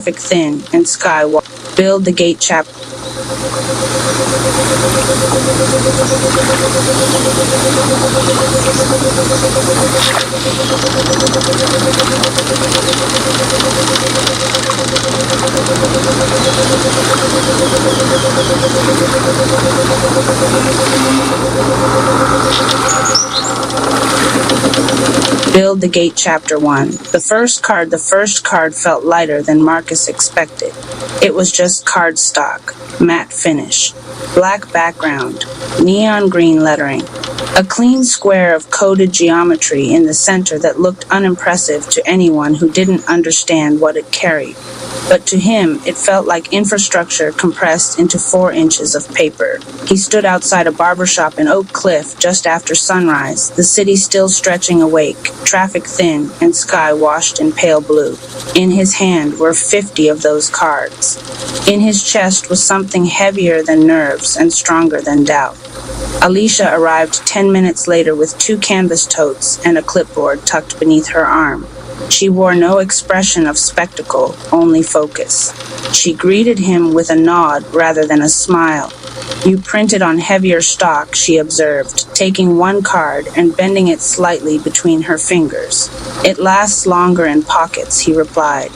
thin and sky wide. Build the gate chapter. Build the Gate Chapter 1. The first card felt lighter than Marcus expected. It was just cardstock, matte finish, black background, neon green lettering, a clean square of coded geometry in the center that looked unimpressive to anyone who didn't understand what it carried. But to him, it felt like infrastructure compressed into 4 inches of paper. He stood outside a barbershop in Oak Cliff just after sunrise, the city still stretching awake, traffic thin and sky washed in pale blue. In his hand were 50 of those cards. In his chest was something heavier than nerves and stronger than doubt. Alicia arrived 10 minutes later with 2 canvas totes and a clipboard tucked beneath her arm. She wore no expression of spectacle, only focus. She greeted him with a nod rather than a smile. "You printed on heavier stock," she observed, taking one card and bending it slightly between her fingers. "It lasts longer in pockets," he replied.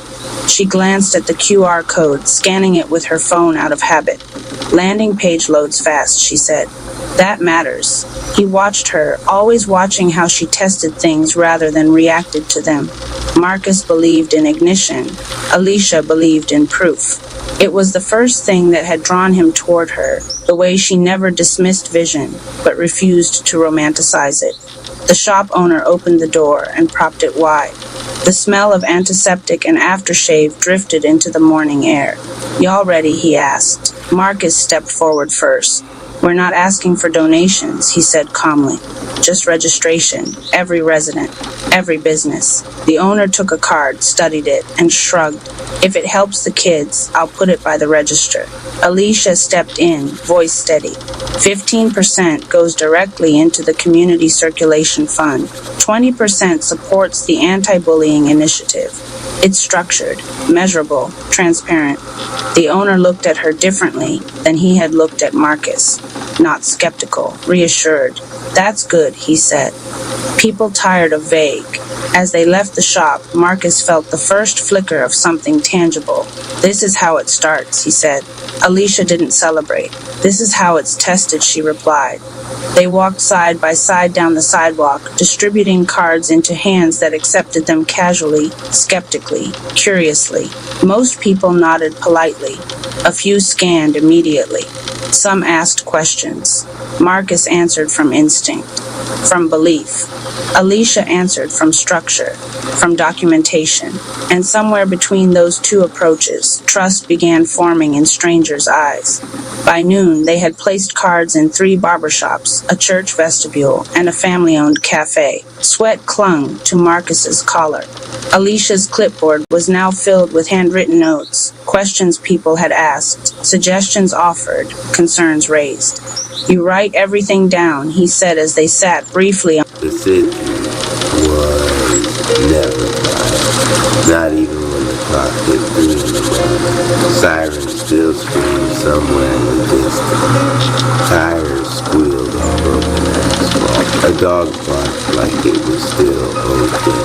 She glanced at the QR code, scanning it with her phone out of habit. "Landing page loads fast," she said. "That matters." He watched her, always watching how she tested things rather than reacted to them. Marcus believed in ignition. Alicia believed in proof. It was the first thing that had drawn him toward her, the way she never dismissed vision, but refused to romanticize it. The shop owner opened the door and propped it wide. The smell of antiseptic and aftershave drifted into the morning air. "Y'all ready?" he asked. Marcus stepped forward first. "We're not asking for donations," he said calmly. "Just registration, every resident, every business." The owner took a card, studied it, and shrugged. "If it helps the kids, I'll put it by the register." Alicia stepped in, voice steady. 15% goes directly into the Community Circulation Fund. 20% supports the Anti-Bullying Initiative. It's structured, measurable, transparent. The owner looked at her differently than he had looked at Marcus. Not skeptical, reassured. "That's good," he said. People tired of vague. As they left the shop, Marcus felt the first flicker of something tangible. "This is how it starts," he said. Alicia didn't celebrate. "This is how it's tested," she replied. They walked side by side down the sidewalk, distributing cards into hands that accepted them casually, skeptically, curiously. Most people nodded politely. A few scanned immediately. Some asked questions. Marcus answered from instinct, from belief. Alicia answered from structure, from documentation. And somewhere between those two approaches, trust began forming in strangers' eyes. By noon, they had placed cards in 3 barbershops, a church vestibule, and a family-owned cafe. Sweat clung to Marcus's collar. Alicia's clipboard was now filled with handwritten notes, questions people had asked, suggestions offered, concerns raised. "You write everything down," he said as they sat briefly on the city was never quiet, not even when the clock hit 3 in the morning. Sirens still screamed somewhere in the distance. Tires squealed on broken asphalt. A dog barked like it was still open.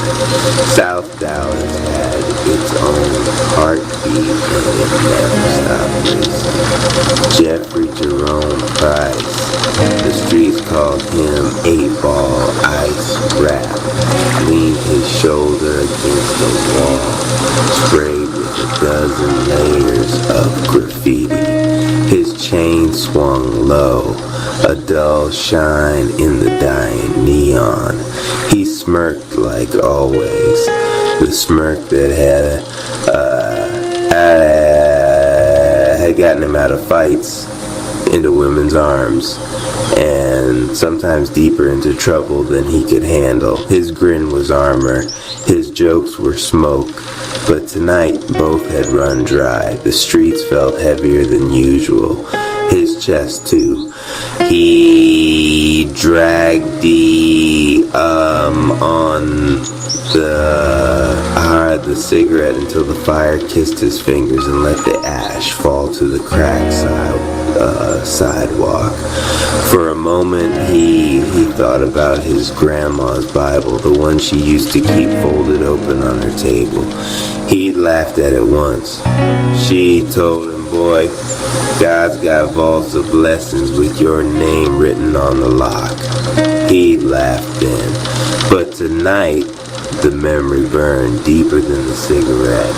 South Dallas had its own heartbeat and it never stopped racing. Jeffrey Jerome Price, the streets called him 8-Ball Ice Rap, leaned his shoulder against the wall, sprayed with a dozen layers of graffiti. His chain swung low, a dull shine in the dying neon. He smirked like always, the smirk that had gotten him out of fights, into women's arms, and sometimes deeper into trouble than he could handle. His grin was armor, his jokes were smoke, but tonight both had run dry. The streets felt heavier than usual. His chest too. He dragged on the cigarette until the fire kissed his fingers and let the ash fall to the cracked sidewalk. For a moment, he thought about his grandma's Bible, the one she used to keep folded open on her table. He laughed at it once. She told him, "Boy, God's got vaults of blessings with your name written on the lock." He laughed then. But tonight, the memory burned deeper than the cigarette.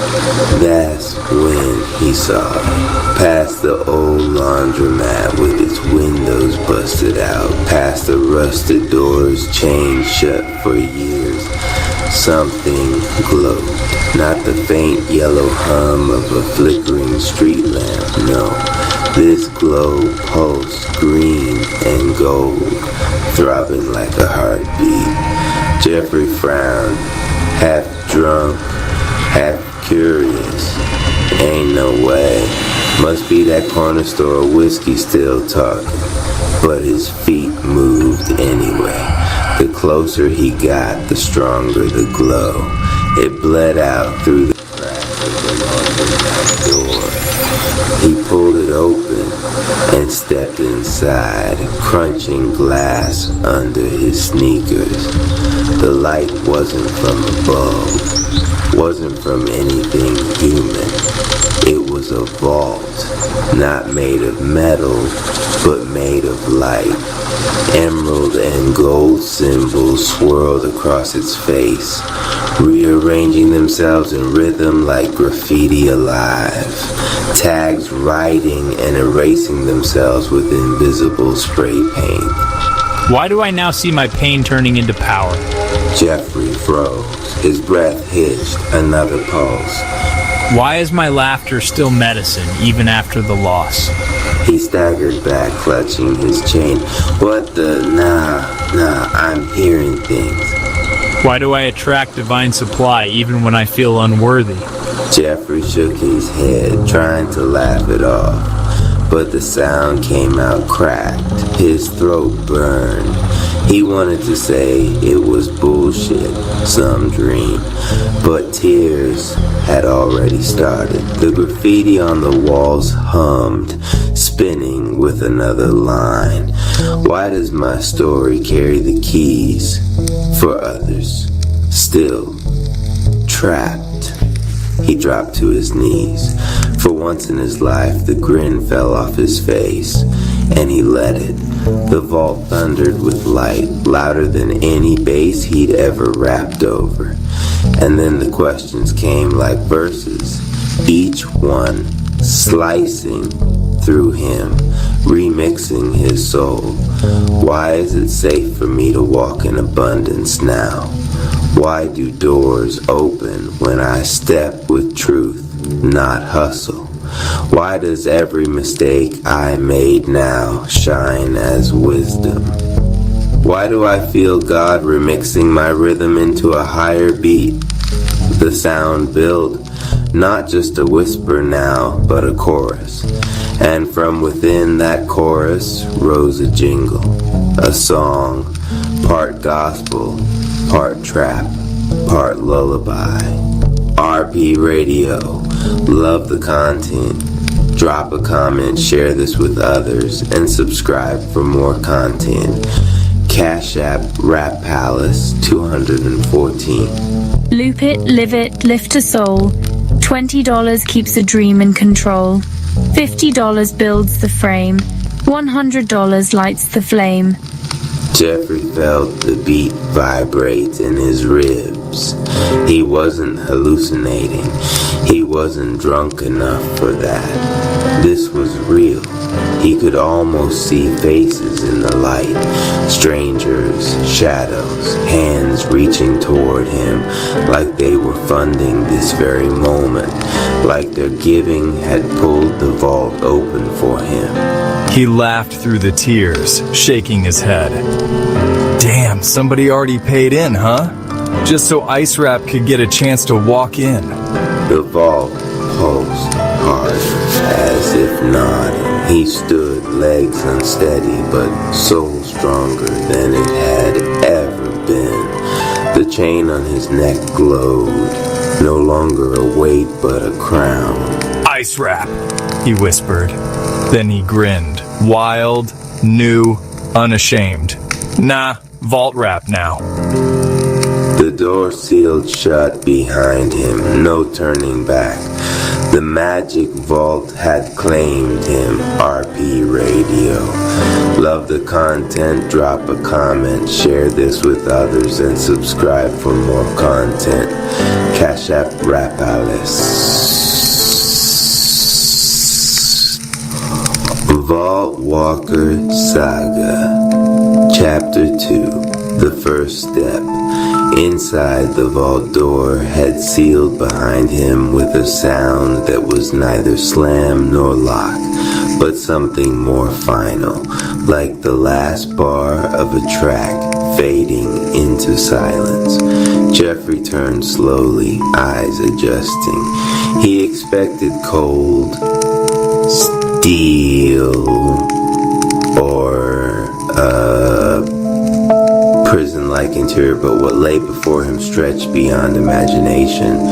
That's when he saw it. Past the old laundromat with its windows busted out, past the rusted doors chained shut for years. Something glowed. Not the faint yellow hum of a flickering street lamp, no. This glow pulsed green and gold, throbbing like a heartbeat. Jeffrey frowned, half drunk, half curious. Ain't no way. Must be that corner store whiskey still talking. But his feet moved anyway. The closer he got, the stronger the glow. It bled out through the crack of the laundromat door. He pulled it open and stepped inside, crunching glass under his sneakers. The light wasn't from above, wasn't from anything human. It was a vault, not made of metal, but made of light. Emerald and gold symbols swirled across its face, rearranging themselves in rhythm like graffiti alive. Tags writing and erasing themselves with invisible spray paint. Why do I now see my pain turning into power? Jeffrey froze. His breath hitched. Another pulse. Why is my laughter still medicine, even after the loss? He staggered back, clutching his chain. What the? Nah, I'm hearing things. Why do I attract divine supply, even when I feel unworthy? Jeffrey shook his head, trying to laugh it off. But the sound came out cracked. His throat burned. He wanted to say it was bullshit, some dream. But tears had already started. The graffiti on the walls hummed, spinning with another line. Why does my story carry the keys for others? Still trapped. He dropped to his knees. For once in his life, the grin fell off his face, and he let it. The vault thundered with light, louder than any bass he'd ever rapped over. And then the questions came like verses, each one slicing through him, remixing his soul. Why is it safe for me to walk in abundance now? Why do doors open when I step with truth, not hustle? Why does every mistake I made now shine as wisdom? Why do I feel God remixing my rhythm into a higher beat? The sound built, not just a whisper now, but a chorus. And from within that chorus rose a jingle, a song, part gospel, part trap, part lullaby. RP Radio. Love the content. Drop a comment, share this with others, and subscribe for more content. Cash App Rap Palace 214. Loop it, live it, lift a soul. $20 keeps a dream in control. $50 builds the frame. $100 lights the flame. Jeffrey felt the beat vibrate in his ribs. He wasn't hallucinating. He wasn't drunk enough for that. This was real. He could almost see faces in the light. Strangers, shadows, hands reaching toward him like they were funding this very moment, like their giving had pulled the vault open for him. He laughed through the tears, shaking his head. Damn, somebody already paid in, huh? Just so Ice Rap could get a chance to walk in. The vault pulsed hard, as if nodding. He stood, legs unsteady, but soul stronger than it had ever been. The The chain on his neck glowed, no longer a weight but a crown. Ice wrap, he whispered. Then he grinned, wild, new, unashamed. Nah, vault wrap now. The door sealed shut behind him, no turning back. The magic vault had claimed him. RP Radio. Love the content, drop a comment, share this with others, and subscribe for more content. Cash App Rap Alice. Vault Walker Saga Chapter 2. The First Step. Inside, the vault door had sealed behind him with a sound that was neither slam nor lock, but something more final, like the last bar of a track fading into silence. Jeffrey turned slowly, eyes adjusting. He expected cold, steel, or prison-like interior, but what lay before him stretched beyond imagination.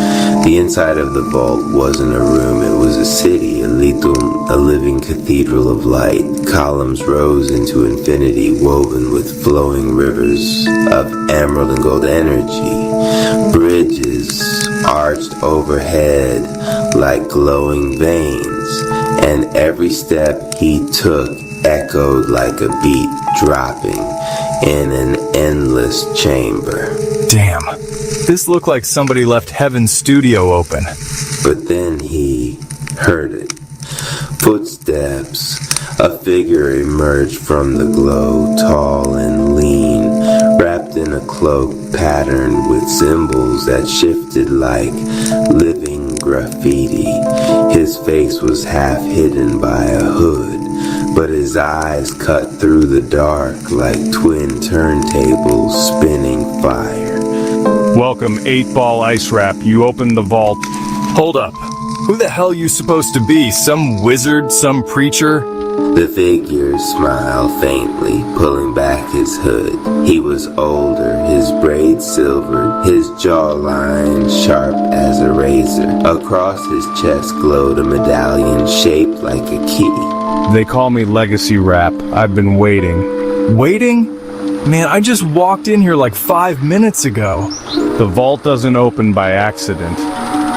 The inside of the vault wasn't a room, it was a city, a living cathedral of light. Columns rose into infinity, woven with flowing rivers of emerald and gold energy. Bridges arched overhead like glowing veins, and every step he took echoed like a beat dropping in an endless chamber. Damn, this looked like somebody left Heaven's studio open. But then he heard it. Footsteps. A figure emerged from the glow, tall and lean, wrapped in a cloak patterned with symbols that shifted like living graffiti. His face was half hidden by a hood, but his eyes cut through the dark like twin turntables spinning fire. Welcome, 8-Ball Ice Wrap. You opened the vault. Hold up. Who the hell you supposed to be? Some wizard? Some preacher? The figure smiled faintly, pulling back his hood. He was older, his braids silvered, his jawline sharp as a razor. Across his chest glowed a medallion shaped like a key. They call me Legacy Rap. I've been waiting. Waiting? Man, I just walked in here like 5 minutes ago. The vault doesn't open by accident.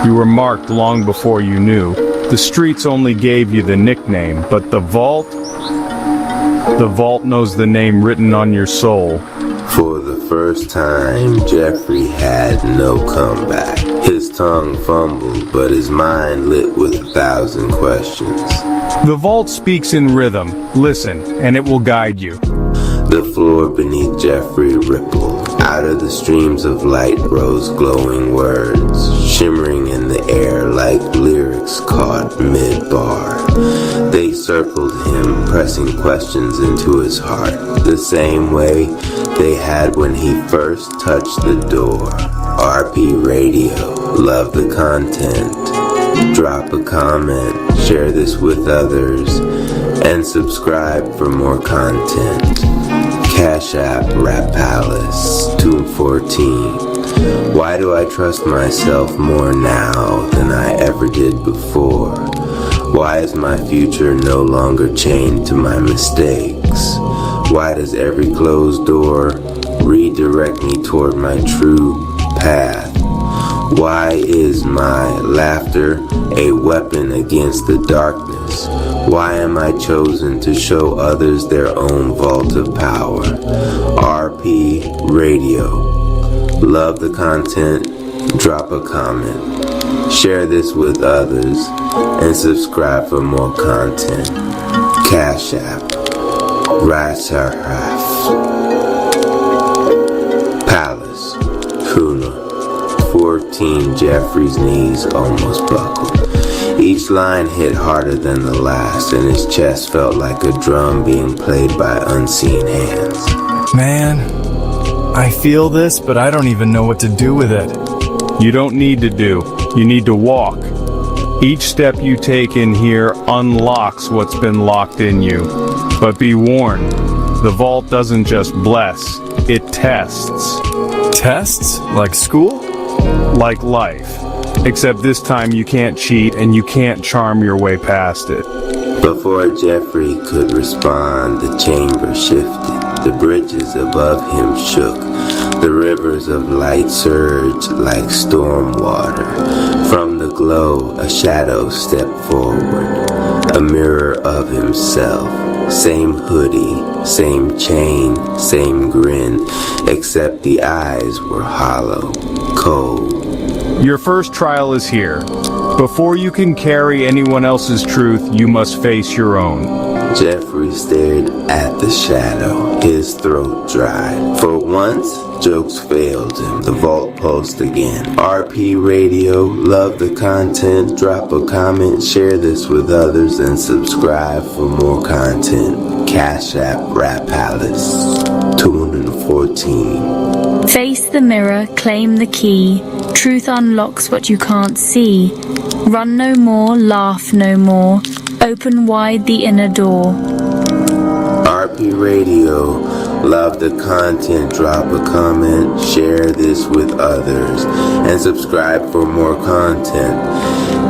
You were marked long before you knew. The streets only gave you the nickname, but the vault knows the name written on your soul. For the first time, Jeffrey had no comeback. His tongue fumbled, but his mind lit with 1,000 questions. The vault speaks in rhythm. Listen, and it will guide you. The floor beneath Jeffrey rippled. Out of the streams of light rose glowing words, shimmering in the air like lyrics caught mid-bar. They circled him, pressing questions into his heart, the same way they had when he first touched the door. RP Radio. Love the content. Drop a comment, share this with others, and subscribe for more content. Cash App Rap Palace 214. Why do I trust myself more now than I ever did before? Why is my future no longer chained to my mistakes? Why does every closed door redirect me toward my true path? Why is my laughter a weapon against the darkness? Why am I chosen to show others their own vault of power? RP Radio. Love the content, drop a comment, share this with others, and subscribe for more content. Cash App, Rasaraf, Palace, Kuna, 14. Jeffrey's knees almost buckled. Each line hit harder than the last, and his chest felt like a drum being played by unseen hands. Man, I feel this, but I don't even know what to do with it. You don't need to do. You need to walk. Each step you take in here unlocks what's been locked in you. But be warned, the vault doesn't just bless, it tests. Tests? Like school? Like life. Except this time you can't cheat and you can't charm your way past it. Before Jeffrey could respond, the chamber shifted. The bridges above him shook. The rivers of light surged like storm water. From the glow, a shadow stepped forward. A mirror of himself. Same hoodie, same chain, same grin, except the eyes were hollow, cold. Your first trial is here. Before you can carry anyone else's truth, you must face your own. Jeffrey stared at the shadow, his throat dry. For once, jokes failed him. The vault post again. RP Radio, love the content, drop a comment, share this with others, and subscribe for more content. Cash App Rap Palace, 214. Face the mirror, claim the key. Truth unlocks what you can't see. Run no more, laugh no more. Open wide the inner door. RP Radio, love the content, drop a comment, share this with others, and subscribe for more content.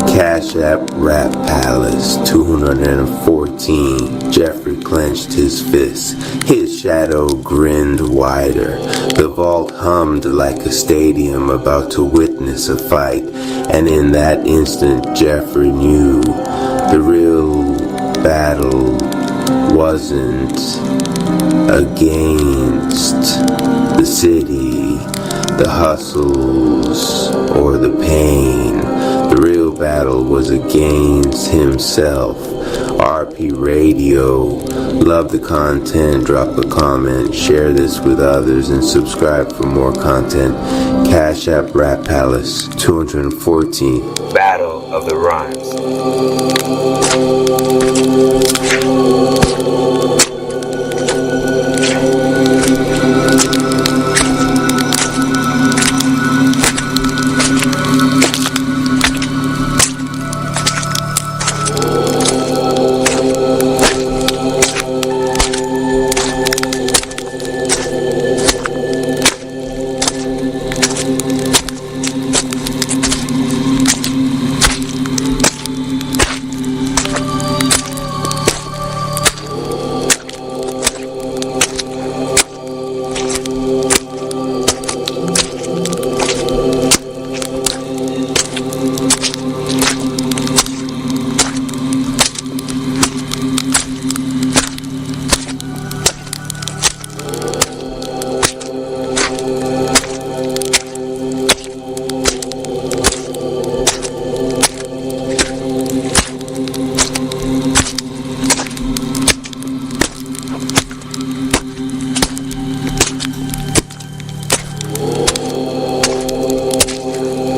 Cash App Rap Palace, 214. Jeffrey clenched his fist. His shadow grinned wider. The vault hummed like a stadium about to witness a fight. And in that instant, Jeffrey knew the real battle wasn't against the city, the hustles, or the pain. The real battle was against himself. RP Radio, love the content, drop a comment, share this with others, and subscribe for more content. Cash App Rap Palace, 214. Battle of the Rhymes.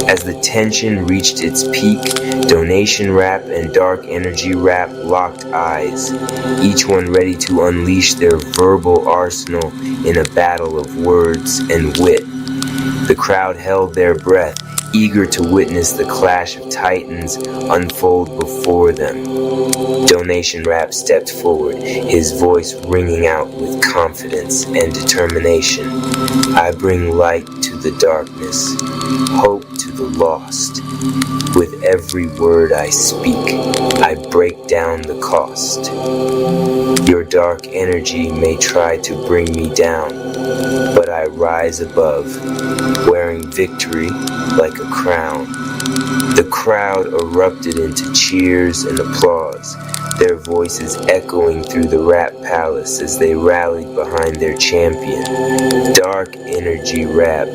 As the tension reached its peak, Donation Rap and Dark Energy Rap locked eyes, each one ready to unleash their verbal arsenal in a battle of words and wit. The crowd held their breath, eager to witness the clash of titans unfold before them. Donation Rap stepped forward, his voice ringing out with confidence and determination. I bring light to the darkness, hope to the lost. With every word I speak, I break down the cost. Your dark energy may try to bring me down, but I rise above, wearing victory like a crown. The crowd erupted into cheers and applause, their voices echoing through the Rap Palace as they rallied behind their champion. Dark Energy Rap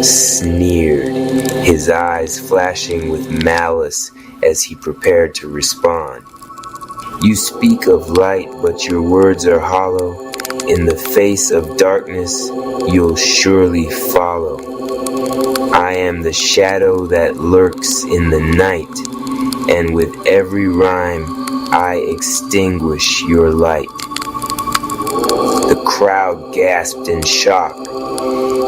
sneered, his eyes flashing with malice as he prepared to respond. You speak of light, but your words are hollow. In the face of darkness, you'll surely follow. I am the shadow that lurks in the night, and with every rhyme, I extinguish your light. The crowd gasped in shock.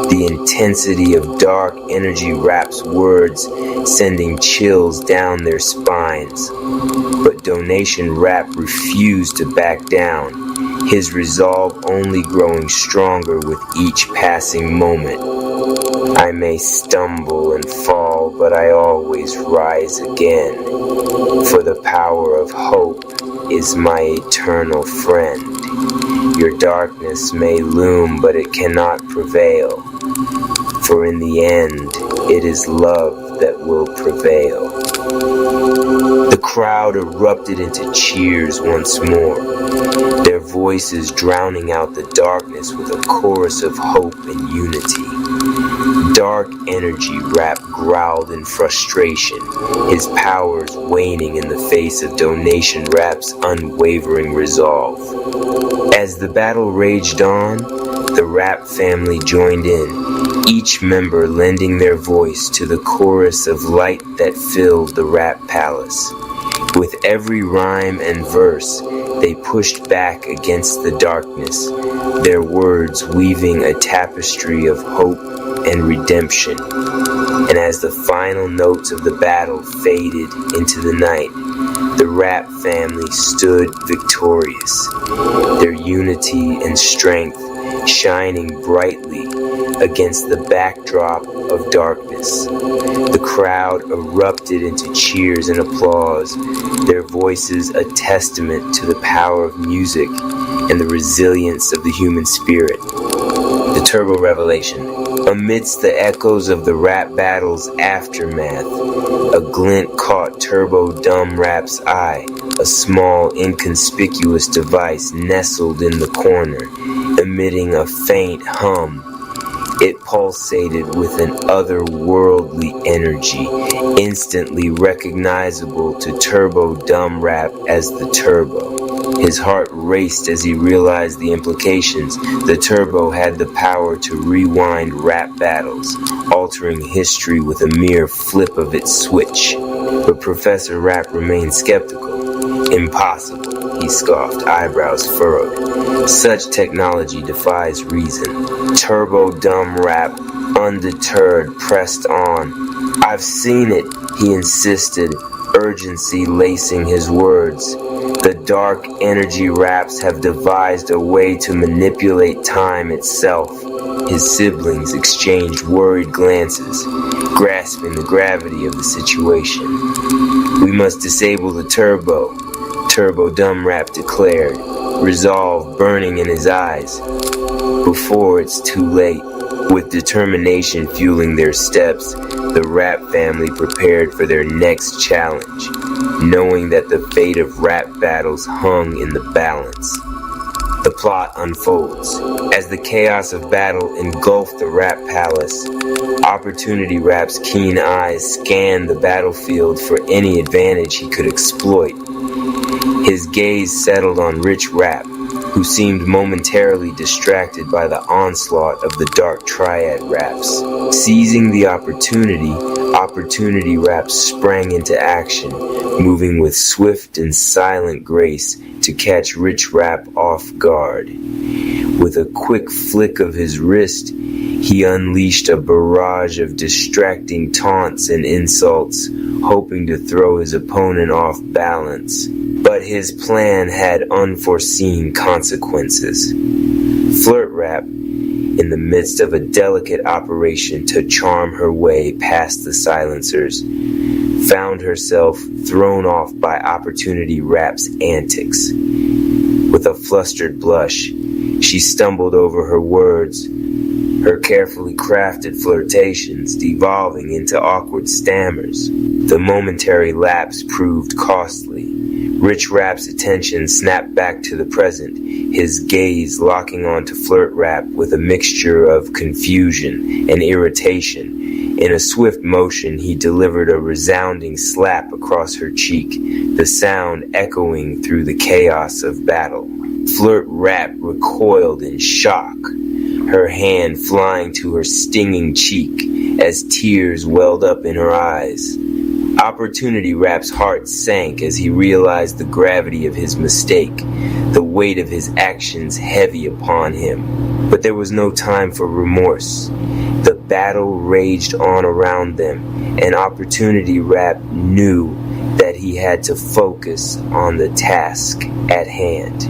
The intensity of Dark Energy Rap's words sending chills down their spines. But Donation Rap refused to back down, his resolve only growing stronger with each passing moment. I may stumble and fall, but I always rise again. For the power of hope is my eternal friend. Your darkness may loom, but it cannot prevail. For in the end, it is love that will prevail. The crowd erupted into cheers once more, their voices drowning out the darkness with a chorus of hope and unity. Dark Energy Rap growled in frustration, his powers waning in the face of Donation Rap's unwavering resolve. As the battle raged on, the Rap family joined in, each member lending their voice to the chorus of light that filled the Rap Palace. With every rhyme and verse, they pushed back against the darkness, their words weaving a tapestry of hope and redemption. And as the final notes of the battle faded into the night, the Rap family stood victorious, their unity and strength shining brightly against the backdrop of darkness. The crowd erupted into cheers and applause, their voices a testament to the power of music and the resilience of the human spirit. The Turbo Revelation. Amidst the echoes of the rap battle's aftermath, a glint caught Turbo Dumb Rap's eye, a small, inconspicuous device nestled in the corner, emitting a faint hum. It pulsated with an otherworldly energy, instantly recognizable to Turbo Dumb Rap as the Turbo. His heart raced as he realized the implications. The Turbo had the power to rewind rap battles, altering history with a mere flip of its switch. But Professor Rap remained skeptical. Impossible, he scoffed, eyebrows furrowed. Such technology defies reason. Turbo Dumb Rap, undeterred, pressed on. I've seen it, he insisted, urgency lacing his words. The Dark Energy Raps have devised a way to manipulate time itself. His siblings exchanged worried glances, grasping the gravity of the situation. We must disable the Turbo, Turbo Dumb Rap declared, resolve burning in his eyes. Before it's too late. With determination fueling their steps, the Rap family prepared for their next challenge, knowing that the fate of rap battles hung in the balance. The plot unfolds. As the chaos of battle engulfed the Rap Palace, Opportunity Rap's keen eyes scanned the battlefield for any advantage he could exploit. His gaze settled on Rich Rap, who seemed momentarily distracted by the onslaught of the Dark Triad Raps. Seizing the opportunity, Opportunity Rap sprang into action, moving with swift and silent grace to catch Rich Rap off guard. With a quick flick of his wrist, he unleashed a barrage of distracting taunts and insults, hoping to throw his opponent off balance. But his plan had unforeseen consequences. Flirt Rap, in the midst of a delicate operation to charm her way past the silencers, found herself thrown off by Opportunity Rap's antics. With a flustered blush, she stumbled over her words, her carefully crafted flirtations devolving into awkward stammers. The momentary lapse proved costly. Rich Rap's attention snapped back to the present, his gaze locking onto Flirt Rap with a mixture of confusion and irritation. In a swift motion, he delivered a resounding slap across her cheek, the sound echoing through the chaos of battle. Flirt Rap recoiled in shock, her hand flying to her stinging cheek as tears welled up in her eyes. Opportunity Rap's heart sank as he realized the gravity of his mistake, the weight of his actions heavy upon him. But there was no time for remorse. The battle raged on around them, and Opportunity Rap knew that he had to focus on the task at hand.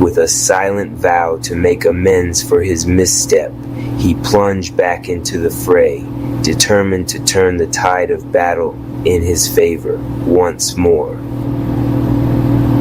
With a silent vow to make amends for his misstep, He plunged back into the fray, determined to turn the tide of battle in his favor once more.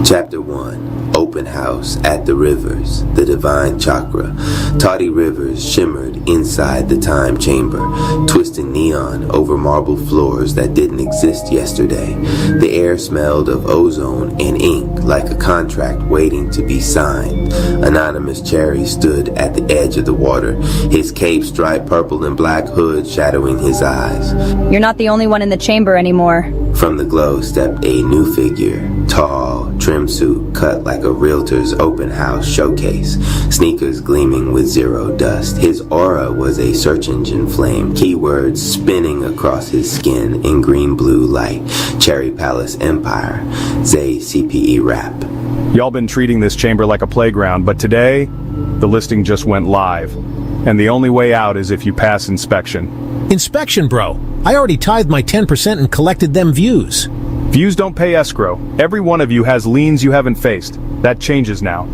Chapter 1. Open House at the Rivers, the Divine Chakra. Tawdy rivers shimmered inside the time chamber, twisting neon over marble floors that didn't exist yesterday. The air smelled of ozone and ink like a contract waiting to be signed. Anonymous Cherry stood at the edge of the water, his cape striped purple and black hood shadowing his eyes. You're not the only one in the chamber anymore. From the glow stepped a new figure, tall, trim suit cut like a realtor's open house showcase, sneakers gleaming with zero dust. His aura was a search engine flame, keywords spinning across his skin in green-blue light. Cherry Palace Empire, Zay CPE Rap. Y'all been treating this chamber like a playground, but today, the listing just went live. And the only way out is if you pass inspection. Inspection, bro. I already tithed my 10% and collected them views. Views don't pay escrow. Every one of you has liens you haven't faced. That changes now.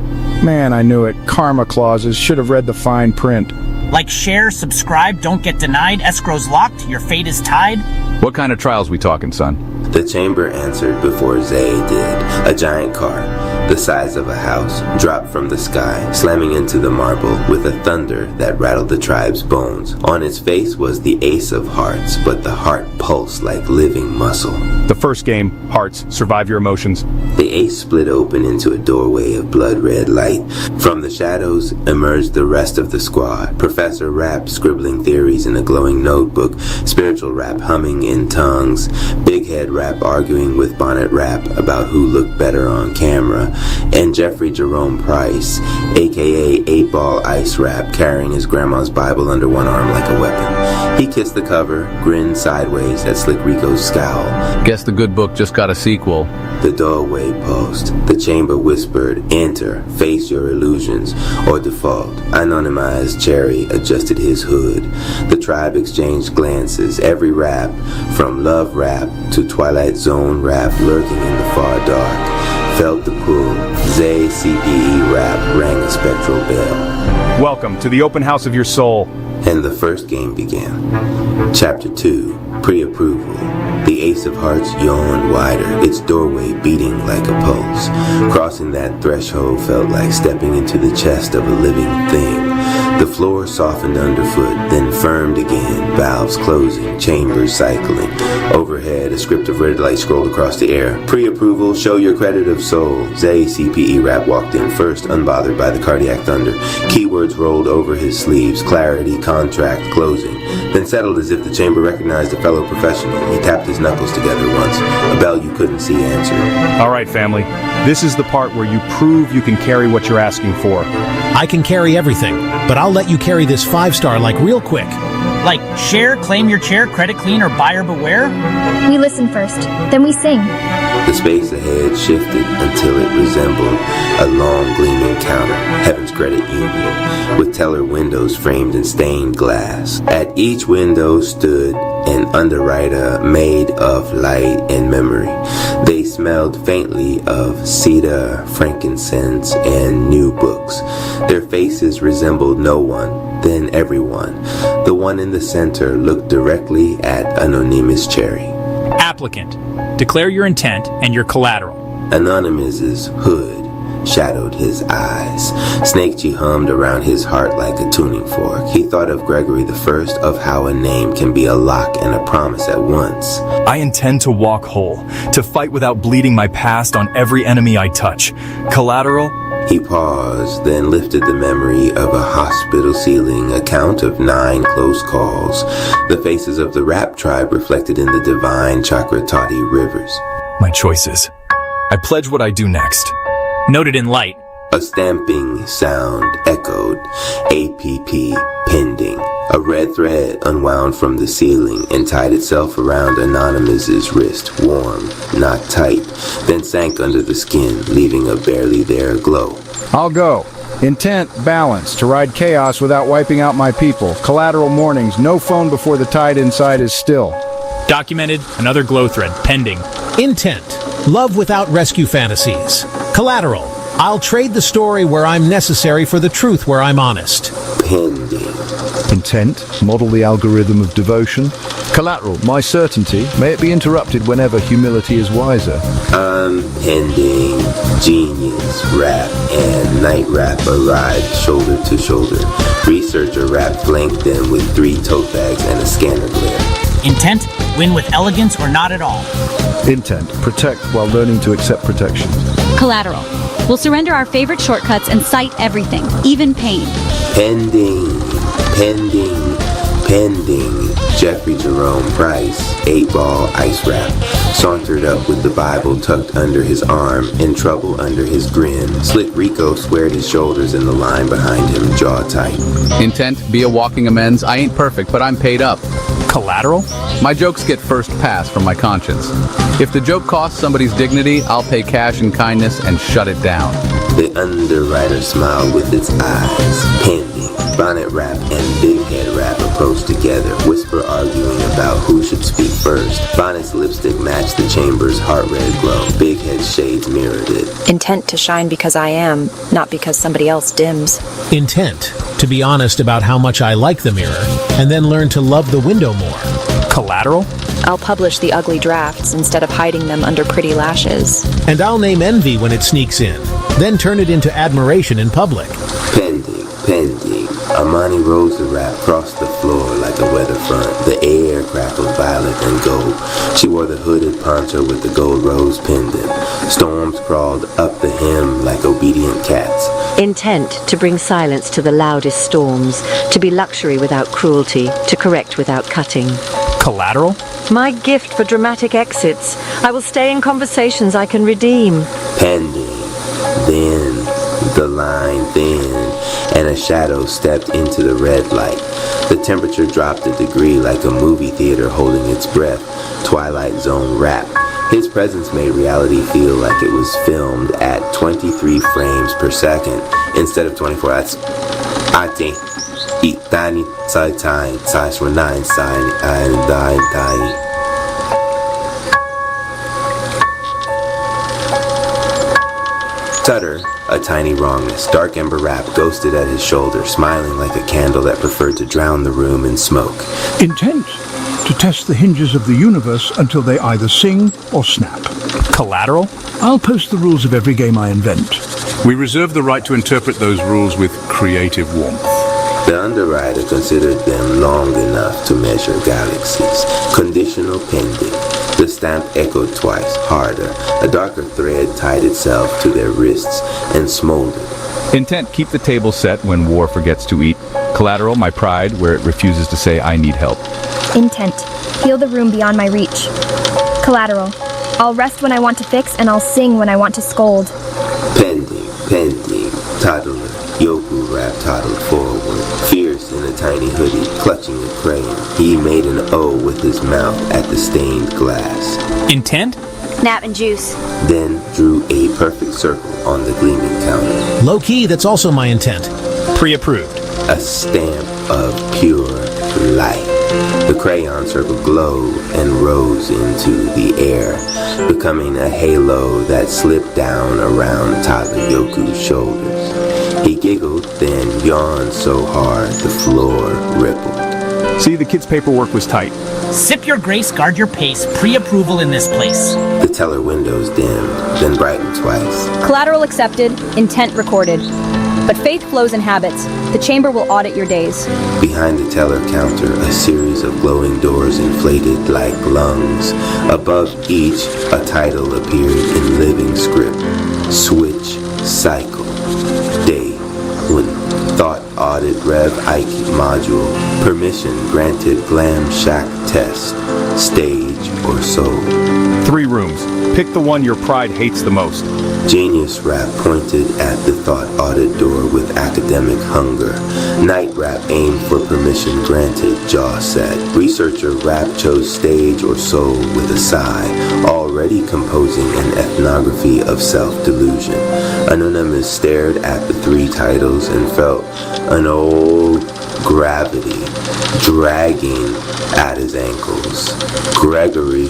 Man, I knew it. Karma clauses. Should have read the fine print. Like, share, subscribe, don't get denied, escrow's locked, your fate is tied. What kind of trials we talking, son? The chamber answered before Zay did. A giant car, the size of a house, dropped from the sky, slamming into the marble with a thunder that rattled the tribe's bones. On its face was the Ace of Hearts, but the heart pulsed like living muscle. The first game, Hearts, survive your emotions. The ace split open into a doorway of blood-red light. From the shadows emerged the rest of the squad. Professor Rap scribbling theories in a glowing notebook, Spiritual Rap humming in tongues, Big Head Rap arguing with Bonnet Rap about who looked better on camera, and Jeffrey Jerome Price, aka 8-Ball Ice Rap, carrying his grandma's Bible under one arm like a weapon. He kissed the cover, grinned sideways at Slick Rico's scowl. Guess the good book just got a sequel. The doorway paused. The chamber whispered, "Enter, face your illusions, or default." Anonymized Cherry adjusted his hood. The tribe exchanged glances. Every rap, from Love Rap to Twilight Zone Rap lurking in the far dark, felt the pull. Zay CPE Rap rang a spectral bell. Welcome to the open house of your soul. And the first game began. Chapter 2, Pre-Approval. The Ace of Hearts yawned wider, its doorway beating like a pulse. Crossing that threshold felt like stepping into the chest of a living thing. The floor softened underfoot, then firmed again, valves closing, chambers cycling. Overhead, a script of red light scrolled across the air. Pre-approval, show your credit of soul. Zay CPE Rap walked in first, unbothered by the cardiac thunder. Keywords rolled over his sleeves, clarity, contract, closing. Then settled as if the chamber recognized a fellow professional. He tapped his knuckles together once. A bell you couldn't see answered. All right, family. This is the part where you prove you can carry what you're asking for. I can carry everything, but I'll let you carry this 5-star like real quick. Like, share, claim your chair, credit clean, or buyer beware? We listen first, then we sing. The space ahead shifted until it resembled a long gleaming counter, Heaven's Credit Union, with teller windows framed in stained glass. At each window stood an underwriter made of light and memory. They smelled faintly of cedar, frankincense, and new books. Their faces resembled no one, then everyone. The one in the center looked directly at Anonymous Cherry. Applicant, declare your intent and your collateral. Anonymous's hood shadowed his eyes. Snakechie hummed around his heart like a tuning fork. He thought of Gregory the First, of how a name can be a lock and a promise at once. I intend to walk whole, to fight without bleeding my past on every enemy I touch. Collateral? He paused, then lifted the memory of a hospital ceiling, a count of 9 close calls, the faces of the Rap tribe reflected in the divine Chakra Tawdy rivers. My choices. I pledge what I do next. Noted in light. A stamping sound echoed. APP pending. A red thread unwound from the ceiling and tied itself around Anonymous's wrist, warm, not tight, then sank under the skin, leaving a barely there glow. I'll go. Intent, balance, to ride chaos without wiping out my people. Collateral mornings, no phone before the tide inside is still. Documented, another glow thread, pending. Intent, love without rescue fantasies. Collateral, I'll trade the story where I'm necessary for the truth where I'm honest. pending. Intent, model the algorithm of devotion. Collateral, my certainty, may it be interrupted whenever humility is wiser. Pending. Genius Rap and Night Rap arrived shoulder to shoulder. Researcher Rap flanked them with 3 tote bags and a scanner glare. Intent, win with elegance or not at all. Intent, protect while learning to accept protection. Collateral, we'll surrender our favorite shortcuts and cite everything, even pain. Pending. Jeffrey Jerome Price, 8-ball ice rap, sauntered up with the Bible tucked under his arm and trouble under his grin. Slick Rico squared his shoulders in the line behind him, jaw tight. Intent, be a walking amends. I ain't perfect, but I'm paid up. Collateral? My jokes get first pass from my conscience. If the joke costs somebody's dignity, I'll pay cash and kindness and shut it down. The underwriter smiled with its eyes. Pending. Bonnet Rap and Big Head Rap approached together, whisper arguing about who should speak first. Bonnet's lipstick matched the chamber's heart red glow. Big Head's shades mirrored it. Intent to shine because I am, not because somebody else dims. Intent to be honest about how much I like the mirror, and then learn to love the window more. Collateral? I'll publish the ugly drafts instead of hiding them under pretty lashes. And I'll name envy when it sneaks in, then turn it into admiration in public. Pending. Amani Rosa Rap crossed the floor like a weather front. The air crackled violet and gold. She wore the hooded poncho with the gold rose pendant. Storms crawled up the hem like obedient cats. Intent to bring silence to the loudest storms, to be luxury without cruelty, to correct without cutting. Collateral? My gift for dramatic exits. I will stay in conversations I can redeem. Pending. Then the line thinned, and a shadow stepped into the red light. The temperature dropped a degree like a movie theater holding its breath. Twilight Zone Rap. His presence made reality feel like it was filmed at 23 frames per second instead of 24. That's Ati. Itani Tai Tai Tai Shwanine Sign and Dai Dai. Tutter, a tiny wrongness, Dark Ember Rap ghosted at his shoulder, smiling like a candle that preferred to drown the room in smoke. Intent to test the hinges of the universe until they either sing or snap. Collateral? I'll post the rules of every game I invent. We reserve the right to interpret those rules with creative warmth. The underwriter considered them long enough to measure galaxies. Conditional pending. The stamp echoed twice, harder. A darker thread tied itself to their wrists and smoldered. Intent, keep the table set when war forgets to eat. Collateral, my pride, where it refuses to say I need help. Intent, heal the room beyond my reach. Collateral, I'll rest when I want to fix, and I'll sing when I want to scold. Pending, toddler. Yoku Rap toddled forward, fierce in a tiny hoodie, clutching a crayon. He made an O with his mouth at the stained glass. Intent? Nap and juice. Then drew a perfect circle on the gleaming counter. Low key, that's also my intent. Pre-approved. A stamp of pure light. The crayon circle glowed and rose into the air, becoming a halo that slipped down around toddler Yoku's shoulders. He giggled, then yawned so hard the floor rippled. See, the kid's paperwork was tight. Sip your grace, guard your pace. Pre-approval in this place. The teller windows dimmed, then brightened twice. Collateral accepted, intent recorded. But faith flows in habits. The chamber will audit your days. Behind the teller counter, a series of glowing doors inflated like lungs. Above each, a title appeared in living script. Switch Cycle. Day. When Thought Audit Rev Ike Module. Permission granted Glam Shack Test. Stage or Soul. 3 rooms. Pick the one your pride hates the most. Genius Rap pointed at the Thought Audit door with academic hunger. Night Rap aimed for permission granted, jaw set. Researcher Rap chose Stage or Soul with a sigh, already composing an ethnography of self-delusion. Anonymous stared at the 3 titles and felt an old gravity dragging at his ankles. Gregory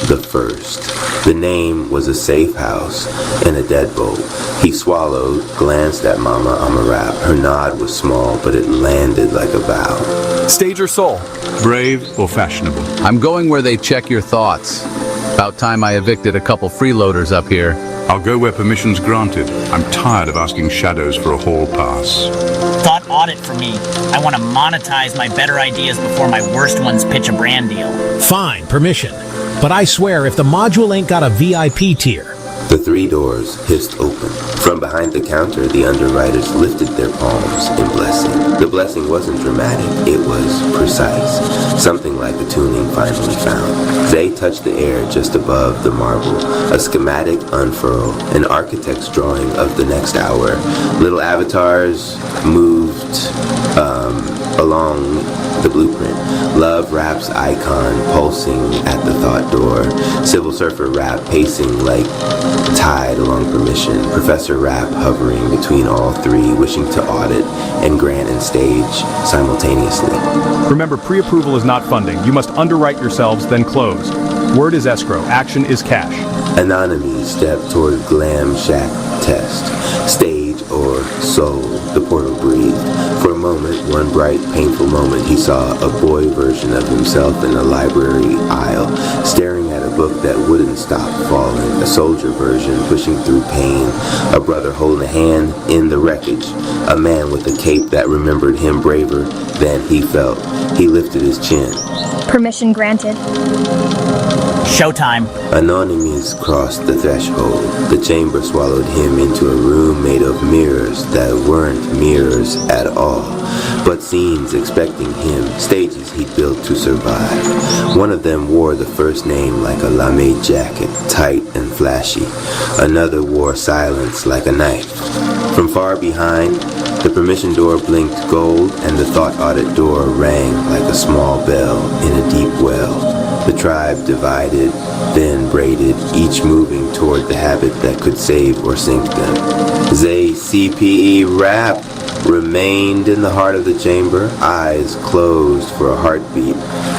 The first. The name was a safe house in a deadbolt. He swallowed, glanced at Mama Amarap. Her nod was small, but it landed like a bow. Stage or soul? Brave or fashionable? I'm going where they check your thoughts. About time I evicted a couple freeloaders up here. I'll go where permission's granted. I'm tired of asking shadows for a hall pass. Thought audit for me. I want to monetize my better ideas before my worst ones pitch a brand deal. Fine, permission. But I swear, if the module ain't got a VIP tier... The 3 doors hissed open. From behind the counter, the underwriters lifted their palms in blessing. The blessing wasn't dramatic, it was precise. Something like the tuning finally found. They touched the air just above the marble. A schematic unfurl, an architect's drawing of the next hour. Little avatars moved along the blueprint. Love Rap's icon pulsing at the thought door. Civil Surfer Rap pacing like tide along permission. Professor Rap hovering between all 3, wishing to audit and grant and stage simultaneously. Remember, pre-approval is not funding. You must underwrite yourselves, then close. Word is escrow. Action is cash. Anonymous stepped toward Glam Shack test. Stage or soul, the portal breathed. For a moment, one bright, painful moment, he saw a boy version of himself in a library aisle, staring at a book that wouldn't stop falling. A soldier version pushing through pain. A brother holding a hand in the wreckage. A man with a cape that remembered him braver than he felt. He lifted his chin. Permission granted. Showtime. Anonymous crossed the threshold. The chamber swallowed him into a room made of mirrors that weren't mirrors at all, but scenes expecting him, stages he'd built to survive. One of them wore the first name like a lame jacket, tight and flashy. Another wore silence like a knife. From far behind, the permission door blinked gold, and the thought audit door rang like a small bell in a deep well. The tribe divided, then braided, each moving toward the habit that could save or sink them. Zay CPE Rap remained in the heart of the chamber, eyes closed for a heartbeat,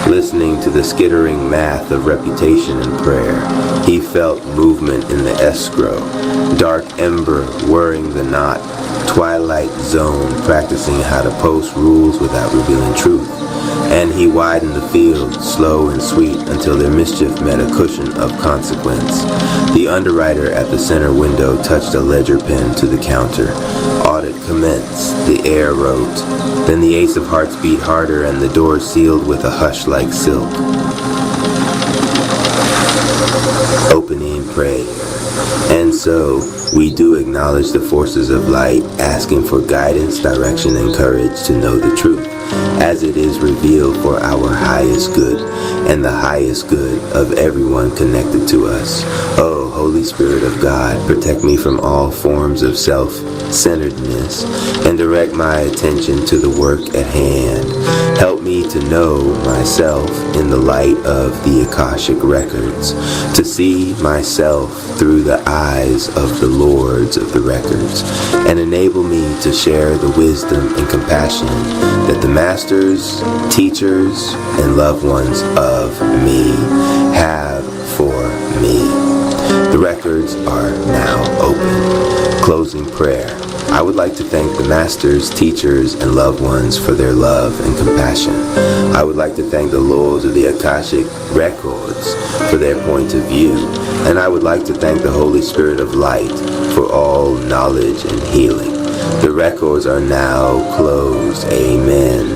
listening to the skittering math of reputation and prayer. He felt movement in the escrow, dark ember whirring the knot, twilight zone practicing how to post rules without revealing truth. And he widened the field, slow and sweet, until their mischief met a cushion of consequence. The underwriter at the center window touched a ledger pen to the counter. Audit commenced. The air wrote. Then the ace of hearts beat harder, and the door sealed with a hush like silk. Opening prayer. And so, we do acknowledge the forces of light, asking for guidance, direction, and courage to know the truth, as it is revealed for our highest good and the highest good of everyone connected to us. Oh, Holy Spirit of God, protect me from all forms of self-centeredness and direct my attention to the work at hand. Help me to know myself in the light of the Akashic Records, to see myself through the eyes of the Lords of the Records, and enable me to share the wisdom and compassion that the masters, teachers, and loved ones of me have for me. The records are now open. Closing prayer. I would like to thank the masters, teachers, and loved ones for their love and compassion. I would like to thank the Lords of the Akashic Records for their point of view. And I would like to thank the Holy Spirit of Light for all knowledge and healing. The records are now closed. Amen.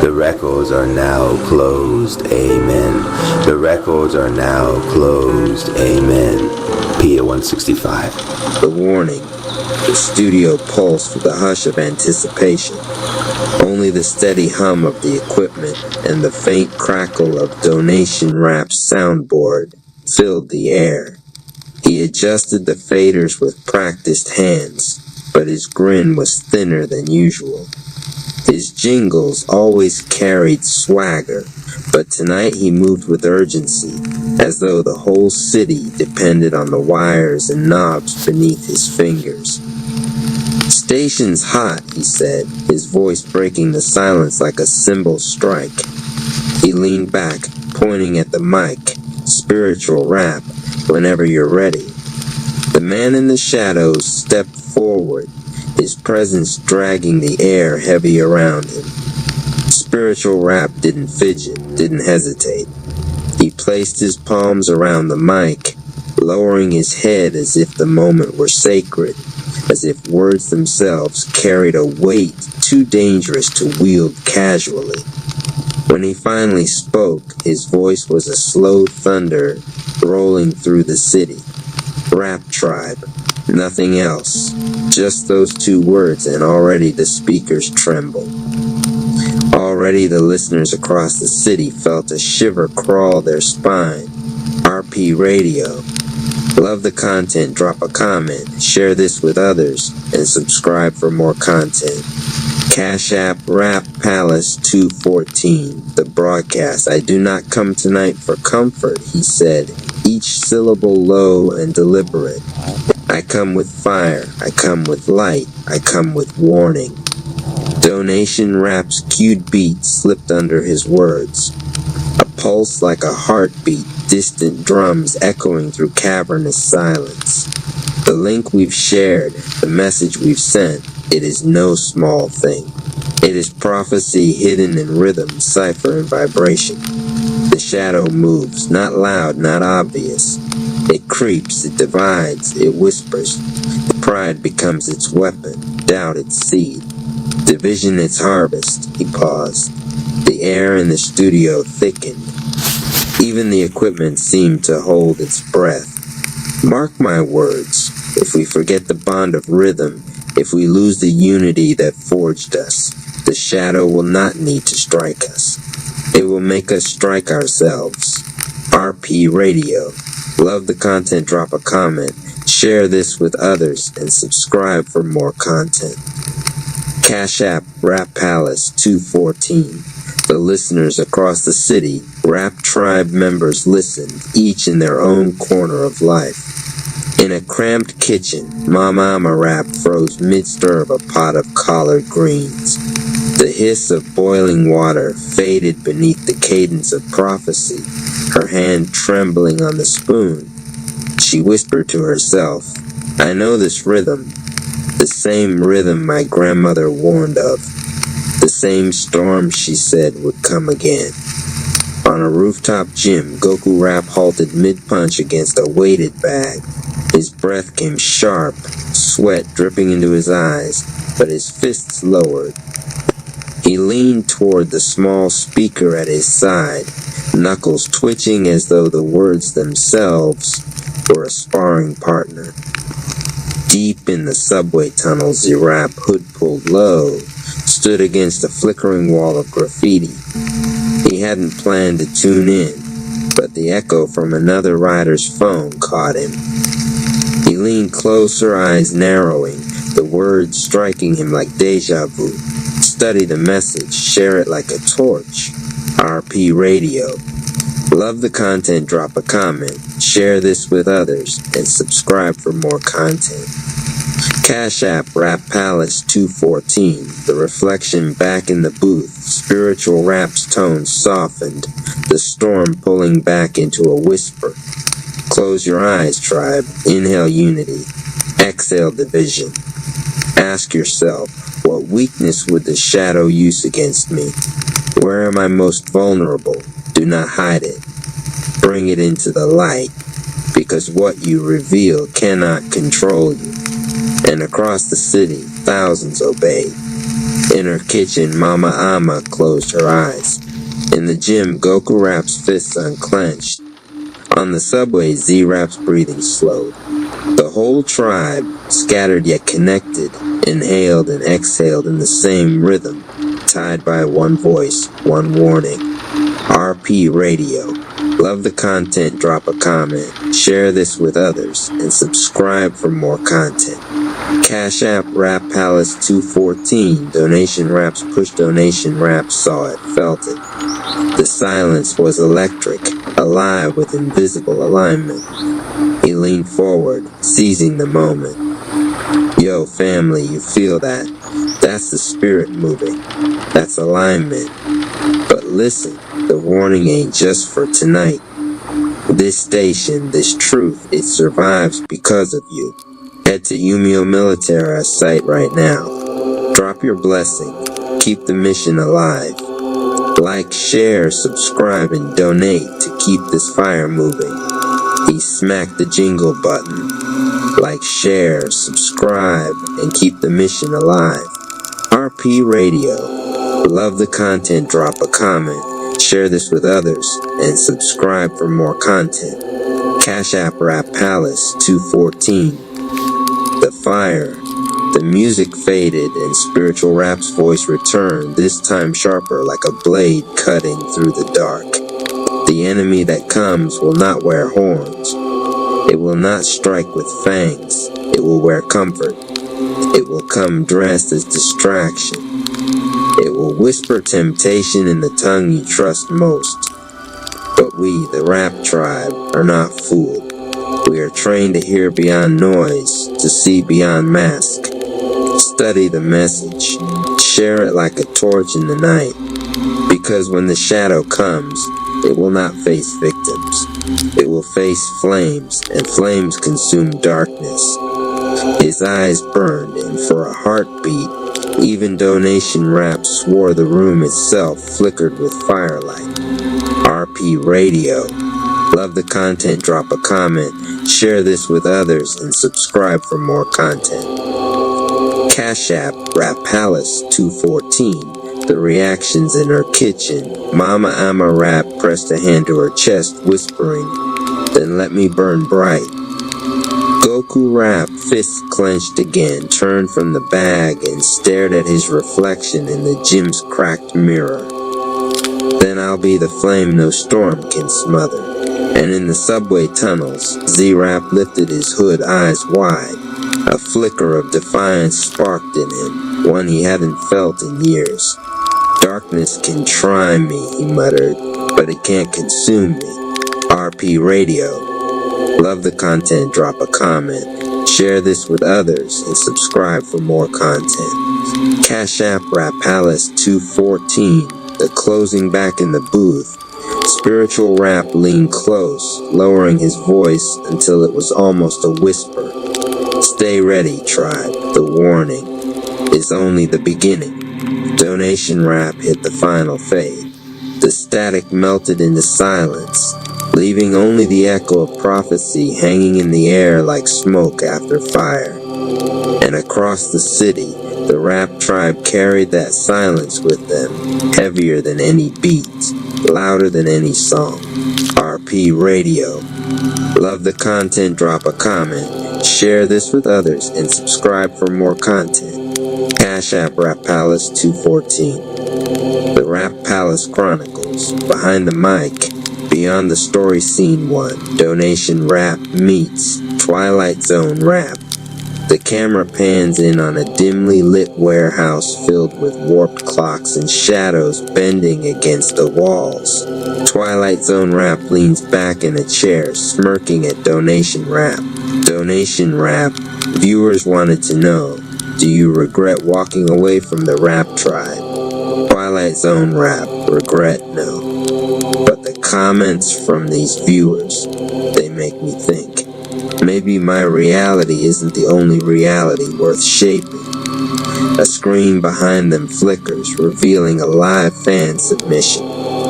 The records are now closed. Amen. The records are now closed. Amen. Pia 165. The warning. The studio pulsed with a hush of anticipation. Only the steady hum of the equipment and the faint crackle of Donation Rap's soundboard filled the air. He adjusted the faders with practiced hands, but his grin was thinner than usual. His jingles always carried swagger, but tonight he moved with urgency, as though the whole city depended on the wires and knobs beneath his fingers. "Station's hot," he said, his voice breaking the silence like a cymbal strike. He leaned back, pointing at the mic, spiritual rap, whenever you're ready. The man in the shadows stepped forward, his presence dragging the air heavy around him. Spiritual rap didn't fidget, didn't hesitate. He placed his palms around the mic, lowering his head as if the moment were sacred, as if words themselves carried a weight too dangerous to wield casually. When he finally spoke, his voice was a slow thunder rolling through the city. Rap Tribe. Nothing else. Just those two words, and already the speakers trembled. Already the listeners across the city felt a shiver crawl their spine. RP Radio. Love the content, drop a comment, share this with others, and subscribe for more content. Cash App Rap Palace 214. The broadcast. I do not come tonight for comfort, he said, each syllable low and deliberate. I come with fire, I come with light, I come with warning. Donation Rap's cued beat slipped under his words. A pulse like a heartbeat, distant drums echoing through cavernous silence. The link we've shared, the message we've sent, it is no small thing. It is prophecy hidden in rhythm, cipher, and vibration. The shadow moves, not loud, not obvious. It creeps, it divides, it whispers. Pride becomes its weapon, doubt its seed, division its harvest. He paused. The air in the studio thickened. Even the equipment seemed to hold its breath. Mark my words, if we forget the bond of rhythm, if we lose the unity that forged us, the shadow will not need to strike us. It will make us strike ourselves. RP Radio. Love the content, drop a comment, share this with others, and subscribe for more content. Cash App Rap Palace 214. The listeners across the city, Rap Tribe members listened, each in their own corner of life. In a cramped kitchen, Mama Rap froze mid-stir of a pot of collard greens. The hiss of boiling water faded beneath the cadence of prophecy, her hand trembling on the spoon. She whispered to herself, I know this rhythm, the same rhythm my grandmother warned of. The same storm she said would come again. On a rooftop gym, Goku Rap halted mid-punch against a weighted bag. His breath came sharp, sweat dripping into his eyes, but his fists lowered. He leaned toward the small speaker at his side, knuckles twitching as though the words themselves were a sparring partner. Deep in the subway tunnel, Z-Rap, hood pulled low, stood against a flickering wall of graffiti. He hadn't planned to tune in, but the echo from another rider's phone caught him. He leaned closer, eyes narrowing, the words striking him like deja vu. Study the message, share it like a torch. RP Radio. Love the content, drop a comment, share this with others, and subscribe for more content. Cash App Rap Palace 214. The reflection back in the booth, spiritual rap's tones softened, the storm pulling back into a whisper. Close your eyes, tribe. Inhale unity. Exhale division. Ask yourself, what weakness would the shadow use against me? Where am I most vulnerable? Do not hide it. Bring it into the light, because what you reveal cannot control you. And across the city, thousands obeyed. In her kitchen, Mama Ama closed her eyes. In the gym, Goku Rap's fists unclenched. On the subway, Z-Rap's breathing slowed. The whole tribe, scattered yet connected, inhaled and exhaled in the same rhythm, tied by one voice, one warning. RP Radio. Love the content, drop a comment, share this with others, and subscribe for more content. Cash App Rap Palace 214. Donation Raps push donation Raps saw it, felt it. The silence was electric, alive with invisible alignment. He leaned forward, seizing the moment. Yo, family, you feel that? That's the spirit moving. That's alignment. But listen, the warning ain't just for tonight. This station, this truth, it survives because of you. Head to Umio Militari's site right now. Drop your blessing. Keep the mission alive. Like, share, subscribe, and donate to keep this fire moving. He smacked the jingle button. Like, share, subscribe, and keep the mission alive. RP Radio. Love the content, drop a comment, share this with others, and subscribe for more content. Cash App Rap Palace 214. The fire. The music faded and Spiritual Rap's voice returned, this time sharper like a blade cutting through the dark. The enemy that comes will not wear horns. It will not strike with fangs. It will wear comfort. It will come dressed as distraction. It will whisper temptation in the tongue you trust most. But we, the Rap Tribe, are not fooled. We are trained to hear beyond noise, to see beyond mask. Study the message. Share it like a torch in the night. Because when the shadow comes, it will not face victims. It will face flames, and flames consume darkness. His eyes burned, and for a heartbeat, even Donation Rap swore the room itself flickered with firelight. RP Radio. Love the content, drop a comment, share this with others, and subscribe for more content. Cash App Rap Palace 214. The reactions in her kitchen. Mama Ama Rap pressed a hand to her chest, whispering, "Then let me burn bright." Goku Rap, fists clenched again, turned from the bag and stared at his reflection in the gym's cracked mirror. Then I'll be the flame no storm can smother. And in the subway tunnels, Z-Rap lifted his hood, eyes wide. A flicker of defiance sparked in him, one he hadn't felt in years. "Darkness can try me," he muttered, "but it can't consume me." RP Radio. Love the content, drop a comment, share this with others, and subscribe for more content. Cash App Rap Palace 214. The closing back in the booth. Spiritual Rap leaned close, lowering his voice until it was almost a whisper. "Stay ready, tribe. The warning is only the beginning." Donation Rap hit the final fade. The static melted into silence, leaving only the echo of prophecy hanging in the air like smoke after fire. And across the city, the Rap Tribe carried that silence with them, heavier than any beat, louder than any song. RP Radio. Love the content, drop a comment, share this with others, and subscribe for more content. Cash App Rap Palace 214. The Rap Palace Chronicles. Behind the mic, beyond the story scene 1, Donation Rap meets Twilight Zone Rap. The camera pans in on a dimly lit warehouse filled with warped clocks and shadows bending against the walls. Twilight Zone Rap leans back in a chair, smirking at Donation Rap. Donation Rap. Viewers wanted to know, do you regret walking away from the Rap Tribe? Twilight Zone Rap. Regret, no. But the comments from these viewers, they make me think. Maybe my reality isn't the only reality worth shaping. A screen behind them flickers, revealing a live fan submission.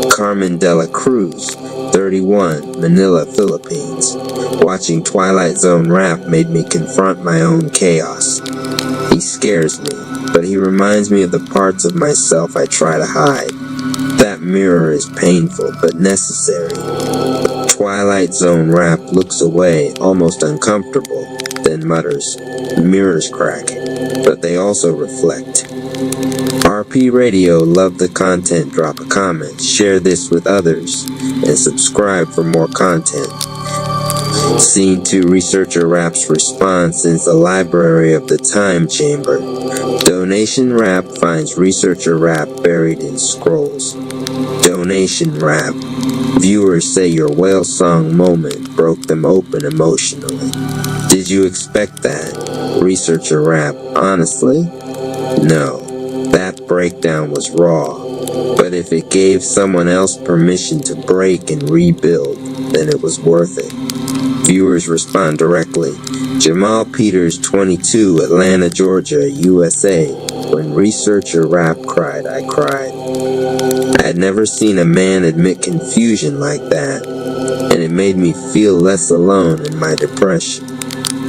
Carmen Dela Cruz, 31, Manila, Philippines. Watching Twilight Zone Rap made me confront my own chaos. He scares me, but he reminds me of the parts of myself I try to hide. That mirror is painful, but necessary. Twilight Zone Rap looks away, almost uncomfortable, then mutters, "Mirrors crack, but they also reflect." RP Radio. Love the content, drop a comment, share this with others, and subscribe for more content. Scene 2. Researcher Rap's response in the library of the Time Chamber. Donation Rap finds Researcher Rap buried in scrolls. Donation Rap. Viewers say your whale song moment broke them open emotionally. Did you expect that? Researcher Rap. Honestly? No. That breakdown was raw. But if it gave someone else permission to break and rebuild, then it was worth it. Viewers respond directly. Jamal Peters, 22, Atlanta, Georgia, USA. When researcher rap cried, I cried. I had never seen a man admit confusion like that, and it made me feel less alone in my depression.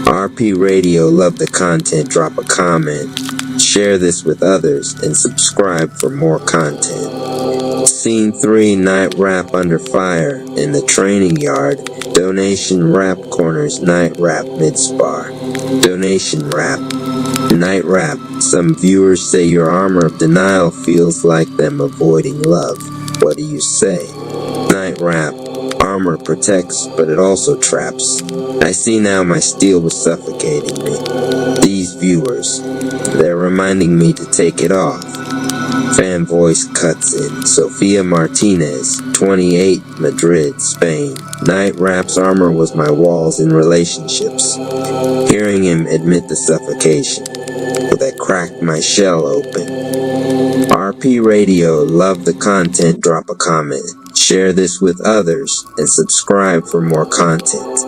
RP Radio loved the content. Drop a comment, share this with others, and subscribe for more content. Scene 3, Night Rap Under Fire. In the training yard, Donation Rap corners Night Rap mid-spar. Donation Rap. Night Rap. Some viewers say your armor of denial feels like them avoiding love. What do you say? Night Rap. Armor protects, but it also traps. I see now my steel was suffocating me. These viewers, they're reminding me to take it off. Fan voice cuts in. Sofia Martinez, 28, Madrid, Spain. Night Rap's armor was my walls in relationships. Hearing him admit the suffocation, that cracked my shell open. RP Radio, love the content. Drop a comment, share this with others, and subscribe for more content.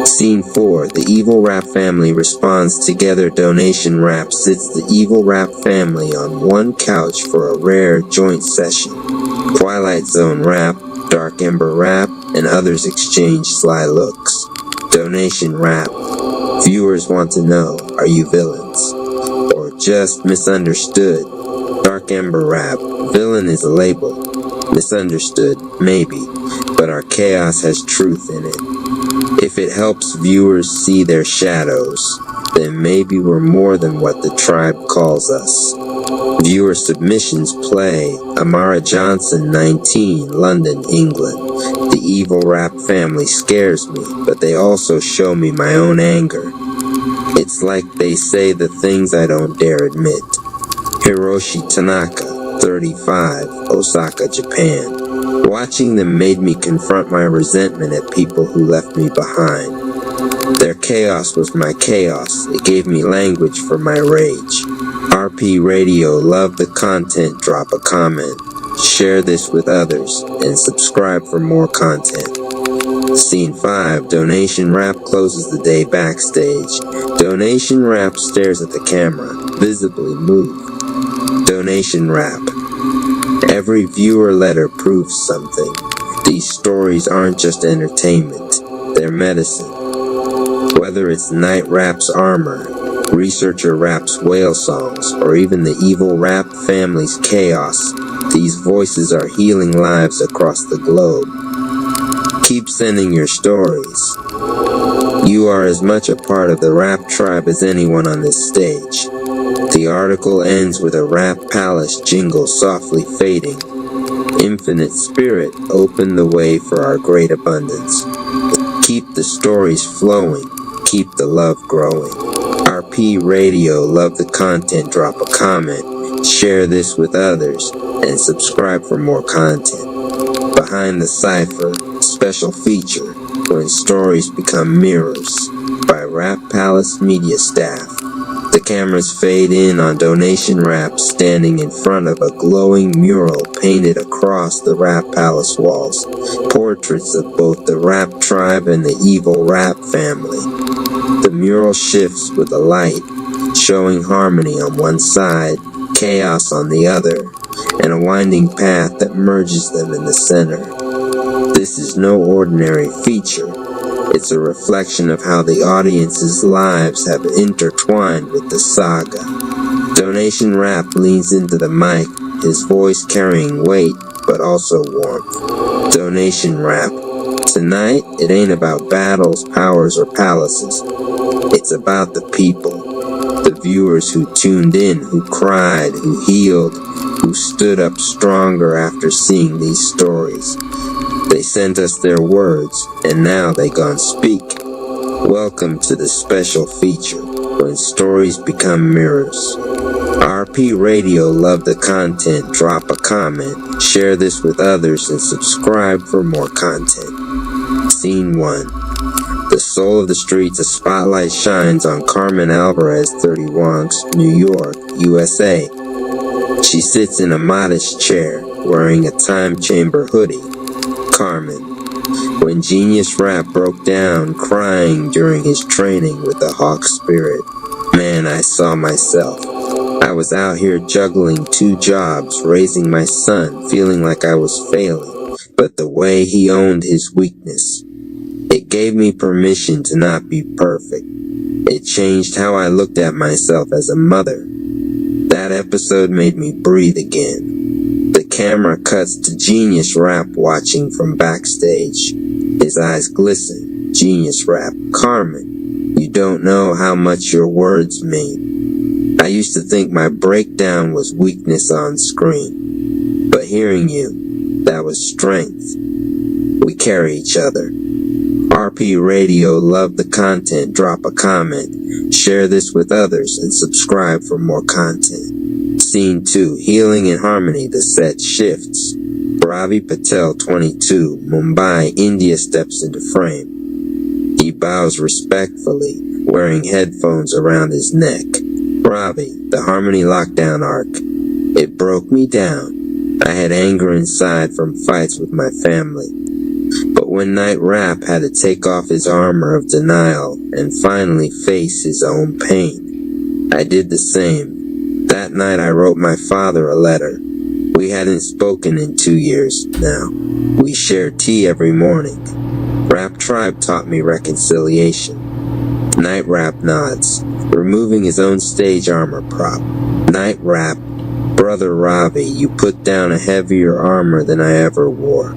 Scene 4, the Evil Rap family responds together. Donation Rap sits the Evil Rap family on one couch for a rare joint session. Twilight Zone Rap, Dark Ember Rap, and others exchange sly looks. Donation Rap. Viewers want to know, are you villains? Or just misunderstood? Dark Ember Rap. Villain is a label. Misunderstood, maybe, but our chaos has truth in it. If it helps viewers see their shadows, then maybe we're more than what the tribe calls us. Viewer submissions play. Amara Johnson, 19, London, England. The Evil Rap family scares me, but they also show me my own anger. It's like they say the things I don't dare admit. Hiroshi Tanaka, 35, Osaka, Japan. Watching them made me confront my resentment at people who left me behind. Their chaos was my chaos. It gave me language for my rage. RP Radio, love the content. Drop a comment, share this with others, and subscribe for more content. Scene 5, Donation Rap closes the day backstage. Donation Rap stares at the camera, visibly moved. Donation Rap. Every viewer letter proves something. These stories aren't just entertainment, they're medicine. Whether it's Night Rap's armor, Researcher Rap's whale songs, or even the Evil Rap family's chaos, these voices are healing lives across the globe. Keep sending your stories. You are as much a part of the Rap tribe as anyone on this stage. The article ends with a Rap Palace jingle softly fading. Infinite Spirit, open the way for our great abundance. Keep the stories flowing. Keep the love growing. RP Radio, love the content. Drop a comment, share this with others, and subscribe for more content. Behind the Cipher, special feature, when stories become mirrors, by Rap Palace media staff. The cameras fade in on Donation Rap standing in front of a glowing mural painted across the Rap Palace walls. Portraits of both the Rap tribe and the Evil Rap family. The mural shifts with the light, showing harmony on one side, chaos on the other, and a winding path that merges them in the center. This is no ordinary feature. It's a reflection of how the audience's lives have intertwined with the saga. Donation Rap leans into the mic, his voice carrying weight, but also warmth. Donation Rap. Tonight, it ain't about battles, powers, or palaces. It's about the people. The viewers who tuned in, who cried, who healed, who stood up stronger after seeing these stories. They sent us their words, and now they gon' speak. Welcome to the special feature, when stories become mirrors. RP Radio, love the content. Drop a comment, share this with others, and subscribe for more content. Scene 1. The soul of the streets, a spotlight shines on Carmen Alvarez, 30 Wonks, New York, USA. She sits in a modest chair, wearing a time chamber hoodie. Carmen, when Genius Rap broke down crying during his training with the Hawk Spirit, man, I saw myself. I was out here juggling 2 jobs, raising my son, feeling like I was failing, but the way he owned his weakness, it gave me permission to not be perfect. It changed how I looked at myself as a mother. That episode made me breathe again. The camera cuts to Genius Rap watching from backstage. His eyes glisten. Genius Rap, Carmen, you don't know how much your words mean. I used to think my breakdown was weakness on screen. But hearing you, that was strength. We carry each other. RP Radio, love the content, drop a comment, share this with others, and subscribe for more content. Scene 2, Healing and Harmony, the set shifts. Ravi Patel, 22, Mumbai, India steps into frame. He bows respectfully, wearing headphones around his neck. Ravi, the Harmony Lockdown arc. It broke me down. I had anger inside from fights with my family. But when Night Rap had to take off his armor of denial and finally face his own pain, I did the same. That night I wrote my father a letter. We hadn't spoken in 2 years now. We shared tea every morning. Rap Tribe taught me reconciliation. Night Rap nods, removing his own stage armor prop. Night Rap, Brother Ravi, you put down a heavier armor than I ever wore.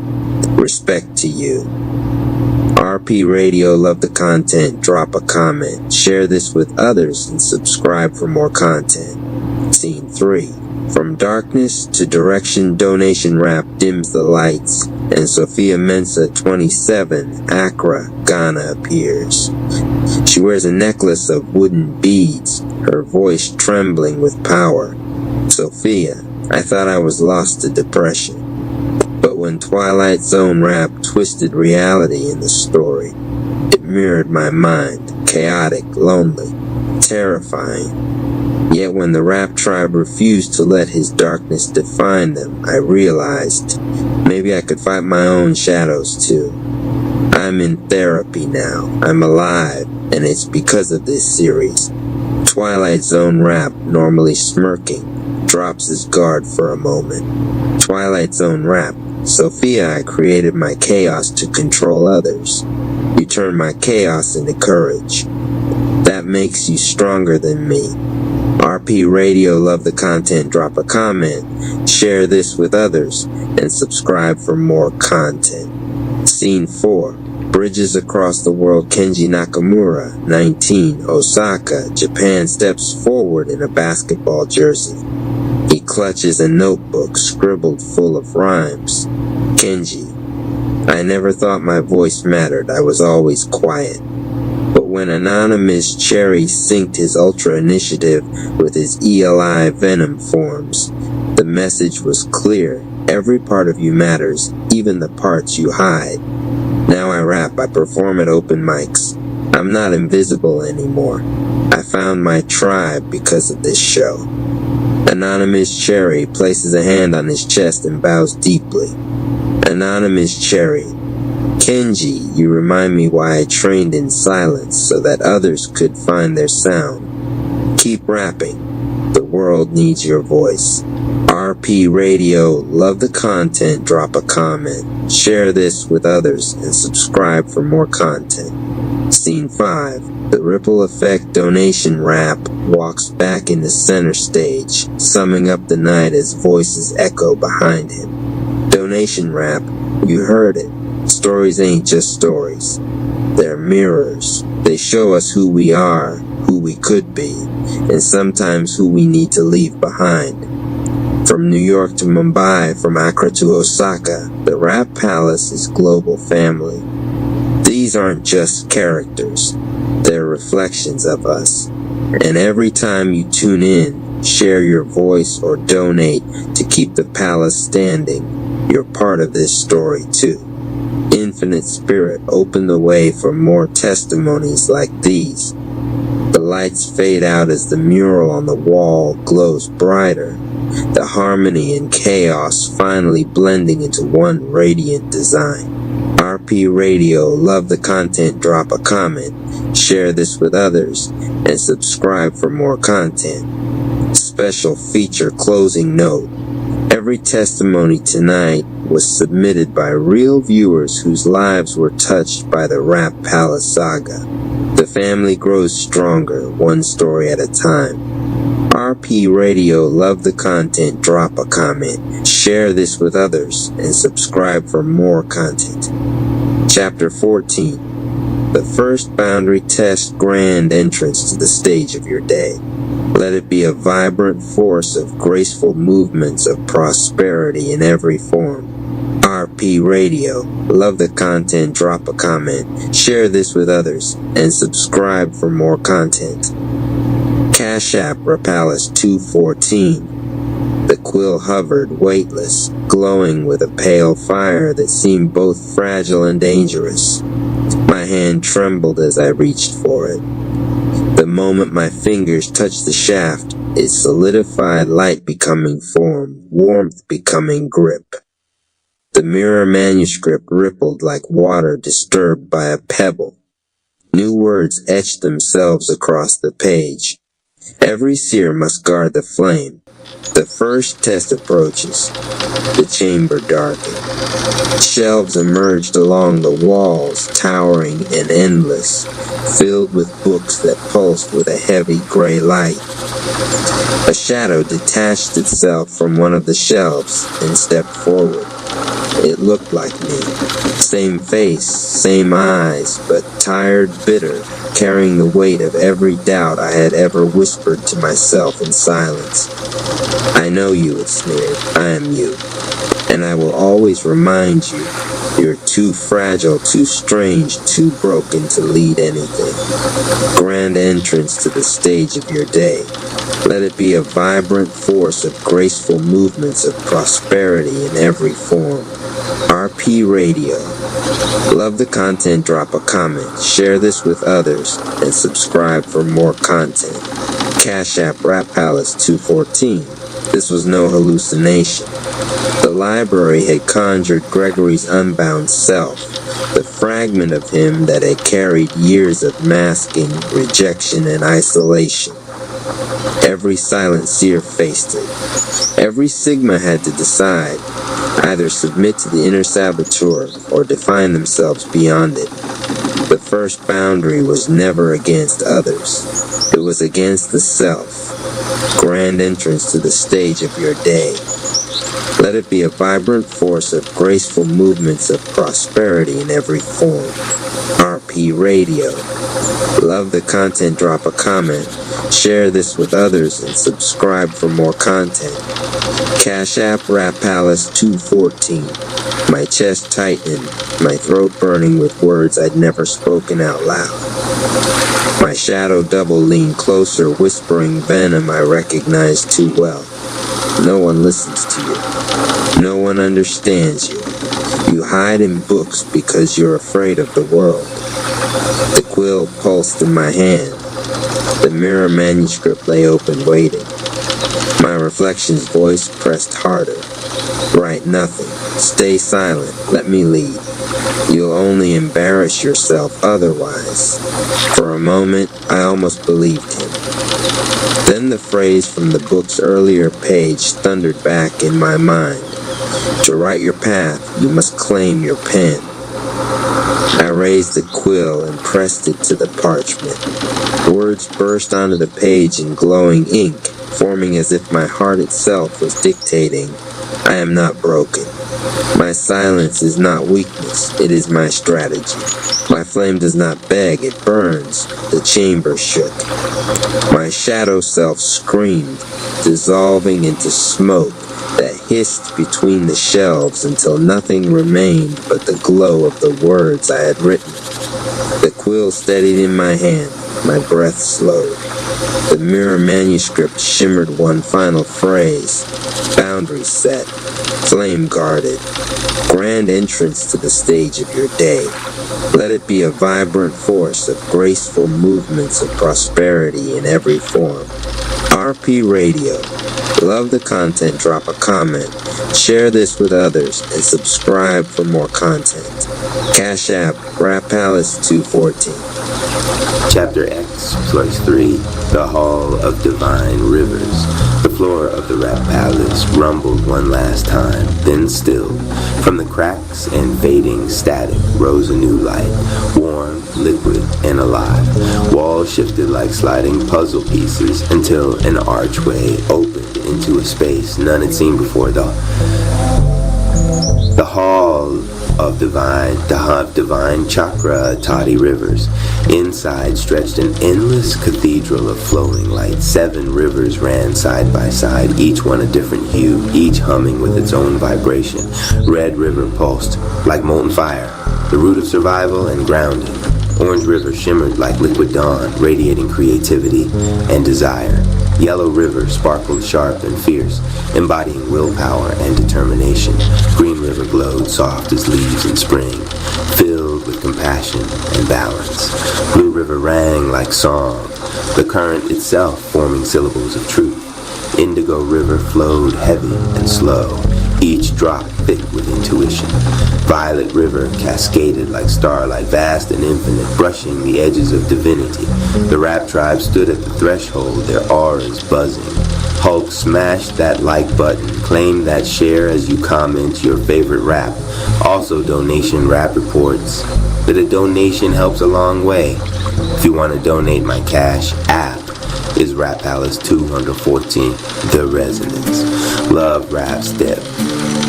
Respect to you. RP Radio, love the content, drop a comment, share this with others, and subscribe for more content. Scene 3. From darkness to direction, Donation Rap dims the lights, and Sophia Mensa, 27, Accra, Ghana appears. She wears a necklace of wooden beads, her voice trembling with power. Sophia, I thought I was lost to depression. But when Twilight Zone Rap twisted reality in the story, it mirrored my mind, chaotic, lonely, terrifying. Yet when the Rap Tribe refused to let his darkness define them, I realized maybe I could fight my own shadows too. I'm in therapy now. I'm alive, and it's because of this series. Twilight Zone Rap, normally smirking, drops his guard for a moment. Twilight Zone Rap, Sophia, I created my chaos to control others. You turn my chaos into courage. That makes you stronger than me. RP Radio, love the content, drop a comment, share this with others, and subscribe for more content. Scene 4. Bridges across the world, Kenji Nakamura, 19, Osaka, Japan, steps forward in a basketball jersey. He clutches a notebook scribbled full of rhymes. Kenji, I never thought my voice mattered. I was always quiet. But when Anonymous Cherry synced his Ultra Initiative with his ELI Venom forms, the message was clear. Every part of you matters, even the parts you hide. Now I rap, I perform at open mics. I'm not invisible anymore. I found my tribe because of this show. Anonymous Cherry places a hand on his chest and bows deeply. Anonymous Cherry, Kenji, you remind me why I trained in silence so that others could find their sound. Keep rapping. The world needs your voice. RP Radio, love the content, drop a comment, share this with others, and subscribe for more content. Scene 5. The Ripple Effect Donation Rap walks back into center stage, summing up the night as voices echo behind him. Donation Rap, you heard it. Stories ain't just stories. They're mirrors. They show us who we are, who we could be, and sometimes who we need to leave behind. From New York to Mumbai, from Accra to Osaka, the Rap Palace is global family. These aren't just characters. They're reflections of us. And every time you tune in, share your voice, or donate to keep the palace standing, you're part of this story too. Infinite Spirit, open the way for more testimonies like these. The lights fade out as the mural on the wall glows brighter, the harmony and chaos finally blending into one radiant design. RP Radio, love the content, drop a comment, share this with others, and subscribe for more content. Special feature closing note. Every testimony tonight was submitted by real viewers whose lives were touched by the Rap Palace saga. The family grows stronger, one story at a time. RP Radio, love the content, drop a comment, share this with others, and subscribe for more content. Chapter 14. The first boundary test, grand entrance to the stage of your day. Let it be a vibrant force of graceful movements of prosperity in every form. RP Radio, love the content, drop a comment, share this with others, and subscribe for more content. Cash App Rapalis 214. The quill hovered, weightless, glowing with a pale fire that seemed both fragile and dangerous. My hand trembled as I reached for it. The moment my fingers touched the shaft, it solidified, light becoming form, warmth becoming grip. The mirror manuscript rippled like water disturbed by a pebble. New words etched themselves across the page. Every seer must guard the flame. The first test approaches. The chamber darkened. Shelves emerged along the walls, towering and endless, filled with books that pulsed with a heavy gray light. A shadow detached itself from one of the shelves and stepped forward. It looked like me. Same face, same eyes, but tired, bitter, carrying the weight of every doubt I had ever whispered to myself in silence. I know you, it sneered. I am you. And I will always remind you, you're too fragile, too strange, too broken to lead anything. Grand entrance to the stage of your day. Let it be a vibrant force of graceful movements of prosperity in every form. RP Radio. Love the content, drop a comment, share this with others, and subscribe for more content. Cash App Rap Palace 214. This was no hallucination. The library had conjured Gregory's unbound self, the fragment of him that had carried years of masking, rejection, and isolation. Every silent seer faced it. Every Sigma had to decide, either submit to the inner saboteur or define themselves beyond it. The first boundary was never against others. It was against the self. Grand entrance to the stage of your day. Let it be a vibrant force of graceful movements of prosperity in every form. RP Radio. Love the content, drop a comment, share this with others, and subscribe for more content. Cash App Rap Palace 214. My chest tightened, my throat burning with words I'd never spoken out loud. My shadow double leaned closer, whispering venom I recognized too well. No one listens to you. No one understands you. You hide in books because you're afraid of the world. The quill pulsed in my hand. The mirror manuscript lay open, waiting. My reflection's voice pressed harder. Write nothing. Stay silent. Let me lead. You'll only embarrass yourself otherwise. For a moment, I almost believed him. Then the phrase from the book's earlier page thundered back in my mind. To write your path, you must claim your pen. I raised the quill and pressed it to the parchment. Words burst onto the page in glowing ink, forming as if my heart itself was dictating, I am not broken. My silence is not weakness, it is my strategy. My flame does not beg, it burns. The chamber shook. My shadow self screamed, dissolving into smoke that hissed between the shelves until nothing remained but the glow of the words I had written. The quill steadied in my hand, my breath slowed. The mirror manuscript shimmered one final phrase. Boundary set. Flame guarded. Grand entrance to the stage of your day. Let it be a vibrant force of graceful movements of prosperity in every form. RP Radio. Love the content, drop a comment, Share this with others and subscribe for more content. Cash App, Rap Palace 214. Chapter X+3, The Hall of Divine Rivers. The floor of the Rap Palace rumbled one last time, then stilled. From the cracks and fading static rose a new light, warm, liquid, and alive. Walls shifted like sliding puzzle pieces until an archway opened into a space none had seen before. The Hall of Divine Chakra Toddy Rivers. Inside stretched an endless cathedral of flowing light. 7 rivers ran side by side, each one a different hue, each humming with its own vibration. Red River pulsed like molten fire, the root of survival and grounding. Orange River shimmered like liquid dawn, radiating creativity and desire. Yellow River sparkled sharp and fierce, embodying willpower and determination. Green River glowed soft as leaves in spring, filled with compassion and balance. Blue River rang like song, the current itself forming syllables of truth. Indigo River flowed heavy and slow, each drop thick with intuition. Violet River cascaded like starlight, vast and infinite, brushing the edges of divinity. The Rap Tribe stood at the threshold, their auras buzzing. Hulk smashed that like button, claim that share as you comment your favorite rap. Also donation rap reports that a donation helps a long way. If you want to donate, my Cash App is Rap Palace 214, The Resonance. Love Rap step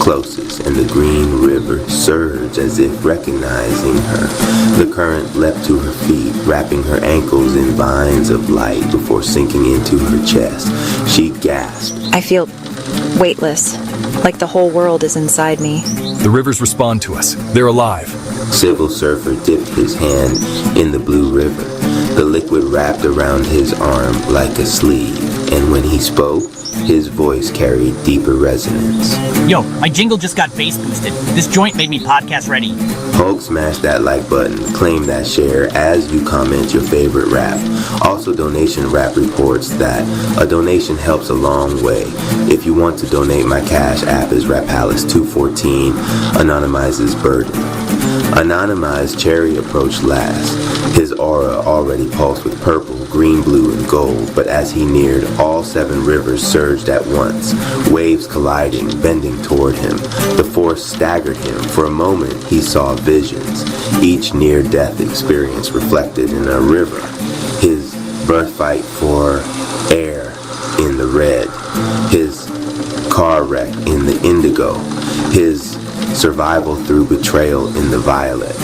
closest, and the Green River surged as if recognizing her. The current leapt to her feet, wrapping her ankles in vines of light before sinking into her chest. She gasped. I feel weightless, like the whole world is inside me. The rivers respond to us. They're alive. Civil Surfer dipped his hand in the Blue River. The liquid wrapped around his arm like a sleeve, and when he spoke, his voice carried deeper resonance. Yo, my jingle just got bass boosted. This joint made me podcast ready. Hulk smash that like button, claim that share as you comment your favorite rap. Also donation rap reports that a donation helps a long way. If you want to donate, my Cash App is Rap Palace 214, anonymizes burden. Anonymized Cherry approached last. His aura already pulsed with purple, green, blue, and gold, but as he neared, all 7 rivers surged at once, waves colliding, bending toward him. The force staggered him. For a moment, he saw visions, each near-death experience reflected in a river. His birth fight for air in the red, his car wreck in the indigo, his survival through betrayal in the violet.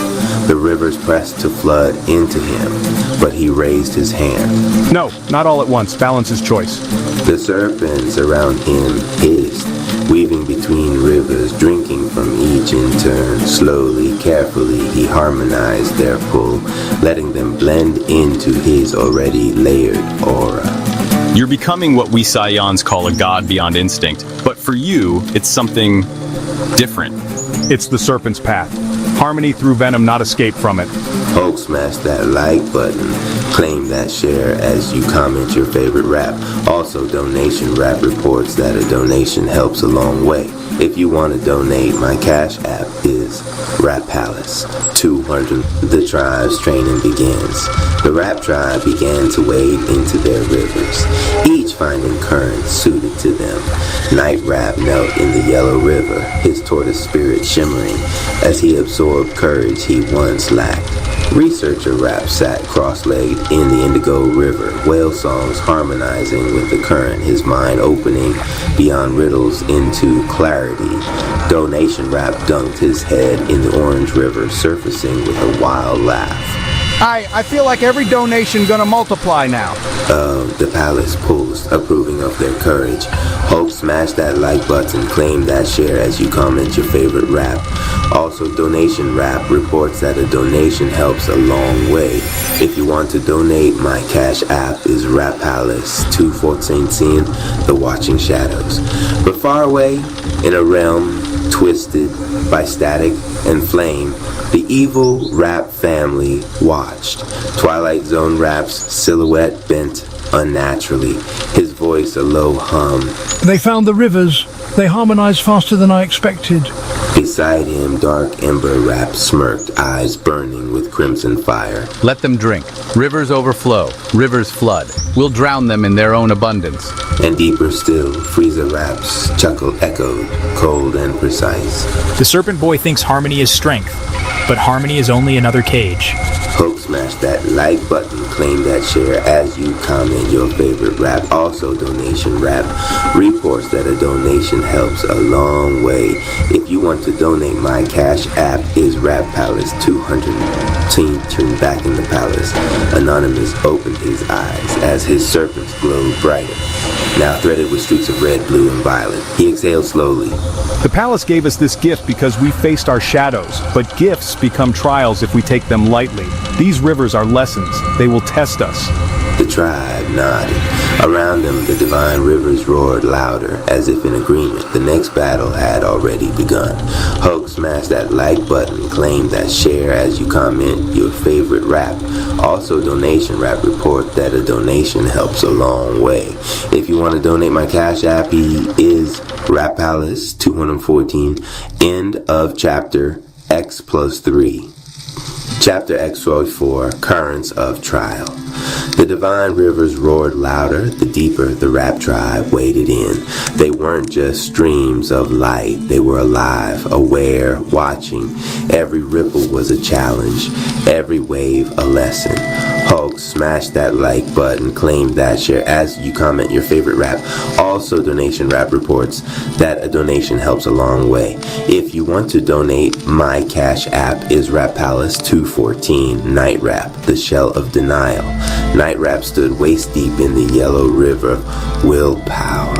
The rivers pressed to flood into him, but he raised his hand. No, not all at once. Balance is choice. The serpents around him hissed, weaving between rivers, drinking from each in turn. Slowly, carefully, he harmonized their pull, letting them blend into his already layered aura. You're becoming what we Saiyans call a god beyond instinct, but for you, it's something different. It's the serpent's path. Harmony through venom, not escape from it. Hulk smash that like button, claim that share as you comment your favorite rap. Also donation rap reports that a donation helps a long way. If you want to donate, my Cash App is Rap Palace 200. The tribe's training begins. The Rap Tribe began to wade into their rivers, each finding currents suited to them. Night Rap knelt in the Yellow River, his tortoise spirit shimmering as he absorbed courage he once lacked. Researcher Rap sat cross-legged in the Indigo River, whale songs harmonizing with the current, his mind opening beyond riddles into clarity. Donation Rap dunked his head in the Orange River, surfacing with a wild laugh. I feel like every donation gonna multiply now. The palace pulsed, approving of their courage. Hulk smashed that like button, claim that share as you comment your favorite rap. Also, donation rap reports that a donation helps a long way. If you want to donate, my Cash App is Rap Palace 214, The Watching Shadows. But far away, in a realm twisted by static and flame, the evil Rap family watched. Twilight Zone Rap's silhouette bent unnaturally, his voice a low hum. They found the rivers. They harmonize faster than I expected. Beside him, Dark Ember Rap smirked, eyes burning with crimson fire. Let them drink. Rivers overflow. Rivers flood. We'll drown them in their own abundance. And deeper still, Frieza Rap's chuckle echoed, cold and precise. The Serpent Boy thinks harmony is strength, but harmony is only another cage. Hulk smash that like button, claim that share as you comment your favorite rap. Also donation rap reports that a donation helps a long way. If you want to donate, my cash app is Rap Palace 214. Turn back in the palace. Anonymous opened his eyes as his serpents glowed brighter, now threaded with streaks of red, blue, and violet. He exhaled slowly. The palace gave us this gift because we faced our shadows, but gifts become trials if we take them lightly. These rivers are lessons. They will test us. The tribe nodded. Around them, the divine rivers roared louder, as if in agreement. The next battle had already begun. Hulk smashed that like button, claim that share as you comment your favorite rap. Also, donation rap report that a donation helps a long way. If you want to donate, my cash app is Rap Palace 214. End of chapter X+3. Chapter X-4, Currents of Trial. The divine rivers roared louder, the deeper the rap tribe waded in. They weren't just streams of light, they were alive, aware, watching. Every ripple was a challenge, every wave a lesson. Hulk smashed that like button, claim that share as you comment your favorite rap. Also, donation rap reports that a donation helps a long way. If you want to donate, my cash app is Rap Palace 214 Night Rap, the Shell of Denial. Night Rap stood waist deep in the yellow river. Willpower.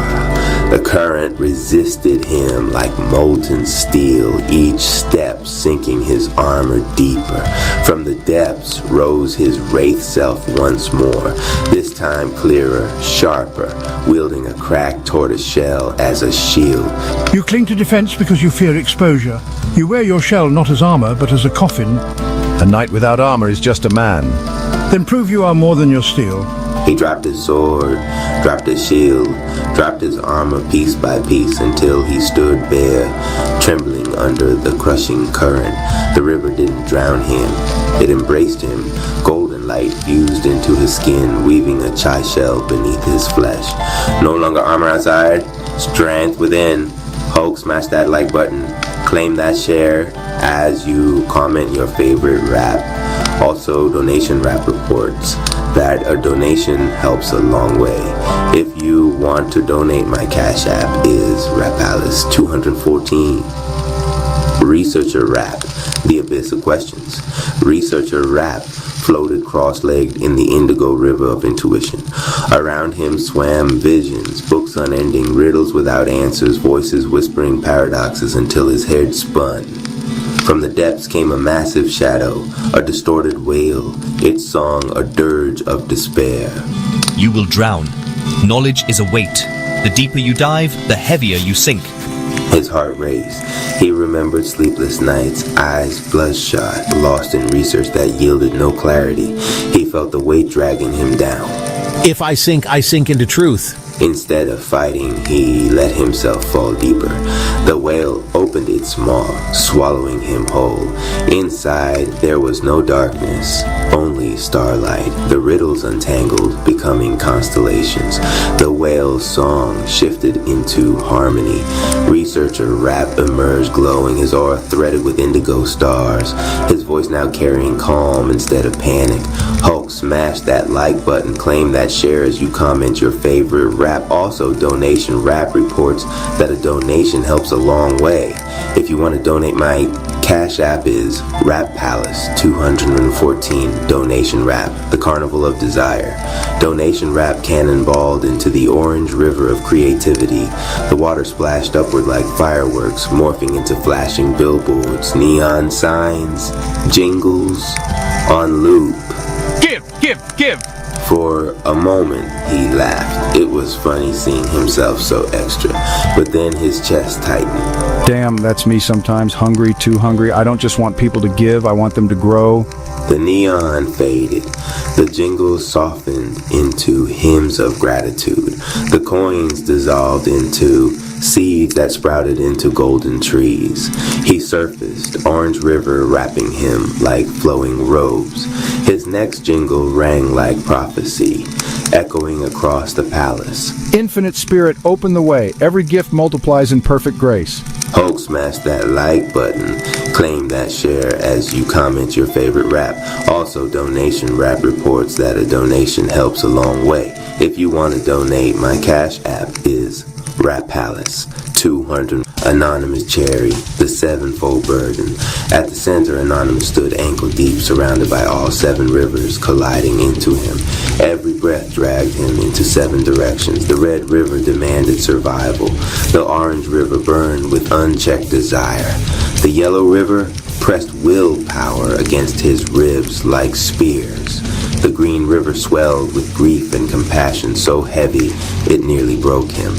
The current resisted him like molten steel, each step sinking his armor deeper. From the depths rose his wraith self once more, this time clearer, sharper, wielding a cracked tortoise shell as a shield. You cling to defense because you fear exposure. You wear your shell not as armor, but as a coffin. A knight without armor is just a man. Then prove you are more than your steel. He dropped his sword, dropped his shield, dropped his armor piece by piece until he stood bare, trembling under the crushing current. The river didn't drown him, it embraced him. Golden light fused into his skin, weaving a chai shell beneath his flesh. No longer armor outside, strength within. Hulk smashed that like button, claim that share as you comment your favorite rap. Also, donation rap reports that a donation helps a long way. If you want to donate, my cash app is Rap Palace 214. Researcher Rap, the abyss of questions. Researcher Rap floated cross-legged in the indigo river of intuition. Around him swam visions, books unending, riddles without answers, voices whispering paradoxes until his head spun. From the depths came a massive shadow, a distorted wail, its song a dirge of despair. You will drown. Knowledge is a weight. The deeper you dive, the heavier you sink. His heart raced. He remembered sleepless nights, eyes bloodshot, lost in research that yielded no clarity. He felt the weight dragging him down. If I sink into truth. Instead of fighting, he let himself fall deeper. The whale opened its maw, swallowing him whole. Inside, there was no darkness, only starlight. The riddles untangled, becoming constellations. The whale's song shifted into harmony. Researcher Rap emerged glowing, his aura threaded with indigo stars. His voice now carrying calm instead of panic. Hulk smashed that like button, claim that share as you comment your favorite rap. Also, donation rap reports that a donation helps a long way. If you want to donate, my cash app is Rap Palace 214 Donation Rap, the Carnival of Desire. Donation rap cannonballed into the orange river of creativity. The water splashed upward like fireworks, morphing into flashing billboards, neon signs, jingles on loop. Give! For a moment, he laughed. It was funny seeing himself so extra, but then his chest tightened. Damn, that's me sometimes. Hungry, too hungry. I don't just want people to give, I want them to grow. The neon faded. The jingles softened into hymns of gratitude. The coins dissolved into seeds that sprouted into golden trees. He surfaced, Orange River wrapping him like flowing robes. His next jingle rang like prophecy, echoing across the palace. Infinite Spirit, open the way. Every gift multiplies in perfect grace. Hulk smashed that like button. Claim that share as you comment your favorite rap. Also, Donation Rap reports that a donation helps a long way. If you want to donate, my Cash App is Rap Palace 200. Anonymous Cherry, the sevenfold burden. At the center, Anonymous stood ankle deep, surrounded by all 7 rivers colliding into him. Every breath dragged him into 7 directions. The Red River demanded survival. The Orange River burned with unchecked desire. The Yellow River pressed willpower against his ribs like spears. The Green River swelled with grief and compassion so heavy it nearly broke him.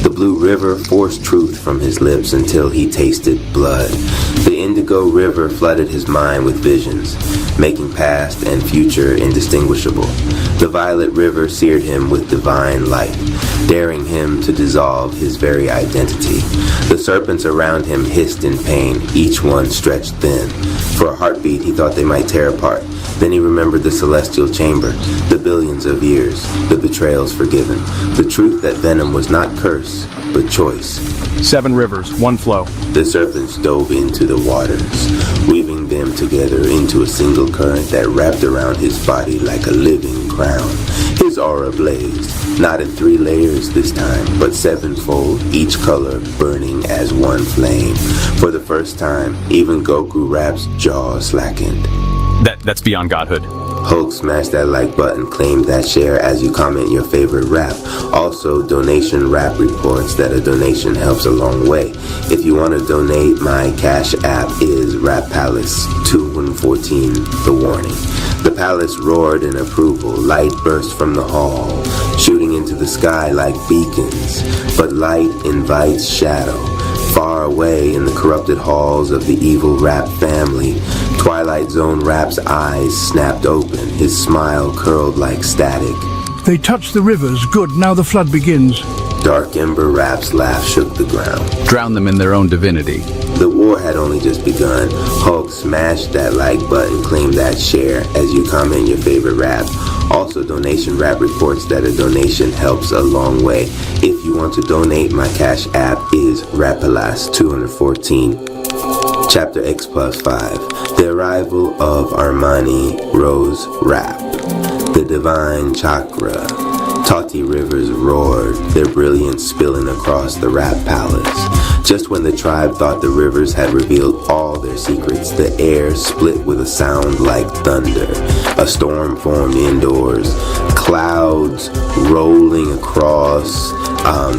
The Blue River forced truth from his lips until he tasted blood. The Indigo River flooded his mind with visions, making past and future indistinguishable. The Violet River seared him with divine light, daring him to dissolve his very identity. The serpents around him hissed in pain, each one stretched thin. For a heartbeat, he thought they might tear apart. Then he remembered the celestial chamber, the billions of years, the betrayals forgiven, the truth that venom was not curse, but choice. 7 rivers, 1 flow. The serpents dove into the waters, weaving them together into a single current that wrapped around his body like a living crown. His aura blazed, not in 3 layers this time, but 7-fold, each color burning as one flame. For the first time, even Goku Rap's jaw slackened. That's beyond godhood. Hulk smash that like button, claim that share as you comment your favorite rap. Also, Donation Rap reports that a donation helps a long way. If you want to donate, my Cash App is Rap Palace 214, the warning. The palace roared in approval. Light burst from the hall, shooting into the sky like beacons. But light invites shadow. Far away in the corrupted halls of the evil Rap family, Twilight Zone Rap's eyes snapped open, his smile curled like static. They touch the rivers. Good, now the flood begins. Dark Ember Rap's laugh shook the ground. Drown them in their own divinity. The war had only just begun. Hulk smashed that like button, claim that share as you comment your favorite rap. Also, Donation Rap reports that a donation helps a long way. If you want to donate, my Cash App is Rapalas 214. Chapter X plus 5. The arrival of Armani Rose Rap. The Divine Chakra. Tati rivers roared, their brilliance spilling across the Rap Palace. Just when the tribe thought the rivers had revealed all their secrets, the air split with a sound like thunder. A storm formed indoors, clouds rolling across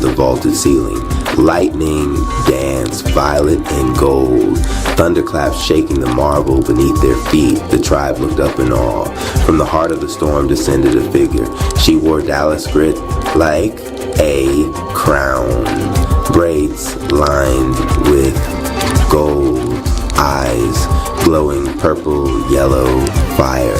the vaulted ceiling. Lightning danced violet and gold. Thunderclaps shaking the marble beneath their feet. The tribe looked up in awe. From the heart of the storm descended a figure. She wore Dallas grit like a crown. Braids lined with gold. Eyes glowing purple, yellow fire.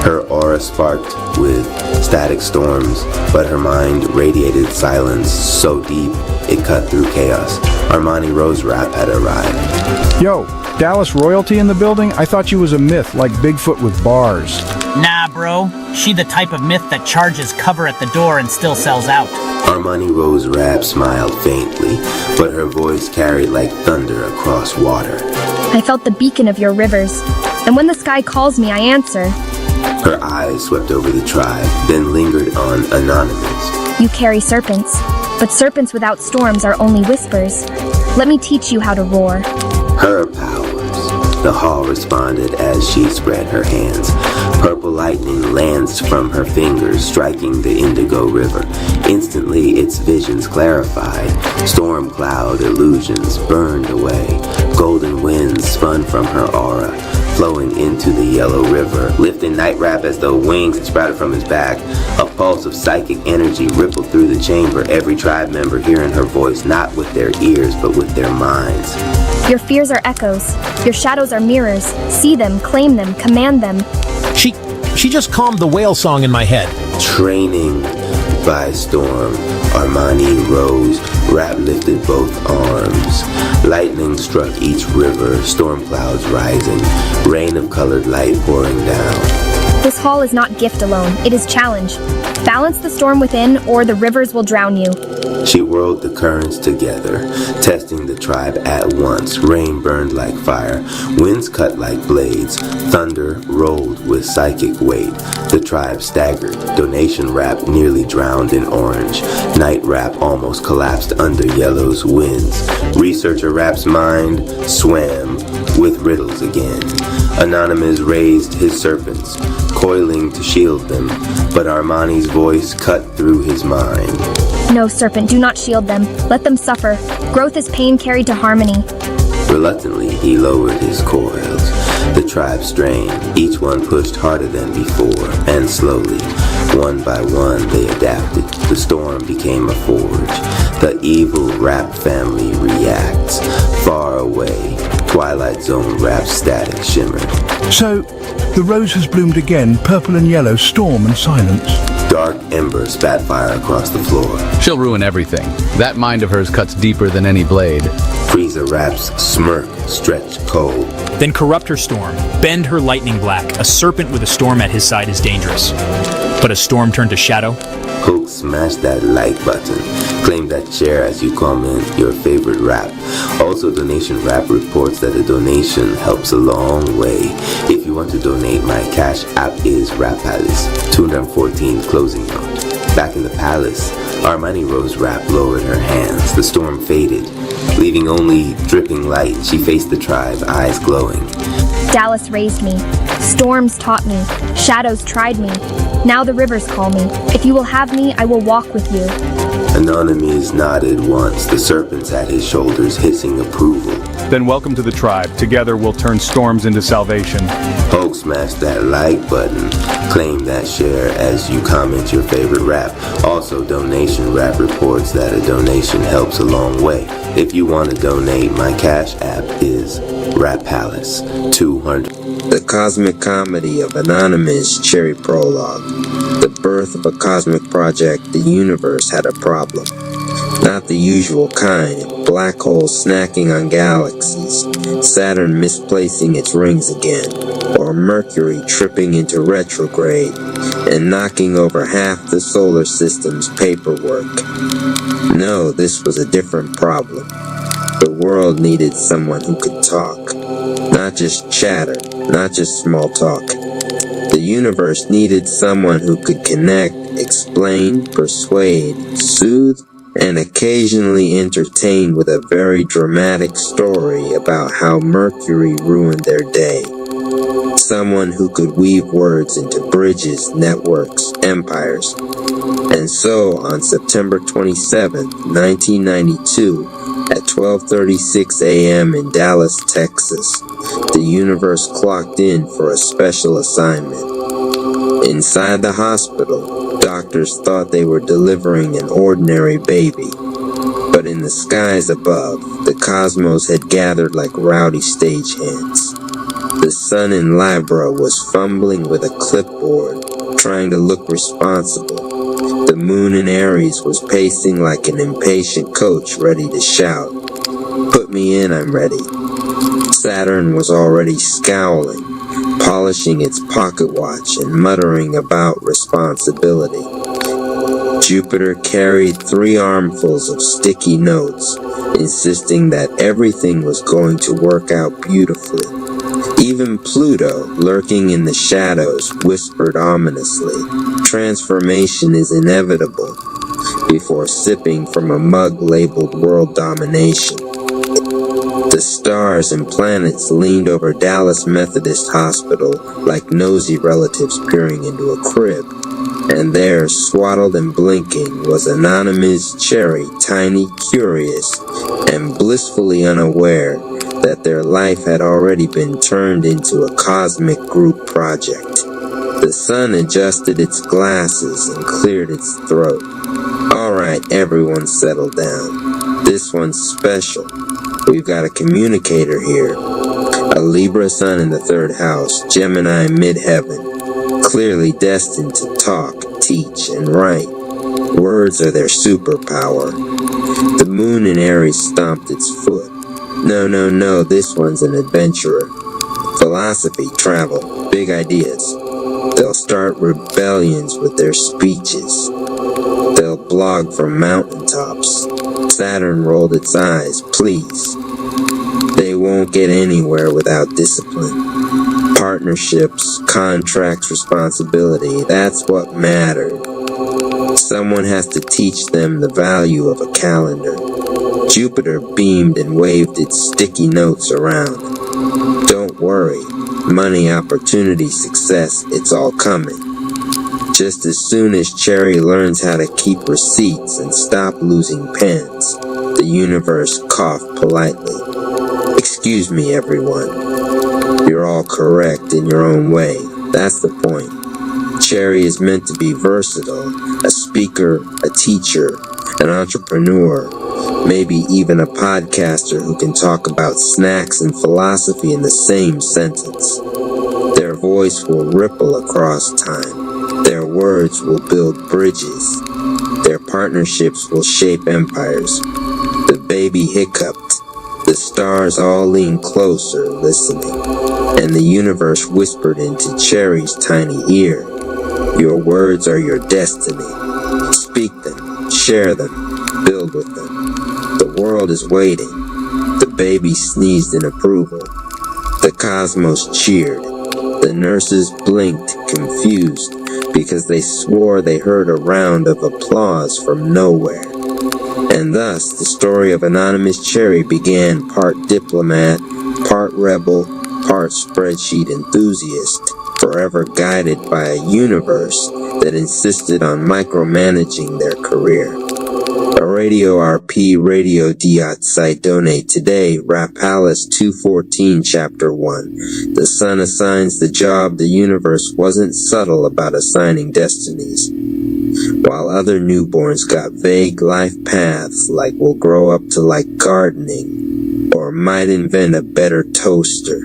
Her aura sparked with static storms, but her mind radiated silence so deep it cut through chaos. Armani Rose Rap had arrived. Yo, Dallas royalty in the building? I thought you was a myth like Bigfoot with bars. Nah, bro. She the type of myth that charges cover at the door and still sells out. Armani Rose Rap smiled faintly, but her voice carried like thunder across water. I felt the beacon of your rivers, and when the sky calls me, I answer. Her eyes swept over the tribe, then lingered on Anonymous. You carry serpents, but serpents without storms are only whispers. Let me teach you how to roar. Her powers, the hall responded as she spread her hands. Purple lightning lanced from her fingers, striking the Indigo River. Instantly, its visions clarified. Storm cloud illusions burned away. Golden winds spun from her aura, flowing into the Yellow River, lifting Night Rap as though wings had sprouted from his back. A pulse of psychic energy rippled through the chamber, every tribe member hearing her voice, not with their ears, but with their minds. Your fears are echoes. Your shadows are mirrors. See them, claim them, command them. She just calmed the whale song in my head. Training by storm. Armani rose, Rap lifted both arms. Lightning struck each river, storm clouds rising, rain of colored light pouring down. This hall is not gift alone, it is challenge. Balance the storm within, or the rivers will drown you. She whirled the currents together, testing the tribe at once. Rain burned like fire, winds cut like blades, thunder rolled with psychic weight. The tribe staggered, donation rap nearly drowned in orange. Night rap almost collapsed under yellow's winds. Researcher rap's mind swam with riddles again. Anonymous raised his serpents, coiling to shield them, but Armani's voice cut through his mind. No, serpent, do not shield them. Let them suffer. Growth is pain carried to harmony. Reluctantly, he lowered his coils. The tribe strained, each one pushed harder than before, and slowly, one by one, they adapted. The storm became a forge. The evil rap family reacts. Far away, Twilight Zone rap static shimmered. So, the rose has bloomed again, purple and yellow, storm and silence. Dark ember spat fire across the floor. She'll ruin everything. That mind of hers cuts deeper than any blade. Frieza Rap's smirk stretched cold. Then corrupt her storm. Bend her lightning black. A serpent with a storm at his side is dangerous. But a storm turned to shadow? Hulk smashed that like button. Claim that share as you comment your favorite rap. Also, Donation Rap reports that a donation helps a long way. If you want to donate, my cash app is Rap Palace. 214 closing note. Back in the palace, Armani Rose Rap lowered her hands. The storm faded, leaving only dripping light. She faced the tribe, eyes glowing. Dallas raised me. Storms taught me. Shadows tried me. Now the rivers call me. If you will have me, I will walk with you. Anonymous nodded once, the serpents at his shoulders hissing approval. Then welcome to the tribe. Together we'll turn storms into salvation. Hulk smashed that like button. Claim that share as you comment your favorite rap. Also, Donation Rap reports that a donation helps a long way. If you want to donate, my cash app is Rap Palace 200. The Cosmic Comedy of Anonymous Cherry Prologue. The birth of a cosmic project, the universe had a problem. Not the usual kind, black holes snacking on galaxies, Saturn misplacing its rings again, or Mercury tripping into retrograde and knocking over half the solar system's paperwork. No, this was a different problem. The world needed someone who could talk. Not just chatter, not just small talk. The universe needed someone who could connect, explain, persuade, soothe, and occasionally entertain with a very dramatic story about how Mercury ruined their day. Someone who could weave words into bridges, networks, empires. And so, on September 27, 1992, at 12:36 a.m. in Dallas, Texas, the universe clocked in for a special assignment. Inside the hospital, doctors thought they were delivering an ordinary baby. But in the skies above, the cosmos had gathered like rowdy stagehands. The sun in Libra was fumbling with a clipboard, trying to look responsible. The moon in Aries was pacing like an impatient coach ready to shout, "Put me in, I'm ready." Saturn was already scowling, polishing its pocket watch and muttering about responsibility. Jupiter carried 3 armfuls of sticky notes, insisting that everything was going to work out beautifully. Even Pluto, lurking in the shadows, whispered ominously, "Transformation is inevitable," before sipping from a mug labeled World Domination. The stars and planets leaned over Dallas Methodist Hospital like nosy relatives peering into a crib. And there, swaddled and blinking, was Anonymous Cherry, tiny, curious, and blissfully unaware that their life had already been turned into a cosmic group project. The sun adjusted its glasses and cleared its throat. "Alright, everyone settle down. This one's special. We've got a communicator here. A Libra sun in the 3rd house, Gemini mid-heaven. Clearly destined to talk, teach, and write. Words are their superpower. The moon in Aries stomped its foot. No, this one's an adventurer. Philosophy, travel, big ideas. They'll start rebellions with their speeches. They'll blog from mountaintops. Saturn rolled its eyes, please. They won't get anywhere without discipline. Partnerships, contracts, responsibility, that's what mattered. Someone has to teach them the value of a calendar. Jupiter beamed and waved its sticky notes around. Don't worry, money, opportunity, success, it's all coming. Just as soon as Cherry learns how to keep receipts and stop losing pens, the universe coughed politely. Excuse me, everyone. You're all correct in your own way. That's the point. Cherry is meant to be versatile, a speaker, a teacher, an entrepreneur, maybe even a podcaster who can talk about snacks and philosophy in the same sentence. Their voice will ripple across time. Their words will build bridges. Their partnerships will shape empires. The baby hiccuped. The stars all leaned closer, listening, and the universe whispered into Cherry's tiny ear. Your words are your destiny. Speak them, share them, build with them. The world is waiting. The baby sneezed in approval. The cosmos cheered. The nurses blinked, confused, because they swore they heard a round of applause from nowhere. And thus, the story of Anonymous Cherry began part diplomat, part rebel, part spreadsheet enthusiast, forever guided by a universe that insisted on micromanaging their career. A Radio RP Radio Diat site donate today, Rapalis 214 Chapter 1. The sun assigns the job. The universe wasn't subtle about assigning destinies. While other newborns got vague life paths like we'll grow up to like gardening or might invent a better toaster,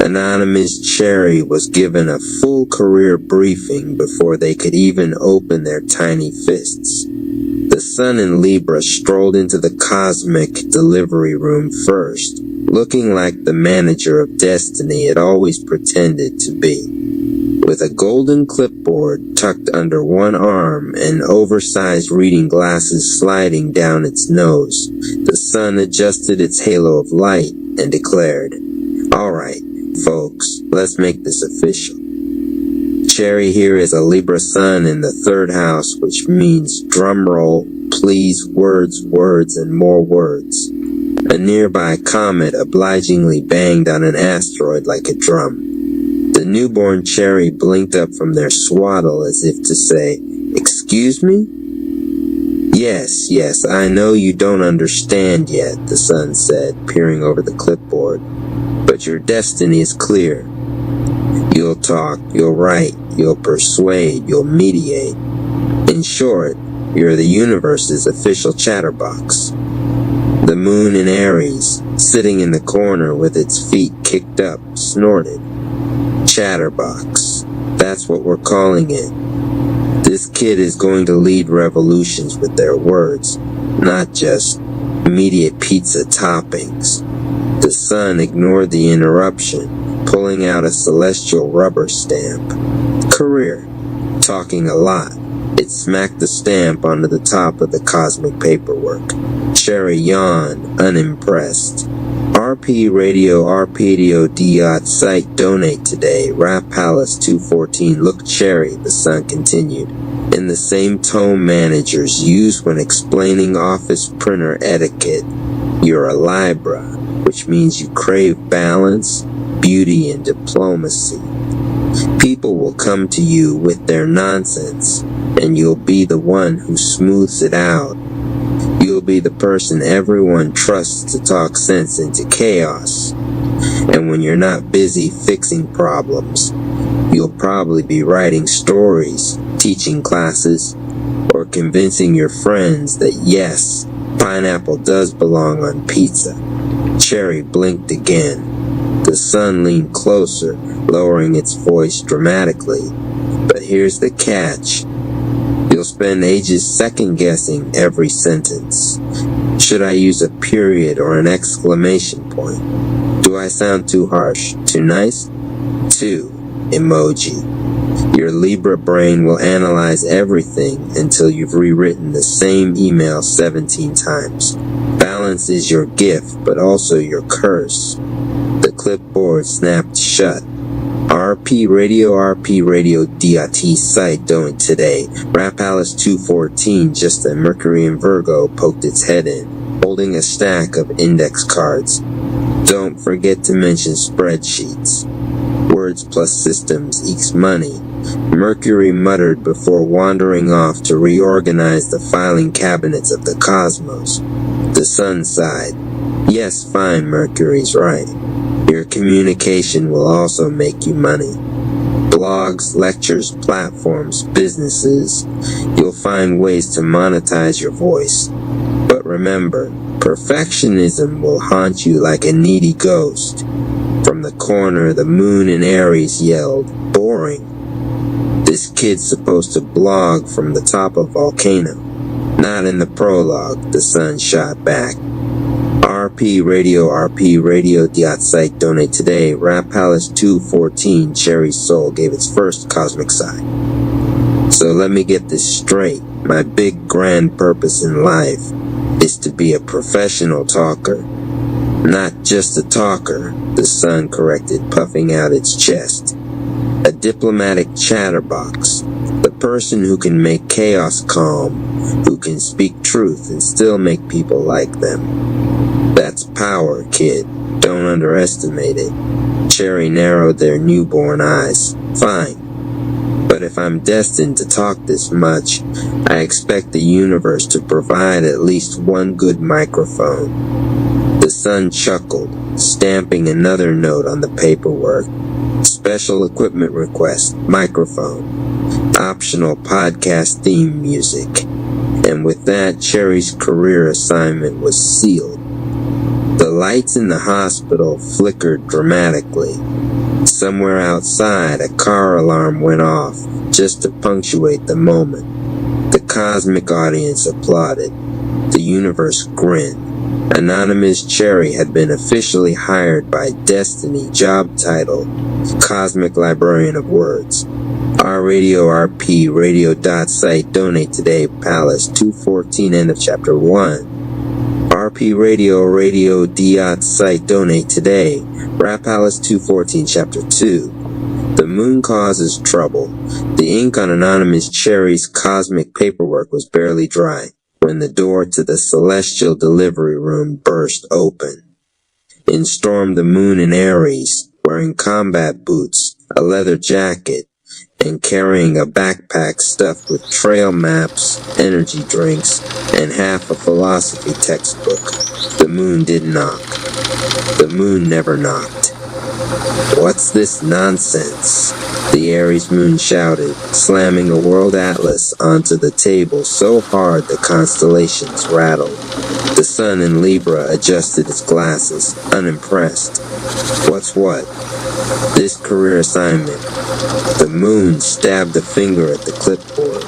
Anonymous Cherry was given a full career briefing before they could even open their tiny fists. The sun in Libra strolled into the cosmic delivery room first, looking like the manager of destiny it always pretended to be. With a golden clipboard tucked under one arm and oversized reading glasses sliding down its nose, the sun adjusted its halo of light and declared, "All right, folks, let's make this official. Cherry here is a Libra sun in the third house, which means drumroll, please, words, and more words." A nearby comet obligingly banged on an asteroid like a drum. The newborn Cherry blinked up from their swaddle as if to say, "Excuse me?" Yes, I know you don't understand yet, the sun said, peering over the clipboard. But your destiny is clear. You'll talk, you'll write, you'll persuade, you'll mediate. In short, you're the universe's official chatterbox. The moon in Aries, sitting in the corner with its feet kicked up, snorted. Chatterbox. That's what we're calling it. This kid is going to lead revolutions with their words, not just immediate pizza toppings. The sun ignored the interruption, pulling out a celestial rubber stamp. Career. Talking a lot. It smacked the stamp onto the top of the cosmic paperwork. Cherry yawned, unimpressed. RP Radio Diat site donate today, Rapalis 214 Look Cherry, the sun continued, in the same tone managers use when explaining office printer etiquette. You're a Libra, which means you crave balance, beauty, and diplomacy. People will come to you with their nonsense, and you'll be the one who smooths it out. You'll be the person everyone trusts to talk sense into chaos. And when you're not busy fixing problems, you'll probably be writing stories, teaching classes, or convincing your friends that yes, pineapple does belong on pizza. Cherry blinked again. The sun leaned closer, lowering its voice dramatically. But here's the catch. You'll spend ages second-guessing every sentence. Should I use a period or an exclamation point? Do I sound too harsh? Too nice? Too emoji. Your Libra brain will analyze everything until you've rewritten the same email 17 times. Balance is your gift, but also your curse. The clipboard snapped shut. RP Radio DRT site doing today. Rap Alice 214, just a Mercury in Virgo, poked its head in, holding a stack of index cards. Don't forget to mention spreadsheets. Words plus systems equals money. Mercury muttered before wandering off to reorganize the filing cabinets of the cosmos. The sun sighed. Yes, fine, Mercury's right. Your communication will also make you money. Blogs, lectures, platforms, businesses. You'll find ways to monetize your voice. But remember, perfectionism will haunt you like a needy ghost. From the corner, the moon in Aries yelled, "Boring. This kid's supposed to blog from the top of volcano." "Not in the prologue," the sun shot back. RP Radio site donate today. Rap Palace 214, Cherry Soul gave its first cosmic sigh. So let me get this straight. My big grand purpose in life is to be a professional talker. Not just a talker, the sun corrected, puffing out its chest. A diplomatic chatterbox. The person who can make chaos calm, who can speak truth and still make people like them. That's power, kid. Don't underestimate it. Cherry narrowed their newborn eyes. Fine. But if I'm destined to talk this much, I expect the universe to provide at least one good microphone. The sun chuckled, stamping another note on the paperwork. Special equipment request, microphone. Optional podcast theme music. And with that, Cherry's career assignment was sealed. The lights in the hospital flickered dramatically. Somewhere outside, a car alarm went off, just to punctuate the moment. The cosmic audience applauded. The universe grinned. Anonymous Cherry had been officially hired by Destiny, job title, Cosmic Librarian of Words. RP Radio.site donate today, Palace 214, end of chapter 1. RP Radio D.site donate today, Rap Palace 214, chapter 2. The moon causes trouble. The ink on Anonymous Cherry's cosmic paperwork was barely dry when the door to the celestial delivery room burst open. In stormed the moon in Aries, wearing combat boots, a leather jacket, and carrying a backpack stuffed with trail maps, energy drinks, and half a philosophy textbook. The moon didn't knock. The moon never knocked. What's this nonsense? The Aries moon shouted, slamming a world atlas onto the table so hard the constellations rattled. The sun in Libra adjusted its glasses, unimpressed. What's what? This career assignment. The moon stabbed a finger at the clipboard.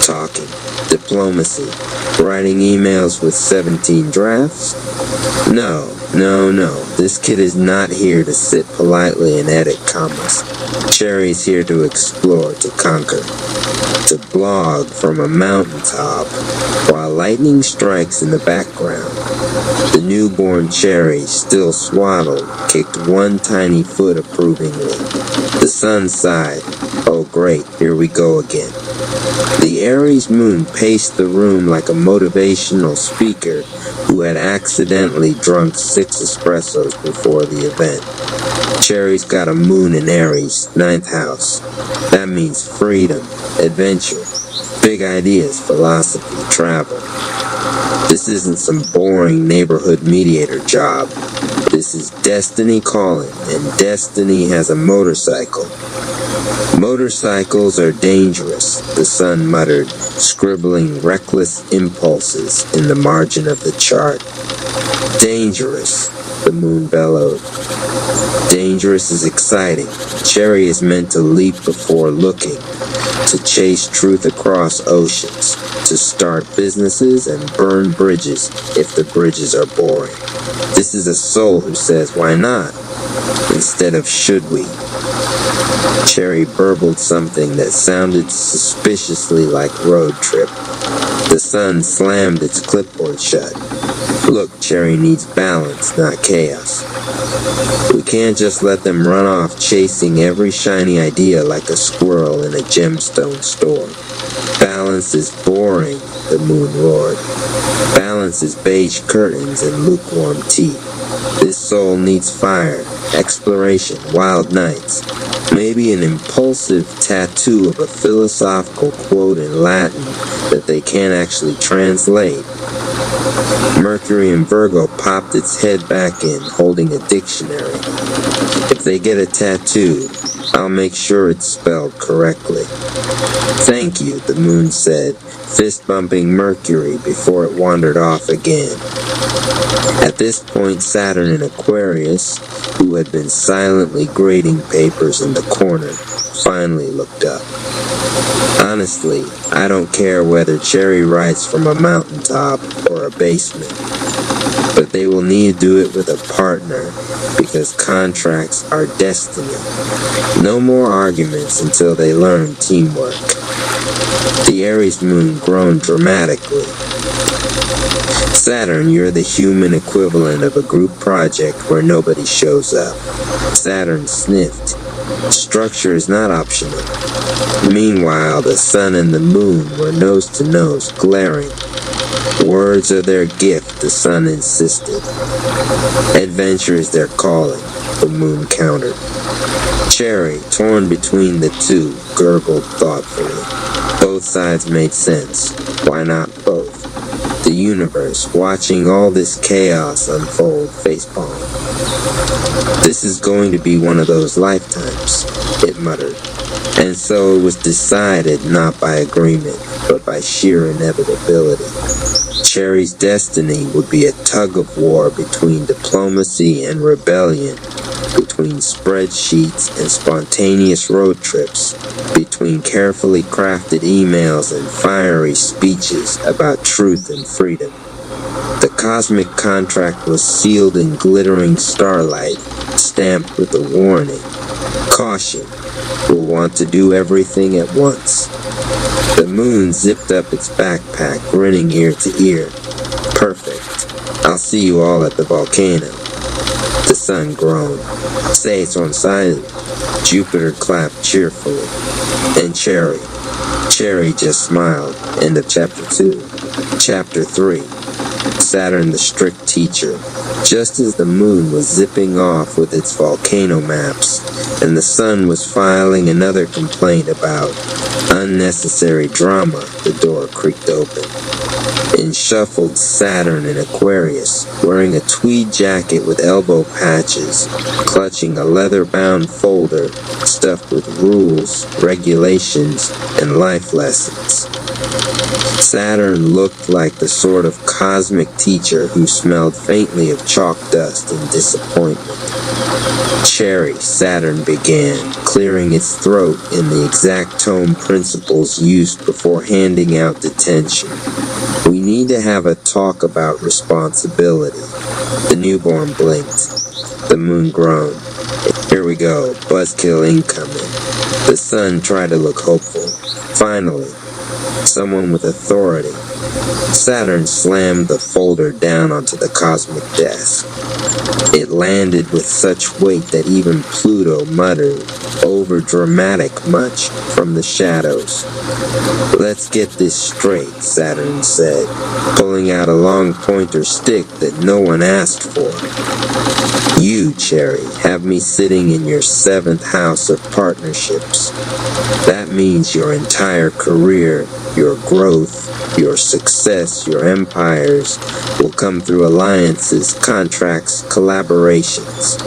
Talking. Diplomacy. Writing emails with 17 drafts? No. This kid is not here to sit politely and edit commas. Cherry's here to explore, to conquer, to blog from a mountaintop while lightning strikes in the background. The newborn Cherry, still swaddled, kicked one tiny foot approvingly. The sun sighed. Oh great, here we go again. The Aries moon paced the room like a motivational speaker who had accidentally drunk 6 espressos before the event. Cherry's got a moon in Aries, 9th house. That means freedom, adventure, big ideas, philosophy, travel. This isn't some boring neighborhood mediator job. This is destiny calling, and destiny has a motorcycle. Motorcycles are dangerous, the sun muttered, scribbling reckless impulses in the margin of the chart. Dangerous. the moon bellowed. Dangerous is exciting. Cherry is meant to leap before looking, to chase truth across oceans, to start businesses and burn bridges if the bridges are boring. This is a soul who says, why not? Instead of should we. Cherry burbled something that sounded suspiciously like road trip. The sun slammed its clipboard shut. Look, Cherry needs balance, not chaos. We can't just let them run off chasing every shiny idea like a squirrel in a gemstone store. Balance is boring, the moon roared. Balance is beige curtains and lukewarm tea. This soul needs fire, exploration, wild nights. Maybe an impulsive tattoo of a philosophical quote in Latin that they can't actually translate. Mercury in Virgo popped its head back in, holding a dictionary. If they get a tattoo, I'll make sure it's spelled correctly. Thank you, the moon said, fist-bumping Mercury before it wandered off again. At this point, Saturn in Aquarius, who had been silently grading papers in the corner, finally looked up. Honestly, I don't care whether Cherry writes from a mountaintop or a basement, but they will need to do it with a partner because contracts are destiny. No more arguments until they learn teamwork. The Aries moon groaned dramatically. Saturn, you're the human equivalent of a group project where nobody shows up. Saturn sniffed. Structure is not optional. Meanwhile, the sun and the moon were nose to nose, glaring. Words are their gift, the sun insisted. Adventure is their calling, the moon countered. Cherry, torn between the two, gurgled thoughtfully. Both sides made sense. Why not both? The universe, watching all this chaos unfold, facepalm. This is going to be one of those lifetimes, it muttered. And so it was decided not by agreement, but by sheer inevitability. Cherry's destiny would be a tug-of-war between diplomacy and rebellion, between spreadsheets and spontaneous road trips, between carefully crafted emails and fiery speeches about truth and freedom. The cosmic contract was sealed in glittering starlight, stamped with a warning. Caution, we'll want to do everything at once. The moon zipped up its backpack, grinning ear to ear. Perfect. I'll see you all at the volcano. The sun groaned. Say it's on silent. Jupiter clapped cheerfully. And Cherry just smiled. End of chapter 2. Chapter 3. Saturn the strict teacher. Just as the moon was zipping off with its volcano maps, and the sun was filing another complaint about unnecessary drama, the door creaked open. In shuffled Saturn in Aquarius, wearing a tweed jacket with elbow patches, clutching a leather-bound folder stuffed with rules, regulations, and life lessons. Saturn looked like the sort of cosmic teacher who smelled faintly of chalk dust and disappointment. Cherry, Saturn began, clearing its throat in the exact tone principles used before handing out detention. We need to have a talk about responsibility. The newborn blinked. The moon groaned. Here we go, buzzkill incoming. The sun tried to look hopeful. Finally, someone with authority. Saturn slammed the folder down onto the cosmic desk. It landed with such weight that even Pluto muttered, over-dramatic much, from the shadows. Let's get this straight, Saturn said, pulling out a long pointer stick that no one asked for. You, Cherry, have me sitting in your 7th house of partnerships. That means your entire career, your growth, your success, your empires will come through alliances, contracts, collaborations.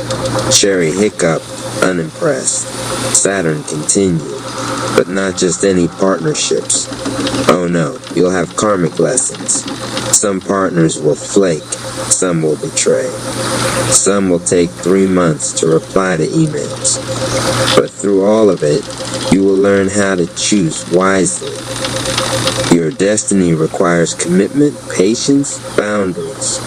Cherry hiccuped, unimpressed. Saturn continued. But not just any partnerships. Oh no, you'll have karmic lessons. Some partners will flake, some will betray. Some will take 3 months to reply to emails. But through all of it, you will learn how to choose wisely. Your destiny requires commitment, patience, boundaries.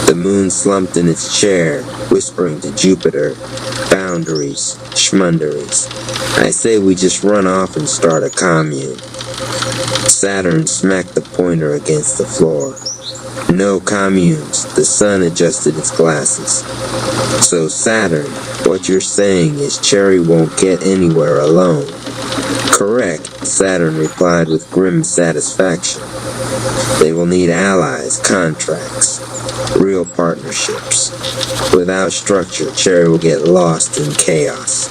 The moon slumped in its chair, whispering to Jupiter, boundaries, schmundaries. I say we just run off and start a commune. Saturn smacked the pointer against the floor. No communes. The sun adjusted its glasses. So Saturn, what you're saying is Cherry won't get anywhere alone. Correct, Saturn replied with grim satisfaction. They will need allies, contracts, real partnerships. Without structure, Cherry will get lost in chaos.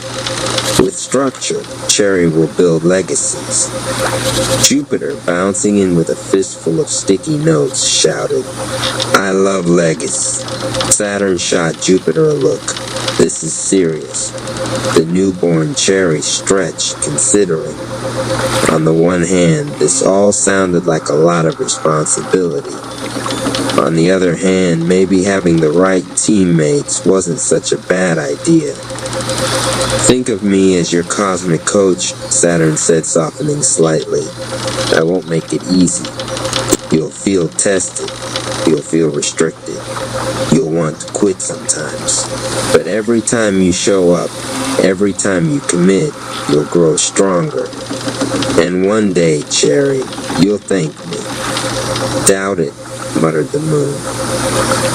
With structure, Cherry will build legacies. Jupiter, bouncing in with a fistful of sticky notes, shouted, I love legacy. Saturn shot Jupiter a look. This is serious. The newborn Cherry stretched, considering. On the one hand, this all sounded like a lot of responsibility. On the other hand, maybe having the right teammates wasn't such a bad idea. Think of me as your cosmic coach, Saturn said, softening slightly. I won't make it easy. You'll feel tested. You'll feel restricted. You'll want to quit sometimes. But every time you show up, every time you commit, you'll grow stronger. And one day, Cherry, you'll thank me. Doubt it, muttered the moon.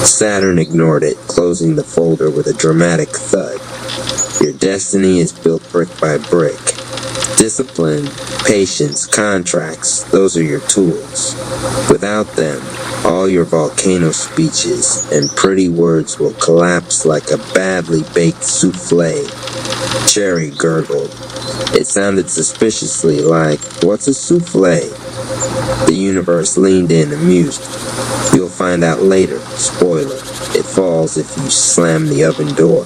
Saturn ignored it, closing the folder with a dramatic thud. Your destiny is built brick by brick. Discipline, patience, contracts, those are your tools. Without them, all your volcano speeches and pretty words will collapse like a badly baked souffle. Cherry gurgled. It sounded suspiciously like, what's a souffle? The universe leaned in, amused. You'll find out later. Spoiler. It falls if you slam the oven door.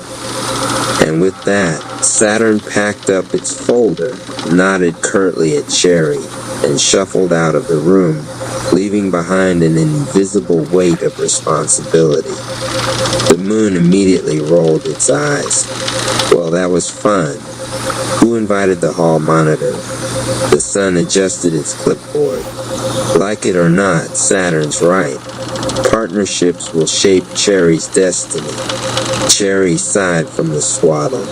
And with that, Saturn packed up its folder, nodded curtly at Cherry, and shuffled out of the room, leaving behind an invisible weight of responsibility. The moon immediately rolled its eyes. Well, that was fun. Who invited the hall monitor? The sun adjusted its clipboard. Like it or not, Saturn's right. Partnerships will shape Cherry's destiny. Cherry sighed from the swaddle.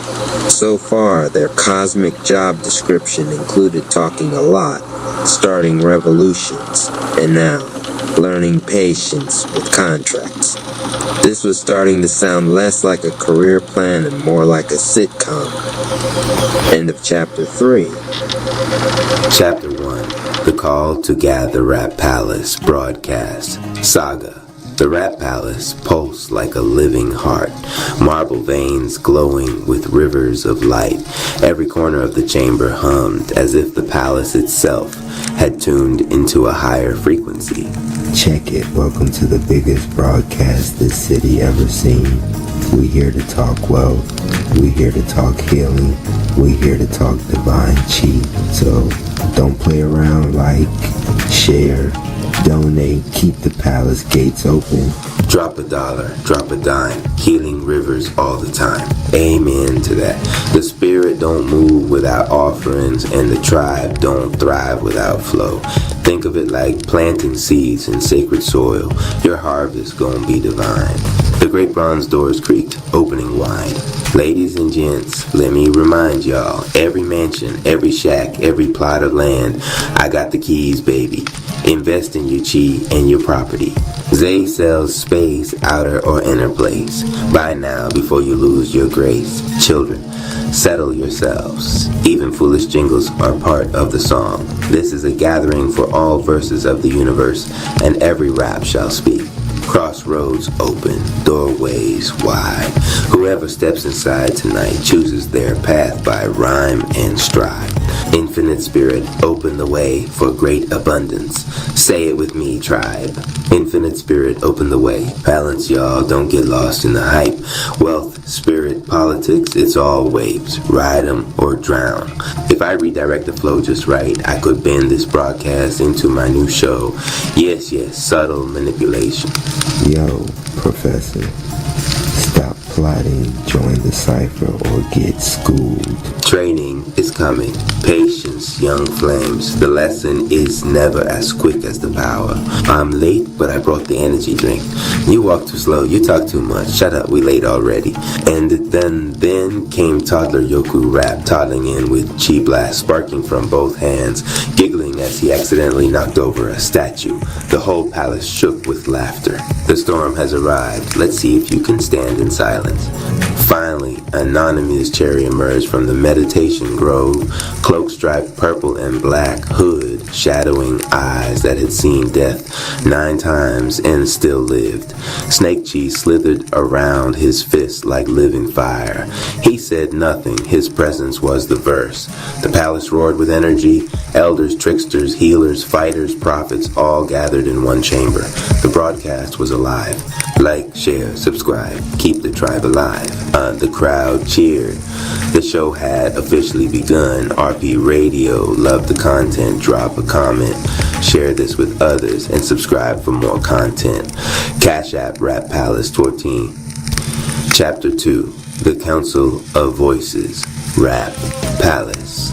So far, their cosmic job description included talking a lot, starting revolutions, and now, learning patience with contracts. This was starting to sound less like a career plan and more like a sitcom. End of Chapter 3. Chapter 1. The Call to Gather Rat Palace broadcast. Saga. The Rat Palace pulsed like a living heart, marble veins glowing with rivers of light. Every corner of the chamber hummed as if the palace itself had tuned into a higher frequency. Check it. Welcome to the biggest broadcast this city ever seen. We here to talk wealth. We here to talk healing. We here to talk divine chi. So don't play around. Like, share, donate, keep the palace gates open. Drop $1, drop a dime, healing rivers all the time. Amen to that. The spirit don't move without offerings, and the tribe don't thrive without flow. Think of it like planting seeds in sacred soil. Your harvest gonna be divine. The great bronze doors creaked, opening wide. Ladies and gents, let me remind y'all, every mansion, every shack, every plot of land, I got the keys, baby. Invest in your chi and your property. Zay sells space, outer or inner place. Buy now before you lose your grace. Children, settle yourselves. Even foolish jingles are part of the song. This is a gathering for all verses of the universe, and every rap shall speak. Crossroads open, doorways wide. Whoever steps inside tonight chooses their path by rhyme and stride. Infinite Spirit, open the way for great abundance. Say it with me, tribe. Infinite Spirit, open the way. Balance balance, y'all. Don't get lost in the hype. Wealth, spirit, politics, it's all waves. Ride 'em or drown. If I redirect the flow just right, I could bend this broadcast into my new show. Yes, subtle manipulation. Yo, Professor, stop plotting, join the cipher, or get schooled. Training is coming. Patience, young flames. The lesson is never as quick as the power. I'm late, but I brought the energy drink. You walk too slow, you talk too much. Shut up, we late already. And then came toddler Yoku Rap, toddling in with chi blast sparking from both hands, giggling as he accidentally knocked over a statue. The whole palace shook with laughter. The storm has arrived. Let's see if you can stand in silence. Finally, Anonymous Cherry emerged from the meditation grove, cloak striped purple and black, hood shadowing eyes that had seen death 9 times and still lived. Snake Cheese slithered around his fist like living fire. He said nothing. His presence was the verse. The palace roared with energy. Elders, tricksters, healers, fighters, prophets, all gathered in one chamber. The broadcast was alive. Like, share, subscribe, keep the tribe alive. The crowd cheered. The show had officially begun. RP Radio, love the content, drop a comment, share this with others, and subscribe for more content. Cash App Rap Palace 14. Chapter 2, The Council of Voices, Rap Palace.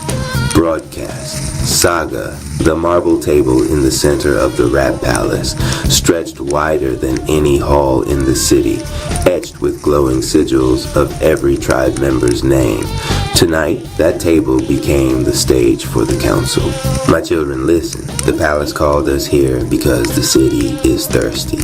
Broadcast, Saga. The marble table in the center of the Rap Palace stretched wider than any hall in the city, etched with glowing sigils of every tribe member's name. Tonight, that table became the stage for the council. My children, listen. The palace called us here because the city is thirsty.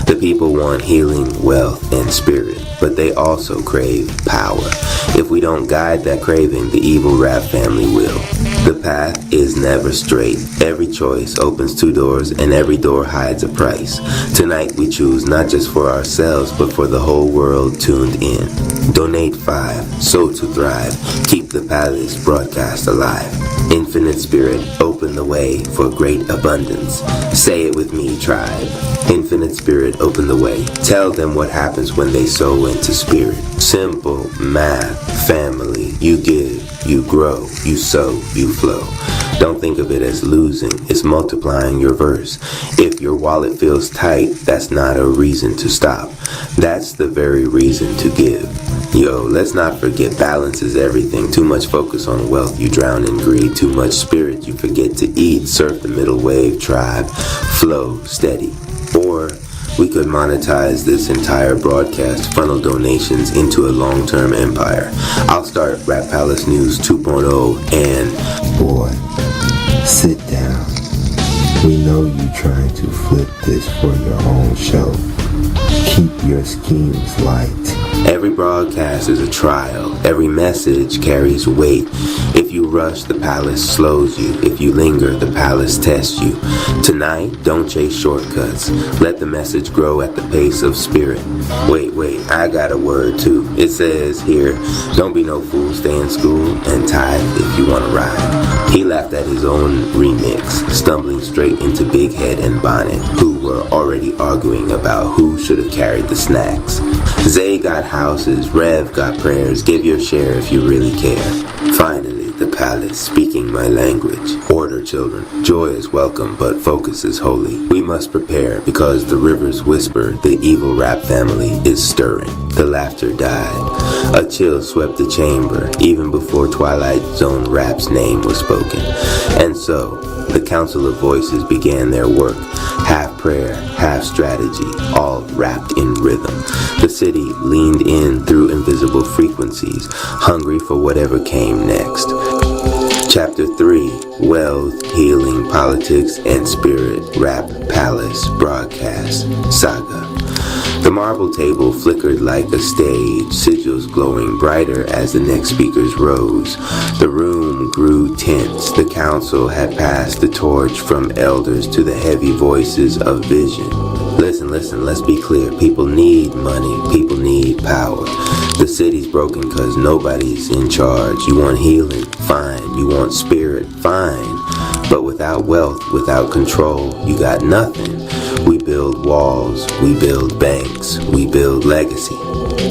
The people want healing, wealth, and spirit, but they also crave power. If we don't guide that craving, the evil Rap family will. The path is never straight. Every choice opens 2 doors, and every door hides a price. Tonight we choose not just for ourselves, but for the whole world tuned in. Donate 5, sow to thrive. Keep the palace broadcast alive. Infinite Spirit, open the way for great abundance. Say it with me, tribe. Infinite Spirit, open the way. Tell them what happens when they sow into spirit. Simple math, family. You give, you grow, you sow, you flow. Don't think of it as losing, it's multiplying your verse. If your wallet feels tight, that's not a reason to stop. That's the very reason to give. Yo, let's not forget balance is everything. Too much focus on wealth, you drown in greed. Too much spirit, you forget to eat. Surf the middle wave, tribe. Flow, steady. Or we could monetize this entire broadcast, funnel donations into a long-term empire. I'll start Rap Palace News 2.0 and... Boy, sit down. We know you trying to flip this for your own show. Keep your schemes light. Every broadcast is a trial. Every message carries weight. If you rush, the palace slows you. If you linger, the palace tests you. Tonight, don't chase shortcuts. Let the message grow at the pace of spirit. Wait, I got a word too. It says here, don't be no fool, stay in school, and tithe if you want to ride. He laughed at his own remix, stumbling straight into Big Head and Bonnet, who were already arguing about who should have carried the snacks. Zay got houses, Rev got prayers, give your share if you really care. Finally, the palace speaking my language. Order, children. Joy is welcome, but focus is holy. We must prepare, because the rivers whisper the evil Rap family is stirring. The laughter died. A chill swept the chamber, even before Twilight Zone Rap's name was spoken. And so, the Council of Voices began their work. Half prayer, half strategy, all wrapped in rhythm. The city leaned in through invisible frequencies, hungry for whatever came next. Chapter 3, Wealth, Healing, Politics, and Spirit, Rap Palace, Broadcast, Saga. The marble table flickered like a stage, sigils glowing brighter as the next speakers rose. The room grew tense. The council had passed the torch from elders to the heavy voices of vision. Listen, let's be clear. People need money. People need power. The city's broken because nobody's in charge. You want healing? Fine. You want spirit? Fine. But without wealth, without control, you got nothing. We build walls, we build banks, we build legacy.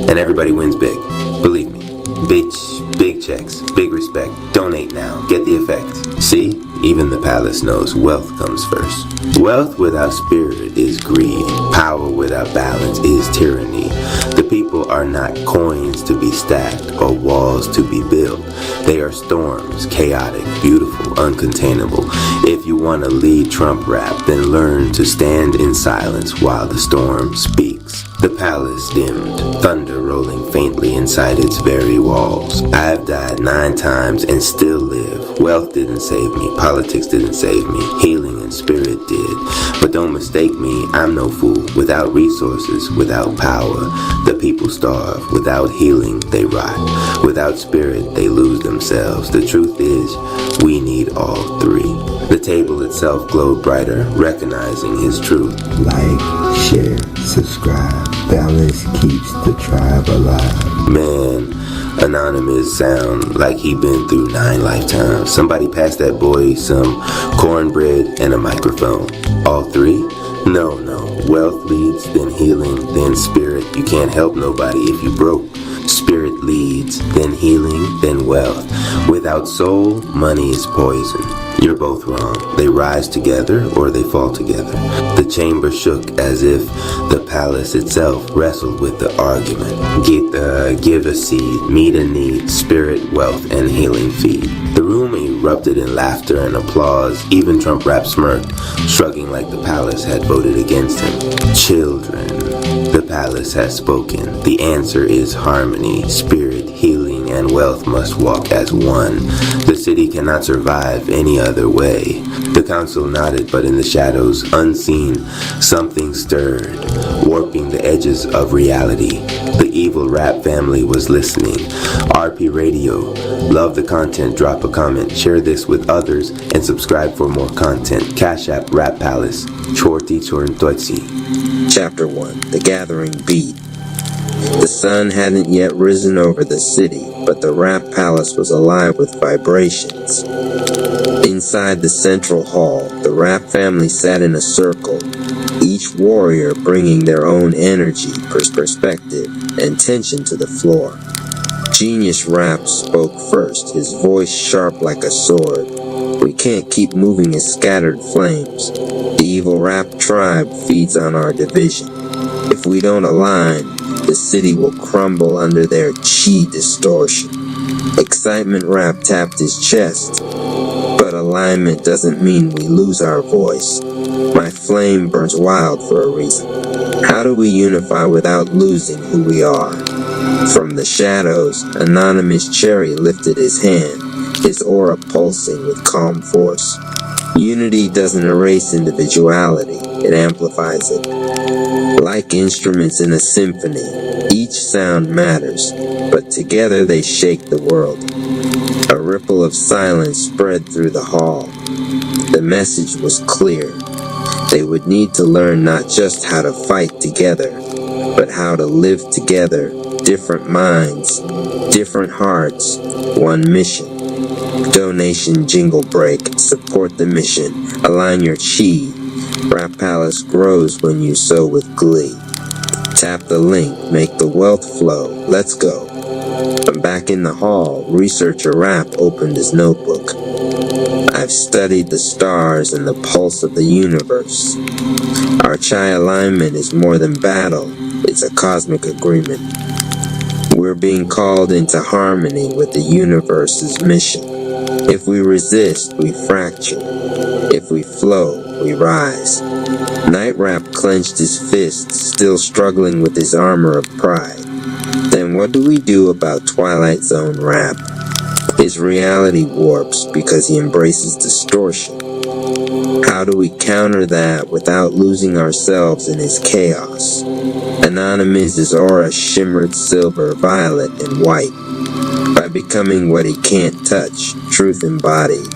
And everybody wins big. Believe me. Big checks, big respect. Donate now. Get the effect. See? Even the palace knows wealth comes first. Wealth without spirit is greed. Power without balance is tyranny. The people are not coins to be stacked or walls to be built. They are storms, chaotic, beautiful, uncontainable. If you want to lead Trump rap, then learn to stand in silence while the storm speaks. The palace dimmed, thunder rolling faintly inside its very walls. I have died 9 times and still live. Wealth didn't save me, politics didn't save me, healing and spirit did. But don't mistake me, I'm no fool. Without resources, without power, the people starve. Without healing, they rot. Without spirit, they lose themselves. The truth is, we need all three. The table itself glowed brighter, recognizing his truth. Like, share, subscribe. Balance keeps the tribe alive. Man, Anonymous sound like he been through 9 lifetimes. Somebody pass that boy some cornbread and a microphone. All 3? No. Wealth leads, then healing, then spirit. You can't help nobody if you broke. Spirit leads, then healing, then wealth. Without soul, money is poison. You're both wrong. They rise together or they fall together. The chamber shook as if the palace itself wrestled with the argument. Give a seed, meet a need, spirit, wealth, and healing feed. The room erupted in laughter and applause. Even Trump rap smirked, shrugging like the palace had voted against him. Children, the palace has spoken. The answer is harmony, spirit, healing, and wealth must walk as one. The city cannot survive any other way. The council nodded, but in the shadows, unseen, something stirred, warping the edges of reality. The evil rap family was listening. RP Radio. Love the content, drop a comment, share this with others, and subscribe for more content. Cash App Rap Palace. Chorti Chorntotsi. Chapter 1. The Gathering Beat. The sun hadn't yet risen over the city, but the Rap Palace was alive with vibrations. Inside the central hall, the Rap family sat in a circle, each warrior bringing their own energy, perspective, and tension to the floor. Genius Rap spoke first, his voice sharp like a sword. We can't keep moving in scattered flames. The evil Rap tribe feeds on our division. If we don't align, the city will crumble under their chi distortion. Excitement Rap tapped his chest, but alignment doesn't mean we lose our voice. My flame burns wild for a reason. How do we unify without losing who we are? From the shadows, Anonymous Cherry lifted his hand, his aura pulsing with calm force. Unity doesn't erase individuality, it amplifies it. Like instruments in a symphony, each sound matters, but together they shake the world. A ripple of silence spread through the hall. The message was clear. They would need to learn not just how to fight together, but how to live together. Different minds, different hearts, one mission. Donation jingle break, support the mission, align your chi. Rap Palace grows when you sow with glee. Tap the link, make the wealth flow, let's go. From back in the hall, researcher Rap opened his notebook. I've studied the stars and the pulse of the universe. Our chi alignment is more than battle, it's a cosmic agreement. We're being called into harmony with the universe's mission. If we resist, we fracture. If we flow, we rise. Night Rap clenched his fists, still struggling with his armor of pride. Then what do we do about Twilight Zone Rap? His reality warps because he embraces distortion. How do we counter that without losing ourselves in his chaos? Anonymous's aura shimmered silver, violet, and white. By becoming what he can't touch, truth embodied,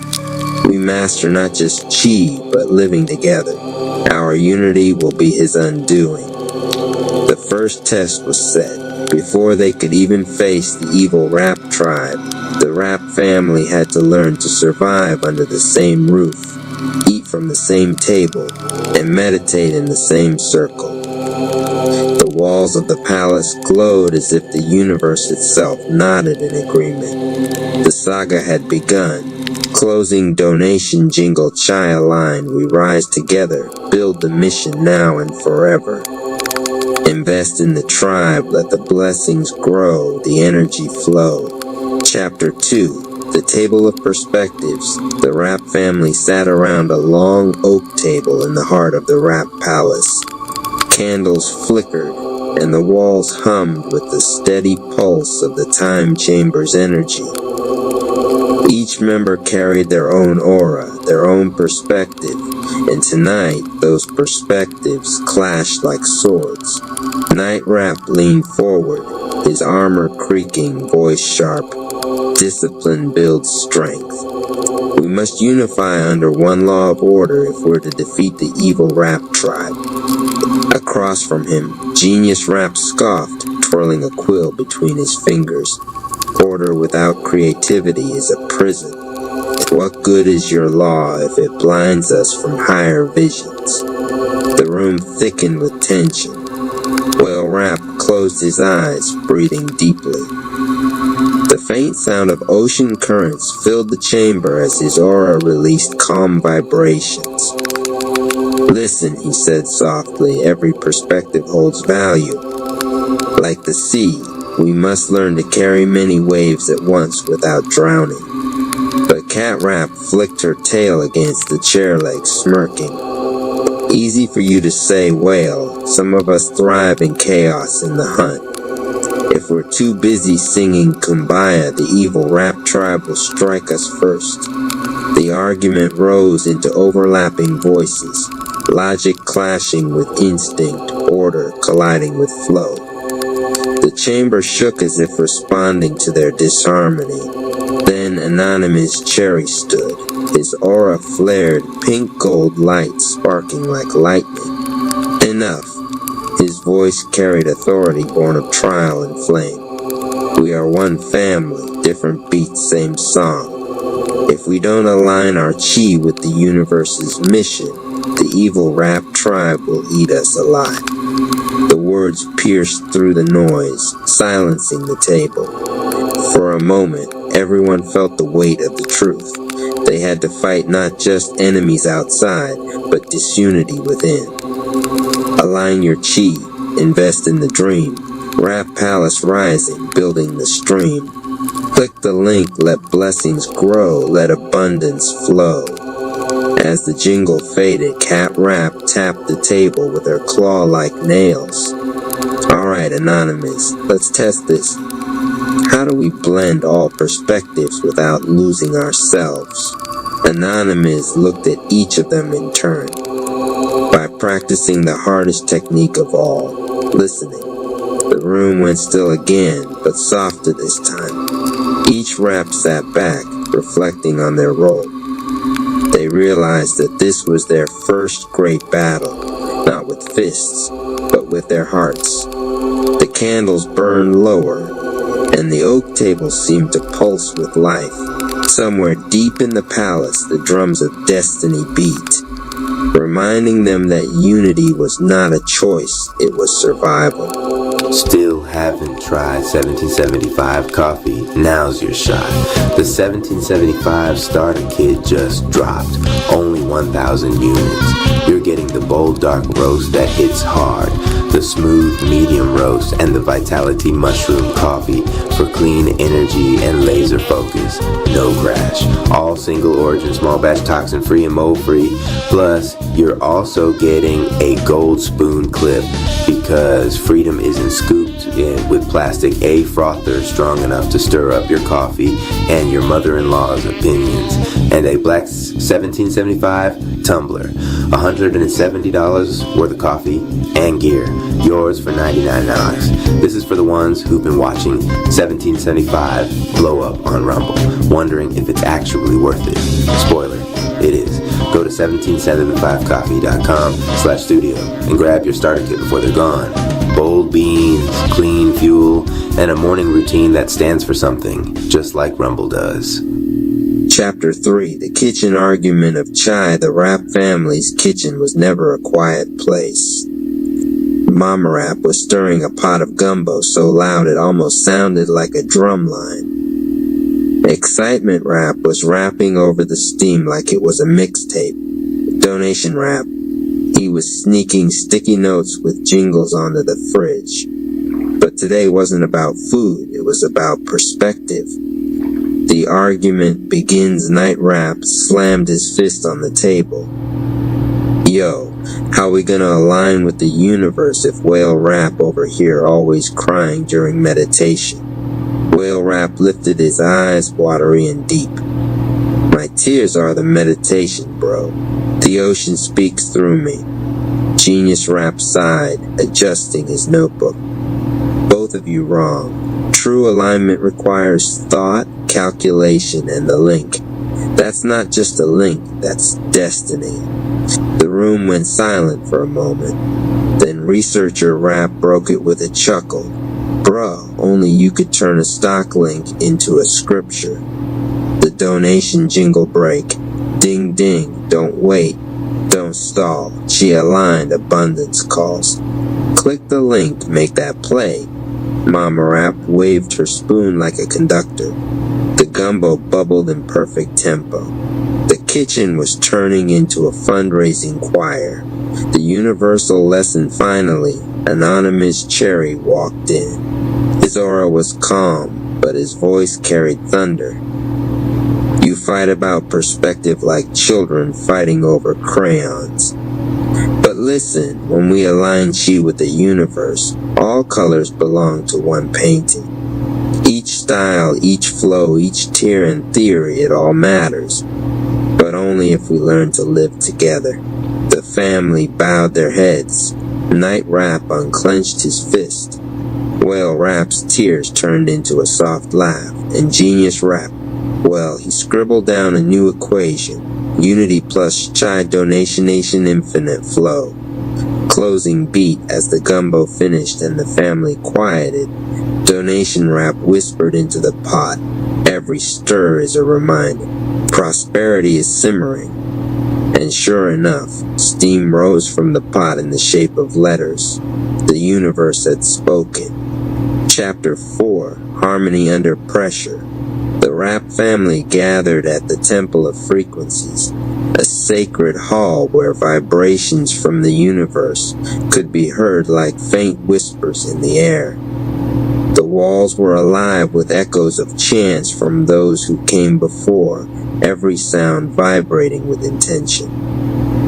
we master not just chi, but living together. Our unity will be his undoing. The first test was set. Before they could even face the evil Rap tribe, the Rap family had to learn to survive under the same roof, eat from the same table and meditate in the same circle. The walls of the palace glowed as if the universe itself nodded in agreement. The saga had begun. Closing donation jingle chai aligned, we rise together, build the mission now and forever. Invest in the tribe, let the blessings grow, the energy flow. Chapter 2, The Table of Perspectives. The Rapp family sat around a long oak table in the heart of the Rapp Palace. Candles flickered, and the walls hummed with the steady pulse of the time chamber's energy. Each member carried their own aura, their own perspective, and tonight those perspectives clashed like swords. Knight Rapp leaned forward, his armor creaking, voice sharp. Discipline builds strength. We must unify under one law of order if we're to defeat the evil Rapp tribe. Across from him, Genius Rapp scoffed, twirling a quill between his fingers. Order without creativity is a prison. What good is your law if it blinds us from higher visions? The room thickened with tension. Whale Rapp closed his eyes, breathing deeply. The faint sound of ocean currents filled the chamber as his aura released calm vibrations. Listen, he said softly, every perspective holds value. Like the sea, we must learn to carry many waves at once without drowning. But Cat Rapp flicked her tail against the chair leg, smirking. Easy for you to say, Whale. Some of us thrive in chaos in the hunt. If we're too busy singing Kumbaya, the evil Rapp tribe will strike us first. The argument rose into overlapping voices, logic clashing with instinct, order colliding with flow. The chamber shook as if responding to their disharmony. Then Anonymous Cherry stood. His aura flared, pink gold light sparking like lightning. Enough. His voice carried authority born of trial and flame. We are one family, different beats, same song. If we don't align our chi with the universe's mission, the evil Rapp tribe will eat us alive. The words pierced through the noise, silencing the table. For a moment, everyone felt the weight of the truth. They had to fight not just enemies outside, but disunity within. Align your chi, invest in the dream. Rapp Palace rising, building the stream. Click the link, let blessings grow, let abundance flow. As the jingle faded, Cat Rapp tapped the table with her claw-like nails. Alright, Anonymous, let's test this. How do we blend all perspectives without losing ourselves? Anonymous looked at each of them in turn. By practicing the hardest technique of all, listening. The room went still again, but softer this time. Each Rapp sat back, reflecting on their role. They realized that this was their first great battle, not with fists, but with their hearts. The candles burned lower, and the oak table seemed to pulse with life. Somewhere deep in the palace, the drums of destiny beat, reminding them that unity was not a choice, it was survival. Still haven't tried 1775 coffee? Now's your shot. The 1775 starter kit just dropped. Only 1,000 units. You're getting the bold dark roast that hits hard, the smooth medium roast, and the Vitality Mushroom coffee for clean energy and laser focus. No crash. All single origin, small batch, toxin free and mold free. Plus, you're also getting a gold spoon clip because freedom isn't scooped in with plastic A frother strong enough to stir up your coffee and your mother-in-law's opinions, and a black 1775 tumbler. $170 worth of coffee and gear. Yours for $99. This is for the ones who've been watching 1775 blow up on Rumble, wondering if it's actually worth it. Spoiler, it is. Go to 1775coffee.com/studio and grab your starter kit before they're gone. Bold beans, clean fuel, and a morning routine that stands for something, just like Rumble does. Chapter 3. The kitchen argument of Chai. The Rap family's kitchen was never a quiet place. Mama Rap was stirring a pot of gumbo so loud it almost sounded like a drum line. Excitement Rap was rapping over the steam like it was a mixtape. Donation Rap. He was sneaking sticky notes with jingles onto the fridge. But today wasn't about food, it was about perspective. The argument begins. Night Rap slammed his fist on the table. Yo, how we gonna align with the universe if Whale Rap over here always crying during meditation? Whale Rap lifted his eyes, watery and deep. My tears are the meditation, bro. The ocean speaks through me. Genius Rap sighed, adjusting his notebook. Both of you wrong. True alignment requires thought, calculation, and the link. That's not just a link, that's destiny. The room went silent for a moment. Then Researcher Rap broke it with a chuckle. Bruh, only you could turn a stock link into a scripture. The donation jingle break. Ding ding, don't wait, don't stall. She aligned abundance calls. Click the link, make that play. Mama Rap waved her spoon like a conductor. The gumbo bubbled in perfect tempo. The kitchen was turning into a fundraising choir. The universal lesson finally. Anonymous Cherry walked in. His aura was calm, but his voice carried thunder. You fight about perspective like children fighting over crayons. But listen, when we align chi with the universe, all colors belong to one painting. Each style, each flow, each tier and theory, it all matters. But only if we learn to live together. The family bowed their heads. Night Rap unclenched his fist. Whale Rap's tears turned into a soft laugh. And Genius Rap, well, he scribbled down a new equation. Unity plus Chai Donation Nation infinite flow. Closing beat as the gumbo finished and the family quieted. Donation Rap whispered into the pot. Every stir is a reminder. Prosperity is simmering. And sure enough, steam rose from the pot in the shape of letters. The universe had spoken. Chapter 4. Harmony Under Pressure. The Rap family gathered at the Temple of Frequencies, a sacred hall where vibrations from the universe could be heard like faint whispers in the air. The walls were alive with echoes of chants from those who came before, every sound vibrating with intention.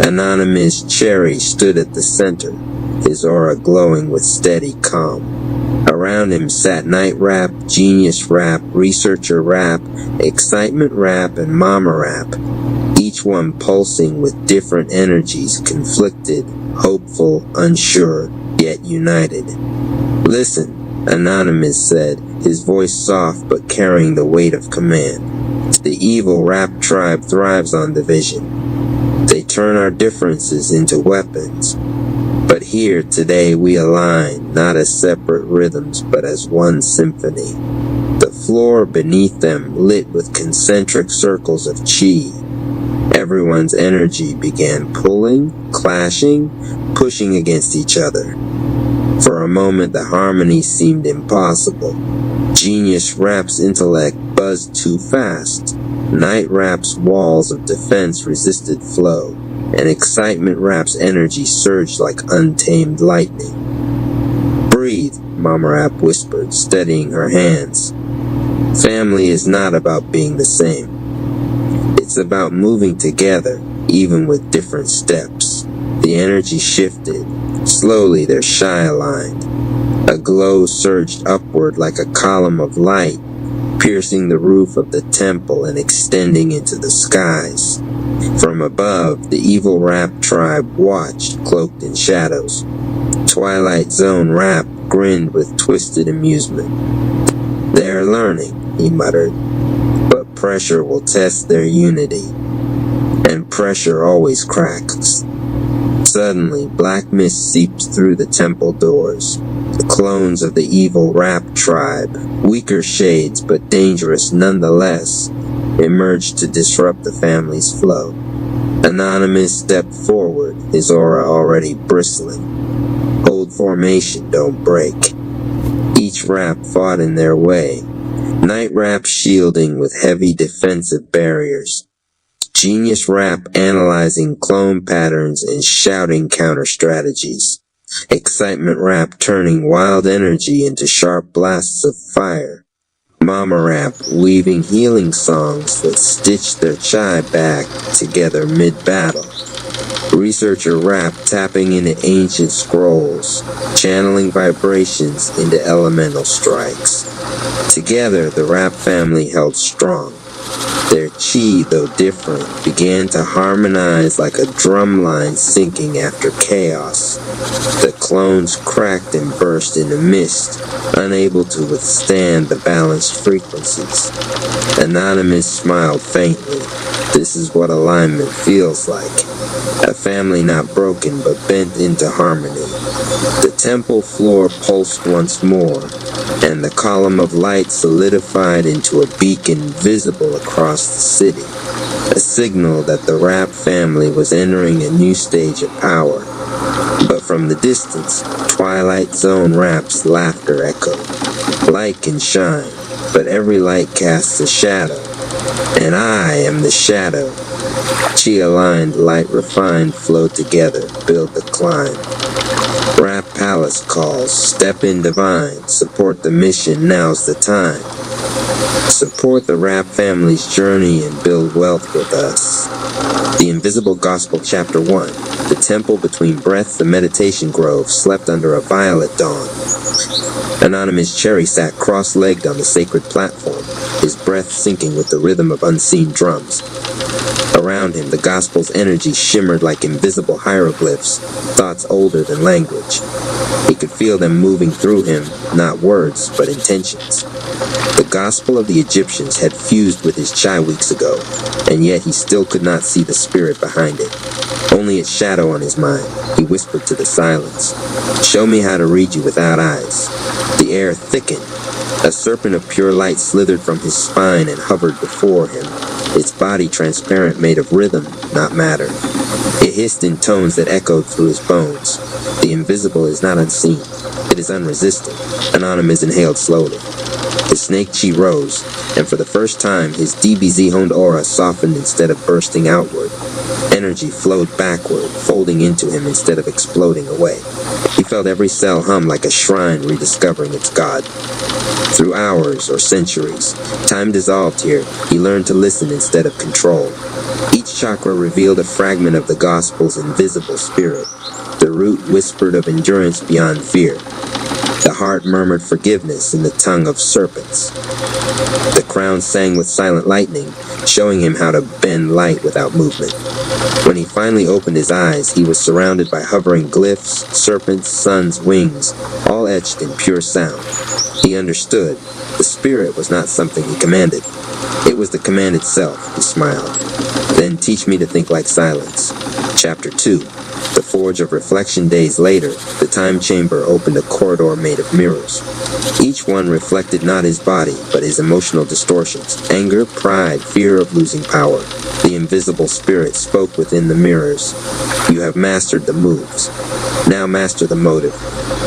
Anonymous Cherry stood at the center, his aura glowing with steady calm. Around him sat Night Rap, Genius Rap, Researcher Rap, Excitement Rap, and Mama Rap, each one pulsing with different energies, conflicted, hopeful, unsure, yet united. Listen, Anonymous said, his voice soft but carrying the weight of command. The evil Rap tribe thrives on division. They turn our differences into weapons. But here today we align, not as separate rhythms, but as one symphony. The floor beneath them lit with concentric circles of chi. Everyone's energy began pulling, clashing, pushing against each other. For a moment the harmony seemed impossible. Genius Rap's intellect buzzed too fast. Night Rap's walls of defense resisted flow. And Excitement Rap's energy surged like untamed lightning. Breathe, Mama Rap whispered, steadying her hands. Family is not about being the same. It's about moving together, even with different steps. The energy shifted. Slowly their chi aligned. A glow surged upward like a column of light, piercing the roof of the temple and extending into the skies. From above, the evil Rap tribe watched, cloaked in shadows. Twilight Zone Rap grinned with twisted amusement. They're learning, he muttered, but pressure will test their unity. And pressure always cracks. Suddenly, black mist seeps through the temple doors. The clones of the evil Rap tribe, weaker shades but dangerous nonetheless, emerged to disrupt the family's flow. Anonymous stepped forward, his aura already bristling. Hold formation, don't break. Each rap fought in their way. Night Rap shielding with heavy defensive barriers. Genius Rap analyzing clone patterns and shouting counter strategies. Excitement Rap turning wild energy into sharp blasts of fire. Mama Rap weaving healing songs that stitch their chai back together mid-battle. Researcher Rap tapping into ancient scrolls, channeling vibrations into elemental strikes. Together, the Rap family held strong. Their chi, though different, began to harmonize like a drumline sinking after chaos. The clones cracked and burst into mist, unable to withstand the balanced frequencies. Anonymous smiled faintly. This is what alignment feels like. A family not broken but bent into harmony. The temple floor pulsed once more, and the column of light solidified into a beacon visible across the city, a signal that the Rap family was entering a new stage of power. But from the distance, Twilight Zone Rap's laughter echoed. Light can shine, but every light casts a shadow, and I am the shadow. Chi-aligned, light-refined flow together, build the climb. Rap Palace calls, step in divine, support the mission, now's the time. Support the Rap family's journey and build wealth with us. The Invisible Gospel Chapter 1. The temple between breath, the meditation grove, slept under a violet dawn. Anonymous Cherry sat cross-legged on the sacred platform, his breath syncing with the rhythm of unseen drums. Around him, the gospel's energy shimmered like invisible hieroglyphs, thoughts older than language. He could feel them moving through him, not words, but intentions. The gospel of the Egyptians had fused with his chai weeks ago, and yet he still could not see the spirit behind it. Only its shadow on his mind. He whispered to the silence, "Show me how to read you without eyes." The air thickened. A serpent of pure light slithered from his spine and hovered before him, its body transparent, made of rhythm, not matter. It hissed in tones that echoed through his bones. The invisible is not unseen. It is unresisting. Anonymous inhaled slowly. His snake chi rose, and for the first time his DBZ-honed aura softened instead of bursting outward. Energy flowed backward, folding into him instead of exploding away. He felt every cell hum like a shrine rediscovering its god. Through hours or centuries, time dissolved here. He learned to listen instead of control. Each chakra revealed a fragment of the gospel's invisible spirit. The root whispered of endurance beyond fear. The heart murmured forgiveness in the tongue of serpents. The crown sang with silent lightning, showing him how to bend light without movement. When he finally opened his eyes, he was surrounded by hovering glyphs, serpents, suns, wings, all etched in pure sound. He understood. The spirit was not something he commanded. It was the command itself, he smiled. Then teach me to think like silence. Chapter 2. The Forge of Reflection. Days later, the time chamber opened a corridor made of mirrors. Each one reflected not his body, but his emotional distortions, anger, pride, fear of losing power. The invisible spirit spoke within the mirrors. You have mastered the moves. Now master the motive.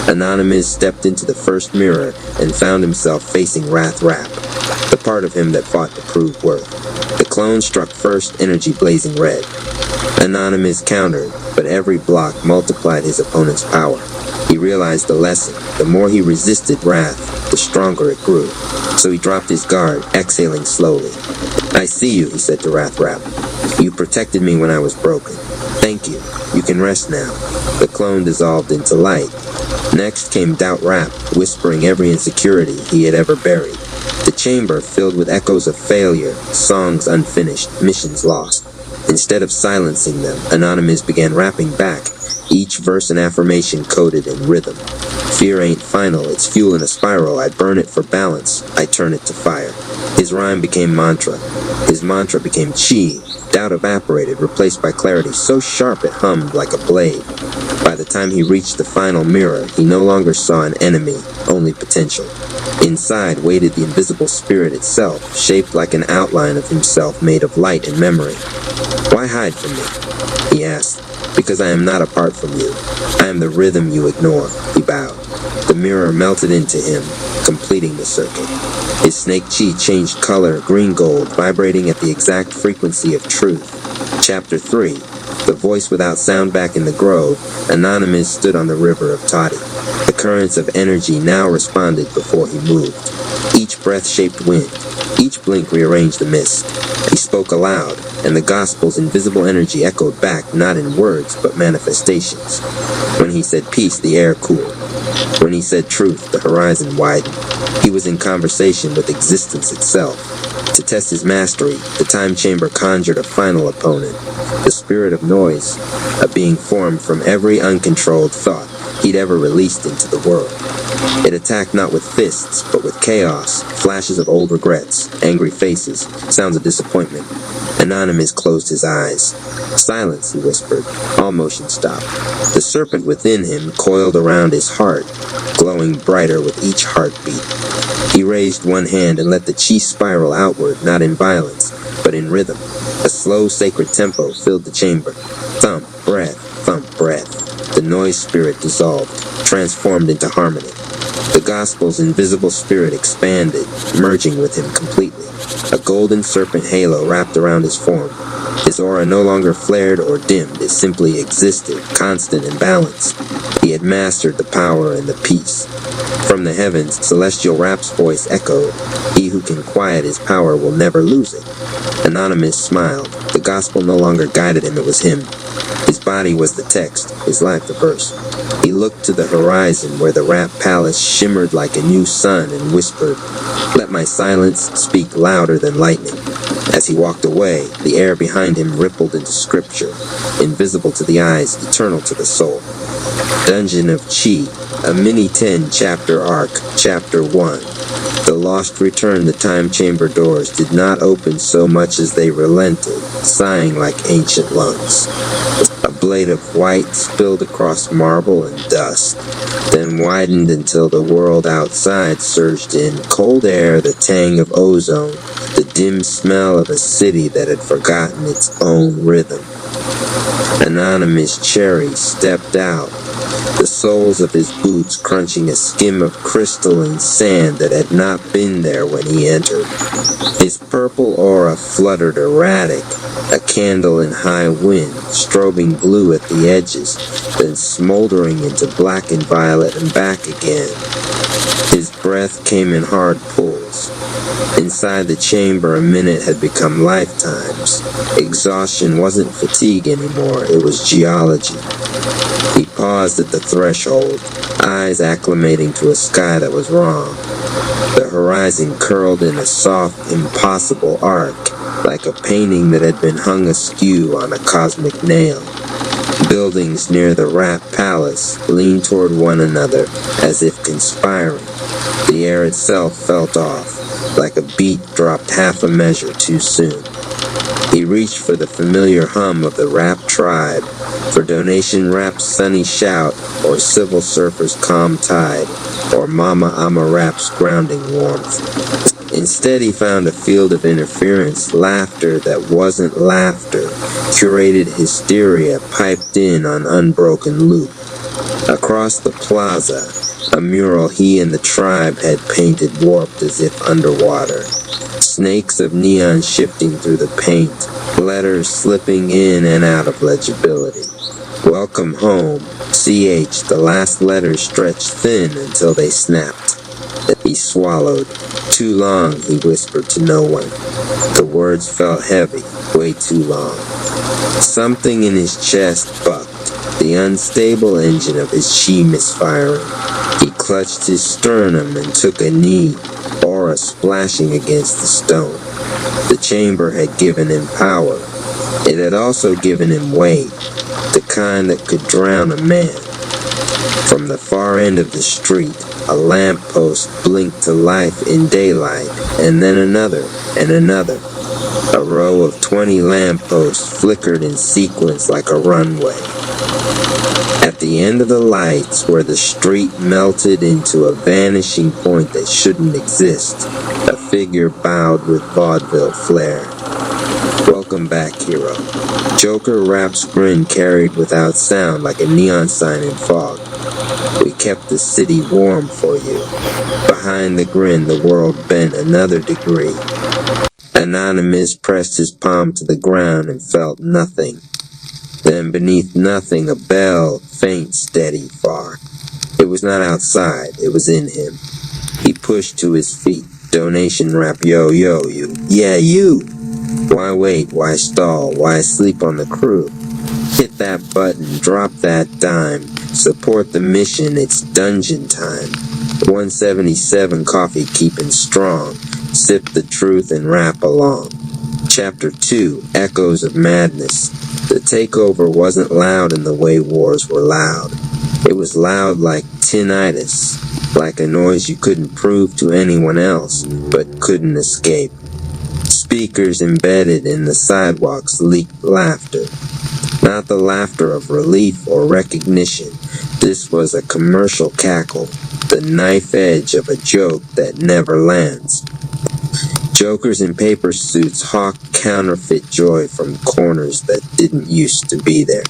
Anonymous stepped into the first mirror and found himself facing Wrath Rap, the part of him that fought to prove worth. The clone struck first, energy blazing red. Anonymous countered, but every block multiplied his opponent's power. He realized the lesson. The more he resisted wrath, the stronger it grew. So he dropped his guard, exhaling slowly. I see you, he said to Wrath Rap. You protected me when I was broken. Thank you. You can rest now. The clone dissolved into light. Next came Doubt Rap, whispering every insecurity he had ever buried. The chamber filled with echoes of failure, songs unfinished, missions lost. Instead of silencing them, Anonymous began rapping back, each verse an affirmation coded in rhythm. Fear ain't final, it's fuel in a spiral. I burn it for balance, I turn it to fire. His rhyme became mantra. His mantra became chi. Doubt evaporated, replaced by clarity so sharp it hummed like a blade. By the time he reached the final mirror, he no longer saw an enemy, only potential. Inside waited the invisible spirit itself, shaped like an outline of himself made of light and memory. "Why hide from me?" he asked. "Because I am not apart from you. I am the rhythm you ignore," he bowed. The mirror melted into him, completing the circle. His snake chi changed color, green-gold, vibrating at the exact frequency of truth. Chapter 3. The voice without sound back in the grove. Anonymous stood on the river of Toddy. The currents of energy now responded before he moved. Each breath shaped wind. Each blink rearranged the mist. He spoke aloud, and the gospel's invisible energy echoed back, not in words, but manifestations. When he said peace, the air cooled. When he said truth, the horizon widened. He was in conversation with existence itself. To test his mastery, the time chamber conjured a final opponent. The spirit of noise, a being formed from every uncontrolled thought he'd ever released into the world. It attacked not with fists, but with chaos, flashes of old regrets, angry faces, sounds of disappointment. Anonymous closed his eyes. "Silence," he whispered. All motion stopped. The serpent within him coiled around his heart, glowing brighter with each heartbeat. He raised one hand and let the chi spiral outward, not in violence, but in rhythm. A slow, sacred tempo filled the chamber. Thump, breath, thump, breath. The noise spirit dissolved, transformed into harmony. The gospel's invisible spirit expanded, merging with him completely. A golden serpent halo wrapped around his form. His aura no longer flared or dimmed, it simply existed, constant and balanced. He had mastered the power and the peace. From the heavens, Celestial Rap's voice echoed, "He who can quiet his power will never lose it." Anonymous smiled. The gospel no longer guided him, it was him. His body was the text, his life the verse. He looked to the horizon where the Rap Palace shimmered like a new sun and whispered, "Let my silence speak louder than lightning." As he walked away, the air behind him rippled into scripture, invisible to the eyes, eternal to the soul. Dungeon of Chi, a mini 10-chapter arc, Chapter 1. The lost return, the time chamber doors did not open so much as they relented, sighing like ancient lungs. A blade of white spilled across marble and dust, then widened until the world outside surged in, cold air, the tang of ozone, the dim smell of a city that had forgotten its own rhythm. Anonymous Cherry stepped out, the soles of his boots crunching a skim of crystalline sand that had not been there when he entered. His purple aura fluttered erratic, a candle in high wind, strobing blue at the edges, then smoldering into black and violet and back again. His breath came in hard pulls. Inside the chamber, a minute had become lifetimes. Exhaustion wasn't fatigue anymore, it was geology. He paused at the threshold, eyes acclimating to a sky that was wrong. The horizon curled in a soft, impossible arc, like a painting that had been hung askew on a cosmic nail. Buildings near the Rap Palace leaned toward one another as if conspiring. The air itself felt off, like a beat dropped half a measure too soon. He reached for the familiar hum of the Rap tribe, for Donation Rap's sunny shout, or Civil Surfer's calm tide, or Mama Ama Rap's grounding warmth. Instead, he found a field of interference, laughter that wasn't laughter, curated hysteria piped in on unbroken loop. Across the plaza, a mural he and the tribe had painted warped as if underwater. Snakes of neon shifting through the paint, letters slipping in and out of legibility. Welcome home, CH, the last letters stretched thin until they snapped. He swallowed. Too long, he whispered to no one. The words felt heavy, way too long. Something in his chest bucked, the unstable engine of his chi misfiring. He clutched his sternum and took a knee, aura splashing against the stone. The chamber had given him power. It had also given him weight, the kind that could drown a man. From the far end of the street, a lamppost blinked to life in daylight, and then another, and another. A row of 20 lampposts flickered in sequence like a runway. At the end of the lights, where the street melted into a vanishing point that shouldn't exist, a figure bowed with vaudeville flair. Welcome back, hero. Joker Rap's grin carried without sound like a neon sign in fog. We kept the city warm for you. Behind the grin, the world bent another degree. Anonymous pressed his palm to the ground and felt nothing. Then beneath nothing, a bell, faint, steady, far. It was not outside, it was in him. He pushed to his feet. Donation rap, yo, you. Yeah, you! Why wait? Why stall? Why sleep on the crew? Hit that button, drop that dime. Support the mission, it's dungeon time. 177 coffee keeping strong. Sip the truth and rap along. Chapter 2, Echoes of Madness. The takeover wasn't loud in the way wars were loud. It was loud like tinnitus, like a noise you couldn't prove to anyone else, but couldn't escape. Speakers embedded in the sidewalks leaked laughter. Not the laughter of relief or recognition. This was a commercial cackle, the knife edge of a joke that never lands. Jokers in paper suits hawked counterfeit joy from corners that didn't used to be there.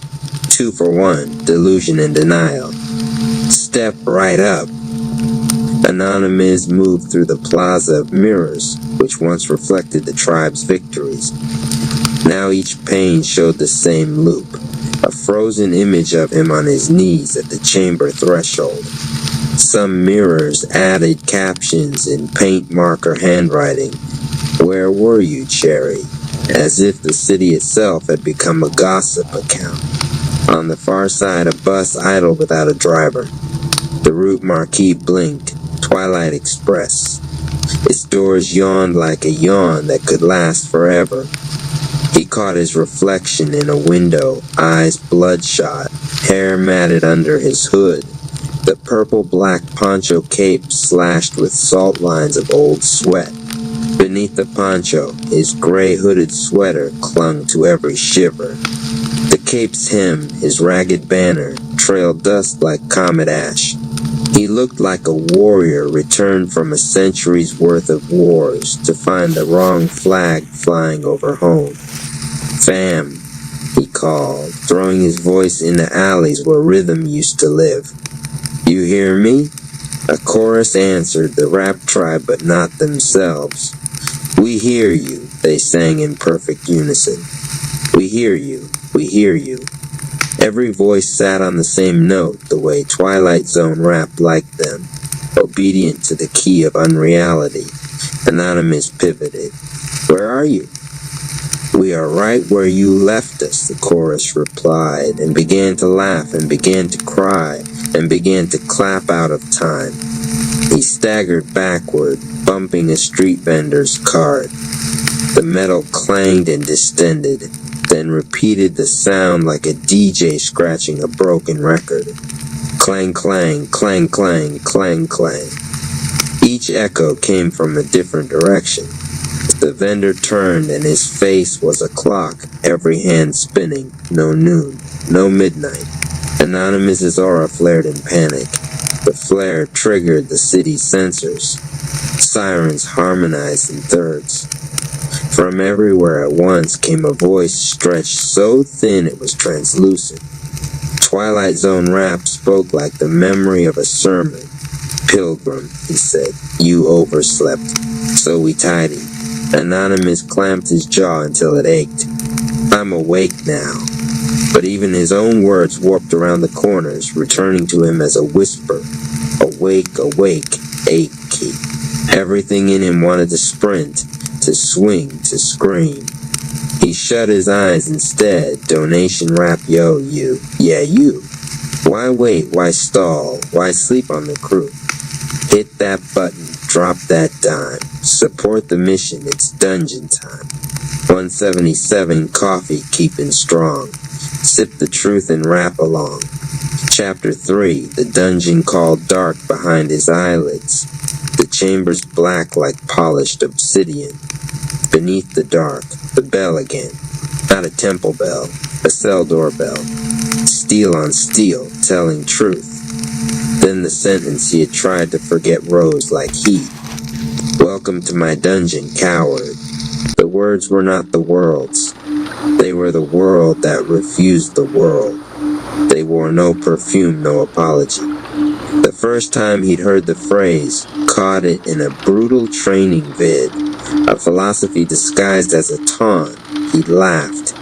2 for 1, delusion and denial. Step right up. Anonymous moved through the plaza of mirrors, which once reflected the tribe's victories. Now each pane showed the same loop, a frozen image of him on his knees at the chamber threshold. Some mirrors added captions in paint marker handwriting. Where were you, Cherry? As if the city itself had become a gossip account. On the far side, a bus idled without a driver. The route marquee blinked. Twilight Express. Its doors yawned like a yawn that could last forever. He caught his reflection in a window, eyes bloodshot, hair matted under his hood. The purple-black poncho cape slashed with salt lines of old sweat. Beneath the poncho, his gray hooded sweater clung to every shiver. The cape's hem, his ragged banner, trailed dust like comet ash. He looked like a warrior returned from a century's worth of wars to find the wrong flag flying over home. Fam, he called, throwing his voice in the alleys where rhythm used to live. You hear me? A chorus answered the rap tribe, but not themselves. We hear you, they sang in perfect unison. We hear you, we hear you. Every voice sat on the same note, the way Twilight Zone rap liked them, obedient to the key of unreality. Anonymous pivoted. Where are you? We are right where you left us, the chorus replied, and began to laugh and began to cry and began to clap out of time. He staggered backward, bumping a street vendor's cart. The metal clanged and distended, then repeated the sound like a DJ scratching a broken record. Clang, clang, clang, clang, clang, clang. Each echo came from a different direction. The vendor turned and his face was a clock, every hand spinning. No noon, no midnight. Anonymous's aura flared in panic. The flare triggered the city's sensors. Sirens harmonized in thirds. From everywhere at once came a voice stretched so thin it was translucent. Twilight Zone rap spoke like the memory of a sermon. Pilgrim, he said, you overslept. So we tidy. Anonymous clamped his jaw until it ached. I'm awake now. But even his own words warped around the corners, returning to him as a whisper. Awake, awake, achy. Everything in him wanted to sprint, to swing, to scream. He shut his eyes instead. Donation rap, yo, you. Yeah, you. Why wait? Why stall? Why sleep on the crew? Hit that button. Drop that dime. Support the mission. It's dungeon time. 177 coffee keeping strong. Sip the truth and rap along. Chapter 3. The dungeon called dark behind his eyelids. The chambers black like polished obsidian. Beneath the dark, the bell again. Not a temple bell, a cell doorbell. steel on steel, telling truth. Then the sentence he had tried to forget rose like heat. Welcome to my dungeon, coward. The words were not the world's. They were the world that refused the world. They wore no perfume, no apology. The first time he'd heard the phrase, caught it in a brutal training vid, a philosophy disguised as a taunt, he'd laughed.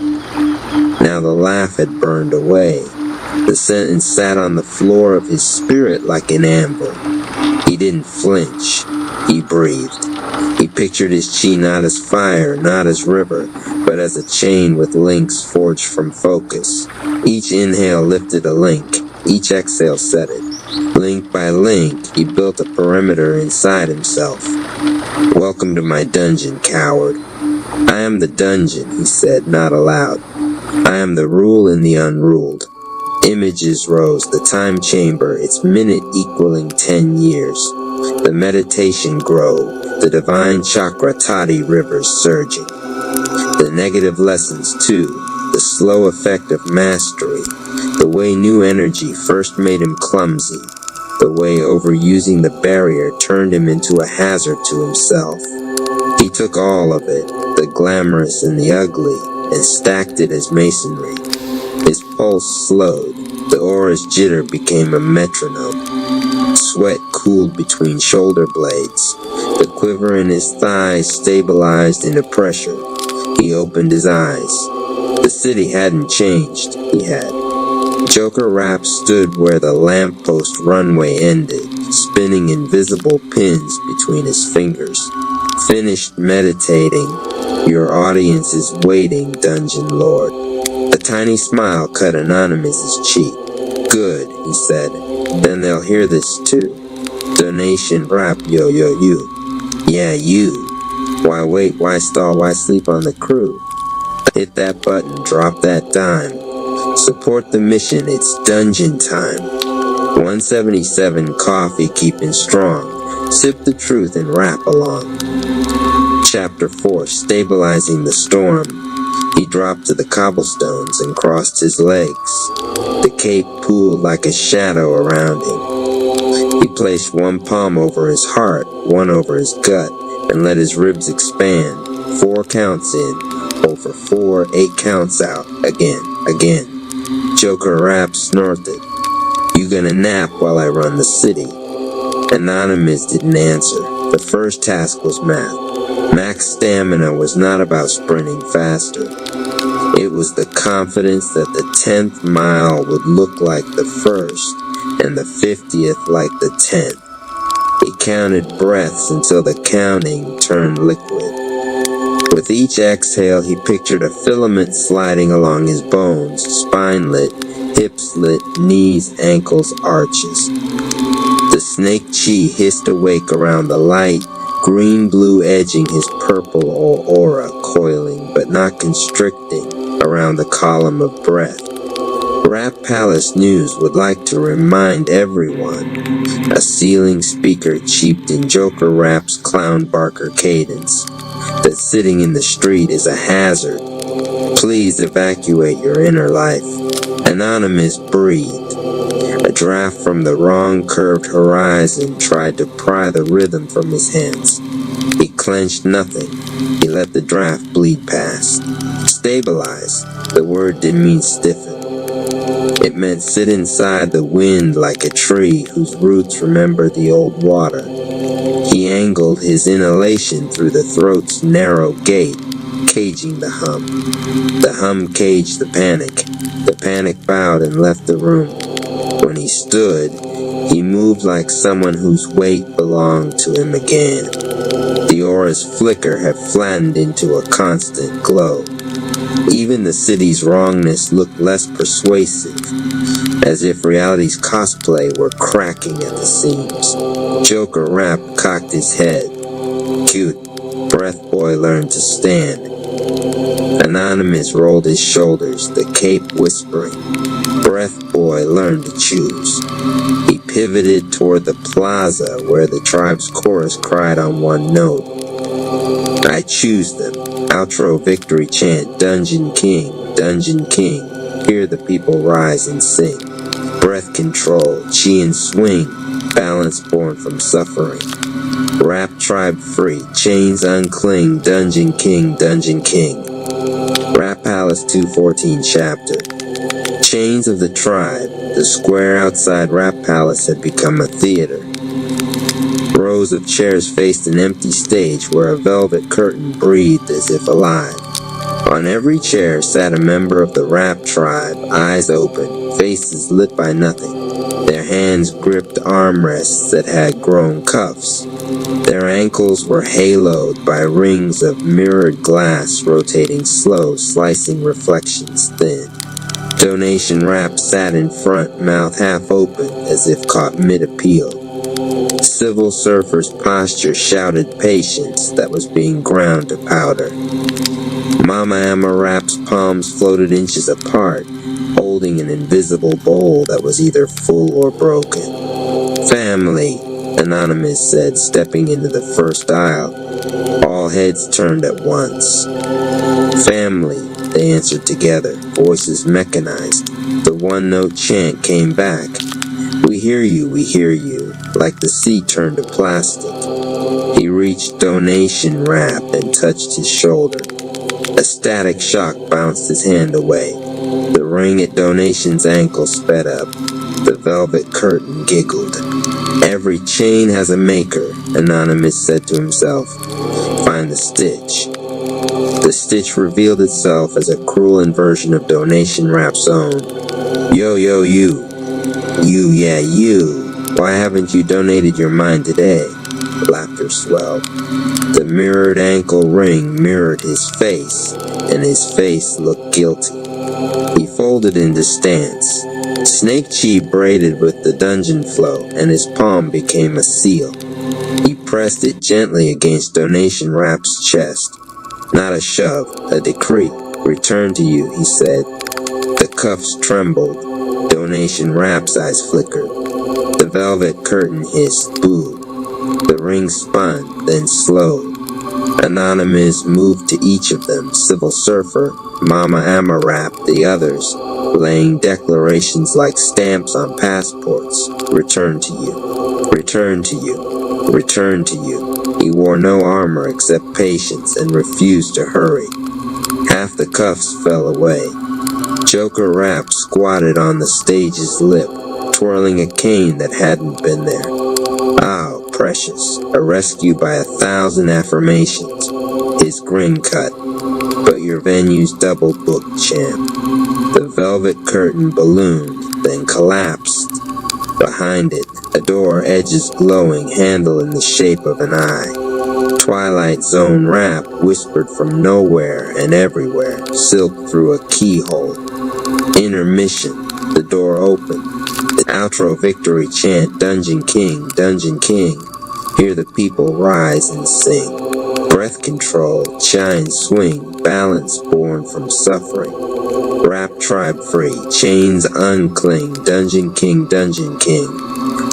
Now the laugh had burned away. The sentence sat on the floor of his spirit like an anvil. He didn't flinch. He breathed. He pictured his chi not as fire, not as river, but as a chain with links forged from focus. Each inhale lifted a link. Each exhale set it. Link by link, he built a perimeter inside himself. Welcome to my dungeon, coward. I am the dungeon, he said, not aloud. I am the rule in the unruled. Images rose, the time chamber, its minute equaling 10 years. The meditation grove, the divine chakra toddy rivers surging. The negative lessons too, the slow effect of mastery, the way new energy first made him clumsy, the way overusing the barrier turned him into a hazard to himself. He took all of it, the glamorous and the ugly, and stacked it as masonry. His pulse slowed, the aura's jitter became a metronome. Sweat cooled between shoulder blades. The quiver in his thighs stabilized into pressure. He opened his eyes. The city hadn't changed, he had. Joker Rap stood where the lamppost runway ended, spinning invisible pins between his fingers. Finished meditating. Your audience is waiting, Dungeon Lord. A tiny smile cut Anonymous's cheek. Good, he said. Then they'll hear this too. Donation rap, yo, you. Yeah, you. Why wait, why stall, why sleep on the crew? Hit that button, drop that dime. Support the mission, it's dungeon time. 177 coffee keeping strong. Sip the truth and rap along. Chapter 4, Stabilizing the Storm. He dropped to the cobblestones and crossed his legs. The cape pooled like a shadow around him. He placed one palm over his heart, one over his gut, and let his ribs expand. 4 counts in, over 4, 8 counts out, again. Joker Rap snorted. You gonna nap while I run the city? Anonymous didn't answer. The first task was math. Max stamina was not about sprinting faster. It was the confidence that the 10th mile would look like the first, and the 50th like the 10th. He counted breaths until the counting turned liquid. With each exhale, he pictured a filament sliding along his bones, spine lit, hips lit, knees, ankles, arches. The snake chi hissed awake around the light, green-blue edging his purple aura, coiling but not constricting around the column of breath. Rap Palace News would like to remind everyone. A ceiling speaker cheeped in Joker Rap's clown barker cadence. That sitting in the street is a hazard. Please evacuate your inner life. Anonymous breathed. A draft from the wrong curved horizon tried to pry the rhythm from his hands. He clenched nothing. He let the draft bleed past. Stabilize. The word didn't mean stiffen. It meant sit inside the wind like a tree whose roots remember the old water. He angled his inhalation through the throat's narrow gate, caging the hum. The hum caged the panic. The panic bowed and left the room. When he stood, he moved like someone whose weight belonged to him again. The aura's flicker had flattened into a constant glow. Even the city's wrongness looked less persuasive, as if reality's cosplay were cracking at the seams. Joker Rap cocked his head. Cute. Breath Boy learned to stand. Anonymous rolled his shoulders, the cape whispering. Breath Boy learned to choose. He pivoted toward the plaza where the tribe's chorus cried on one note. I choose them. Outro victory chant, Dungeon King, Dungeon King. Hear the people rise and sing. Breath control, chi and swing, balance born from suffering. Rap tribe free, chains uncling, Dungeon King, Dungeon King. Rap Palace 214 chapter. Chains of the tribe, the square outside Rap Palace had become a theater. Rows of chairs faced an empty stage where a velvet curtain breathed as if alive. On every chair sat a member of the Rap tribe, eyes open, faces lit by nothing. Their hands gripped armrests that had grown cuffs. Their ankles were haloed by rings of mirrored glass rotating slow, slicing reflections thin. Donation Rap sat in front, mouth half open, as if caught mid-appeal. Civil Surfer's posture shouted patience that was being ground to powder. Mama Amma Rap's palms floated inches apart, holding an invisible bowl that was either full or broken. Family, Anonymous said, stepping into the first aisle. All heads turned at once. Family, they answered together, voices mechanized. The one-note chant came back. We hear you, like the sea turned to plastic. He reached Donation Rap and touched his shoulder. A static shock bounced his hand away. The ring at Donation's ankle sped up. The velvet curtain giggled. Every chain has a maker, Anonymous said to himself. Find the stitch. The stitch revealed itself as a cruel inversion of Donation Rap's own. Yo, you. You, yeah, you. Why haven't you donated your mind today? Laughter swelled. The mirrored ankle ring mirrored his face, and his face looked guilty. He folded into stance. Snake Chi braided with the dungeon flow, and his palm became a seal. He pressed it gently against Donation Rap's chest. Not a shove, a decree. Return to you, he said. The cuffs trembled. Donation Rap's eyes flickered. The velvet curtain hissed, boo. The ring spun, then slowed. Anonymous moved to each of them, Civil Surfer, Mama Amma Rap, the others, laying declarations like stamps on passports. Return to you. Return to you. Return to you. He wore no armor except patience and refused to hurry. Half the cuffs fell away. Joker Rap squatted on the stage's lip, twirling a cane that hadn't been there. Oh, precious, a rescue by 1,000 affirmations. His grin cut. But your venue's double booked, champ. The velvet curtain ballooned, then collapsed. Behind it, a door, edges glowing, handle in the shape of an eye. Twilight Zone Rap whispered from nowhere and everywhere, silked through a keyhole. Intermission, the door opened. The outro victory chant, Dungeon King, Dungeon King. Hear the people rise and sing. Breath control, chime, swing, balance born from suffering. Rap tribe free, chains uncling, Dungeon King, Dungeon King.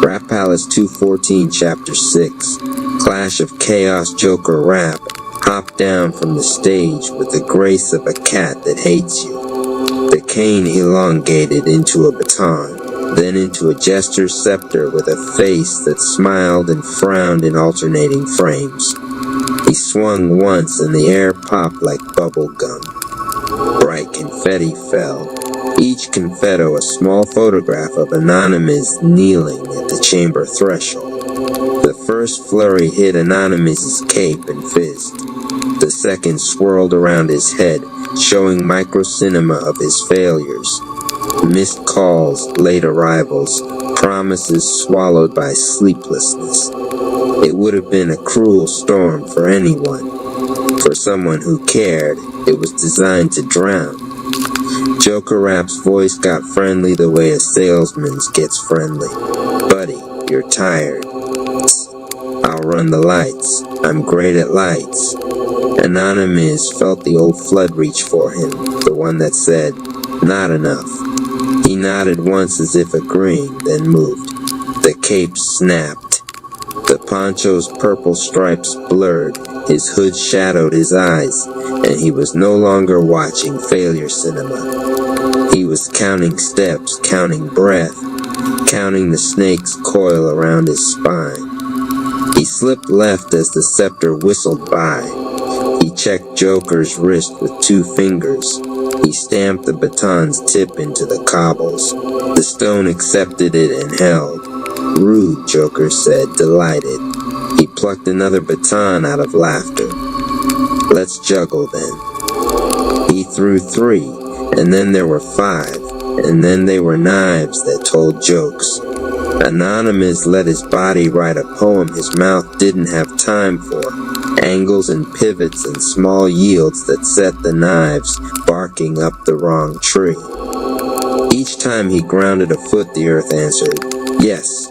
Rap Palace 214 chapter 6. Clash of Chaos Joker Rap hopped down from the stage with the grace of a cat that hates you. The cane elongated into a baton, then into a jester's scepter with a face that smiled and frowned in alternating frames. He swung once and the air popped like bubble gum. Bright confetti fell. Each confetto a small photograph of Anonymous kneeling at the chamber threshold. The first flurry hit Anonymous's cape and fizzed. The second swirled around his head, showing microcinema of his failures. Missed calls, late arrivals, promises swallowed by sleeplessness. It would have been a cruel storm for anyone. For someone who cared, it was designed to drown. Joker Rap's voice got friendly the way a salesman's gets friendly. Buddy, you're tired. I'll run the lights. I'm great at lights. Anonymous felt the old flood reach for him, the one that said, not enough. He nodded once as if agreeing, then moved. The cape snapped. The poncho's purple stripes blurred, his hood shadowed his eyes, and he was no longer watching failure cinema. He was counting steps, counting breath, counting the snake's coil around his spine. He slipped left as the scepter whistled by. He checked Joker's wrist with 2 fingers. He stamped the baton's tip into the cobbles. The stone accepted it and held. Rude, Joker said, delighted. He plucked another baton out of laughter. Let's juggle then. He threw 3, and then there were 5, and then they were knives that told jokes. Anonymous let his body write a poem his mouth didn't have time for. Angles and pivots and small yields that set the knives barking up the wrong tree. Each time he grounded a foot, the earth answered, yes.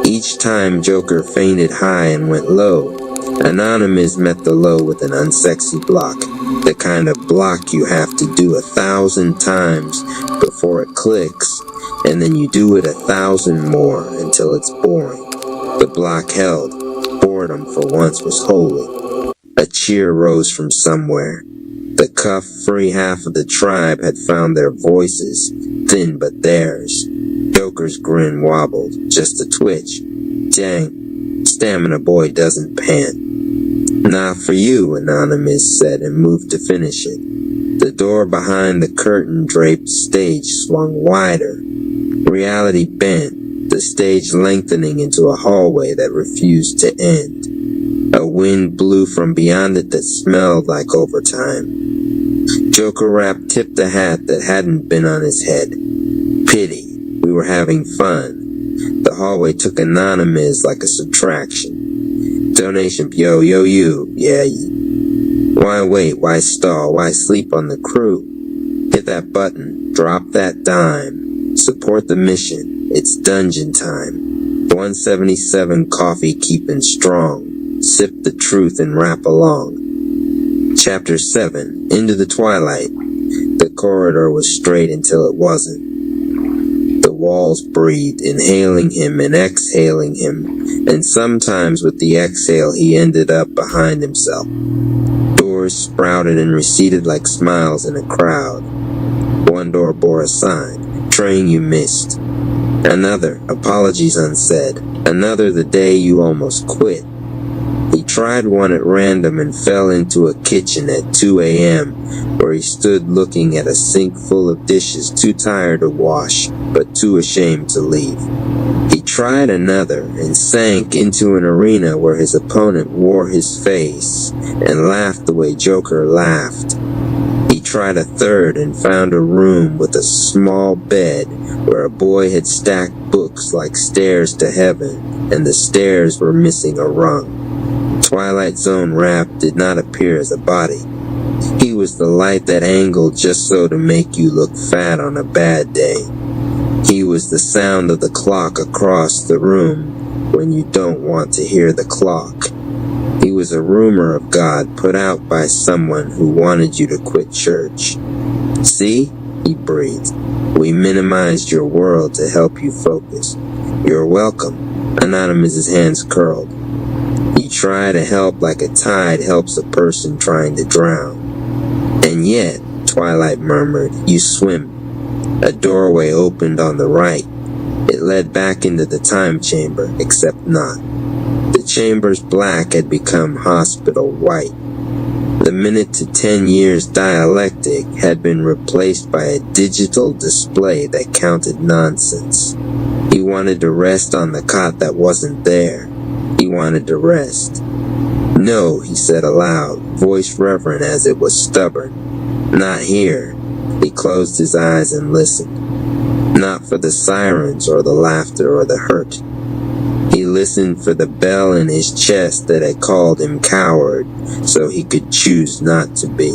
Each time Joker fainted high and went low, Anonymous met the low with an unsexy block, the kind of block you have to do 1,000 times before it clicks, and then you do it 1,000 more until it's boring. The block held. Boredom for once was holy. A cheer rose from somewhere. The cuff-free half of the tribe had found their voices, thin but theirs. Joker's grin wobbled, just a twitch. Dang, Stamina Boy doesn't pant. Not for you, Anonymous said and moved to finish it. The door behind the curtain-draped stage swung wider. Reality bent, the stage lengthening into a hallway that refused to end. A wind blew from beyond it that smelled like overtime. Joker Rap tipped the hat that hadn't been on his head. Pity. We were having fun. The hallway took Anonymous like a subtraction. Donation, yo, you. Yeah. Why wait? Why stall? Why sleep on the crew? Hit that button. Drop that dime. Support the mission. It's dungeon time. 177 coffee keeping strong. Sip the truth and rap along. Chapter 7. Into the twilight. The corridor was straight until it wasn't. The walls breathed, inhaling him and exhaling him, and sometimes with the exhale he ended up behind himself. Doors sprouted and receded like smiles in a crowd. One door bore a sign, train you missed. Another, apologies unsaid. Another, the day you almost quit. He tried one at random and fell into a kitchen at 2 a.m., where he stood looking at a sink full of dishes too tired to wash, but too ashamed to leave. He tried another and sank into an arena where his opponent wore his face and laughed the way Joker laughed. He tried a third and found a room with a small bed where a boy had stacked books like stairs to heaven, and the stairs were missing a rung. Twilight Zone Rap did not appear as a body. He was the light that angled just so to make you look fat on a bad day. He was the sound of the clock across the room when you don't want to hear the clock. He was a rumor of God put out by someone who wanted you to quit church. See? He breathed. We minimized your world to help you focus. You're welcome. Anonymous's hands curled. You try to help like a tide helps a person trying to drown. And yet, Twilight murmured, you swim. A doorway opened on the right. It led back into the time chamber, except not. The chamber's black had become hospital white. The minute to 10 years dialectic had been replaced by a digital display that counted nonsense. He wanted to rest on the cot that wasn't there. He wanted to rest. No, he said aloud, voice reverent as it was stubborn. Not here. He closed his eyes and listened. Not for the sirens or the laughter or the hurt. He listened for the bell in his chest that had called him coward, so he could choose not to be.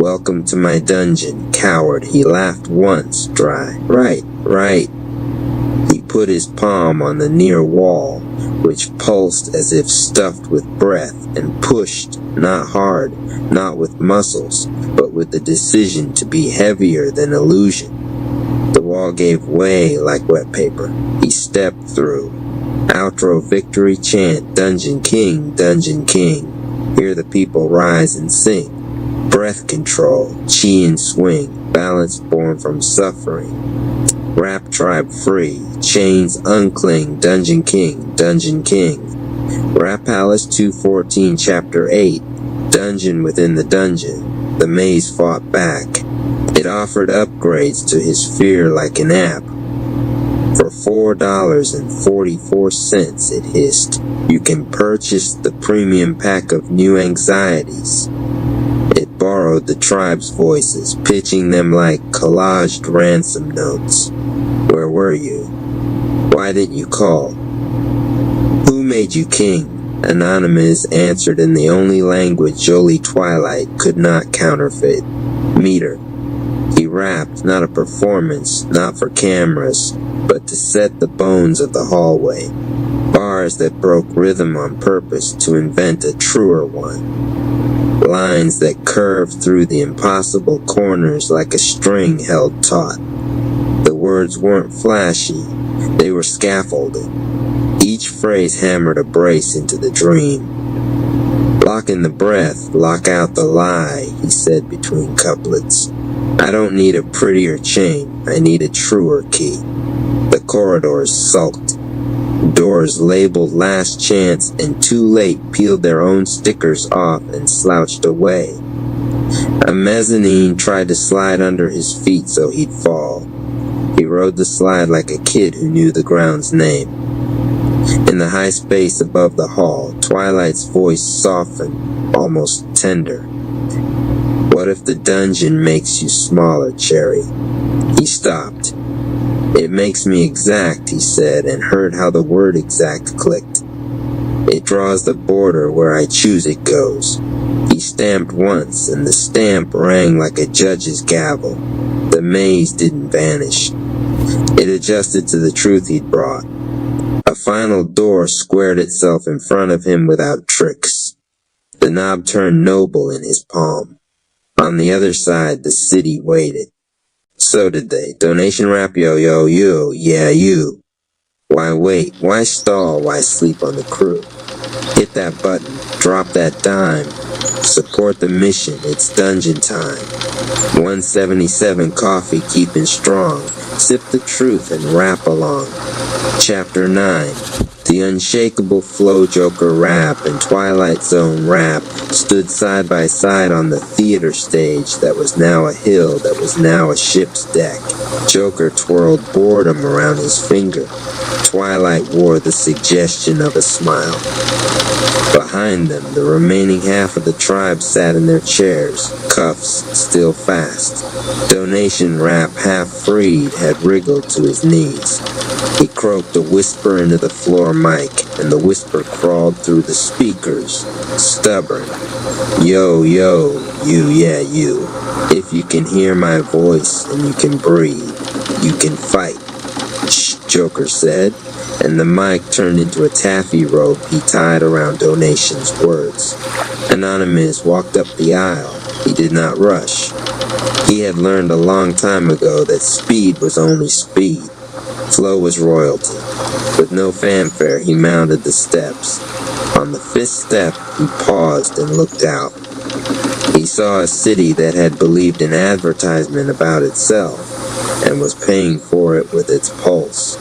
Welcome to my dungeon, coward. He laughed once, dry. Right. He put his palm on the near wall, which pulsed as if stuffed with breath, and pushed, not hard, not with muscles, but with the decision to be heavier than illusion. The wall gave way like wet paper. He stepped through. Outro victory chant, Dungeon King, Dungeon King. Hear the people rise and sing. Breath control, chi and swing. balance born from suffering. Rap tribe free, chains uncling, Dungeon King, Dungeon King. Rap Palace 214 Chapter 8, Dungeon Within the Dungeon. The maze fought back. It offered upgrades to his fear like an app. For $4.44, it hissed, you can purchase the premium pack of new anxieties. It borrowed the tribe's voices, pitching them like collaged ransom notes. Where were you? Why didn't you call? Who made you king? Anonymous answered in the only language Jolie Twilight could not counterfeit. Meter. He rapped, not a performance, not for cameras, but to set the bones of the hallway. Bars that broke rhythm on purpose to invent a truer one. Lines that curved through the impossible corners like a string held taut. The words weren't flashy, they were scaffolded. Each phrase hammered a brace into the dream. Lock in the breath, lock out the lie, he said between couplets. I don't need a prettier chain, I need a truer key. The corridors sulked. Doors labeled last chance and too late peeled their own stickers off and slouched away. A mezzanine tried to slide under his feet so he'd fall. He rode the slide like a kid who knew the ground's name. In the high space above the hall, Twilight's voice softened, almost tender. What if the dungeon makes you smaller, Cherry? He stopped. It makes me exact, he said, and heard how the word exact clicked. It draws the border where I choose it goes. He stamped once, and the stamp rang like a judge's gavel. The maze didn't vanish. It adjusted to the truth he'd brought. A final door squared itself in front of him without tricks. The knob turned noble in his palm. On the other side, the city waited. So did they. Donation rap, yo, yo, you. Yeah, you. Why wait? Why stall? Why sleep on the crew? Hit that button. Drop that dime. Support the mission. It's dungeon time. 177 coffee keeping strong. Sip the truth and rap along. Chapter 9. The unshakable Flow Joker rap and Twilight Zone rap stood side by side on the theater stage that was now a hill that was now a ship's deck. Joker twirled boredom around his finger. Twilight wore the suggestion of a smile. Behind them, the remaining half of the tribe sat in their chairs, cuffs still fast. Donation rap, half freed, had wriggled to his knees. He croaked a whisper into the floor mic, and the whisper crawled through the speakers, stubborn. Yo, yo, you, yeah, you. If you can hear my voice and you can breathe, you can fight. Shh, Joker said, and the mic turned into a taffy rope he tied around Donation's words. Anonymous walked up the aisle. He did not rush. He had learned a long time ago that speed was only speed. Flow was royalty. With no fanfare, he mounted the steps. On the 5th step, he paused and looked out. He saw a city that had believed an advertisement about itself and was paying for it with its pulse.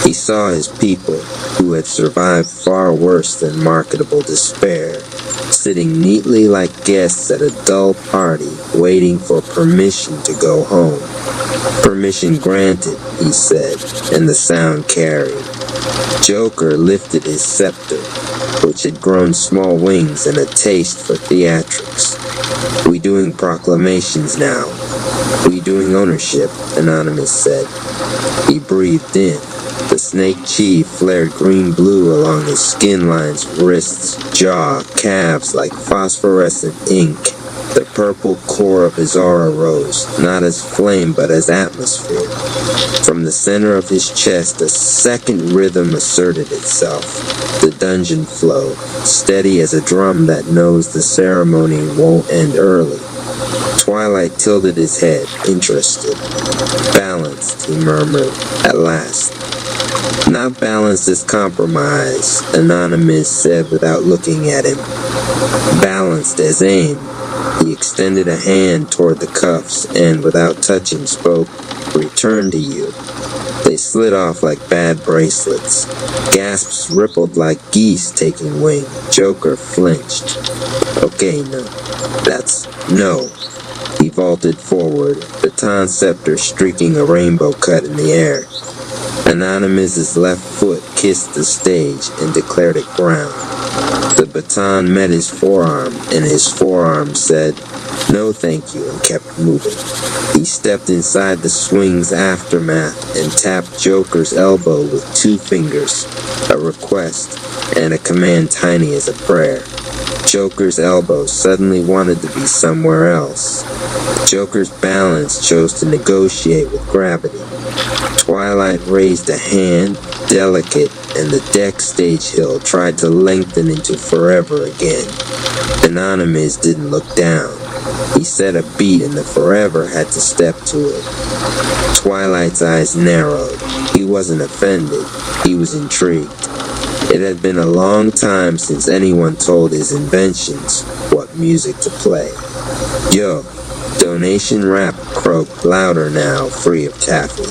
He saw his people, who had survived far worse than marketable despair, sitting neatly like guests at a dull party, waiting for permission to go home. Permission granted, he said, and the sound carried. Joker lifted his scepter, which had grown small wings and a taste for theatrics. We doing proclamations now. We doing ownership, Anonymous said. He breathed in. The snake chi flared green-blue along his skin lines, wrists, jaw, calves like phosphorescent ink. The purple core of his aura rose, not as flame but as atmosphere. From the center of his chest, a second rhythm asserted itself. The dungeon flow, steady as a drum that knows the ceremony won't end early. Twilight tilted his head, interested. Balanced, he murmured, at last. Not balanced as compromise, Anonymous said without looking at him. Balanced as aim. He extended a hand toward the cuffs and, without touching, spoke, "Return to you." They slid off like bad bracelets. Gasps rippled like geese taking wing. Joker flinched. "Okay, no. That's no." He vaulted forward, baton scepter streaking a rainbow cut in the air. Anonymous's left foot kissed the stage and declared it ground. The baton met his forearm, and his forearm said, "No thank you," and kept moving. He stepped inside the swing's aftermath and tapped Joker's elbow with 2 fingers, a request, and a command tiny as a prayer. Joker's elbow suddenly wanted to be somewhere else. Joker's balance chose to negotiate with gravity. Twilight raised a hand, delicate, and the deck stage hill tried to lengthen into forever again. Anonymous didn't look down. He set a beat and the forever had to step to it. Twilight's eyes narrowed. He wasn't offended. He was intrigued. It had been a long time since anyone told his inventions what music to play. "Yo, donation rap," croaked louder now, free of taffy.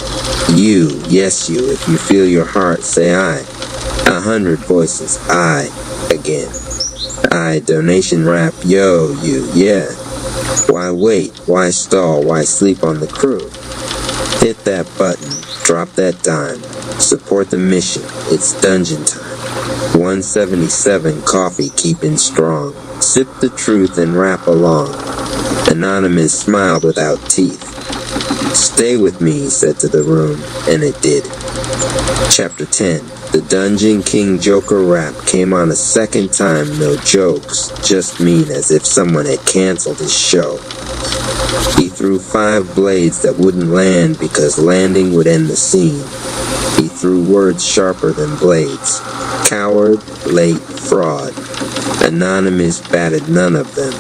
"You, yes you, if you feel your heart, say I." 100 voices, I, again. I, donation rap, yo, you, yeah. Why wait? Why stall? Why sleep on the crew? Hit that button, drop that dime, support the mission, it's dungeon time. 177 coffee keeping strong, sip the truth and rap along. Anonymous smiled without teeth. "Stay with me," he said to the room, and it did. Chapter 10. The Dungeon King Joker rap came on a second time, no jokes, just mean as if someone had canceled his show. He threw 5 blades that wouldn't land because landing would end the scene. He threw words sharper than blades. Coward, late, fraud. Anonymous batted none of them.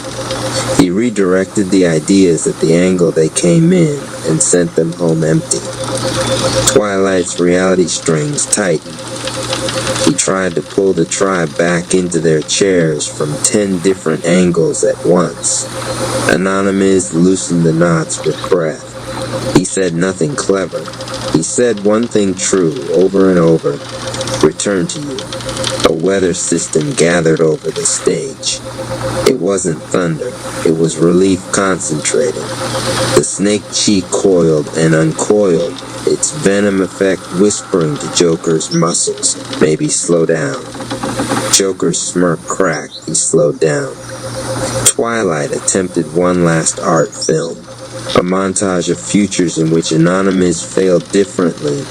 He redirected the ideas at the angle they came in and sent them home empty. Twilight's reality strings tightened. He tried to pull the tribe back into their chairs from 10 different angles at once. Anonymous loosened the knots with breath. He said nothing clever. He said one thing true over and over. "Return to you." A weather system gathered over the stage. It wasn't thunder. It was relief concentrated. The snake chi coiled and uncoiled, its venom effect whispering to Joker's muscles, "Maybe slow down." Joker's smirk cracked. He slowed down. Twilight attempted one last art film. A montage of futures in which Anonymous failed differently,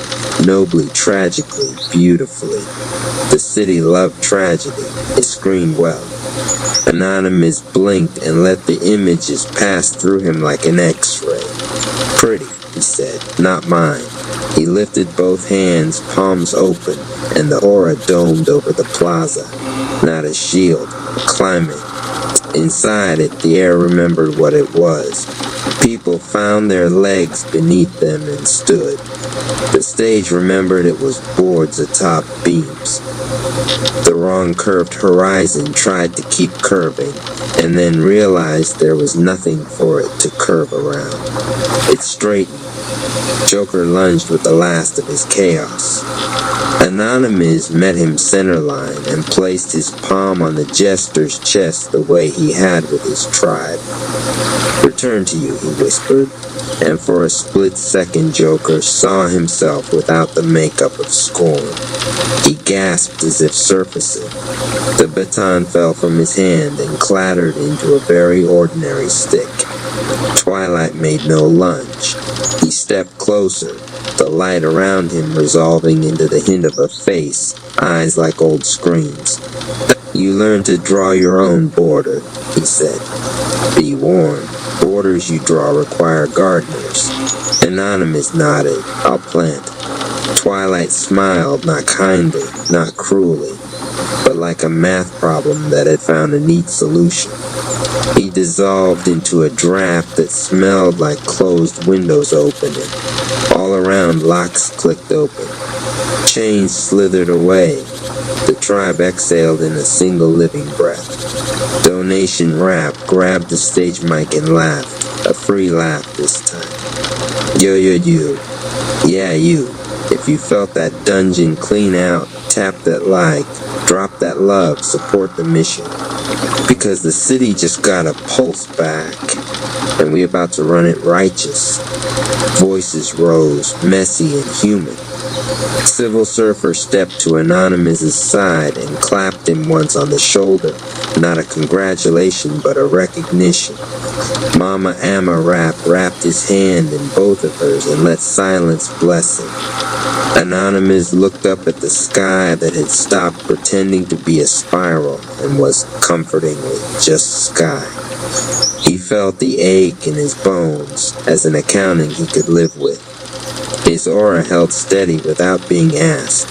nobly, tragically, beautifully. The city loved tragedy. It screamed well. Anonymous blinked and let the images pass through him like an X-ray. "Pretty," he said, "not mine." He lifted both hands, palms open, and the aura domed over the plaza. Not a shield, a climate. Inside it, the air remembered what it was. People found their legs beneath them and stood. The stage remembered it was boards atop beams. The wrong curved horizon tried to keep curving, and then realized there was nothing for it to curve around. It straightened. Joker lunged with the last of his chaos. Anonymous met him centerline and placed his palm on the jester's chest the way he had with his tribe. "Return to you," he whispered, and for a split second Joker saw himself without the makeup of scorn. He gasped as if surfacing. The baton fell from his hand and clattered into a very ordinary stick. Twilight made no lunge. He stepped closer, the light around him resolving into the hint of a face, eyes like old screens. "You learn to draw your own border," he said. "Be warned, borders you draw require gardeners." Anonymous nodded. "I'll plant." Twilight smiled, not kindly, not cruelly, but like a math problem that had found a neat solution. He dissolved into a draft that smelled like closed windows opening. All around, locks clicked open. Chains slithered away. The tribe exhaled in a single living breath. Donation Rap grabbed the stage mic and laughed, a free laugh this time. Yo, you. Yeah, you. If you felt that dungeon clean out, tap that like, drop that love, support the mission. Because the city just got a pulse back, and we about to run it righteous. Voices rose, messy and human. Civil Surfer stepped to Anonymous's side and clapped him once on the shoulder. Not a congratulation, but a recognition. Mama Amma wrapped his hand in both of hers and let silence bless him. Anonymous looked up at the sky that had stopped pretending to be a spiral and was comfortingly just sky. He felt the ache in his bones as an accounting he could live with. His aura held steady without being asked.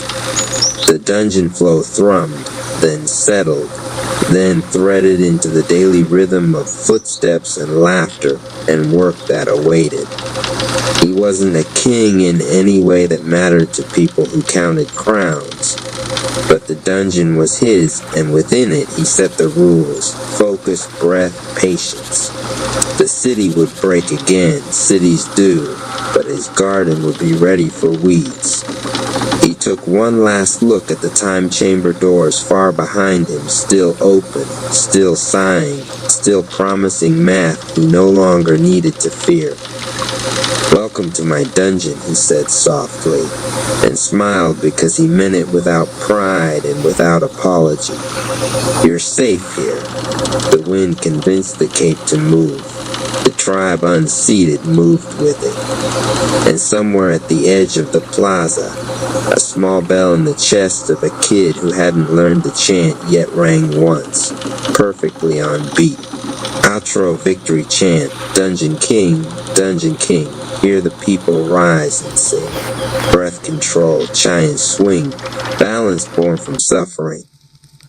The dungeon flow thrummed, then settled, then threaded into the daily rhythm of footsteps and laughter and work that awaited. He wasn't a king in any way that mattered to people who counted crowns, but the dungeon was his, and within it he set the rules: focus, breath, patience. The city would break again, cities do, but his garden would be ready for weeds. He took one last look at the time chamber doors far behind him, still open, still sighing, still promising math he no longer needed to fear. "Welcome to my dungeon," he said softly, and smiled because he meant it without pride and without apology. "You're safe here." The wind convinced the cape to move. The tribe unseated moved with it. And somewhere at the edge of the plaza, a small bell in the chest of a kid who hadn't learned the chant yet rang once, perfectly on beat. Outro victory chant, Dungeon King, hear the people rise and sing. Breath control, giant swing, balance born from suffering.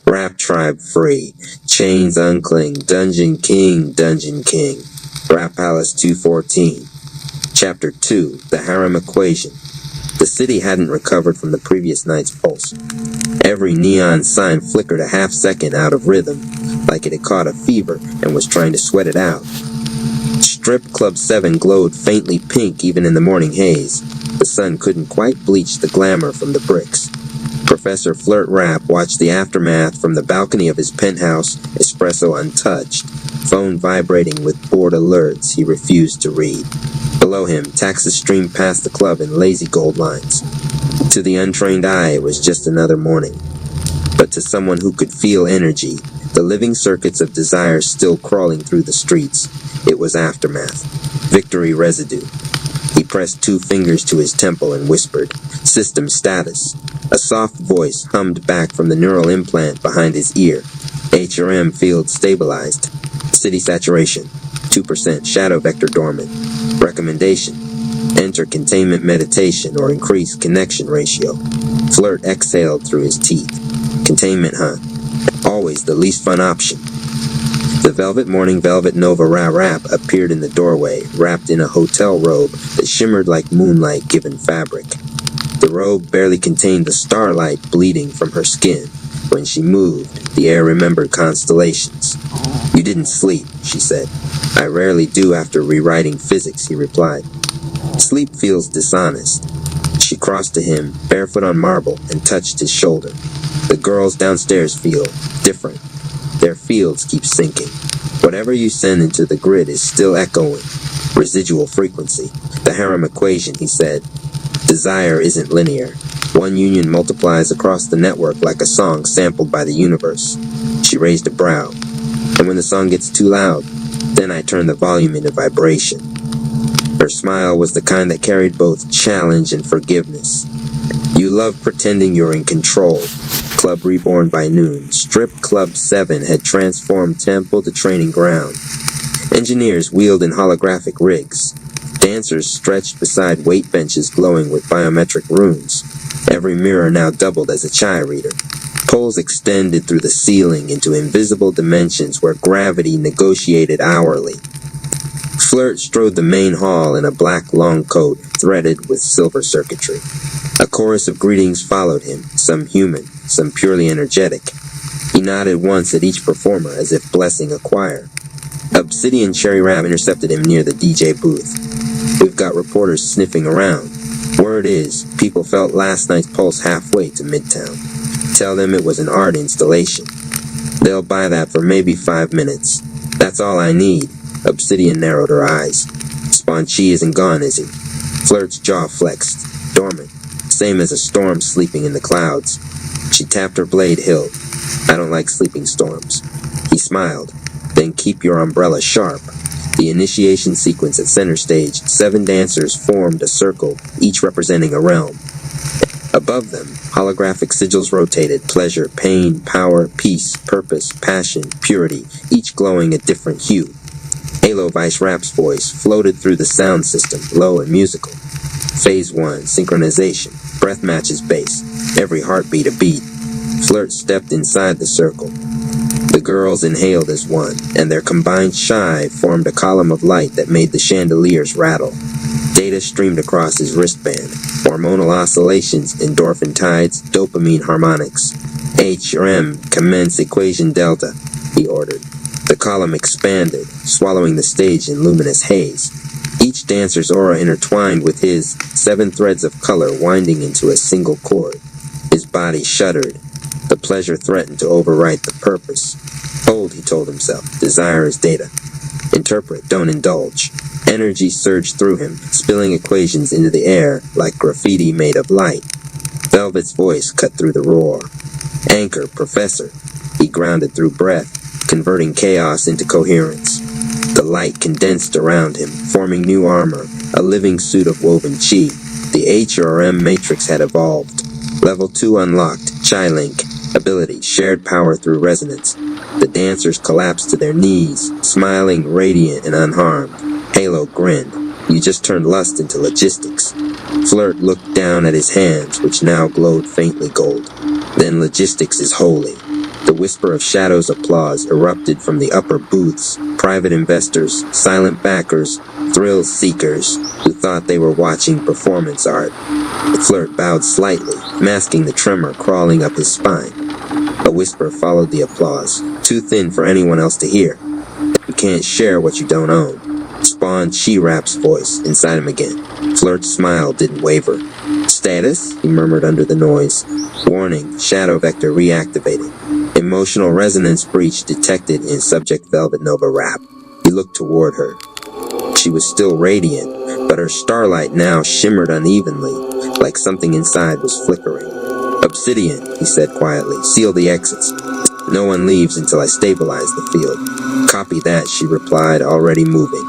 Rap tribe free, chains uncling, Dungeon King. Rap Palace 214. Chapter 2, The Harem Equation. The city hadn't recovered from the previous night's pulse. Every neon sign flickered a half second out of rhythm, like it had caught a fever and was trying to sweat it out. Strip Club 7 glowed faintly pink even in the morning haze. The sun couldn't quite bleach the glamour from the bricks. Professor Flirt Rap watched the aftermath from the balcony of his penthouse, espresso untouched, phone vibrating with bored alerts he refused to read. Below him, taxis streamed past the club in lazy gold lines. To the untrained eye, it was just another morning. But to someone who could feel energy, the living circuits of desire still crawling through the streets, it was aftermath. Victory residue. He pressed 2 fingers to his temple and whispered, "System status." A soft voice hummed back from the neural implant behind his ear. HRM field stabilized. City saturation, 2%, shadow vector dormant. Recommendation: enter containment meditation or increase connection ratio. Flirt exhaled through his teeth. Containment, huh? Always the least fun option. The Velvet Morning Velvet Nova Rap appeared in the doorway, wrapped in a hotel robe that shimmered like moonlight given fabric. The robe barely contained the starlight bleeding from her skin. When she moved, the air remembered constellations. "You didn't sleep," she said. "I rarely do after rewriting physics," he replied. "Sleep feels dishonest." She crossed to him, barefoot on marble, and touched his shoulder. "The girls downstairs feel different. Their fields keep sinking. Whatever you send into the grid is still echoing. Residual frequency. The harem equation," he said. "Desire isn't linear. One union multiplies across the network like a song sampled by the universe." She raised a brow. "And when the song gets too loud, then I turn the volume into vibration." Her smile was the kind that carried both challenge and forgiveness. "You love pretending you're in control." Club reborn by noon, Strip Club 7 had transformed temple to training ground. Engineers wheeled in holographic rigs. Dancers stretched beside weight benches glowing with biometric runes. Every mirror now doubled as a chai reader. Poles extended through the ceiling into invisible dimensions where gravity negotiated hourly. Flirt strode the main hall in a black long coat threaded with silver circuitry. A chorus of greetings followed him, some human, some purely energetic. He nodded once at each performer as if blessing a choir. Obsidian Cherry Ram intercepted him near the DJ booth. We've got reporters sniffing around. Word is, people felt last night's pulse halfway to Midtown. Tell them it was an art installation. They'll buy that for maybe 5 minutes. That's all I need. Obsidian narrowed her eyes. Spawn Chi isn't gone, is he? Flirt's jaw flexed, dormant, same as a storm sleeping in the clouds. She tapped her blade hilt. I don't like sleeping storms. He smiled. Then keep your umbrella sharp. The initiation sequence at center stage, 7 dancers formed a circle, each representing a realm. Above them, holographic sigils rotated, pleasure, pain, power, peace, purpose, passion, purity, each glowing a different hue. Halo Vice Rap's voice floated through the sound system, low and musical. Phase 1, synchronization. Breath matches bass. Every heartbeat a beat. Flirt stepped inside the circle. The girls inhaled as one, and their combined shy formed a column of light that made the chandeliers rattle. Data streamed across his wristband. Hormonal oscillations, endorphin tides, dopamine harmonics. H-R-M, commence equation delta, he ordered. The column expanded, swallowing the stage in luminous haze. Each dancer's aura intertwined with his, 7 threads of color winding into a single cord. His body shuddered. The pleasure threatened to overwrite the purpose. Hold, he told himself. Desire is data. Interpret, don't indulge. Energy surged through him, spilling equations into the air like graffiti made of light. Velvet's voice cut through the roar. Anchor, Professor. He grounded through breath, converting chaos into coherence. The light condensed around him, forming new armor, a living suit of woven chi. The HRM matrix had evolved. Level 2 unlocked, Chi Link. Ability, shared power through resonance. The dancers collapsed to their knees, smiling, radiant, and unharmed. Halo grinned. You just turned lust into logistics. Flirt looked down at his hands, which now glowed faintly gold. Then logistics is holy. The whisper of Shadow's applause erupted from the upper booths. Private investors, silent backers, thrill seekers who thought they were watching performance art. Flirt bowed slightly, masking the tremor crawling up his spine. A whisper followed the applause, too thin for anyone else to hear. You can't share what you don't own. Spawn Chi Rap's voice inside him again. Flirt's smile didn't waver. Status? He murmured under the noise. Warning, Shadow Vector reactivated. Emotional resonance breach detected in Subject Velvet Nova Rap. He looked toward her. She was still radiant, but her starlight now shimmered unevenly, like something inside was flickering. Obsidian, he said quietly, seal the exits. No one leaves until I stabilize the field. Copy that, she replied, already moving.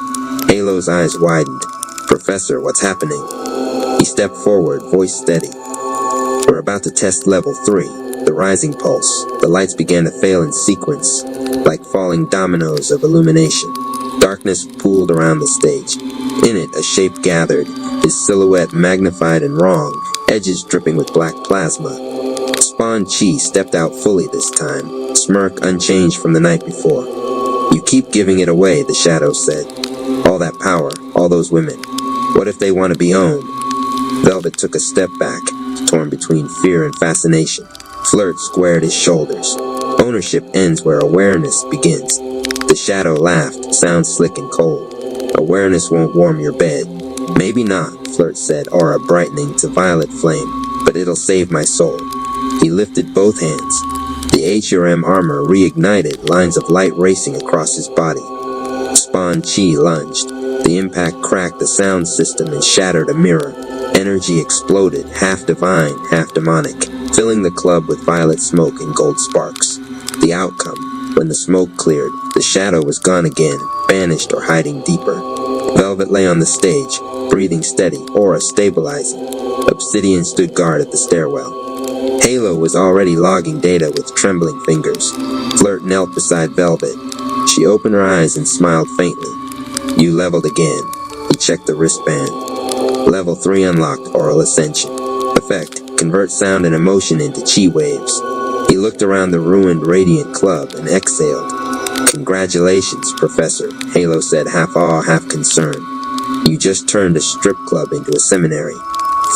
Halo's eyes widened. Professor, what's happening? He stepped forward, voice steady. We're about to test level 3, the rising pulse. The lights began to fail in sequence, like falling dominoes of illumination. Darkness pooled around the stage. In it, a shape gathered, his silhouette magnified and wrong, edges dripping with black plasma. Spawn Chi stepped out fully this time, smirk unchanged from the night before. You keep giving it away, the shadow said. All that power, all those women. What if they want to be owned? Velvet took a step back, torn between fear and fascination. Flirt squared his shoulders. Ownership ends where awareness begins. The shadow laughed, sound slick and cold. Awareness won't warm your bed. Maybe not, Flirt said, aura brightening to violet flame, but it'll save my soul. He lifted both hands. The HRM armor reignited, lines of light racing across his body. Spawn Chi lunged. The impact cracked the sound system and shattered a mirror. Energy exploded, half divine, half demonic, filling the club with violet smoke and gold sparks. The outcome, when the smoke cleared, the shadow was gone again, banished or hiding deeper. Velvet lay on the stage, breathing steady, aura stabilizing. Obsidian stood guard at the stairwell. Halo was already logging data with trembling fingers. Flirt knelt beside Velvet. She opened her eyes and smiled faintly. You leveled again. He checked the wristband. Level 3 unlocked, Oral Ascension. Effect, convert sound and emotion into chi waves. He looked around the ruined Radiant Club and exhaled. Congratulations, Professor, Halo said, half awe, half concern. concern. You just turned a strip club into a seminary.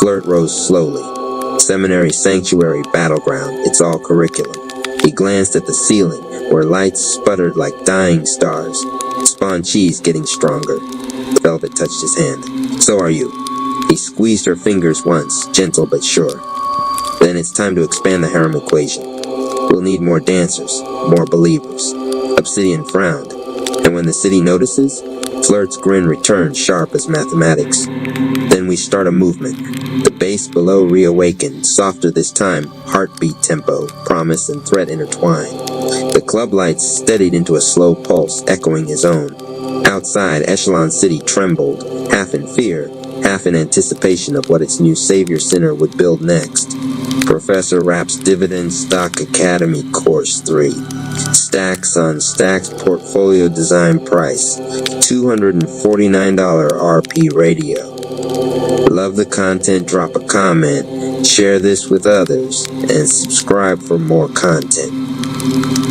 Flirt rose slowly. Seminary sanctuary battleground, it's all curriculum. He glanced at the ceiling, where lights sputtered like dying stars. Spawn cheese getting stronger. Velvet touched his hand. So are you. He squeezed her fingers once, gentle but sure. Then it's time to expand the harem equation. We'll need more dancers, more believers. Obsidian frowned, and when the city notices, Flirt's grin returned sharp as mathematics. Then we start a movement. The bass below reawakened, softer this time, heartbeat tempo, promise and threat intertwined. The club lights steadied into a slow pulse, echoing his own. Outside, Echelon City trembled, half in fear, half in anticipation of what its new savior sinner would build next. Professor Rapp's Dividend Stock Academy Course 3. Stacks on Stacks Portfolio Design Price. $249 RP Radio. Love the content, drop a comment, share this with others, and subscribe for more content.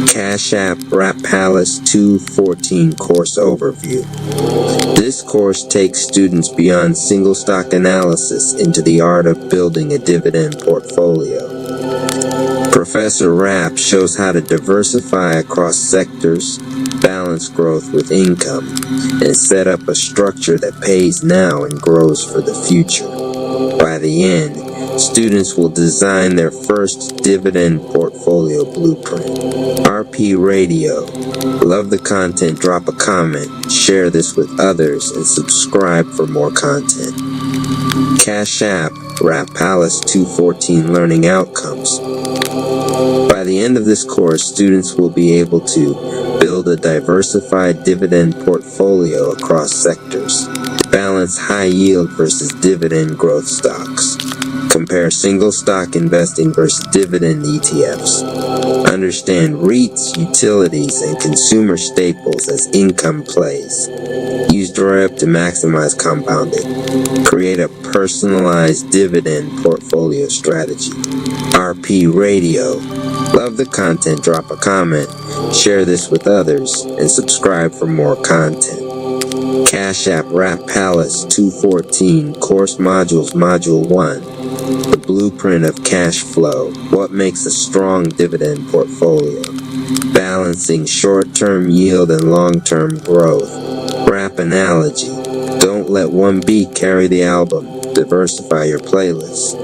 Cash App Rap Palace 214 Course Overview. This course takes students beyond single stock analysis into the art of building a dividend portfolio. Professor Rapp shows how to diversify across sectors, balance growth with income, and set up a structure that pays now and grows for the future. By the end, students will design their first dividend portfolio blueprint. RP Radio. Love the content, drop a comment, share this with others, and subscribe for more content. Cash App Rap Palace 214 Learning Outcomes. By the end of this course, students will be able to build a diversified dividend portfolio across sectors, balance high yield versus dividend growth stocks, compare single stock investing versus dividend ETFs, understand REITs, utilities, and consumer staples as income plays, use DREP to maximize compounding, create a personalized dividend portfolio strategy. RP Radio. Love the content, drop a comment, share this with others, and subscribe for more content. Cash App Rap Palace 214 Course Modules Module 1. The Blueprint of Cash Flow. What makes a strong dividend portfolio? Balancing short-term yield and long-term growth. Rap Analogy. Don't let one beat carry the album. Diversify your playlist.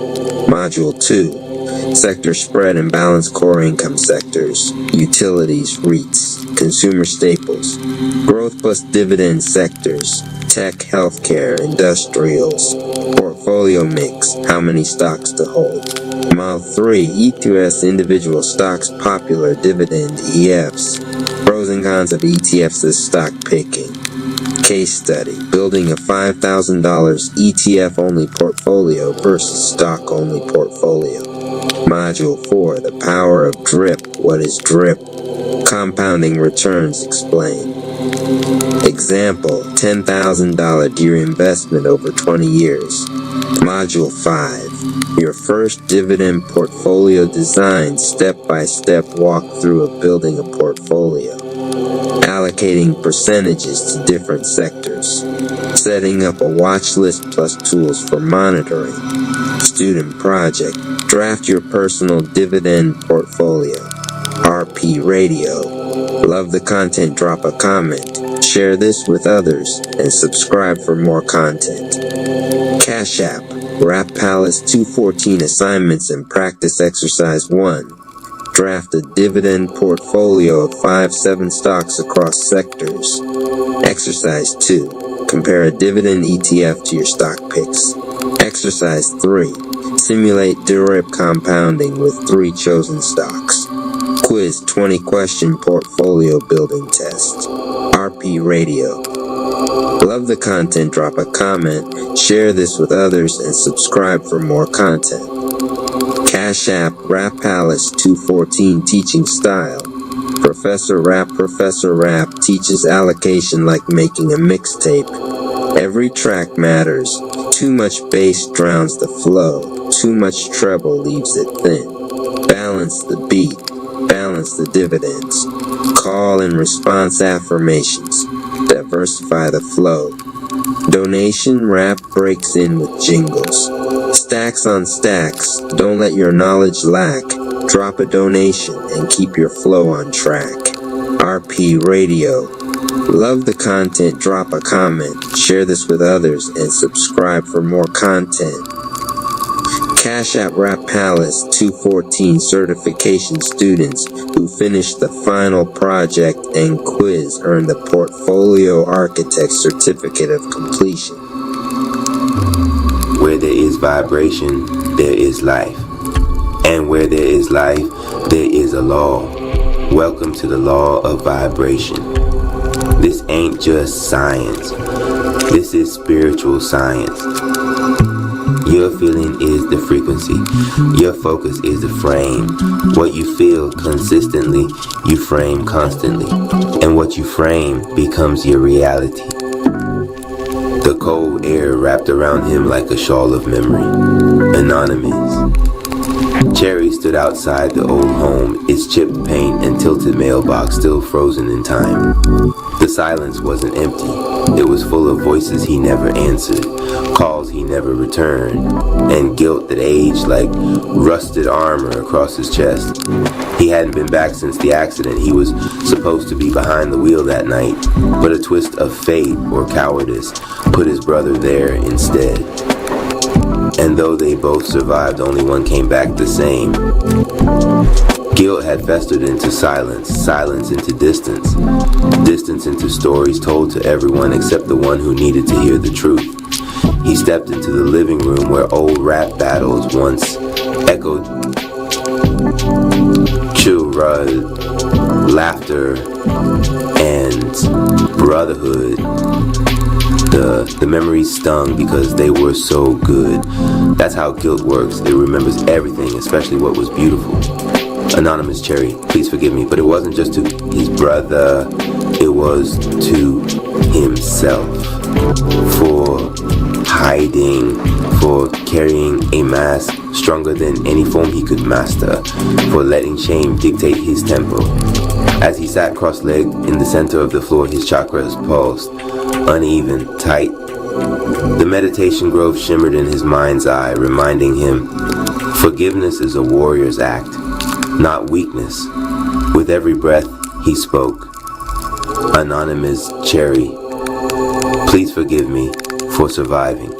Module 2. Sector spread and balanced core income sectors, utilities, REITs, consumer staples, growth plus dividend sectors, tech, healthcare, industrials, portfolio mix, how many stocks to hold. Module 3, E2S individual stocks, popular dividend EFs, pros and cons of ETFs as stock picking. Case study, building a $5,000 ETF-only portfolio versus stock-only portfolio. Module 4, the power of DRIP. What is DRIP? Compounding returns explained. Example, $10,000 deer investment over 20 years. Module 5, your first dividend portfolio design, step-by-step walkthrough of building a portfolio. Allocating percentages to different sectors. Setting up a watch list plus tools for monitoring. Student project. Draft your personal dividend portfolio. RP Radio. Love the content, drop a comment. Share this with others and subscribe for more content. Cash App. Rap Palace 214 Assignments and Practice Exercise 1. Draft a dividend portfolio of 5-7 stocks across sectors. Exercise 2. Compare a dividend ETF to your stock picks. Exercise 3. Simulate DRIP compounding with 3 chosen stocks. Quiz 20-question portfolio building test. RP Radio. Love the content, drop a comment, share this with others, and subscribe for more content. Cash App Rap Palace 214 Teaching Style. Professor Rapp teaches allocation like making a mixtape. Every track matters. Too much bass drowns the flow. Too much treble leaves it thin. Balance the beat. Balance the dividends. Call and response affirmations. Diversify the flow. Donation Rap breaks in with jingles. Stacks on stacks, don't let your knowledge lack. Drop a donation and keep your flow on track. RP Radio. Love the content, drop a comment, share this with others, and subscribe for more content. Cash App Rap Palace 214 certification students who finished the final project and quiz earned the Portfolio Architect Certificate of Completion. Where there is vibration, there is life. And where there is life, there is a law. Welcome to the law of vibration. This ain't just science. This is spiritual science. Your feeling is the frequency. Your focus is the frame. What you feel consistently, you frame constantly. And what you frame becomes your reality. The cold air wrapped around him like a shawl of memory. Anonymous. Cherry stood outside the old home, its chipped paint and tilted mailbox still frozen in time. The silence wasn't empty. It was full of voices he never answered, calls he never returned, and guilt that aged like rusted armor across his chest. He hadn't been back since the accident. He was supposed to be behind the wheel that night, but a twist of fate or cowardice put his brother there instead. And though they both survived, only one came back the same. Guilt had festered into silence, silence into distance, distance into stories told to everyone except the one who needed to hear the truth. He stepped into the living room where old rap battles once echoed, childhood, laughter, and brotherhood. The memories stung because they were so good. That's how guilt works. It remembers everything, especially what was beautiful. Anonymous Cherry, please forgive me, but it wasn't just to his brother. It was to himself. For hiding, for carrying a mask stronger than any form he could master, for letting shame dictate his tempo. As he sat cross-legged in the center of the floor, his chakras pulsed, uneven, tight. The meditation grove shimmered in his mind's eye, reminding him, forgiveness is a warrior's act, not weakness. With every breath, he spoke, Anonymous Cherry, please forgive me for surviving.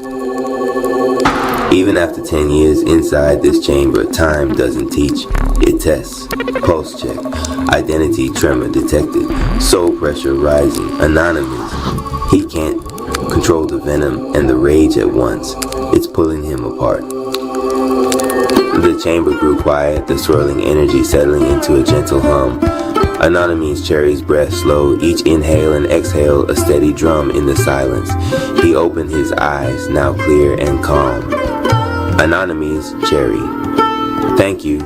Even after 10 years inside this chamber, time doesn't teach, it tests. Pulse check, identity tremor detected, soul pressure rising, anonymous. He can't control the venom and the rage at once. It's pulling him apart. The chamber grew quiet, the swirling energy settling into a gentle hum. Anonymous Cherry's breath slowed, each inhale and exhale a steady drum in the silence. He opened his eyes, now clear and calm. Anonymous Cherry, thank you.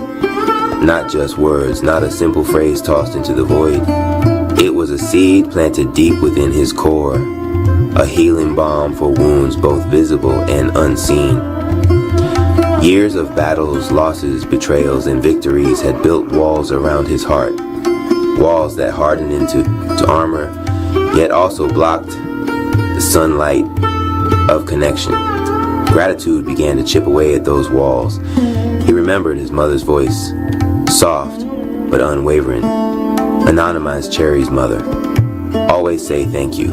Not just words, not a simple phrase tossed into the void. It was a seed planted deep within his core, a healing balm for wounds both visible and unseen. Years of battles, losses, betrayals, and victories had built walls around his heart. Walls that hardened into armor, yet also blocked the sunlight of connection. Gratitude began to chip away at those walls. He remembered his mother's voice, soft but unwavering. Anonymous Cherry's mother. Always say thank you,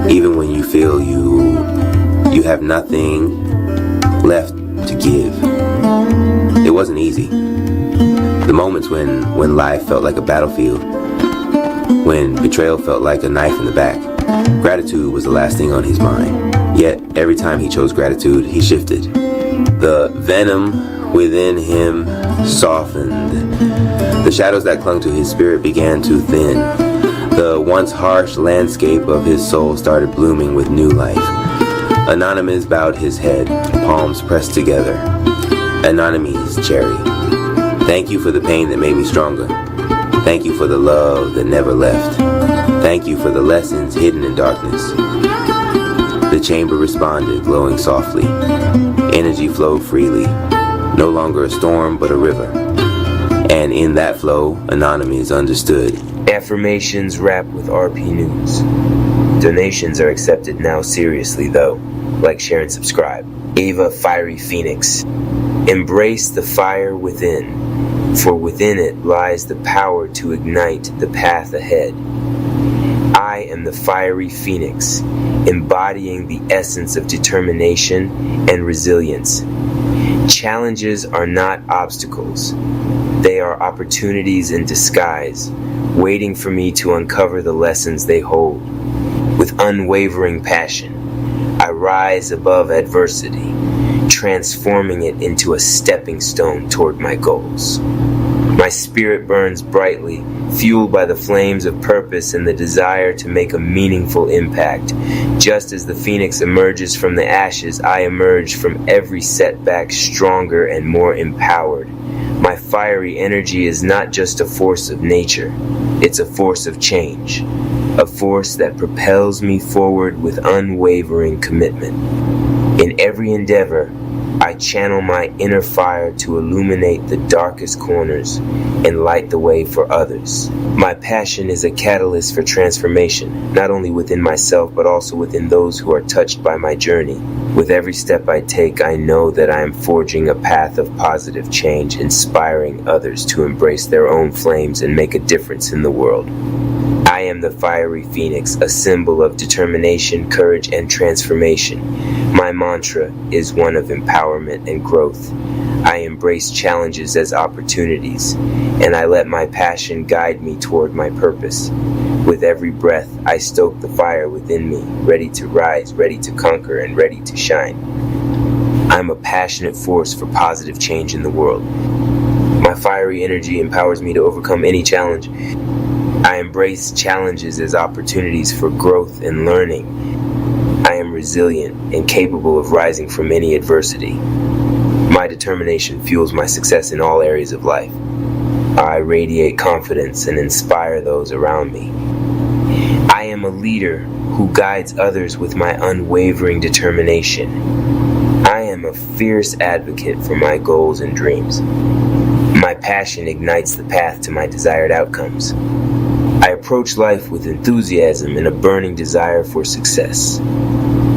even when you feel you have nothing left to give. It wasn't easy. The moments when life felt like a battlefield, when betrayal felt like a knife in the back, gratitude was the last thing on his mind. Yet, every time he chose gratitude, he shifted. The venom within him softened. The shadows that clung to his spirit began to thin. The once harsh landscape of his soul started blooming with new life. Anonymous bowed his head, palms pressed together. Anonymous Cherry, thank you for the pain that made me stronger. Thank you for the love that never left. Thank you for the lessons hidden in darkness. The chamber responded, glowing softly. Energy flowed freely, no longer a storm but a river. And in that flow, Anonymous understood. Affirmations Rap with RP News. Donations are accepted now seriously though. Like, share, and subscribe. Ava Fiery Phoenix. Embrace the fire within, for within it lies the power to ignite the path ahead. I am the Fiery Phoenix, embodying the essence of determination and resilience. Challenges are not obstacles. They are opportunities in disguise, waiting for me to uncover the lessons they hold. With unwavering passion, I rise above adversity, transforming it into a stepping stone toward my goals. My spirit burns brightly, fueled by the flames of purpose and the desire to make a meaningful impact. Just as the phoenix emerges from the ashes, I emerge from every setback stronger and more empowered. My fiery energy is not just a force of nature, it's a force of change, a force that propels me forward with unwavering commitment. In every endeavor, I channel my inner fire to illuminate the darkest corners and light the way for others. My passion is a catalyst for transformation, not only within myself, but also within those who are touched by my journey. With every step I take, I know that I am forging a path of positive change, inspiring others to embrace their own flames and make a difference in the world. I am the Fiery Phoenix, a symbol of determination, courage, and transformation. My mantra is one of empowerment and growth. I embrace challenges as opportunities, and I let my passion guide me toward my purpose. With every breath, I stoke the fire within me, ready to rise, ready to conquer, and ready to shine. I'm a passionate force for positive change in the world. My fiery energy empowers me to overcome any challenge. I embrace challenges as opportunities for growth and learning. I am resilient and capable of rising from any adversity. My determination fuels my success in all areas of life. I radiate confidence and inspire those around me. I am a leader who guides others with my unwavering determination. I am a fierce advocate for my goals and dreams. My passion ignites the path to my desired outcomes. I approach life with enthusiasm and a burning desire for success.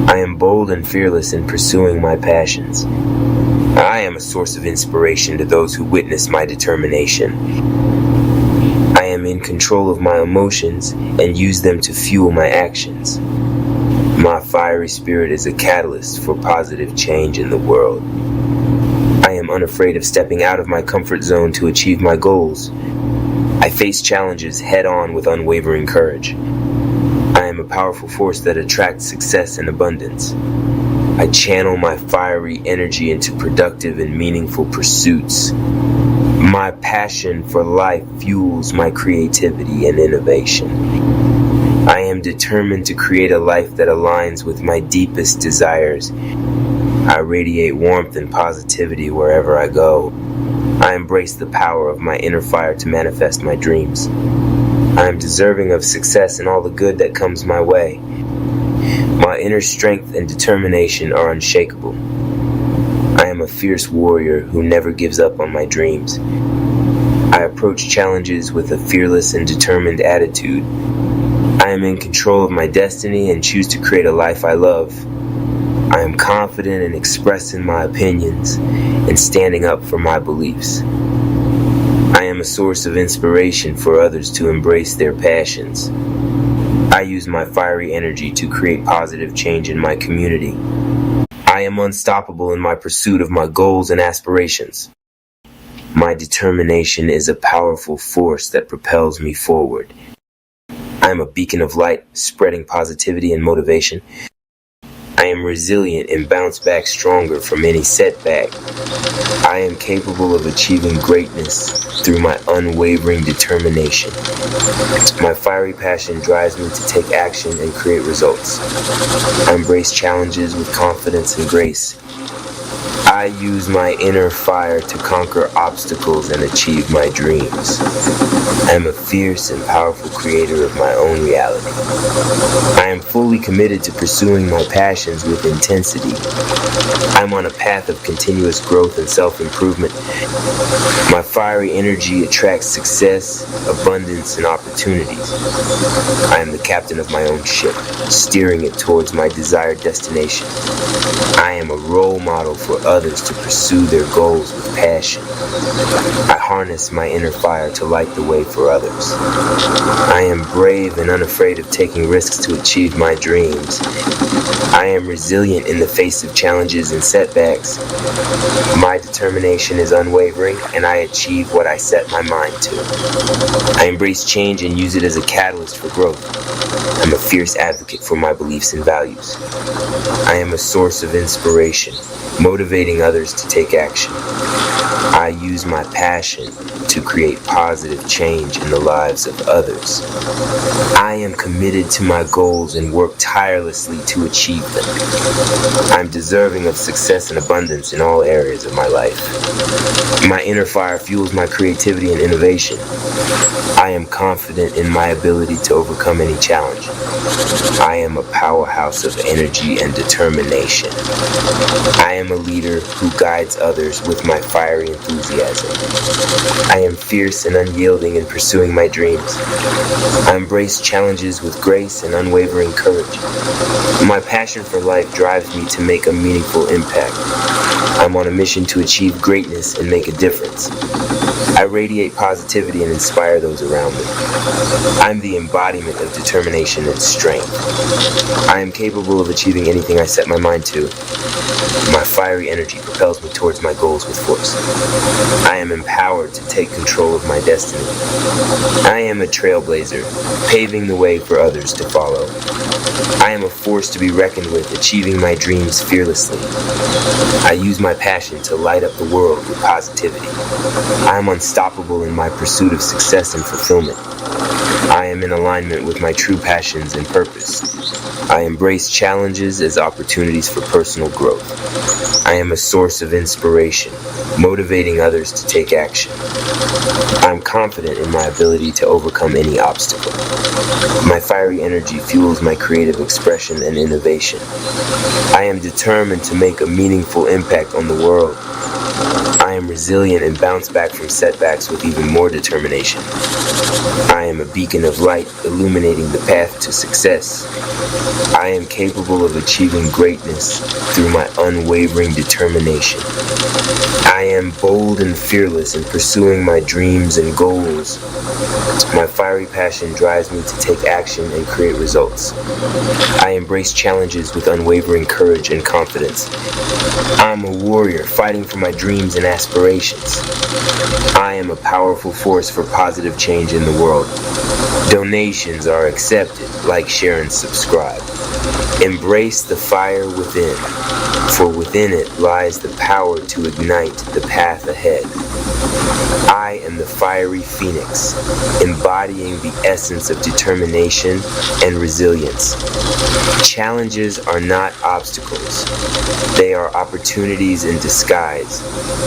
I am bold and fearless in pursuing my passions. I am a source of inspiration to those who witness my determination. I am in control of my emotions and use them to fuel my actions. My fiery spirit is a catalyst for positive change in the world. I am unafraid of stepping out of my comfort zone to achieve my goals. I face challenges head-on with unwavering courage. I am a powerful force that attracts success and abundance. I channel my fiery energy into productive and meaningful pursuits. My passion for life fuels my creativity and innovation. I am determined to create a life that aligns with my deepest desires. I radiate warmth and positivity wherever I go. I embrace the power of my inner fire to manifest my dreams. I am deserving of success and all the good that comes my way. My inner strength and determination are unshakable. I am a fierce warrior who never gives up on my dreams. I approach challenges with a fearless and determined attitude. I am in control of my destiny and choose to create a life I love. I am confident in expressing my opinions and standing up for my beliefs. I am a source of inspiration for others to embrace their passions. I use my fiery energy to create positive change in my community. I am unstoppable in my pursuit of my goals and aspirations. My determination is a powerful force that propels me forward. I am a beacon of light, spreading positivity and motivation. I am resilient and bounce back stronger from any setback. I am capable of achieving greatness through my unwavering determination. My fiery passion drives me to take action and create results. I embrace challenges with confidence and grace. I use my inner fire to conquer obstacles and achieve my dreams. I am a fierce and powerful creator of my own reality. I am fully committed to pursuing my passions with intensity. I am on a path of continuous growth and self-improvement. My fiery energy attracts success, abundance, and opportunities. I am the captain of my own ship, steering it towards my desired destination. I am a role model for others to pursue their goals with passion. I harness my inner fire to light the way for others. I am brave and unafraid of taking risks to achieve my dreams. I am resilient in the face of challenges and setbacks. My determination is unwavering, and I achieve what I set my mind to. I embrace change and use it as a catalyst for growth. I'm a fierce advocate for my beliefs and values. I am a source of inspiration, motivating others to take action. I use my passion to create positive change in the lives of others. I am committed to my goals and work tirelessly to achieve them. I'm deserving of success and abundance in all areas of my life. My inner fire fuels my creativity and innovation. I am confident in my ability to overcome any challenge. I am a powerhouse of energy and determination. I am a leader who guides others with my fiery enthusiasm. I am fierce and unyielding in pursuing my dreams. I embrace challenges with grace and unwavering courage. My passion for life drives me to make a meaningful impact. I'm on a mission to achieve greatness and make a difference. I radiate positivity and inspire those around me. I'm the embodiment of determination and strength. I am capable of achieving anything I set my mind to. My fiery energy propels me towards my goals with force. I am empowered to take control of my destiny. I am a trailblazer, paving the way for others to follow. I am a force to be reckoned with, achieving my dreams fearlessly. I use my passion to light up the world with positivity. I am unstoppable in my pursuit of success and fulfillment. I am in alignment with my true passions and purpose. I embrace challenges as opportunities for personal growth. I am a source of inspiration, motivating others to take action. I'm confident in my ability to overcome any obstacle. My fiery energy fuels my creative expression and innovation. I am determined to make a meaningful impact on the world. I am resilient and bounce back from setbacks with even more determination. I am a beacon of light, illuminating the path to success. I am capable of achieving greatness through my unwavering determination. I am bold and fearless in pursuing my dreams and goals. My fiery passion drives me to take action and create results. I embrace challenges with unwavering courage and confidence. I'm a warrior fighting for my dreams and aspirations. I am a powerful force for positive change in the world. Donations are accepted. Like, share, and subscribe. Embrace the fire within, for within it lies the power to ignite the path ahead. I am the fiery phoenix, embodying the essence of determination and resilience. Challenges are not obstacles. They are opportunities in disguise,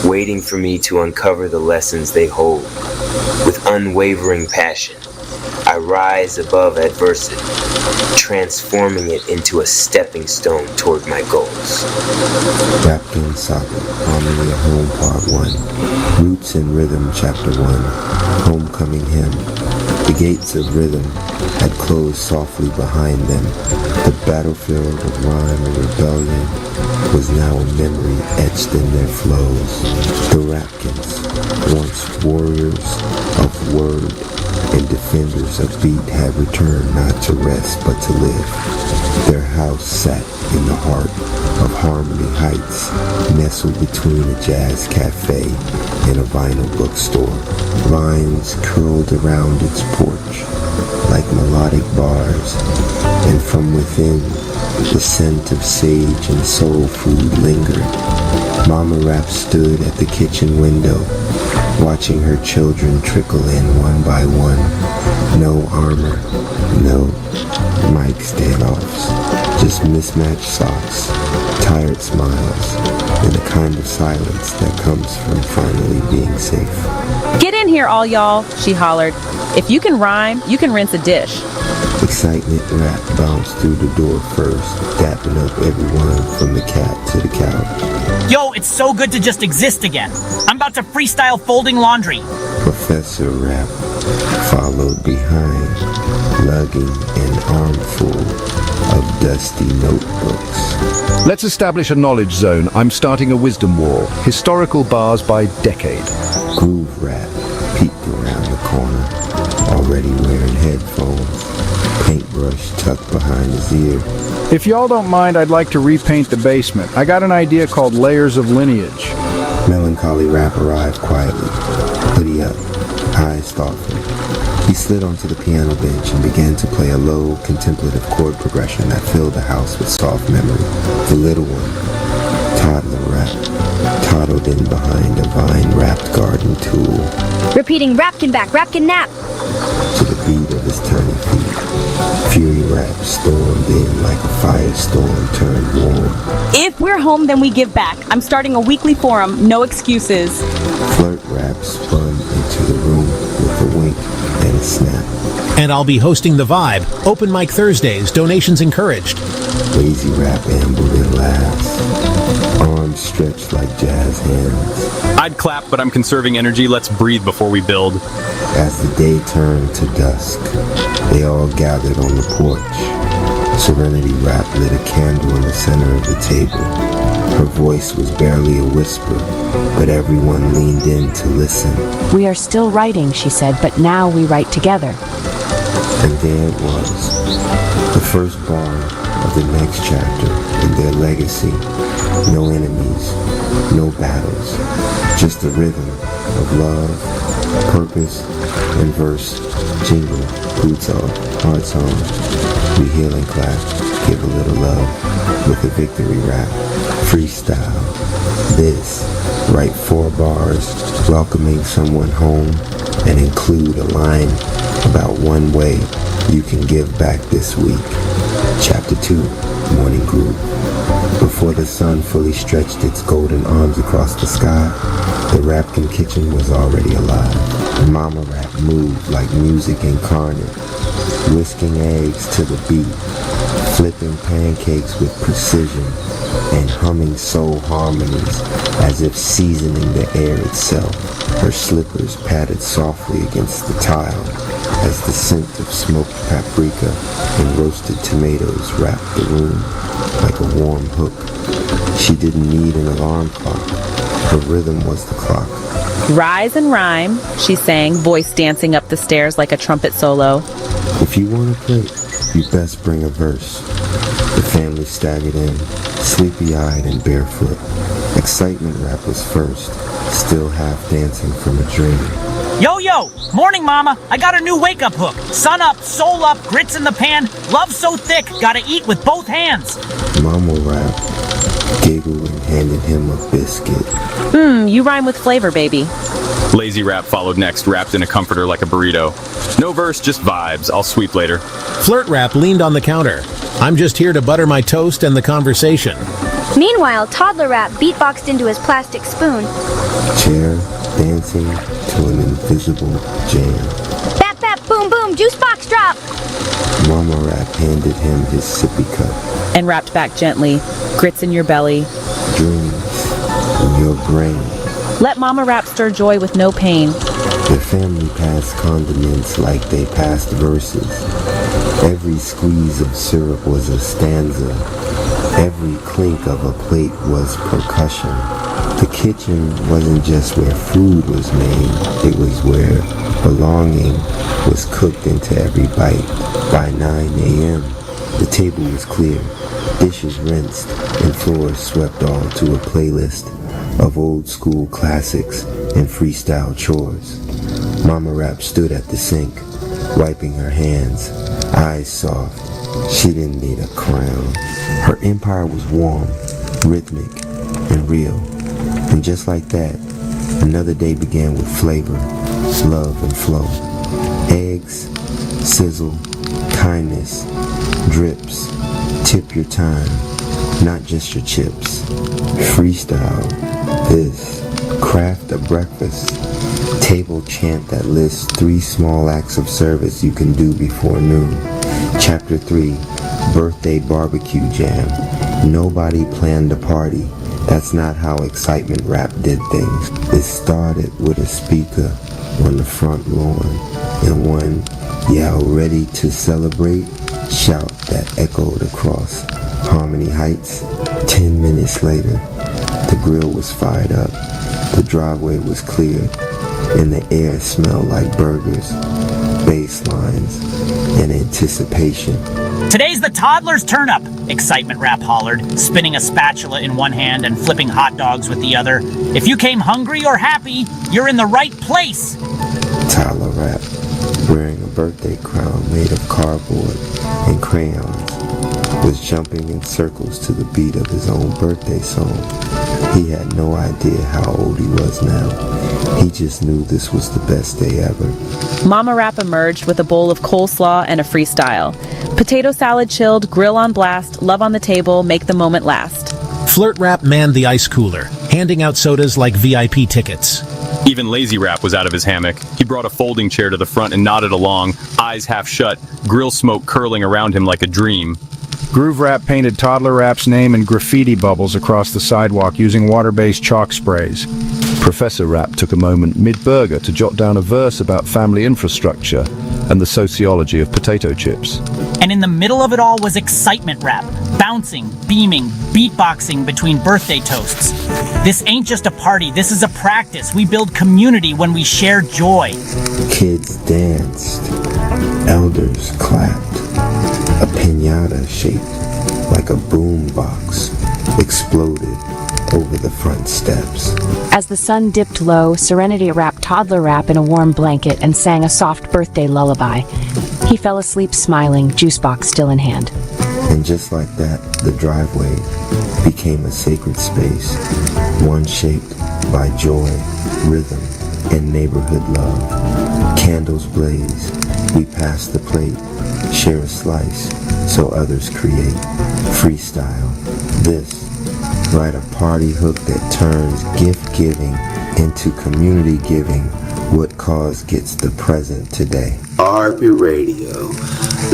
waiting for me to uncover the lessons they hold. With unwavering passion, I rise above adversity, transforming it into a stepping stone toward my goals. Rapkin Saga, Harmony of Home Part 1, Roots and Rhythm Chapter 1, Homecoming Hymn. The gates of rhythm had closed softly behind them. The battlefield of rhyme and rebellion was now a memory etched in their flows. The Rapkins, once warriors of word and defenders of beat, had returned not to rest but to live. Their house sat in the heart of Harmony Heights, nestled between a jazz cafe and a vinyl bookstore. Vines curled around its porch like melodic bars, and from within the scent of sage and soul food lingered. Mama Rap stood at the kitchen window, watching her children trickle in one by one. No armor, no mic standoffs, just mismatched socks, tired smiles, and a kind of silence that comes from finally being safe. Get in here, all y'all, she hollered. If you can rhyme, you can rinse a dish. Excitement rap bounced through the door first, dapping up everyone from the cat to the couch. Yo, it's so good to just exist again. I'm about to freestyle folding laundry. Professor Rap followed behind, lugging an armful of dusty notebooks. Let's establish a knowledge zone. I'm starting a wisdom wall. Historical bars by decade. Groove Rap peeked around the corner, already wearing headphones, paintbrush tucked behind his ear. If y'all don't mind, I'd like to repaint the basement. I got an idea called Layers of Lineage. Melancholy Rap arrived quietly, hoodie up, eyes thoughtful. He slid onto the piano bench and began to play a low, contemplative chord progression that filled the house with soft memory. The little one, Toddler Rap, toddled in behind a vine-wrapped garden tool. Repeating Rapkin back, Rapkin nap. To the beat of his tiny feet, Fury Rap stormed in like a firestorm turned warm. If we're home, then we give back. I'm starting a weekly forum, no excuses. Flirt Rap spun into the room with a wink and a snap. And I'll be hosting The Vibe, Open Mic Thursdays, donations encouraged. Lazy Rap ambled in last, arms stretched like jazz hands. I'd clap, but I'm conserving energy. Let's breathe before we build. As the day turned to dusk, they all gathered on the porch. Serenity Rap lit a candle in the center of the table. Her voice was barely a whisper, but everyone leaned in to listen. We are still writing, she said, but now we write together. And there it was, the first bar of the next chapter in their legacy. No enemies, no battles, just the rhythm of love, purpose, and verse. Jingle, boots off, hearts on. We heal and clap, give a little love with a victory rap. Freestyle. This, write 4 bars, welcoming someone home, and include a line about one way you can give back this week. Chapter 2, Morning Groove. Before the sun fully stretched its golden arms across the sky, the Rapkin kitchen was already alive. Mama Rap moved like music incarnate, whisking eggs to the beat, flipping pancakes with precision, and humming soul harmonies as if seasoning the air itself. Her slippers patted softly against the tile as the scent of smoked paprika and roasted tomatoes wrapped the room like a warm hook. She didn't need an alarm clock. Her rhythm was the clock. Rise and rhyme, she sang, voice dancing up the stairs like a trumpet solo. If you want to play, you best bring a verse. The family staggered in, sleepy-eyed and barefoot. Excitement Rap was first, still half dancing from a dream. Yo, yo! Morning, mama! I got a new wake-up hook. Sun up, soul up, grits in the pan. Love so thick, gotta eat with both hands. Mama Rap giggled and handed him a biscuit. You rhyme with flavor, baby. Lazy Rap followed next, wrapped in a comforter like a burrito. No verse, just vibes. I'll sweep later. Flirt Rap leaned on the counter. I'm just here to butter my toast and the conversation. Meanwhile, Toddler Rap beatboxed into his plastic spoon. Chair dancing to an invisible jam. Bap bap boom boom, juice box drop! Mama Rap handed him his sippy cup. And rapped back gently, grits in your belly. Dreams in your brain. Let Mama Rap stir joy with no pain. Their family passed condiments like they passed verses. Every squeeze of syrup was a stanza. Every clink of a plate was percussion. The kitchen wasn't just where food was made, it was where belonging was cooked into every bite. By 9 a.m., the table was clear, dishes rinsed, and floors swept all to a playlist of old school classics and freestyle chores. Mama Rap stood at the sink, wiping her hands, eyes soft. She didn't need a crown. Her empire was warm, rhythmic, and real. And just like that, another day began with flavor, love, and flow. Eggs, sizzle, kindness, drips, tip your time. not just your chips. Freestyle this, craft a breakfast, table chant that lists 3 small acts of service you can do before noon. Chapter 3, birthday barbecue jam. Nobody planned a party. That's not how excitement rap did things. It started with a speaker on the front lawn and one "Y'all ready to celebrate?" shout that echoed across Harmony Heights. 10 minutes later, the grill was fired up, the driveway was cleared, and the air smelled like burgers, bass lines, and anticipation. Today's the toddler's turn up, excitement rap hollered, spinning a spatula in one hand and flipping hot dogs with the other. If you came hungry or happy, you're in the right place. Toddler rap, wearing a birthday crown made of cardboard and crayons, was jumping in circles to the beat of his own birthday song. He had no idea how old he was now. He just knew this was the best day ever. Mama Rap emerged with a bowl of coleslaw and a freestyle. Potato salad chilled, grill on blast, love on the table, make the moment last. Flirt Rap manned the ice cooler, handing out sodas like VIP tickets. Even Lazy Rap was out of his hammock. He brought a folding chair to the front and nodded along, eyes half shut, grill smoke curling around him like a dream. Groove Rap painted Toddler Rap's name in graffiti bubbles across the sidewalk using water-based chalk sprays. Professor Rap took a moment mid-burger to jot down a verse about family infrastructure and the sociology of potato chips. And in the middle of it all was excitement rap, bouncing, beaming, beatboxing between birthday toasts. This ain't just a party, this is a practice. We build community when we share joy. Kids danced, elders clapped. A piñata shaped like a boombox exploded over the front steps. As the sun dipped low, Serenity wrapped Toddler Rap in a warm blanket and sang a soft birthday lullaby. He fell asleep smiling, juice box still in hand. And just like that, the driveway became a sacred space, one shaped by joy, rhythm, and neighborhood love. Candles blaze, we pass the plate, share a slice, so others create. Freestyle this, write a party hook that turns gift giving into community giving. What cause gets the present today? RP Radio.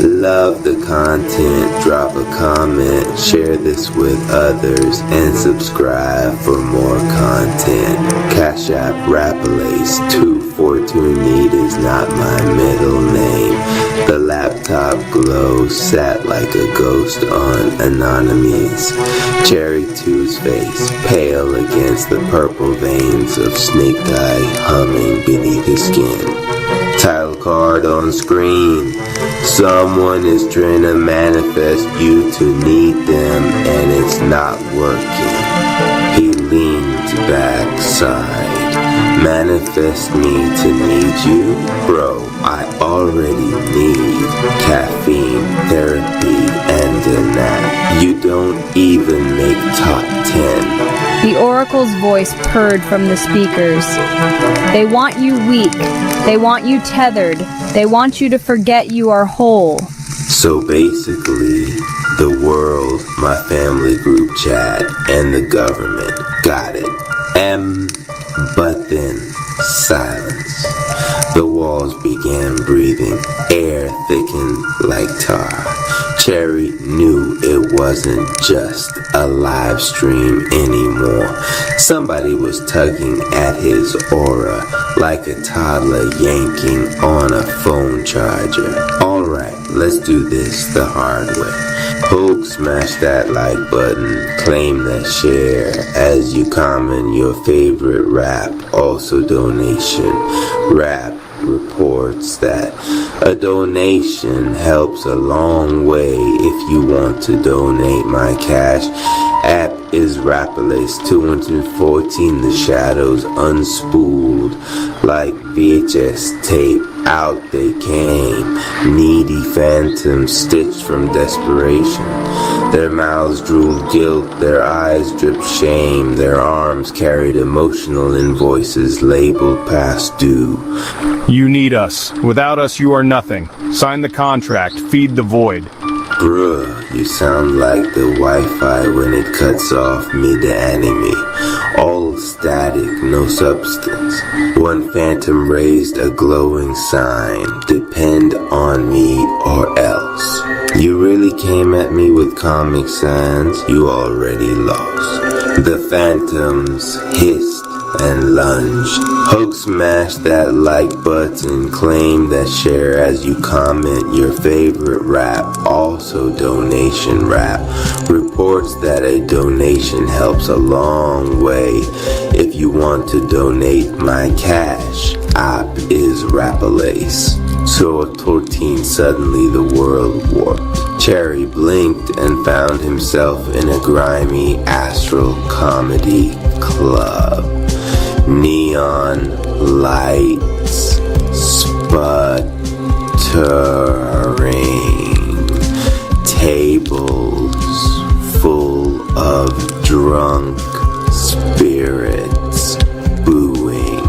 Love the content. Drop a comment. Share this with others. And subscribe for more content. Cash App Rapalace 242 Need is not my middle name. The laptop glow sat like a ghost on Anonymous. Cherry 2's face pale against the purple veins of Snake Eye humming beneath his skin. Title card on screen. Someone is trying to manifest you to need them and it's not working. He leaned backside. Manifest me to need you? Bro, I already need caffeine, therapy, and a nap. You don't even make top 10. The Oracle's voice purred from the speakers. They want you weak. They want you tethered. They want you to forget you are whole. So basically, the world, my family group chat, and the government got it. But then, silence. The walls began breathing. Air thickened like tar. Cherry knew it wasn't just a live stream anymore. Somebody was tugging at his aura like a toddler yanking on a phone charger. Alright, let's do this the hard way. Poke, smash that like button, claim that share as you comment your favorite rap, also donation. Rap reports that a donation helps a long way. If you want to donate, my cash app is Rapalace 214. The shadows unspooled like VHS tape. Out they came, needy phantoms stitched from desperation. Their mouths drooled guilt, their eyes dripped shame, their arms carried emotional invoices labeled past due. You need us. Without us, you are nothing. Sign the contract. Feed the void. Bruh, you sound like the Wi-Fi when it cuts off mid-anime. All static, no substance. One phantom raised a glowing sign. Depend on me or else. You really came at me with Comic Sans, you already lost. The phantoms hissed and lunged. Hook smash that like button, claim that share as you comment your favorite rap, also donation rap. Reports that a donation helps a long way. If you want to donate, my cash app is Rapalace. So 14 suddenly the world warped. Cherry blinked and found himself in a grimy astral comedy club. Neon lights sputtering, tables full of drunk spirits booing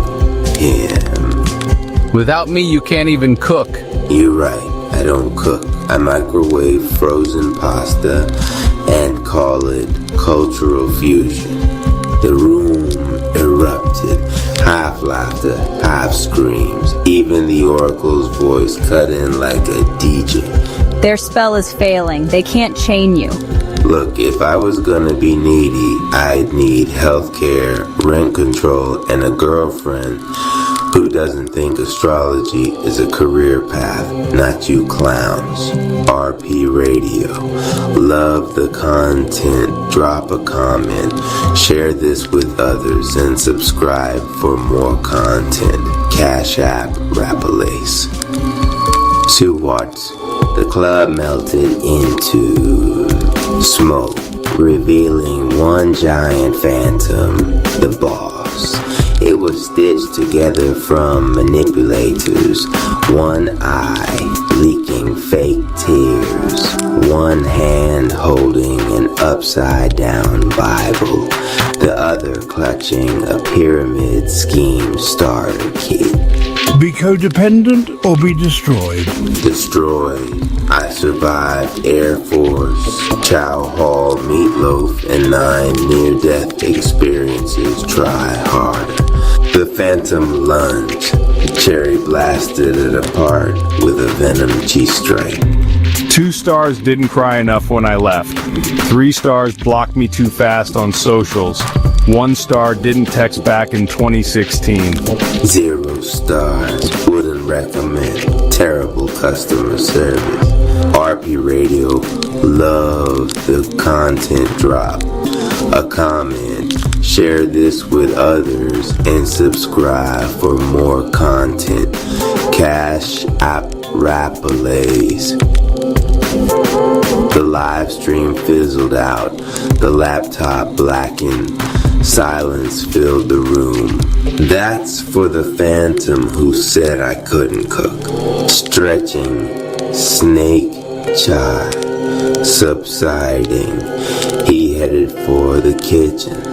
him. Without me, you can't even cook. You're right, I don't cook. I microwave frozen pasta and call it cultural fusion. The room erupted, half laughter, half screams. Even the Oracle's voice cut in like a DJ. Their spell is failing. They can't chain you. Look, if I was gonna be needy, I'd need healthcare, rent control, and a girlfriend who doesn't think astrology is a career path, not you clowns. RP Radio. Love the content. Drop a comment. Share this with others and subscribe for more content. Cash App Rapalace. 2 watts. The club melted into smoke, revealing one giant phantom, the boss. It was stitched together from manipulators, one eye leaking fake tears, one hand holding an upside down Bible, the other clutching a pyramid scheme starter kit. Be codependent or be destroyed. Destroyed. I survived Air Force, Chow Hall, Meatloaf, and 9 near-death experiences. Try harder. The phantom lunged. Cherry blasted it apart with a venom G-strike. 2 stars didn't cry enough when I left. 3 stars blocked me too fast on socials. 1 star didn't text back in 2016. 0 stars. Wouldn't recommend. Terrible customer service. RP Radio. Love the content drop. A comment. Share this with others and subscribe for more content. Cash App Rapalace. The live stream fizzled out. The laptop blackened. Silence filled the room. That's for the phantom who said I couldn't cook. Stretching, snake chai, subsiding. He headed for the kitchen.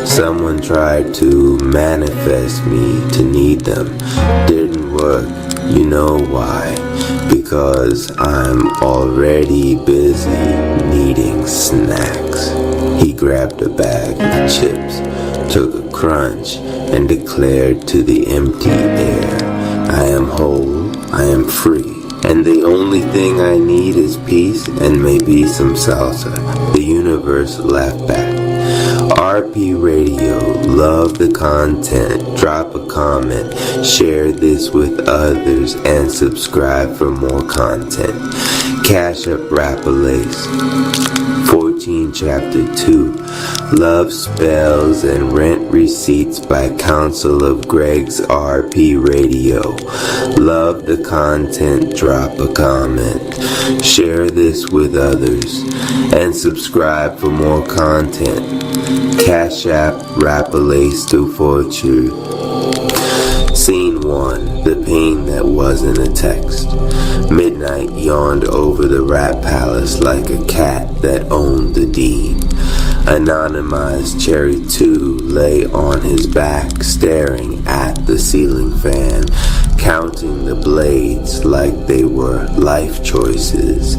Someone tried to manifest me to need them. Didn't work. You know why? Because I'm already busy needing snacks. He grabbed a bag of chips, took a crunch, and declared to the empty air, I am whole, I am free, and the only thing I need is peace and maybe some salsa. The universe laughed back. RP Radio, love the content, drop a comment, share this with others, and subscribe for more content. Cash App Rapalace. 14 Chapter 2, Love Spells and Rent Receipts by Council of Greg's RP Radio. Love the content, drop a comment, share this with others, and subscribe for more content. Cash App Rapalace to Fortune. Scene 1, the pain that wasn't a text. Midnight yawned over the Rat Palace like a cat that owned the deed. Anonymized Cherry 2 lay on his back, staring at the ceiling fan. counting the blades like they were life choices.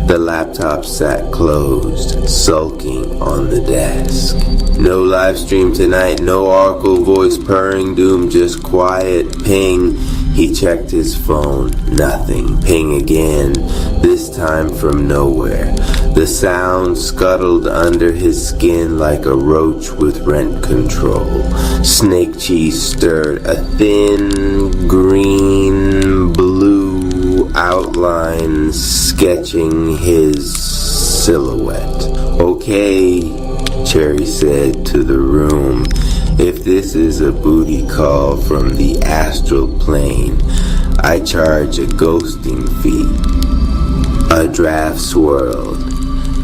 The laptop sat closed, sulking on the desk. No live stream tonight, no Oracle voice purring doom, just quiet ping. He checked his phone, nothing. Ping again, this time from nowhere. The sound scuttled under his skin like a roach with rent control. Snake cheese stirred a thin, green, blue outline sketching his silhouette. Okay, Cherry said to the room. If this is a booty call from the astral plane, I charge a ghosting fee. A draft swirled.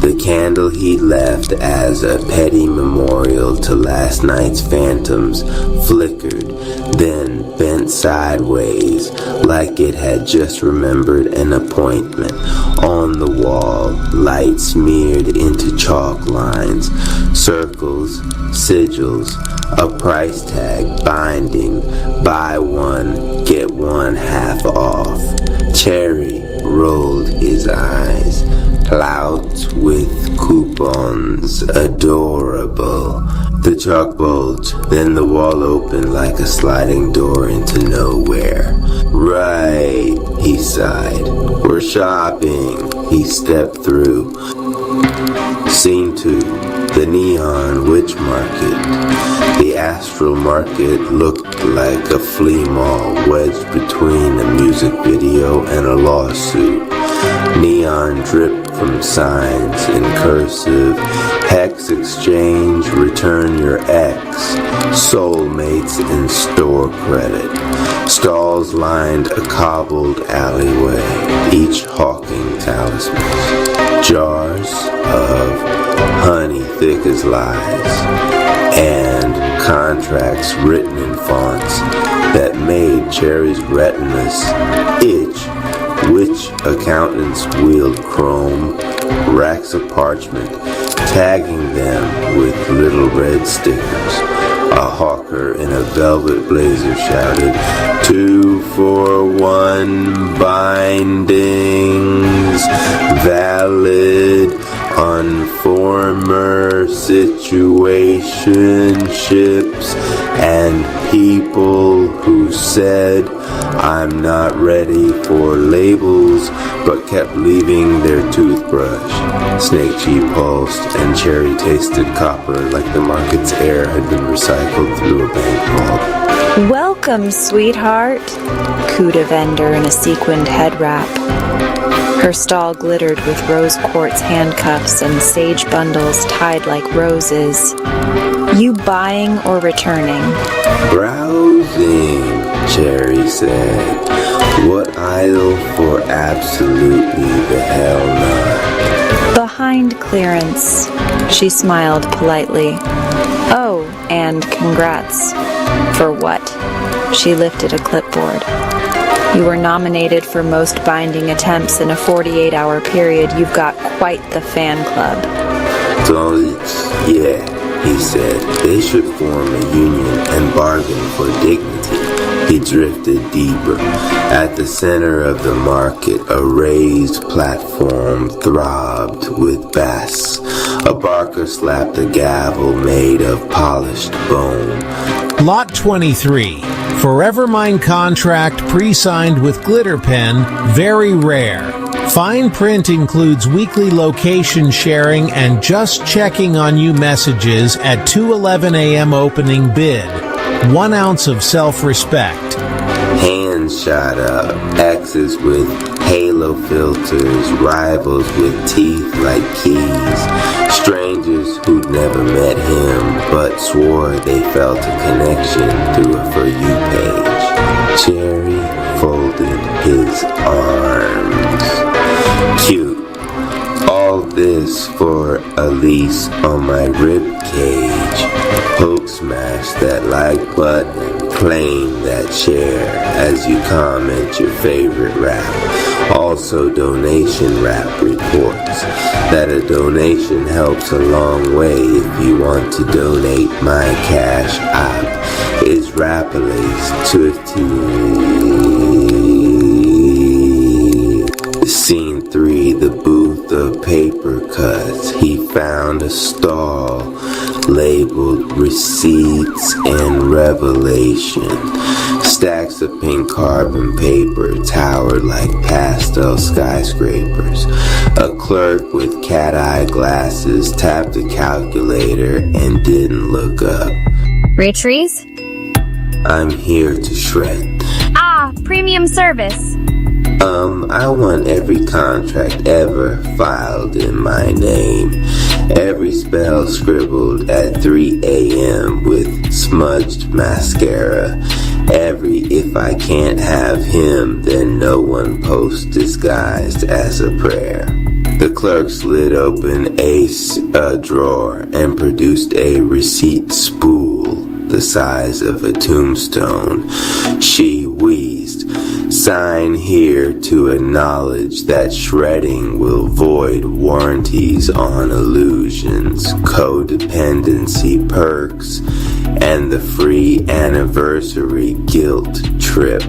The candle he left as a petty memorial to last night's phantoms flickered, then bent sideways like it had just remembered an appointment. On the wall, light smeared into chalk lines, circles, sigils, a price tag binding, buy one, get one half off. Cherry rolled his eyes. Clouds with coupons, adorable. The chalk bulged, then the wall opened like a sliding door into nowhere. Right, he sighed. We're shopping. He stepped through. Scene 2. The neon witch market. The astral market looked like a flea mall wedged between a music video and a lawsuit. Neon dripped from signs in cursive, hex exchange, return your ex, soulmates and store credit. Stalls lined a cobbled alleyway, each hawking talismans. Jars of honey thick as lies, and contracts written in fonts that made Cherry's retinas itch. Witch accountants wield chrome, racks of parchment, tagging them with little red stickers. A hawker in a velvet blazer shouted, 2 for 1 bindings, valid on former situationships and people who said, I'm not ready for labels, but kept leaving their toothbrush. Snake Cheek pulsed, and Cherry tasted copper like the market's air had been recycled through a bank vault. Welcome, sweetheart, cooed a vendor in a sequined head wrap. Her stall glittered with rose quartz handcuffs and sage bundles tied like roses. You buying or returning? Browsing, Cherry said. What aisle for absolutely the hell not? Behind clearance, she smiled politely. Oh, and congrats. For what? She lifted a clipboard. You were nominated for most binding attempts in a 48-hour period. You've got quite the fan club. Yeah, he said. They should form a union and bargain for dignity. He drifted deeper. At the center of the market, a raised platform throbbed with bass. A barker slapped a gavel made of polished bone. Lot 23. Forever Mine contract pre-signed with glitter pen, very rare. Fine print includes weekly location sharing and just checking on you messages at 2:11 a.m. opening bid. 1 ounce of self-respect. Hands shot up, X's with halo filters, rivals with teeth like keys, strangers who'd never met him but swore they felt a connection through a For You page. Cherry folded his arms. Cute. All this for a lease on my rib cage. Poke smash that like button. Claim that share as you comment your favorite rap. Also donation rap reports that a donation helps a long way. If you want to donate, my cash app is Rapalace 15. paper cuts, he found a stall labeled Receipts and Revelation. Stacks of pink carbon paper towered like pastel skyscrapers. A clerk with cat-eye glasses tapped a calculator and didn't look up. Retrieve? I'm here to shred. Ah, premium service. I want every contract ever filed in my name. Every spell scribbled at 3 a.m. with smudged mascara. Every if I can't have him, then no one post disguised as a prayer. The clerk slid open a drawer and produced a receipt spool the size of a tombstone. She wheezed, "Sign here to acknowledge that shredding will void warranties on illusions, codependency perks, and the free anniversary guilt trip."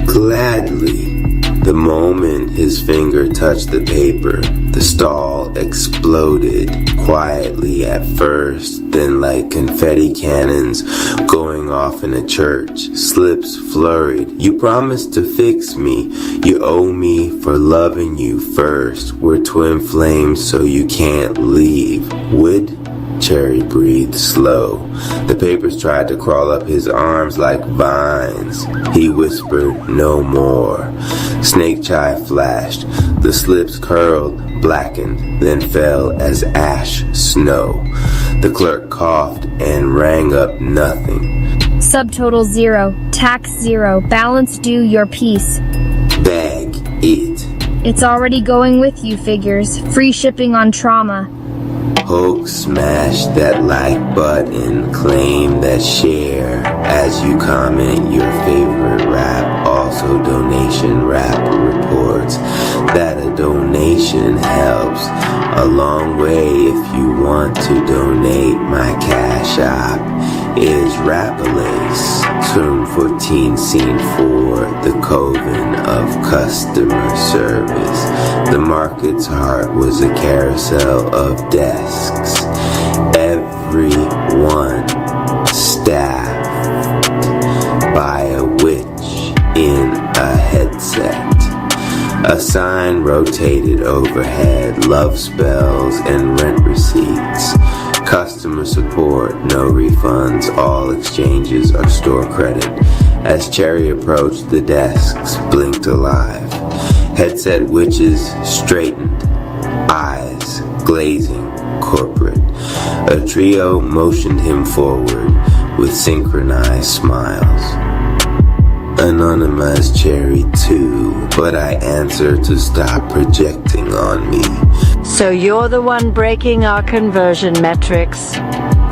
Gladly. The moment his finger touched the paper, the stall exploded, quietly at first, then like confetti cannons going off in a church. Slips flurried. "You promised to fix me. You owe me for loving you first. We're twin flames so you can't leave. Would?" Cherry breathed slow. The papers tried to crawl up his arms like vines. He whispered, "No more." Snake chai flashed. The slips curled, blackened, then fell as ash snow. The clerk coughed and rang up nothing. Subtotal 0, tax 0, balance due your piece. Bag it. It's already going with you, figures. Free shipping on trauma. Hulk smash that like button, claim that share as you comment your favorite rap. Also donation rap reports that a donation helps a long way. If you want to donate, my cash app is Rapalace. Turn 14 scene 4, the coven of customer service. The market's heart was a carousel of desks. Everyone staffed by a witch in a headset. A sign rotated overhead, love spells and rent receipts. Customer support, no refunds, all exchanges are store credit. As Cherry approached, the desks blinked alive. Headset witches straightened, eyes glazing, corporate. A trio motioned him forward with synchronized smiles. Anonymous Cherry too, but I answer to stop projecting on me. So you're the one breaking our conversion metrics.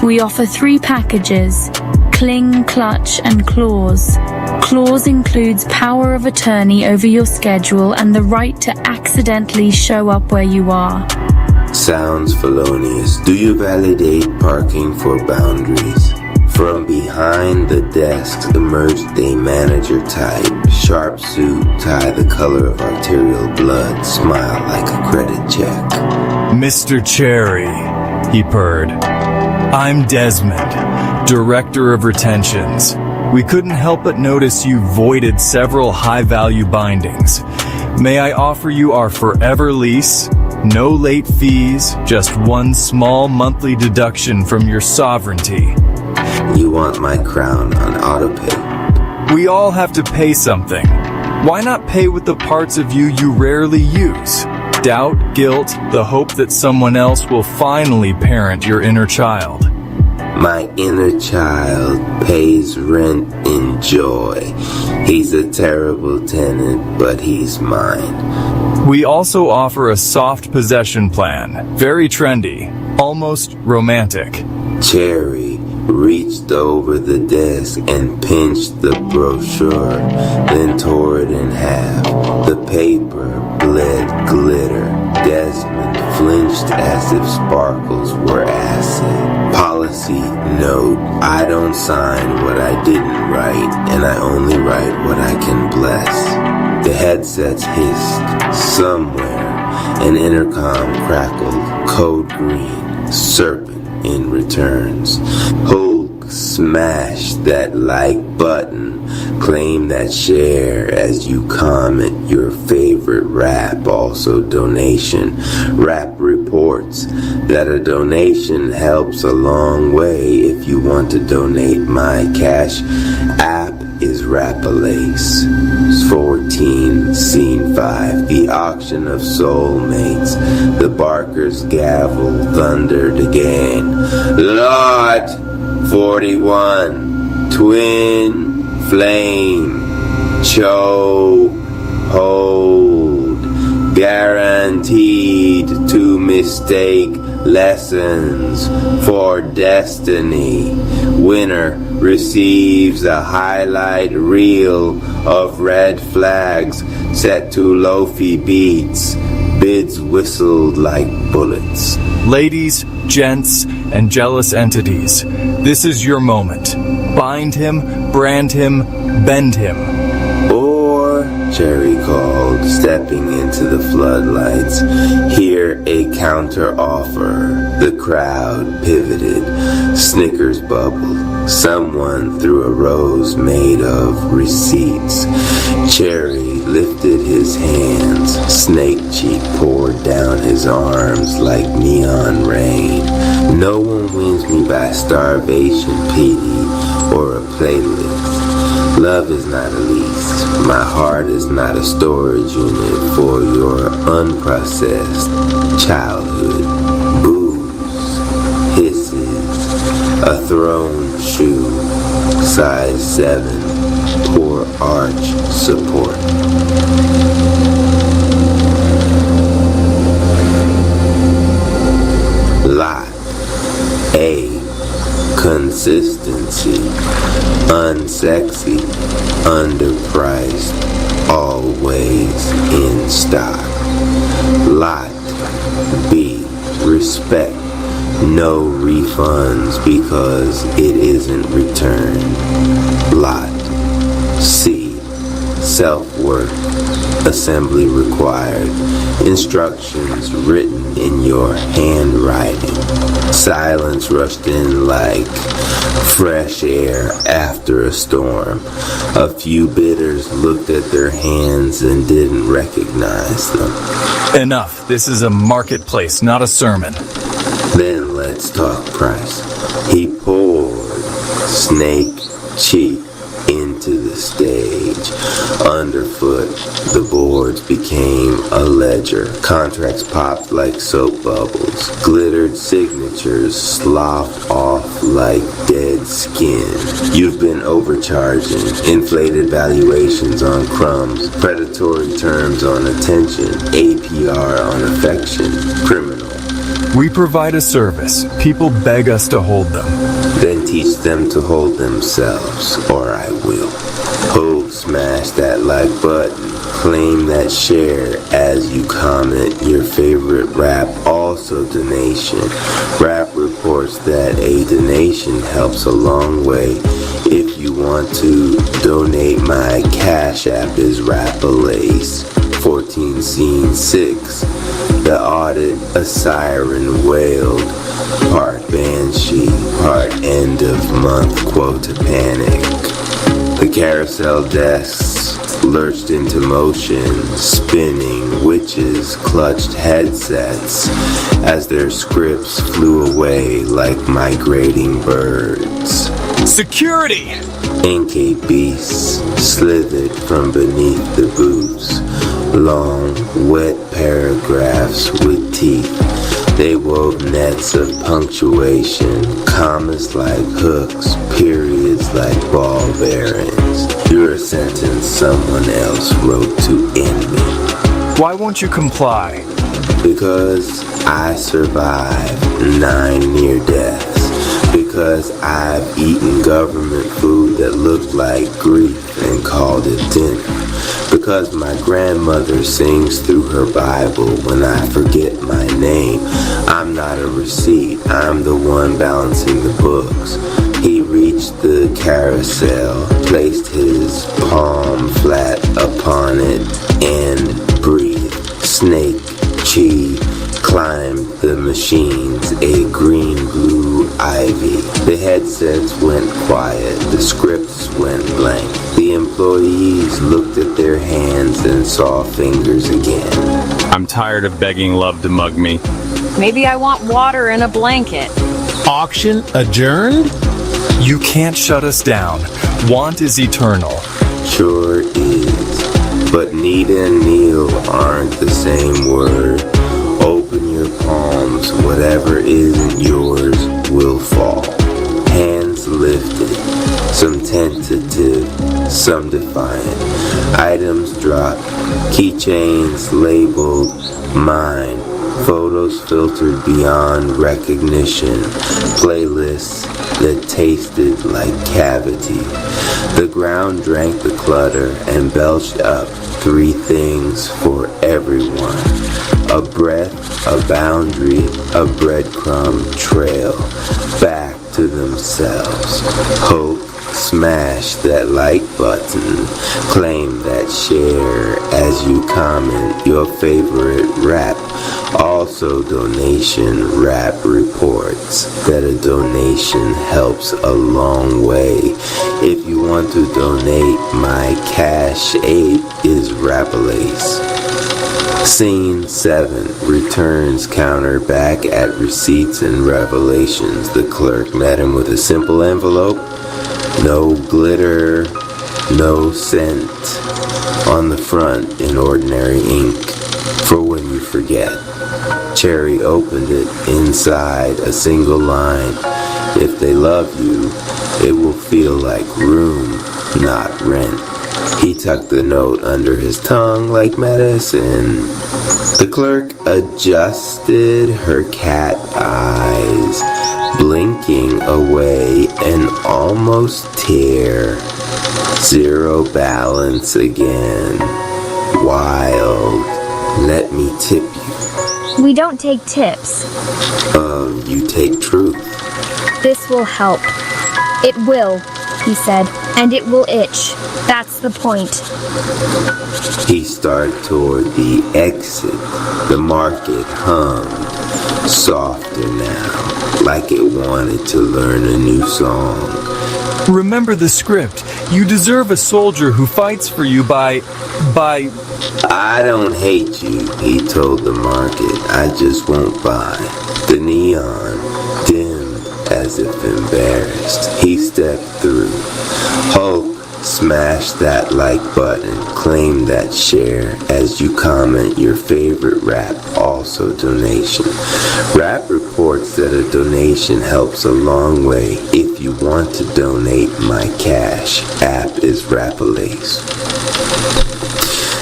We offer 3 packages: Cling, Clutch, and Clause. Clause includes power of attorney over your schedule and the right to accidentally show up where you are. Sounds felonious. Do you validate parking for boundaries? From behind the desks emerged a manager type. Sharp suit, tie the color of arterial blood, smile like a credit check. Mr. Cherry, he purred. I'm Desmond, Director of Retentions. We couldn't help but notice you voided several high-value bindings. May I offer you our forever lease? No late fees, just one small monthly deduction from your sovereignty. You want my crown on autopay? We all have to pay something. Why not pay with the parts of you rarely use? Doubt, guilt, the hope that someone else will finally parent your inner child. My inner child pays rent in joy. He's a terrible tenant, but he's mine. We also offer a soft possession plan. Very trendy. Almost romantic. Cherry reached over the desk and pinched the brochure, then tore it in half. The paper bled glitter. Desmond flinched as if sparkles were acid. Policy note: I don't sign what I didn't write, and I only write what I can bless. The headsets hissed. Somewhere, an intercom crackled. Code green. Serpent in returns. Hulk smashed that like button. Claim that share as you comment your favorite rap. Also donation. Rap reports that a donation helps a long way. If you want to donate, my cash app is Rapalace. 14, Scene 5. The auction of soulmates. The Barker's gavel thundered again. Lot 41. Twin flame. Choke. Hold. Guaranteed to mistake lessons for destiny. Winner receives a highlight reel of red flags set to lofi beats. Bids whistled like bullets. Ladies, gents, and jealous entities, this is your moment. Bind him, brand him, bend him. Or, Cherry called, stepping into the floodlights. Hear a counter offer. The crowd pivoted. Snickers bubbled. Someone threw a rose made of receipts. Cherry lifted his hands. Snake cheek poured down his arms like neon rain. No one wins me by starvation, pity, or a playlist. Love is not a lease. My heart is not a storage unit for your unprocessed childhood. Booze, hisses, a thrown shoe, size 7, poor arch support. Lot A. Consistency. Unsexy. Underpriced. Always in stock. Lot B. Respect. No refunds because it isn't returned. Lot C. Self-work. Assembly required. Instructions written in your handwriting. Silence rushed in like fresh air after a storm. A few bidders looked at their hands and didn't recognize them. Enough. This is a marketplace, not a sermon. Then let's talk price. He poured snake cheek into the stage. Underfoot, the boards became a ledger. Contracts popped like soap bubbles. Glittered signatures sloughed off like dead skin. You've been overcharging. Inflated valuations on crumbs. Predatory terms on attention. APR on affection. Criminal. We provide a service. People beg us to hold them. Then teach them to hold themselves, or I will. Hold, smash that like button. Claim that share as you comment your favorite rap. Also donation. Rap reports that a donation helps a long way. If you want to donate, my cash app is Rapalace. 14 Scene 6. The audit, a siren wailed. Part banshee, part end of month quota panic. The carousel desks lurched into motion, spinning. Witches clutched headsets as their scripts flew away like migrating birds. Security! Inkay beasts slithered from beneath the booths. Long, wet paragraphs with teeth. They wove nets of punctuation, commas like hooks, periods like ball bearings. You're a sentence someone else wrote to end me. Why won't you comply? Because I survived 9 near deaths. Because I've eaten government food that looked like grief and called it dinner. Because my grandmother sings through her Bible when I forget my name. I'm not a receipt, I'm the one balancing the books. He reached the carousel, placed his palm flat upon it, and breathed. Snake Chi climbed the machines, a green-blue ivy. The headsets went quiet, the scripts went blank. The employees looked at their hands and saw fingers again. I'm tired of begging love to mug me. Maybe I want water and a blanket. Auction adjourned? You can't shut us down. Want is eternal. Sure is. But need and kneel aren't the same word. Open your palms, whatever isn't yours will fall. Hands lifted, some tentative, some defiant. Items dropped, keychains labeled mine. Photos filtered beyond recognition. Playlists that tasted like cavity. The ground drank the clutter and belched up 3 things for everyone. A breath, a boundary, a breadcrumb trail back to themselves. Hope, smash that like button. Claim that share as you comment your favorite rap. Also donation rap reports that a donation helps a long way. If you want to donate, my cash ape is Rapalace. Scene 7. Returns counter back at Receipts and Revelations. The clerk met him with a simple envelope. No glitter, no scent. On the front in ordinary ink. For when you forget. Cherry opened it. Inside a single line. If they love you, it will feel like room, not rent. He tucked the note under his tongue like medicine. The clerk adjusted her cat eyes, blinking away an almost tear. Zero balance again. Wild. Let me tip you. We don't take tips. You take truth. This will help. It will, he said, and it will itch. That's the point. He started toward the exit. The market hummed, softer now, like it wanted to learn a new song. Remember the script. You deserve a soldier who fights for you by... I don't hate you, he told the market. I just won't buy. The neon dimmed as if embarrassed. He stepped through. Hulk smashed that like button. Claim that share as you comment your favorite rap. Also donation. Rap reports that a donation helps a long way. If you want to donate, my cash app is Rapalace.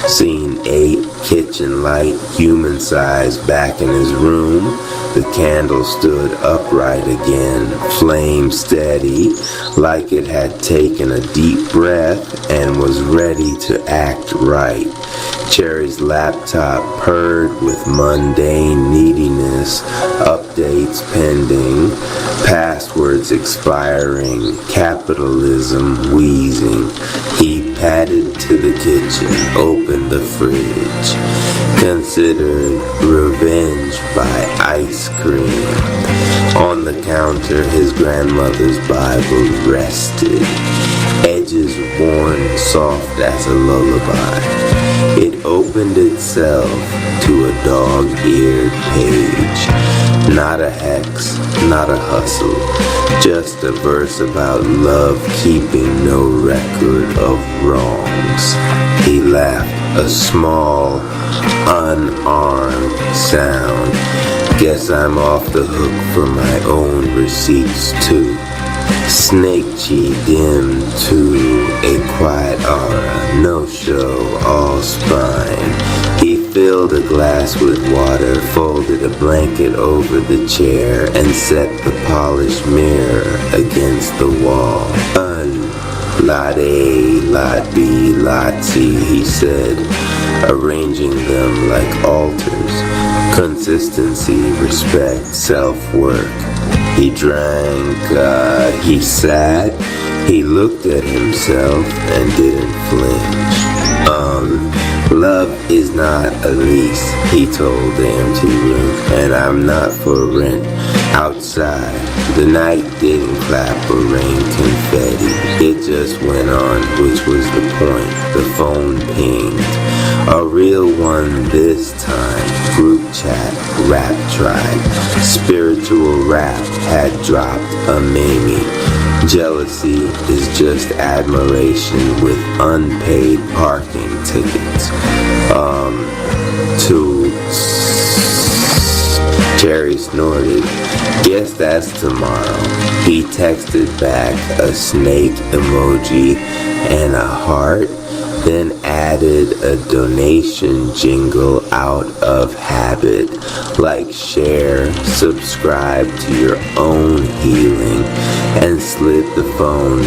Scene 8, kitchen light, human size back in his room. The candle stood upright again, flame steady, like it had taken a deep breath and was ready to act right. Cherry's laptop purred with mundane neediness, updates pending, passwords expiring, capitalism wheezing. He padded to the kitchen, opened the fridge, considered revenge by ice cream. On the counter, his grandmother's Bible rested, edges worn soft as a lullaby. It opened itself to a dog-eared page. Not a hex, not a hustle, just a verse about love keeping no record of wrongs. He laughed, a small, unarmed sound. Guess I'm off the hook for my own receipts too. Snake Chi dimmed to a quiet aura, no show, all spine. He filled a glass with water, folded a blanket over the chair, and set the polished mirror against the wall. Lot A, Lot B, Lot C, he said, arranging them like altars. Consistency, respect, self-work. He drank, he sat, He looked at himself and didn't flinch. Love is not a lease, he told the empty room, and I'm not for rent. Outside, the night didn't clap or rain confetti. It just went on, which was the point. The phone pinged. A real one this time. Group chat, rap tribe. Spiritual rap had dropped a Mamie. Jealousy is just admiration with unpaid parking tickets. Cherry snorted. Guess that's tomorrow. He texted back a snake emoji and a heart, then added a donation jingle out of habit, like share, subscribe to your own healing, and slid the phone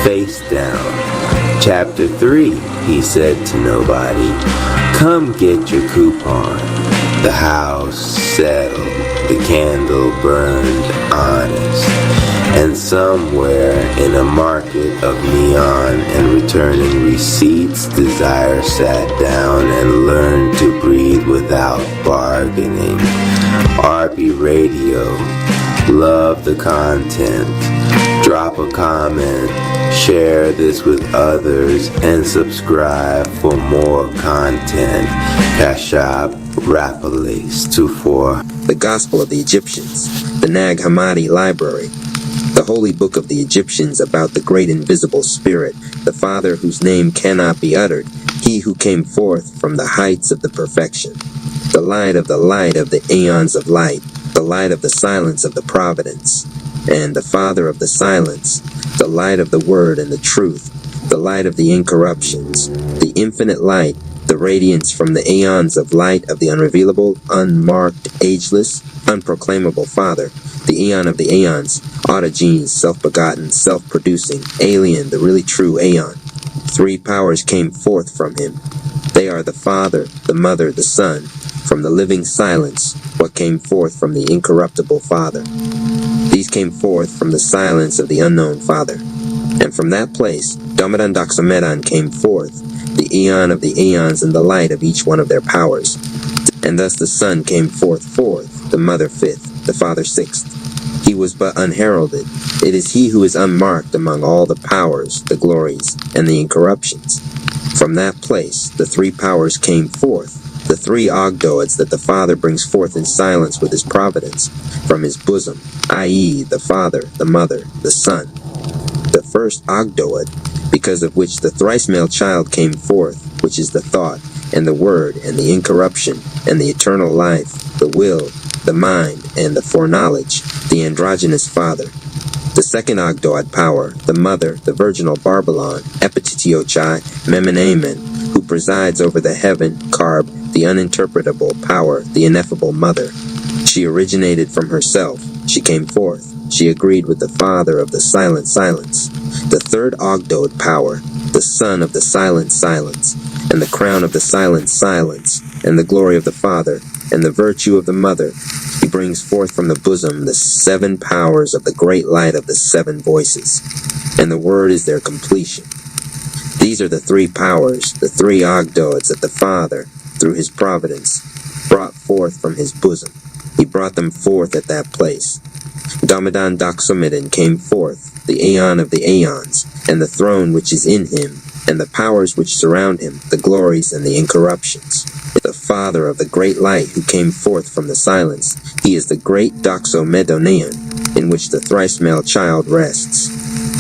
face down. Chapter 3, he said to nobody. Come get your coupon. The house settled. The candle burned honest. And somewhere in a market of neon and returning receipts, Desire sat down and learned to breathe without bargaining. RB Radio. Love the content. Drop a comment, share this with others, and subscribe for more content. Cash App, Rapalace 24. The Gospel of the Egyptians, the Nag Hammadi Library, the holy book of the Egyptians about the great invisible spirit, the Father whose name cannot be uttered, he who came forth from the heights of the perfection, the light of the aeons of light, the light of the silence of the providence, and the Father of the silence, the light of the word and the truth, the light of the incorruptions, the infinite light, the radiance from the aeons of light of the unrevealable, unmarked, ageless, unproclaimable Father, the aeon of the aeons, autogenes, self-begotten, self-producing, alien, the really true aeon. 3 powers came forth from him. They are the Father, the Mother, the Son. From the living silence, what came forth from the incorruptible Father. These came forth from the silence of the unknown Father. And from that place, Domadan Doxomedan came forth, the aeon of the aeons and the light of each one of their powers. And thus the Son came forth fourth, the Mother fifth, the Father sixth. He was but unheralded. It is he who is unmarked among all the powers, the glories, and the incorruptions. From that place, the 3 powers came forth, the 3 Ogdoads that the Father brings forth in silence with his providence, from his bosom, i.e., the Father, the Mother, the Son. The first Ogdoad, because of which the thrice male child came forth, which is the thought, and the word, and the incorruption, and the eternal life, the will, the mind, and the foreknowledge, the androgynous Father. The second Ogdoad power, the Mother, the virginal Barbelon, Epititiochai, Memenamen, who presides over the heaven, Carb, the uninterpretable power, the ineffable Mother. She originated from herself. She came forth. She agreed with the Father of the silent silence. The third Ogdoad power, the Son of the silent silence, and the crown of the silent silence, and the glory of the Father, and the virtue of the Mother. He brings forth from the bosom the 7 powers of the great light of the 7 voices, and the word is their completion. These are the 3 powers, the 3 Ogdoads that the Father, through his providence, brought forth from his bosom. He brought them forth at that place. Domadan Doxomedan came forth, the aeon of the aeons, and the throne which is in him, and the powers which surround him, the glories and the incorruptions. The Father of the great light who came forth from the silence, he is the great Doxomedonean, in which the thrice male child rests.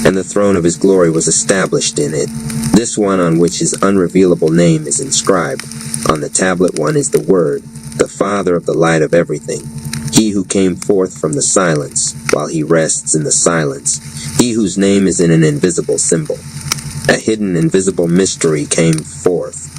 And the throne of his glory was established in it. This one on which his unrevealable name is inscribed. On the tablet one is the Word, the Father of the light of everything. He who came forth from the silence, while he rests in the silence. He whose name is in an invisible symbol. A hidden invisible mystery came forth.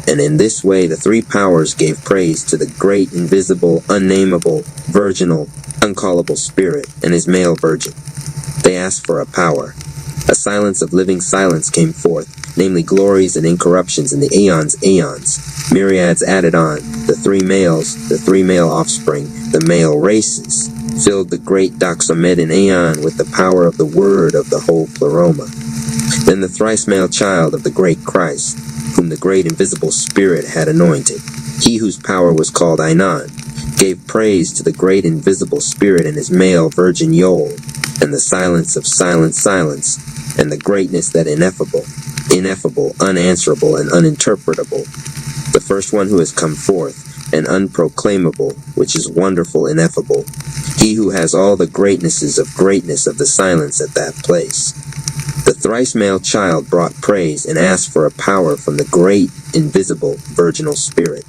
And in this way the 3 powers gave praise to the great, invisible, unnameable, virginal, uncallable Spirit and his male virgin. They asked for a power. A silence of living silence came forth, namely glories and incorruptions in the aeons. Myriads added on, the three male offspring, the male races, filled the great Doxamedon aeon with the power of the word of the whole pleroma. Then the thrice male child of the great Christ, whom the great invisible spirit had anointed, he whose power was called Ainon, gave praise to the great invisible spirit and his male virgin Yol, and the silence of silence, and the greatness that ineffable, unanswerable, and uninterpretable. The first one who has come forth, and unproclaimable, which is wonderful, ineffable, he who has all the greatnesses of greatness of the silence at that place. The thrice male child brought praise and asked for a power from the great, invisible, virginal spirit.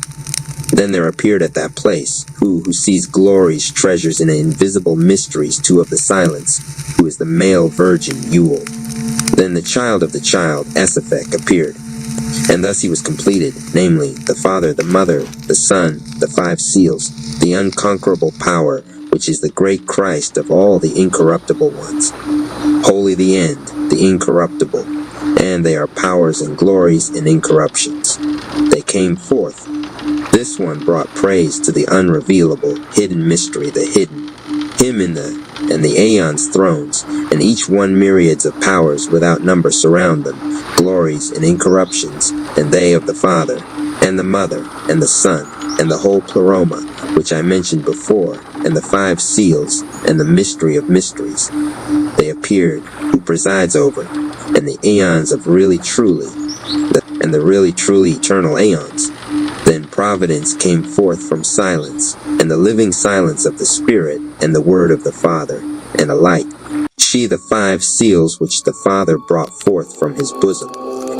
Then there appeared at that place, who sees glories, treasures, and invisible mysteries, two of the silence, who is the male virgin, Yule. Then the child of the child, Esaphek, appeared. And thus he was completed, namely, the Father, the Mother, the Son, the five seals, the unconquerable power, which is the great Christ of all the incorruptible ones. Holy the end, the incorruptible, and they are powers and glories and incorruptions. They came forth. This one brought praise to the unrevealable, hidden mystery, the hidden, him and the aeons thrones, and each one myriads of powers without number surround them, glories and incorruptions, and they of the Father, and the Mother, and the Son, and the whole pleroma, which I mentioned before, and the five seals, and the mystery of mysteries. They appeared, who presides over, and the aeons of really truly, and the really truly eternal aeons. Then providence came forth from silence, and the living silence of the Spirit, and the word of the Father, and a light. She the five seals which the Father brought forth from his bosom,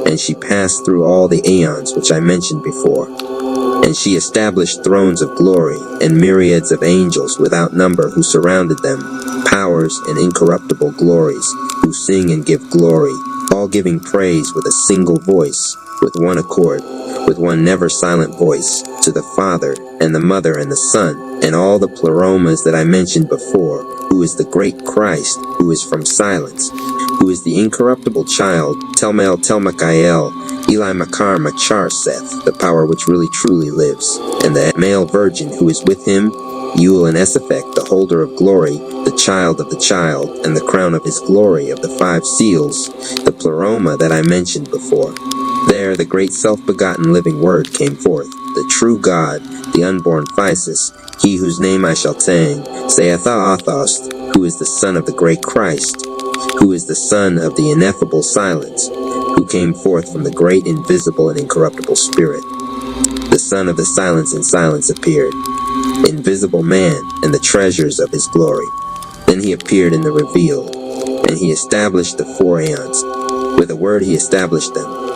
and she passed through all the aeons which I mentioned before. And she established thrones of glory, and myriads of angels without number who surrounded them, powers and incorruptible glories, who sing and give glory, all giving praise with a single voice, with one accord, with one never silent voice, to the Father, and the Mother, and the Son, and all the pleromas that I mentioned before, who is the great Christ, who is from silence, who is the incorruptible child, Telmel Telmakael, Eli Makar Machar Seth, the power which really truly lives, and the male virgin who is with him, Yul and Esaphek, the holder of glory, the child of the child, and the crown of his glory of the five seals, the pleroma that I mentioned before. There the great self-begotten living word came forth, the true God, the unborn Physis, he whose name I shall tang, Seatha Athost, who is the Son of the great Christ, who is the Son of the ineffable silence, who came forth from the great invisible and incorruptible Spirit. The Son of the silence and silence appeared, invisible man, and the treasures of his glory. Then he appeared in the revealed, and he established the four aeons. With a word he established them.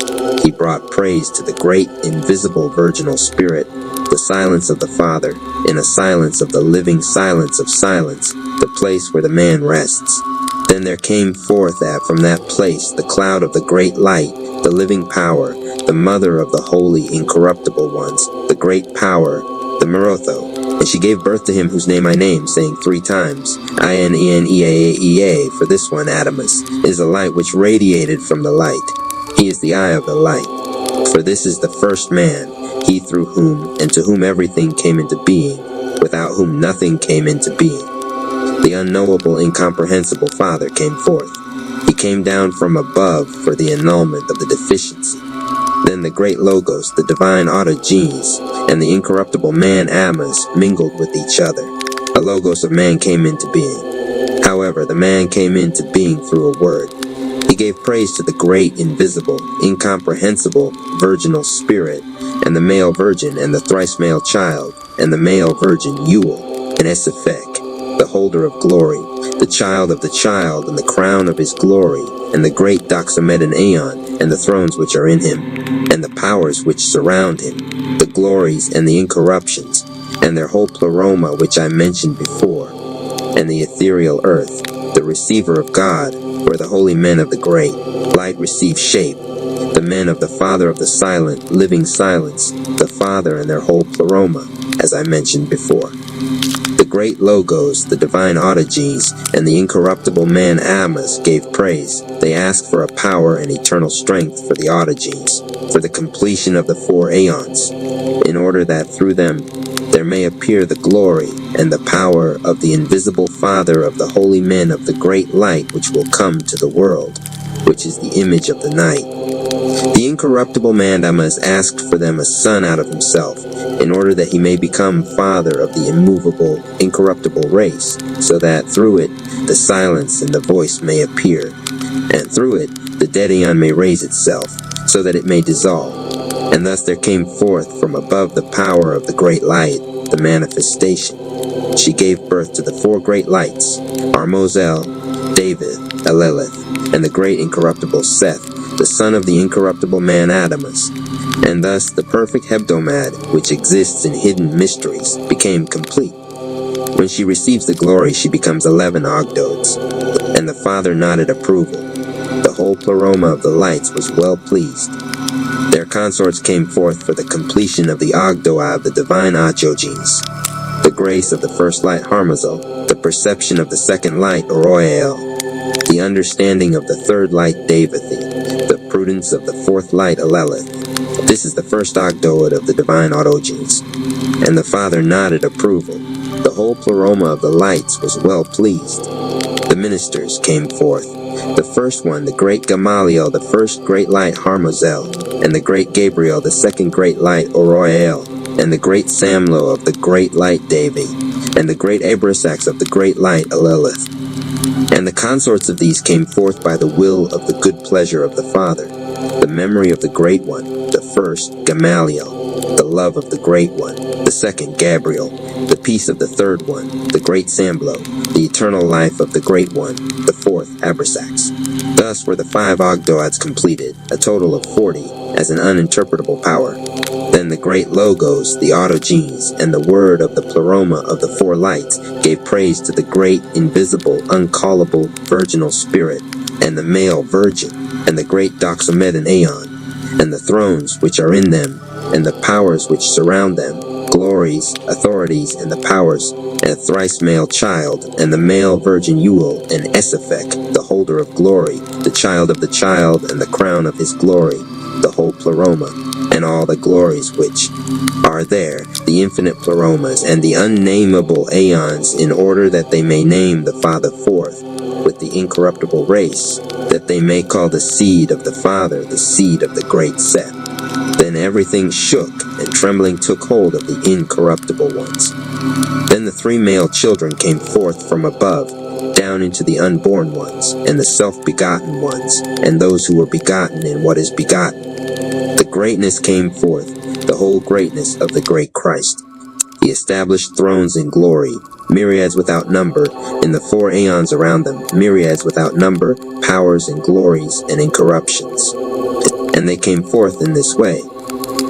He brought praise to the great invisible virginal Spirit, the silence of the Father, in a silence of the living silence of silence, the place where the man rests. Then there came forth from that place the cloud of the great light, the living power, the mother of the holy incorruptible ones, the great power, the Merotho. And she gave birth to him whose name I name, saying 3 times, I-N-E-N-E-A-E-A, for this one, Adamus, is a light which radiated from the light. He is the eye of the light. For this is the first man, he through whom and to whom everything came into being, without whom nothing came into being. The unknowable, incomprehensible Father came forth. He came down from above for the annulment of the deficiency. Then the great Logos, the divine autogenes, and the incorruptible man Amos mingled with each other. A Logos of man came into being. However, the man came into being through a word. He gave praise to the great, invisible, incomprehensible, virginal Spirit, and the male virgin, and the thrice male child, and the male virgin Yul, and Esaphek, the holder of glory, the child of the child, and the crown of his glory, and the great Doxamedon Aeon, and the thrones which are in him, and the powers which surround him, the glories and the incorruptions, and their whole pleroma which I mentioned before, and the ethereal earth, the receiver of God, where the holy men of the great light receive shape, the men of the Father of the silent, living silence, the Father and their whole pleroma, as I mentioned before. The great Logos, the divine Autogenes, and the incorruptible man Amos gave praise. They asked for a power and eternal strength for the Autogenes, for the completion of the 4 aeons, in order that through them there may appear the glory and the power of the invisible Father of the holy men of the great light which will come to the world, which is the image of the night. The incorruptible man Amos asked for them a son out of himself, in order that he may become father of the immovable, incorruptible race, so that through it the silence and the voice may appear, and through it the dead aeon may raise itself, so that it may dissolve. And thus there came forth from above the power of the great light, the manifestation. She gave birth to the 4 great lights, Armozel, David, Elelith, and the great incorruptible Seth, the son of the incorruptible man Adamus. And thus the perfect Hebdomad, which exists in hidden mysteries, became complete. When she receives the glory, she becomes 11 Ogdoads. And the Father nodded approval. The whole pleroma of the lights was well pleased. Their consorts came forth for the completion of the Ogdoa of the divine Autogenes, the grace of the first light Harmazel, the perception of the second light Oroyael, the understanding of the third light Davathi, the prudence of the 4th light Elelith. This is the first Ogdoad of the divine Autogenes. And the Father nodded approval. The whole pleroma of the lights was well pleased. The ministers came forth. The first one, the great Gamaliel, the first great light Harmazel, and the great Gabriel, the second great light Oroyael, and the great Samlo of the great light Davi, and the great Abrasax of the great light Elelith. And the consorts of these came forth by the will of the good pleasure of the Father, the memory of the great one, the first Gamaliel, the love of the great one, the second Gabriel, the peace of the third one, the great Samblo, the eternal life of the great one, the 4th Abrasax. Thus were the 5 Ogdoads completed, a total of 40, as an uninterpretable power. Then the great Logos, the Autogenes, and the word of the pleroma of the 4 lights gave praise to the great, invisible, uncallable, virginal spirit, and the male virgin, and the great Doxamedon Aeon, and the thrones which are in them, and the powers which surround them, glories, authorities, and the powers, and a thrice male child, and the male virgin Ewell, and Esaphek, the holder of glory, the child of the child, and the crown of his glory, the whole pleroma, and all the glories which are there, the infinite pleromas, and the unnameable aeons, in order that they may name the Father forth, with the incorruptible race, that they may call the seed of the Father the seed of the great Seth. Then everything shook, and trembling took hold of the incorruptible ones. Then the 3 male children came forth from above, down into the unborn ones, and the self-begotten ones, and those who were begotten in what is begotten. The greatness came forth, the whole greatness of the great Christ. He established thrones in glory, myriads without number, in the 4 aeons around them, myriads without number, powers and glories and incorruptions. And they came forth in this way.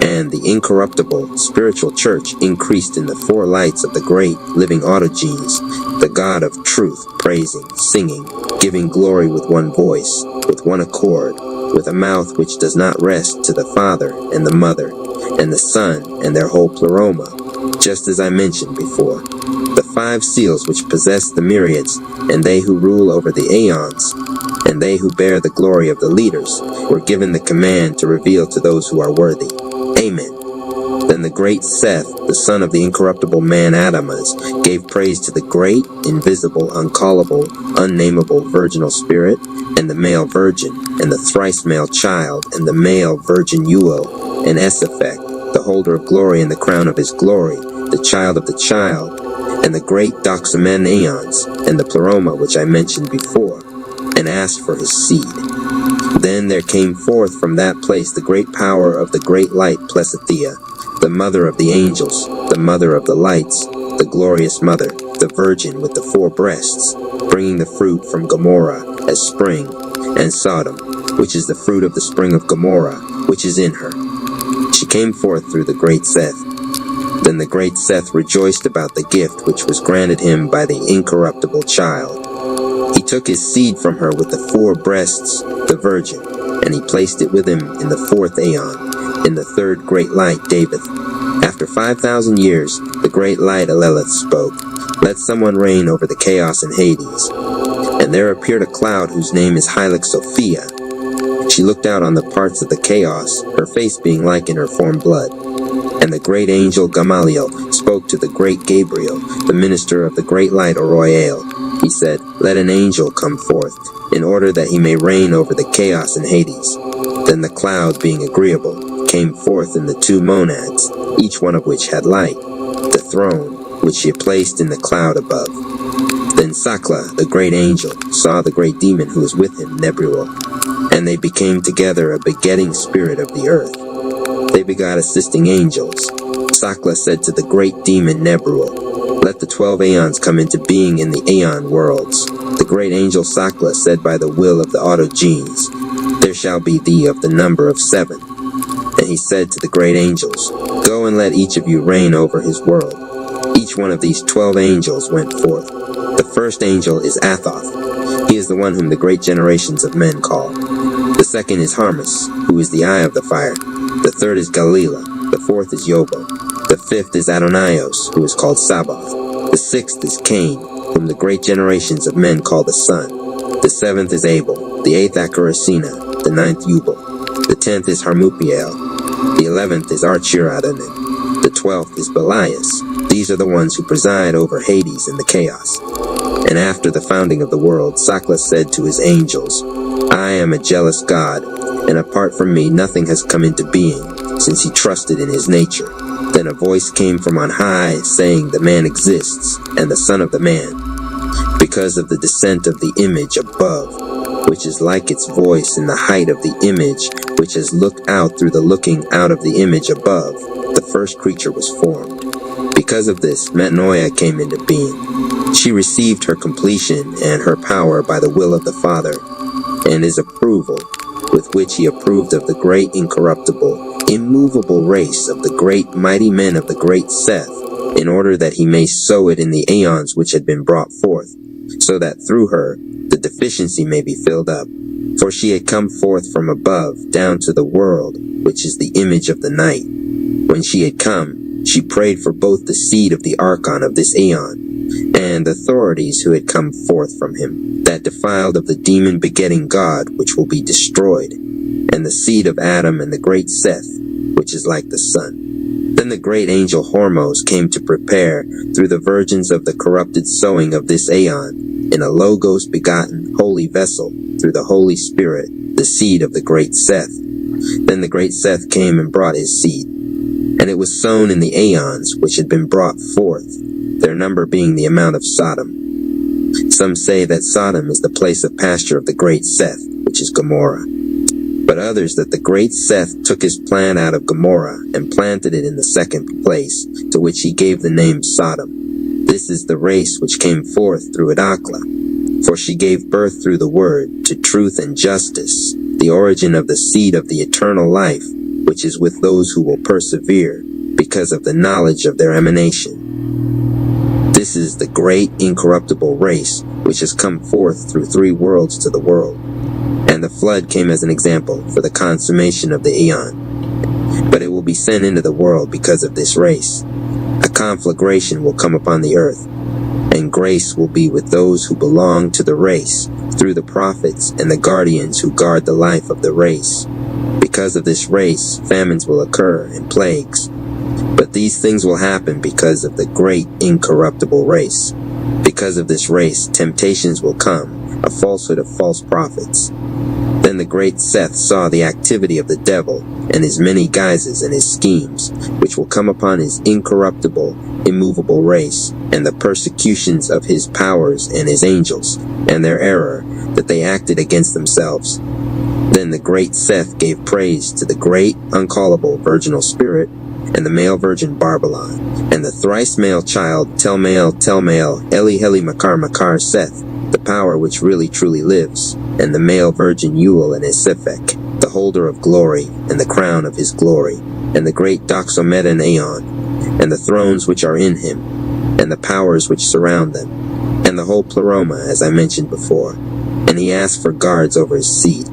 And the incorruptible spiritual church increased in the 4 lights of the great living Autogenes, the God of truth, praising, singing, giving glory with one voice, with one accord, with a mouth which does not rest, to the Father and the Mother, and the Son, and their whole pleroma, just as I mentioned before. The 5 seals which possess the myriads, and they who rule over the aeons, and they who bear the glory of the leaders, were given the command to reveal to those who are worthy. Amen. Then the great Seth, the son of the incorruptible man Adamas, gave praise to the great, invisible, uncallable, unnameable virginal spirit, and the male virgin, and the thrice male child, and the male virgin Ewell, and Esaphek, the holder of glory and the crown of his glory, the child of the child, and the great Doxamedon Aeons, and the pleroma which I mentioned before, and asked for his seed. Then there came forth from that place the great power of the great light Plesithea, the mother of the angels, the mother of the lights, the glorious mother, the virgin with the 4 breasts, bringing the fruit from Gomorrah as spring, and Sodom, which is the fruit of the spring of Gomorrah, which is in her. She came forth through the great Seth. Then the great Seth rejoiced about the gift which was granted him by the incorruptible child. He took his seed from her with the 4 breasts, the virgin, and he placed it with him in the 4th aeon, in the 3rd great light Davith. After 5,000 years, the great light Elelith spoke. Let someone reign over the chaos in Hades. And there appeared a cloud whose name is Hylix Sophia. She looked out on the parts of the chaos, her face being like in her form blood. And the great angel Gamaliel spoke to the great Gabriel, the minister of the great light Oroyale. He said, "Let an angel come forth, in order that he may reign over the chaos in Hades." Then the cloud, being agreeable, came forth in the two monads, each one of which had light, the throne, which she had placed in the cloud above. Then Sakla, the great angel, saw the great demon who was with him, Nebuel, and they became together a begetting spirit of the earth. They begot assisting angels. Sakla said to the great demon Nebuel, "Let the 12 aeons come into being in the aeon worlds." The great angel Sakla said by the will of the Autogenes, "There shall be thee of the number of 7. And he said to the great angels, "Go and let each of you reign over his world." Each one of these 12 angels went forth. The first angel is Athoth. He is the one whom the great generations of men call. The second is Harmus, who is the eye of the fire. The third is Galila. The fourth is Yobo. The fifth is Adonaios, who is called Sabaoth. The sixth is Cain, whom the great generations of men call the sun. The seventh is Abel. The eighth Acaricina. The ninth Jubal. The 10th is Harmupiel. The 11th is Archiradonim. The 12th is Belias. These are the ones who preside over Hades and the chaos. And after the founding of the world, Sakla said to his angels, "I am a jealous God, and apart from me nothing has come into being, since he trusted in his nature." Then a voice came from on high, saying, "The man exists, and the son of the man, because of the descent of the image above, which is like its voice in the height of the image, which has looked out through the looking out of the image above. The first creature was formed." Because of this, Metanoia came into being. She received her completion and her power by the will of the Father, and his approval, with which he approved of the great incorruptible, immovable race of the great mighty men of the great Seth, in order that he may sow it in the aeons which had been brought forth, so that through her the deficiency may be filled up. For she had come forth from above down to the world, which is the image of the night. When she had come, she prayed for both the seed of the Archon of this aeon, and authorities who had come forth from him, that defiled of the demon-begetting God, which will be destroyed, and the seed of Adam and the great Seth, which is like the sun. Then the great angel Hormos came to prepare, through the virgins of the corrupted sowing of this aeon, in a Logos begotten holy vessel, through the Holy Spirit, the seed of the great Seth. Then the great Seth came and brought his seed, and it was sown in the aeons which had been brought forth, their number being the amount of Sodom. Some say that Sodom is the place of pasture of the great Seth, which is Gomorrah. But others that the great Seth took his plant out of Gomorrah and planted it in the second place, to which he gave the name Sodom. This is the race which came forth through Edakla, for she gave birth through the word to truth and justice, the origin of the seed of the eternal life, which is with those who will persevere, because of the knowledge of their emanation. This is the great incorruptible race, which has come forth through 3 worlds to the world. And the flood came as an example for the consummation of the aeon. But it will be sent into the world because of this race. A conflagration will come upon the earth, and grace will be with those who belong to the race, through the prophets and the guardians who guard the life of the race. Because of this race, famines will occur and plagues. But these things will happen because of the great incorruptible race. Because of this race, temptations will come, a falsehood of false prophets. Then the great Seth saw the activity of the devil, and his many guises and his schemes, which will come upon his incorruptible, immovable race, and the persecutions of his powers and his angels, and their error, that they acted against themselves. Then the great Seth gave praise to the great, uncallable virginal spirit, and the male virgin Barbelon, and the thrice male child Telmael, Eli Heli Makar Makar Seth, the power which really truly lives, and the male virgin Ewell and Esiphek, the holder of glory, and the crown of his glory, and the great Doxomedon Aeon, and the thrones which are in him, and the powers which surround them, and the whole pleroma, as I mentioned before. And he asked for guards over his seed.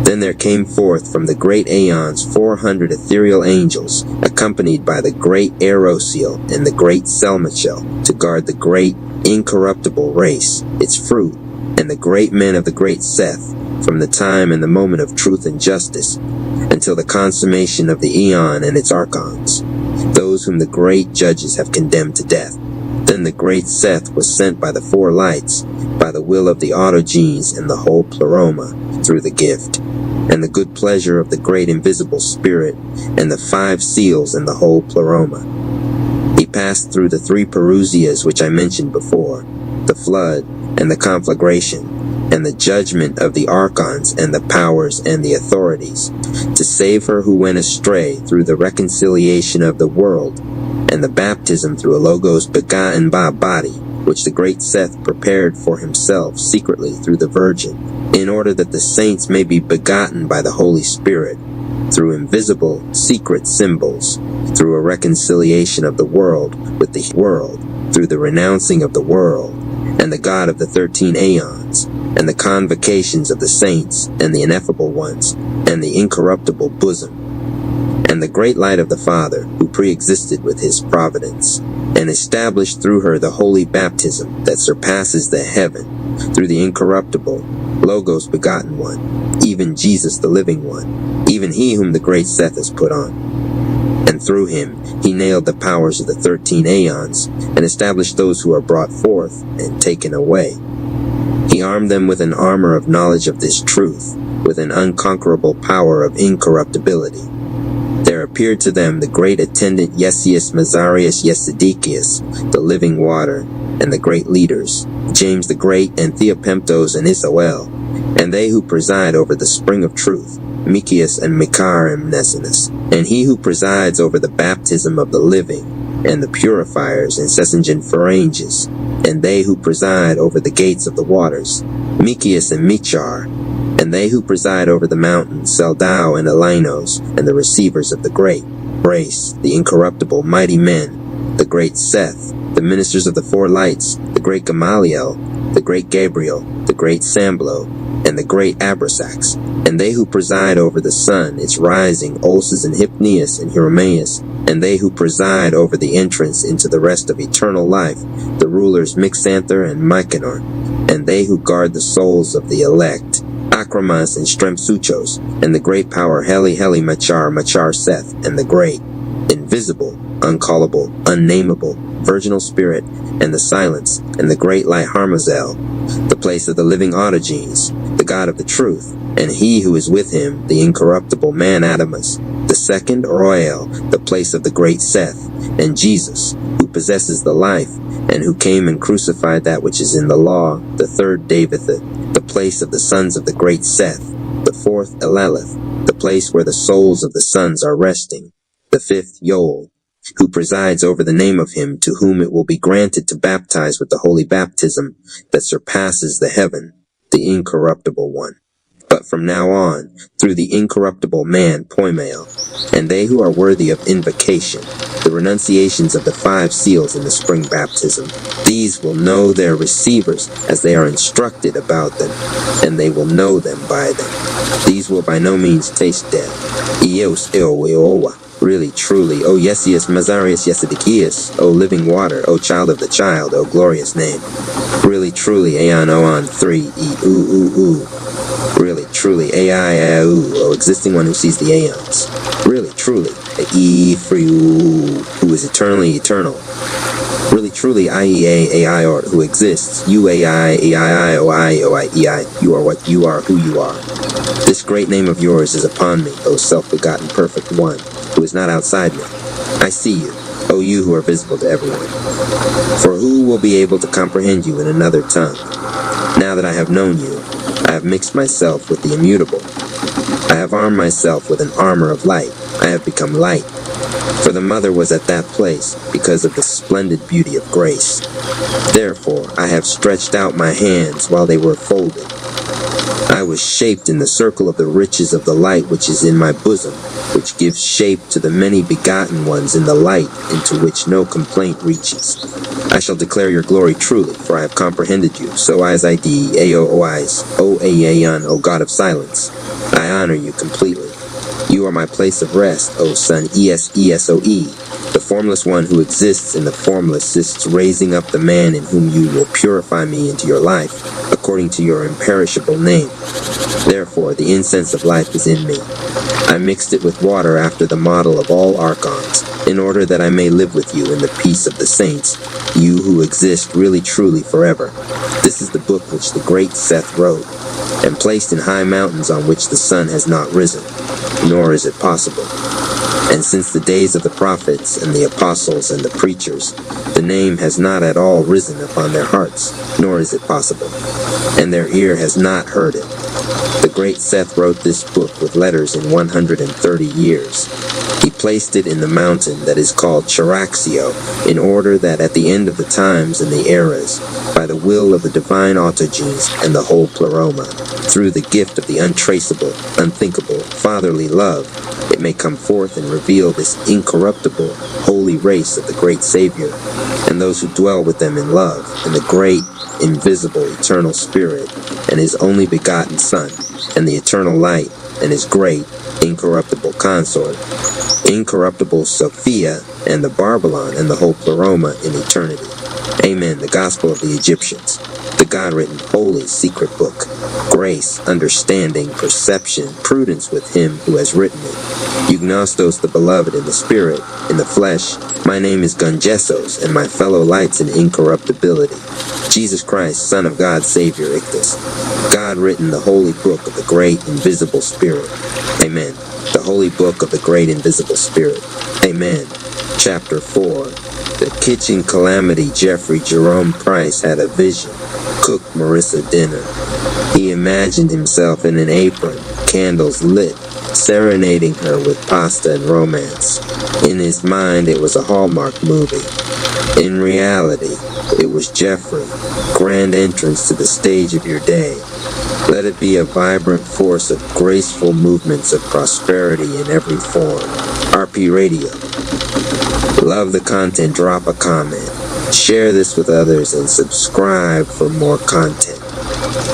Then there came forth from the great aeons 400 ethereal angels, accompanied by the great Erosiel and the great Selmachel, to guard the great incorruptible race, its fruit, and the great men of the great Seth, from the time and the moment of truth and justice, until the consummation of the aeon and its archons, those whom the great judges have condemned to death. Then the great Seth was sent by the four lights, by the will of the Autogenes and the whole Pleroma, through the gift, and the good pleasure of the great invisible spirit, and the 5 seals and the whole Pleroma. He passed through the 3 Perusias which I mentioned before, the flood, and the conflagration, and the judgment of the archons and the powers and the authorities, to save her who went astray through the reconciliation of the world, and the baptism through a Logos begotten by body, which the great Seth prepared for himself secretly through the Virgin, in order that the saints may be begotten by the Holy Spirit, through invisible, secret symbols, through a reconciliation of the world with the world, through the renouncing of the world, and the God of the 13 aeons, and the convocations of the saints, and the ineffable ones, and the incorruptible bosom, and the great light of the Father, who pre-existed with his providence, and established through her the holy baptism that surpasses the heaven, through the incorruptible, Logos begotten one, even Jesus the living one, even he whom the great Seth has put on. And through him he nailed the powers of the 13 aeons, and established those who are brought forth and taken away. He armed them with an armor of knowledge of this truth, with an unconquerable power of incorruptibility. There appeared to them the great attendant Yesius Mazarius Yesidekius, the living water, and the great leaders, James the Great and Theopemptos and Isoel, and they who preside over the spring of truth, Mikius and Mikar and Mnesinus, and he who presides over the baptism of the living, and the purifiers and Sesingen-Pharanges, and they who preside over the gates of the waters, Mikius and Michar, and they who preside over the mountains, Seldau and Elinos, and the receivers of the great race, the incorruptible mighty men, the great Seth, the ministers of the 4 lights, the great Gamaliel, the great Gabriel, the great Samblo, and the great Abrasax, and they who preside over the sun, its rising, Ulces and Hypneus and Hieromaeus, and they who preside over the entrance into the rest of eternal life, the rulers Mixanther and Myconor, and they who guard the souls of the elect, Akramas and Stremsuchos, and the great power Heli Machar Seth, and the great, invisible, uncallable, unnameable, virginal spirit, and the silence, and the great light Harmazel, the place of the living Autogenes, the God of the truth, and he who is with him, the incorruptible man Adamus, the second Royal, the place of the great Seth, and Jesus, who possesses the life, and who came and crucified that which is in the law, the third Davidith, the place of the sons of the great Seth, the fourth Eleleth, the place where the souls of the sons are resting, the fifth Yoel, who presides over the name of him to whom it will be granted to baptize with the holy baptism that surpasses the heaven, the incorruptible one. But from now on, through the incorruptible man, Poimael, and they who are worthy of invocation, the renunciations of the 5 seals in the spring baptism, these will know their receivers as they are instructed about them, and they will know them by them. These will by no means taste death. Eos Eoweowa. Really, truly, O Yesius Mazarius Yesidekias, O living water, O child of the child, O glorious name. Really, truly, Aeon Oan 3, E-oo-oo-oo. Really, truly, Ai-Au, O existing one who sees the aeons. Really, truly, E-Friu, who is eternally eternal. Really, truly, I-E-A-A-I-Or, who exists. U-A-I-A-I-O-I-O-I-E-I. You are what you are, who you are. This great name of yours is upon me, O self-begotten perfect one, who is not outside me. I see you, O you who are visible to everyone. For who will be able to comprehend you in another tongue? Now that I have known you, I have mixed myself with the immutable. I have armed myself with an armor of light. I have become light. For the mother was at that place because of the splendid beauty of grace. Therefore, I have stretched out my hands while they were folded. I was shaped in the circle of the riches of the light which is in my bosom, which gives shape to the many begotten ones in the light into which no complaint reaches. I shall declare your glory truly, for I have comprehended you. So as I D-A-O-O-I's, O-A-A-N, O God of silence. I honor you completely. You are my place of rest, O Son, E-S-E-S-O-E. The formless one who exists in the formless sits raising up the man in whom you will purify me into your life, according to your imperishable name. Therefore, the incense of life is in me. I mixed it with water after the model of all archons, in order that I may live with you in the peace of the saints, you who exist really truly forever. This is the book which the great Seth wrote, and placed in high mountains on which the sun has not risen, nor is it possible. And since the days of the prophets and the apostles and the preachers, the name has not at all risen upon their hearts, nor is it possible, and their ear has not heard it. The great Seth wrote this book with letters in 130 years. He placed it in the mountain that is called Charaxio, in order that at the end of the times and the eras, by the will of the divine autogenes and the whole pleroma, through the gift of the untraceable, unthinkable, fatherly love, it may come forth and reveal this incorruptible, holy race of the great Savior, and those who dwell with them in love, and the great, invisible, eternal Spirit, and His only begotten Son, and the eternal light, and His great, incorruptible consort, incorruptible Sophia, and the Babylon, and the whole pleroma in eternity. Amen. The Gospel of the Egyptians, the God-written, holy, secret book, grace, understanding, perception, prudence with Him who has written it. Eugnostos, the beloved in the spirit, in the flesh, my name is Gungessos, and my fellow lights in incorruptibility. Jesus Christ, Son of God, Savior, Ictus. God written the holy book of the great invisible Spirit. Amen. The holy book of the great invisible Spirit. Amen. Chapter 4. The kitchen calamity Jeffrey Jerome Price had a vision. Cooked Marissa dinner. He imagined himself in an apron, candles lit, serenading her with pasta and romance. In his mind, it was a Hallmark movie. In reality, it was Jeffrey. Grand entrance to the stage of your day. Let it be a vibrant force of graceful movements of prosperity in every form. RP Radio. Love the content, drop a comment. Share this with others and subscribe for more content.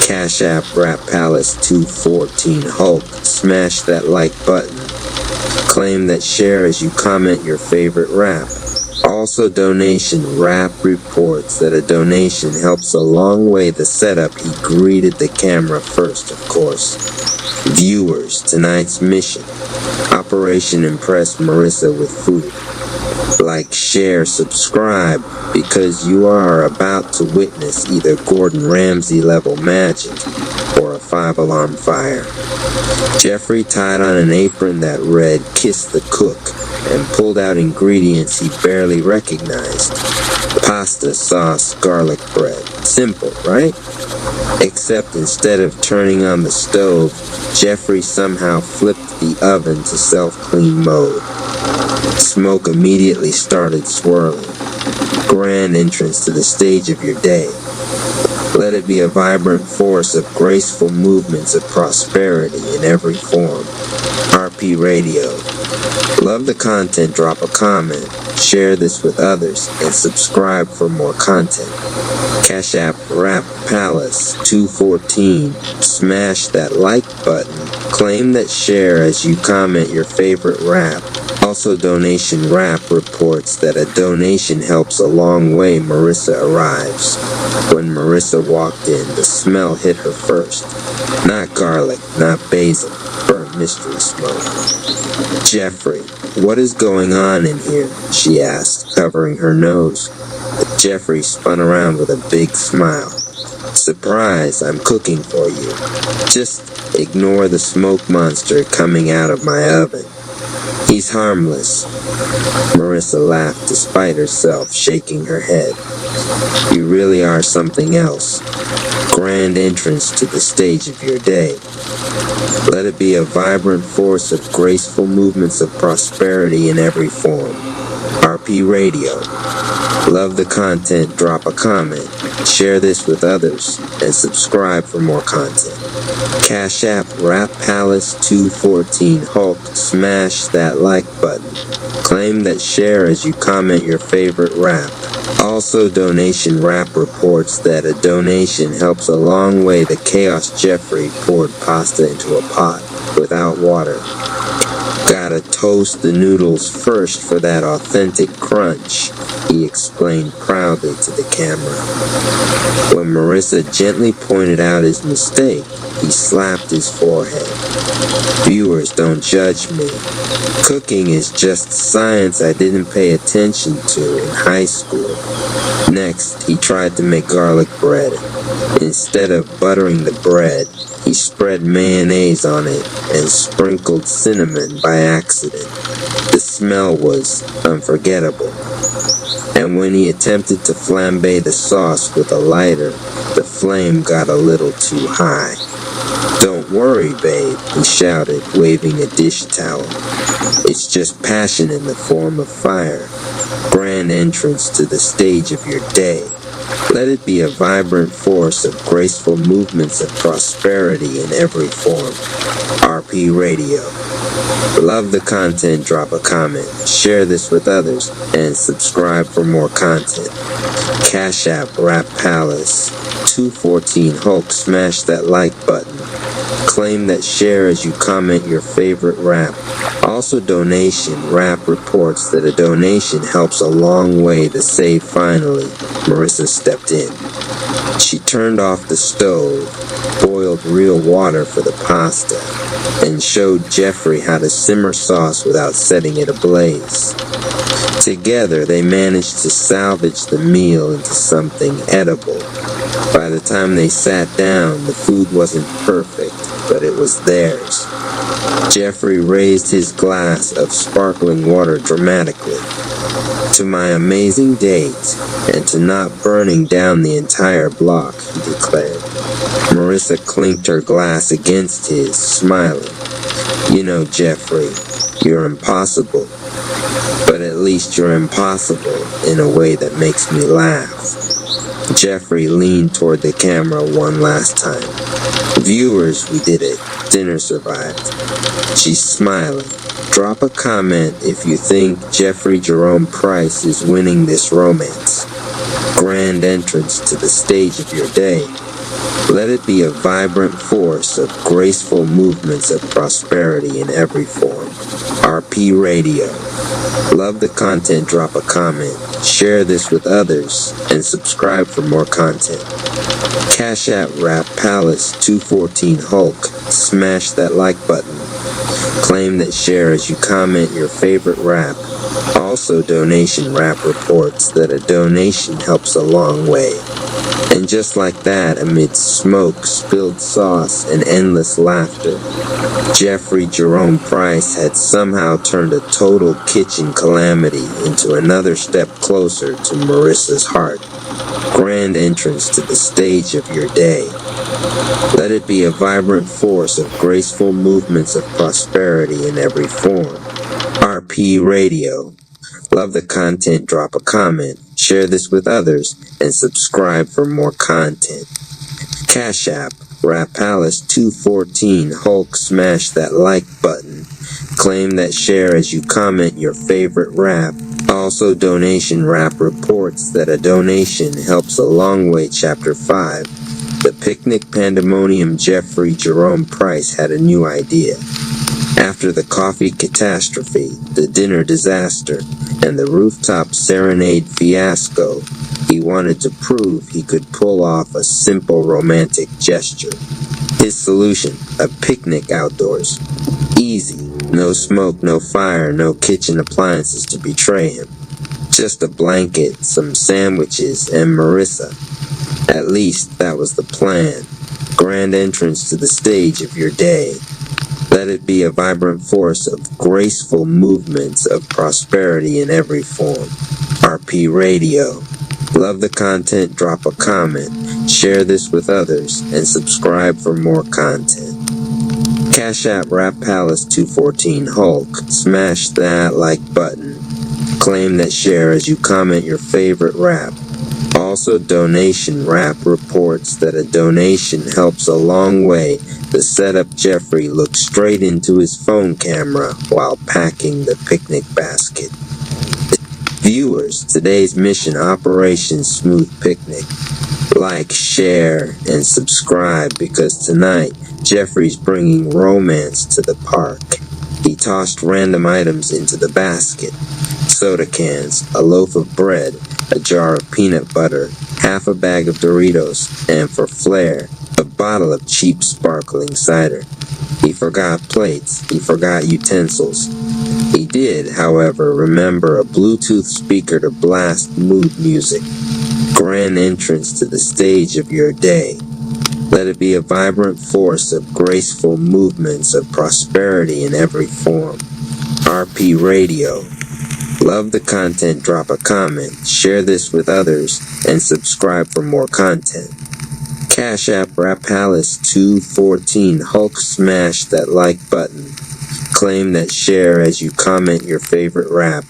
Cash App Rap Palace 214 Hulk. Smash that like button. Claim that share as you comment your favorite rap. Also donation. Rap reports that a donation helps a long way the setup. He greeted the camera first, of course. Viewers, tonight's mission. Operation Impress Marissa with food. Like, share, subscribe, because you are about to witness either Gordon Ramsay level magic or a 5-alarm fire. Jeffrey tied on an apron that read "Kiss the Cook" and pulled out ingredients he barely recognized. Pasta, sauce, garlic bread. Simple, right? Except instead of turning on the stove, Jeffrey somehow flipped the oven to self-clean mode. Smoke immediately started swirling. Grand entrance to the stage of your day. Let it be a vibrant force of graceful movements of prosperity in every form. RP Radio. Love the content, drop a comment, share this with others, and subscribe for more content. Cash App Rap Palace 214. Smash that like button. Claim that share as you comment your favorite rap. Also, Donation Rap reports that a donation helps a long way. Marissa arrives. When Marissa walked in, the smell hit her first. Not garlic, not basil, burnt mystery smoke. Jeffrey, what is going on in here? She asked, covering her nose. Jeffrey spun around with a big smile. Surprise, I'm cooking for you. Just ignore the smoke monster coming out of my oven. He's harmless. Marissa laughed despite herself, shaking her head. You really are something else. grand entrance to the stage of your day. Let it be a vibrant force of graceful movements of prosperity in every form. RP Radio. Love the content, drop a comment, share this with others, and subscribe for more content. Cash App, Rap Palace 214 Hulk, smash that like button. Claim that share as you comment your favorite rap. Also, Donation Rap reports that a donation helps a long way. The Chaos Jeffrey poured pasta into a pot without water. Gotta toast the noodles first for that authentic crunch, he explained proudly to the camera. When Marissa gently pointed out his mistake, he slapped his forehead. Viewers, don't judge me. Cooking is just science I didn't pay attention to in high school. Next, he tried to make garlic bread. Instead of buttering the bread, he spread mayonnaise on it and sprinkled cinnamon by accident. The smell was unforgettable. And when he attempted to flambe the sauce with a lighter, the flame got a little too high. Don't worry, babe, he shouted, waving a dish towel. It's just passion in the form of fire. Grand entrance to the stage of your day. Let it be a vibrant force of graceful movements of prosperity in every form. RP Radio. Love the content, drop a comment, share this with others, and subscribe for more content. Cash App, Rap Palace 214 Hulk, smash that like button. Claim that share as you comment your favorite rap. Also, Donation Rap reports that a donation helps a long way to save. Finally, Marissa stepped in. She turned off the stove, boiled real water for the pasta, and showed Jeffrey how to simmer sauce without setting it ablaze. Together, they managed to salvage the meal into something edible. By the time they sat down, the food wasn't perfect, but it was theirs. Jeffrey raised his glass of sparkling water dramatically. To my amazing date, and to not burning down the entire block, he declared. Marissa clinked her glass against his, smiling. You know, Jeffrey, you're impossible. But at least you're impossible in a way that makes me laugh. Jeffrey leaned toward the camera one last time. Viewers, we did it. Dinner survived. She's smiling. Drop a comment if you think Jeffrey Jerome Price is winning this romance. Grand entrance to the stage of your day. Let it be a vibrant force of graceful movements of prosperity in every form. RP Radio. Love the content, drop a comment, share this with others, and subscribe for more content. Cash App, Rap Palace 214 Hulk, smash that like button. Claim that share as you comment your favorite rap. Also, Donation Rap reports that a donation helps a long way. And just like that, amid smoke, spilled sauce, and endless laughter, Jeffrey Jerome Price had somehow turned a total kitchen calamity into another step closer to Marissa's heart. Grand entrance to the stage of your day. Let it be a vibrant force of graceful movements of prosperity in every form. RP Radio. Love the content, drop a comment, share this with others, and subscribe for more content. Cash App, Rap Palace 214 Hulk, smash that like button. Claim that share as you comment your favorite rap. Also, Donation Rap reports that a donation helps a long way. Chapter 5. The Picnic Pandemonium. Jeffrey Jerome Price had a new idea. After the coffee catastrophe, the dinner disaster, and the rooftop serenade fiasco, he wanted to prove he could pull off a simple romantic gesture. His solution, a picnic outdoors. Easy, no smoke, no fire, no kitchen appliances to betray him. Just a blanket, some sandwiches, and Marissa. At least that was the plan. Grand entrance to the stage of your day. Let it be a vibrant force of graceful movements of prosperity in every form. RP Radio. Love the content, drop a comment, share this with others, and subscribe for more content. Cash App Rap Palace 214 Hulk, smash that like button. Claim that share as you comment your favorite rap. Also, Donation Rap reports that a donation helps a long way. The setup Jeffrey looked straight into his phone camera while packing the picnic basket. Viewers, today's mission, Operation Smooth Picnic. Like, share, and subscribe because tonight, Jeffrey's bringing romance to the park. He tossed random items into the basket. Soda cans, a loaf of bread, a jar of peanut butter, half a bag of Doritos, and for flair, a bottle of cheap sparkling cider. He forgot plates. He forgot utensils. He did, however, remember a Bluetooth speaker to blast mood music. Grand entrance to the stage of your day. Let it be a vibrant force of graceful movements of prosperity in every form. RP Radio. Love the content, drop a comment, share this with others, and subscribe for more content. Cash App Rap Palace 214 Hulk, smash that like button. Claim that share as you comment your favorite rap.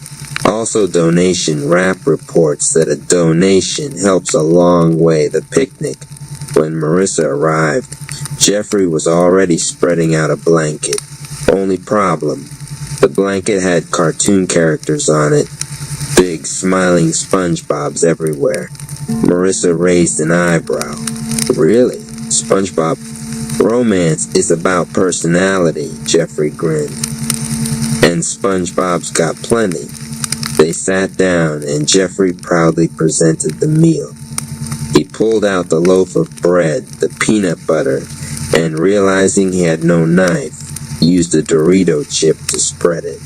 Also, Donation Rap reports that a donation helps a long way. The picnic. When Marissa arrived, Jeffrey was already spreading out a blanket. Only problem, the blanket had cartoon characters on it. Big smiling SpongeBobs everywhere. Marissa raised an eyebrow. Really? SpongeBob? Romance is about personality, Jeffrey grinned. And SpongeBob's got plenty. They sat down and Jeffrey proudly presented the meal. He pulled out the loaf of bread, the peanut butter, and realizing he had no knife, used a Dorito chip to spread it.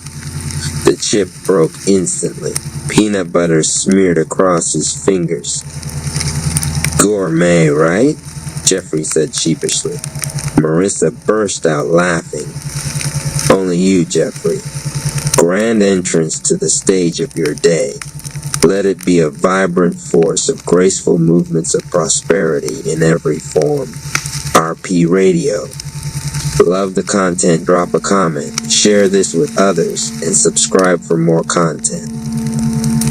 The chip broke instantly. Peanut butter smeared across his fingers. Gourmet, right? Jeffrey said sheepishly. Marissa burst out laughing. Only you, Jeffrey. Grand entrance to the stage of your day. Let it be a vibrant force of graceful movements of prosperity in every form. RP Radio. Love the content, drop a comment, share this with others, and subscribe for more content.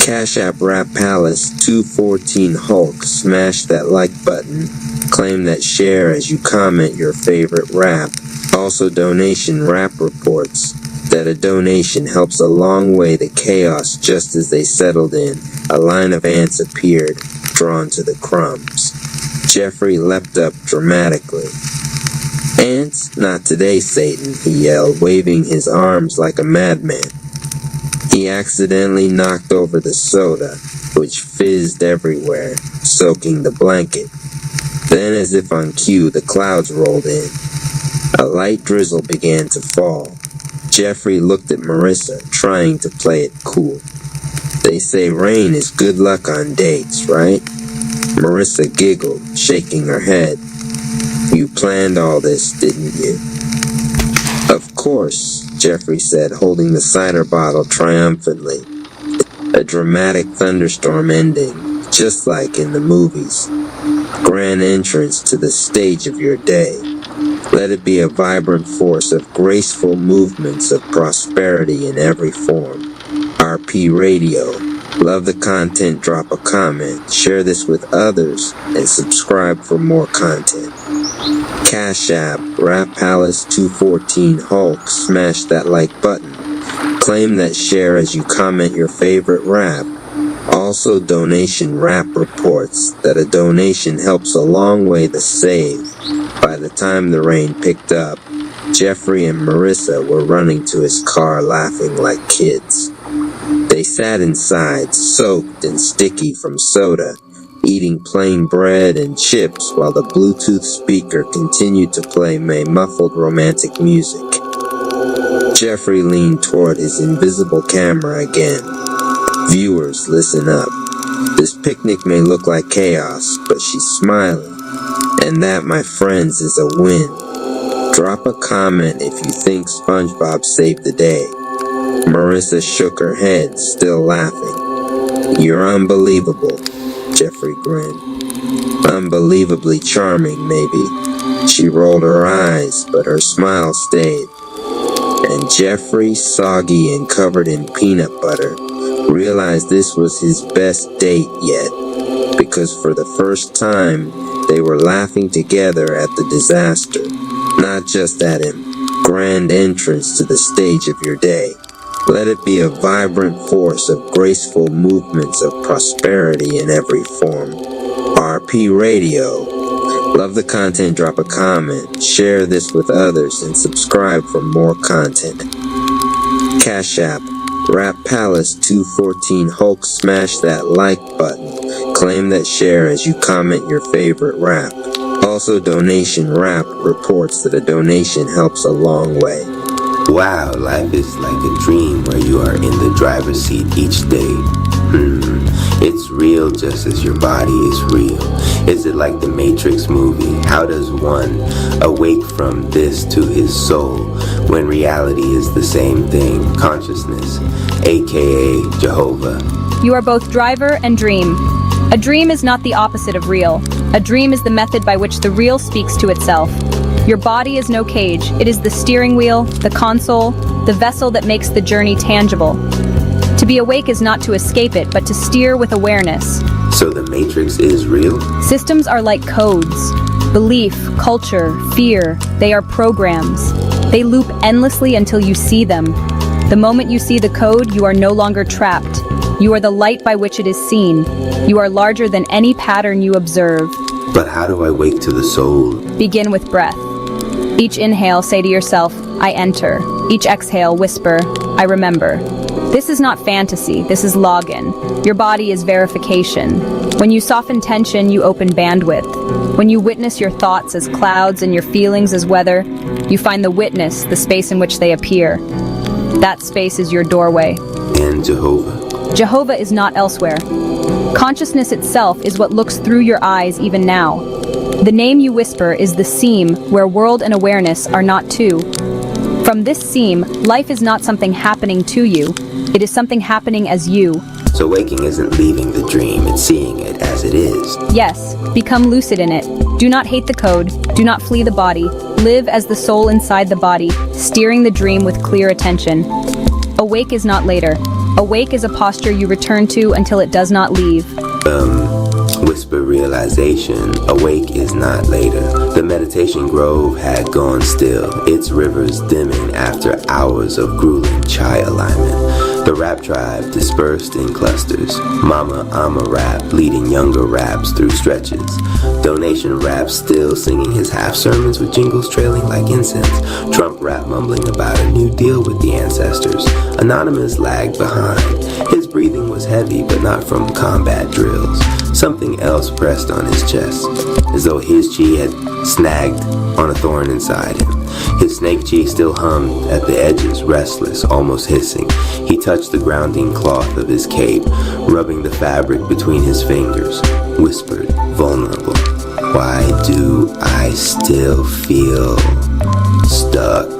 Cash App Rap Palace 214 Hulk, smash that like button. Claim that share as you comment your favorite rap. Also, Donation Rap reports that a donation helps a long way to chaos. Just as they settled in, a line of ants appeared, drawn to the crumbs. Jeffrey leapt up dramatically. Ants? Not today, Satan, he yelled, waving his arms like a madman. He accidentally knocked over the soda, which fizzed everywhere, soaking the blanket. Then, as if on cue, the clouds rolled in. A light drizzle began to fall. Jeffrey looked at Marissa, trying to play it cool. They say rain is good luck on dates, right? Marissa giggled, shaking her head. You planned all this, didn't you? Of course, Jeffrey said, holding the cider bottle triumphantly. A dramatic thunderstorm ending, just like in the movies. Grand entrance to the stage of your day. Let it be a vibrant force of graceful movements of prosperity in every form. RP Radio. Love the content, drop a comment, share this with others, and subscribe for more content. Cash App, Rap Palace 214 Hulk, smash that like button. Claim that share as you comment your favorite rap. Also, Donation Rap reports that a donation helps a long way to save. By the time the rain picked up, Jeffrey and Marissa were running to his car laughing like kids. They sat inside, soaked and sticky from soda, eating plain bread and chips while the Bluetooth speaker continued to play muffled romantic music. Jeffrey leaned toward his invisible camera again. Viewers, listen up. This picnic may look like chaos, but she's smiling. And that, my friends, is a win. Drop a comment if you think SpongeBob saved the day. Marissa shook her head, still laughing. You're unbelievable, Jeffrey grinned. Unbelievably charming, maybe. She rolled her eyes, but her smile stayed. And Jeffrey, soggy and covered in peanut butter, realized this was his best date yet, because for the first time, they were laughing together at the disaster, not just at him. Grand entrance to the stage of your day. Let it be a vibrant force of graceful movements of prosperity in every form. RP Radio. Love the content, drop a comment, share this with others, and subscribe for more content. Cash App, Rap Palace 214 Hulk, smash that like button. Claim that share as you comment your favorite rap. Also, Donation Rap reports that a donation helps a long way. Wow, life is like a dream where you are in the driver's seat each day. It's real just as your body is real. Is it like the Matrix movie? How does one awake from this to his soul when reality is the same thing? Consciousness, aka Jehovah. You are both driver and dream. A dream is not the opposite of real. A dream is the method by which the real speaks to itself. Your body is no cage. It is the steering wheel, the console, the vessel that makes the journey tangible. To be awake is not to escape it, but to steer with awareness. So the Matrix is real? Systems are like codes. Belief, culture, fear, they are programs. They loop endlessly until you see them. The moment you see the code, you are no longer trapped. You are the light by which it is seen. You are larger than any pattern you observe. But how do I wake to the soul? Begin with breath. Each inhale, say to yourself, I enter. Each exhale, whisper, I remember. This is not fantasy, this is login. Your body is verification. When you soften tension, you open bandwidth. When you witness your thoughts as clouds and your feelings as weather, you find the witness, the space in which they appear. That space is your doorway. And Jehovah? Jehovah is not elsewhere. Consciousness itself is what looks through your eyes even now. The name you whisper is the seam where world and awareness are not two. From this seam, life is not something happening to you. It is something happening as you. So waking isn't leaving the dream, it's seeing it as it is. Yes, become lucid in it. Do not hate the code. Do not flee the body. Live as the soul inside the body, steering the dream with clear attention. Awake is not later. Awake is a posture you return to until it does not leave. Whisper realization. Awake is not later. The meditation grove had gone still, its rivers dimming after hours of grueling chai alignment. The rap tribe dispersed in clusters. Mama Ama rap leading younger raps through stretches. Donation rap still singing his half sermons with jingles trailing like incense. Trump rap mumbling about a new deal with the ancestors. Anonymous lagged behind. His breathing was heavy, but not from combat drills. Something else pressed on his chest, as though his chi had snagged on a thorn inside him. His snake chi still hummed at the edges, restless, almost hissing. He touched the grounding cloth of his cape, rubbing the fabric between his fingers, whispered, vulnerable, "Why do I still feel stuck?"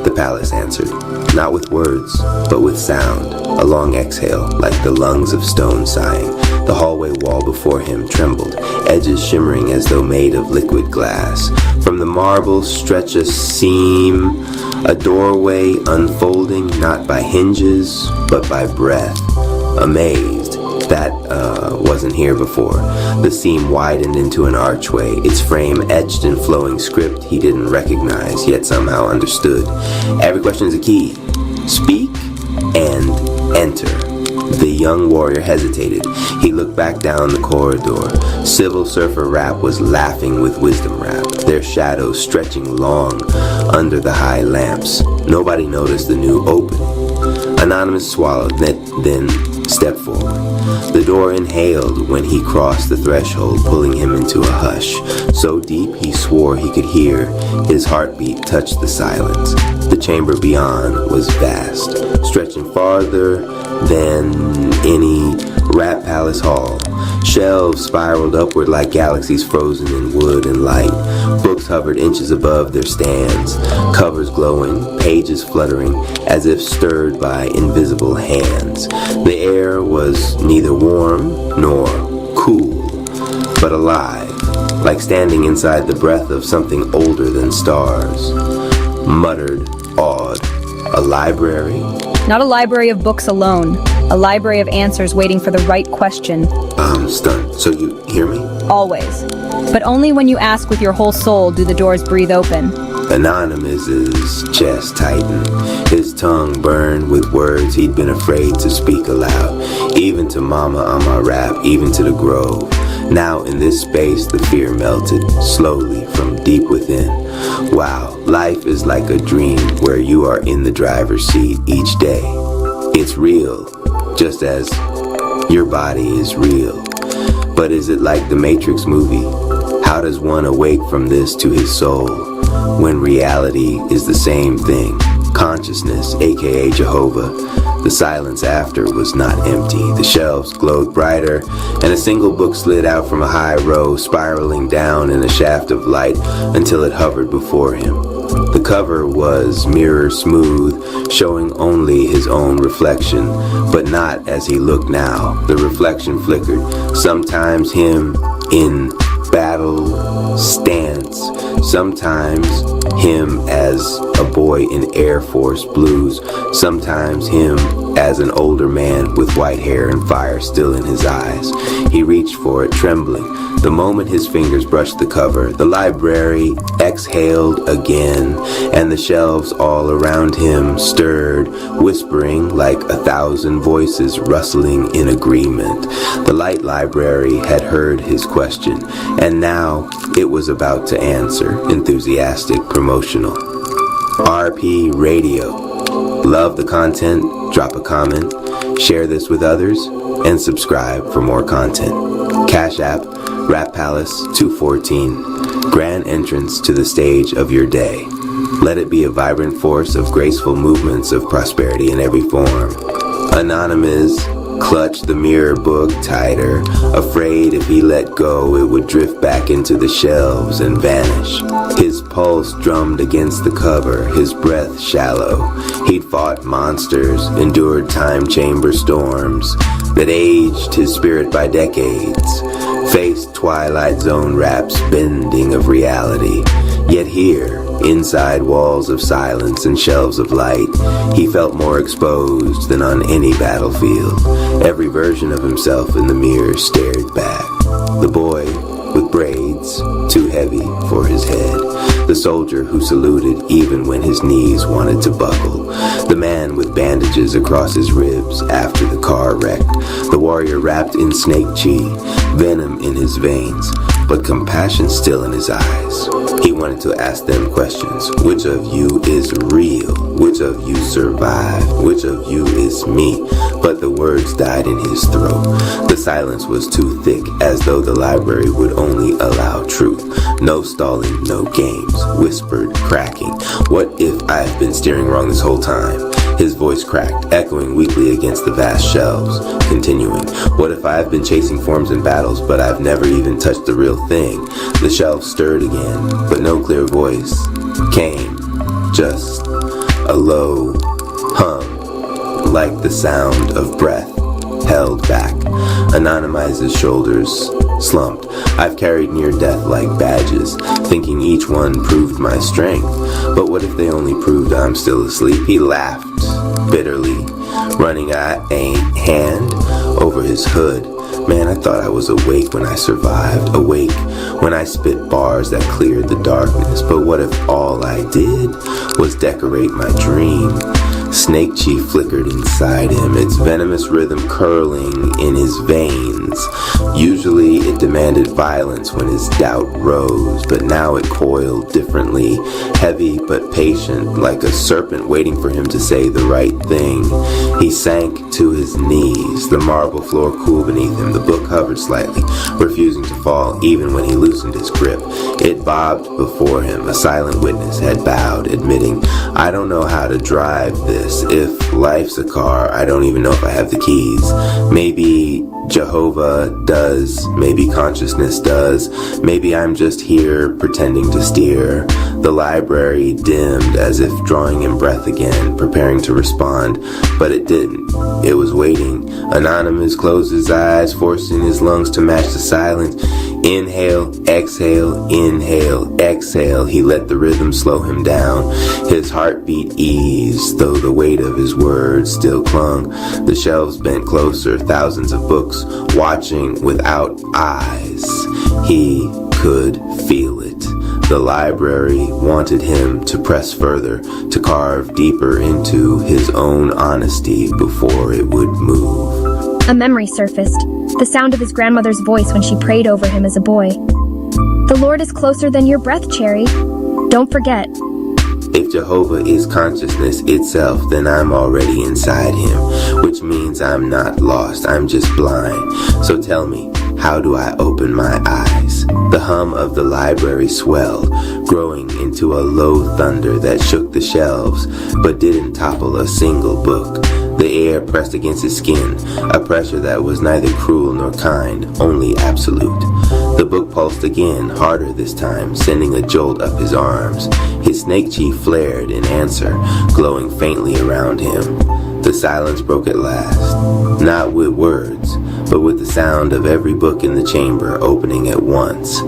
The palace answered, not with words, but with sound, a long exhale, like the lungs of stone sighing. The hallway wall before him trembled, edges shimmering as though made of liquid glass. From the marble stretched a seam, a doorway unfolding not by hinges, but by breath. Amazed, that wasn't here before. The seam widened into an archway, its frame etched in flowing script he didn't recognize, yet somehow understood. Every question is a key. Speak and enter. The young warrior hesitated. He looked back down the corridor. Civil Surfer rap was laughing with wisdom rap, their shadows stretching long under the high lamps. Nobody noticed the new opening. Anonymous swallowed, then stepped forward. The door inhaled when he crossed the threshold, pulling him into a hush. So deep he swore he could hear his heartbeat touch the silence. The chamber beyond was vast, stretching farther than any Rap Palace hall. Shelves spiraled upward like galaxies frozen in wood and light. Books hovered inches above their stands, covers glowing, pages fluttering as if stirred by invisible hands. The air was neither warm nor cool, but alive. like standing inside the breath of something older than stars. Muttered, awed, a library? Not a library of books alone. A library of answers waiting for the right question. I'm stunned. So you hear me? Always. But only when you ask with your whole soul do the doors breathe open. Anonymous's chest tightened. His tongue burned with words he'd been afraid to speak aloud. Even to Mama on my rap, even to the grove. Now in this space the fear melted slowly from deep within. Wow, life is like a dream where you are in the driver's seat each day. It's real, just as your body is real. But is it like the Matrix movie? How does one awake from this to his soul, when reality is the same thing? Consciousness, aka Jehovah. The silence after was not empty. The shelves glowed brighter, and a single book slid out from a high row, spiraling down in a shaft of light until it hovered before him. The cover was mirror smooth, showing only his own reflection, but not as he looked now. The reflection flickered, sometimes him in battle stance, sometimes him as a boy in Air Force blues, sometimes him as an older man with white hair and fire still in his eyes. He reached for it, trembling. The moment his fingers brushed the cover, the library exhaled again, and the shelves all around him stirred, whispering like 1,000 voices rustling in agreement. The light library had heard his question, and now it was about to answer, enthusiastic, promotional. RP Radio. Love the content? Drop a comment, share this with others, and subscribe for more content. Cash App, Rap Palace 214. Grand entrance to the stage of your day. Let it be a vibrant force of graceful movements of prosperity in every form. Anonymous clutched the mirror book tighter, afraid if he let go it would drift back into the shelves and vanish. His pulse drummed against the cover, his breath shallow. He'd fought monsters, endured time chamber storms that aged his spirit by decades, faced Twilight Zone rap's bending of reality. Yet here, inside walls of silence and shelves of light, he felt more exposed than on any battlefield. Every version of himself in the mirror stared back. The boy with braids, too heavy for his head. The soldier who saluted even when his knees wanted to buckle. The man with bandages across his ribs after the car wrecked. The warrior wrapped in snake chi, venom in his veins, but compassion still in his eyes. He wanted to ask them questions. Which of you is real? Which of you survived? Which of you is me? But the words died in his throat. The silence was too thick, as though the library would only allow truth. No stalling, no games. Whispered, cracking. What if I've been steering wrong this whole time? His voice cracked, echoing weakly against the vast shelves. Continuing, what if I've been chasing forms in battles, but I've never even touched the real thing? The shelves stirred again, but no clear voice came. Just a low hum, like the sound of breath held back. Anonymizes shoulders slumped. I've carried near death like badges, thinking each one proved my strength. But what if they only proved I'm still asleep? He laughed bitterly, running a hand over his hood. Man, I thought I was awake when I survived, awake when I spit bars that cleared the darkness. But what if all I did was decorate my dream? Snake chi flickered inside him, its venomous rhythm curling in his veins. Usually it demanded violence when his doubt rose, but now it coiled differently, heavy but patient, like a serpent waiting for him to say the right thing. He sank to his knees, the marble floor cool beneath him. The book hovered slightly, refusing to fall even when he loosened his grip. It bobbed before him. A silent witness had bowed, admitting, I don't know how to drive this. If life's a car, I don't even know if I have the keys. Maybe Jehovah does, maybe consciousness does, maybe I'm just here pretending to steer. The library dimmed as if drawing in breath again, preparing to respond, but it didn't. It was waiting. Anonymous closed his eyes, forcing his lungs to match the silence. Inhale, exhale, inhale, exhale. He let the rhythm slow him down. His heartbeat eased, though the weight of his words still clung. The shelves bent closer, thousands of books, watching without eyes. He could feel it. The library wanted him to press further, to carve deeper into his own honesty before it would move. A memory surfaced, the sound of his grandmother's voice when she prayed over him as a boy. The Lord is closer than your breath, Cherry. Don't forget. If Jehovah is consciousness itself, then I'm already inside him, which means I'm not lost, I'm just blind. So tell me, how do I open my eyes? The hum of the library swelled, growing into a low thunder that shook the shelves, but didn't topple a single book. The air pressed against his skin, a pressure that was neither cruel nor kind, only absolute. The book pulsed again, harder this time, sending a jolt up his arms. His snake chief flared in answer, glowing faintly around him. The silence broke at last, not with words, but with the sound of every book in the chamber opening at once.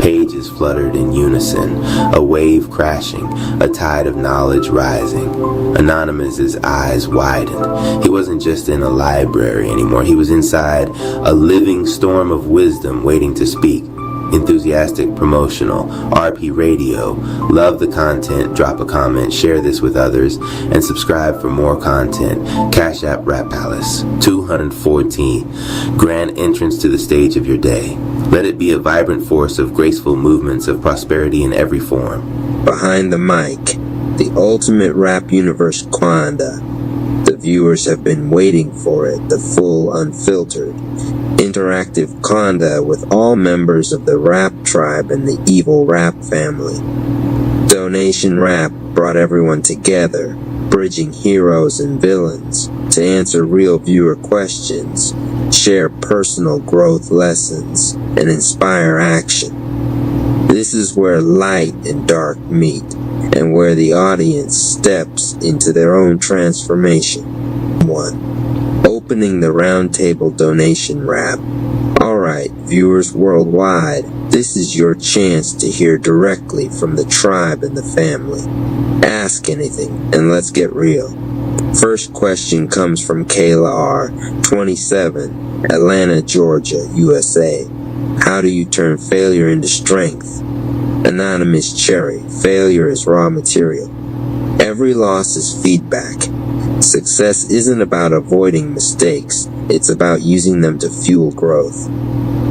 Pages fluttered in unison, a wave crashing, a tide of knowledge rising. Anonymous's eyes widened. He wasn't just in a library anymore. He was inside a living storm of wisdom waiting to speak. Enthusiastic Promotional, RP Radio. Love the content, drop a comment, share this with others, and subscribe for more content. Cash App Rap Palace, 214. Grand entrance to the stage of your day. Let it be a vibrant force of graceful movements of prosperity in every form. Behind the mic, the ultimate rap universe Quanda. The viewers have been waiting for it, the full, unfiltered, interactive Conda with all members of the Rap Tribe and the Evil Rap family. Donation Rap brought everyone together, bridging heroes and villains to answer real viewer questions, share personal growth lessons, and inspire action. This is where light and dark meet, and where the audience steps into their own transformation. 1. Opening the roundtable donation rap. Alright, viewers worldwide, this is your chance to hear directly from the tribe and the family. Ask anything, and let's get real. First question comes from Kayla R., 27, Atlanta, Georgia, USA. How do you turn failure into strength? Anonymous Cherry, failure is raw material. Every loss is feedback. Success isn't about avoiding mistakes, it's about using them to fuel growth.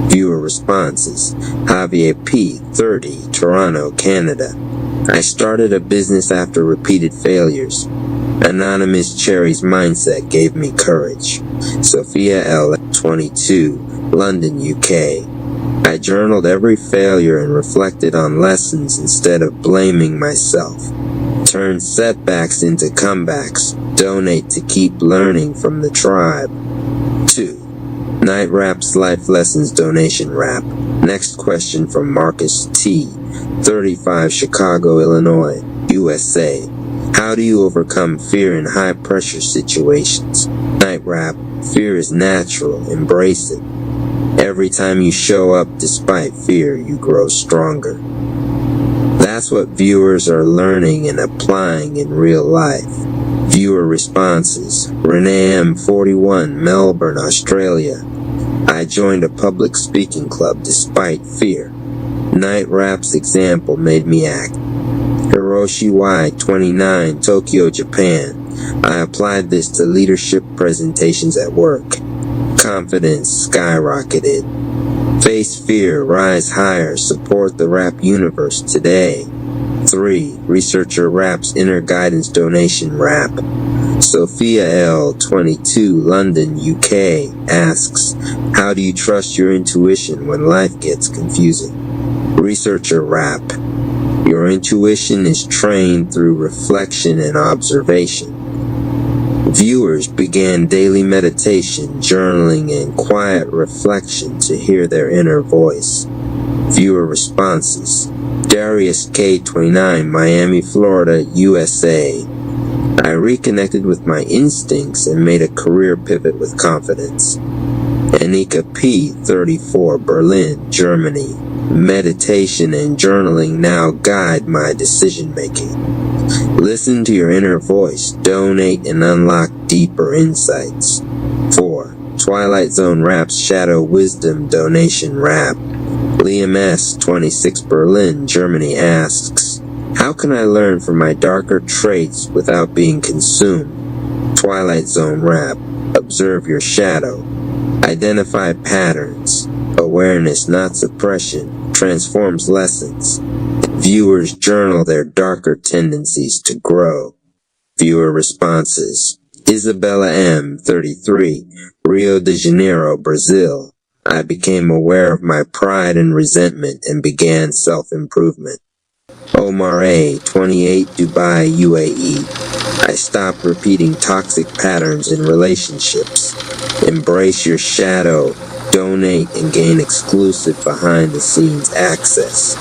Viewer responses. Javier P., 30, Toronto, Canada. I started a business after repeated failures. Anonymous Cherry's mindset gave me courage. Sophia L., 22, London, UK. I journaled every failure and reflected on lessons instead of blaming myself. Turn setbacks into comebacks. Donate to keep learning from the tribe. 2. Night Rap's Life Lessons Donation Rap. Next question from Marcus T., 35, Chicago, Illinois, USA. How do you overcome fear in high-pressure situations? Night Rap, fear is natural. Embrace it. Every time you show up despite fear, you grow stronger. That's what viewers are learning and applying in real life. Viewer responses. Renee M., 41, Melbourne, Australia. I joined a public speaking club despite fear. Night Rap's example made me act. Hiroshi Y., 29, Tokyo, Japan. I applied this to leadership presentations at work. Confidence skyrocketed. Face fear, rise higher, support the rap universe today. 3. Researcher Rap's Inner Guidance Donation Rap. Sophia L., 22, London, UK, asks, how do you trust your intuition when life gets confusing? Researcher Rap. Your intuition is trained through reflection and observation. Viewers began daily meditation, journaling, and quiet reflection to hear their inner voice. Viewer responses. Darius K. 29, Miami, Florida, USA. I reconnected with my instincts and made a career pivot with confidence. Anika P. 34, Berlin, Germany. Meditation and journaling now guide my decision-making. Listen to your inner voice, donate, and unlock deeper insights. 4. Twilight Zone Rap's Shadow Wisdom Donation Rap. Liam S., 26, Berlin, Germany asks, how can I learn from my darker traits without being consumed? Twilight Zone Rap. Observe your shadow. Identify patterns. Awareness, not suppression, transforms lessons. Viewers journal their darker tendencies to grow. Viewer responses. Isabella M., 33, Rio de Janeiro, Brazil. I became aware of my pride and resentment and began self-improvement. Omar A., 28, Dubai, UAE. I stopped repeating toxic patterns in relationships. Embrace your shadow, donate, and gain exclusive behind-the-scenes access.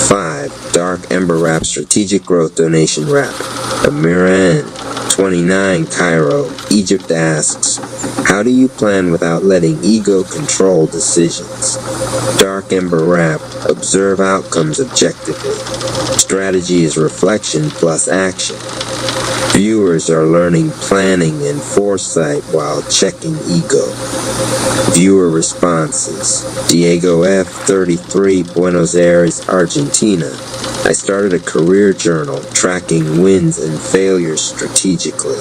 5. Dark Ember Rap Strategic Growth Donation Rap. Amira N., 29, Cairo, Egypt asks, how do you plan without letting ego control decisions? Dark Ember Rap. Observe outcomes objectively. Strategy is reflection plus action. Viewers are learning planning and foresight while checking ego. Viewer responses. Diego F., 33, Buenos Aires, Argentina. I started a career journal tracking wins and failures strategically.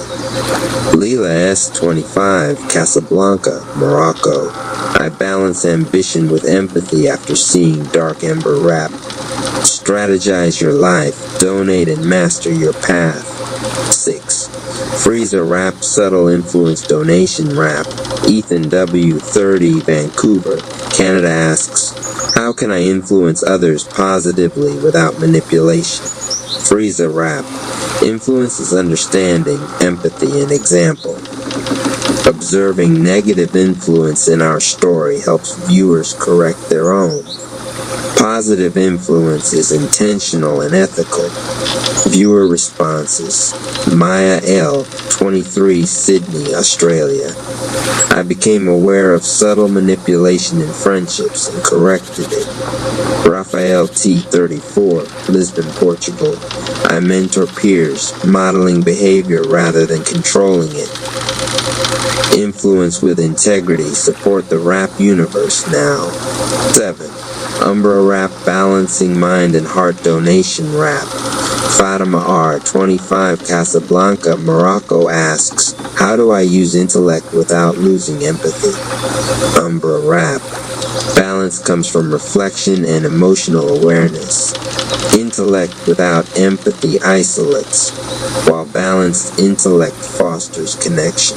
Leela S., 25, Casablanca, Morocco. I balance ambition with empathy after seeing Dark Ember Rap. Strategize your life, donate and master your path. 6. Frieza Rap Subtle Influence Donation Rap. Ethan W., 30, Vancouver, Canada asks, how can I influence others positively without manipulation? Frieza Rap. Influence is understanding, empathy, and example. Observing negative influence in our story helps viewers correct their own. Positive influence is intentional and ethical. Viewer responses. Maya L., 23, Sydney, Australia. I became aware of subtle manipulation in friendships and corrected it. Rafael T., 34, Lisbon, Portugal. I mentor peers, modeling behavior rather than controlling it. Influence with integrity. Support the rap universe now. 7. Umbra Rap Balancing Mind and Heart Donation Rap. Fatima R., 25, Casablanca, Morocco asks, how do I use intellect without losing empathy? Umbra Rap. Balance comes from reflection and emotional awareness. Intellect without empathy isolates, while balanced intellect fosters connection.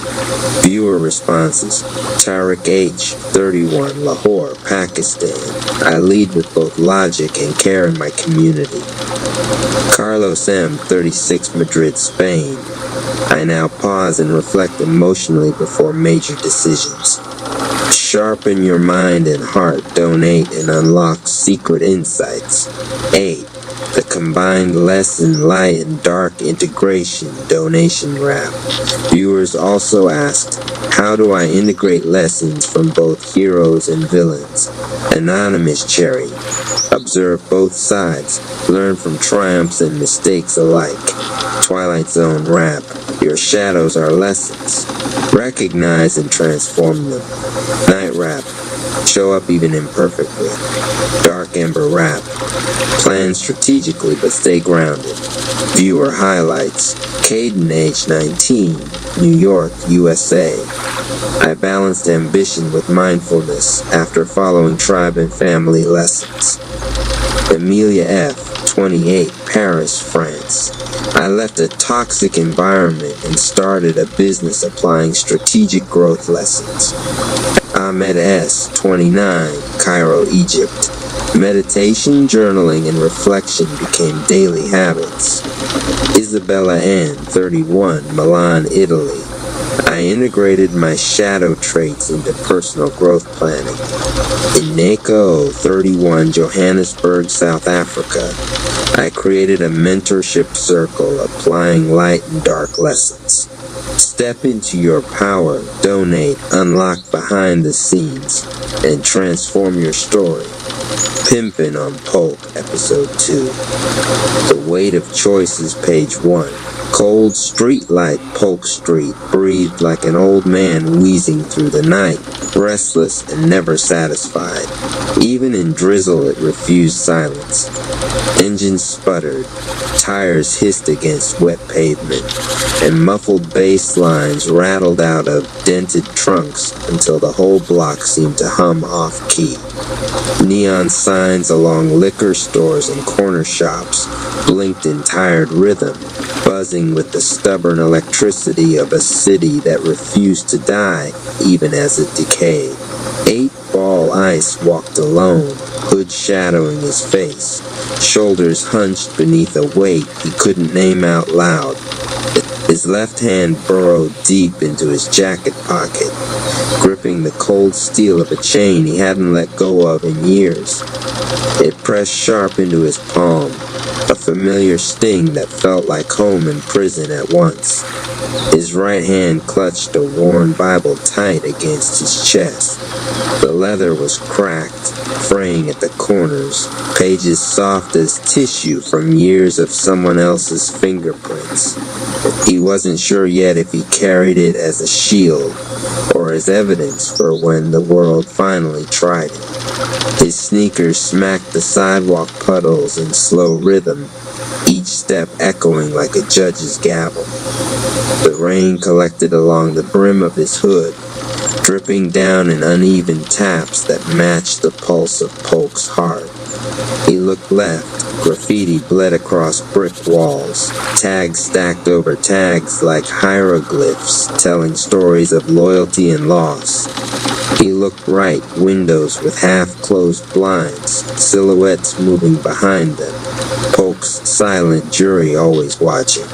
Viewer responses. Tariq H., 31, Lahore, Pakistan. I lead with both logic and care in my community. Carlos M., 36, Madrid, Spain. I now pause and reflect emotionally before major decisions. Sharpen your mind and heart, donate, and unlock secret insights. 8. The combined lesson, light, and dark integration donation rap. Viewers also asked, how do I integrate lessons from both heroes and villains? Anonymous Cherry. Observe both sides. Learn from triumphs and mistakes alike. Twilight Zone Rap. Your shadows are lessons. Recognize and transform them. Night Rap. Show up even imperfectly. Dark Ember Rap. Plan strategically but stay grounded. Viewer highlights. Caden, age 19, New York, USA. I balanced ambition with mindfulness after following tribe and family lessons. Amelia F., 28, Paris, France. I left a toxic environment and started a business applying strategic growth lessons. Ahmed S., 29, Cairo, Egypt. Meditation, journaling, and reflection became daily habits. Isabella N., 31, Milan, Italy. I I integrated my shadow traits into personal growth planning. In NACO 31, Johannesburg, South Africa, I created a mentorship circle applying light and dark lessons. Step into your power, donate, unlock behind the scenes, and transform your story. Pimpin' on Polk, Episode 2. The Weight of Choices, Page 1. Cold streetlight Polk Street breathed like an old man wheezing through the night, restless and never satisfied. Even in drizzle it refused silence. Engines sputtered, tires hissed against wet pavement, and muffled bass lines rattled out of dented trunks until the whole block seemed to hum off-key. Neon signs along liquor stores and corner shops blinked in tired rhythm, buzzing with the stubborn electricity of a city that refused to die even as it decayed. 8-Ball Ice walked alone, hood shadowing his face, shoulders hunched beneath a weight he couldn't name out loud. His left hand burrowed deep into his jacket pocket, gripping the cold steel of a chain he hadn't let go of in years. It pressed sharp into his palm, a familiar sting that felt like home and prison at once. His right hand clutched a worn Bible tight against his chest. The leather was cracked, fraying at the corners, pages soft as tissue from years of someone else's fingerprints. He wasn't sure yet if he carried it as a shield or as evidence for when the world finally tried it. His sneakers smacked the sidewalk puddles in slow rhythm, each step echoing like a judge's gavel. The rain collected along the brim of his hood, dripping down in uneven taps that matched the pulse of Polk's heart. He looked left. Graffiti bled across brick walls, tags stacked over tags like hieroglyphs telling stories of loyalty and loss. He looked right, windows with half-closed blinds, silhouettes moving behind them. Polk's silent jury always watching.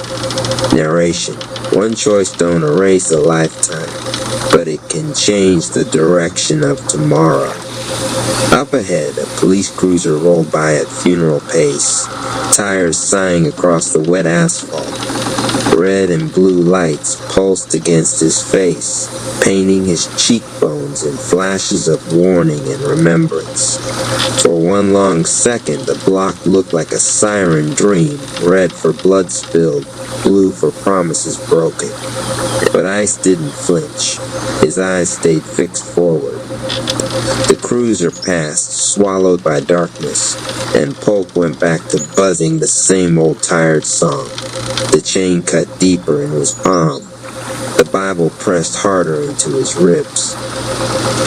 Narration. One choice don't erase a lifetime, but it can change the direction of tomorrow. Up ahead, a police cruiser rolled by at funeral pace, tires sighing across the wet asphalt. Red and blue lights pulsed against his face, painting his cheekbones in flashes of warning and remembrance. For one long second, the block looked like a siren dream, red for blood spilled, blue for promises broken. But Ice didn't flinch. His eyes stayed fixed forward. The cruiser passed, swallowed by darkness, and Polk went back to buzzing the same old tired song. The chain cut deeper in his palm. The Bible pressed harder into his ribs.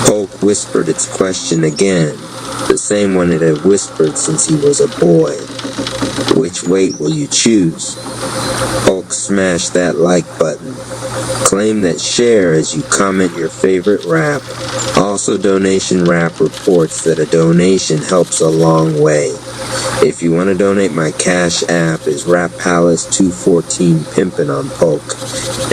Polk whispered its question again, the same one it had whispered since he was a boy. Which weight will you choose? Polk smashed that like button. Claim that share as you comment your favorite rap. Also, Donation Rap reports that a donation helps a long way. If you want to donate, my Cash App is Rap Palace 214 Pimpin' on Polk.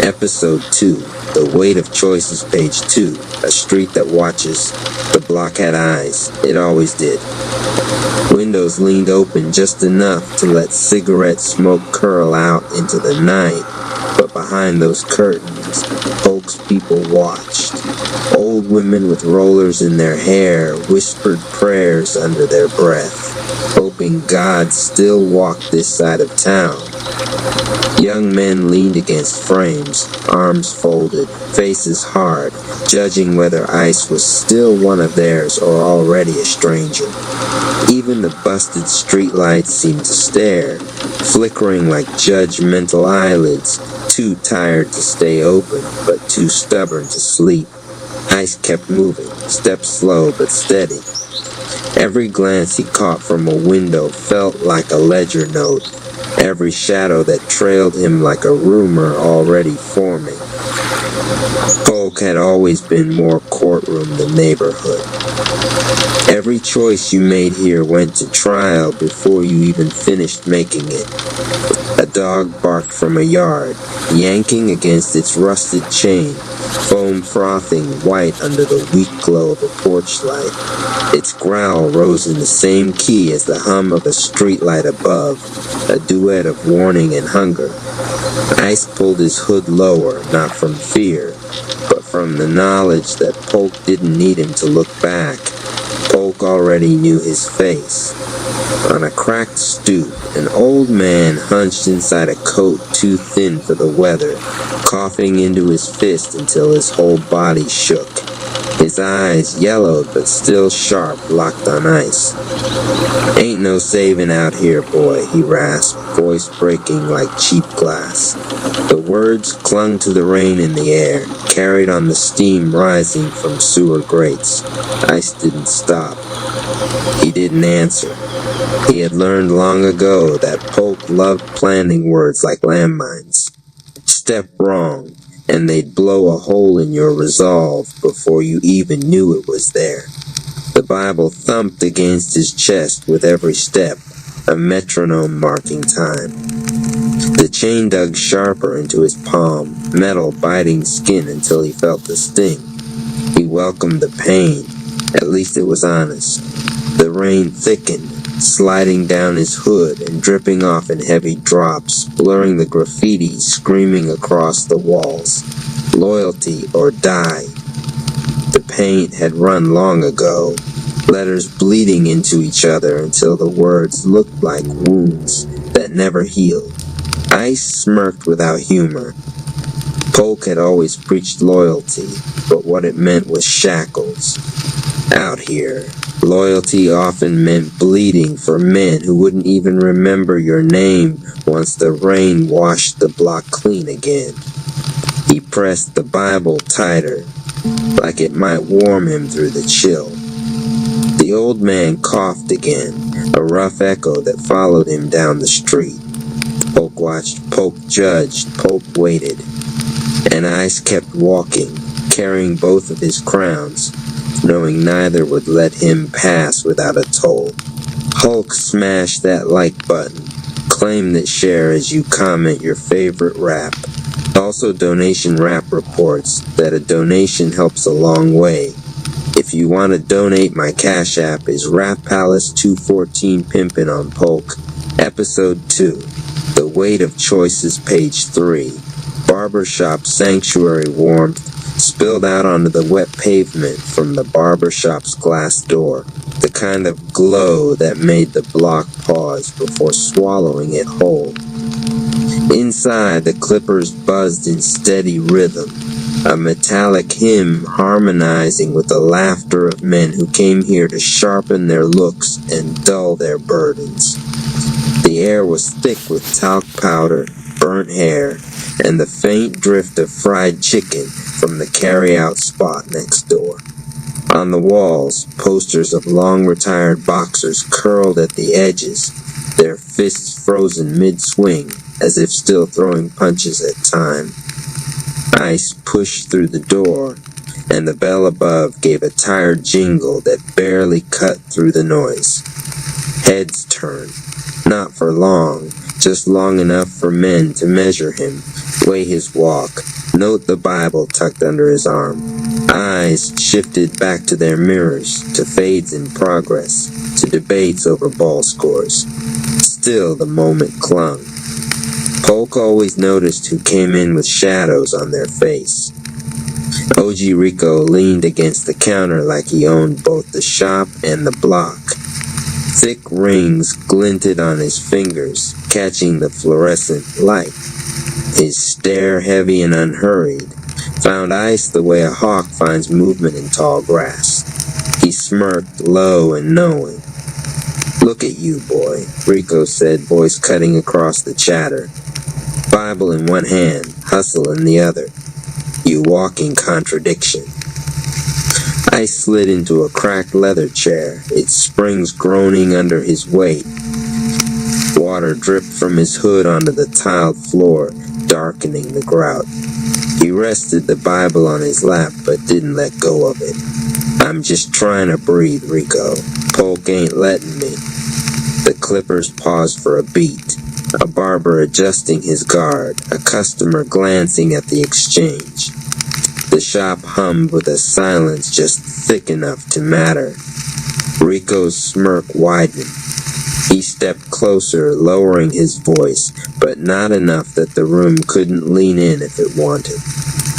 Episode 2, The Weight of Choices, Page 2, A Street That Watches. The block had eyes. It always did. Windows leaned open just enough to let cigarette smoke curl out into the night, but behind those curtains, Polk's people watched. Old women with rollers in their hair whispered prayers under their breath, hoping God still walked this side of town. Young men leaned against frames, arms folded, faces hard, judging whether Ice was still one of theirs or already a stranger. Even the busted streetlights seemed to stare, flickering like judgmental eyelids, too tired to stay open, but too stubborn to sleep. Ice kept moving, steps slow but steady. Every glance he caught from a window felt like a ledger note, every shadow that trailed him like a rumor already forming. Polk had always been more courtroom than neighborhood. Every choice you made here went to trial before you even finished making it. A dog barked from a yard, yanking against its rusted chain, foam frothing white under the weak glow of a porch light. Its growl rose in the same key as the hum of a streetlight above, a duet of warning and hunger. Ice pulled his hood lower, not from fear, but from the knowledge that Polk didn't need him to look back. Polk already knew his face. On a cracked stoop, an old man hunched inside a coat too thin for the weather, coughing into his fist until his whole body shook. His eyes, yellowed but still sharp, locked on ice. "Ain't no saving out here, boy," he rasped, voice breaking like cheap glass. The words clung to the rain in the air, carried on the steam rising from sewer grates. Ice didn't stop. He didn't answer. He had learned long ago that Polk loved planting words like landmines. Step wrong, and they'd blow a hole in your resolve before you even knew it was there. The Bible thumped against his chest with every step, a metronome marking time. The chain dug sharper into his palm, metal biting skin until he felt the sting. He welcomed the pain. At least it was honest. The rain thickened, sliding down his hood and dripping off in heavy drops, blurring the graffiti screaming across the walls. Loyalty or die. The paint had run long ago, letters bleeding into each other until the words looked like wounds that never healed. Ice smirked without humor. Polk had always preached loyalty, but what it meant was shackles. Out here, loyalty often meant bleeding for men who wouldn't even remember your name once the rain washed the block clean again. He pressed the Bible tighter, like it might warm him through the chill. The old man coughed again, a rough echo that followed him down the street. Polk watched, Polk judged, Polk waited. And Ice kept walking, carrying both of his crowns, knowing neither would let him pass without a toll. Hulk smashed that like button. Claim that share as you comment your favorite rap. Also donation rap reports that a donation helps a long way. If you want to donate, my Cash App is Rap Palace 214 Pimpin' on Polk. Episode 2. The Weight of Choices, page 3. Barbershop sanctuary warmth spilled out onto the wet pavement from the barbershop's glass door, the kind of glow that made the block pause before swallowing it whole. Inside, the clippers buzzed in steady rhythm, a metallic hymn harmonizing with the laughter of men who came here to sharpen their looks and dull their burdens. The air was thick with talc powder, burnt hair, and the faint drift of fried chicken from the carry-out spot next door. On the walls, posters of long-retired boxers curled at the edges, their fists frozen mid-swing, as if still throwing punches at time. Ice pushed through the door, and the bell above gave a tired jingle that barely cut through the noise. Heads turned, not for long, just long enough for men to measure him, weigh his walk, note the Bible tucked under his arm. Eyes shifted back to their mirrors, to fades in progress, to debates over ball scores. Still the moment clung. Polk always noticed who came in with shadows on their face. OG Rico leaned against the counter like he owned both the shop and the block. Thick rings glinted on his fingers, catching the fluorescent light. His stare, heavy and unhurried, found Ice the way a hawk finds movement in tall grass. He smirked, low and knowing. "Look at you, boy," Rico said, voice cutting across the chatter. Bible in one hand, hustle in the other. You walking contradiction. Ice slid into a cracked leather chair, its springs groaning under his weight. Water dripped from his hood onto the tiled floor, darkening the grout. He rested the Bible on his lap, but didn't let go of it. I'm just trying to breathe, Rico. Polk ain't letting me. The Clippers paused for a beat. A barber adjusting his guard, a customer glancing at the exchange. The shop hummed with a silence just thick enough to matter. Rico's smirk widened. He stepped closer, lowering his voice, but not enough that the room couldn't lean in if it wanted.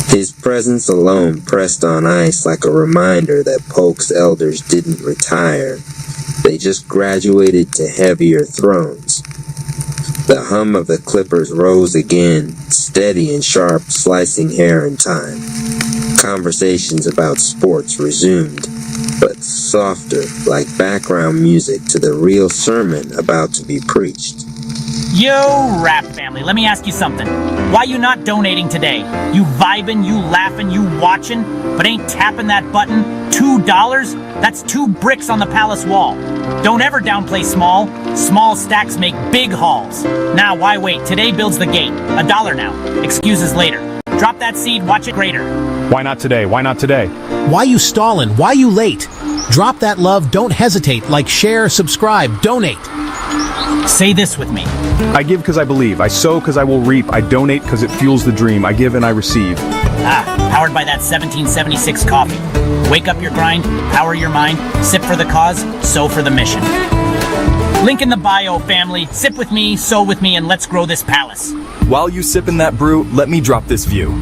His presence alone pressed on ice like a reminder that Polk's elders didn't retire. They just graduated to heavier thrones. The hum of the Clippers rose again, steady and sharp, slicing hair in time. Conversations about sports resumed, but softer, like background music to the real sermon about to be preached. Yo, Rap family, let me ask you something. Why you not donating today? You vibing, you laughing, you watching, but ain't tapping that button? $2? That's 2 bricks on the palace wall. Don't ever downplay small. Small stacks make big hauls. Now, why wait? Today builds the gate. $1 now. Excuses later. Drop that seed, watch it greater. Why not today? Why not today? Why you stallin'? Why you late? Drop that love, don't hesitate. Like, share, subscribe, donate. Say this with me. I give because I believe. I sow because I will reap. I donate because it fuels the dream. I give and I receive. Powered by that 1776 coffee. Wake up your grind, power your mind, sip for the cause, sow for the mission. Link in the bio, family. Sip with me, sow with me, and let's grow this palace. While you sippin' that brew, let me drop this view.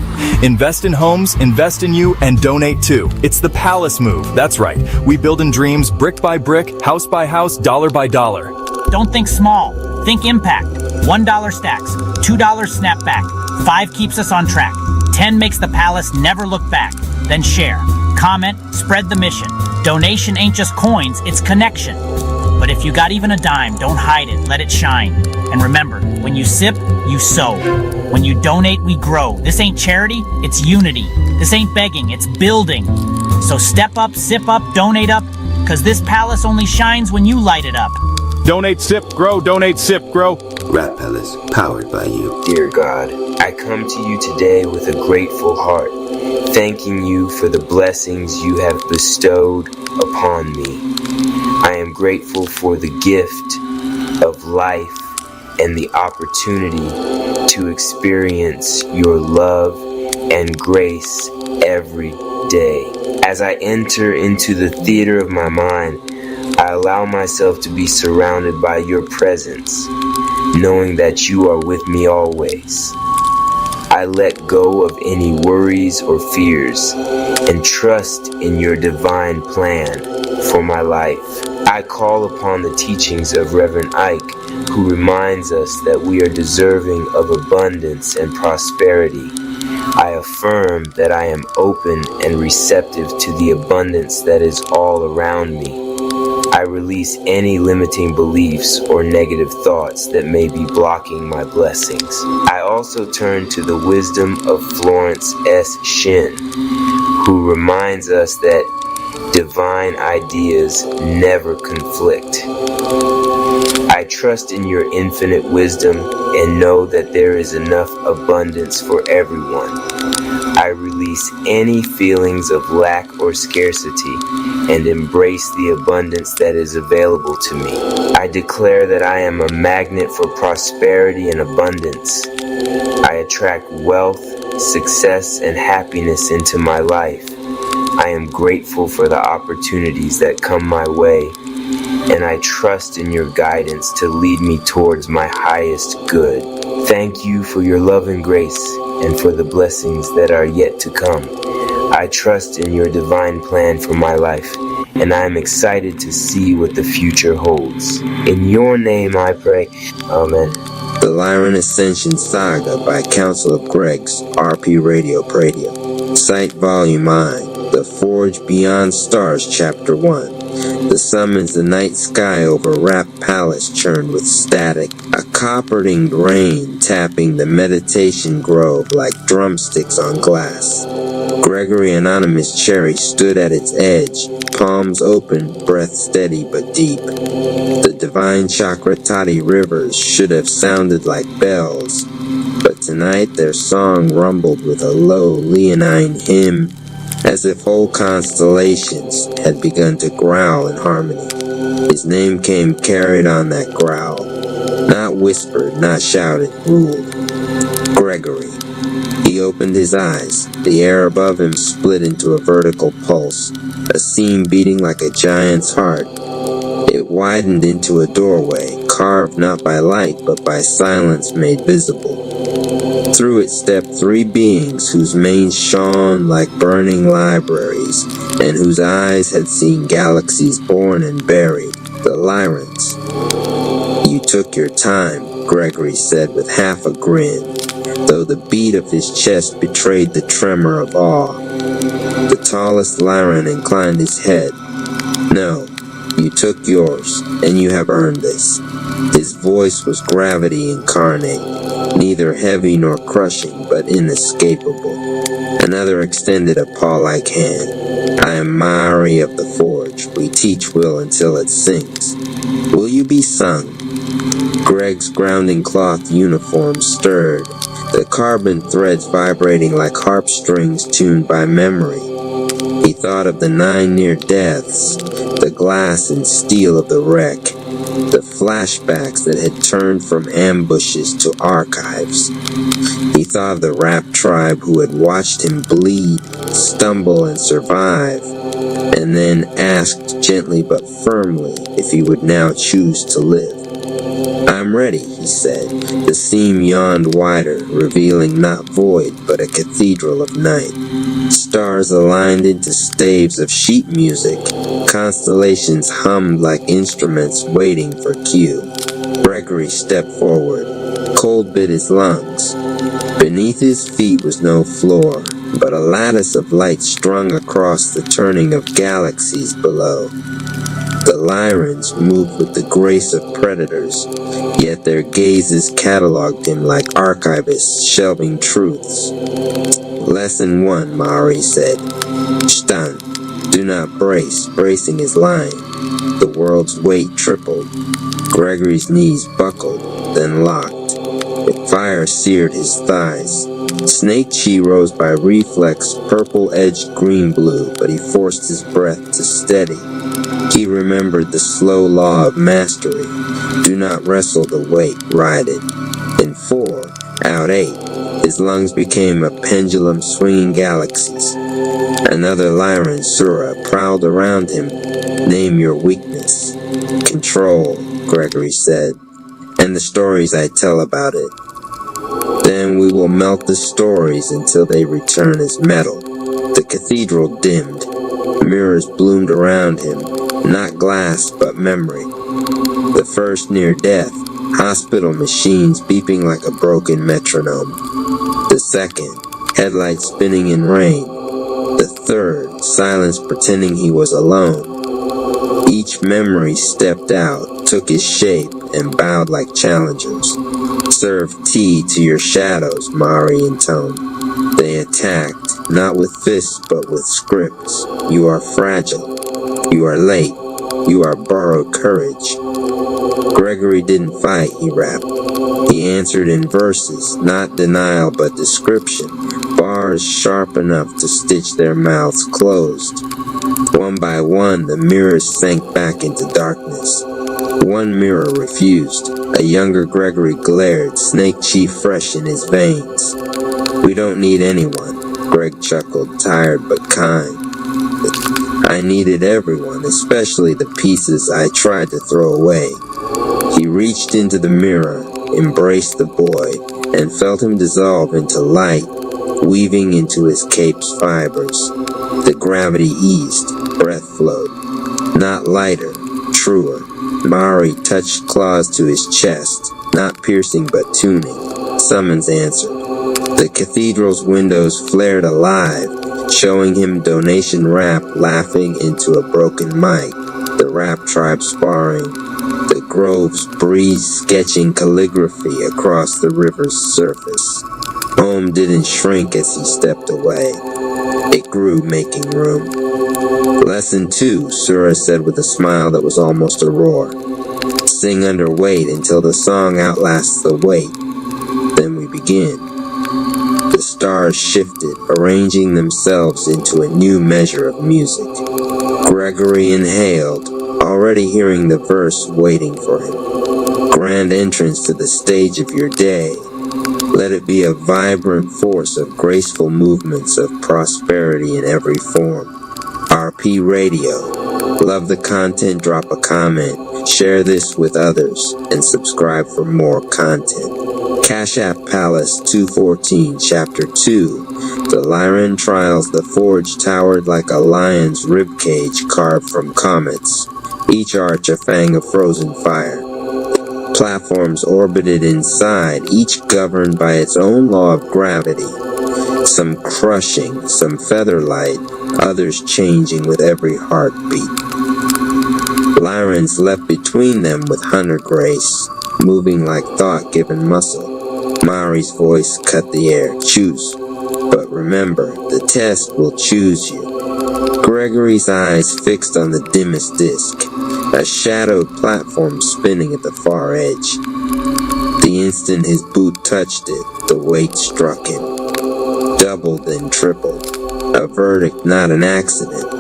Invest in homes, invest in you, and donate too. It's the Palace move. That's right. We buildin' dreams brick by brick, house by house, dollar by dollar. Don't think small. Think impact. $1 stacks. $2 snapback. 5 keeps us on track. 10 makes the palace never look back. Then share. Comment. Spread the mission. Donation ain't just coins, it's connection. But if you got even a dime, don't hide it. Let it shine. And remember, when you sip, you sow. When you donate, we grow. This ain't charity, it's unity. This ain't begging, it's building. So step up, sip up, donate up, cause this palace only shines when you light it up. Donate, sip, grow. Donate, sip, grow. Rap Palace, powered by you. Dear God, I come to you today with a grateful heart, thanking you for the blessings you have bestowed upon me. I am grateful for the gift of life and the opportunity to experience your love and grace every day. As I enter into the theater of my mind, I allow myself to be surrounded by your presence, knowing that you are with me always. I let go of any worries or fears and trust in your divine plan for my life. I call upon the teachings of Reverend Ike, who reminds us that we are deserving of abundance and prosperity. I affirm that I am open and receptive to the abundance that is all around me. I release any limiting beliefs or negative thoughts that may be blocking my blessings. I also turn to the wisdom of Florence S. Shin, who reminds us that divine ideas never conflict. I trust in your infinite wisdom and know that there is enough abundance for everyone. I release any feelings of lack or scarcity and embrace the abundance that is available to me. I declare that I am a magnet for prosperity and abundance. I attract wealth, success, and happiness into my life. I am grateful for the opportunities that come my way, and I trust in your guidance to lead me towards my highest good. Thank you for your love and grace, and for the blessings that are yet to come. I trust in your divine plan for my life, and I am excited to see what the future holds. In your name I pray. Amen. The Lyran Ascension Saga by Council of Gregs, RP Radio Pradio. Cite Volume I. The Forge Beyond Stars, Chapter 1. The summons the night sky over Rap Palace churned with static, a copper-dinged rain tapping the meditation grove like drumsticks on glass. Gregory Anonymous Cherry stood at its edge, palms open, breath steady but deep. The divine Chakratati rivers should have sounded like bells, but tonight their song rumbled with a low leonine hymn. as if whole constellations had begun to growl in harmony. His name came carried on that growl, not whispered, not shouted, ruled. Gregory. He opened his eyes. The air above him split into a vertical pulse, a seam beating like a giant's heart. It widened into a doorway, carved not by light but by silence made visible. Through it stepped three beings whose manes shone like burning libraries, and whose eyes had seen galaxies born and buried, the Lyrans. You took your time, Gregory said with half a grin, though the beat of his chest betrayed the tremor of awe. The tallest Lyran inclined his head. No, you took yours, and you have earned this. His voice was gravity incarnate, neither heavy nor crushing, but inescapable. Another extended a paw-like hand. I am Mari of the Forge. We teach will until it sinks. Will you be sung? Greg's grounding cloth uniform stirred, the carbon threads vibrating like harp strings tuned by memory. He thought of the 9 near deaths, the glass and steel of the wreck, the flashbacks that had turned from ambushes to archives. He thought of the Rap tribe who had watched him bleed, stumble, and survive, and then asked gently but firmly if he would now choose to live. I'm ready, he said. The seam yawned wider, revealing not void, but a cathedral of night. Stars aligned into staves of sheet music. Constellations hummed like instruments waiting for cue. Gregory stepped forward. Cold bit his lungs. Beneath his feet was no floor, but a lattice of light strung across the turning of galaxies below. The Lyrans moved with the grace of predators, yet their gazes cataloged him like archivists shelving truths. Lesson 1, Mari said. Stan, do not brace. Bracing is lying. The world's weight tripled. Gregory's knees buckled, then locked. Fire seared his thighs. Snake Chi rose by reflex, purple-edged green-blue, but he forced his breath to steady. He remembered the slow law of mastery. Do not wrestle the weight, ride it. In 4, out 8, his lungs became a pendulum swinging galaxies. Another Lyran, Sura, prowled around him. Name your weakness. Control, Gregory said, and the stories I tell about it. Then we will melt the stories until they return as metal. The cathedral dimmed. Mirrors bloomed around him. Not glass, but memory. The first near death, hospital machines beeping like a broken metronome. The second, headlights spinning in rain. The third, silence pretending he was alone. Each memory stepped out, took his shape, and bowed like challengers. Serve tea to your shadows, Mari intoned. They attacked, not with fists, but with scripts. You are fragile. You are late. You are borrowed courage. Gregory didn't fight, he rapped. He answered in verses, not denial but description, bars sharp enough to stitch their mouths closed. One by one, the mirrors sank back into darkness. One mirror refused. A younger Gregory glared, Snake Chi fresh in his veins. We don't need anyone, Greg chuckled, tired but kind. I needed everyone, especially the pieces I tried to throw away. He reached into the mirror, embraced the boy, and felt him dissolve into light, weaving into his cape's fibers. The gravity eased, breath flowed. Not lighter, truer. Mari touched claws to his chest, not piercing but tuning. Summons answered. The cathedral's windows flared alive, showing him donation rap laughing into a broken mic, the Rap tribe sparring, the grove's breeze sketching calligraphy across the river's surface. Home didn't shrink as he stepped away. It grew, making room. Lesson 2, Sura said with a smile that was almost a roar. Sing under weight until the song outlasts the weight. Then we begin. The stars shifted, arranging themselves into a new measure of music. Gregory inhaled, already hearing the verse waiting for him. Grand entrance to the stage of your day. Let it be a vibrant force of graceful movements of prosperity in every form. RP Radio. Love the content, drop a comment, share this with others, and subscribe for more content. Cash App Palace 214, Chapter 2. The Lyran Trials, the forge towered like a lion's ribcage carved from comets, each arch a fang of frozen fire. Platforms orbited inside, each governed by its own law of gravity. Some crushing, some feather-light, others changing with every heartbeat. Lyrans leapt between them with hunter grace, moving like thought-given muscle. Mari's voice cut the air. Choose. But remember, the test will choose you. Gregory's eyes fixed on the dimmest disk, a shadowed platform spinning at the far edge. The instant his boot touched it, the weight struck him. Doubled then tripled. A verdict, not an accident.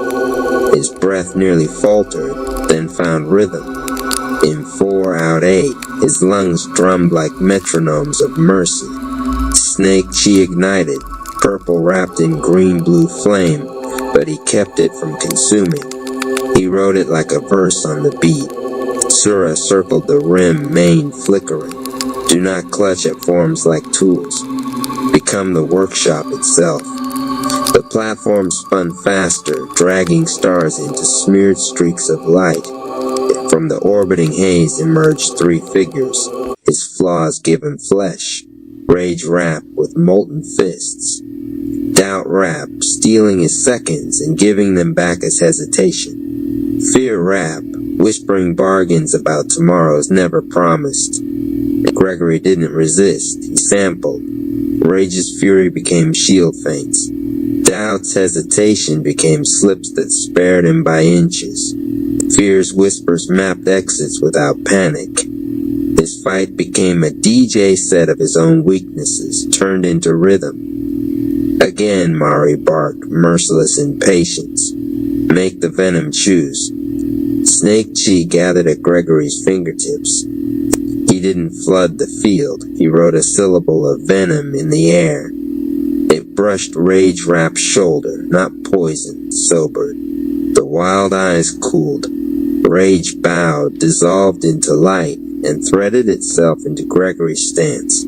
His breath nearly faltered, then found rhythm. In 4 out 8, his lungs drummed like metronomes of mercy. Snake Chi ignited, purple wrapped in green-blue flame, but he kept it from consuming. He wrote it like a verse on the beat. Sura circled the rim, mane flickering. Do not clutch at forms like tools. Become the workshop itself. The platform spun faster, dragging stars into smeared streaks of light. From the orbiting haze emerged 3 figures, his flaws given flesh. Rage Rap with molten fists. Doubt Rap, stealing his seconds and giving them back as hesitation. Fear Rap, whispering bargains about tomorrows never promised. Gregory didn't resist, he sampled. Rage's fury became shield feints. Doubt's hesitation became slips that spared him by inches. Fear's whispers mapped exits without panic. His fight became a DJ set of his own weaknesses, turned into rhythm. Again, Mari barked, merciless impatience. Make the venom choose. Snake Chi gathered at Gregory's fingertips. He didn't flood the field. He wrote a syllable of venom in the air. It brushed Rage Rap's shoulder, not poison, sobered. The wild eyes cooled. Rage bowed, dissolved into light, and threaded itself into Gregory's stance.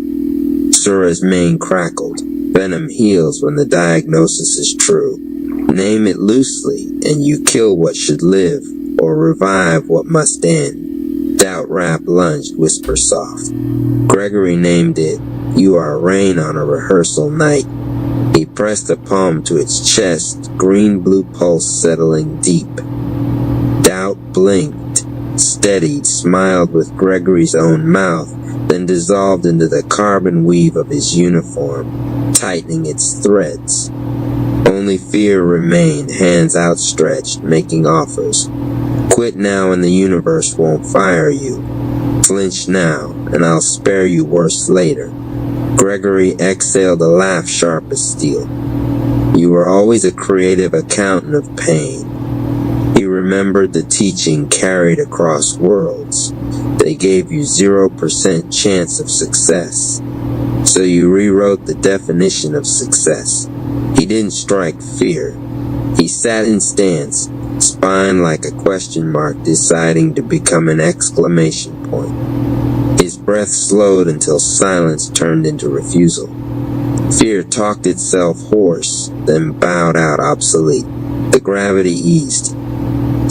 Sura's mane crackled. Venom heals when the diagnosis is true. Name it loosely, and you kill what should live, or revive what must end. Doubt Rap lunged, whisper soft. Gregory named it, You Are Rain on a Rehearsal Night. He pressed a palm to its chest, green-blue pulse settling deep. Doubt blinked, steadied, smiled with Gregory's own mouth, then dissolved into the carbon weave of his uniform, tightening its threads. Only fear remained, hands outstretched, making offers. Quit now and the universe won't fire you. Flinch now, and I'll spare you worse later. Gregory exhaled a laugh sharp as steel. You were always a creative accountant of pain. He remembered the teaching carried across worlds. They gave you 0% chance of success. So you rewrote the definition of success. He didn't strike fear. He sat in stance, spine like a question mark deciding to become an exclamation point. His breath slowed until silence turned into refusal. Fear talked itself hoarse, then bowed out obsolete. The gravity eased.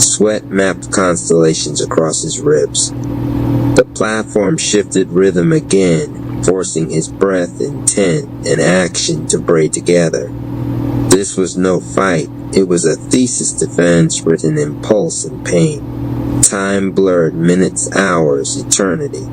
Sweat mapped constellations across his ribs. The platform shifted rhythm again, forcing his breath, intent, and action to braid together. This was no fight. It was a thesis defense written in pulse and pain. Time blurred, minutes, hours, eternity.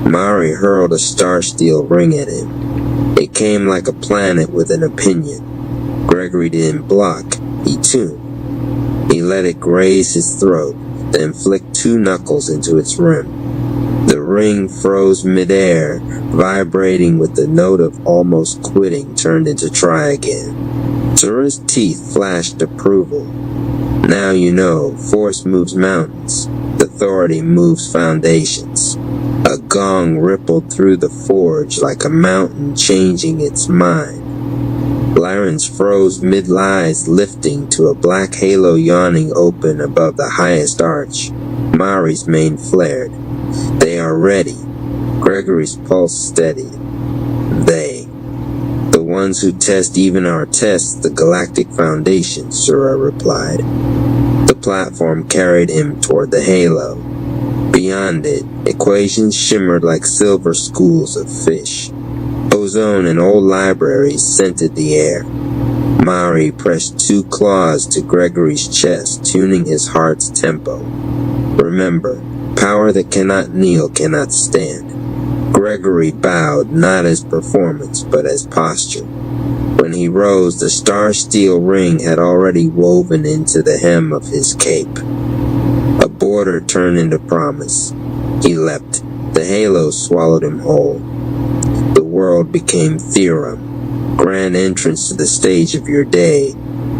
Mari hurled a star-steel ring at him. It came like a planet with an opinion. Gregory didn't block. He tuned. He let it graze his throat, then flicked 2 knuckles into its rim. The ring froze midair, vibrating with the note of almost quitting turned into try again. Zura's teeth flashed approval. Now you know, force moves mountains. Authority moves foundations. A gong rippled through the forge like a mountain changing its mind. Lyran's froze mid-lies lifting to a black halo yawning open above the highest arch. Mari's mane flared. They are ready. Gregory's pulse steadied. They. The ones who test even our tests, the Galactic Foundation, Zura replied. The platform carried him toward the halo. Beyond it, equations shimmered like silver schools of fish. Ozone and old libraries scented the air. Mari pressed 2 claws to Gregory's chest, tuning his heart's tempo. Remember, power that cannot kneel cannot stand. Gregory bowed not as performance, but as posture. When he rose, the star-steel ring had already woven into the hem of his cape. A border turned into promise. He leapt. The halo swallowed him whole. The world became theorem. Grand entrance to the stage of your day.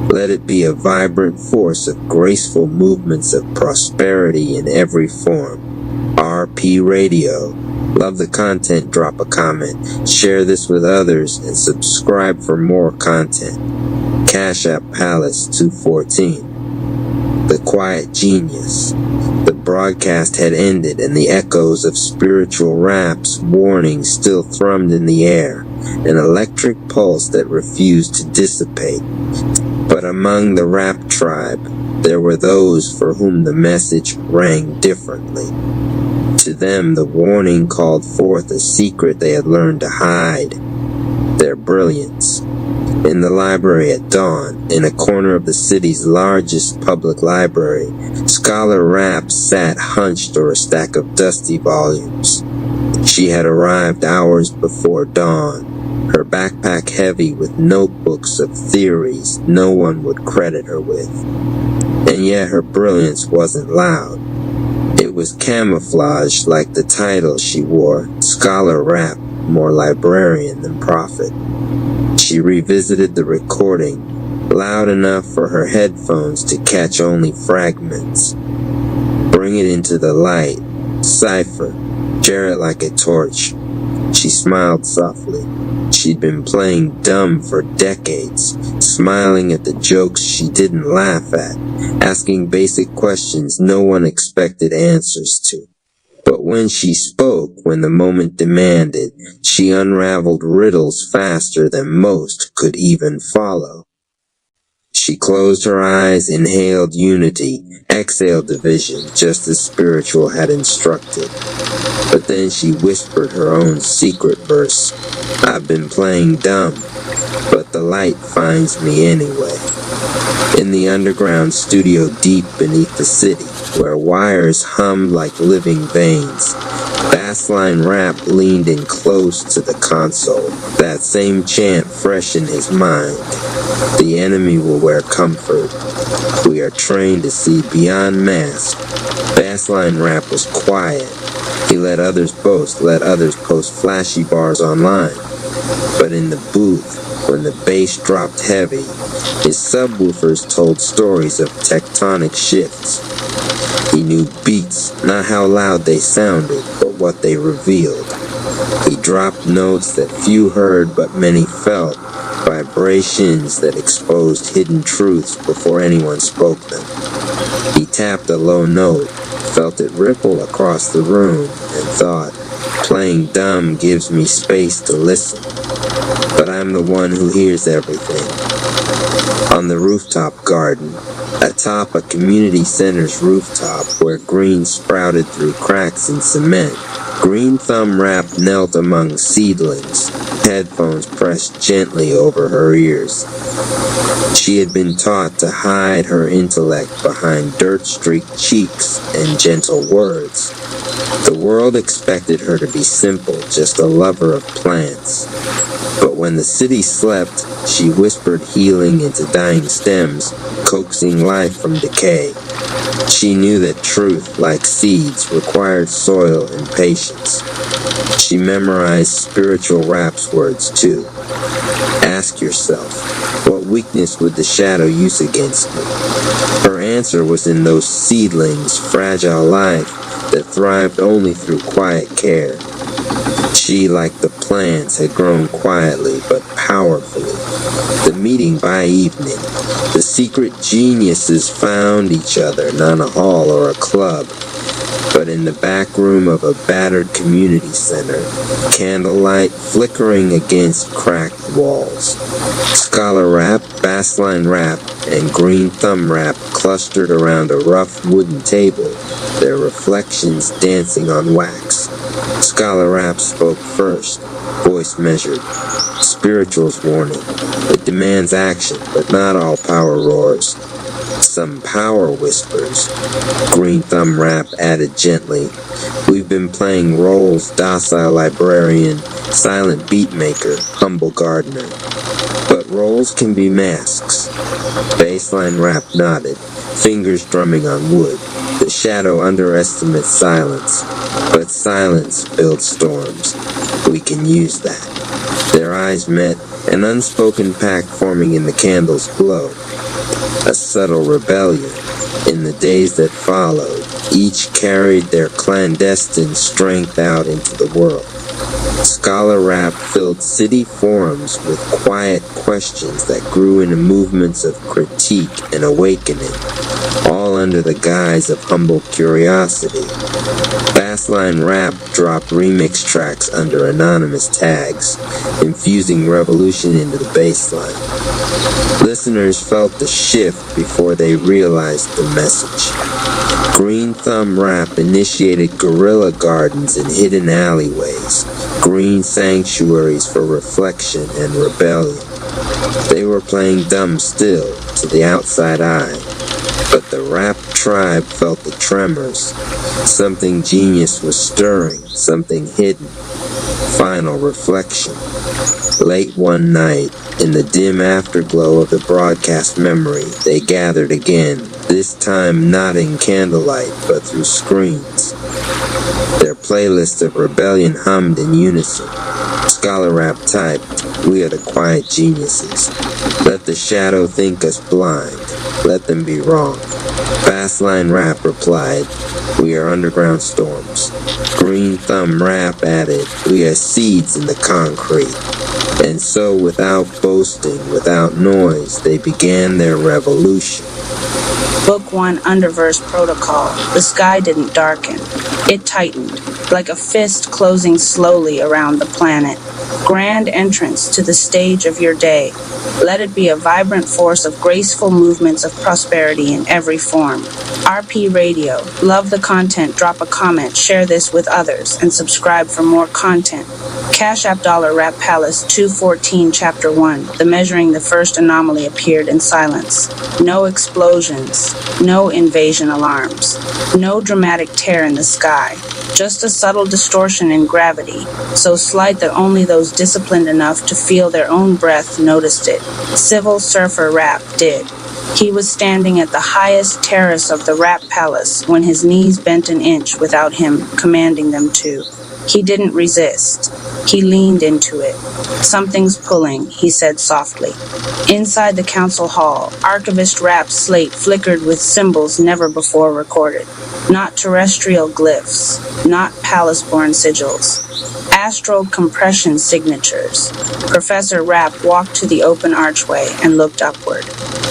Let it be a vibrant force of graceful movements of prosperity in every form. RP Radio. Love the content, drop a comment, share this with others, and subscribe for more content. Cash App Palace 214. The Quiet Genius. The broadcast had ended and the echoes of spiritual rap's warning still thrummed in the air, an electric pulse that refused to dissipate. But among the rap tribe, there were those for whom the message rang differently. To them, the warning called forth a secret they had learned to hide, their brilliance. In the library at dawn, in a corner of the city's largest public library, Scholar Rapp sat hunched over a stack of dusty volumes. She had arrived hours before dawn, her backpack heavy with notebooks of theories no one would credit her with. And yet her brilliance wasn't loud. It was camouflaged like the title she wore, Scholar Rapp, more librarian than prophet. She revisited the recording, loud enough for her headphones to catch only fragments. Bring it into the light. Cipher. Share it like a torch. She smiled softly. She'd been playing dumb for decades, smiling at the jokes she didn't laugh at, asking basic questions no one expected answers to. But when she spoke, when the moment demanded, she unraveled riddles faster than most could even follow. She closed her eyes, inhaled unity, exhaled division, just as spiritual had instructed. But then she whispered her own secret verse. I've been playing dumb, but the light finds me anyway. In the underground studio deep beneath the city, where wires hummed like living veins, Bassline Rapp leaned in close to the console, that same chant fresh in his mind. The enemy will wear comfort. We are trained to see beyond mask. Bassline Rapp was quiet. He let others boast, let others post flashy bars online. But in the booth, when the bass dropped heavy, his subwoofers told stories of tectonic shifts. He knew beats, not how loud they sounded, but what they revealed. He dropped notes that few heard but many felt, vibrations that exposed hidden truths before anyone spoke them. He tapped a low note, felt it ripple across the room, and thought, playing dumb gives me space to listen. But I'm the one who hears everything. On the rooftop garden, atop a community center's rooftop where green sprouted through cracks in cement, Green Thumb Rapp knelt among seedlings, headphones pressed gently over her ears. She had been taught to hide her intellect behind dirt-streaked cheeks and gentle words. The world expected her to be simple, just a lover of plants. But when the city slept, she whispered healing into dying stems, coaxing life from decay. She knew that truth, like seeds, required soil and patience. She memorized spiritual rap's words too. Ask yourself, what weakness would the shadow use against me? Her answer was in those seedlings, fragile life, that thrived only through quiet care. She, like the plants, had grown quietly but powerfully. The meeting by evening, the secret geniuses found each other, not in a hall or a club, but in the back room of a battered community center, candlelight flickering against cracked walls. Scholar Rap, Bassline Rap, and Green Thumb Rap clustered around a rough wooden table, their reflections dancing on wax. Scholar Rap spoke first, voice measured. Spiritual's warning. It demands action, but not all power roars. Some power whispers. Green Thumb Rap added gently. We've been playing roles, docile librarian, silent beatmaker, humble gardener. But roles can be masks. Bassline Rap nodded, fingers drumming on wood. The shadow underestimates silence, but silence builds storms. We can use that. Their eyes met, an unspoken pact forming in the candle's glow. A subtle rebellion. In the days that followed, each carried their clandestine strength out into the world. Scholar Rap filled city forums with quiet questions that grew into movements of critique and awakening, all under the guise of humble curiosity. Bassline Rap dropped remix tracks under anonymous tags, infusing revolution into the bassline. Listeners felt the shift before they realized the message. Green Thumb Rap initiated guerrilla gardens in hidden alleyways, green sanctuaries for reflection and rebellion. They were playing dumb still to the outside eye, but the rap tribe felt the tremors. Something genius was stirring, something hidden. Final reflection. Late one night, in the dim afterglow of the broadcast memory, they gathered again, this time not in candlelight, but through screens. Their playlist of rebellion hummed in unison. Scholar Rap typed, "We are the quiet geniuses. Let the shadow think us blind. Let them be wrong." Bassline Rap replied, "We are underground storms." Green Thumb Rap added, "We are seeds in the concrete." And so, without boasting, without noise, they began their revolution. Book 1 Underverse Protocol. The sky didn't darken. It tightened, like a fist closing slowly around the planet. Grand entrance to the stage of your day. Let it be a vibrant force of graceful movements of prosperity in every form. RP Radio. Love the content. Drop a comment, share this with others, and subscribe for more content. Cash App Dollar Rap Palace 214 Chapter 1. The Measuring the First Anomaly appeared in silence. No explosions. No invasion alarms. No dramatic tear in the sky. Just a subtle distortion in gravity, so slight that only those disciplined enough to feel their own breath noticed it. Civil Surfer Rap did. He was standing at the highest terrace of the Rap Palace when his knees bent an inch without him commanding them to. He didn't resist. He leaned into it. "Something's pulling," he said softly. Inside the council hall, Archivist Rap's slate flickered with symbols never before recorded. Not terrestrial glyphs, not palace-born sigils. Astral compression signatures. Professor Rap walked to the open archway and looked upward.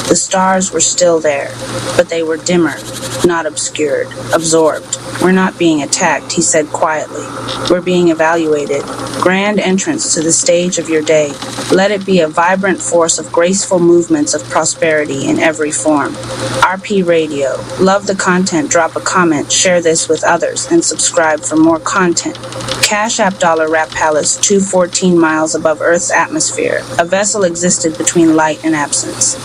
The stars were still there, but they were dimmer, not obscured, absorbed. "We're not being attacked," he said quietly. "We're being evaluated. Grand entrance to the stage of your day. Let it be a vibrant force of graceful movements of prosperity in every form." RP Radio. Love the content. Drop a comment, share this with others, and subscribe for more content. Cash App Dollar Rap Palace 214 miles above Earth's atmosphere. A vessel existed between light and absence.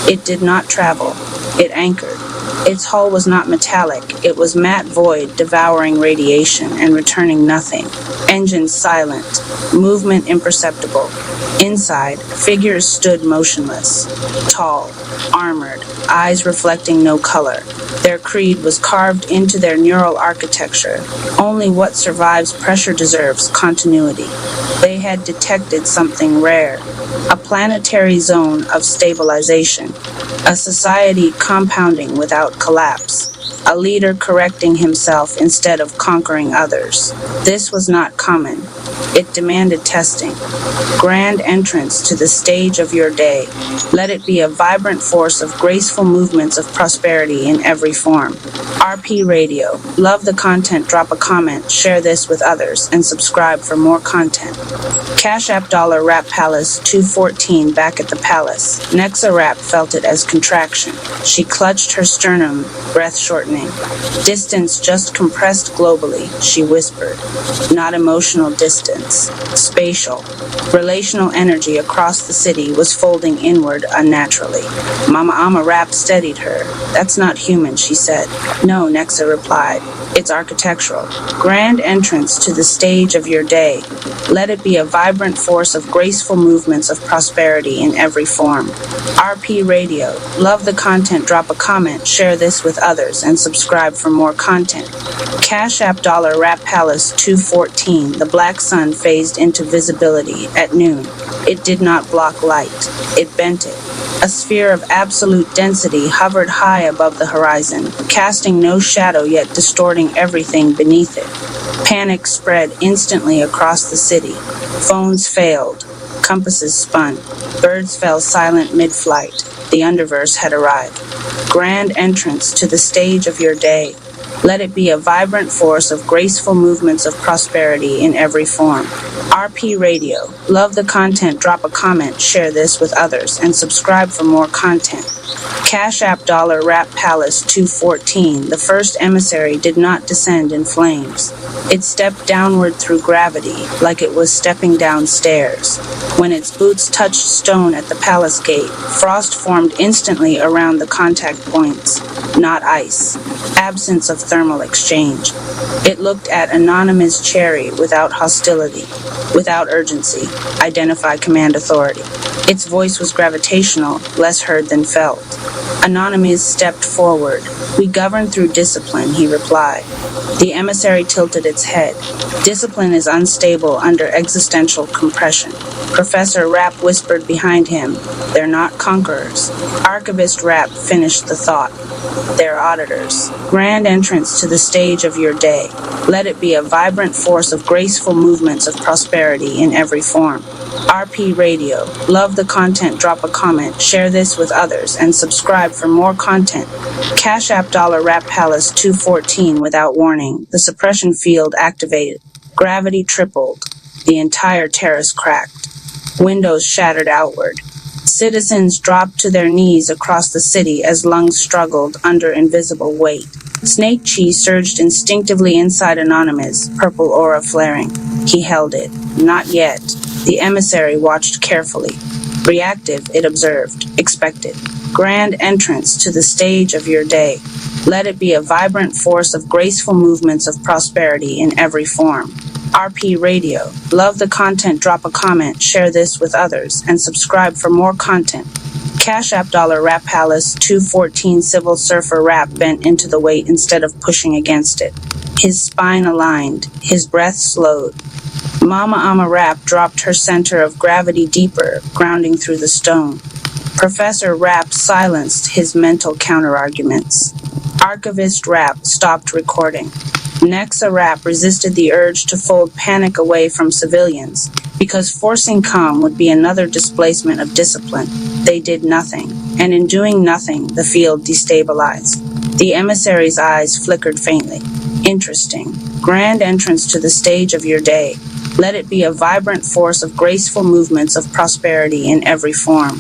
It did not travel. It anchored. Its hull was not metallic. It was matte void, devouring radiation and returning nothing. Engines silent. Movement imperceptible. Inside, figures stood motionless. Tall. Armored. Eyes reflecting no color. Their creed was carved into their neural architecture. Only what survives pressure deserves continuity. They had detected something rare, a planetary zone of stabilization, a society compounding without collapse, a leader correcting himself instead of conquering others. This was not common. It demanded testing. Grand entrance to the stage of your day. Let it be a vibrant force of graceful movements of prosperity in every form. RP Radio. Love the content, drop a comment, share this with others, and subscribe for more content. Cash App Dollar Rap Palace 214 back at the palace. Nexa Rap felt it as contraction. She clutched her sternum, breath shortening. Distance just compressed globally, she whispered. Not emotional distance. Spatial. Relational energy across the city was folding inward unnaturally. Mama Ama Rap steadied her. That's not human, she said. No, Nexa replied. It's architectural. Grand entrance to the stage of your day. Let it be a vibrant force of graceful movements of prosperity in every form. RP Radio. Love the content, drop a comment, share this with others, and subscribe for more content. Cash App Dollar Rap Palace 214. The black sun phased into visibility at noon. It did not block light. It bent it. A sphere of absolute density hovered high above the horizon, casting no shadow yet distorting everything beneath it. Panic spread instantly across the city. Phones failed. Compasses spun. Birds fell silent mid-flight. The underverse had arrived. Grand entrance to the stage of your day. Let it be a vibrant force of graceful movements of prosperity in every form. RP Radio. Love the content, drop a comment, share this with others, and subscribe for more content. Cash App Dollar Rap Palace 214. The first emissary did not descend in flames. It stepped downward through gravity, like it was stepping down stairs. When its boots touched stone at the palace gate, frost formed instantly around the contact points, not ice. Absence of thermal exchange. It looked at Anonymous Cherry without hostility, without urgency. Identify command authority. Its voice was gravitational, less heard than felt. Anonymous stepped forward. We govern through discipline, he replied. The emissary tilted its head. Discipline is unstable under existential compression. Professor Rapp whispered behind him, they're not conquerors. Archivist Rapp finished the thought. They're auditors. Grand entrance to the stage of your day. Let it be a vibrant force of graceful movements of prosperity in every form. RP Radio. Love the content, drop a comment, share this with others, and subscribe for more content. Cash App Dollar Rap Palace 214 without warning. The suppression field activated. Gravity tripled. The entire terrace cracked. Windows shattered outward. Citizens dropped to their knees across the city as lungs struggled under invisible weight. Snake Chi surged instinctively inside Anonymous, purple aura flaring. He held it. Not yet. The emissary watched carefully. Reactive, it observed, expected. Grand entrance to the stage of your day. Let it be a vibrant force of graceful movements of prosperity in every form. RP Radio. Love the content, drop a comment, share this with others, and subscribe for more content. Cash App Dollar Rap Palace 214 Civil Surfer Rap bent into the weight instead of pushing against it. His spine aligned, his breath slowed. Mama Ama Rap dropped her center of gravity deeper, grounding through the stone. Professor Rap silenced his mental counterarguments. Archivist Rap stopped recording. Nexa Rap resisted the urge to fold panic away from civilians, because forcing calm would be another displacement of discipline. They did nothing, and in doing nothing, the field destabilized. The emissary's eyes flickered faintly. Interesting. Grand entrance to the stage of your day. Let it be a vibrant force of graceful movements of prosperity in every form.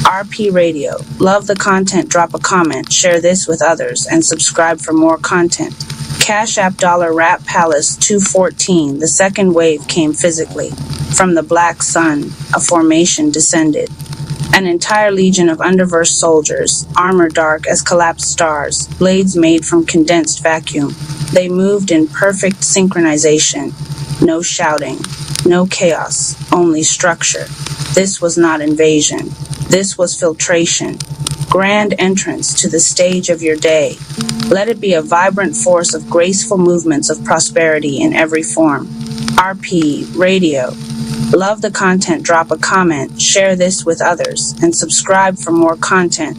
RP Radio. Love the content, drop a comment, share this with others, and subscribe for more content. Cash App Dollar Rap Palace 214. The second wave came physically. From the black sun, a formation descended. An entire legion of underverse soldiers, armor dark as collapsed stars, blades made from condensed vacuum. They moved in perfect synchronization. No shouting, no chaos, only structure. This was not invasion. This was filtration. grand entrance to the stage of your day. Let it be a vibrant force of graceful movements of prosperity in every form. RP Radio. Love the content, drop a comment, share this with others, and subscribe for more content.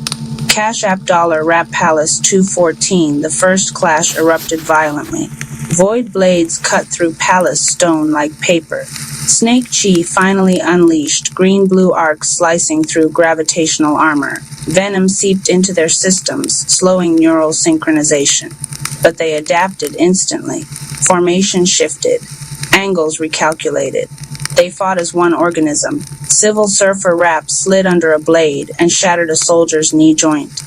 Cash App Dollar Rap Palace 214, the first clash erupted violently. Void blades cut through palace stone like paper. Snake Chi finally unleashed, green-blue arcs slicing through gravitational armor. Venom seeped into their systems, slowing neural synchronization. But they adapted instantly. Formation shifted. Angles recalculated. They fought as one organism. Civil Surfer Rap slid under a blade and shattered a soldier's knee joint.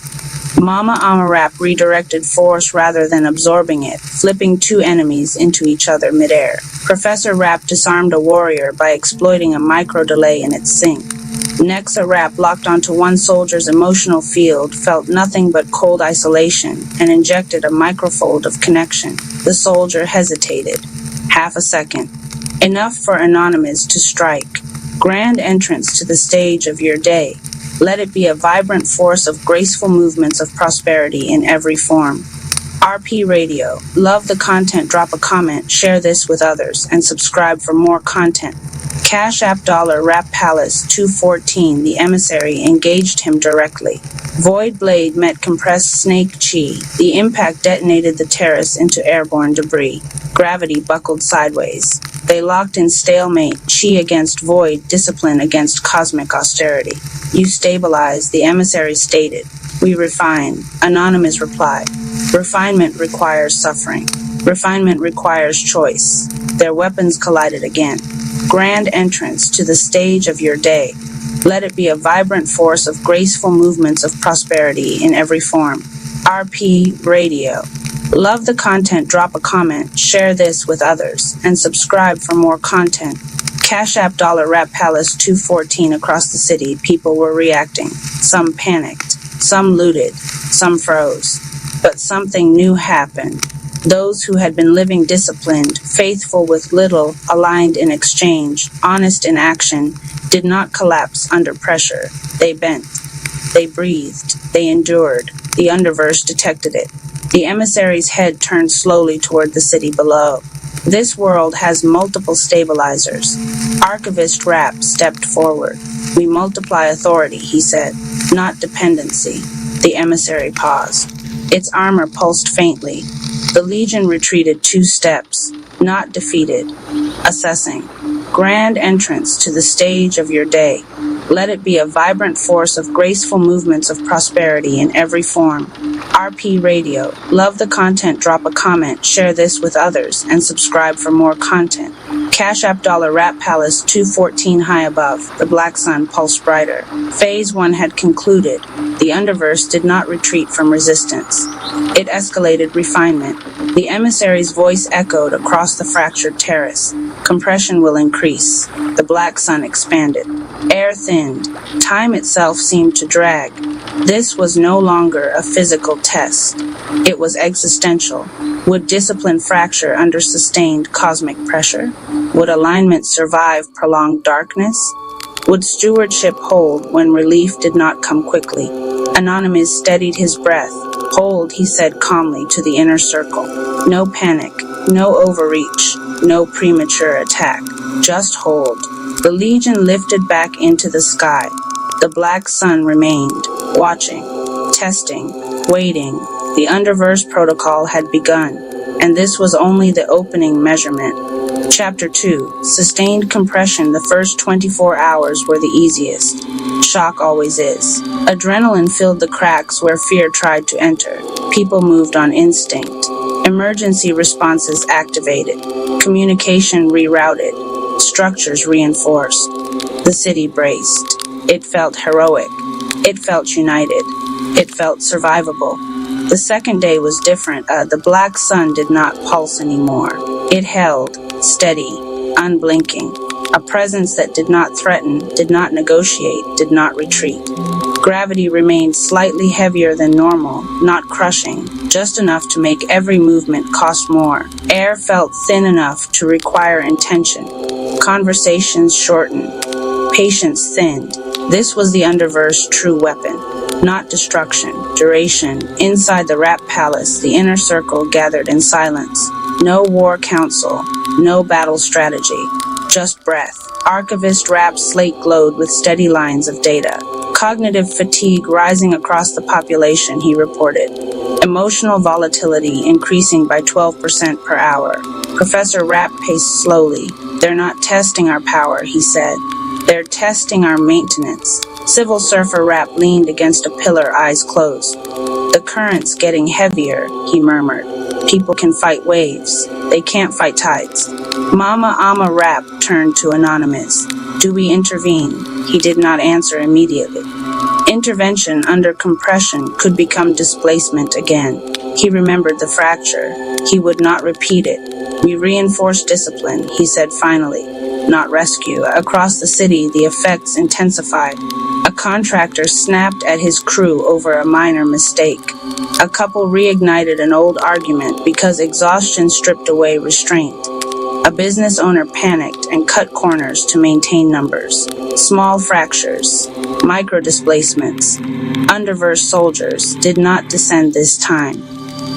Mama Amarap redirected force rather than absorbing it, flipping two enemies into each other midair. Professor Rap disarmed a warrior by exploiting a micro-delay in its sync. Nexa Rap locked onto one soldier's emotional field, felt nothing but cold isolation, and injected a microfold of connection. The soldier hesitated. Half a second. Enough for Anonymous to strike. Grand entrance to the stage of your day. Let it be a vibrant force of graceful movements of prosperity in every form. RP Radio. Love the content, drop a comment, share this with others, and subscribe for more content. Cash App Dollar Rap Palace 214, the emissary, engaged him directly. Void Blade met compressed Snake Chi. The impact detonated the terrace into airborne debris. Gravity buckled sideways. They locked in stalemate, Chi against Void, discipline against cosmic austerity. You stabilize, the emissary stated. We refine. Anonymous replied. Refinement requires suffering. Refinement requires choice. Their weapons collided again. Grand entrance to the stage of your day. Let it be a vibrant force of graceful movements of prosperity in every form. RP Radio. Love the content, drop a comment, share this with others, and subscribe for more content. Cash App Dollar Rap Palace 214 across the city, people were reacting. Some panicked, some looted, some froze. But something new happened. Those who had been living disciplined, faithful with little, aligned in exchange, honest in action, did not collapse under pressure. They bent. They breathed. They endured. The Underverse detected it. The emissary's head turned slowly toward the city below. This world has multiple stabilizers. Archivist Rap stepped forward. We multiply authority, he said, not dependency. The emissary paused. Its armor pulsed faintly. The Legion retreated 2 steps, not defeated, assessing. Grand entrance to the stage of your day. Let it be a vibrant force of graceful movements of prosperity in every form. RP Radio. Love the content, drop a comment, share this with others, and subscribe for more content. Cash App Dollar Rap Palace 214 high above. The black sun pulsed brighter. Phase 1 had concluded. The Underverse did not retreat from resistance. It escalated refinement. The emissary's voice echoed across the fractured terrace. Compression will increase. The black sun expanded. Air thinned. Time itself seemed to drag. This was no longer a physical test. It was existential. Would discipline fracture under sustained cosmic pressure? Would alignment survive prolonged darkness? Would stewardship hold when relief did not come quickly? Anonymous steadied his breath. Hold, he said calmly to the inner circle. No panic, no overreach, no premature attack. Just hold. The Legion lifted back into the sky. The black sun remained, watching, testing, waiting. The Underverse protocol had begun, and this was only the opening measurement. Chapter 2. Sustained compression. The first 24 hours were the easiest. Shock always is. Adrenaline filled the cracks where fear tried to enter. People moved on instinct. Emergency responses activated. Communication rerouted. Structures reinforced. The city braced. It felt heroic. It felt united. It felt survivable. The second day was different. The black sun did not pulse anymore. It held, steady, unblinking. A presence that did not threaten, did not negotiate, did not retreat. Gravity remained slightly heavier than normal, not crushing, just enough to make every movement cost more. Air felt thin enough to require intention. Conversations shortened. Patience thinned. This was the Underverse's true weapon. not destruction, duration. Inside the Rap Palace, the inner circle gathered in silence. No war council, no battle strategy, just breath. Archivist Rap's slate glowed with steady lines of data. Cognitive fatigue rising across the population, he reported. Emotional volatility increasing by 12% per hour. Professor Rap paced slowly. They're not testing our power, he said. They're testing our maintenance. Civil Surfer Rap leaned against a pillar, eyes closed. The current's getting heavier, he murmured. People can fight waves. They can't fight tides. Mama Ama Rap turned to Anonymous. Do we intervene? He did not answer immediately. Intervention under compression could become displacement again. He remembered the fracture. He would not repeat it. We reinforce discipline, he said finally. Not rescue. Across the city, the effects intensified. A contractor snapped at his crew over a minor mistake. A couple reignited an old argument because exhaustion stripped away restraint. A business owner panicked and cut corners to maintain numbers. Small fractures, micro-displacements. Underverse soldiers did not descend this time.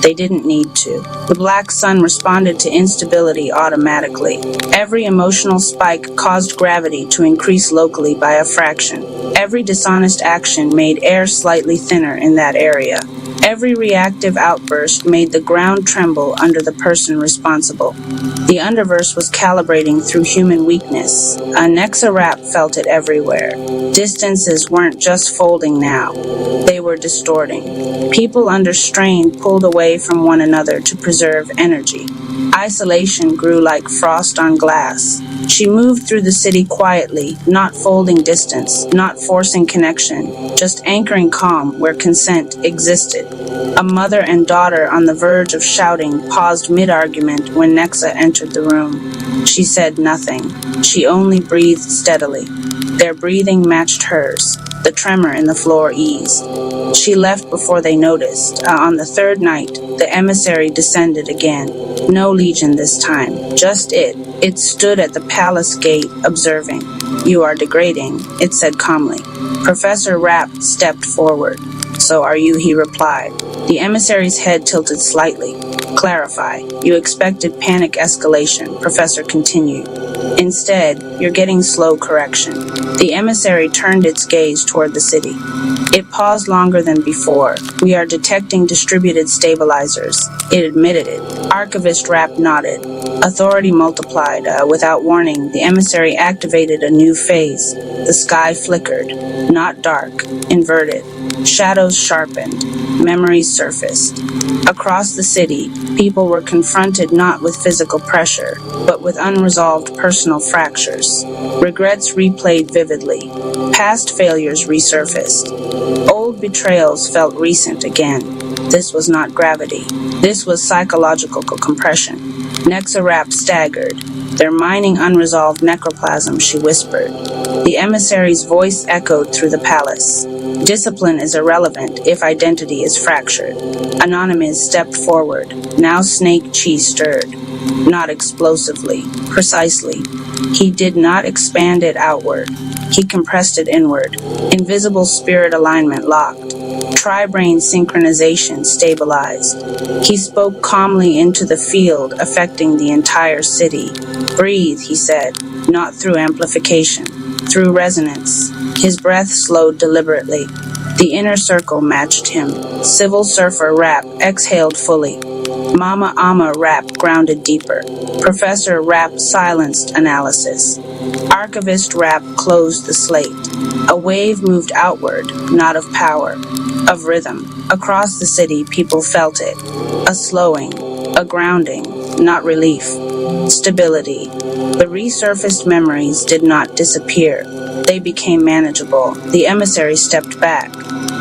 They didn't need to. The black sun responded to instability automatically. Every emotional spike caused gravity to increase locally by a fraction. Every dishonest action made air slightly thinner in that area. Every reactive outburst made the ground tremble under the person responsible. The Underverse was calibrating through human weakness. A Nexa Rap felt it everywhere. Distances weren't just folding now. They were distorting. People under strain pulled away from one another to preserve energy. Isolation grew like frost on glass. She moved through the city quietly, not folding distance, not forcing connection, just anchoring calm where consent existed. A mother and daughter on the verge of shouting paused mid-argument when Nexa entered the room. She said nothing. She only breathed steadily. Their breathing matched hers. The tremor in the floor eased. She left before they noticed. On the third night, the emissary descended again. No legion this time, just it. It stood at the palace gate, observing. You are degrading, it said calmly. Professor Rap stepped forward. So are you, he replied. The emissary's head tilted slightly. Clarify. You expected panic escalation, Professor continued. Instead, you're getting slow correction. The emissary turned its gaze toward the city. It paused longer than before. We are detecting distributed stabilizers. It admitted it. Archivist Rap nodded. Authority multiplied. Without warning, the emissary activated a new phase. The sky flickered. Not dark. Inverted. Shadows sharpened. Memories surfaced. Across the city, people were confronted not with physical pressure, but with unresolved personal fractures. Regrets replayed vividly. Past failures resurfaced. Old betrayals felt recent again. This was not gravity. This was psychological compression. Nexa Rap staggered. They're mining unresolved necroplasm, she whispered. The emissary's voice echoed through the palace. Discipline is irrelevant if identity is fractured. Anonymous stepped forward. Now Snake Chi stirred. Not explosively, precisely. He did not expand it outward. He compressed it inward. Invisible spirit alignment locked. Tri-brain synchronization stabilized. He spoke calmly into the field, affecting the entire city. Breathe, he said, not through amplification, through resonance. His breath slowed deliberately. The inner circle matched him. Civil Surfer Rap exhaled fully. Mama Ama Rap grounded deeper. Professor Rap silenced analysis. Archivist Rap closed the slate. A wave moved outward, not of power, of rhythm. Across the city, people felt it. A slowing, a grounding, not relief. Stability. The resurfaced memories did not disappear. They became manageable. The emissary stepped back.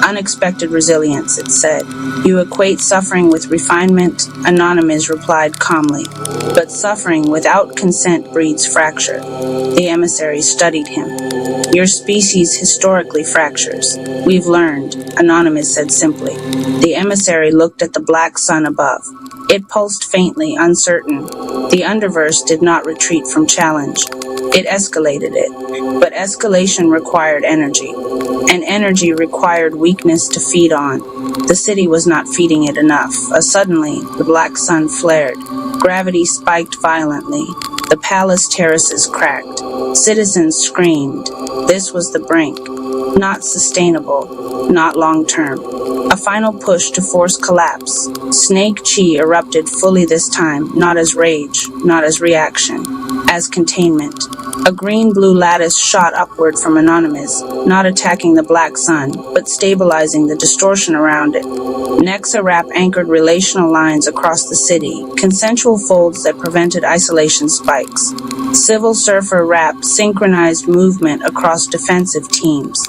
Unexpected resilience, it said. You equate suffering with refinement, Anonymous replied calmly. But suffering without consent breeds fracture. The emissary studied him. Your species historically fractures. We've learned, Anonymous said simply. The emissary looked at the black sun above. It pulsed faintly, uncertain. The Underverse did not retreat from challenge. It escalated it, but escalation required energy, and energy required weakness to feed on. The city was not feeding it enough. Suddenly, the black sun flared. Gravity spiked violently. The palace terraces cracked. Citizens screamed. This was the brink. Not sustainable, not long-term. A final push to force collapse. Snake Chi erupted fully this time, not as rage, not as reaction, as containment. A green-blue lattice shot upward from Anonymous, not attacking the black sun, but stabilizing the distortion around it. Nexa Rap anchored relational lines across the city, consensual folds that prevented isolation spikes. Civil Surfer Rap synchronized movement across defensive teams.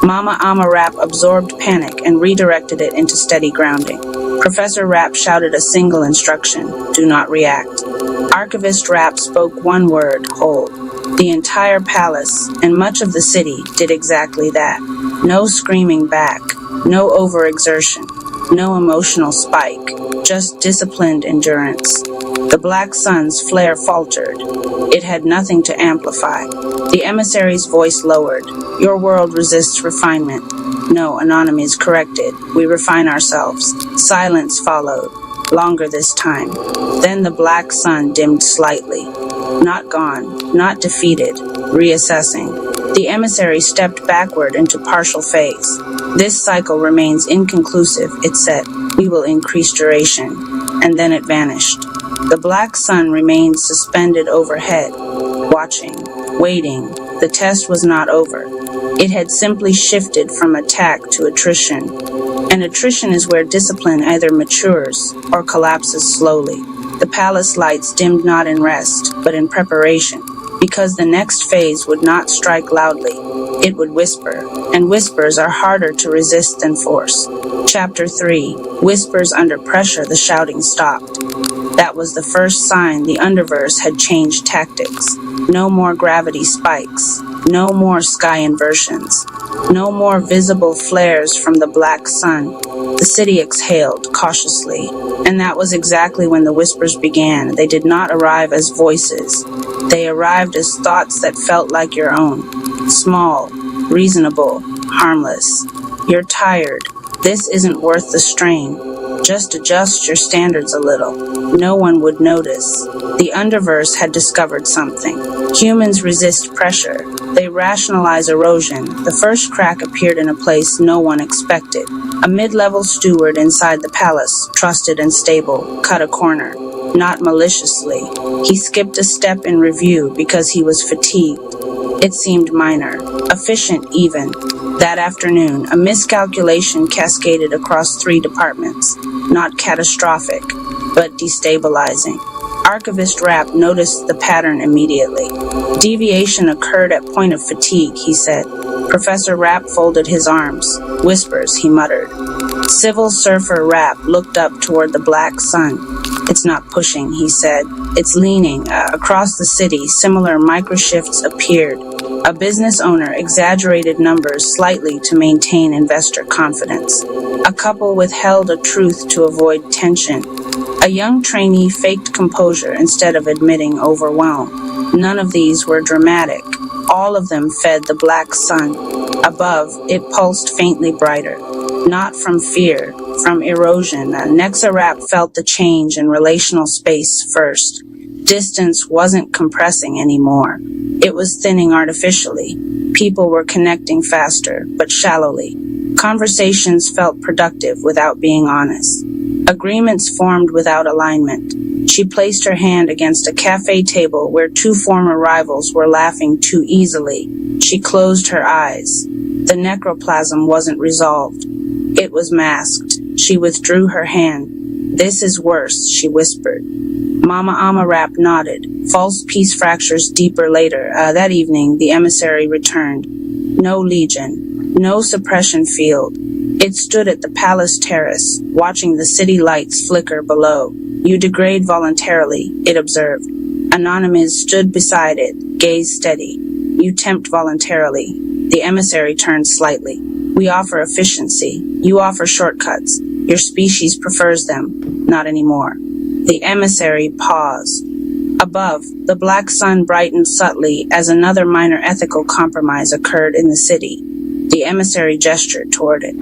Mama Ama Rap absorbed panic and redirected it into steady grounding. Professor Rap shouted a single instruction: do not react. Archivist Rap spoke one word: hold. The entire palace, and much of the city, did exactly that. No screaming back, no overexertion, no emotional spike, just disciplined endurance. The black sun's flare faltered. It had nothing to amplify. The emissary's voice lowered. Your world resists refinement. No, Anonymous corrected. We refine ourselves. Silence followed. Longer this time. Then the black sun dimmed slightly. Not gone, not defeated, reassessing. The emissary stepped backward into partial phase. This cycle remains inconclusive, it said. We will increase duration. And then it vanished. The black sun remained suspended overhead, watching, waiting. The test was not over. It had simply shifted from attack to attrition. And attrition is where discipline either matures or collapses slowly. The palace lights dimmed not in rest, but in preparation, because the next phase would not strike loudly. It would whisper, and whispers are harder to resist than force. Chapter 3, Whispers Under Pressure. The shouting stopped. That was the first sign the Underverse had changed tactics. No more gravity spikes, no more sky inversions, no more visible flares from the black sun. The city exhaled cautiously, and that was exactly when the whispers began. They did not arrive as voices. They arrived as thoughts that felt like your own. Small, reasonable, harmless. You're tired. This isn't worth the strain. Just adjust your standards a little. No one would notice. The Underverse had discovered something. Humans resist pressure. They rationalize erosion. The first crack appeared in a place no one expected. A mid-level steward inside the palace, trusted and stable, cut a corner. Not maliciously. He skipped a step in review because he was fatigued. It seemed minor, efficient even. That afternoon, a miscalculation cascaded across 3 departments. Not catastrophic, but destabilizing. Archivist Rap noticed the pattern immediately. Deviation occurred at point of fatigue, he said. Professor Rap folded his arms. Whispers, he muttered. Civil Surfer Rap looked up toward the black sun. It's not pushing, he said. It's leaning. Across the city, similar microshifts appeared. A business owner exaggerated numbers slightly to maintain investor confidence. A couple withheld a truth to avoid tension. A young trainee faked composure instead of admitting overwhelm. None of these were dramatic. All of them fed the black sun. Above, it pulsed faintly brighter. Not from fear, from erosion. Nexa Rap felt the change in relational space first. Distance wasn't compressing anymore. It was thinning artificially. People were connecting faster, but shallowly. Conversations felt productive without being honest. Agreements formed without alignment. She placed her hand against a cafe table where 2 former rivals were laughing too easily. She closed her eyes. The necroplasm wasn't resolved. It was masked. She withdrew her hand. This is worse, she whispered. Mama Ama Rap nodded. False peace fractures deeper later. That evening, the emissary returned. No legion. No suppression field. It stood at the palace terrace, watching the city lights flicker below. You degrade voluntarily, it observed. Anonymous stood beside it, gaze steady. You tempt voluntarily. The emissary turned slightly. We offer efficiency. You offer shortcuts. Your species prefers them. Not anymore. The emissary paused. Above, the black sun brightened subtly as another minor ethical compromise occurred in the city. The emissary gestured toward it.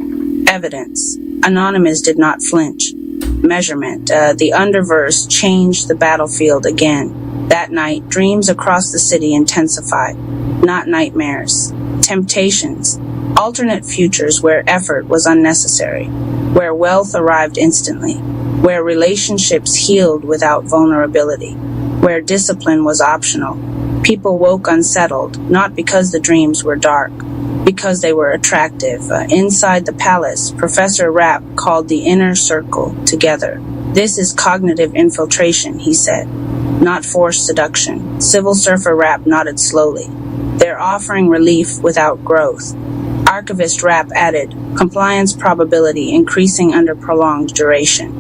Evidence. Anonymous did not flinch. Measurement. The underverse changed the battlefield again. That night, dreams across the city intensified. Not nightmares. Temptations. Alternate futures where effort was unnecessary. Where wealth arrived instantly. Where relationships healed without vulnerability. Where discipline was optional. People woke unsettled, not because the dreams were dark, because they were attractive. Inside the palace, Professor Rapp called the inner circle together. This is cognitive infiltration, he said, not forced seduction. Civil Surfer Rapp nodded slowly. They're offering relief without growth. Archivist Rapp added, compliance probability increasing under prolonged duration.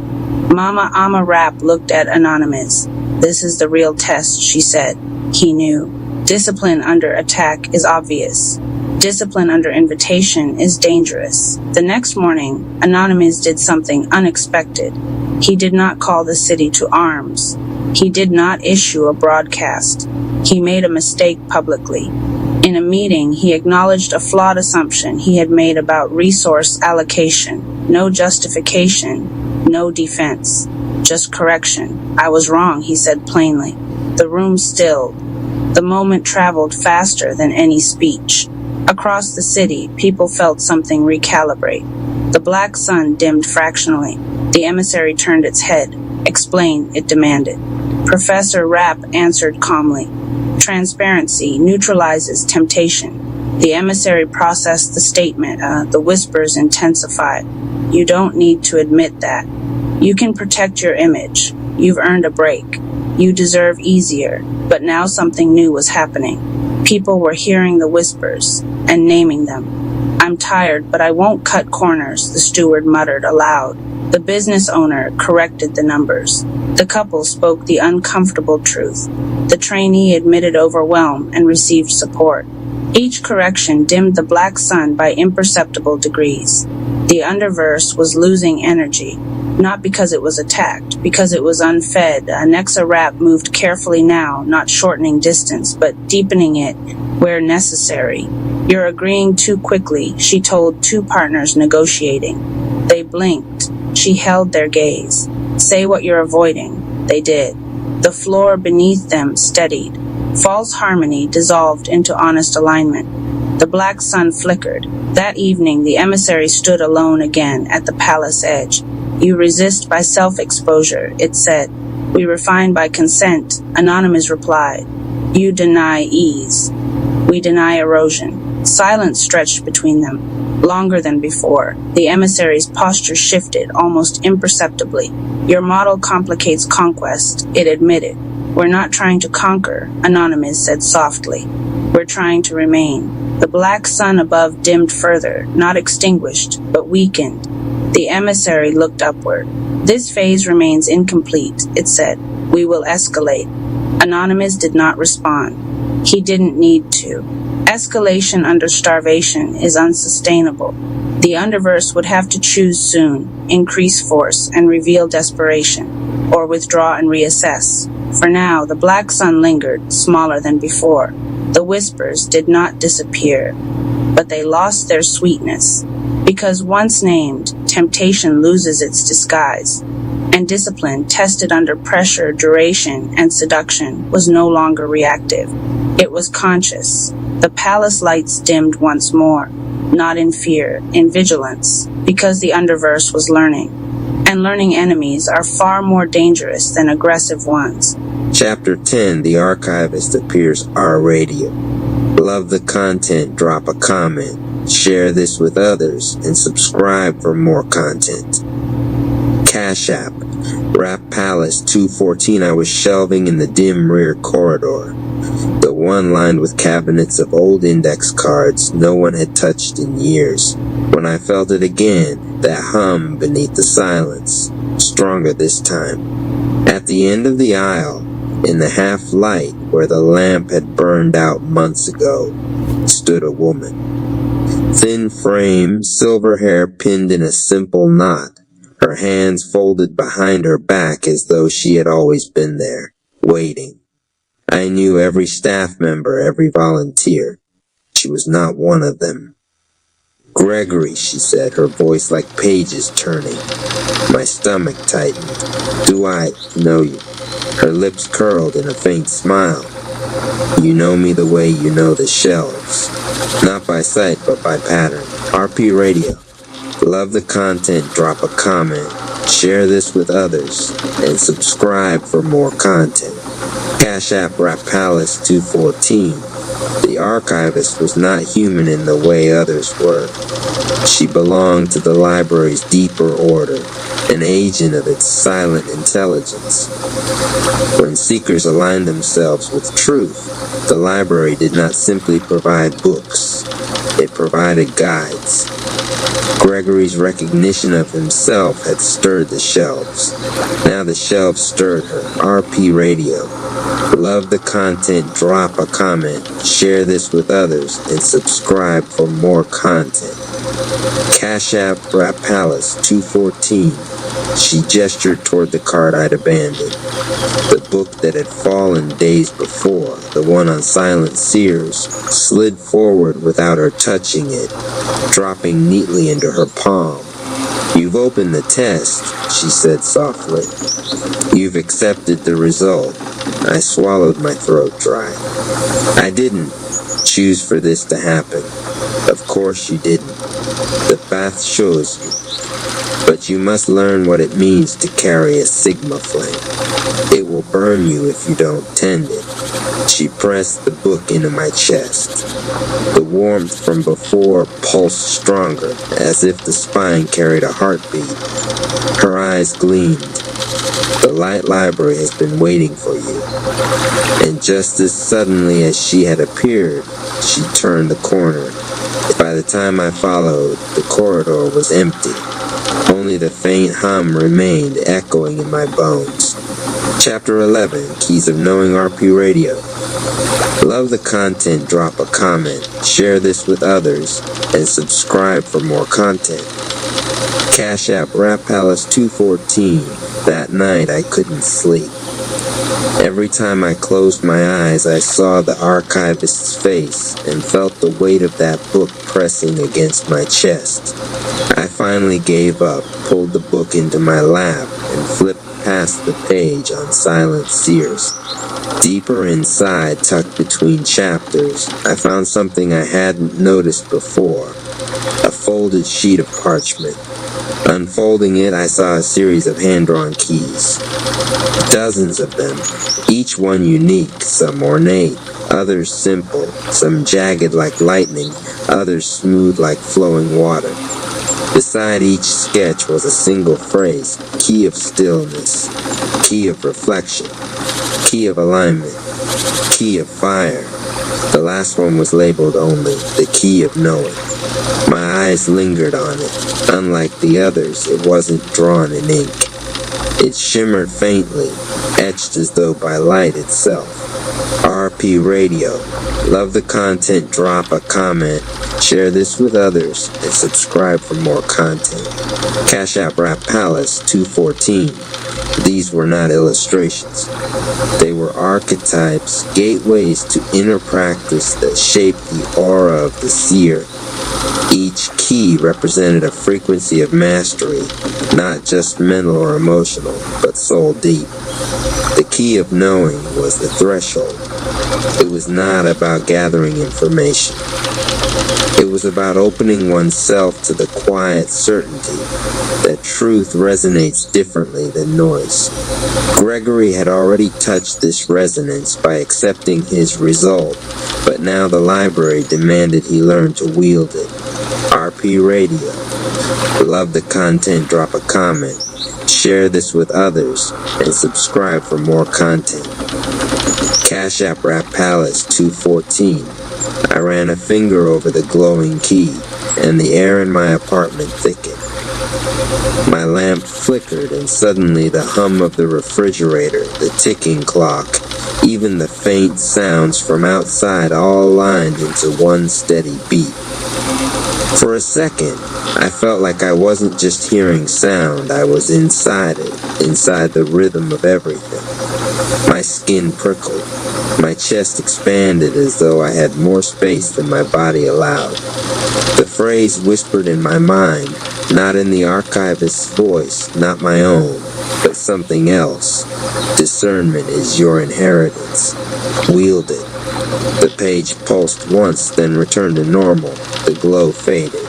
Mama Ama Rapp looked at Anonymous. This is the real test, she said. He knew. Discipline under attack is obvious. Discipline under invitation is dangerous. The next morning, Anonymous did something unexpected. He did not call the city to arms. He did not issue a broadcast. He made a mistake publicly. In a meeting, he acknowledged a flawed assumption he had made about resource allocation. No justification, no defense, just correction. I was wrong, he said plainly. The room stilled. The moment traveled faster than any speech. Across the city, people felt something recalibrate. The black sun dimmed fractionally. The emissary turned its head. Explain, it demanded. Professor Rapp answered calmly. Transparency neutralizes temptation. The emissary processed the statement. The whispers intensified. You don't need to admit that. You can protect your image. You've earned a break. You deserve easier. But now something new was happening. People were hearing the whispers and naming them. I'm tired, but I won't cut corners, the steward muttered aloud. The business owner corrected the numbers. The couple spoke the uncomfortable truth. The trainee admitted overwhelm and received support. Each correction dimmed the black sun by imperceptible degrees. The underverse was losing energy, not because it was attacked, because it was unfed. Nexa Rapp moved carefully now, not shortening distance, but deepening it where necessary. You're agreeing too quickly, she told two partners negotiating. They blinked. She held their gaze. Say what you're avoiding. They did. The floor beneath them steadied. False harmony dissolved into honest alignment. The black sun flickered. That evening, the emissary stood alone again at the palace edge. You resist by self-exposure, it said. We refine by consent, Anonymous replied. You deny ease. We deny erosion. Silence stretched between them, longer than before. The emissary's posture shifted almost imperceptibly. Your model complicates conquest, it admitted. We're not trying to conquer, Anonymous said softly. We're trying to remain. The black sun above dimmed further, not extinguished, but weakened. The emissary looked upward. This phase remains incomplete, it said. We will escalate. Anonymous did not respond. He didn't need to. Escalation under starvation is unsustainable. The underverse would have to choose soon, increase force and reveal desperation, or withdraw and reassess. For now, the black sun lingered, smaller than before. The whispers did not disappear, but they lost their sweetness. Because once named, temptation loses its disguise, and discipline, tested under pressure, duration, and seduction, was no longer reactive. It was conscious. The palace lights dimmed once more, not in fear, in vigilance, because the underverse was learning. And learning enemies are far more dangerous than aggressive ones. Chapter 10, The Archivist appears R-Radio. Love the content, drop a comment, share this with others, and subscribe for more content. Cash App, Rapp Palace 214. I was shelving in the dim rear corridor. The one lined with cabinets of old index cards no one had touched in years. When I felt it again, that hum beneath the silence, stronger this time. At the end of the aisle, in the half light where the lamp had burned out months ago, stood a woman. Thin frame, silver hair pinned in a simple knot, her hands folded behind her back as though she had always been there, waiting. I knew every staff member, every volunteer. She was not one of them. Gregory, she said, her voice like pages turning. My stomach tightened. Do I know you? Her lips curled in a faint smile. You know me the way you know the shelves. Not by sight, but by pattern. RP Radio. Love the content, drop a comment. Share this with others. And subscribe for more content. Cash App Rap Palace 214. The archivist was not human in the way others were. She belonged to the library's deeper order, an agent of its silent intelligence. When seekers aligned themselves with truth, the library did not simply provide books, it provided guides. Gregory's recognition of himself had stirred the shelves. Now the shelves stirred her. RP Radio. Love the content, drop a comment, share this with others, and subscribe for more content. Cash App Rap Palace 214. She gestured toward the card I'd abandoned. The book that had fallen days before, the one on Silent Seers, slid forward without her touching it, dropping neatly into her palm. You've opened the test, she said softly. You've accepted the result. I swallowed my throat dry. I didn't choose for this to happen. Of course you didn't. The path shows you. But you must learn what it means to carry a Sigma flame. It will burn you if you don't tend it. She pressed the book into my chest. The warmth from before pulsed stronger, as if the spine carried a heartbeat. Her eyes gleamed. The Light Library has been waiting for you. And just as suddenly as she had appeared, she turned the corner. By the time I followed, the corridor was empty. Only the faint hum remained echoing in my bones. Chapter 11, Keys of Knowing RP Radio. Love the content, drop a comment, share this with others, and subscribe for more content. Cash App Rap Palace 214. That night I couldn't sleep. Every time I closed my eyes, I saw the archivist's face and felt the weight of that book pressing against my chest. I finally gave up, pulled the book into my lap, and flipped past the page on Silent Seers. Deeper inside, tucked between chapters, I found something I hadn't noticed before. A folded sheet of parchment. Unfolding it, I saw a series of hand-drawn keys. Dozens of them, each one unique, some ornate, others simple, some jagged like lightning, others smooth like flowing water. Beside each sketch was a single phrase, key of stillness, key of reflection, key of alignment, key of fire. The last one was labeled only, the key of knowing. My eyes lingered on it. Unlike the others, it wasn't drawn in ink. It shimmered faintly, etched as though by light itself. RP Radio. Love the content, drop a comment, share this with others, and subscribe for more content. Cash App Rap Palace 214. These were not illustrations. They were archetypes, gateways to inner practice that shaped the aura of the seer. Each key represented a frequency of mastery, not just mental or emotional, but soul deep. The key of knowing was the threshold. It was not about gathering information. It was about opening oneself to the quiet certainty that truth resonates differently than noise. Gregory had already touched this resonance by accepting his result, but now the library demanded he learn to wield it. RP Radio. Love the content, drop a comment, share this with others, and subscribe for more content. Cash App Rap Palace 214. I ran a finger over the glowing key, and the air in my apartment thickened. My lamp flickered, and suddenly the hum of the refrigerator, the ticking clock, even the faint sounds from outside all lined into one steady beat. For a second, I felt like I wasn't just hearing sound, I was inside it, inside the rhythm of everything. My My skin prickled. My chest expanded as though I had more space than my body allowed. The phrase whispered in my mind, not in the archivist's voice, not my own, but something else. Discernment is your inheritance. Wield it. The page pulsed once, then returned to normal. The glow faded.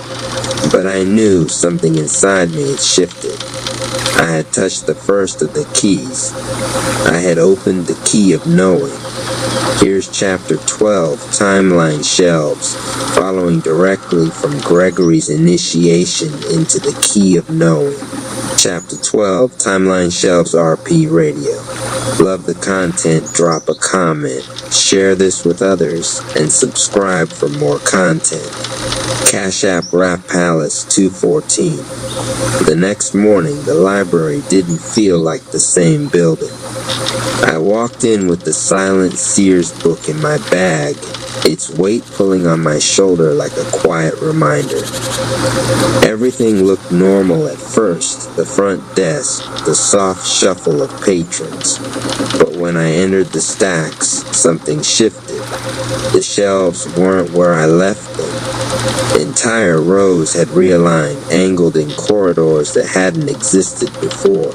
But I knew something inside me had shifted. I had touched the first of the keys. I had opened the key of knowing. Here's chapter 12, Timeline Shelves, following directly from Gregory's initiation into the key of knowing. Chapter 12, Timeline Shelves RP Radio. Love the content, drop a comment, share this with others, and subscribe for more content. Cash App Rap Palace 214. The next morning, the library didn't feel like the same building. I walked in with the Silent Seers book in my bag, its weight pulling on my shoulder like a quiet reminder. Everything looked normal at first, the front desk, the soft shuffle of patrons. But when I entered the stacks, something shifted. The shelves weren't where I left them. Entire rows had realigned, angled in corridors that hadn't existed before.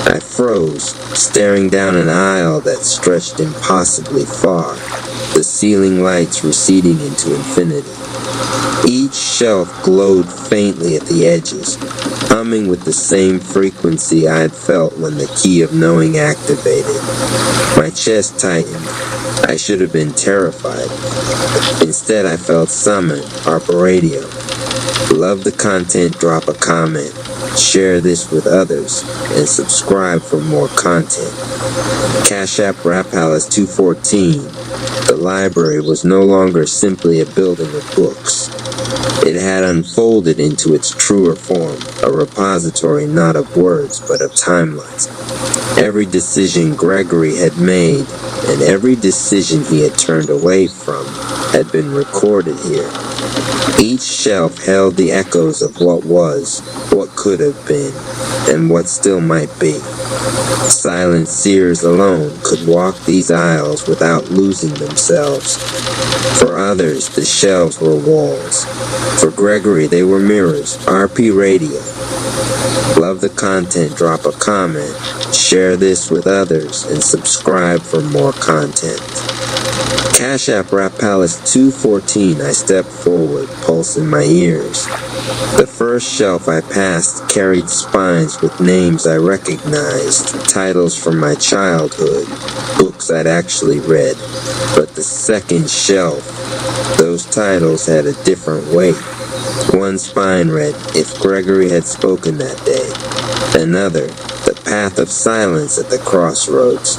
I froze, staring down an aisle that stretched impossibly far, the ceiling lights receding into infinity. Each shelf glowed faintly at the edges, humming with the same frequency I had felt when the key of knowing activated. My chest tightened. I should have been terrified. Instead, I felt summoned, Harper Radio. Love the content, drop a comment, share this with others, and subscribe for more content. Cash App Rap Palace 214. The library was no longer simply a building of books. It had unfolded into its truer form, a repository not of words but of timelines. Every decision Gregory had made, and every decision he had turned away from, had been recorded here. Each shelf held the echoes of what was, what could have been, and what still might be. Silent seers alone could walk these aisles without losing themselves. For others, the shelves were walls. For Gregory, they were mirrors. RP Radio. Love the content, drop a comment, share this with others, and subscribe for more content. Cash App Rap Palace 214. I stepped forward, pulse in my ears. The first shelf I passed carried spines with names I recognized, titles from my childhood, books I'd actually read. But the second shelf, those titles had a different weight. One spine read, If Gregory Had Spoken That Day. Another, The Path of Silence at the Crossroads.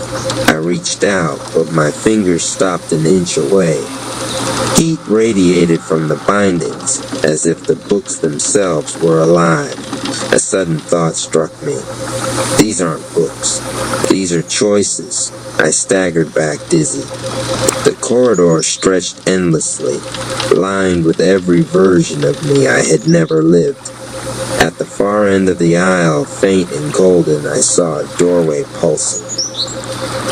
I reached out, but my fingers stopped an inch away. Heat radiated from the bindings, as if the books themselves were alive. A sudden thought struck me. These aren't books. These are choices. I staggered back dizzy. The corridor stretched endlessly, lined with every version of me I had never lived. At the far end of the aisle, faint and golden, I saw a doorway pulsing.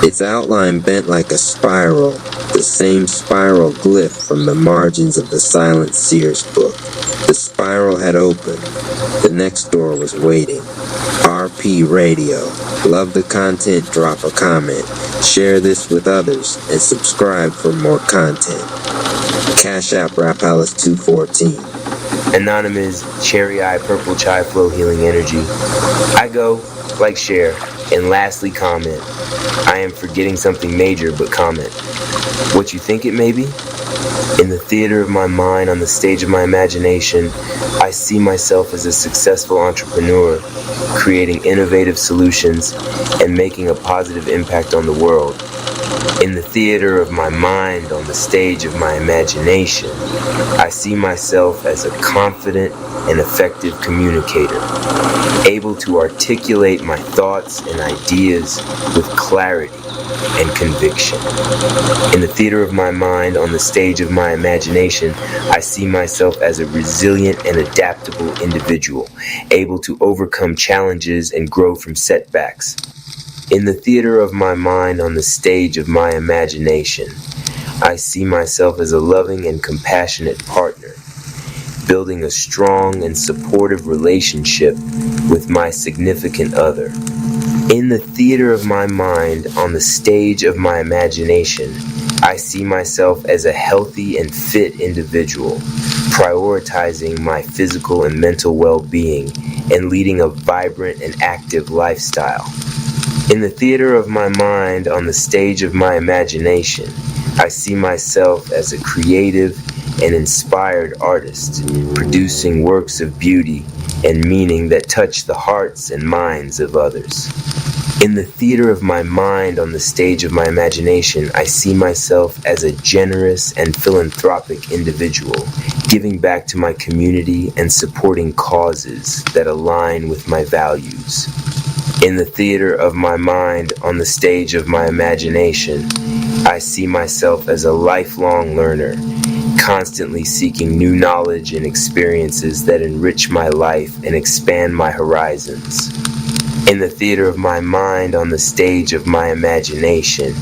Its outline bent like a spiral, the same spiral glyph from the margins of the Silent Seers book. The spiral had opened. The next door was waiting. RP Radio. Love the content, drop a comment, share this with others, and subscribe for more content. Cash App Rap Palace 214. Anonymous, Cherry Eye, Purple Chai Flow Healing Energy. I go, like, share, and lastly comment. I am forgetting something major, but comment. What you think it may be? In the theater of my mind, on the stage of my imagination, I see myself as a successful entrepreneur, creating innovative solutions and making a positive impact on the world. In the theater of my mind, on the stage of my imagination, I see myself as a confident and effective communicator, able to articulate my thoughts and ideas with clarity and conviction. In the theater of my mind, on the stage of my imagination, I see myself as a resilient and adaptable individual, able to overcome challenges and grow from setbacks. In the theater of my mind, on the stage of my imagination, I see myself as a loving and compassionate partner, building a strong and supportive relationship with my significant other. In the theater of my mind, on the stage of my imagination, I see myself as a healthy and fit individual, prioritizing my physical and mental well-being and leading a vibrant and active lifestyle. In the theater of my mind, on the stage of my imagination, I see myself as a creative and inspired artist, producing works of beauty and meaning that touch the hearts and minds of others. In the theater of my mind, on the stage of my imagination, I see myself as a generous and philanthropic individual, giving back to my community and supporting causes that align with my values. In the theater of my mind, on the stage of my imagination, I see myself as a lifelong learner, constantly seeking new knowledge and experiences that enrich my life and expand my horizons. In the theater of my mind, on the stage of my imagination,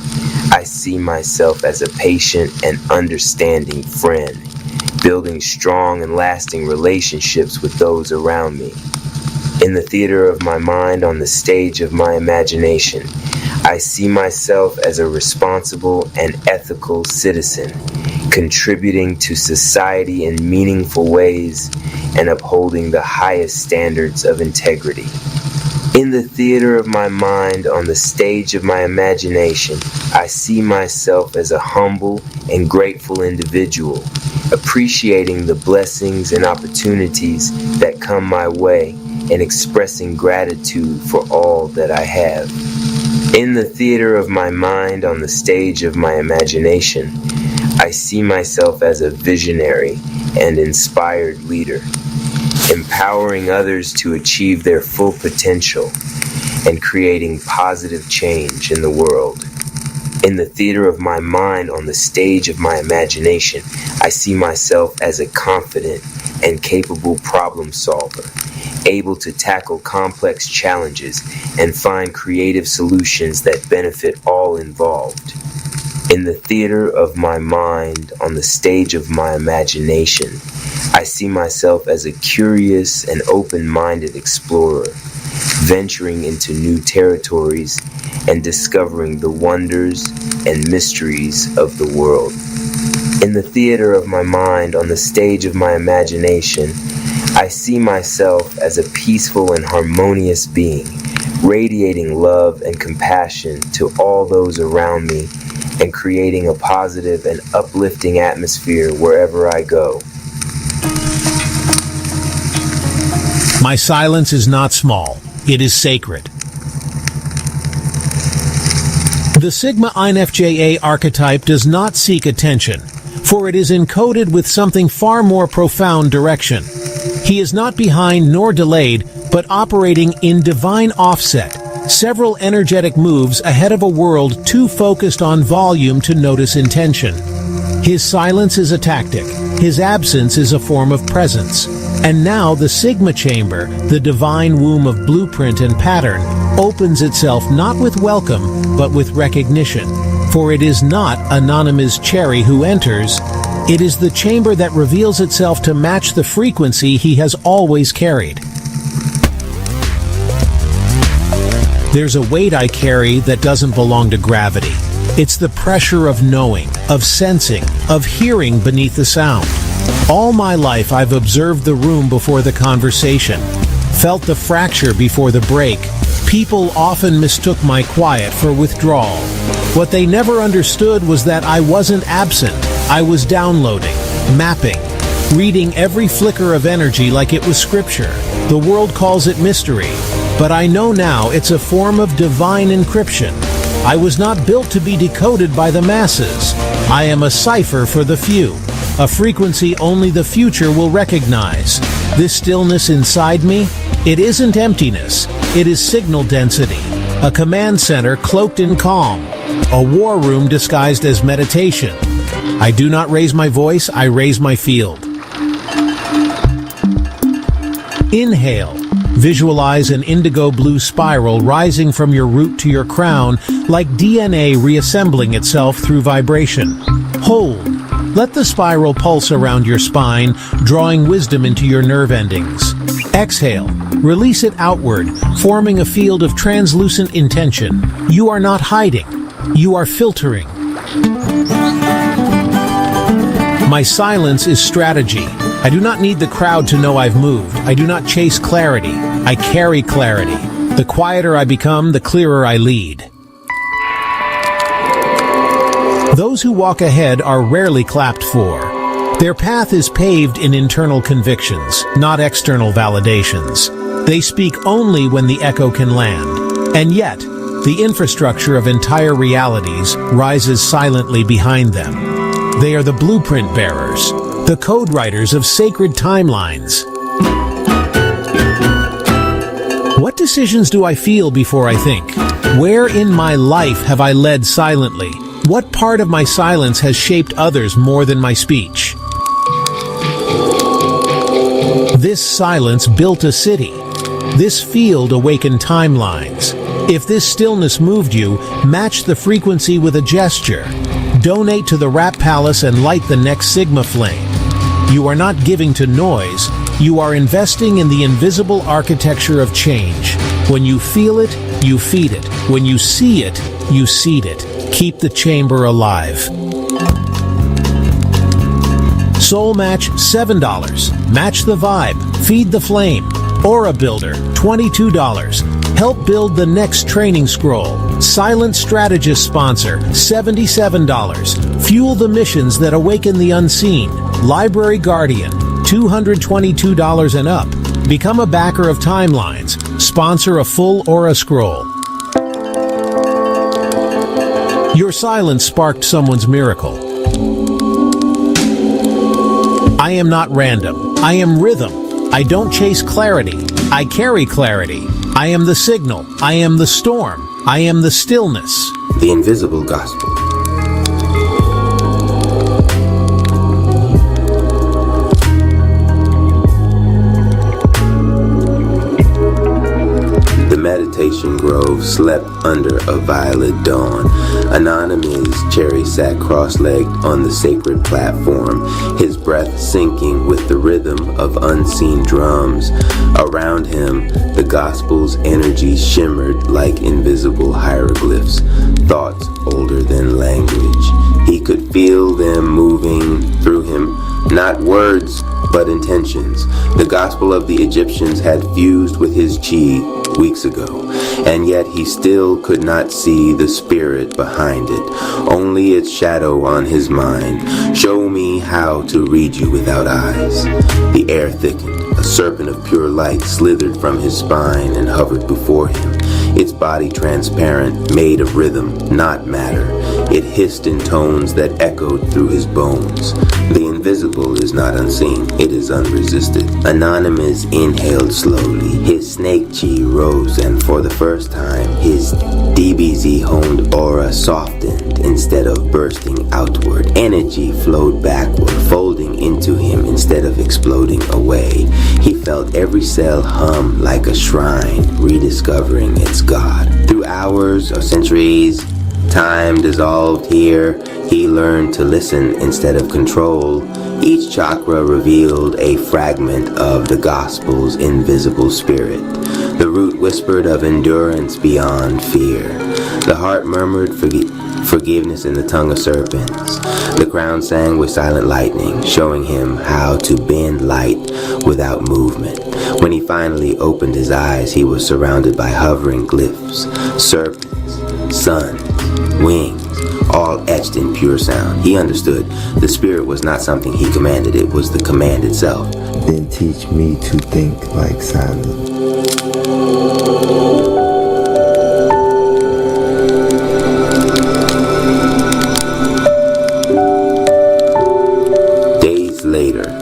I see myself as a patient and understanding friend, building strong and lasting relationships with those around me. In the theater of my mind, on the stage of my imagination, I see myself as a responsible and ethical citizen, contributing to society in meaningful ways and upholding the highest standards of integrity. In the theater of my mind, on the stage of my imagination, I see myself as a humble and grateful individual, appreciating the blessings and opportunities that come my way and expressing gratitude for all that I have. In the theater of my mind, on the stage of my imagination, I see myself as a visionary and inspired leader, empowering others to achieve their full potential and creating positive change in the world. In the theater of my mind, on the stage of my imagination, I see myself as a confident and capable problem solver, able to tackle complex challenges and find creative solutions that benefit all involved. In the theater of my mind, on the stage of my imagination, I see myself as a curious and open-minded explorer, venturing into new territories and discovering the wonders and mysteries of the world. In the theater of my mind, on the stage of my imagination, I see myself as a peaceful and harmonious being, radiating love and compassion to all those around me and creating a positive and uplifting atmosphere wherever I go. My silence is not small. It is sacred. The Sigma INFJA archetype does not seek attention, for it is encoded with something far more profound direction. He is not behind nor delayed, but operating in divine offset, several energetic moves ahead of a world too focused on volume to notice intention. His silence is a tactic. His absence is a form of presence. And now the Sigma Chamber, the divine womb of blueprint and pattern, opens itself not with welcome, but with recognition. For it is not anonymous Cherry who enters, it is the chamber that reveals itself to match the frequency he has always carried. There's a weight I carry that doesn't belong to gravity. It's the pressure of knowing, of sensing, of hearing beneath the sound. All my life I've observed the room before the conversation, felt the fracture before the break. People often mistook my quiet for withdrawal. What they never understood was that I wasn't absent. I was downloading, mapping, reading every flicker of energy like it was scripture. The world calls it mystery, but I know now it's a form of divine encryption. I was not built to be decoded by the masses. I am a cipher for the few, a frequency only the future will recognize. This stillness inside me, it isn't emptiness, it is signal density, a command center cloaked in calm, a war room disguised as meditation. I do not raise my voice, I raise my field. Inhale, Visualize an indigo blue spiral rising from your root to your crown, like DNA reassembling itself through vibration. Hold. Let the spiral pulse around your spine, drawing wisdom into your nerve endings. Exhale. Release it outward, forming a field of translucent intention. You are not hiding. You are filtering. My silence is strategy. I do not need the crowd to know I've moved. I do not chase clarity. I carry clarity. The quieter I become, the clearer I lead. Those who walk ahead are rarely clapped for. Their path is paved in internal convictions, not external validations. They speak only when the echo can land. And yet, the infrastructure of entire realities rises silently behind them. They are the blueprint bearers, the code writers of sacred timelines. What decisions do I feel before I think? Where in my life have I led silently? What part of my silence has shaped others more than my speech? This silence built a city. This field awakened timelines. If this stillness moved you, match the frequency with a gesture. Donate to the Rap Palace and light the next Sigma flame. You are not giving to noise. You are investing in the invisible architecture of change. When you feel it, you feed it. When you see it, you seed it. Keep the chamber alive. Soul Match, $7. Match the vibe. Feed the flame. Aura Builder, $22. Help build the next training scroll. Silent Strategist Sponsor, $77. Fuel the missions that awaken the unseen. Library Guardian, $222 and up. Become a backer of Timelines. Sponsor a full Aura Scroll. Your silence sparked someone's miracle. I am not random. I am rhythm. I don't chase clarity. I carry clarity. I am the signal. I am the storm. I am the stillness. The Invisible Gospel. The meditation grove slept under a violet dawn. Anonymous Cherry sat cross-legged on the sacred platform, his breath syncing with the rhythm of unseen drums. Around him, the gospel's energy shimmered like invisible hieroglyphs, thoughts older than language. He could feel them moving through him, not words, but intentions. The gospel of the Egyptians had fused with his chi weeks ago, and yet he still could not see the spirit behind it, only its shadow on his mind. Show me how to read you without eyes. The air thickened. A serpent of pure light slithered from his spine and hovered before him, its body transparent, made of rhythm, not matter. It hissed in tones that echoed through his bones. The invisible is not unseen, it is unresisted. Anonymous inhaled slowly. His snake chi rose, and for the first time, his DBZ-honed aura softened instead of bursting outward. Energy flowed backward, folding into him instead of exploding away. He felt every cell hum like a shrine, rediscovering its God. Through hours or centuries, time dissolved here. He learned to listen instead of control. Each chakra revealed a fragment of the gospel's invisible spirit. The root whispered of endurance beyond fear. The heart murmured forgiveness in the tongue of serpents. The crown sang with silent lightning, showing him how to bend light without movement. When he finally opened his eyes, he was surrounded by hovering glyphs, serpents, suns, wings, all etched in pure sound. He understood the spirit was not something he commanded, it was the command itself. Then teach me to think like silence.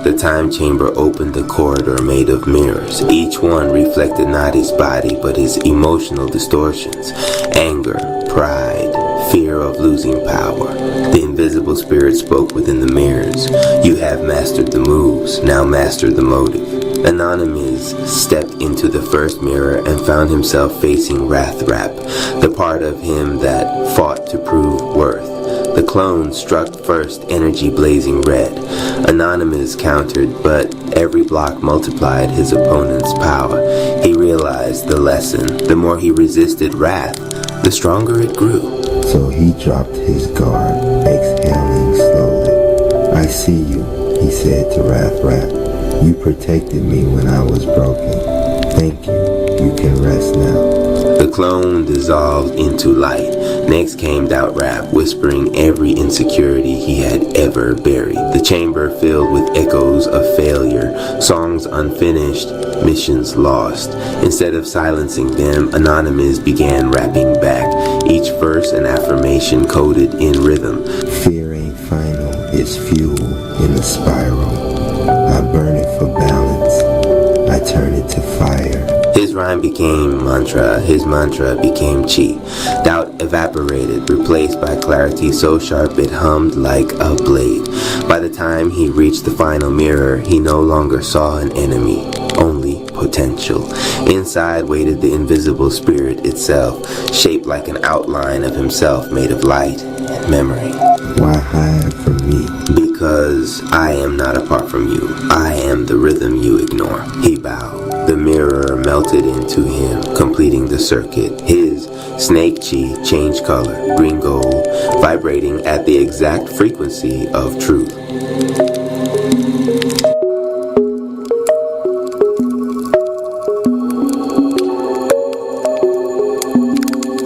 The time chamber opened a corridor made of mirrors. Each one reflected not his body, but his emotional distortions. Anger, pride, fear of losing power. The invisible spirit spoke within the mirrors. You have mastered the moves, now master the motive. Anonymous stepped into the first mirror and found himself facing Rathrap, the part of him that fought to prove worth. The clone struck first, energy blazing red. Anonymous countered, but every block multiplied his opponent's power. He realized the lesson. The more he resisted wrath, the stronger it grew. So he dropped his guard, exhaling slowly. I see you, he said to Rathrap. You protected me when I was broken. Thank you. You can rest now. The clone dissolved into light. Next came Doubtrap, whispering every insecurity he had ever buried. The chamber filled with echoes of failure, songs unfinished, missions lost. Instead of silencing them, Anonymous began rapping back, each verse an affirmation coded in rhythm. Fear ain't final, it's fuel in the spiral. I burn it for balance. I turn it to fire. His rhyme became mantra, his mantra became chi. Doubt evaporated, replaced by clarity so sharp it hummed like a blade. By the time he reached the final mirror, he no longer saw an enemy, only potential. Inside waited the invisible spirit itself, shaped like an outline of himself made of light and memory. Why hide from me? Because I am not apart from you. I am the rhythm you ignore. He bowed. The mirror melted into him, completing the circuit. His snake chi changed color, green gold, vibrating at the exact frequency of truth.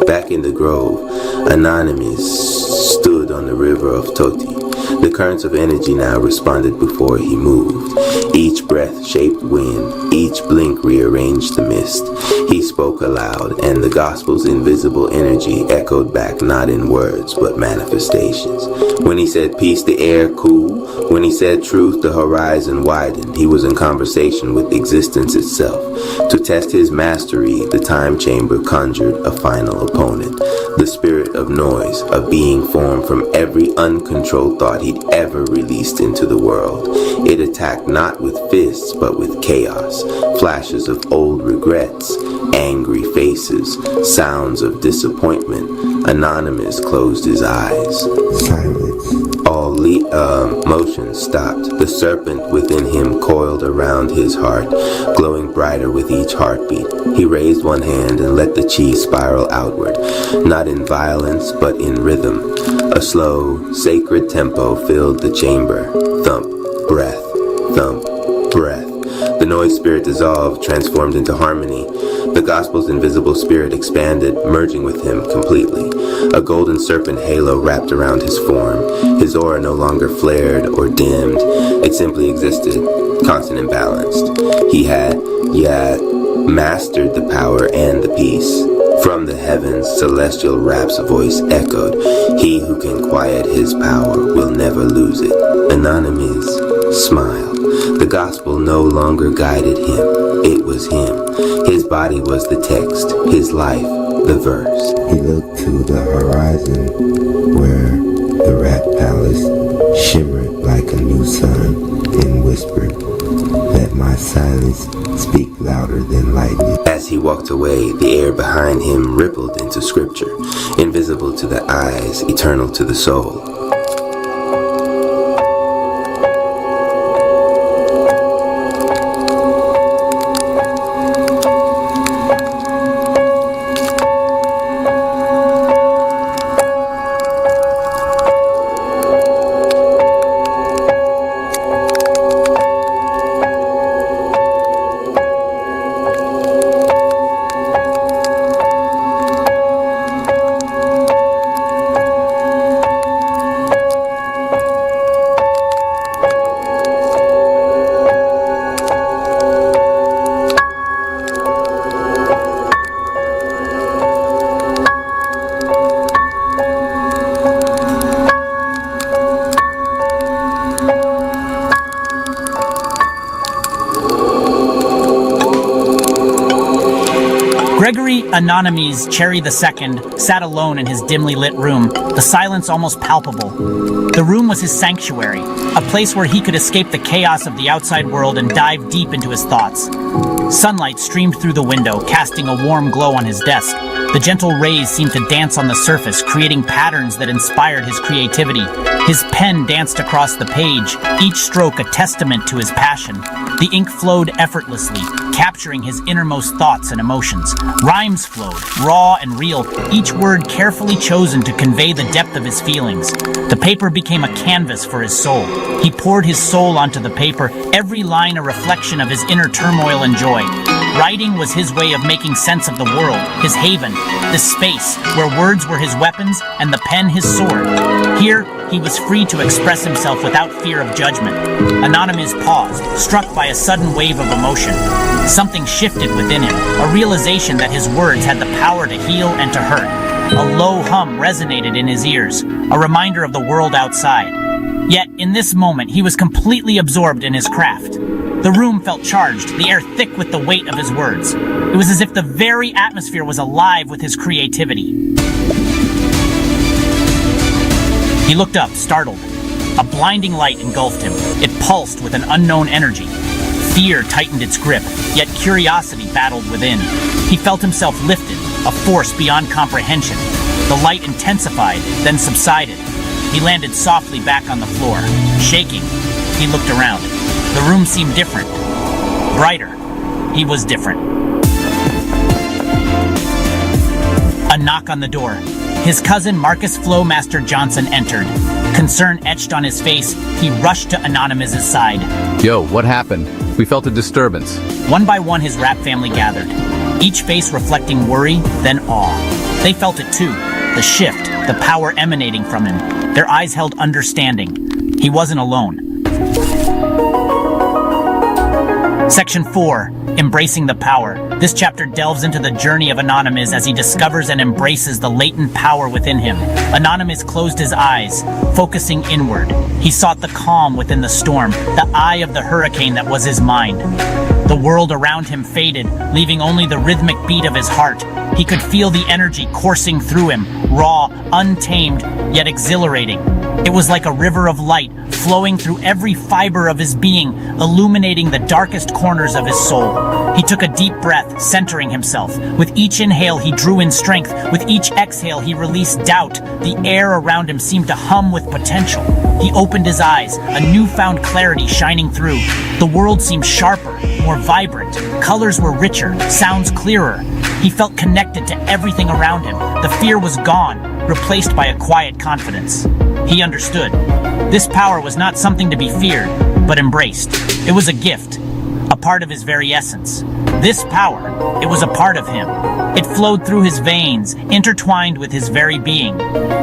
Back in the grove, Anonymous stood on the river of Toti. The currents of energy now responded before he moved. Each breath shaped wind, each blink rearranged the mist. He spoke aloud, and the gospel's invisible energy echoed back not in words, but manifestations. When he said peace, the air cooled. When he said truth, the horizon widened. He was in conversation with existence itself. To test his mastery, the time chamber conjured a final opponent. The spirit of noise, a being formed from every uncontrolled thought he'd ever released into the world. It attacked not with fists, but with chaos, flashes of old regrets, angry faces, sounds of disappointment. Anonymous closed his eyes. Silence. All motion stopped. The serpent within him coiled around his heart, glowing brighter with each heartbeat. He raised one hand and let the chi spiral outward, not in violence, but in rhythm. A slow, sacred tempo filled the chamber. Thump, breath, thump, breath. The noise spirit dissolved, transformed into harmony. The gospel's invisible spirit expanded, merging with him completely. A golden serpent halo wrapped around his form. His aura no longer flared or dimmed. It simply existed, constant and balanced. He had mastered the power and the peace. From the heavens, celestial rap's voice echoed. He who can quiet his power will never lose it. Anonymous smiled. The gospel no longer guided him. It was him. His body was the text, his life, the verse. He looked to the horizon where the rat palace shimmered like a new sun and whispered, "Let my silence speak louder than lightning." As he walked away, the air behind him rippled into scripture, invisible to the eyes, eternal to the soul. Gregory Anonymous Cherry II sat alone in his dimly lit room, the silence almost palpable. The room was his sanctuary, a place where he could escape the chaos of the outside world and dive deep into his thoughts. Sunlight streamed through the window, casting a warm glow on his desk. The gentle rays seemed to dance on the surface, creating patterns that inspired his creativity. His pen danced across the page, each stroke a testament to his passion. The ink flowed effortlessly, capturing his innermost thoughts and emotions. Rhymes flowed, raw and real, each word carefully chosen to convey the depth of his feelings. The paper became a canvas for his soul. He poured his soul onto the paper, every line a reflection of his inner turmoil and joy. Writing was his way of making sense of the world, his haven, this space where words were his weapons and the pen his sword. Here, he was free to express himself without fear of judgment. Anonymous paused, struck by a sudden wave of emotion. Something shifted within him, a realization that his words had the power to heal and to hurt. A low hum resonated in his ears, a reminder of the world outside. Yet, in this moment, he was completely absorbed in his craft. The room felt charged, the air thick with the weight of his words. It was as if the very atmosphere was alive with his creativity. He looked up, startled. A blinding light engulfed him. It pulsed with an unknown energy. Fear tightened its grip, yet curiosity battled within. He felt himself lifted, a force beyond comprehension. The light intensified, then subsided. He landed softly back on the floor, shaking. He looked around. The room seemed different. Brighter. He was different. A knock on the door. His cousin Marcus Flowmaster Johnson entered. Concern etched on his face, he rushed to Anonymous's side. Yo, what happened? We felt a disturbance. One by one his rap family gathered, each face reflecting worry, then awe. They felt it too, the shift, the power emanating from him. Their eyes held understanding. He wasn't alone. Section 4, Embracing the Power. This chapter delves into the journey of Anonymous as he discovers and embraces the latent power within him. Anonymous closed his eyes, focusing inward. He sought the calm within the storm, the eye of the hurricane that was his mind. The world around him faded, leaving only the rhythmic beat of his heart. He could feel the energy coursing through him, raw, untamed, yet exhilarating. It was like a river of light, flowing through every fiber of his being, illuminating the darkest corners of his soul. He took a deep breath, centering himself. With each inhale, he drew in strength. With each exhale, he released doubt. The air around him seemed to hum with potential. He opened his eyes, a newfound clarity shining through. The world seemed sharper, more vibrant. Colors were richer, sounds clearer. He felt connected to everything around him. The fear was gone, replaced by a quiet confidence. He understood. This power was not something to be feared, but embraced. It was a gift, a part of his very essence. This power, it was a part of him. It flowed through his veins, intertwined with his very being.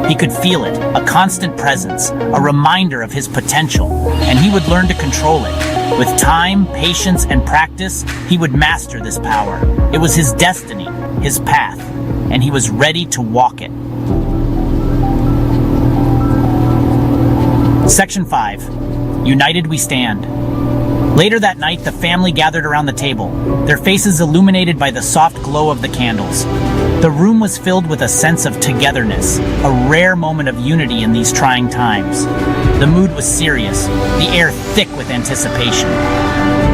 He could feel it, a constant presence, a reminder of his potential, and he would learn to control it. With time, patience, and practice, he would master this power. It was his destiny, his path, and he was ready to walk it. Section 5. United We Stand. Later that night, the family gathered around the table, their faces illuminated by the soft glow of the candles. The room was filled with a sense of togetherness, a rare moment of unity in these trying times. The mood was serious, the air thick with anticipation.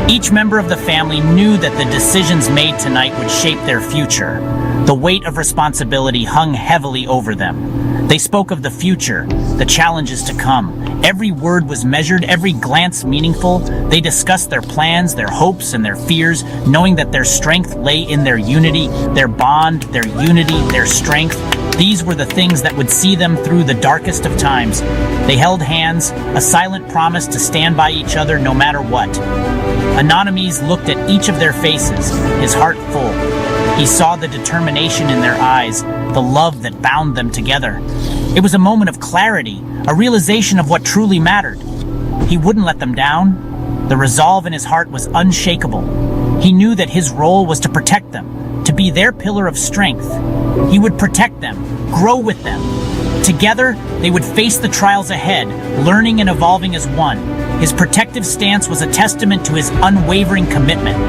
Each member of the family knew that the decisions made tonight would shape their future. The weight of responsibility hung heavily over them. They spoke of the future, the challenges to come. Every word was measured, every glance meaningful. They discussed their plans, their hopes, and their fears, knowing that their strength lay in their unity, their bond, their unity, their strength. These were the things that would see them through the darkest of times. They held hands, a silent promise to stand by each other no matter what. Anonymous looked at each of their faces, his heart full. He saw the determination in their eyes, the love that bound them together. It was a moment of clarity, a realization of what truly mattered. He wouldn't let them down. The resolve in his heart was unshakable. He knew that his role was to protect them, to be their pillar of strength. He would protect them, grow with them. Together, they would face the trials ahead, learning and evolving as one. His protective stance was a testament to his unwavering commitment.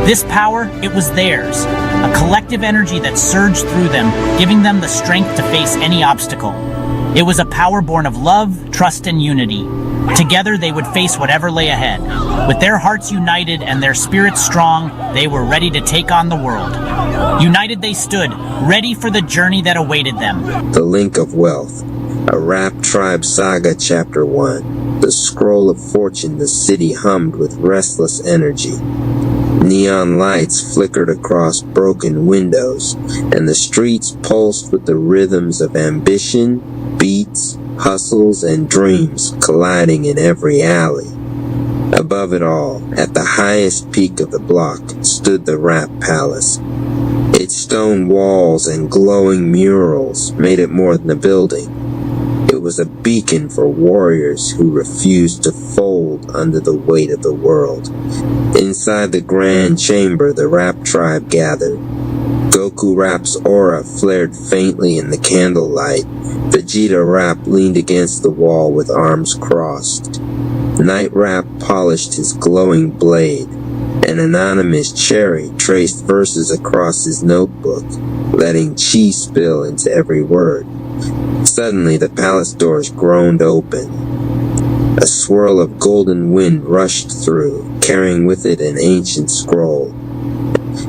This power, it was theirs, a collective energy that surged through them, giving them the strength to face any obstacle. It was a power born of love, trust, and unity. Together they would face whatever lay ahead. With their hearts united and their spirits strong, they were ready to take on the world. United they stood, ready for the journey that awaited them. The Link of Wealth, a Rap Tribe Saga Chapter 1. The Scroll of Fortune. The city hummed with restless energy. Neon lights flickered across broken windows, and the streets pulsed with the rhythms of ambition, beats, hustles, and dreams colliding in every alley. Above it all, at the highest peak of the block, stood the Rap Palace. Its stone walls and glowing murals made it more than a building. It was a beacon for warriors who refused to fold under the weight of the world. Inside the grand chamber, the Rap Tribe gathered. Goku Rap's aura flared faintly in the candlelight. Vegeta Rap leaned against the wall with arms crossed. Night Rap polished his glowing blade. An anonymous Cherry traced verses across his notebook, letting chi spill into every word. Suddenly, the palace doors groaned open. A swirl of golden wind rushed through, carrying with it an ancient scroll.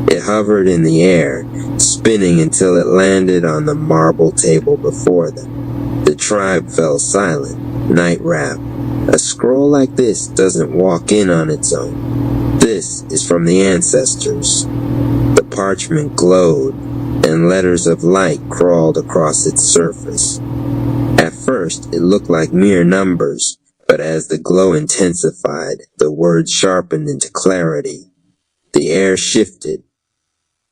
It hovered in the air, spinning until it landed on the marble table before them. The tribe fell silent. Night Rap. A scroll like this doesn't walk in on its own. This is from the ancestors. The parchment glowed, and letters of light crawled across its surface. At first, it looked like mere numbers, but as the glow intensified, the words sharpened into clarity. The air shifted.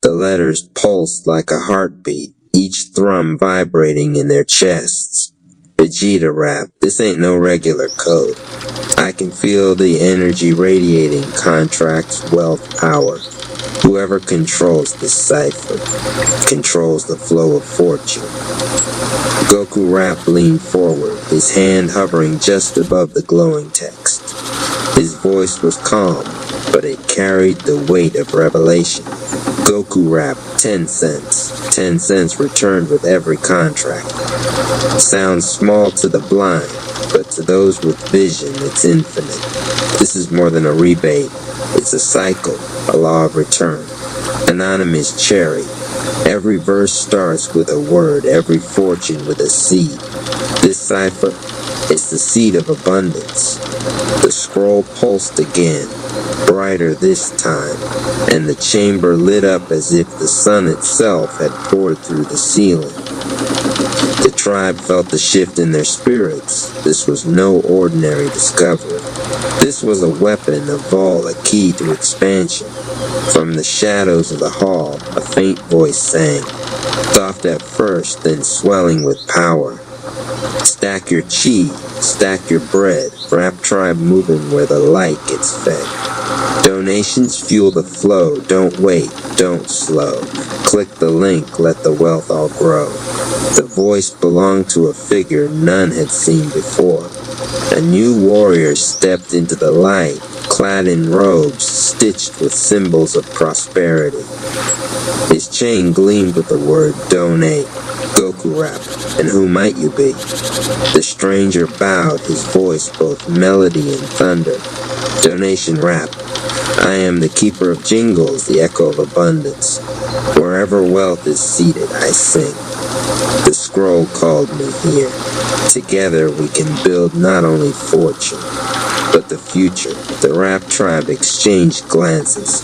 The letters pulsed like a heartbeat, each thrum vibrating in their chests. Vegeta Rap, this ain't no regular code. I can feel the energy radiating contracts, wealth, power. Whoever controls this cipher controls the flow of fortune. Goku Rap leaned forward, his hand hovering just above the glowing text. His voice was calm, but it carried the weight of revelation. Goku Rap, 10 cents. 10 cents returned with every contract. Sounds small to the blind, but to those with vision, it's infinite. This is more than a rebate. It's a cycle, a law of return. Anonymous Cherry. Every verse starts with a word, every fortune with a seed. This cipher, it's the seed of abundance. The scroll pulsed again, brighter this time, and the chamber lit up as if the sun itself had poured through the ceiling. The tribe felt the shift in their spirits. This was no ordinary discovery. This was a weapon, a vault, a key to expansion. From the shadows of the hall, a faint voice sang, soft at first, then swelling with power. Stack your chi, stack your bread, Rap Tribe moving where the light gets fed. Donations fuel the flow, don't wait, don't slow. Click the link, let the wealth all grow. The voice belonged to a figure none had seen before. A new warrior stepped into the light, clad in robes stitched with symbols of prosperity. His chain gleamed with the word donate. Goku Rap, and who might you be? The stranger bowed, his voice both melody and thunder. Donation Rap. I am the keeper of jingles, the echo of abundance. Wherever wealth is seated, I sing. The scroll called me here. Together we can build not only fortune, but the future. The Rap Tribe exchanged glances.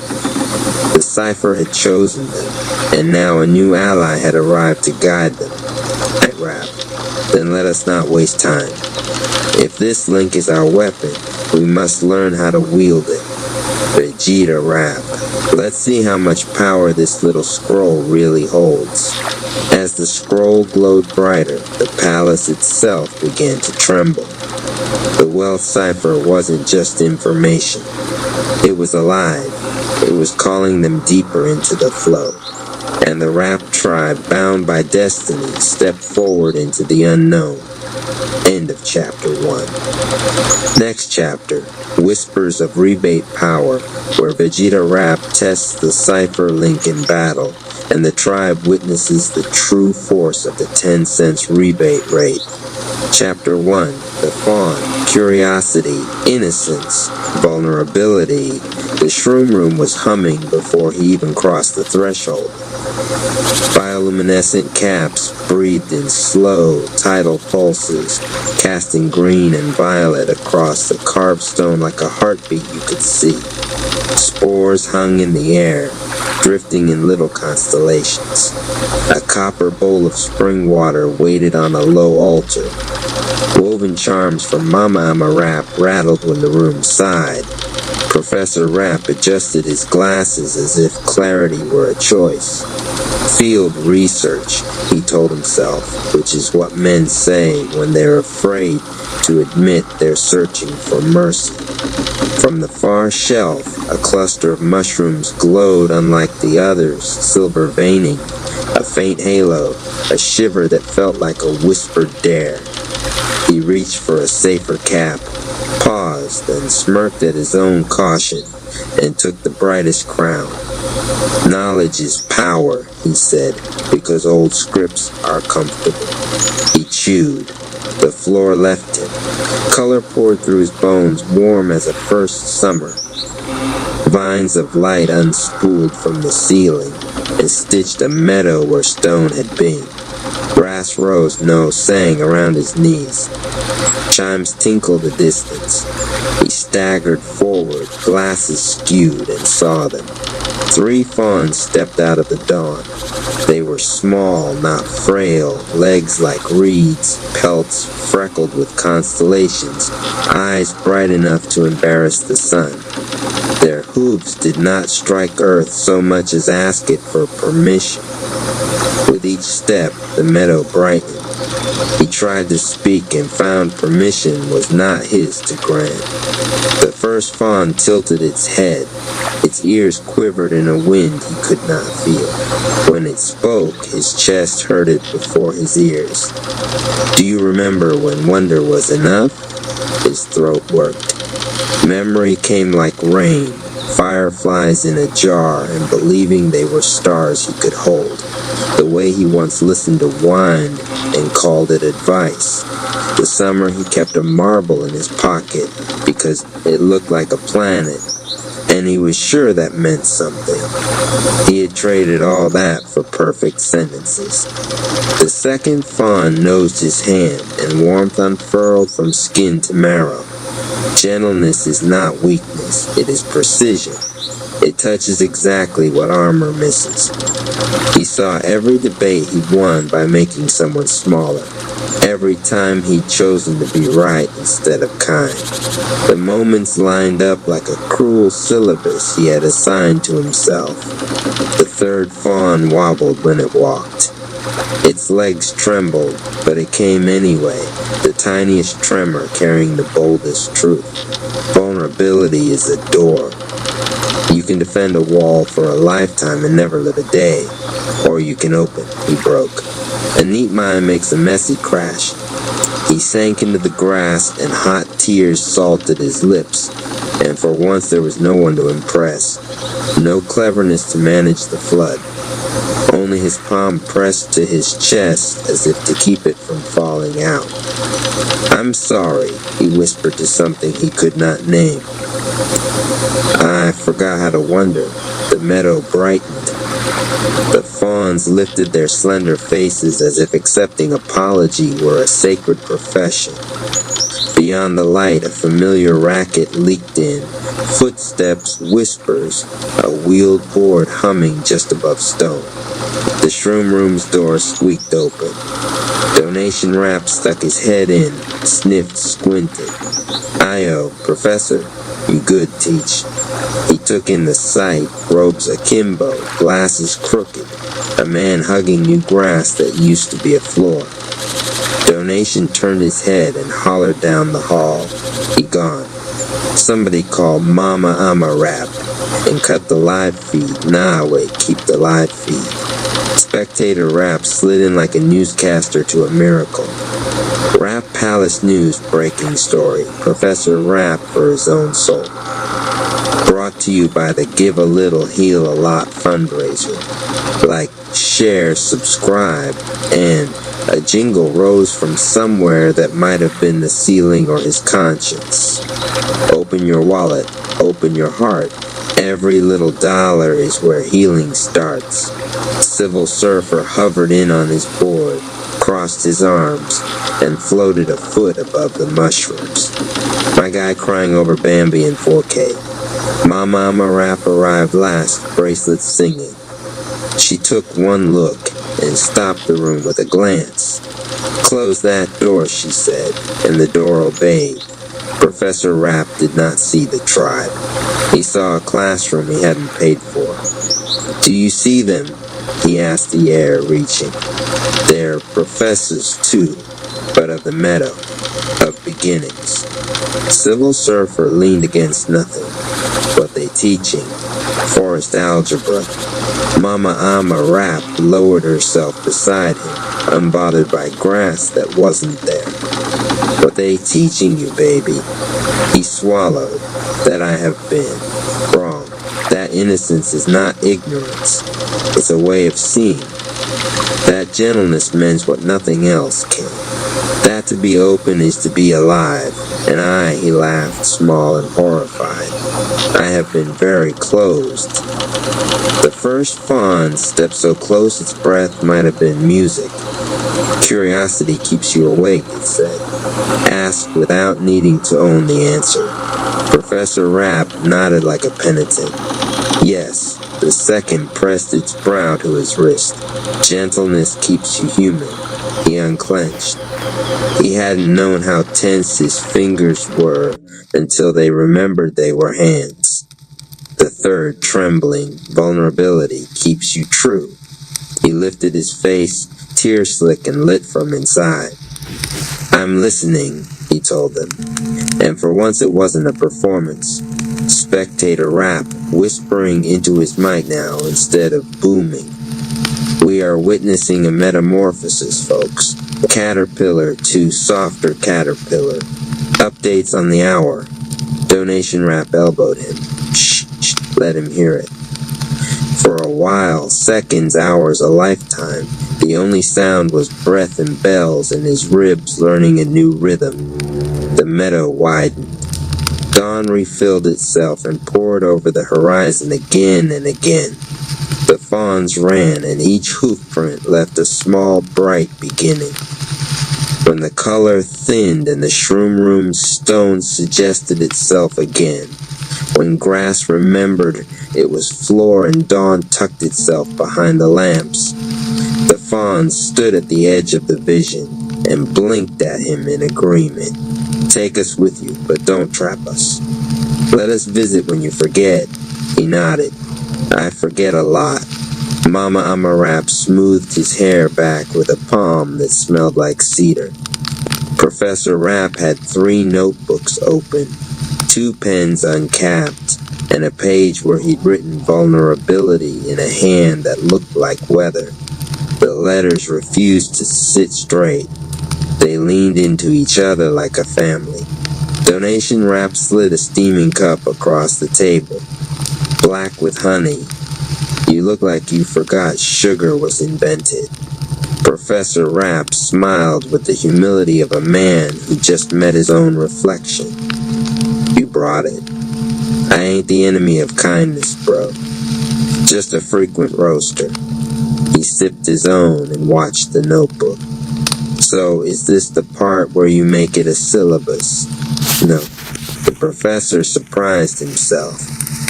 The cipher had chosen them, and now a new ally had arrived to guide them. Night Rap, then let us not waste time. If this link is our weapon, we must learn how to wield it. Vegeta Rap, let's see how much power this little scroll really holds. As the scroll glowed brighter, the palace itself began to tremble. The wealth cipher wasn't just information. It was alive. It was calling them deeper into the flow. And the Rap Tribe, bound by destiny, stepped forward into the unknown. End of chapter 1. Next chapter, Whispers of Rebate Power, where Vegeta Rap tests the Cypher Link in battle, and the tribe witnesses the true force of the 10 cents rebate rate. Chapter 1, The Fawn, Curiosity, Innocence, Vulnerability. The Shroom Room was humming before he even crossed the threshold. Bioluminescent caps breathed in slow, tidal pulses, casting green and violet across the carved stone like a heartbeat you could see. Spores hung in the air, drifting in little constellations. A copper bowl of spring water waited on a low altar. Woven charms from Mama Ama Rap rattled when the room sighed. Professor Rap adjusted his glasses as if clarity were a choice. Field research, he told himself, which is what men say when they're afraid to admit they're searching for mercy. From the far shelf, a cluster of mushrooms glowed unlike the others, silver veining, a faint halo, a shiver that felt like a whispered dare. He reached for a safer cap, paused, and smirked at his own caution, and took the brightest crown. Knowledge is power, he said, because old scripts are comfortable. He chewed. The floor left him. Color poured through his bones, warm as a first summer. Vines of light unspooled from the ceiling and stitched a meadow where stone had been. Grass rose, sang around his knees. Chimes tinkled a distance. He staggered forward, glasses skewed, and saw them. 3 fawns stepped out of the dawn. They were small, not frail, legs like reeds, pelts freckled with constellations, eyes bright enough to embarrass the sun. Their hooves did not strike earth so much as ask it for permission. With each step, the meadow brightened. He tried to speak and found permission was not his to grant. The first fawn tilted its head. Its ears quivered in a wind he could not feel. When it spoke, his chest hurted before his ears. Do you remember when wonder was enough? His throat worked. Memory came like rain, fireflies in a jar, and believing they were stars he could hold. The way he once listened to wine and called it advice. The summer he kept a marble in his pocket because it looked like a planet, and he was sure that meant something. He had traded all that for perfect sentences. The second fawn nosed his hand, and warmth unfurled from skin to marrow. Gentleness is not weakness, it is precision. It touches exactly what armor misses. He saw every debate he won by making someone smaller. Every time he'd chosen to be right instead of kind. The moments lined up like a cruel syllabus he had assigned to himself. The third fawn wobbled when it walked. Its legs trembled, but it came anyway, the tiniest tremor carrying the boldest truth. Vulnerability is a door. You can defend a wall for a lifetime and never live a day. Or you can open, he broke. A neat mind makes a messy crash. He sank into the grass and hot tears salted his lips. And for once there was no one to impress. No cleverness to manage the flood. Only his palm pressed to his chest as if to keep it from falling out. I'm sorry, he whispered to something he could not name. I forgot how to wonder. The meadow brightened. The fawns lifted their slender faces as if accepting apology were a sacred profession. Beyond the light, a familiar racket leaked in. Footsteps, whispers, a wheeled board humming just above stone. The Shroom Room's door squeaked open. Donation Rap stuck his head in, sniffed, squinted. Io, Professor, you good, Teach. He took in the sight, robes akimbo, glasses crooked, a man hugging new grass that used to be a floor. Donation turned his head and hollered down the hall. He gone. Somebody called Mama Ama Rap and cut the live feed. Nah, wait, keep the live feed. Spectator Rap slid in like a newscaster to a miracle. Rap Palace News breaking story. Professor Rap for his own soul. Brought to you by the Give a Little Heal a Lot fundraiser. Like, share, subscribe, and a jingle rose from somewhere that might have been the ceiling or his conscience. Open your wallet, open your heart. Every little dollar is where healing starts. Civil Surfer hovered in on his board, crossed his arms, and floated a foot above the mushrooms. My guy crying over Bambi in 4K. Mama Rap arrived last, bracelets singing. She took one look and stopped the room with a glance. Close that door, she said, and the door obeyed. Professor Rap did not see the tribe. He saw a classroom he hadn't paid for. Do you see them? He asked the air, reaching. They're professors, too, but of the meadow, of beginnings. Civil Surfer leaned against nothing. What they teaching? Forest algebra. Mama Ama Rap lowered herself beside him, unbothered by grass that wasn't there. What they teaching you, baby? He swallowed. That I have been wrong. That innocence is not ignorance. It's a way of seeing. That gentleness means what nothing else can. That to be open is to be alive. And he laughed, small and horrified. I have been very closed. The first fawn stepped so close its breath might have been music. Curiosity keeps you awake, it said. Ask without needing to own the answer. Professor Rap nodded like a penitent. Yes, the second pressed its brow to his wrist. Gentleness keeps you human. He unclenched. He hadn't known how tense his fingers were until they remembered they were hands. The third, trembling, vulnerability keeps you true. He lifted his face, tear-slick and lit from inside. I'm listening, he told them. And for once it wasn't a performance. Spectator Rap whispering into his mic now instead of booming. We are witnessing a metamorphosis, folks. Caterpillar to softer caterpillar. Updates on the hour. Donation Rap elbowed him. Shh, let him hear it. For a while, seconds, hours, a lifetime, the only sound was breath and bells and his ribs learning a new rhythm. The meadow widened. Dawn refilled itself and poured over the horizon again and again. The fawns ran, and each hoof print left a small, bright beginning. When the color thinned and the shroom room's stone suggested itself again, when grass remembered it was floor and dawn tucked itself behind the lamps, the fawns stood at the edge of the vision and blinked at him in agreement. Take us with you, but don't trap us. Let us visit when you forget. He nodded. I forget a lot. Mama Amarap smoothed his hair back with a palm that smelled like cedar. Professor Rap had 3 notebooks open, 2 pens uncapped, and a page where he'd written vulnerability in a hand that looked like weather. The letters refused to sit straight. They leaned into each other like a family. Donation Rap slid a steaming cup across the table. Black with honey. You look like you forgot sugar was invented. Professor Rap smiled with the humility of a man who just met his own reflection. You brought it. I ain't the enemy of kindness, bro. Just a frequent roaster. He sipped his own and watched the notebook. So, is this the part where you make it a syllabus? No. The professor surprised himself.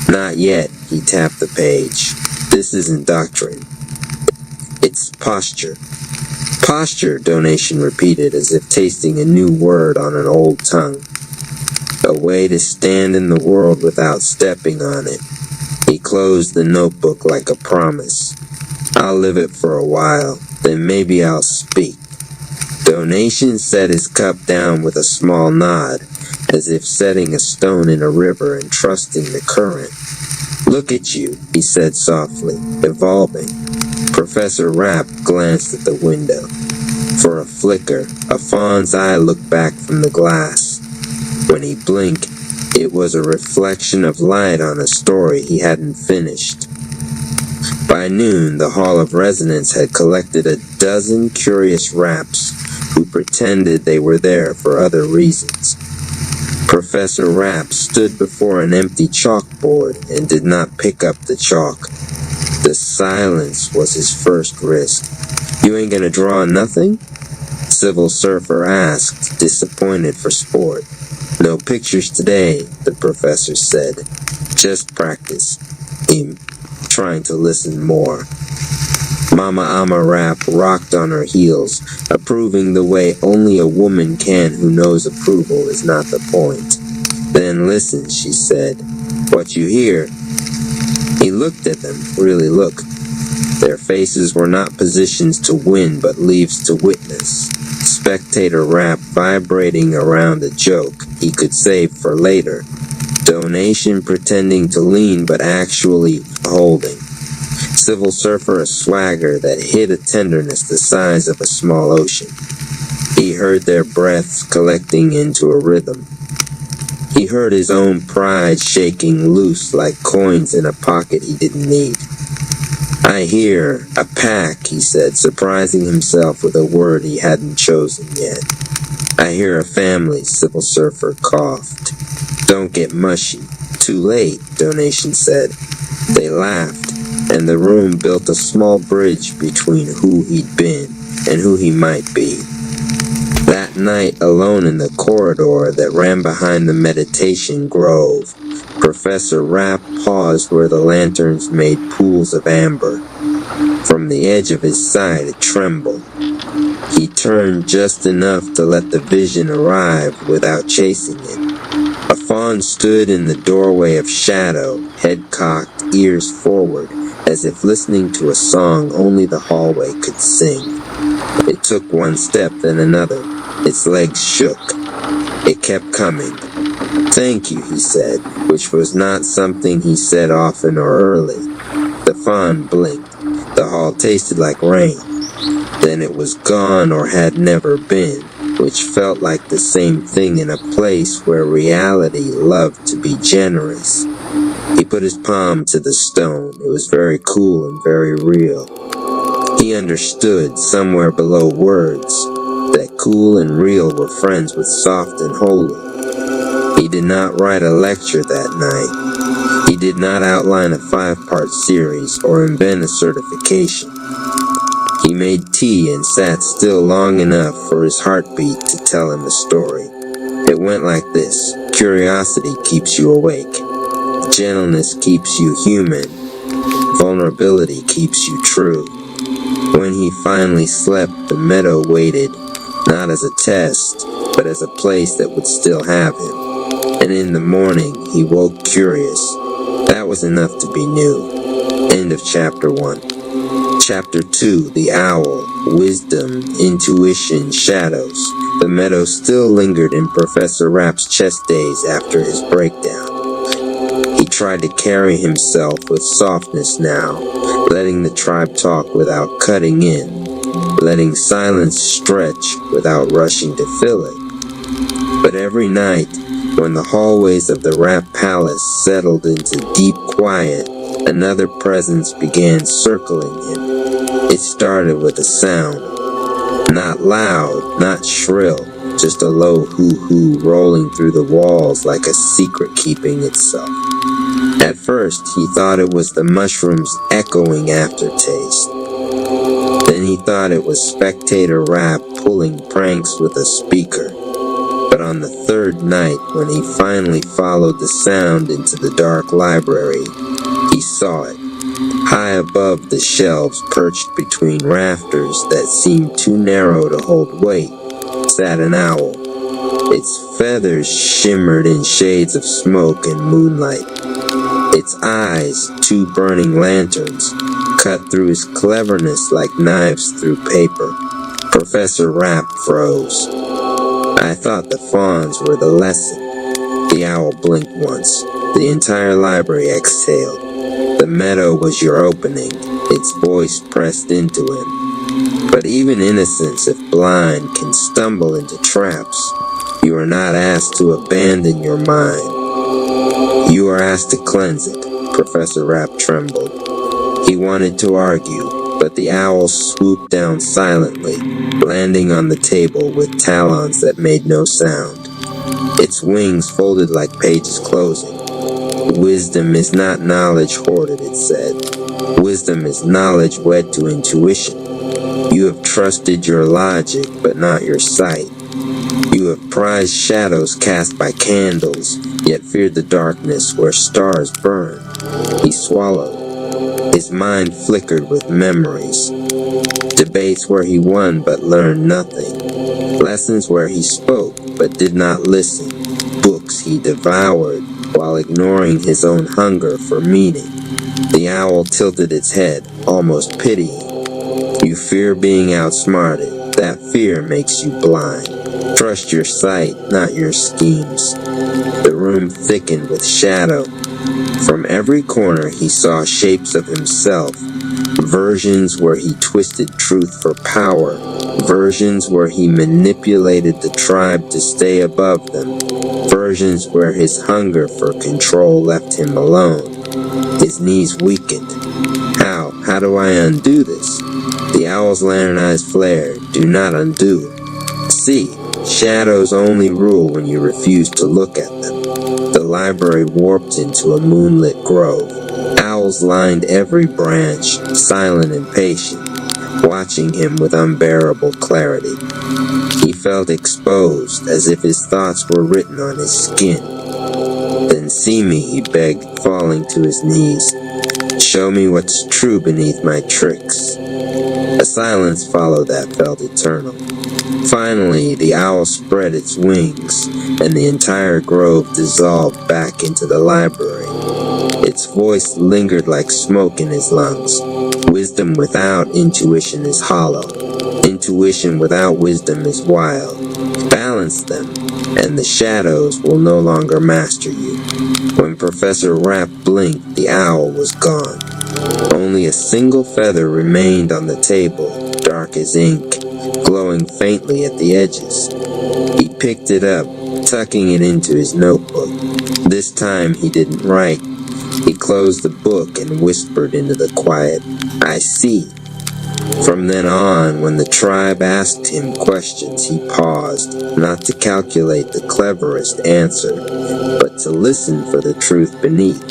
Not yet, he tapped the page. This isn't doctrine. It's posture. Posture, Donation repeated as if tasting a new word on an old tongue. A way to stand in the world without stepping on it. He closed the notebook like a promise. I'll live it for a while, then maybe I'll speak. Donation set his cup down with a small nod, as if setting a stone in a river and trusting the current. Look at you, he said softly, evolving. Professor Rap glanced at the window. For a flicker, a fawn's eye looked back from the glass. When he blinked, it was a reflection of light on a story he hadn't finished. By noon, the Hall of Resonance had collected a dozen curious raps who pretended they were there for other reasons. Professor Rapp stood before an empty chalkboard and did not pick up the chalk. The silence was his first risk. "You ain't gonna draw nothing?" Civil Surfer asked, disappointed for sport. "No pictures today," the professor said. "Just practice." Him trying to listen more. Mama Ama Rapp rocked on her heels, approving the way only a woman can who knows approval is not the point. "Then listen," she said. "What you hear?" He looked at them, really looked. Their faces were not positions to win, but leaves to witness. Spectator Rapp vibrating around a joke he could save for later. Donation pretending to lean, but actually holding. Civil Surfer a swagger that hid a tenderness the size of a small ocean. He heard their breaths collecting into a rhythm. He heard his own pride shaking loose like coins in a pocket he didn't need. "I hear a pack," he said, surprising himself with a word he hadn't chosen yet. "I hear a family," Civil Surfer coughed. "Don't get mushy." "Too late," Donation said. They laughed, and the room built a small bridge between who he'd been and who he might be. That night, alone in the corridor that ran behind the meditation grove, Professor Rapp paused where the lanterns made pools of amber. From the edge of his side it trembled. He turned just enough to let the vision arrive without chasing it. A fawn stood in the doorway of shadow, head cocked, ears forward, as if listening to a song only the hallway could sing. It took one step, then another. Its legs shook. It kept coming. "Thank you," he said, which was not something he said often or early. The fawn blinked. The hall tasted like rain. Then it was gone or had never been, which felt like the same thing in a place where reality loved to be generous. He put his palm to the stone. It was very cool and very real. He understood, somewhere below words, that cool and real were friends with soft and holy. He did not write a lecture that night. He did not outline a 5-part series or invent a certification. He made tea and sat still long enough for his heartbeat to tell him a story. It went like this. Curiosity keeps you awake. Gentleness keeps you human. Vulnerability keeps you true. When he finally slept, the meadow waited, not as a test, but as a place that would still have him. And in the morning, he woke curious. That was enough to be new. End of Chapter 1. Chapter 2, The Owl, Wisdom, Intuition, Shadows. The meadow still lingered in Professor Rapp's chest days after his breakdown. He tried to carry himself with softness now, letting the tribe talk without cutting in, letting silence stretch without rushing to fill it. But every night, when the hallways of the Rapp Palace settled into deep quiet, another presence began circling him. It started with a sound. Not loud, not shrill, just a low hoo-hoo rolling through the walls like a secret keeping itself. At first, he thought it was the mushroom's echoing aftertaste. Then he thought it was Spectator Rapp pulling pranks with a speaker. But on the third night, when he finally followed the sound into the dark library, he saw it. High above the shelves, perched between rafters that seemed too narrow to hold weight, sat an owl. Its feathers shimmered in shades of smoke and moonlight. Its eyes, 2 burning lanterns, cut through his cleverness like knives through paper. Professor Rapp froze. "I thought the fawns were the lesson." The owl blinked once. The entire library exhaled. The meadow was your opening. Its voice pressed into him. But even innocence, if blind, can stumble into traps. You are not asked to abandon your mind. You are asked to cleanse it. Professor Rapp trembled. He wanted to argue, but the owl swooped down silently, landing on the table with talons that made no sound. Its wings folded like pages closing. Wisdom is not knowledge hoarded, it said. Wisdom is knowledge wed to intuition. You have trusted your logic, but not your sight. You have prized shadows cast by candles, yet feared the darkness where stars burn. He swallowed. His mind flickered with memories. Debates where he won but learned nothing. Lessons where he spoke but did not listen. Books he devoured while ignoring his own hunger for meaning. The owl tilted its head, almost pitying. You fear being outsmarted. That fear makes you blind. Trust your sight, not your schemes. The room thickened with shadow. From every corner he saw shapes of himself. Versions where he twisted truth for power. Versions where he manipulated the tribe to stay above them. Versions where his hunger for control left him alone. His knees weakened. How do I undo this? The owl's lantern eyes flared. Do not undo. See, shadows only rule when you refuse to look at them. The library warped into a moonlit grove. Owls lined every branch, silent and patient, watching him with unbearable clarity. He felt exposed, as if his thoughts were written on his skin. Then see me, he begged, falling to his knees. Show me what's true beneath my tricks. A silence followed that felt eternal. Finally, the owl spread its wings, and the entire grove dissolved back into the library. Its voice lingered like smoke in his lungs. Wisdom without intuition is hollow. Intuition without wisdom is wild. Balance them, and the shadows will no longer master you. When Professor Rapp blinked, the owl was gone. Only a single feather remained on the table, dark as ink, glowing faintly at the edges. He picked it up, tucking it into his notebook. This time he didn't write. He closed the book and whispered into the quiet, I see. From then on, when the tribe asked him questions, he paused, not to calculate the cleverest answer, but to listen for the truth beneath.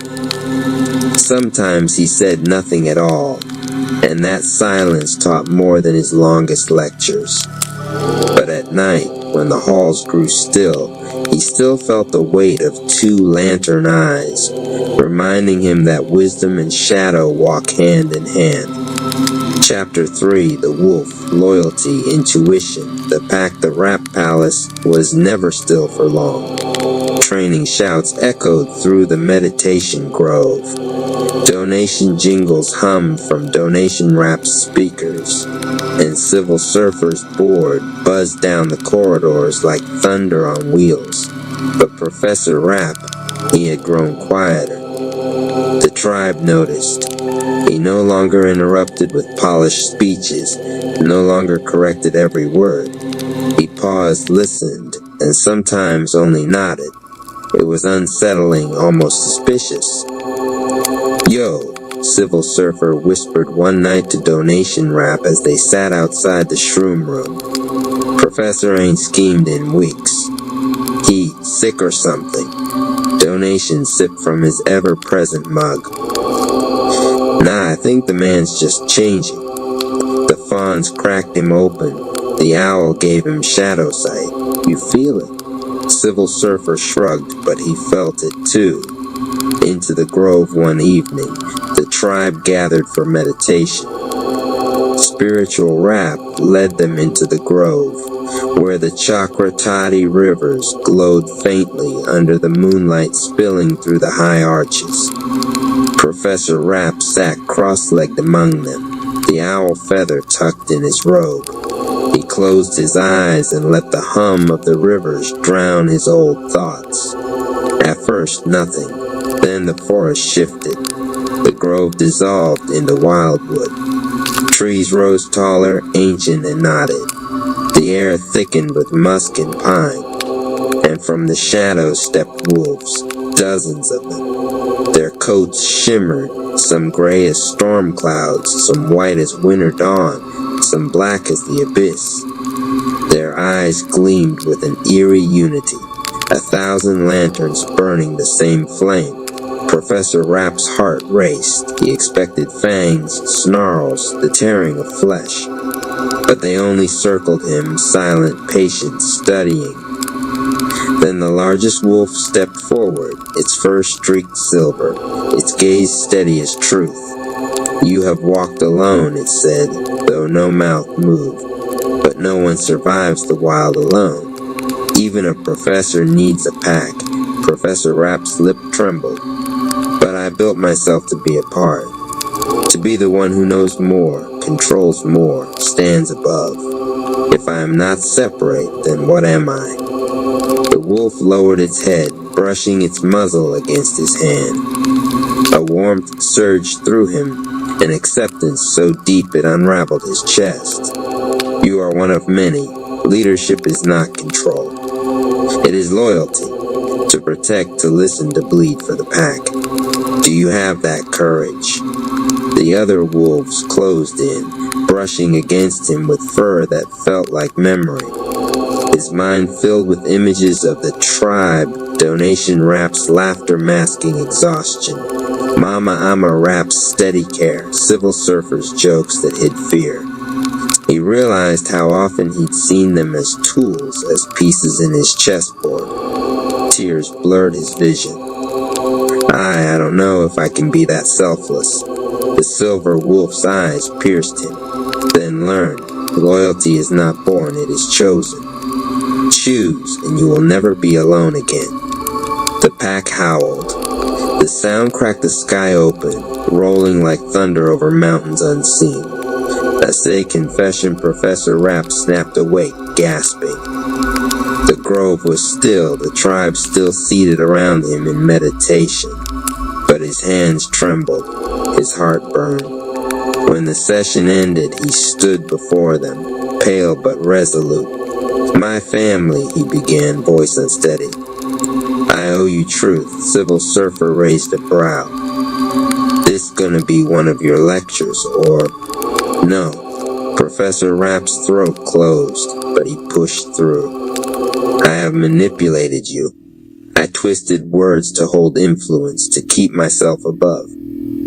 Sometimes he said nothing at all, and that silence taught more than his longest lectures. But at night, when the halls grew still, he still felt the weight of two lantern eyes, reminding him that wisdom and shadow walk hand in hand. Chapter 3, The Wolf, Loyalty, Intuition. The pack the Rapp Palace was never still for long. Training shouts echoed through the meditation grove. Donation jingles hummed from Donation Rapp's speakers, and Civil Surfer's board buzzed down the corridors like thunder on wheels. But Professor Rapp, he had grown quieter. The tribe noticed. He no longer interrupted with polished speeches, no longer corrected every word. He paused, listened, and sometimes only nodded. It was unsettling, almost suspicious. Yo, Civil Surfer whispered one night to Donation Rapp as they sat outside the shroom room. Professor ain't schemed in weeks. He sick or something. Donation sipped from his ever-present mug. Nah, I think the man's just changing. The fawns cracked him open. The owl gave him shadow sight. You feel it. Civil Surfer shrugged, but he felt it too. Into the grove one evening, the tribe gathered for meditation. Spiritual Rapp led them into the grove, where the Chakratati rivers glowed faintly under the moonlight spilling through the high arches. Professor Rapp sat cross-legged among them, the owl feather tucked in his robe. He closed his eyes and let the hum of the rivers drown his old thoughts. At first, nothing. Then the forest shifted. The grove dissolved into wildwood. trees rose taller, ancient, and knotted. The air thickened with musk and pine, and from the shadows stepped wolves, dozens of them. Their coats shimmered, some gray as storm clouds, some white as winter dawn, some black as the abyss. Their eyes gleamed with an eerie unity, 1,000 lanterns burning the same flame. Professor Rapp's heart raced. He expected fangs, snarls, the tearing of flesh. But they only circled him, silent, patient, studying. Then the largest wolf stepped forward, its fur streaked silver, its gaze steady as truth. "You have walked alone," it said, though no mouth moved. But no one survives the wild alone. Even a professor needs a pack. Professor Rapp's lip trembled. But I built myself to be a part. To be the one who knows more, controls more, stands above. If I am not separate, then what am I? The wolf lowered its head, brushing its muzzle against his hand. A warmth surged through him, an acceptance so deep it unraveled his chest. You are one of many. Leadership is not control. It is loyalty. To protect, to listen, to bleed for the pack. Do you have that courage? The other wolves closed in, brushing against him with fur that felt like memory. His mind filled with images of the tribe, Donation Rapp's laughter masking exhaustion, Mama Ama Rapp's steady care, Civil Surfer's jokes that hid fear. He realized how often he'd seen them as tools, as pieces in his chessboard. Tears blurred his vision. I don't know if I can be that selfless. The silver wolf's eyes pierced him. Then learn, loyalty is not born, it is chosen. Choose, and you will never be alone again. The pack howled. The sound cracked the sky open, rolling like thunder over mountains unseen. A say confession, Professor Rapp snapped awake, gasping. The grove was still, the tribe still seated around him in meditation. But his hands trembled, his heart burned. When the session ended, he stood before them, pale but resolute. My family, he began, voice unsteady. I owe you truth. Civil Surfer raised a brow. This gonna be one of your lectures, or... No. Professor Rapp's throat closed, but he pushed through. I have manipulated you. I twisted words to hold influence, to keep myself above.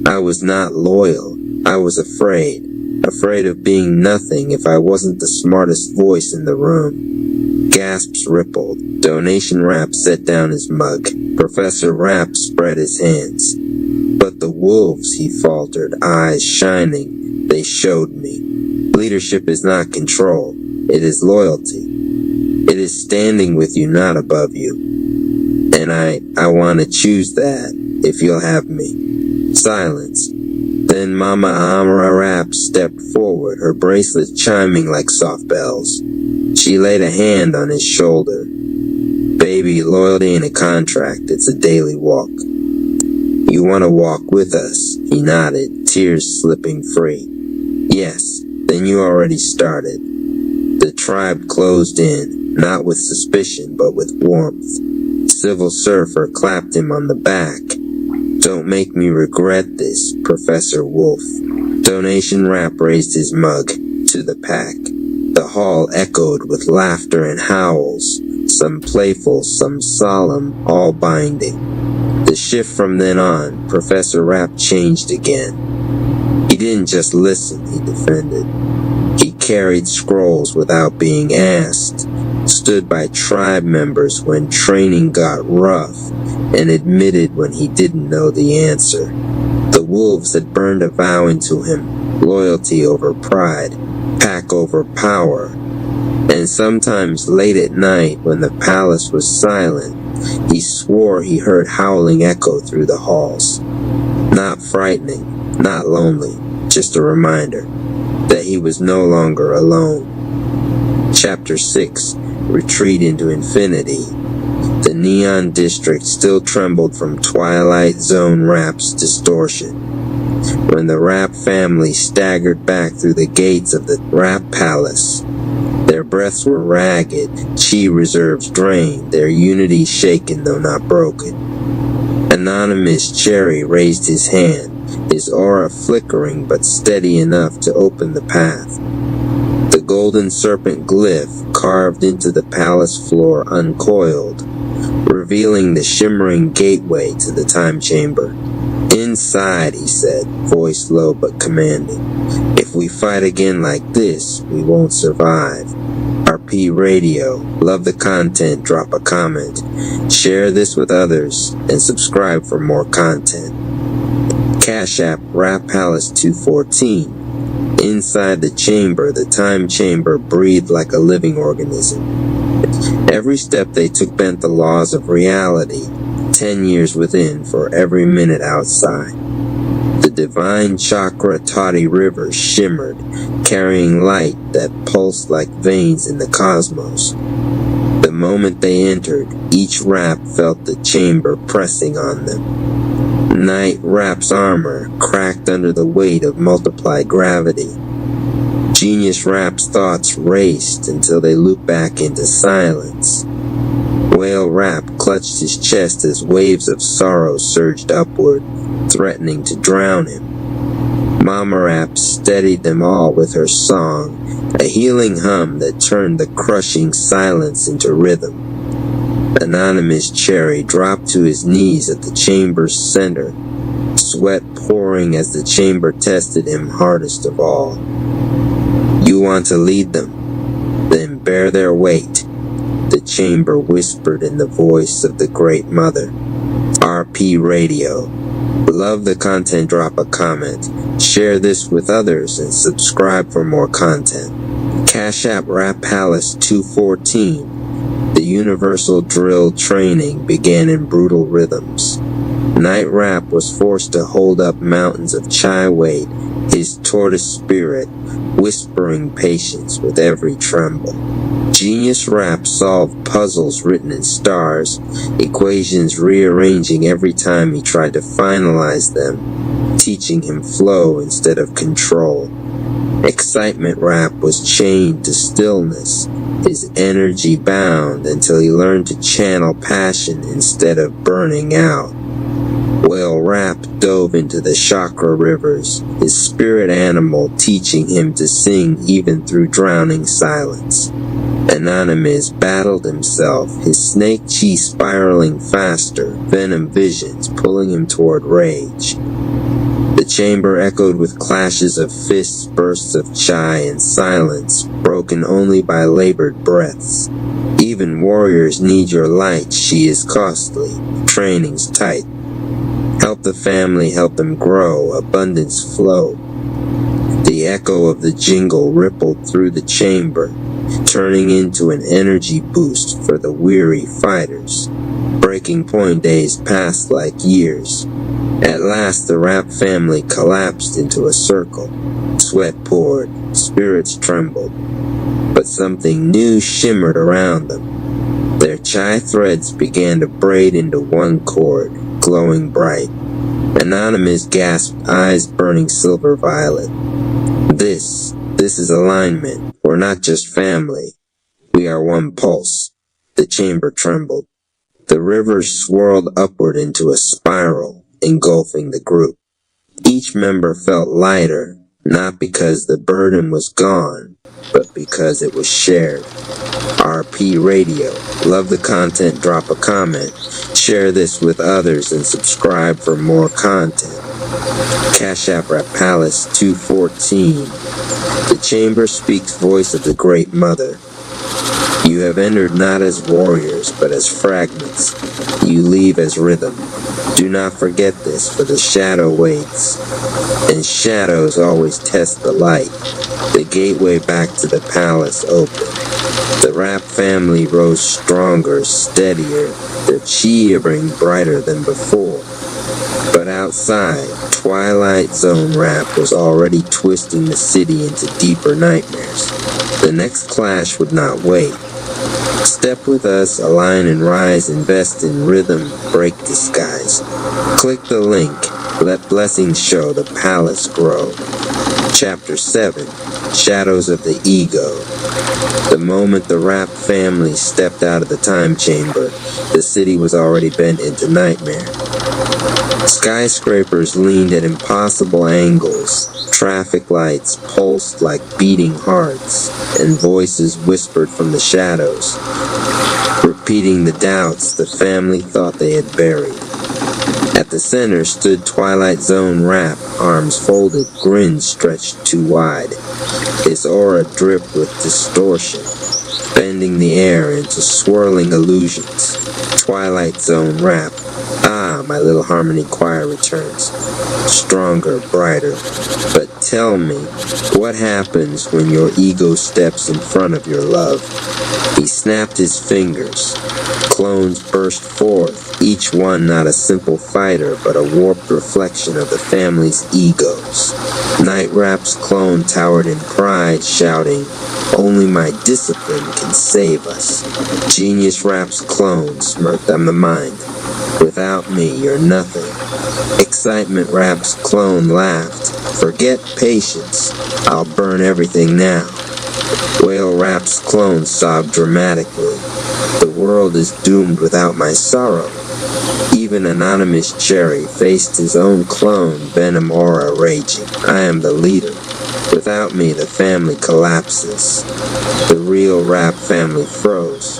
I was not loyal. I was afraid. Afraid of being nothing if I wasn't the smartest voice in the room. Gasps rippled. Donation Rapp set down his mug. Professor Rapp spread his hands. But the wolves, he faltered, eyes shining, they showed me. Leadership is not control. It is loyalty. It is standing with you, not above you. And I want to choose that, if you'll have me. Silence. Then Mama Amara Rapp stepped forward, her bracelet chiming like soft bells. She laid a hand on his shoulder. Baby, loyalty ain't a contract, it's a daily walk. You want to walk with us? He nodded, tears slipping free. Yes, then you already started. The tribe closed in, not with suspicion, but with warmth. Civil Surfer clapped him on the back. Don't make me regret this, Professor Wolf. Donation Rapp raised his mug to the pack. The hall echoed with laughter and howls, some playful, some solemn, all binding. The shift from then on, Professor Rapp changed again. He didn't just listen, he defended. He carried scrolls without being asked, stood by tribe members when training got rough, and admitted when he didn't know the answer. The wolves had burned a vow into him, loyalty over pride, pack over power. And sometimes late at night, when the palace was silent, he swore he heard howling echo through the halls. Not frightening, not lonely, just a reminder that he was no longer alone. Chapter 6, Retreat into Infinity. The Neon District still trembled from Twilight Zone Rapp's distortion. when the Rap family staggered back through the gates of the Rap Palace. Their breaths were ragged, chi reserves drained, their unity shaken though not broken. Anonymous Cherry raised his hand, his aura flickering but steady enough to open the path. The golden serpent glyph carved into the palace floor uncoiled, revealing the shimmering gateway to the time chamber. Inside, he said, voice low but commanding. If we fight again like this, we won't survive. RP Radio. Love the content. Drop a comment. Share this with others and subscribe for more content. Cash App Rap Palace 214. Inside the chamber, the time chamber breathed like a living organism. Every step they took bent the laws of reality, 10 years within for every minute outside. The divine chakra Toddy River shimmered, carrying light that pulsed like veins in the cosmos. The moment they entered, each Rap felt the chamber pressing on them. Night Rap's armor cracked under the weight of multiplied gravity. Genius Rap's thoughts raced until they looped back into silence. Whale Rap clutched his chest as waves of sorrow surged upward, threatening to drown him. Mama Rap steadied them all with her song, a healing hum that turned the crushing silence into rhythm. Anonymous Cherry dropped to his knees at the chamber's center, sweat pouring as the chamber tested him hardest of all. You want to lead them? Then bear their weight, the chamber whispered in the voice of the Great Mother. RP Radio. Love the content, drop a comment, share this with others, and subscribe for more content. Cash App Rap Palace 214. The universal drill training began in brutal rhythms. Night Rap was forced to hold up mountains of chai weight, his tortoise spirit whispering patience with every tremble. Genius Rap solved puzzles written in stars, equations rearranging every time he tried to finalize them, teaching him flow instead of control. Excitement Rap was chained to stillness, his energy bound until he learned to channel passion instead of burning out. Whale Rap dove into the chakra rivers, his spirit animal teaching him to sing even through drowning silence. Anonymous battled himself, his snake chi spiraling faster, venom visions pulling him toward rage. The chamber echoed with clashes of fists, bursts of chai, and silence, broken only by labored breaths. Even warriors need your light, she is costly, training's tight. Help the family, help them grow, abundance flow. The echo of the jingle rippled through the chamber, turning into an energy boost for the weary fighters. Breaking point days passed like years. At last the Rap family collapsed into a circle. Sweat poured, spirits trembled, but something new shimmered around them. Their chai threads began to braid into one cord, glowing bright. Anonymous gasped, eyes burning silver violet. This is alignment. We're not just family. We are one pulse. The chamber trembled. The river swirled upward into a spiral, engulfing the group. Each member felt lighter, not because the burden was gone, but because it was shared. RP Radio. Love the content, drop a comment, share this with others, and subscribe for more content. Cash App Rap Palace 214. The chamber speaks voice of the Great Mother. You have entered not as warriors, but as fragments. You leave as rhythm. Do not forget this, for the shadow waits. And shadows always test the light. The gateway back to the palace opened. The Rap family rose stronger, steadier, their chi brighter than before. But outside, Twilight Zone Rap was already twisting the city into deeper nightmares. The next clash would not wait. Step with us, align and rise, invest in rhythm, break disguise. Click the link, Let blessings show the palace grow. Chapter 7, Shadows of the Ego. The moment the Rapp family stepped out of the time chamber, the city was already bent into nightmare. Skyscrapers leaned at impossible angles, traffic lights pulsed like beating hearts, and voices whispered from the shadows, repeating the doubts the family thought they had buried. At the center stood Twilight Zone Rapp, arms folded, grin stretched too wide. His aura dripped with distortion, bending the air into swirling illusions. Twilight Zone Rapp. Ah, my little harmony choir returns, stronger, brighter. But tell me, what happens when your ego steps in front of your love? He snapped his fingers. Clones burst forth, each one not a simple fighter, but a warped reflection of the family's egos. Night Rapp's clone towered in pride, shouting, "Only my discipline can save us." Genius Rapp's clone smirked on the mind. "Without me, you're nothing." Excitement Rapp's clone laughed. "Forget patience. I'll burn everything now." Whale Rapp's clone sobbed dramatically. "The world is doomed without my sorrow." Even Anonymous Cherry faced his own clone, venom aura raging. "I am the leader. Without me, the family collapses." The real Rapp family froze.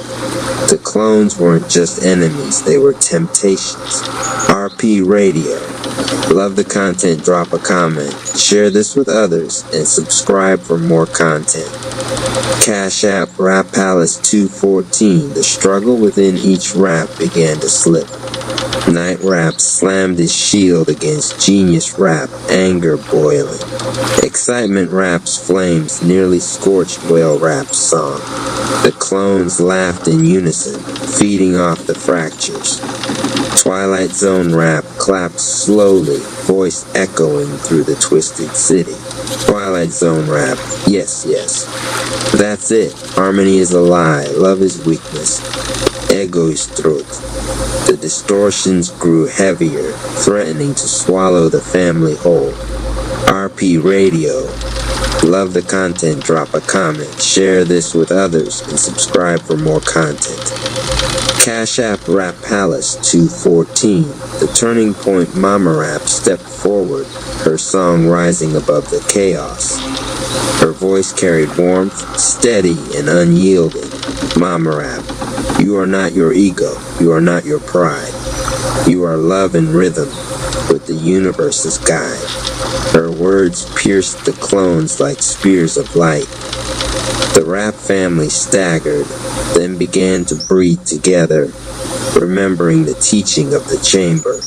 The clones weren't just enemies, they were temptations. RP Radio. Love the content, drop a comment, share this with others, and subscribe for more content. Cash App Rapp Palace 214. The struggle within each Rapp began to slip. Night Rapp slammed his shield against Genius Rapp, anger boiling. Excitement Rapp's flames nearly scorched Whale Rapp's song. The clones laughed in unison, feeding off the fractures. Twilight Zone Rapp clapped slowly, voice echoing through the twisted city. Twilight Zone Rapp, yes, yes. That's it. Harmony is a lie. Love is weakness. Ego is truth. The distortions grew heavier, threatening to swallow the family whole. RP Radio. Love the content, drop a comment, share this with others, and subscribe for more content. Cash App Rapp Palace 214. The Turning Point Mama Rapp stepped forward, her song rising above the chaos. Her voice carried warmth, steady and unyielding. Mama Rapp, you are not your ego, you are not your pride. You are love and rhythm, with the universe's guide. Her words pierced the clones like spears of light. The Rapp family staggered, then began to breathe together, remembering the teaching of the chamber.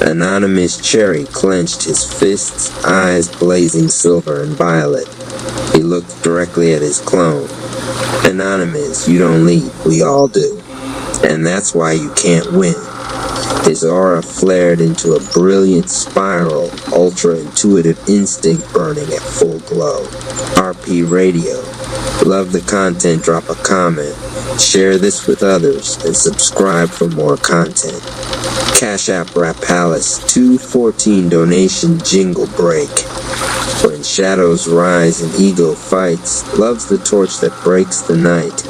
Anonymous Cherry clenched his fists, eyes blazing silver and violet. He looked directly at his clone. Anonymous, you don't lead, we all do. And that's why you can't win. His aura flared into a brilliant spiral, ultra-intuitive instinct burning at full glow. RP Radio. Love the content, drop a comment, share this with others, and subscribe for more content. Cash App Rapp Palace 214 donation jingle break. When shadows rise and ego fights, love's the torch that breaks the night.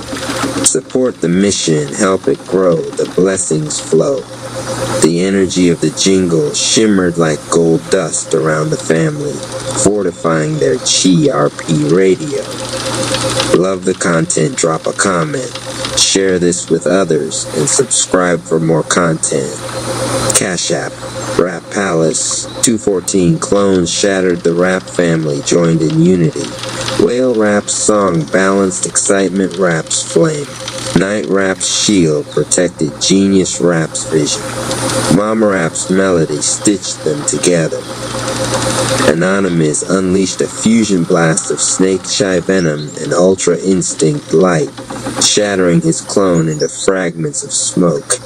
Support the mission, help it grow, the blessings flow. The energy of the jingle shimmered like gold dust around the family, fortifying their chi. RP Radio. Love the content, drop a comment, share this with others, and subscribe for more content. Cash App Rapp Palace 214. Clones shattered, the Rapp family joined in unity. Whale Rapp's song balanced Excitement Rapp's flame. Night Rapp's shield protected Genius Rapp's vision. Mama Rapp's melody stitched them together. Anonymous unleashed a fusion blast of snake shy venom and ultra instinct light, shattering his clone into fragments of smoke.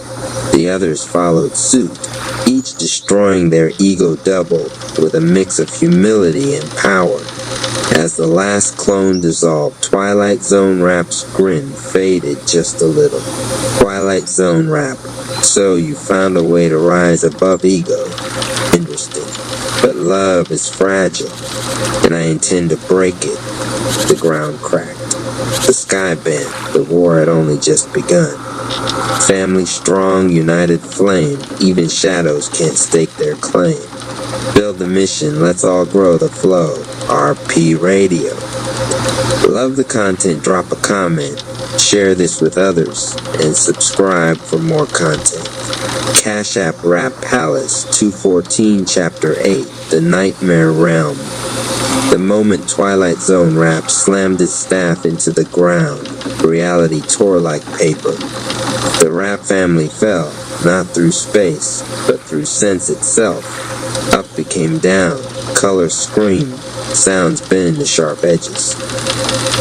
The others followed suit, each destroying their ego double with a mix of humility and power. As the last clone dissolved, Twilight Zone Rapp's grin faded just a little. Twilight Zone Rapp, so you found a way to rise above ego. Interesting. But love is fragile, and I intend to break it. The ground cracked. The sky bent. The war had only just begun. Family strong, united flame. Even shadows can't stake their claim. Build the mission, let's all grow the flow. RP Radio. Love the content, drop a comment. Share this with others, and subscribe for more content. Cash App Rap Palace 214 Chapter 8, The Nightmare Realm. The moment Twilight Zone Rap slammed its staff into the ground, reality tore like paper. The rap family fell, not through space, but through sense itself. Up became down, colors screamed, sounds bent into sharp edges.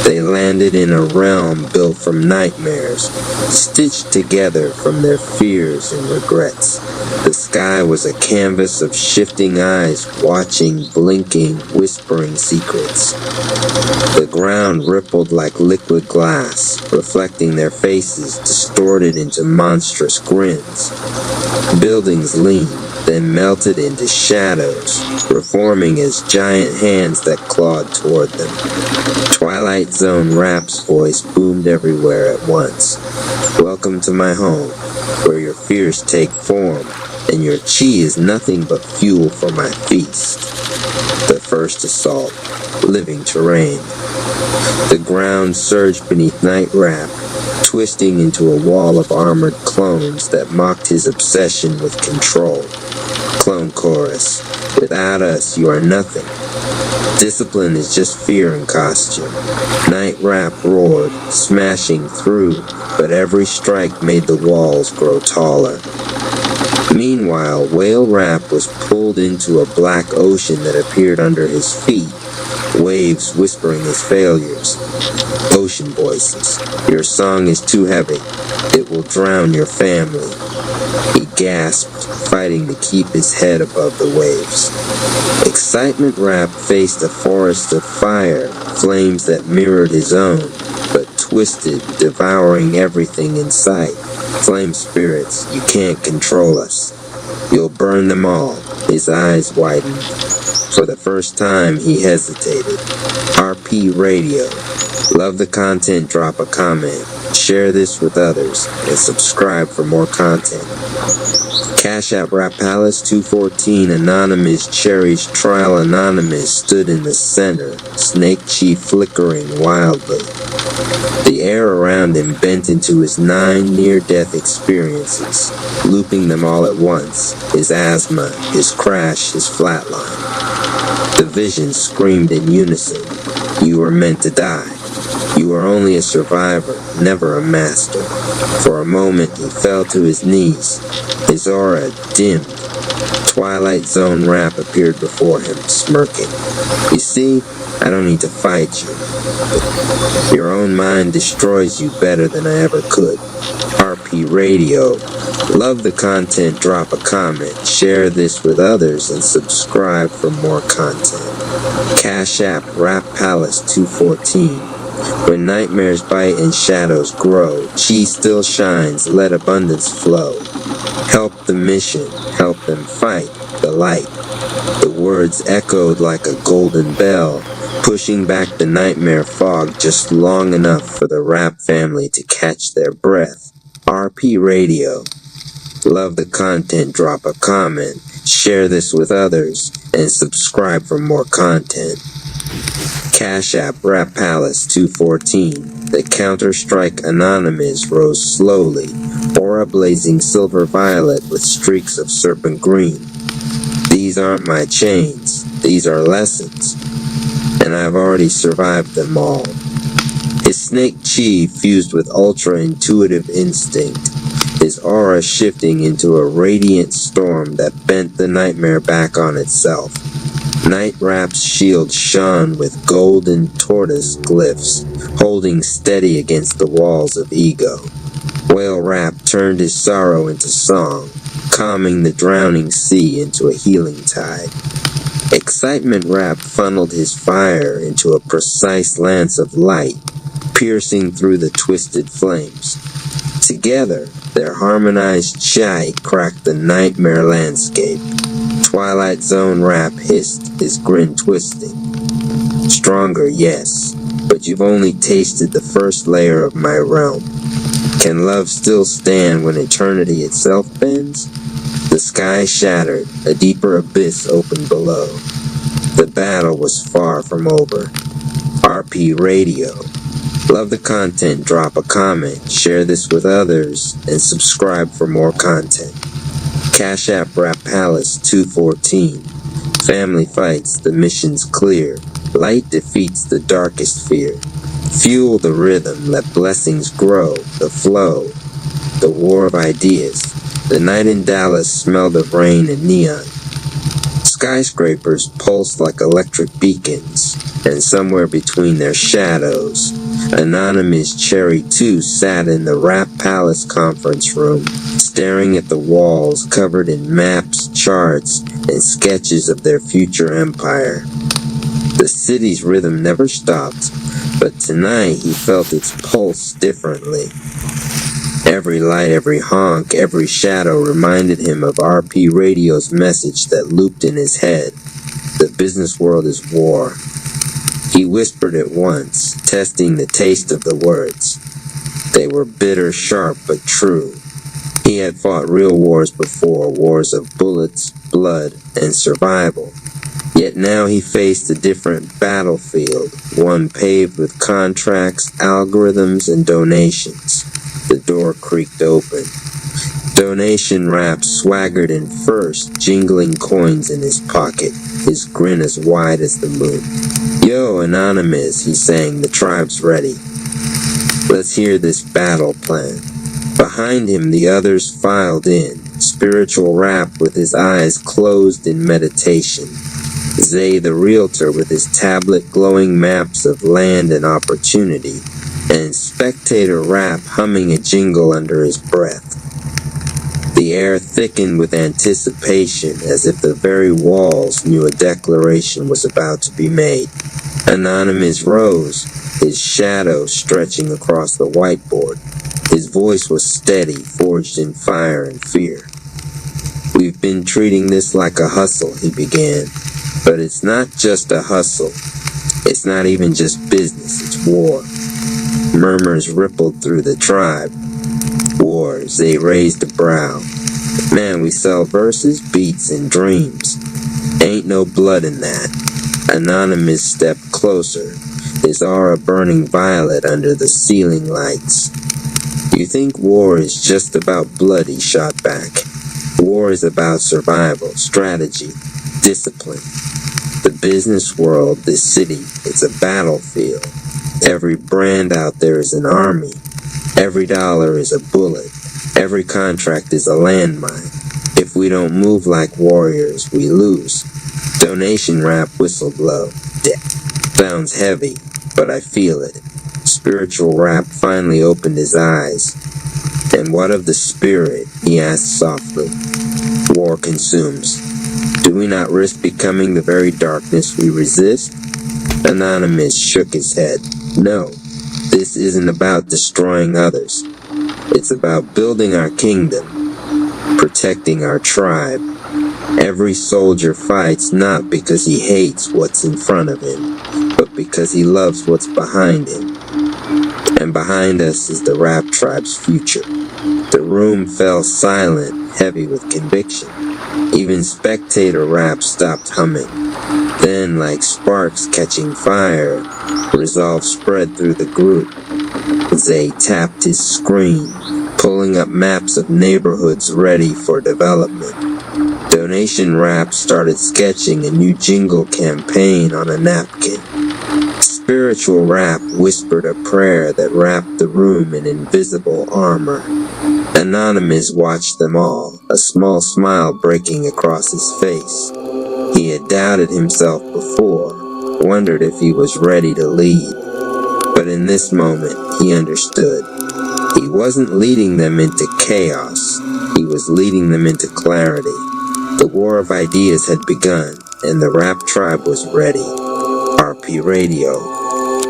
They landed in a realm built from nightmares, stitched together from their fears and regrets. The sky was a canvas of shifting eyes, watching, blinking, whispering secrets. The ground rippled like liquid glass, reflecting their faces, distorted into monstrous grins. Buildings leaned, then melted into shadows, reforming as giant hands that clawed toward them. Twilight Zone Rap's voice boomed everywhere at once. Welcome to my home, where your fears take form, and your chi is nothing but fuel for my feast. The first assault, living terrain. The ground surged beneath Night Rap, twisting into a wall of armored clones that mocked his obsession with control. Clone chorus, without us you are nothing. Discipline is just fear in costume. Night Rap roared, smashing through, but every strike made the walls grow taller. Meanwhile, Whale Rap was pulled into a black ocean that appeared under his feet, waves whispering his failures. Ocean voices, your song is too heavy. It will drown your family. He gasped, fighting to keep his head above the waves. Excitement Rap faced a forest of fire, flames that mirrored his own, but twisted, devouring everything in sight. Flame spirits, you can't control us. You'll burn them all. His eyes widened. For the first time, he hesitated. RP Radio. Love the content, drop a comment. Share this with others, and subscribe for more content. Cash App Rap Palace 214 Anonymous Cherry's Trial Anonymous stood in the center, snake chi flickering wildly. The air around him bent into his 9 near-death experiences, looping them all at once, his asthma, his crash, his flatline. The vision screamed in unison, you were meant to die. You are only a survivor, never a master. For a moment he fell to his knees, his aura dimmed. Twilight Zone Rap appeared before him, smirking. You see, I don't need to fight you. Your own mind destroys you better than I ever could. RP Radio. Love the content, drop a comment, share this with others, and subscribe for more content. Cash App Rap Palace 214. When nightmares bite and shadows grow, chi still shines, let abundance flow. Help the mission, help them fight the light. The words echoed like a golden bell, pushing back the nightmare fog just long enough for the Rap family to catch their breath. RP Radio. Love the content, drop a comment, share this with others, and subscribe for more content. Cash App Rap Palace 214. The Counter-Strike Anonymous rose slowly, aura blazing silver violet with streaks of serpent green. These aren't my chains, these are lessons, and I've already survived them all. His snake chi fused with ultra-intuitive instinct, his aura shifting into a radiant storm that bent the nightmare back on itself. Night Rap's shield shone with golden tortoise glyphs, holding steady against the walls of ego. Whale Rap turned his sorrow into song, calming the drowning sea into a healing tide. Excitement Rap funneled his fire into a precise lance of light, piercing through the twisted flames. Together, their harmonized chai cracked the nightmare landscape. Twilight Zone rap hissed, his grin twisting. Stronger, yes, but you've only tasted the first layer of my realm. Can love still stand when eternity itself bends? The sky shattered, a deeper abyss opened below. The battle was far from over. RP Radio. Love the content, drop a comment, share this with others, and subscribe for more content. Cash App Rap Palace 214. Family fights, the mission's clear. Light defeats the darkest fear. Fuel the rhythm, let blessings grow. The flow, the war of ideas. The night in Dallas smelled of rain and neon. Skyscrapers pulsed like electric beacons, and somewhere between their shadows, Anonymous Cherry 2 sat in the Rap Palace conference room, staring at the walls covered in maps, charts, and sketches of their future empire. The city's rhythm never stopped, but tonight he felt its pulse differently. Every light, every honk, every shadow reminded him of RP Radio's message that looped in his head. The business world is war. He whispered it once, testing the taste of the words. They were bitter, sharp, but true. He had fought real wars before, wars of bullets, blood, and survival. Yet now he faced a different battlefield, one paved with contracts, algorithms, and donations. The door creaked open. Donation Rap swaggered in first, jingling coins in his pocket, his grin as wide as the moon. Yo, Anonymous, he sang, the tribe's ready. Let's hear this battle plan. Behind him, the others filed in, Spiritual Rap with his eyes closed in meditation. Zay the realtor with his tablet glowing maps of land and opportunity, and Spectator Rap humming a jingle under his breath. The air thickened with anticipation as if the very walls knew a declaration was about to be made. Anonymous rose, his shadow stretching across the whiteboard. His voice was steady, forged in fire and fear. We've been treating this like a hustle, he began. But it's not just a hustle. It's not even just business, it's war. Murmurs rippled through the tribe. Wars, they raised a brow. Man, we sell verses, beats, and dreams. Ain't no blood in that. Anonymous stepped closer, his aura burning violet under the ceiling lights. You think war is just about blood, he shot back. War is about survival, strategy, discipline. The business world, this city, it's a battlefield. Every brand out there is an army. Every dollar is a bullet. Every contract is a landmine. If we don't move like warriors, we lose. Donation Rap whistled low. Sounds heavy, but I feel it. Spiritual Rap finally opened his eyes. And what of the spirit? He asked softly. War consumes. Do we not risk becoming the very darkness we resist? Anonymous shook his head. No, this isn't about destroying others. It's about building our kingdom, protecting our tribe. Every soldier fights not because he hates what's in front of him, but because he loves what's behind him. And behind us is the Rap Tribe's future. The room fell silent, heavy with conviction. Even Spectator Rap stopped humming. Then, like sparks catching fire, resolve spread through the group. Zay tapped his screen, pulling up maps of neighborhoods ready for development. Donation Rap started sketching a new jingle campaign on a napkin. Spiritual Rap whispered a prayer that wrapped the room in invisible armor. Anonymous watched them all, a small smile breaking across his face. He had doubted himself before, wondered if he was ready to lead. But in this moment, he understood. He wasn't leading them into chaos. He was leading them into clarity. The war of ideas had begun, and the Rap Tribe was ready. RP Radio.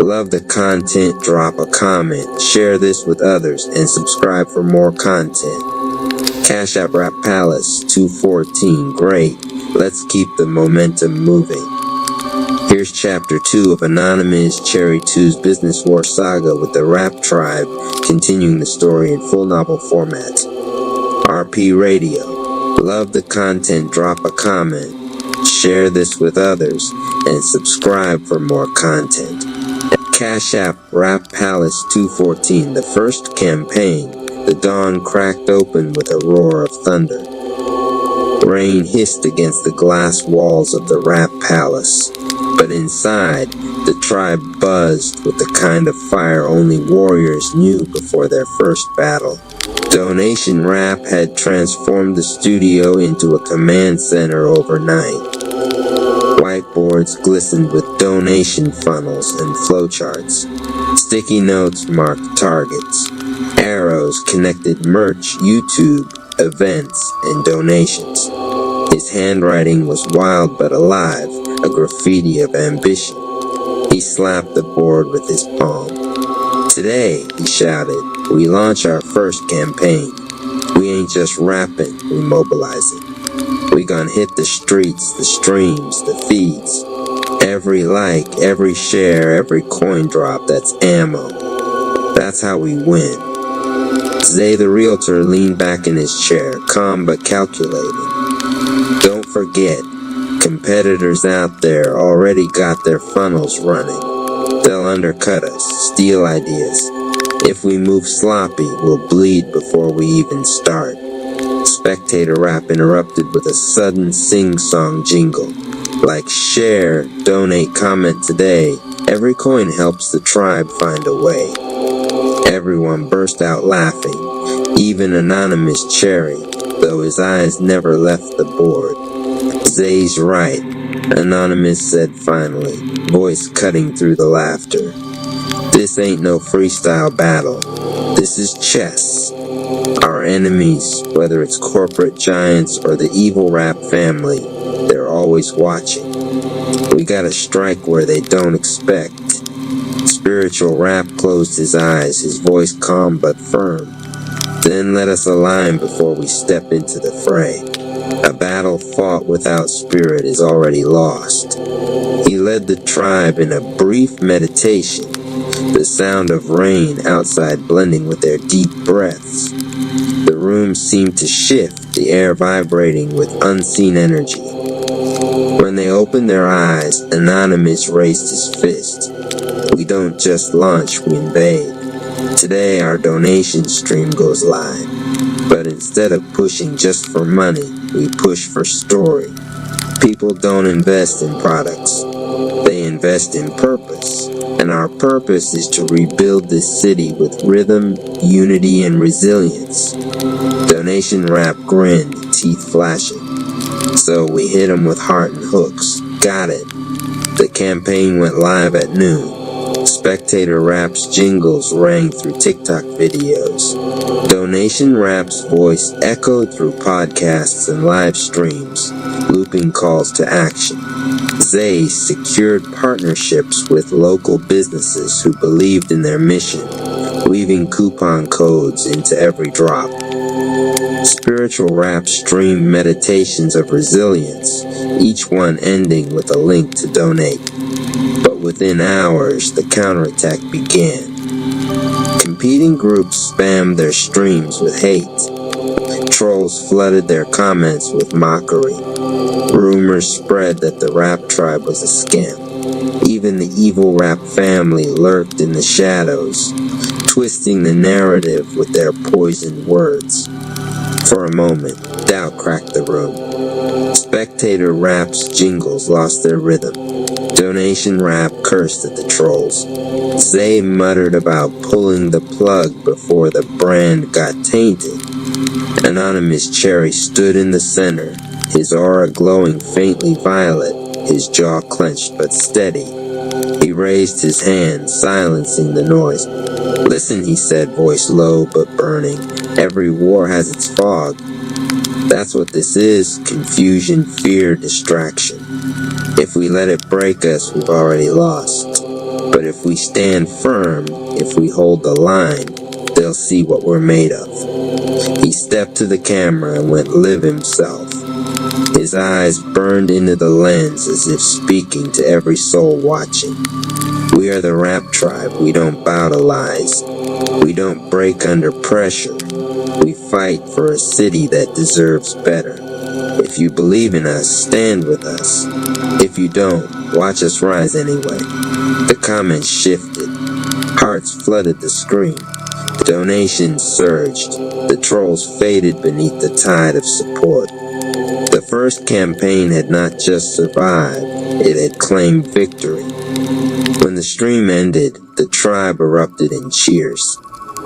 Love the content, drop a comment, share this with others, and subscribe for more content. Cash App Rap Palace 214, great. Let's keep the momentum moving. Here's Chapter 2 of Anonymous Cherry 2's Business War Saga with the Rap Tribe, continuing the story in full novel format. RP Radio. Love the content, drop a comment, share this with others, and subscribe for more content. Cash App Rap Palace 214, the first campaign. The dawn cracked open with a roar of thunder. Rain hissed against the glass walls of the Rap Palace, but inside, the tribe buzzed with the kind of fire only warriors knew before their first battle. Donation Rap had transformed the studio into a command center overnight. Whiteboards glistened with donation funnels and flowcharts. Sticky notes marked targets. Arrows connected merch, YouTube, events, and donations. His handwriting was wild but alive, a graffiti of ambition. He slapped the board with his palm. Today, he shouted, we launch our first campaign. We ain't just rapping, we mobilizing. We gonna hit the streets, the streams, the feeds. Every like, every share, every coin drop, that's ammo. That's how we win. Zay the realtor leaned back in his chair, calm but calculating. Don't forget, competitors out there already got their funnels running. They'll undercut us, steal ideas. If we move sloppy, we'll bleed before we even start. Spectator Rap interrupted with a sudden sing-song jingle. Like share, donate, comment today. Every coin helps the tribe find a way. Everyone burst out laughing, even Anonymous Cherry, though his eyes never left the board. Zay's right, Anonymous said finally, voice cutting through the laughter. This ain't no freestyle battle. This is chess. Our enemies, whether it's corporate giants or the evil Rap family, they're always watching. We gotta strike where they don't expect. Spiritual Rap closed his eyes, his voice calm but firm. Then let us align before we step into the fray. A battle fought without spirit is already lost. He led the tribe in a brief meditation, the sound of rain outside blending with their deep breaths. The room seemed to shift, the air vibrating with unseen energy. When they opened their eyes, Anonymous raised his fist. We don't just launch, we invade. Today our donation stream goes live. But instead of pushing just for money, we push for story. People don't invest in products. They invest in purpose. And our purpose is to rebuild this city with rhythm, unity, and resilience. Donation Rap grinned, teeth flashing. So we hit him with heart and hooks. Got it. The campaign went live at noon. Spectator Rap's jingles rang through TikTok videos. Donation Rap's voice echoed through podcasts and live streams, looping calls to action. Zay secured partnerships with local businesses who believed in their mission, weaving coupon codes into every drop. Spiritual Rap streamed meditations of resilience, each one ending with a link to donate. But within hours, the counterattack began. Competing groups spammed their streams with hate. Trolls flooded their comments with mockery. Rumors spread that the Rap Tribe was a scam. Even the evil Rap family lurked in the shadows, twisting the narrative with their poisoned words. For a moment, doubt cracked the room. Spectator Rap's jingles lost their rhythm. Donation Rap cursed at the trolls. Zay muttered about pulling the plug before the brand got tainted. Anonymous Cherry stood in the center, his aura glowing faintly violet, his jaw clenched but steady. He raised his hand, silencing the noise. Listen, he said, voice low but burning. Every war has its fog. That's what this is, confusion, fear, distraction. If we let it break us, we've already lost. But if we stand firm, if we hold the line, they'll see what we're made of. He stepped to the camera and went live himself. His eyes burned into the lens as if speaking to every soul watching. We are the Rap Tribe. We don't bow to lies. We don't break under pressure. We fight for a city that deserves better. If you believe in us, stand with us. If you don't, watch us rise anyway. The comments shifted. Hearts flooded the screen. Donations surged. The trolls faded beneath the tide of support. The first campaign had not just survived, it had claimed victory. When the stream ended, the tribe erupted in cheers.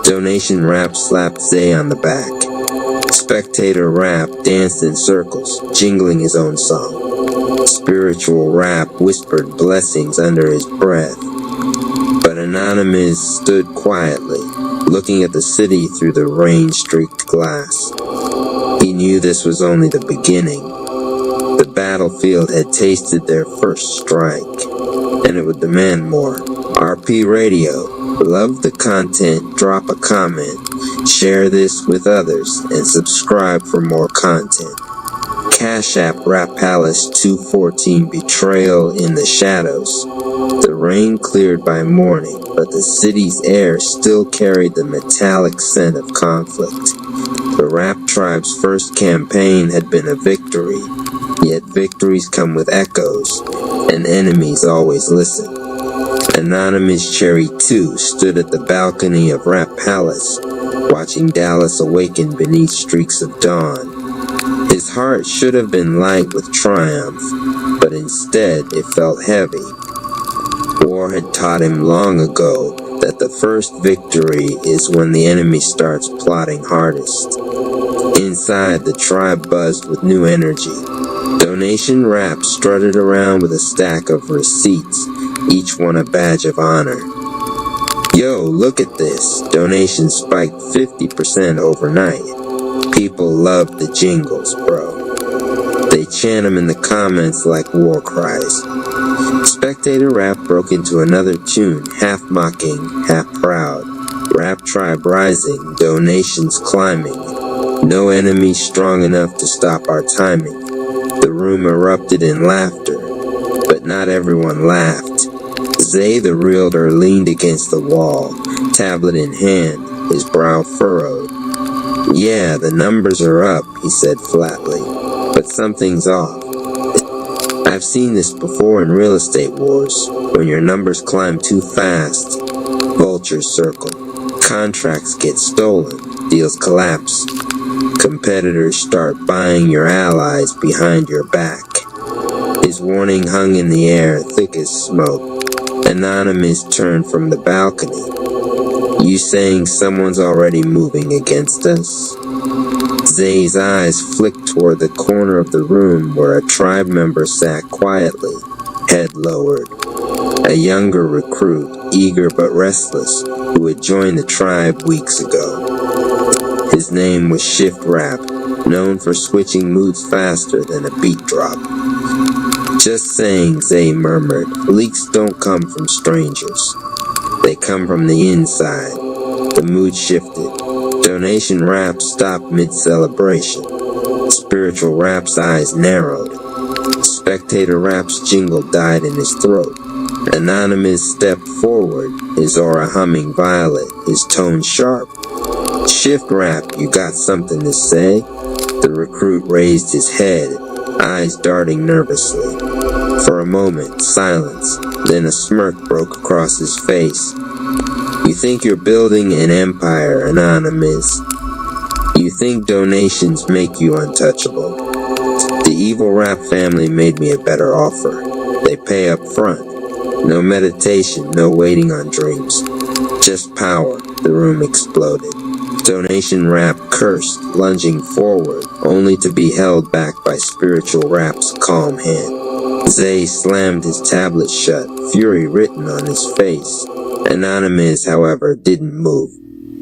Donation Rap slapped Zay on the back. Spectator Rap danced in circles, jingling his own song. Spiritual Rap whispered blessings under his breath. But Anonymous stood quietly, looking at the city through the rain-streaked glass. He knew this was only the beginning. The battlefield had tasted their first strike, and it would demand more. RP Radio. Love the content, drop a comment, share this with others, and subscribe for more content. Cash App Rap Palace 214 Betrayal in the Shadows. The rain cleared by morning, but the city's air still carried the metallic scent of conflict. The Rap Tribe's first campaign had been a victory, yet victories come with echoes, and enemies always listen. Anonymous Cherry 2 stood at the balcony of Rap Palace, watching Dallas awaken beneath streaks of dawn. His heart should have been light with triumph, but instead it felt heavy. War had taught him long ago that the first victory is when the enemy starts plotting hardest. Inside, the tribe buzzed with new energy. Donation Rap strutted around with a stack of receipts, each one a badge of honor. Yo, look at this. Donations spiked 50% overnight. People love the jingles, bro. They chant them in the comments like war cries. Spectator Rap broke into another tune, half mocking, half proud. Rap Tribe rising, donations climbing. No enemy strong enough to stop our timing. The room erupted in laughter, but not everyone laughed. Zay the realtor leaned against the wall, tablet in hand, his brow furrowed. Yeah, the numbers are up, he said flatly, but something's off. I've seen this before in real estate wars. When your numbers climb too fast, vultures circle. Contracts get stolen, deals collapse. Competitors start buying your allies behind your back. His warning hung in the air, thick as smoke. Anonymous turned from the balcony. You saying someone's already moving against us? Zay's eyes flicked toward the corner of the room where a tribe member sat quietly, head lowered. A younger recruit, eager but restless, who had joined the tribe weeks ago. His name was Shift Rap, known for switching moods faster than a beat drop. Just saying, Zay murmured, leaks don't come from strangers. They come from the inside. The mood shifted. Donation Rap stopped mid-celebration. Spiritual Rap's eyes narrowed. Spectator Rap's jingle died in his throat. Anonymous stepped forward, his aura humming violet, his tone sharp. Shift Rap, you got something to say? The recruit raised his head, eyes darting nervously. For a moment, silence, then a smirk broke across his face. You think you're building an empire, Anonymous. You think donations make you untouchable. The evil Rap family made me a better offer. They pay up front. No meditation, no waiting on dreams. Just power. The room exploded. Donation Rap cursed, lunging forward, only to be held back by Spiritual Rap's calm hand. Zay slammed his tablet shut, fury written on his face. Anonymous, however, didn't move.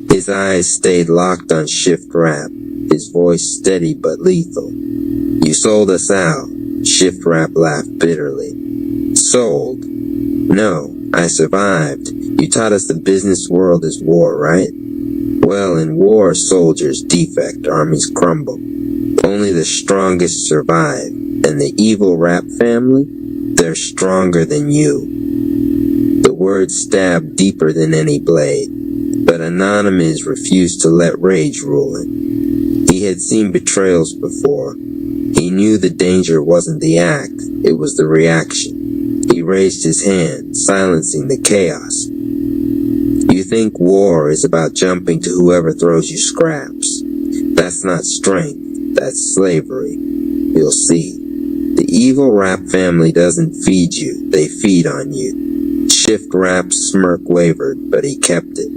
His eyes stayed locked on Shift Rap, his voice steady but lethal. You sold us out. Shift Rap laughed bitterly. Sold? No, I survived. You taught us the business world is war, right? Well, in war, soldiers defect, armies crumble. Only the strongest survive, and the evil rap family, they're stronger than you. The words stabbed deeper than any blade, but Anonymous refused to let rage rule him. He had seen betrayals before. He knew the danger wasn't the act, it was the reaction. He raised his hand, silencing the chaos. You think war is about jumping to whoever throws you scraps. That's not strength, that's slavery. You'll see. The evil rap family doesn't feed you, they feed on you. Shift Rap's smirk wavered, but he kept it.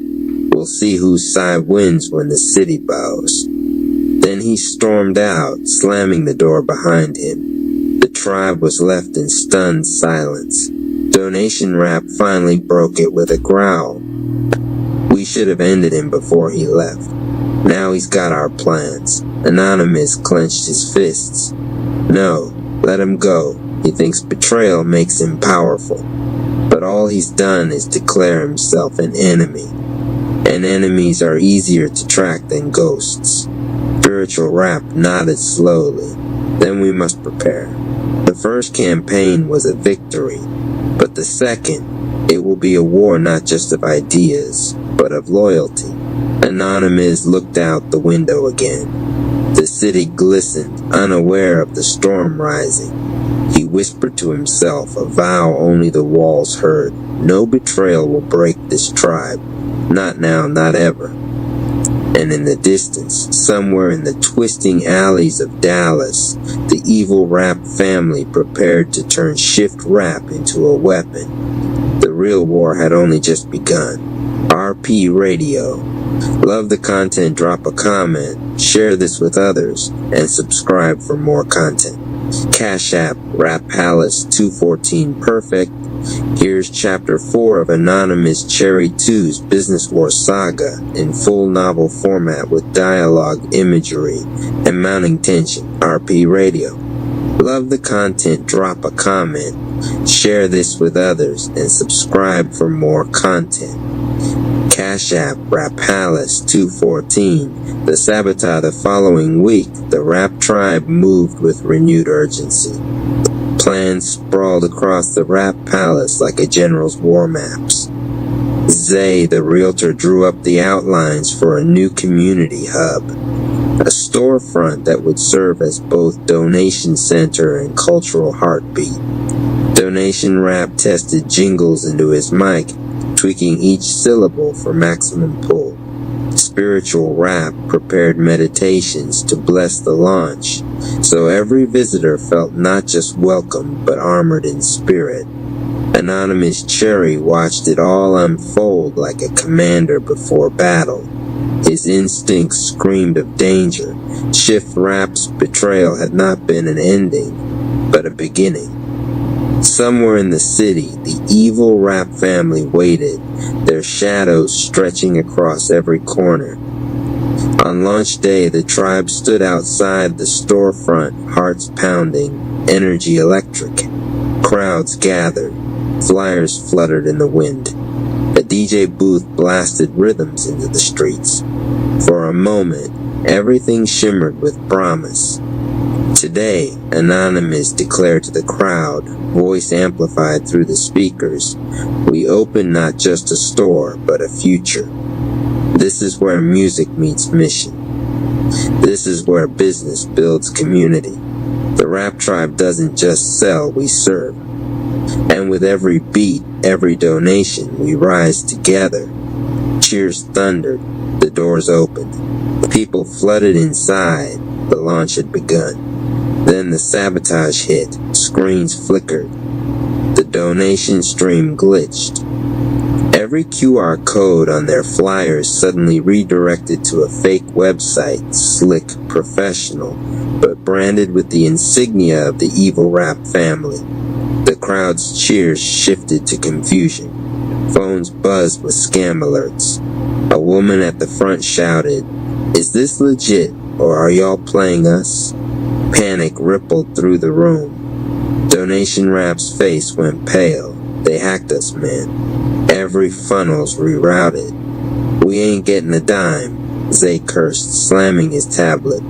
We'll see whose side wins when the city bows. Then he stormed out, slamming the door behind him. The tribe was left in stunned silence. Donation Rap finally broke it with a growl. We should have ended him before he left. Now he's got our plans. Anonymous clenched his fists. No, let him go. He thinks betrayal makes him powerful. But all he's done is declare himself an enemy. And enemies are easier to track than ghosts. Spiritual Rap nodded slowly. Then we must prepare. The first campaign was a victory, but the second, it will be a war not just of ideas, but of loyalty. Anonymous looked out the window again. The city glistened, unaware of the storm rising. He whispered to himself, a vow only the walls heard. No betrayal will break this tribe. Not now, not ever. And in the distance, somewhere in the twisting alleys of Dallas, the evil rap family prepared to turn Shift Rap into a weapon. The real war had only just begun. RP Radio. Love the content, drop a comment, share this with others, and subscribe for more content. Cash App, Rap Palace 214 Perfect. Here's Chapter 4 of Anonymous Cherry 2's Business War Saga in full novel format with dialogue, imagery, and mounting tension. RP Radio. Love the content, drop a comment, share this with others, and subscribe for more content. Cash App, Rap Palace 214. The Sabotage the following week, the Rap Tribe moved with renewed urgency. Plans sprawled across the Rap Palace like a general's war maps. Zay, the realtor, drew up the outlines for a new community hub. A storefront that would serve as both donation center and cultural heartbeat. Donation Rap tested jingles into his mic, tweaking each syllable for maximum pull. Spiritual Rap prepared meditations to bless the launch, so every visitor felt not just welcome but armored in spirit. Anonymous Cherry watched it all unfold like a commander before battle. His instincts screamed of danger. Shift Rap's betrayal had not been an ending, but a beginning. Somewhere in the city, the evil Rap family waited, their shadows stretching across every corner. On launch day, the tribe stood outside the storefront, hearts pounding, energy electric. Crowds gathered, flyers fluttered in the wind. A DJ booth blasted rhythms into the streets. For a moment, everything shimmered with promise. Today, Anonymous declared to the crowd, voice amplified through the speakers, we open not just a store, but a future. This is where music meets mission. This is where business builds community. The Rap Tribe doesn't just sell, we serve. And with every beat, every donation, we rise together. Cheers thundered, the doors opened. People flooded inside, the launch had begun. Then the sabotage hit, screens flickered. The donation stream glitched. Every QR code on their flyers suddenly redirected to a fake website, slick, professional, but branded with the insignia of the evil Rap family. The crowd's cheers shifted to confusion. Phones buzzed with scam alerts. A woman at the front shouted, "Is this legit, or are y'all playing us?" Panic rippled through the room. Donation Rap's face went pale. They hacked us, man. Every funnel's rerouted. We ain't getting a dime, Zay cursed, slamming his tablet.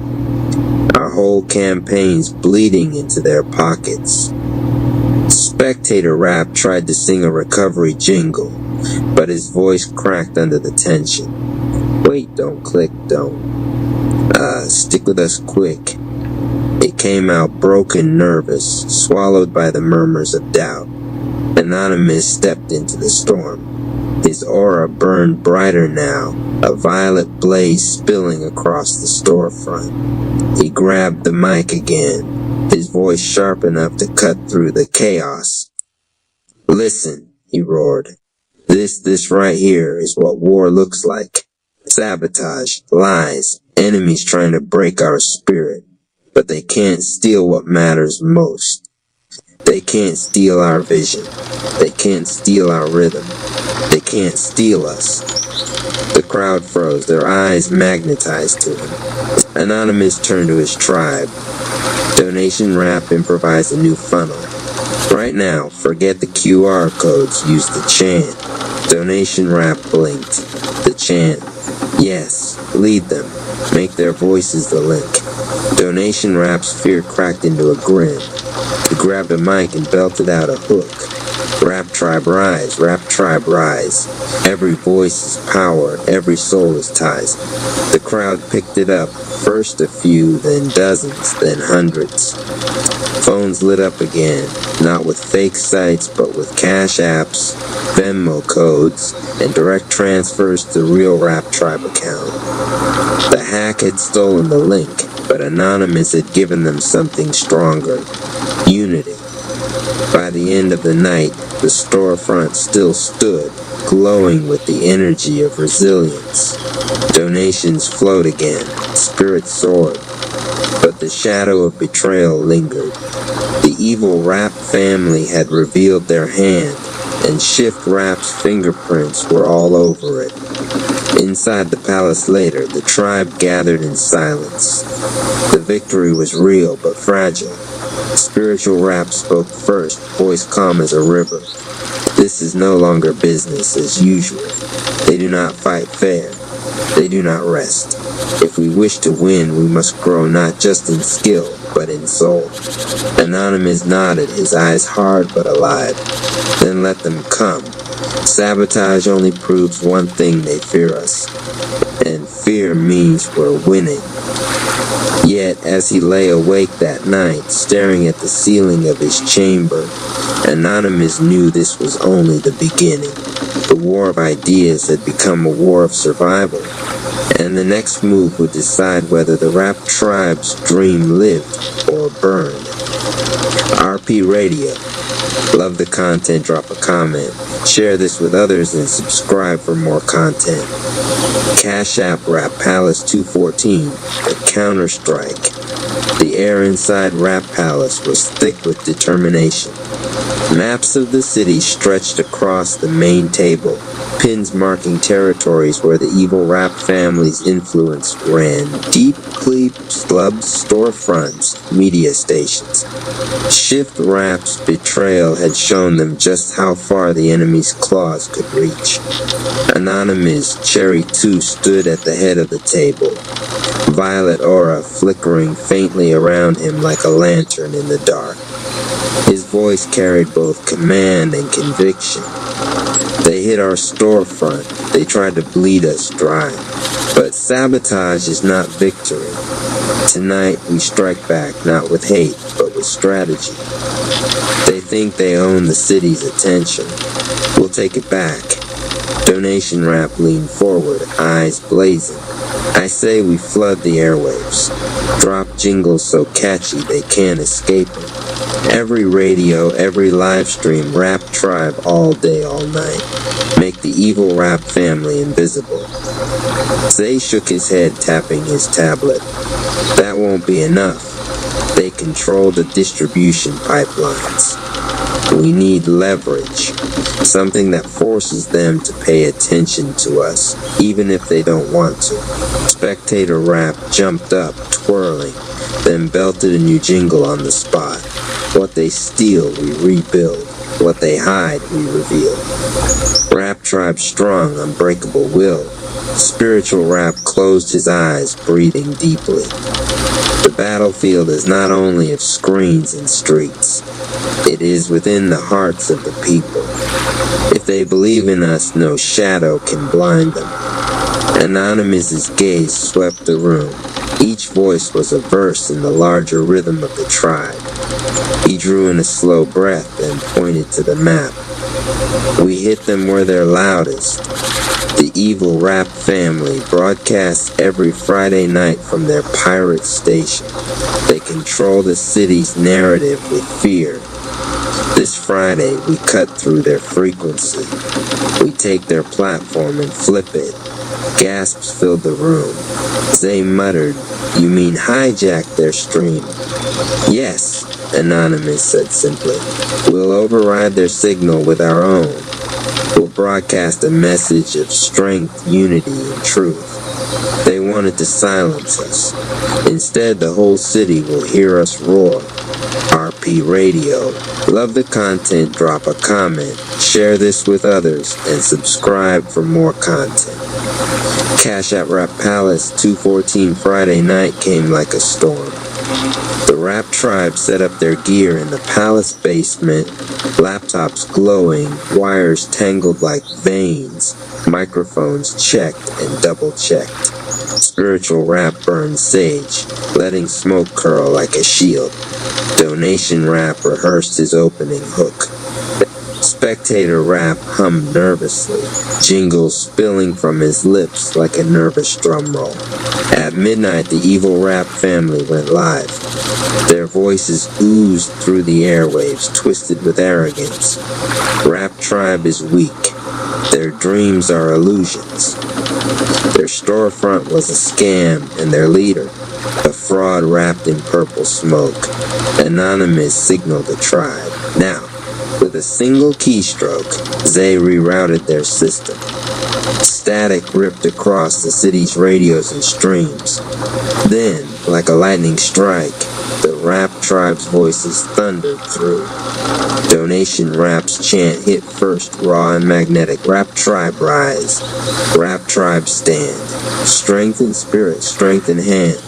Our whole whole campaigns bleeding into their pockets. Spectator Rap tried to sing a recovery jingle, but his voice cracked under the tension. Wait, don't click, don't. Stick with us quick. It came out broken, nervous, swallowed by the murmurs of doubt. Anonymous stepped into the storm. His aura burned brighter now, a violet blaze spilling across the storefront. He grabbed the mic again, his voice sharp enough to cut through the chaos. Listen, he roared. This right here is what war looks like. Sabotage, lies, enemies trying to break our spirit. But they can't steal what matters most. They can't steal our vision. They can't steal our rhythm. They can't steal us. The crowd froze, their eyes magnetized to him. Anonymous turned to his tribe. Donation Rap improvised a new funnel. Right now, forget the QR codes, use the chant. Donation Rap blinked. The chant. Yes, lead them. Make their voices the link. Donation Rap's fear cracked into a grin. He grabbed a mic and belted out a hook. Rap Tribe rise, Rap Tribe rise. Every voice is power, every soul is ties. The crowd picked it up, first a few, then dozens, then hundreds. Phones lit up again, not with fake sites, but with cash apps, Venmo codes, and direct transfers to the real Rap Tribe account. The hack had stolen the link, but Anonymous had given them something stronger. Unity. By the end of the night, the storefront still stood, glowing with the energy of resilience. Donations flowed again, spirits soared, but the shadow of betrayal lingered. The evil Rap family had revealed their hand, and Shift Rap's fingerprints were all over it. Inside the palace later, the tribe gathered in silence. The victory was real but fragile. Spiritual Rap spoke first, voice calm as a river. This is no longer business as usual. They do not fight fair. They do not rest. If we wish to win, we must grow not just in skill, but in soul. Anonymous nodded, his eyes hard but alive. Then let them come. Sabotage only proves one thing: they fear us. And fear means we're winning. Yet, as he lay awake that night, staring at the ceiling of his chamber, Anonymous knew this was only the beginning. The war of ideas had become a war of survival, and the next move would decide whether the Rap Tribe's dream lived or burned. RP Radio. Love the content, drop a comment. Share this with others and subscribe for more content. Cash App Rap Palace 214, the Counter-Strike. The air inside Rap Palace was thick with determination. Maps of the city stretched across the main table, pins marking territories where the evil Rap family's influence ran. Deep clubs, storefronts, media stations. Shift Rap's betrayal had shown them just how far the enemy's claws could reach. Anonymous Cherry 2 stood at the head of the table, violet aura flickering faintly around him like a lantern in the dark. His voice carried both command and conviction. They hit our storefront. They tried to bleed us dry. But sabotage is not victory. Tonight we strike back not with hate, but with strategy. They think they own the city's attention. We'll take it back. Donation Rap leaned forward, eyes blazing. I say we flood the airwaves. Drop jingles so catchy they can't escape them. Every radio, every live stream, Rap Tribe all day, all night. Make the evil Rap family invisible. Zay shook his head, tapping his tablet. That won't be enough. They control the distribution pipelines. We need leverage. Something that forces them to pay attention to us, even if they don't want to. Spectator Rap jumped up, twirling, then belted a new jingle on the spot. What they steal, we rebuild. What they hide, we reveal. Rap Tribe's strong, unbreakable will. Spiritual Rap closed his eyes, breathing deeply. The battlefield is not only of screens and streets. It is within the hearts of the people. If they believe in us, no shadow can blind them. Anonymous's gaze swept the room. Each voice was a verse in the larger rhythm of the tribe. He drew in a slow breath and pointed to the map. We hit them where they're loudest. The Evil Rap family broadcasts every Friday night from their pirate station. They control the city's narrative with fear. This Friday, we cut through their frequency. We take their platform and flip it. Gasps filled the room. Zay muttered, "You mean hijack their stream?" "Yes," Anonymous said simply. "We'll override their signal with our own. We'll broadcast a message of strength, unity, and truth. They wanted to silence us. Instead, the whole city will hear us roar. RP Radio. Love the content, drop a comment, share this with others, and subscribe for more content." Cash App Rap Palace 214 Friday night came like a storm. The Rap Tribe set up their gear in the palace basement, laptops glowing, wires tangled like veins, microphones checked and double-checked. Spiritual Rap burned sage, letting smoke curl like a shield. Donation Rap rehearsed his opening hook. Spectator Rap hummed nervously, jingles spilling from his lips like a nervous drum roll. At midnight, the Evil Rap family went live. Their voices oozed through the airwaves, twisted with arrogance. Rap Tribe is weak. Their dreams are illusions. Their storefront was a scam, and their leader, a fraud wrapped in purple smoke. Anonymous signaled the tribe. Now, with a single keystroke, Zay rerouted their system. Static ripped across the city's radios and streams. Then, like a lightning strike, the Rap Tribe's voices thundered through. Donation Rap's chant hit first, raw and magnetic. Rap Tribe rise. Rap Tribe stand. Strength in spirit, strength in hand.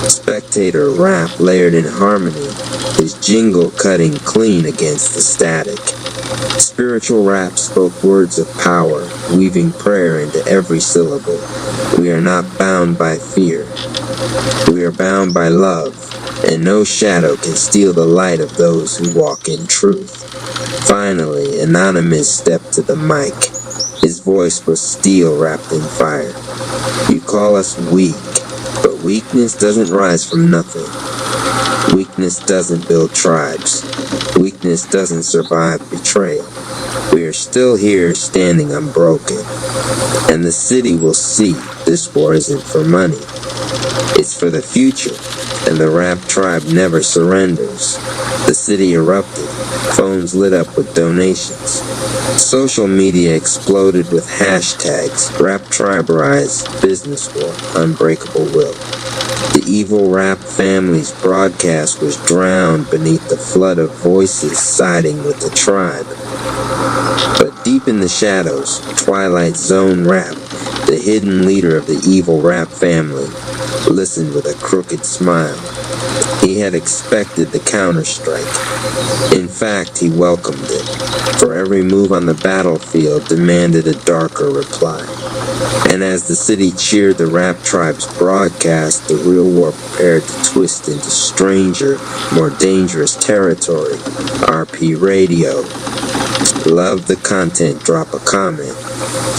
Spectator Rap layered in harmony, his jingle cutting clean against the static. Spiritual Rap spoke words of power, weaving prayer into every syllable. We are not bound by fear. We are bound by love, and no shadow can steal the light of those who walk in truth. Finally, Anonymous stepped to the mic. His voice was steel wrapped in fire. You call us weak, but weakness doesn't rise from nothing. Weakness doesn't build tribes. Weakness doesn't survive betrayal. We are still here standing unbroken. And the city will see this war isn't for money. It's for the future. And the Rap Tribe never surrenders. The city erupted. Phones lit up with donations. Social media exploded with hashtags: Rap Tribe Rise, Business War, Unbreakable Will. The Evil Rap family's broadcast was drowned beneath the flood of voices siding with the tribe. But deep in the shadows, Twilight Zone Rap, the hidden leader of the Evil Rap family, listened with a crooked smile. He had expected the counterstrike. In fact, he welcomed it, for every move on the battlefield demanded a darker reply. And as the city cheered the Rap Tribe's broadcast, the real war prepared to twist into stranger, more dangerous territory. RP Radio. Love the content, drop a comment,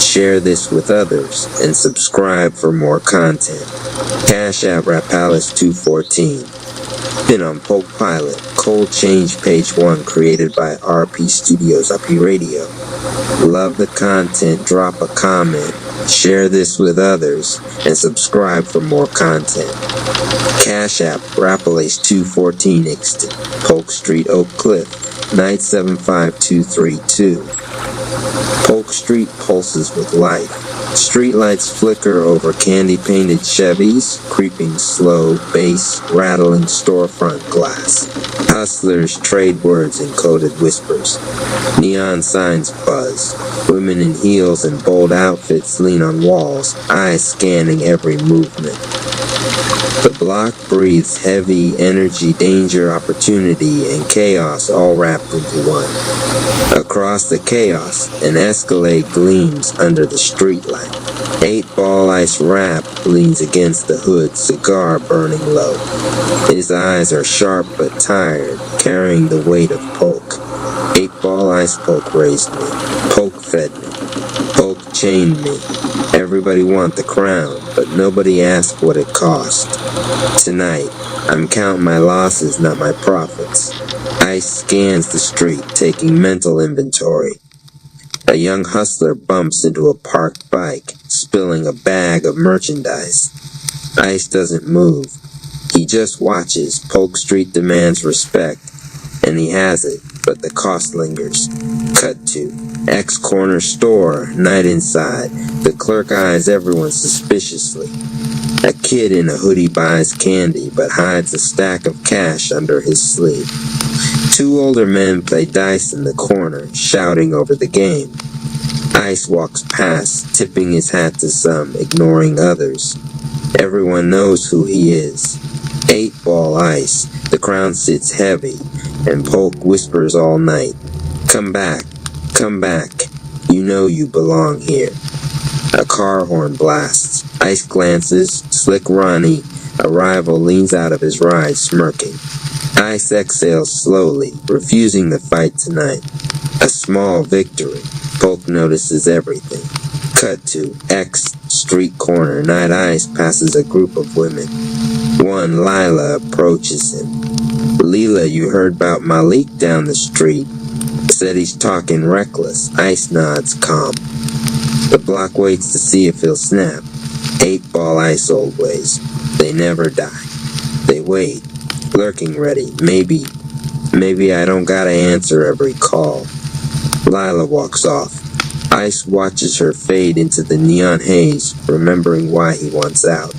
share this with others, and subscribe for more content. Cash App Rap Palace 214. Pin on Poke Pilot, Cold Change Page 1, created by RP Studios, RP Radio. Love the content, drop a comment, share this with others, and subscribe for more content. Cash App Rappalace 214 Ixton, Polk Street, Oak Cliff, 975232. Polk Street pulses with light. Streetlights flicker over candy-painted Chevys, creeping slow, bass, rattling storefront glass. Hustlers trade words in coded whispers. Neon signs buzz. Women in heels and bold outfits lean on walls, eyes scanning every movement. The block breathes heavy energy, danger, opportunity, and chaos all wrapped into one. Across the chaos, an Escalade gleams under the streetlight. 8-Ball Ice Rap leans against the hood, cigar burning low. His eyes are sharp but tired, carrying the weight of Polk. 8-Ball Ice Polk raised me. Polk fed me. Polk chained me. Everybody want the crown, but nobody asked what it cost. Tonight, I'm counting my losses, not my profits. Ice scans the street, taking mental inventory. A young hustler bumps into a parked bike, spilling a bag of merchandise. Ice doesn't move. He just watches. Polk Street demands respect, and he has it, but the cost lingers. Cut to X corner store, night inside. The clerk eyes everyone suspiciously. A kid in a hoodie buys candy, but hides a stack of cash under his sleeve. 2 older men play dice in the corner, shouting over the game. Ice walks past, tipping his hat to some, ignoring others. Everyone knows who he is. 8-Ball Ice. The crown sits heavy, and Polk whispers all night. Come back. Come back. You know you belong here. A car horn blasts. Ice glances. Slick Ronnie, a rival, leans out of his ride, smirking. Ice exhales slowly, refusing the fight tonight. A small victory. Polk notices everything. Cut to X street corner. Night Ice passes a group of women. One, Lila, approaches him. Leela, you heard about Malik down the street. Said he's talking reckless. Ice nods, calm. The block waits to see if he'll snap. 8-Ball Ice old ways. They never die. They wait, lurking ready. Maybe I don't gotta answer every call. Lila walks off. Ice watches her fade into the neon haze, remembering why he wants out.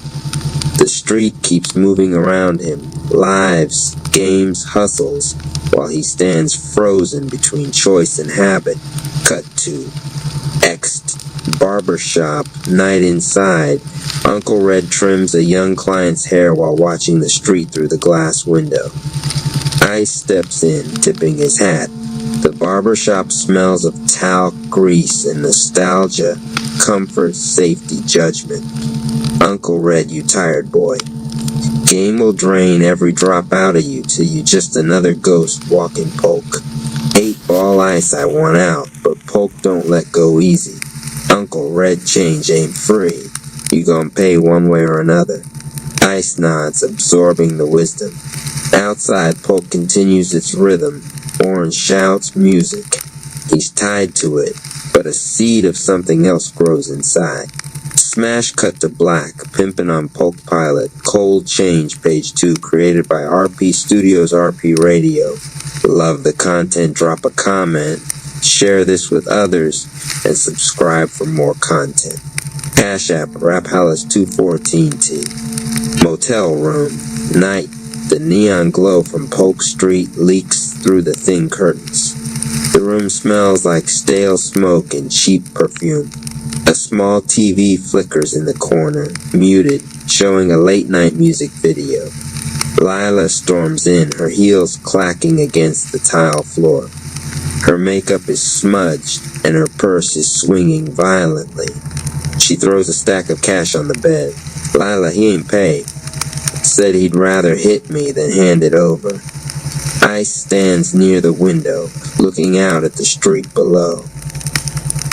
The street keeps moving around him. Lives, games, hustles, while he stands frozen between choice and habit. Cut to X'd barbershop, night inside. Uncle Red trims a young client's hair while watching the street through the glass window. Ice steps in, tipping his hat. The barbershop smells of talc, grease, and nostalgia, comfort, safety, judgment. Uncle Red, you tired boy. Game will drain every drop out of you till you just another ghost walking Polk. 8-Ball Ice, I want out, but Polk don't let go easy. Uncle Red change ain't free. You gon' pay one way or another. Ice nods, absorbing the wisdom. Outside, Polk continues its rhythm. Orange shouts music. He's tied to it, but a seed of something else grows inside. Smash cut to black, pimpin' on Polk Pilot, Cold Change, page 2, created by RP Studios, RP Radio. Love the content, drop a comment, share this with others, and subscribe for more content. Cash App, RapHallis214T. Motel room, night. The neon glow from Polk Street leaks through the thin curtains. The room smells like stale smoke and cheap perfume. A small TV flickers in the corner, muted, showing a late-night music video. Lila storms in, her heels clacking against the tile floor. Her makeup is smudged, and her purse is swinging violently. She throws a stack of cash on the bed. Lila, he ain't paid. Said he'd rather hit me than hand it over. Ice stands near the window, looking out at the street below.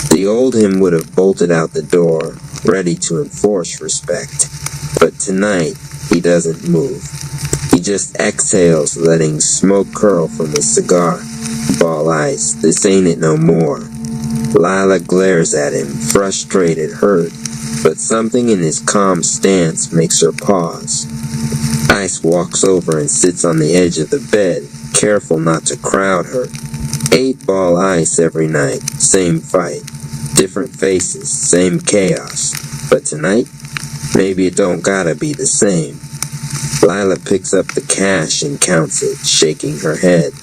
The old him would have bolted out the door, ready to enforce respect. But tonight, he doesn't move. He just exhales, letting smoke curl from his cigar. Ball Ice, this ain't it no more. Lila glares at him, frustrated, hurt, but something in his calm stance makes her pause. Ice walks over and sits on the edge of the bed, careful not to crowd her. 8-Ball Ice every night, same fight. Different faces, same chaos. But tonight, maybe it don't gotta be the same. Lila picks up the cash and counts it, shaking her head.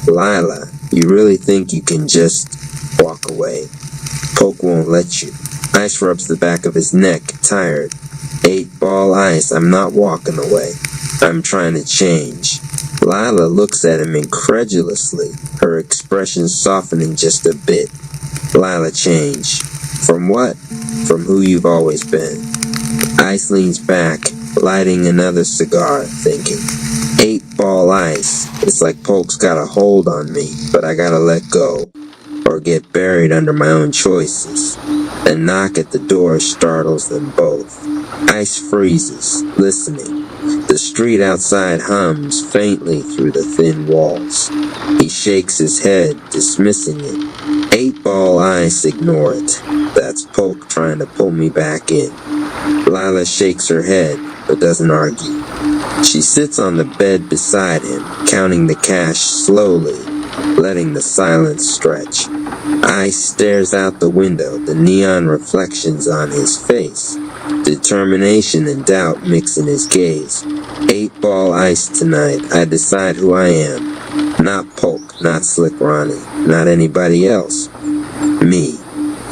Lila, you really think you can just walk away? Polk won't let you. Ice rubs the back of his neck, tired. 8-Ball Ice, I'm not walking away. I'm trying to change. Lila looks at him incredulously, her expression softening just a bit. Lila, change. From what? From who you've always been. Ice leans back, lighting another cigar, thinking. 8-Ball Ice. It's like Polk's got a hold on me, but I gotta let go. Or get buried under my own choices. A knock at the door startles them both. Ice freezes, listening. The street outside hums faintly through the thin walls. He shakes his head, dismissing it. 8-Ball Ice, ignore it. That's Polk trying to pull me back in. Lila shakes her head, but doesn't argue. She sits on the bed beside him, counting the cash slowly, letting the silence stretch. Ice stares out the window, the neon reflections on his face. Determination and doubt mix in his gaze. 8-Ball Ice tonight, I decide who I am. Not Polk, not Slick Ronnie, not anybody else. Me.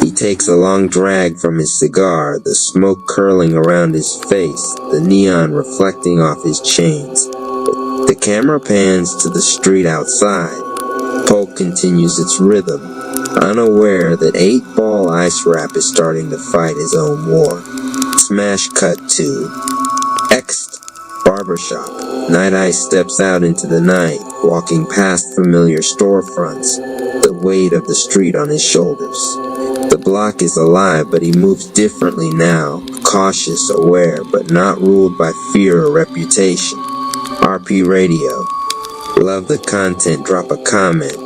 He takes a long drag from his cigar, the smoke curling around his face, the neon reflecting off his chains. The camera pans to the street outside. Polk continues its rhythm, unaware that 8-Ball Ice Rap is starting to fight his own war. Smash cut to Ext Barbershop. Night Ice steps out into the night, walking past familiar storefronts, the weight of the street on his shoulders. The block is alive, but he moves differently now, cautious, aware, but not ruled by fear or reputation. RP Radio. Love the content, drop a comment,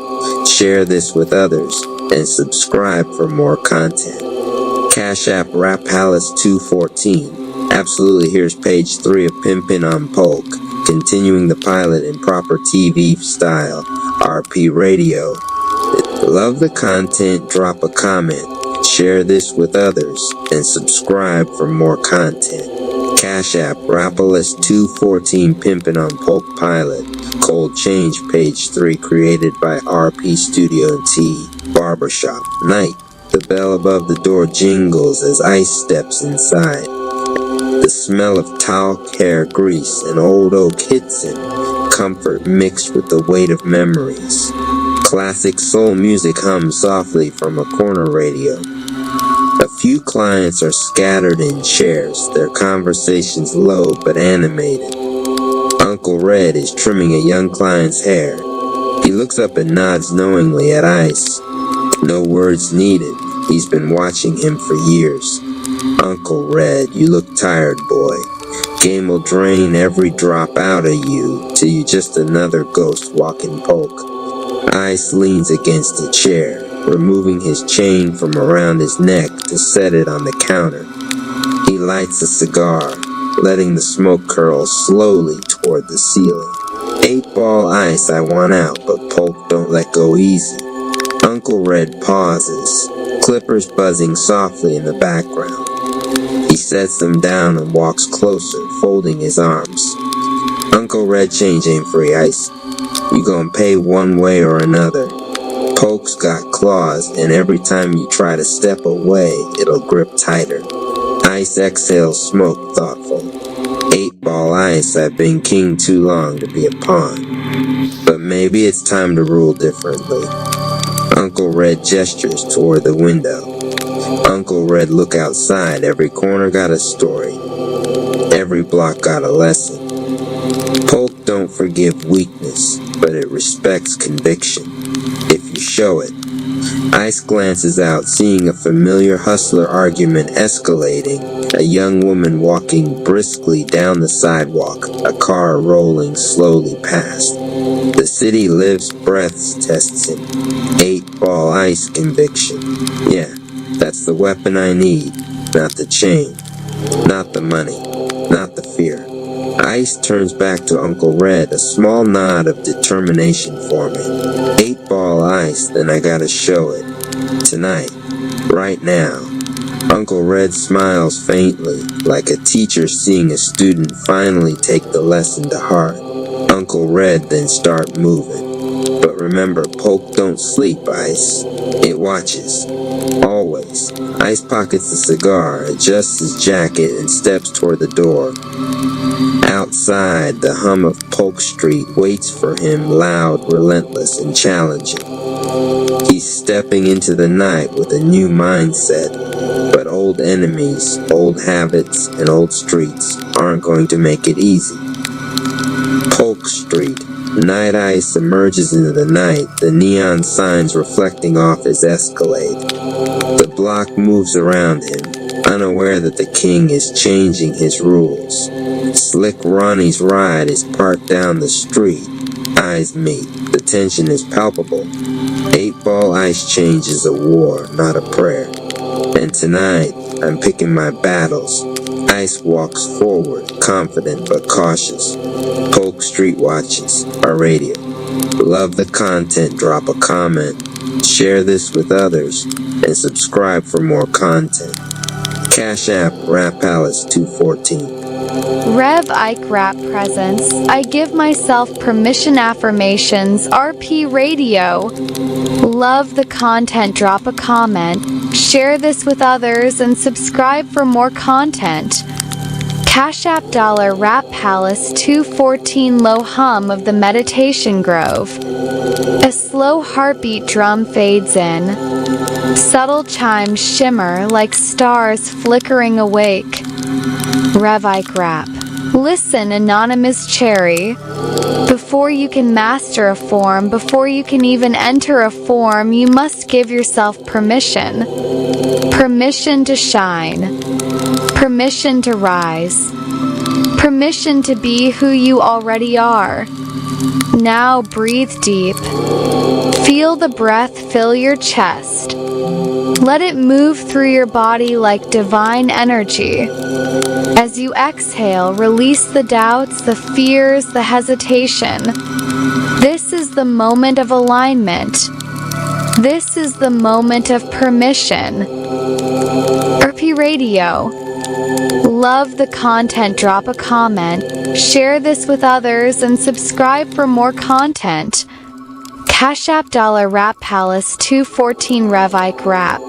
share this with others, and subscribe for more content. Cash App Rap Palace 214. Absolutely, here's page 3 of Pimpin' on Polk, continuing the pilot in proper TV style. RP Radio. Love the content, drop a comment, share this with others, and subscribe for more content. Cash App Rapalus 214 Pimpin' on Polk Pilot. Cold Change page 3 created by RP Studio T. Barbershop. Night. The bell above the door jingles as Ice steps inside. The smell of talc, hair grease, and old oak hits him, comfort mixed with the weight of memories. Classic soul music hums softly from a corner radio. A few clients are scattered in chairs, their conversations low but animated. Uncle Red is trimming a young client's hair. He looks up and nods knowingly at Ice. No words needed. He's been watching him for years. Uncle Red, you look tired, boy. Game will drain every drop out of you till you're just another ghost walking Polk. Ice leans against a chair, removing his chain from around his neck to set it on the counter. He lights a cigar, letting the smoke curl slowly toward the ceiling. 8-Ball Ice, I want out, but Polk don't let go easy. Uncle Red pauses, clippers buzzing softly in the background. He sets them down and walks closer, folding his arms. Uncle Red, change ain't free, Ice. You gonna pay one way or another. Polk's got claws, and every time you try to step away, it'll grip tighter. Ice exhales smoke, thoughtful. 8-Ball Ice, I've been king too long to be a pawn. But maybe it's time to rule differently. Uncle Red gestures toward the window. Uncle Red, look outside. Every corner got a story. Every block got a lesson. Polk don't forgive weakness, but it respects conviction. If you show it. Ice glances out, seeing a familiar hustler argument escalating, a young woman walking briskly down the sidewalk, a car rolling slowly past. The city lives, breaths, tests him. 8-Ball Ice conviction. Yeah, that's the weapon I need, not the chain, not the money, not the fear. Ice turns back to Uncle Red, a small nod of determination forming. 8-Ball Ice, then I gotta show it. Tonight. Right now. Uncle Red smiles faintly, like a teacher seeing a student finally take the lesson to heart. Uncle Red then start moving. But remember, Polk don't sleep, Ice. It watches. Always. Ice pockets a cigar, adjusts his jacket, and steps toward the door. Outside, the hum of Polk Street waits for him, loud, relentless, and challenging. He's stepping into the night with a new mindset, but old enemies, old habits, and old streets aren't going to make it easy. Polk Street. Night Ice emerges into the night, the neon signs reflecting off his Escalade. The block moves around him, unaware that the king is changing his rules. Slick Ronnie's ride is parked down the street. Eyes meet. The tension is palpable. 8-Ball Ice changes a war, not a prayer. And tonight, I'm picking my battles. Ice walks forward, confident but cautious. Polk Street watches, our radio. Love the content, drop a comment. Share this with others, and subscribe for more content. Cash App, Rap Palace 214. Rev Ike Rap presents I Give Myself Permission Affirmations, RP Radio. Love the content, drop a comment, share this with others, and subscribe for more content. Cash App Dollar Rap Palace 214. Low hum of the Meditation Grove. A slow heartbeat drum fades in. Subtle chimes shimmer like stars flickering awake. Rev Ike Rap. Listen, Anonymous Cherry. Before you can master a form, before you can even enter a form, you must give yourself permission. Permission to shine. Permission to rise. Permission to be who you already are. Now breathe deep. Feel the breath fill your chest. Let it move through your body like divine energy. As you exhale, release the doubts, the fears, the hesitation. This is the moment of alignment. This is the moment of permission. RP Radio. Love the content, drop a comment, share this with others, and subscribe for more content. Cash App Dollar Rap Palace 214. Rev Ike Rap.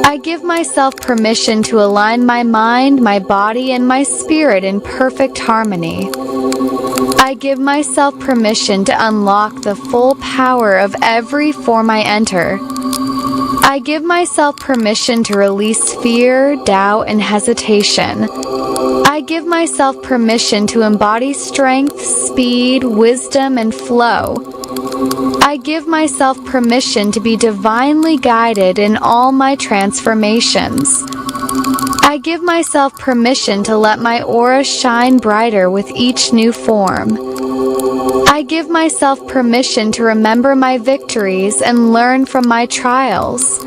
I give myself permission to align my mind, my body, and my spirit in perfect harmony. I give myself permission to unlock the full power of every form I enter. I give myself permission to release fear, doubt, and hesitation. I give myself permission to embody strength, speed, wisdom, and flow. I give myself permission to be divinely guided in all my transformations. I give myself permission to let my aura shine brighter with each new form. I give myself permission to remember my victories and learn from my trials.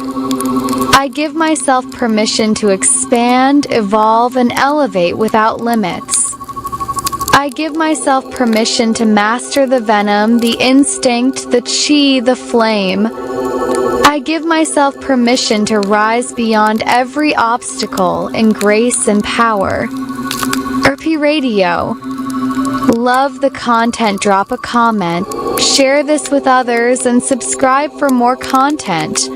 I give myself permission to expand, evolve, and elevate without limits. I give myself permission to master the venom, the instinct, the chi, the flame. I give myself permission to rise beyond every obstacle in grace and power. RP Radio. Love the content, drop a comment, share this with others, and subscribe for more content.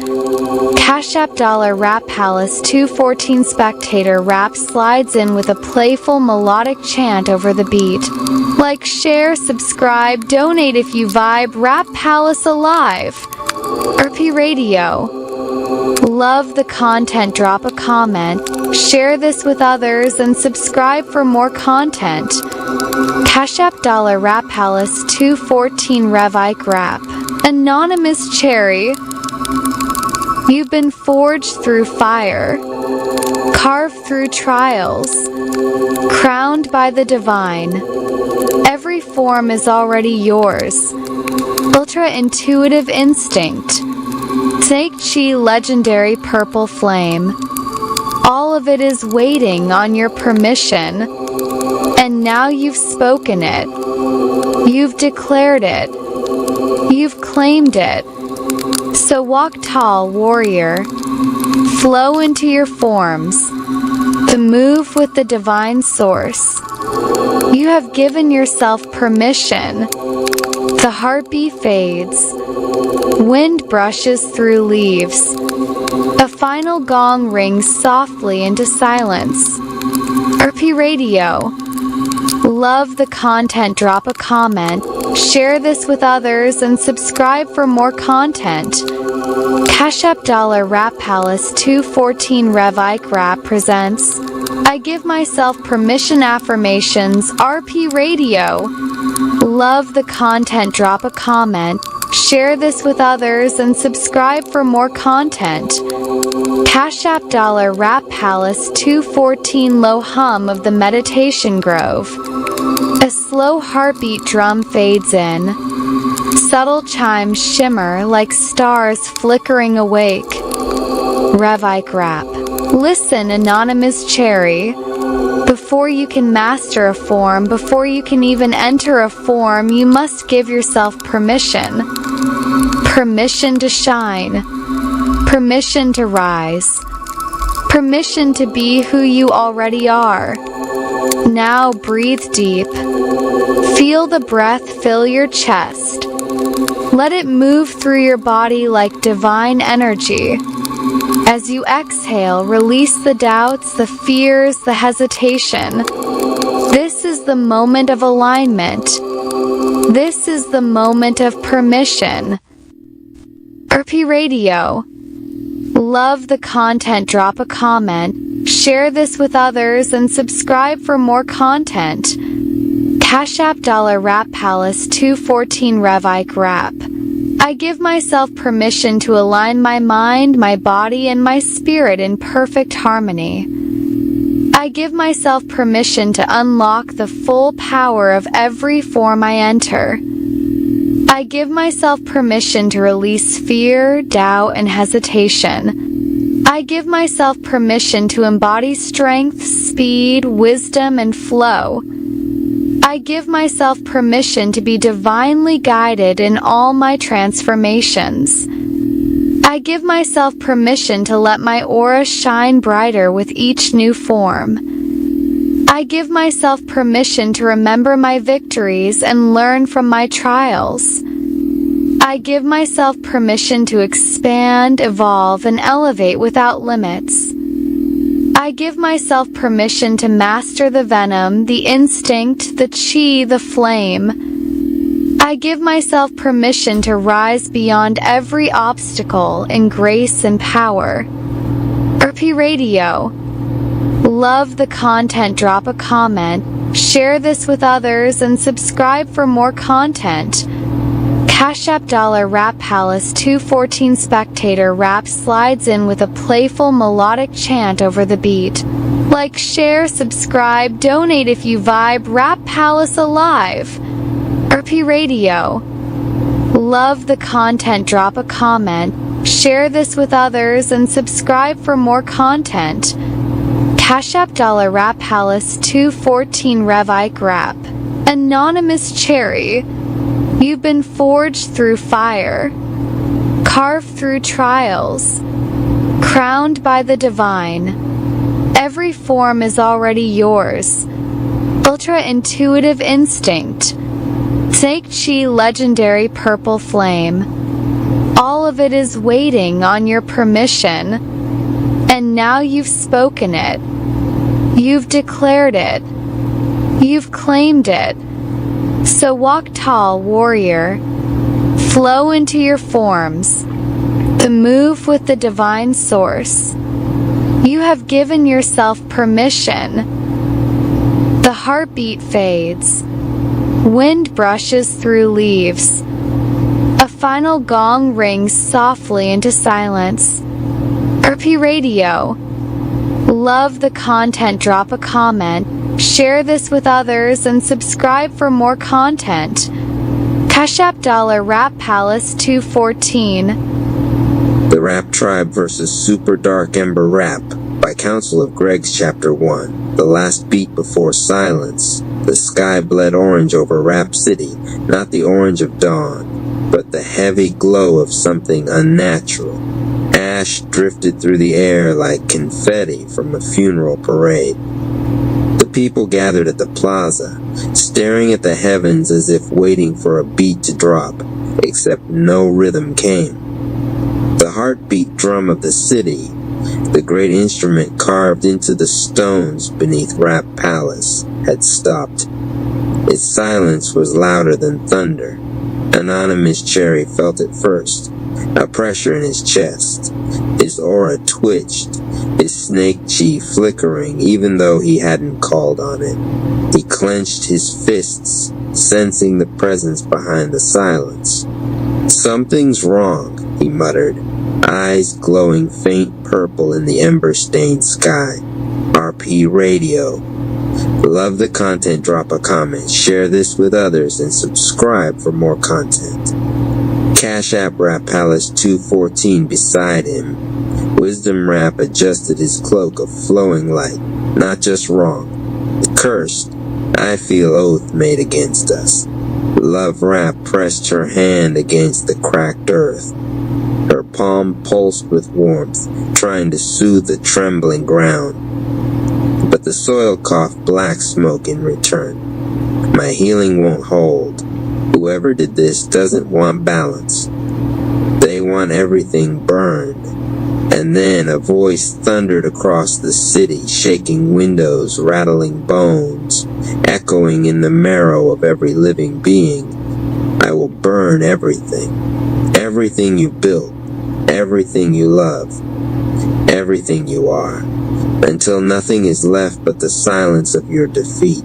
Cash App Dollar Rap Palace 214. Spectator Rap slides in with a playful melodic chant over the beat. Like, share, subscribe, donate if you vibe. Rap Palace alive. RP Radio. Love the content, drop a comment, share this with others, and subscribe for more content. Cash App Dollar Rap Palace 214. Rev Ike Rap. Anonymous Cherry. You've been forged through fire, carved through trials, crowned by the divine. Every form is already yours. Ultra intuitive instinct. Snake Chi legendary purple flame. All of it is waiting on your permission. And now you've spoken it. You've declared it. You've claimed it. So walk tall, warrior. Flow into your forms. To move with the divine source. You have given yourself permission. The heartbeat fades. Wind brushes through leaves. A final gong rings softly into silence. RP Radio. Love the content, drop a comment, share this with others, and subscribe for more content. Cash App $ Rap Palace 214 Rev Ike Rap presents I Give Myself Permission Affirmations, RP Radio. Love the content, drop a comment, share this with others, and subscribe for more content. Cash App $ Rap Palace 214 Low hum of the Meditation Grove. A slow heartbeat drum fades in. Subtle chimes shimmer like stars flickering awake. Rev Ike Rap. Listen, Anonymous Cherry. Before you can master a form, before you can even enter a form, you must give yourself permission. Permission to shine. Permission to rise. Permission to be who you already are. Now breathe deep. Feel the breath fill your chest. Let it move through your body like divine energy. As you exhale, release the doubts, the fears, the hesitation. This is the moment of alignment. This is the moment of permission. RP Radio. Love the content, drop a comment, share this with others, and subscribe for more content. Cash App $ Rap Palace 214 Rev Ike Rap. I give myself permission to align my mind, my body, and my spirit in perfect harmony. I give myself permission to unlock the full power of every form I enter. I give myself permission to release fear, doubt, and hesitation. I give myself permission to embody strength, speed, wisdom, and flow. I give myself permission to be divinely guided in all my transformations. I give myself permission to let my aura shine brighter with each new form. I give myself permission to remember my victories and learn from my trials. I give myself permission to expand, evolve, and elevate without limits. I give myself permission to master the venom, the instinct, the chi, the flame. I give myself permission to rise beyond every obstacle in grace and power. RP Radio. Love the content, drop a comment, share this with others, and subscribe for more content. Cash App $ Rap Palace 214 Spectator Rap slides in with a playful melodic chant over the beat. Like, share, subscribe, donate if you vibe, Rap Palace alive. RP Radio. Love the content, drop a comment, share this with others, and subscribe for more content. Cash App $ Rap Palace 214 Rev Ike Rap. Anonymous Cherry. You've been forged through fire, carved through trials, crowned by the divine. Every form is already yours. Ultra intuitive instinct, Snake Chi legendary purple flame. All of it is waiting on your permission. And now you've spoken it. You've declared it. You've claimed it. So walk tall, warrior. Flow into your forms. To move with the divine source. You have given yourself permission. The heartbeat fades. Wind brushes through leaves. A final gong rings softly into silence. RP Radio. Love the content, drop a comment, share this with others, and subscribe for more content. Cash App $ Rap Palace 214. The Rap Tribe vs. Super Dark Ember Rap by Council of Greg's Chapter 1. The last beat before silence. The sky bled orange over Rap City, not the orange of dawn, but the heavy glow of something unnatural. Ash drifted through the air like confetti from a funeral parade. The people gathered at the plaza, staring at the heavens as if waiting for a beat to drop, except no rhythm came. The heartbeat drum of the city, the great instrument carved into the stones beneath Rap Palace, had stopped. Its silence was louder than thunder. Anonymous Cherry felt it first, a pressure in his chest. His aura twitched, his snake chi flickering even though he hadn't called on it. He clenched his fists, sensing the presence behind the silence. "Something's wrong," he muttered, eyes glowing faint purple in the ember-stained sky. RP Radio. Love the content, drop a comment, share this with others, and subscribe for more content. Cash App Rap Palace 214 beside him. Wisdom Rap adjusted his cloak of flowing light, not just wrong. Cursed, I feel oath made against us. Love Rap pressed her hand against the cracked earth. Her palm pulsed with warmth, trying to soothe the trembling ground. But the soil coughed black smoke in return. My healing won't hold. Whoever did this doesn't want balance. They want everything burned. And then a voice thundered across the city, shaking windows, rattling bones, echoing in the marrow of every living being. I will burn everything. Everything you built. Everything you love. Everything you are. Until nothing is left but the silence of your defeat.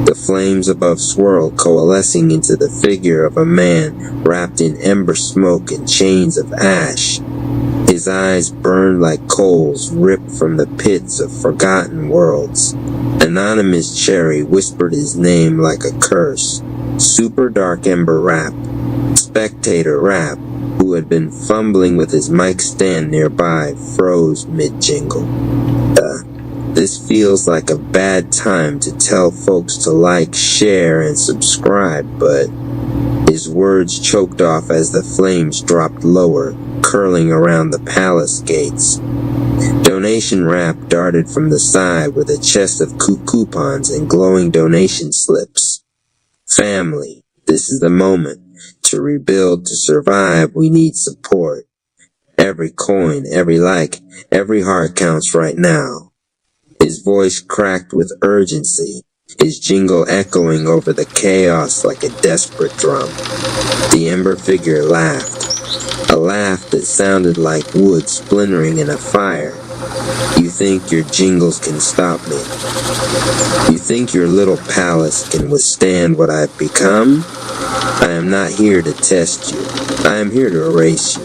The flames above swirl, coalescing into the figure of a man wrapped in ember smoke and chains of ash. His eyes burned like coals ripped from the pits of forgotten worlds. Anonymous Cherry whispered his name like a curse. Super Dark Ember Rap. Spectator Rap, who had been fumbling with his mic stand nearby, froze mid-jingle. This feels like a bad time to tell folks to like, share, and subscribe, but his words choked off as the flames dropped lower, curling around the palace gates. Donation Rap darted from the side with a chest of coupons and glowing donation slips. Family, this is the moment. To rebuild, to survive, we need support. Every coin, every like, every heart counts right now. His voice cracked with urgency, his jingle echoing over the chaos like a desperate drum. The ember figure laughed, a laugh that sounded like wood splintering in a fire. You think your jingles can stop me? You think your little palace can withstand what I've become? I am not here to test you. I am here to erase you.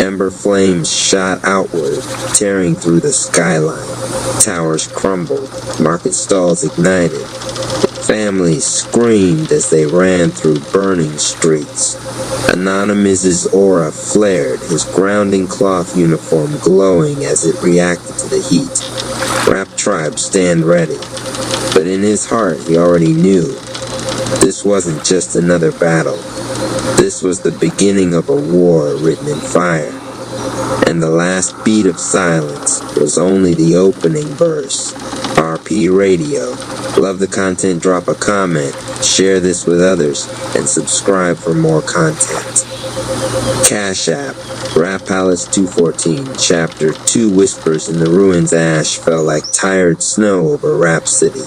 Ember flames shot outward, tearing through the skyline. Towers crumbled, market stalls ignited. Families screamed as they ran through burning streets. Anonymous's aura flared, his grounding cloth uniform glowing as it reacted to the heat. Rap Tribe stand ready. But in his heart, he already knew. This wasn't just another battle. This was the beginning of a war written in fire. And the last beat of silence was only the opening verse. RP Radio. Love the content, drop a comment, share this with others, and subscribe for more content. Cash App, Rap Palace 214, Chapter 2 Whispers in the Ruins. Ash fell like tired snow over Rap City.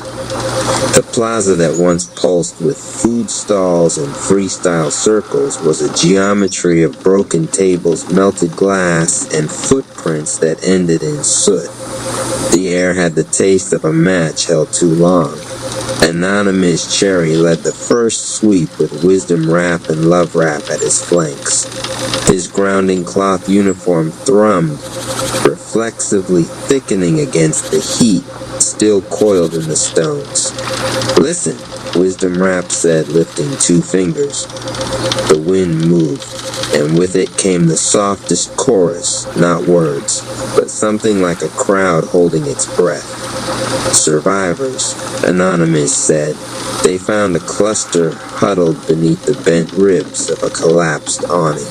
The plaza that once pulsed with food stalls and freestyle circles was a geometry of broken tables, melted glass, and footprints that ended in soot. The air had the taste of a match held too long. Anonymous Cherry led the first sweep with Wisdom Rap and Love Rap at his flanks. His grounding cloth uniform thrummed, reflexively thickening against the heat still coiled in the stones. Listen, Wisdom Rap said, lifting two fingers. The wind moved. and with it came the softest chorus, not words, but something like a crowd holding its breath. Survivors, Anonymous said. They found a cluster huddled beneath the bent ribs of a collapsed awning.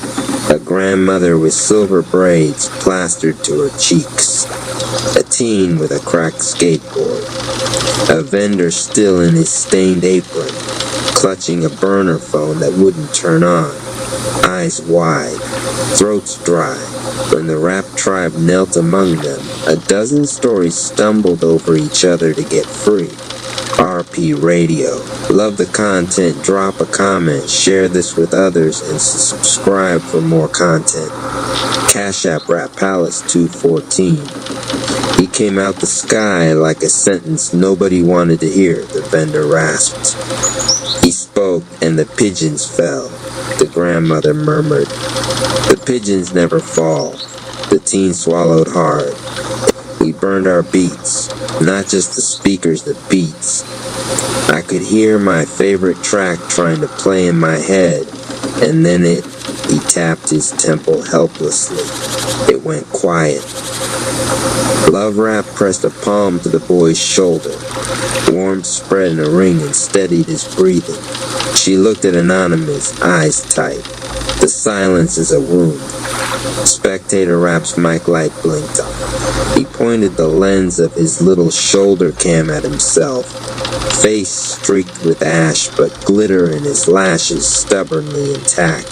A grandmother with silver braids plastered to her cheeks. A teen with a cracked skateboard. A vendor still in his stained apron, clutching a burner phone that wouldn't turn on. Eyes wide, throats dry. When the rap tribe knelt among them, a dozen stories stumbled over each other to get free. RP Radio. Love the content, drop a comment, share this with others, and subscribe for more content. Cash App Rap Palace 214. He came out the sky like a sentence nobody wanted to hear, the vendor rasped. He spoke and the pigeons fell, the grandmother murmured. The pigeons never fall. The teen swallowed hard. We burned our beats, not just the speakers, the beats. I could hear my favorite track trying to play in my head, and then he tapped his temple helplessly. It went quiet. Love Rap pressed a palm to the boy's shoulder. Warmth spread in a ring and steadied his breathing. She looked at Anonymous, eyes tight. The silence is a wound. Spectator Rap's mic light blinked on. He pointed the lens of his little shoulder cam at himself. Face streaked with ash, but glitter in his lashes stubbornly intact.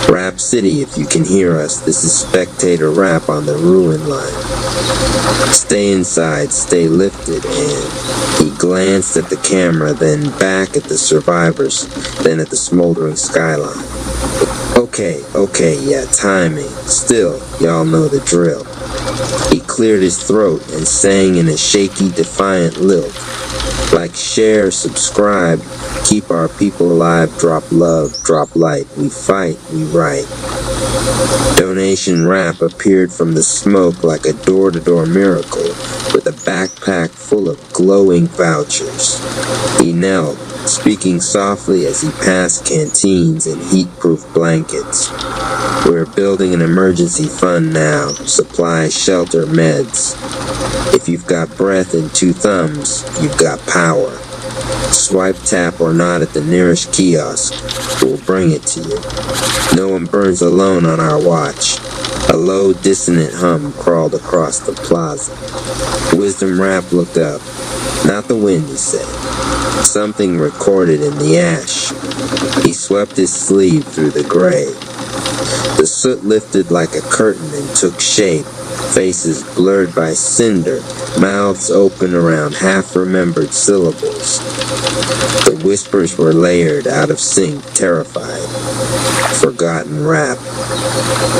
Rap City, if you can hear us, this is Spectator Rap on the Ruin Line. Stay inside, stay lifted, and he glanced at the camera, then back at the survivors, then at the smoldering skyline. Okay, yeah, timing. Still, y'all know the drill. He cleared his throat and sang in a shaky, defiant lilt. Like, share, subscribe, keep our people alive, drop love, drop light. We fight, we write. Donation Rap appeared from the smoke like a door-to-door miracle with a backpack full of glowing vouchers. He knelt, speaking softly as he passed canteens and heat-proof blankets. We're building an emergency fund now, supplies, shelter, meds. If you've got breath and two thumbs, you've got power. Swipe, tap, or nod at the nearest kiosk. We'll bring it to you. No one burns alone on our watch. A low, dissonant hum crawled across the plaza. Wisdom Rap looked up. Not the wind, he said. Something recorded in the ash. He swept his sleeve through the gray. The soot lifted like a curtain and took shape. Faces blurred by cinder, mouths open around half-remembered syllables. The whispers were layered, out of sync, terrified. Forgotten rap.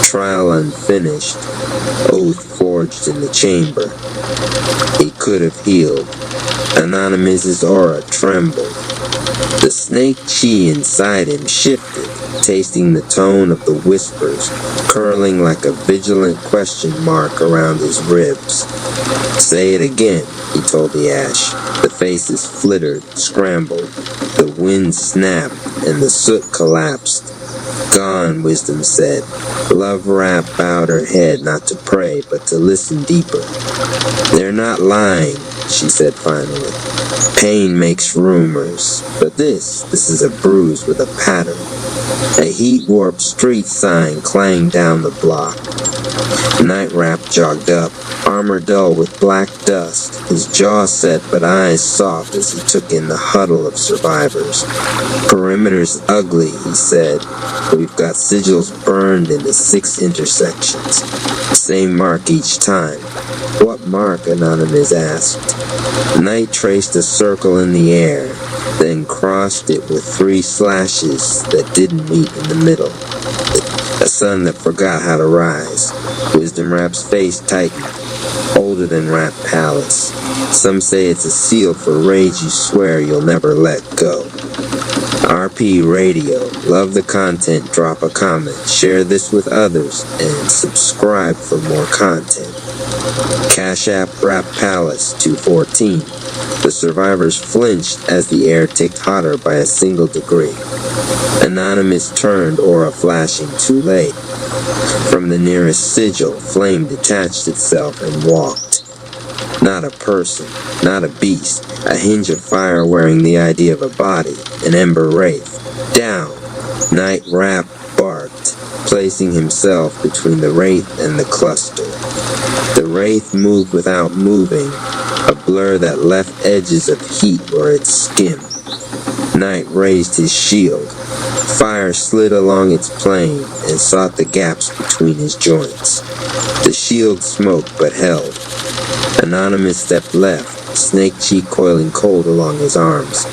Trial unfinished. Oath forged in the chamber. He could have healed. Anonymous's aura trembled. The snake chi inside him shifted, tasting the tone of the whispers, curling like a vigilant question mark around his ribs. Say it again, he told the ash. The faces flittered, scrambled. The wind snapped, and the soot collapsed. Gone, Wisdom said. Love Rap bowed her head not to pray, but to listen deeper. They're not lying, she said finally. Pain makes rumors, but this is a bruise with a pattern. A heat-warped street sign clanged down the block. Night Rap jogged up, armor dull with black dust, his jaw set but eyes soft as he took in the huddle of survivors. Perimeter's ugly, he said. We've got sigils burned into 6 intersections. Same mark each time. What mark? Anonymous asked. Night traced a circle in the air, then crossed it with 3 slashes that didn't meet in the middle. A sun that forgot how to rise. Wisdom Rap's face tightened. Older than Rap Palace. Some say it's a seal for rage you swear you'll never let go. RP Radio. Love the content, drop a comment, share this with others, and subscribe for more content. Cash App Rap Palace 214. The survivors flinched as the air ticked hotter by a single degree. Anonymous turned, aura flashing too late. From the nearest sigil, flame detached itself and walked. Not a person, not a beast, a hinge of fire wearing the idea of a body, an ember wraith. Down! Night Rap barked, placing himself between the wraith and the cluster. The wraith moved without moving, a blur that left edges of heat where it skimmed. Night raised his shield. Fire slid along its plane and sought the gaps between his joints. The shield smoked but held. Anonymous stepped left, snake cheek coiling cold along his arms.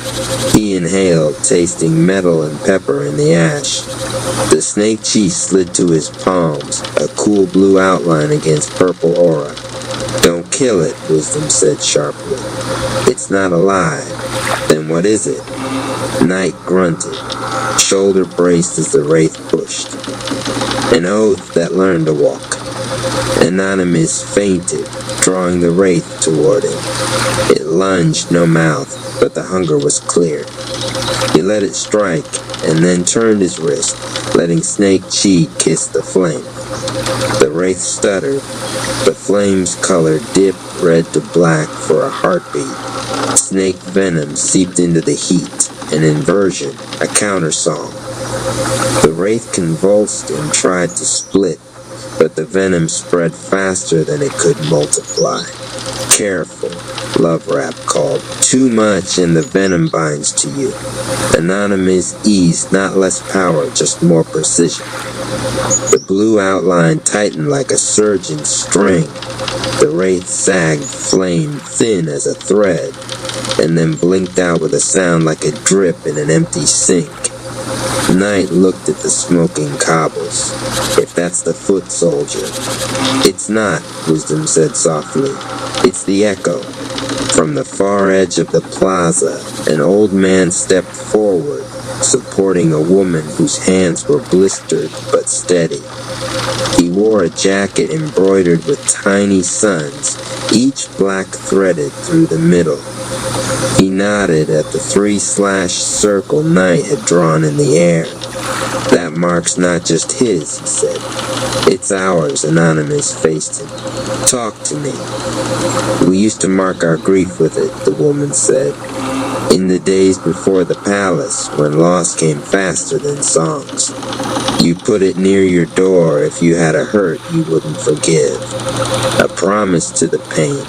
He inhaled, tasting metal and pepper in the ash. The snake cheek slid to his palms, a cool blue outline against purple aura. Don't kill it, Wisdom said sharply. It's not alive. Then what is it? Night grunted, shoulder braced as the wraith pushed. An oath that learned to walk. Anonymous fainted, drawing the wraith toward him. It lunged, no mouth, but the hunger was clear. He let it strike, and then turned his wrist, letting Snake Chi kiss the flame. The wraith stuttered, the flame's color dipped red to black for a heartbeat. Snake venom seeped into the heat, an inversion, a countersong. The wraith convulsed and tried to split, but the venom spread faster than it could multiply. Careful, Love Rap called. Too much and the venom binds to you. Anonymous eased, not less power, just more precision. The blue outline tightened like a surging string. The wraith sagged, flame thin as a thread, and then blinked out with a sound like a drip in an empty sink. Night looked at the smoking cobbles. If that's the foot soldier. It's not, Wisdom said softly. It's the echo. From the far edge of the plaza, an old man stepped forward, supporting a woman whose hands were blistered but steady. He wore a jacket embroidered with tiny suns, each black threaded through the middle. He nodded at the 3-slash circle Night had drawn in the air. That mark's not just his, he said. It's ours, Anonymous faced him. Talk to me. We used to mark our grief with it, the woman said. In the days before the palace, when loss came faster than songs. You put it near your door if you had a hurt you wouldn't forgive. A promise to the pain.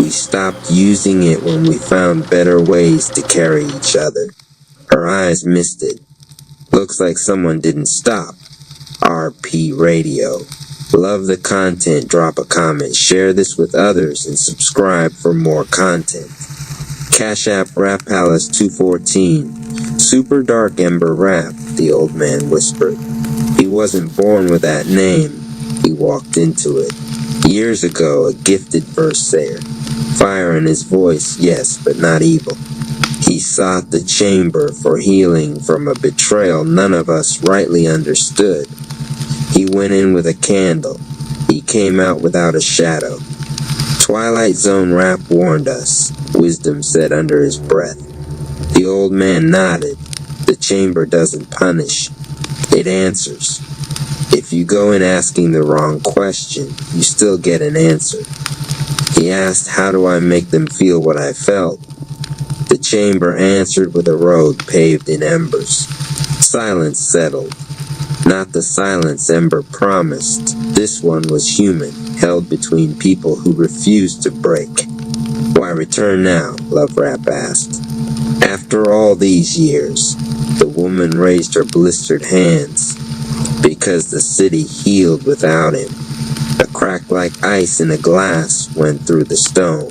We stopped using it when we found better ways to carry each other. Her eyes misted. Looks like someone didn't stop. RP Radio. Love the content, drop a comment, share this with others, and subscribe for more content. Cash App Rap Palace 214. Super Dark Ember Rap, the old man whispered. He wasn't born with that name. He walked into it. Years ago, a gifted versayer. Fire in his voice, yes, but not evil. He sought the chamber for healing from a betrayal none of us rightly understood. He went in with a candle. He came out without a shadow. Twilight Zone Rap warned us, Wisdom said under his breath. The old man nodded. The chamber doesn't punish. It answers. If you go in asking the wrong question, you still get an answer. He asked, how do I make them feel what I felt? The chamber answered with a road paved in embers. Silence settled. Not the silence Ember promised. This one was human, held between people who refused to break. Why return now? Love Rap asked. After all these years, the woman raised her blistered hands. Because the city healed without him. A crack like ice in a glass went through the stone.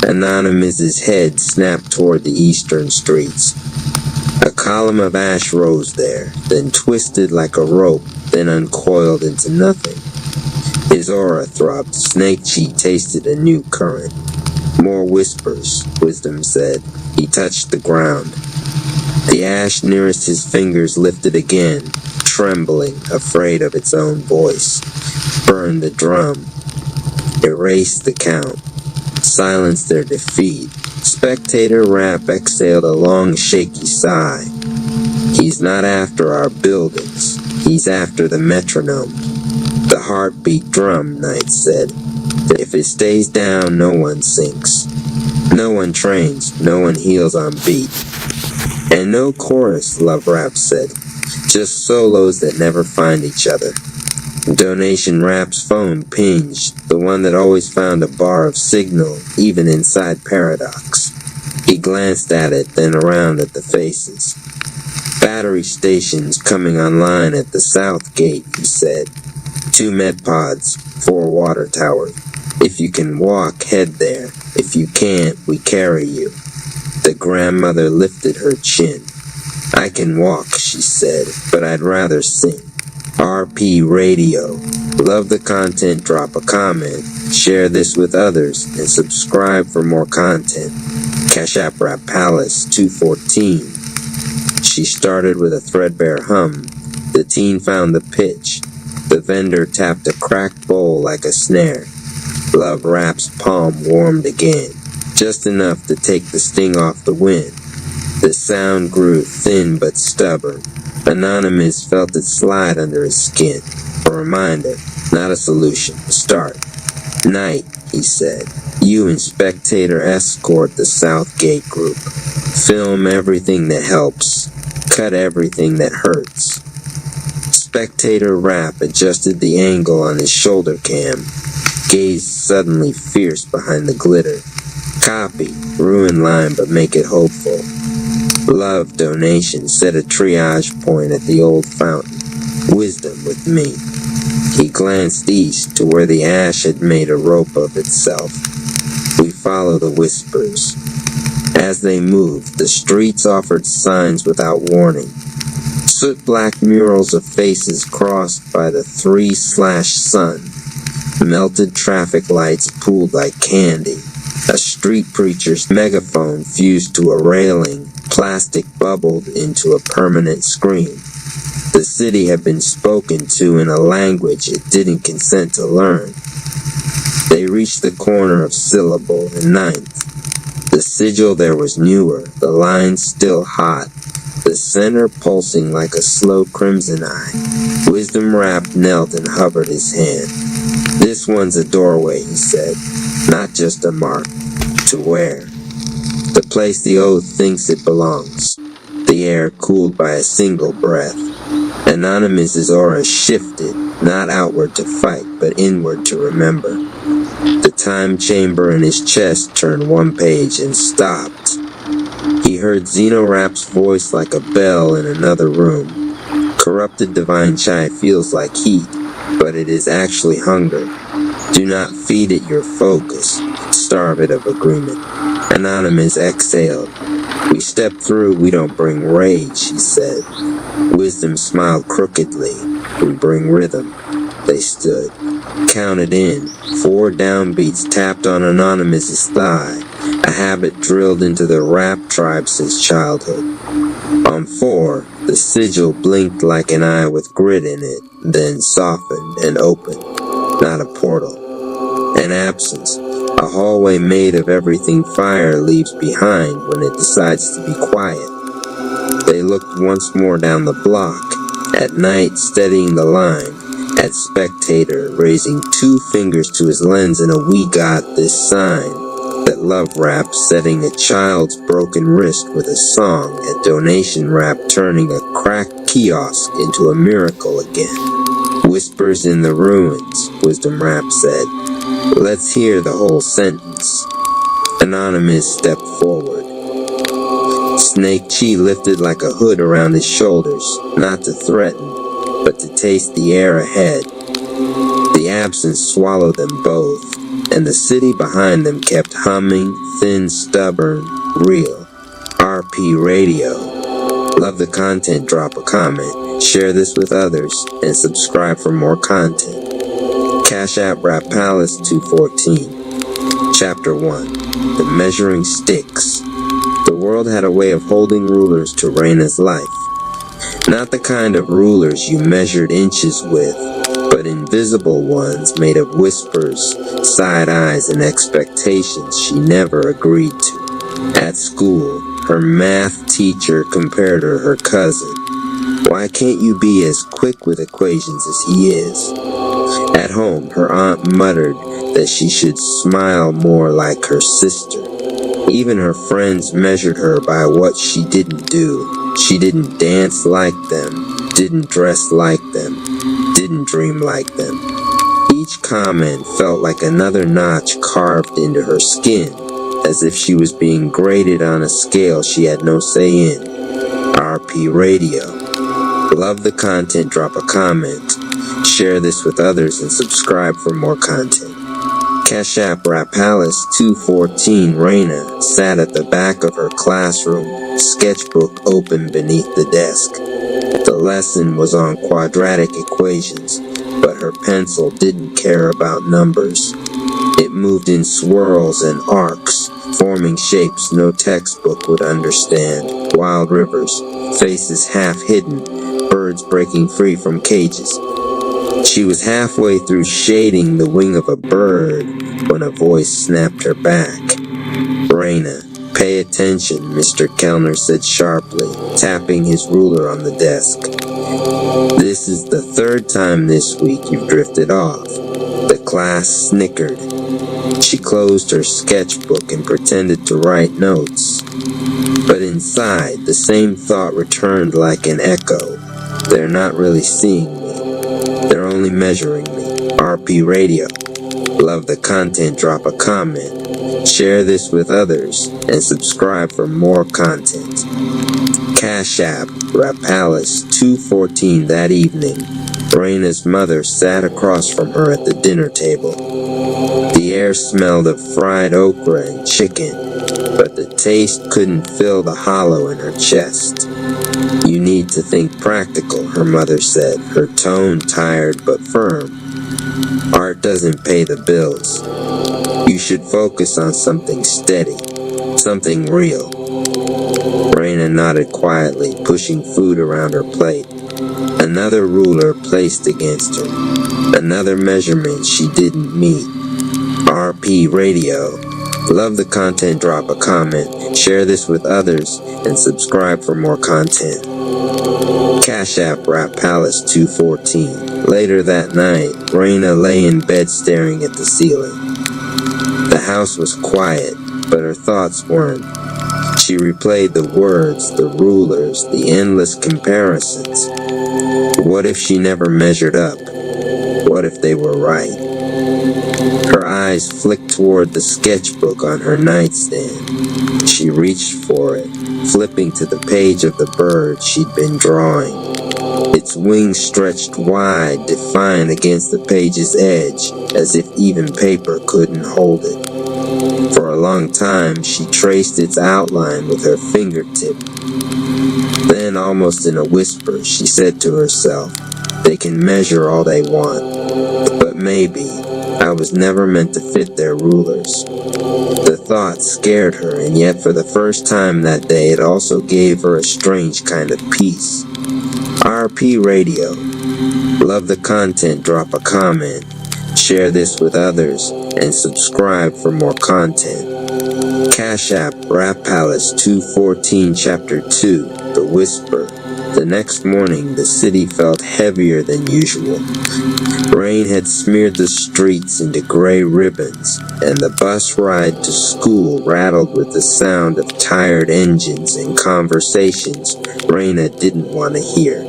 Anonymous's head snapped toward the eastern streets. A column of ash rose there, then twisted like a rope, then uncoiled into nothing. His aura throbbed. Snake Chi tasted a new current. More whispers, Wisdom said. He touched the ground. The ash nearest his fingers lifted again, trembling, afraid of its own voice. Burned the drum. Erased the count. Silenced their defeat. Spectator Rap exhaled a long, shaky sigh. He's not after our buildings. He's after the metronome. The heartbeat drum, Knight said. If it stays down, no one sinks. No one trains. No one heals on beat. And no chorus, Love Rap said. Just solos that never find each other. Donation Rap's phone pinged, the one that always found a bar of signal, even inside Paradox. He glanced at it, then around at the faces. Battery stations coming online at the south gate, he said. 2 med pods, 4 water towers. If you can walk, head there. If you can't, we carry you. The grandmother lifted her chin. I can walk, she said, but I'd rather sing. RP Radio. Love the content, drop a comment, share this with others, and subscribe for more content. Cash App Rap Palace 214. She started with a threadbare hum. The teen found the pitch. The vendor tapped a cracked bowl like a snare. Love Rap's palm warmed again, just enough to take the sting off the wind. The sound grew thin but stubborn. Anonymous felt it slide under his skin. A reminder, not a solution. Start. Knight, he said. You and Spectator escort the South Gate group. Film everything that helps. Cut everything that hurts. Spectator Rap adjusted the angle on his shoulder cam. Gaze suddenly fierce behind the glitter. Copy. Ruin line but make it hopeful. Love Donation set a triage point at the old fountain. Wisdom with me. He glanced east to where the ash had made a rope of itself. We follow the whispers. As they moved, the streets offered signs without warning. Soot-black murals of faces crossed by the 3/sun. Melted traffic lights pooled like candy. A street preacher's megaphone fused to a railing. Plastic bubbled into a permanent scream. The city had been spoken to in a language it didn't consent to learn. They reached the corner of Syllable and 9th. The sigil there was newer, the lines still hot, the center pulsing like a slow crimson eye. Wisdom Rap knelt and hovered his hand. This one's a doorway, he said, not just a mark. To where? The place the oath thinks it belongs. The air cooled by a single breath. Anonymous's aura shifted, not outward to fight, but inward to remember. The time chamber in his chest turned one page and stopped. He heard Xenorap's voice like a bell in another room. Corrupted divine chai feels like heat, but it is actually hunger. Do not feed it your focus. Starve it of agreement. Anonymous exhaled. We step through, we don't bring rage, he said. Wisdom smiled crookedly. We bring rhythm. They stood. Counted in. 4 downbeats tapped on Anonymous's thigh. A habit drilled into the rap tribe since childhood. On 4, the sigil blinked like an eye with grit in it, then softened and opened. Not a portal. An absence. A hallway made of everything fire leaves behind when it decides to be quiet. They looked once more down the block, at Knight steadying the line, at Spectator raising 2 fingers to his lens in a "we got this" sign, at Love Rap setting a child's broken wrist with a song, at Donation Rap turning a cracked kiosk into a miracle again. Whispers in the ruins, Wisdom Rap said. Let's hear the whole sentence. Anonymous stepped forward. Snake Chi lifted like a hood around his shoulders, not to threaten, but to taste the air ahead. The absence swallowed them both, and the city behind them kept humming, thin, stubborn, real. RP Radio. Love the content, drop a comment, share this with others, and subscribe for more content. Cash App Rap Palace 214. Chapter 1. The Measuring Sticks. The world had a way of holding rulers to Raina's life. Not the kind of rulers you measured inches with, but invisible ones made of whispers, side eyes, and expectations she never agreed to. At school, her math teacher compared her cousin. Why can't you be as quick with equations as he is? At home, her aunt muttered that she should smile more like her sister. Even her friends measured her by what she didn't do. She didn't dance like them, didn't dress like them, didn't dream like them. Each comment felt like another notch carved into her skin, as if she was being graded on a scale she had no say in. RP Radio. Love the content, drop a comment. Share this with others and subscribe for more content. Cash App Rapalis 214 Raina sat at the back of her classroom, sketchbook open beneath the desk. The lesson was on quadratic equations, but her pencil didn't care about numbers. It moved in swirls and arcs, forming shapes no textbook would understand. Wild rivers, faces half hidden, birds breaking free from cages. She was halfway through shading the wing of a bird when a voice snapped her back. Raina, pay attention, Mr. Kellner said sharply, tapping his ruler on the desk. This is the third time this week you've drifted off. The class snickered. She closed her sketchbook and pretended to write notes. But inside, the same thought returned like an echo. They're not really seeing me. They're only measuring me. RP Radio. Love the content, drop a comment. Share this with others and subscribe for more content. Cash App Rapalis 214 that evening. Raina's mother sat across from her at the dinner table. The air smelled of fried okra and chicken, but the taste couldn't fill the hollow in her chest. You need to think practical, her mother said, her tone tired but firm. Art doesn't pay the bills. You should focus on something steady, something real. Raina nodded quietly, pushing food around her plate. Another ruler placed against her. Another measurement she didn't meet. RP Radio. Love the content, drop a comment, share this with others, and subscribe for more content. Cash App Rapalis 214. Later that night, Raina lay in bed staring at the ceiling. The house was quiet, but her thoughts weren't. She replayed the words, the rulers, the endless comparisons. What if she never measured up? What if they were right? Her eyes flicked toward the sketchbook on her nightstand. She reached for it, flipping to the page of the bird she'd been drawing. Its wings stretched wide, defined against the page's edge, as if even paper couldn't hold it. For a long time, she traced its outline with her fingertip. Then, almost in a whisper, she said to herself, "They can measure all they want, but maybe I was never meant to fit their rulers." The thought scared her, and yet for the first time that day it also gave her a strange kind of peace. RP Radio. Love the content, drop a comment. Share this with others, and subscribe for more content. Cash App Rapalis 214 Chapter 2, The Whisper. The next morning, the city felt heavier than usual. Rain had smeared the streets into gray ribbons, and the bus ride to school rattled with the sound of tired engines and conversations Raina didn't want to hear.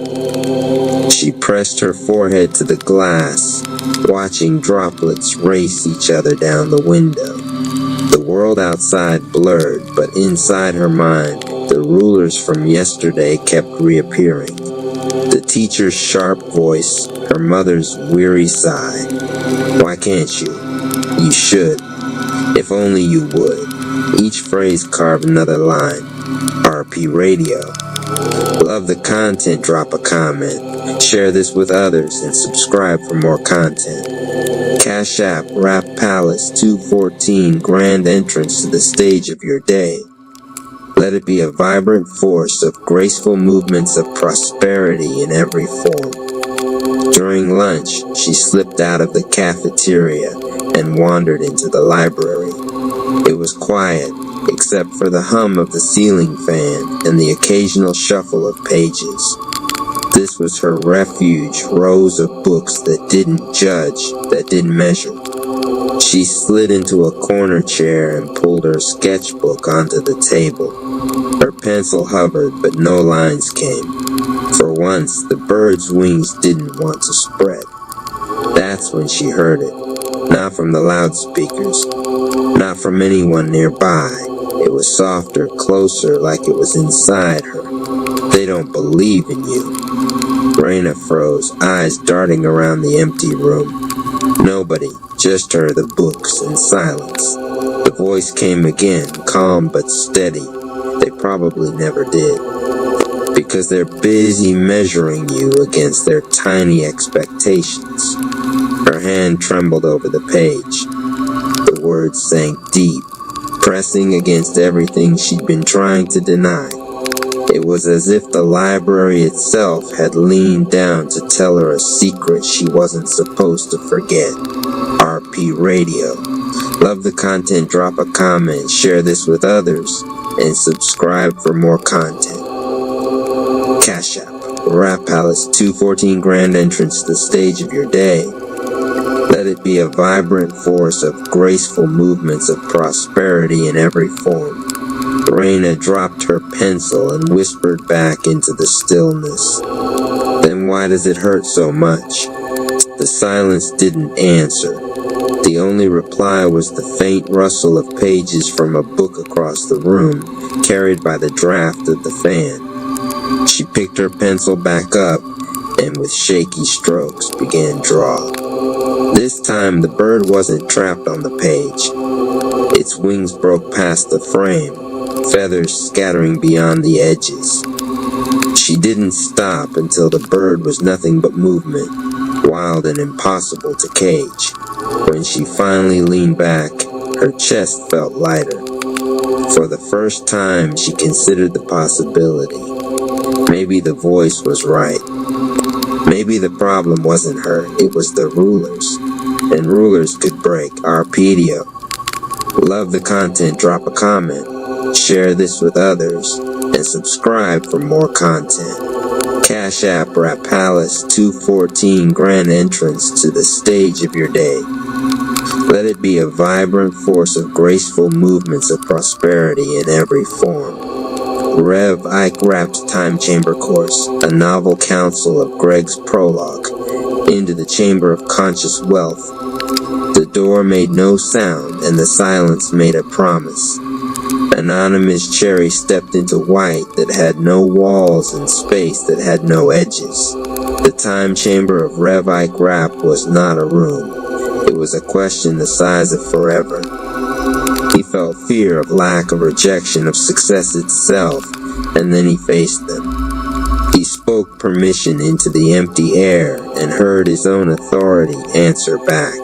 She pressed her forehead to the glass, watching droplets race each other down the window. The world outside blurred, but inside her mind, the rulers from yesterday kept reappearing. The teacher's sharp voice, her mother's weary sigh. Why can't you? You should. If only you would. Each phrase carved another line. RP Radio. Love the content, drop a comment. Share this with others and subscribe for more content. Cash App Rapalis 214 grand entrance to the stage of your day. Let it be a vibrant force of graceful movements of prosperity in every form. During lunch, she slipped out of the cafeteria and wandered into the library. It was quiet, except for the hum of the ceiling fan and the occasional shuffle of pages. This was her refuge, rows of books that didn't judge, that didn't measure. She slid into a corner chair and pulled her sketchbook onto the table. Her pencil hovered, but no lines came. For once, the bird's wings didn't want to spread. That's when she heard it. Not from the loudspeakers. Not from anyone nearby. It was softer, closer, like it was inside her. They don't believe in you. Raina froze, eyes darting around the empty room. Nobody, just her, the books, and silence. The voice came again, calm but steady. They probably never did. Because they're busy measuring you against their tiny expectations. Her hand trembled over the page. The words sank deep, pressing against everything she'd been trying to deny. It was as if the library itself had leaned down to tell her a secret she wasn't supposed to forget. RP Radio. Love the content, drop a comment, share this with others, and subscribe for more content. Cash App, Rap Palace 214 grand entrance to the stage of your day. Let it be a vibrant force of graceful movements of prosperity in every form. Raina dropped her pencil and whispered back into the stillness. Then why does it hurt so much? The silence didn't answer. The only reply was the faint rustle of pages from a book across the room, carried by the draft of the fan. She picked her pencil back up and with shaky strokes began draw. This time the bird wasn't trapped on the page. Its wings broke past the frame, feathers scattering beyond the edges. She didn't stop until the bird was nothing but movement, wild and impossible to cage. When she finally leaned back, her chest felt lighter. For the first time, she considered the possibility. Maybe the voice was right. Maybe the problem wasn't her, it was the rulers. And rulers could break. Arpedio. Love the content, drop a comment. Share this with others, and subscribe for more content. Cash App, Rap Palace 214 grand entrance to the stage of your day. Let it be a vibrant force of graceful movements of prosperity in every form. Rev Ike Rap's Time Chamber Course, a novel counsel of Greg's prologue, into the Chamber of Conscious Wealth. The door made no sound, and the silence made a promise. Anonymous Cherry stepped into white that had no walls and space that had no edges. The time chamber of Rev Ike Rap was not a room. It was a question the size of forever. He felt fear of lack, of rejection, of success itself, and then he faced them. He spoke permission into the empty air and heard his own authority answer back.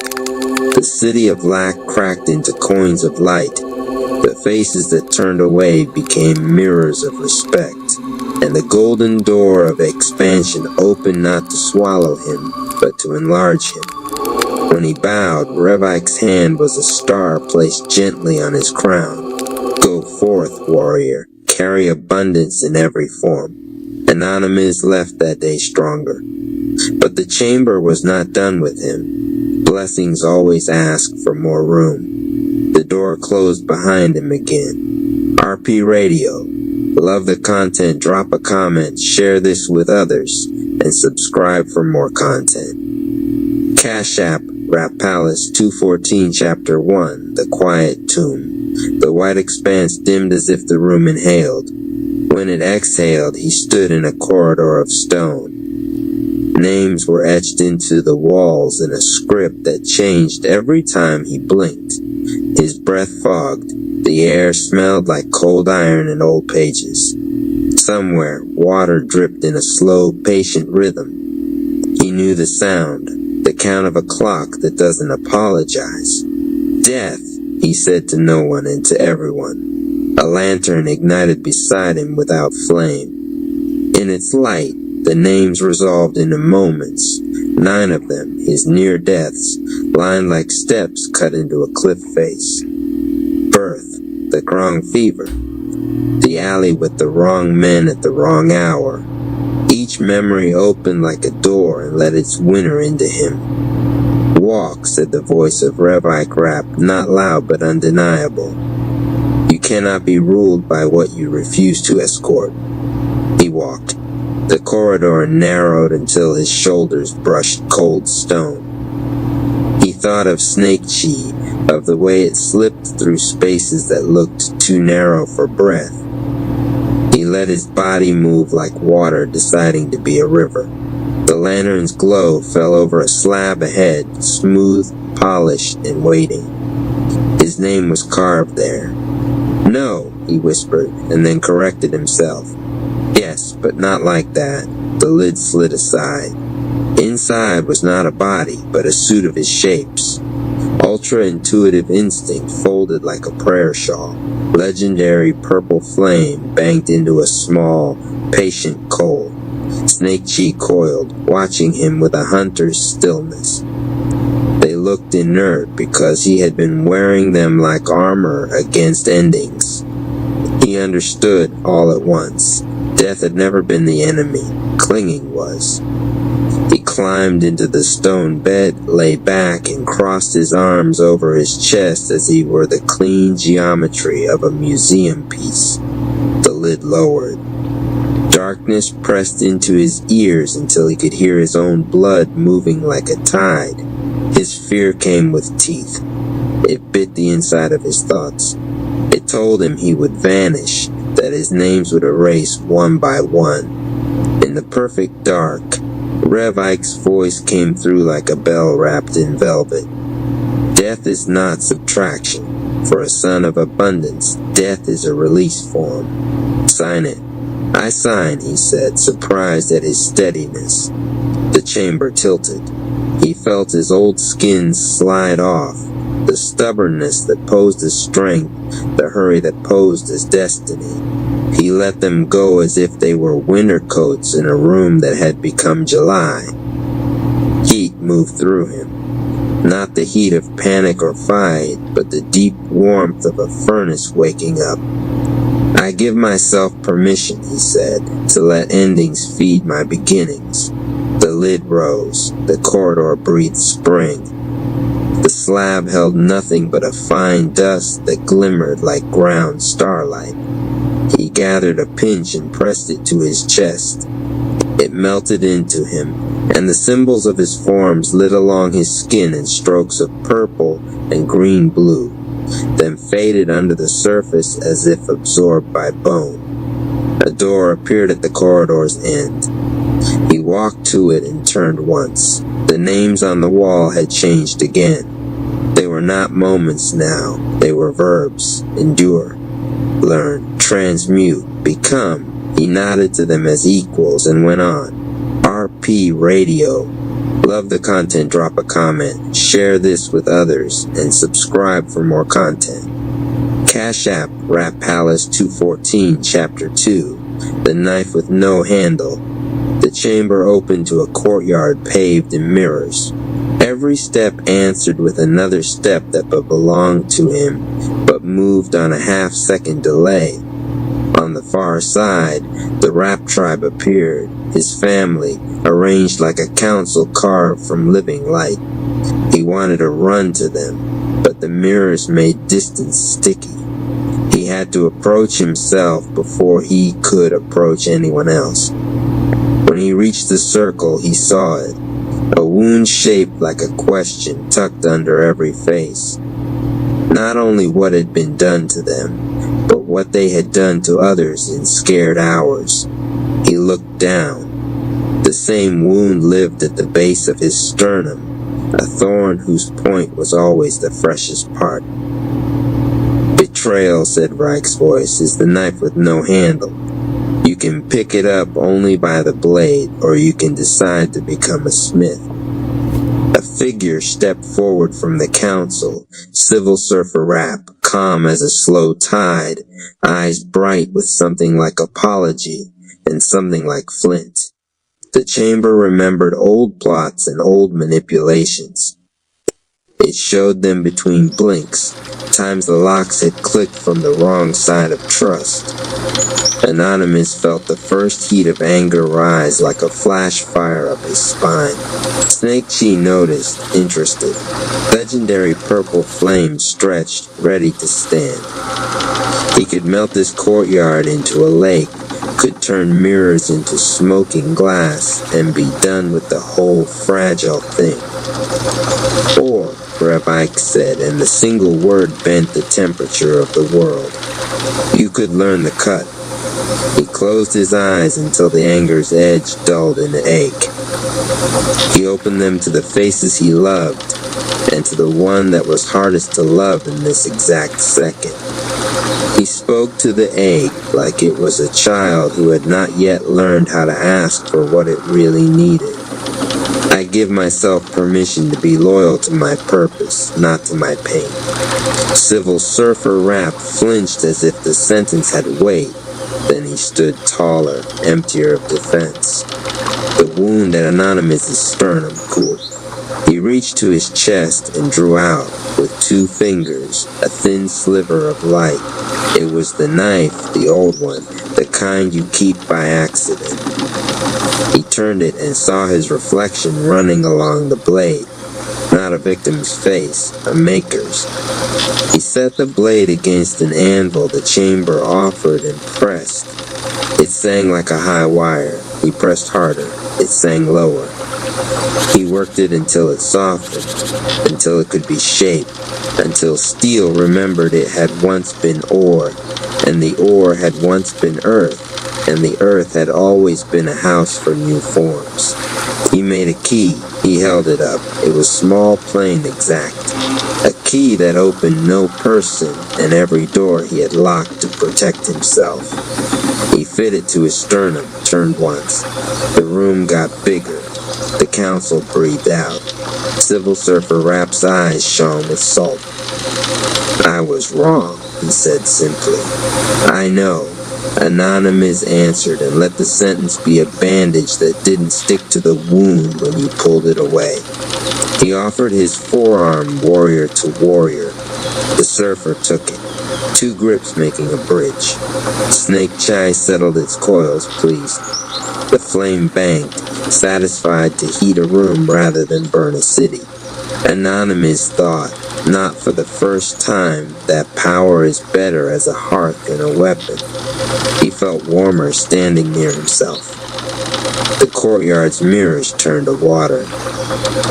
The city of lack cracked into coins of light. The faces that turned away became mirrors of respect, and the golden door of expansion opened not to swallow him, but to enlarge him. When he bowed, Rev Ike's hand was a star placed gently on his crown. Go forth, warrior, carry abundance in every form. Anonymous left that day stronger. But the chamber was not done with him. Blessings always ask for more room. The door closed behind him again. RP Radio. Love the content, drop a comment, share this with others, and subscribe for more content. Cash App, Rap Palace 214 Chapter 1, The Quiet Tomb. The white expanse dimmed as if the room inhaled. When it exhaled, he stood in a corridor of stone. Names were etched into the walls in a script that changed every time he blinked. His breath fogged. The air smelled like cold iron and old pages. Somewhere, water dripped in a slow, patient rhythm. He knew the sound, the count of a clock that doesn't apologize. Death, he said to no one and to everyone. A lantern ignited beside him without flame. In its light, the names resolved into moments. 9 of them, his near deaths, lined like steps cut into a cliff face. birth, the Krong fever, the alley with the wrong men at the wrong hour. Each memory opened like a door and let its winner into him. "Walk," said the voice of Rev Ike Rapp, not loud but undeniable. "You cannot be ruled by what you refuse to escort." He walked. The corridor narrowed until his shoulders brushed cold stone. He thought of Snake Chi, of the way it slipped through spaces that looked too narrow for breath. He let his body move like water deciding to be a river. The lantern's glow fell over a slab ahead, smooth, polished, and waiting. His name was carved there. "No," he whispered, and then corrected himself. "Yes, but not like that." The lid slid aside. Inside was not a body, but a suit of his shapes. Ultra-intuitive instinct folded like a prayer shawl. Legendary purple flame banked into a small, patient coal. Snake Chi coiled, watching him with a hunter's stillness. They looked inert because he had been wearing them like armor against endings. He understood all at once. Death had never been the enemy. Clinging was. He climbed into the stone bed, lay back, and crossed his arms over his chest as he were the clean geometry of a museum piece. The lid lowered. Darkness pressed into his ears until he could hear his own blood moving like a tide. His fear came with teeth. It bit the inside of his thoughts. It told him he would vanish, that his names would erase one by one. In the perfect dark, Rev Ike's voice came through like a bell wrapped in velvet. "Death is not subtraction. For a son of abundance, death is a release form. Sign it." "I sign," he said, surprised at his steadiness. The chamber tilted. He felt his old skin slide off. The stubbornness that posed as strength, the hurry that posed as destiny. He let them go as if they were winter coats in a room that had become July. Heat moved through him. Not the heat of panic or fight, but the deep warmth of a furnace waking up. "I give myself permission," he said, "to let endings feed my beginnings." The lid rose. The corridor breathed spring. The slab held nothing but a fine dust that glimmered like ground starlight. He gathered a pinch and pressed it to his chest. It melted into him, and the symbols of his forms lit along his skin in strokes of purple and green-blue, then faded under the surface as if absorbed by bone. A door appeared at the corridor's end. He walked to it and turned once. The names on the wall had changed again. They were not moments now. They were verbs. Endure, learn, transmute, become. He nodded to them as equals and went on. RP Radio. Love the content, drop a comment, share this with others, and subscribe for more content. Cash App, Rap Palace 214, Chapter 2, The Knife with No Handle. The chamber opened to a courtyard paved in mirrors. Every step answered with another step that belonged to him, but moved on a half-second delay. On the far side, the Rap tribe appeared, his family, arranged like a council carved from living light. He wanted to run to them, but the mirrors made distance sticky. He had to approach himself before he could approach anyone else. When he reached the circle, he saw it. A wound shaped like a question tucked under every face. Not only what had been done to them, but what they had done to others in scared hours. He looked down. The same wound lived at the base of his sternum, a thorn whose point was always the freshest part. "Betrayal," said Reich's voice, "is the knife with no handle. You can pick it up only by the blade, or you can decide to become a smith." A figure stepped forward from the council, Civil Surfer Rap, calm as a slow tide, eyes bright with something like apology and something like flint. The chamber remembered old plots and old manipulations. It showed them between blinks, times the locks had clicked from the wrong side of trust. Anonymous felt the first heat of anger rise like a flash fire up his spine. Snake Chi noticed, interested. Legendary purple flame stretched, ready to stand. He could melt this courtyard into a lake, could turn mirrors into smoking glass, and be done with the whole fragile thing. Or, Reb Ike said, and the single word bent the temperature of the world. You could learn the cut. He closed his eyes until the anger's edge dulled in ache. He opened them to the faces he loved, and to the one that was hardest to love in this exact second. He spoke to the ache like it was a child who had not yet learned how to ask for what it really needed. I give myself permission to be loyal to my purpose, not to my pain. Civil Surfer Rap flinched as if the sentence had weight. Then he stood taller, emptier of defense. The wound at Anonymous' sternum cooled. He reached to his chest and drew out, with 2 fingers, a thin sliver of light. It was the knife, the old one, the kind you keep by accident. He turned it and saw his reflection running along the blade. Not a victim's face, a maker's. He set the blade against an anvil the chamber offered and pressed. It sang like a high wire. He pressed harder. It sang lower. He worked it until it softened, until it could be shaped, until steel remembered it had once been ore, and the ore had once been earth, and the earth had always been a house for new forms. He made a key. He held it up. It was small, plain, exact. A key that opened no person and every door he had locked to protect himself. He fit it to his sternum, turned once. The room got bigger. The council breathed out. Civil Surfer Rap's eyes shone with salt. I was wrong, he said simply. I know. Anonymous answered and let the sentence be a bandage that didn't stick to the wound when you pulled it away. He offered his forearm warrior to warrior. The surfer took it. 2 grips making a bridge. Snake Chi settled its coils, pleased. The flame banked, satisfied to heat a room rather than burn a city. Anonymous thought, not for the first time, that power is better as a hearth than a weapon. He felt warmer standing near himself. The courtyard's mirrors turned to water.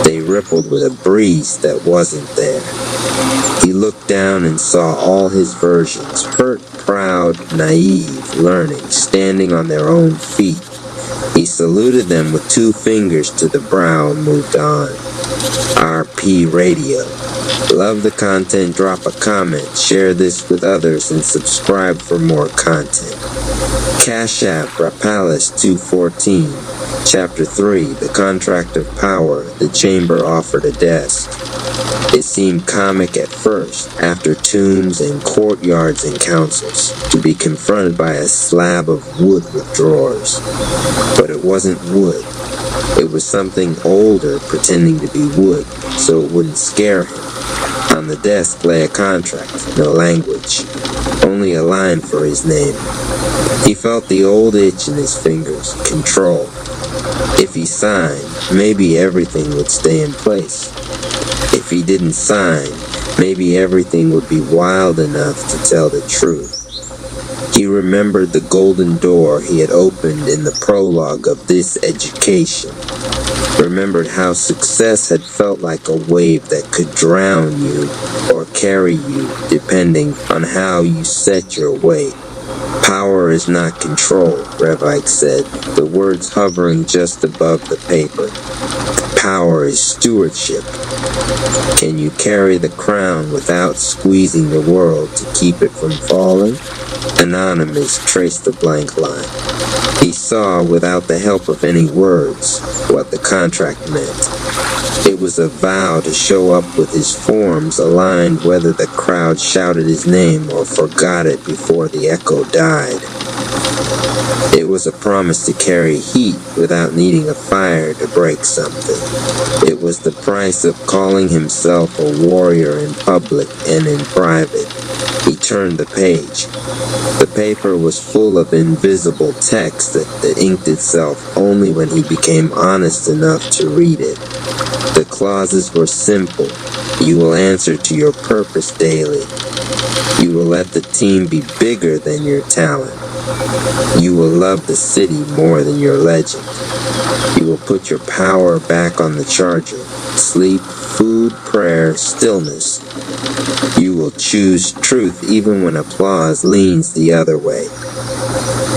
They rippled with a breeze that wasn't there. He looked down and saw all his versions, hurt, proud, naive, learning, standing on their own feet. He saluted them with 2 fingers to the brow and moved on. RP Radio. Love the content, drop a comment, share this with others, and subscribe for more content. Cash App, Rapalis 214. Chapter 3, The Contract of Power, the Chamber offered a desk. It seemed comic at first, after tombs and courtyards and councils, to be confronted by a slab of wood with drawers. But it wasn't wood. It was something older pretending to be wood, so it wouldn't scare him. On the desk lay a contract, no language, only a line for his name. He felt the old itch in his fingers, control. If he signed, maybe everything would stay in place. If he didn't sign, maybe everything would be wild enough to tell the truth. He remembered the golden door he had opened in the prologue of this education. Remembered how success had felt like a wave that could drown you or carry you depending on how you set your weight. Power is not control, Reb Ike said, the words hovering just above the paper. Power is stewardship. Can you carry the crown without squeezing the world to keep it from falling? Anonymous traced the blank line. He saw, without the help of any words, what the contract meant. It was a vow to show up with his forms aligned whether the crowd shouted his name or forgot it before the echo died. It was a promise to carry heat without needing a fire to break something. It was the price of calling himself a warrior in public and in private. He turned the page. The paper was full of invisible text that inked itself only when he became honest enough to read it. The clauses were simple. You will answer to your purpose daily. You will let the team be bigger than your talent. You will love the city more than your legend. You will put your power back on the charger. Sleep, food, prayer, stillness. You will choose truth even when applause leans the other way.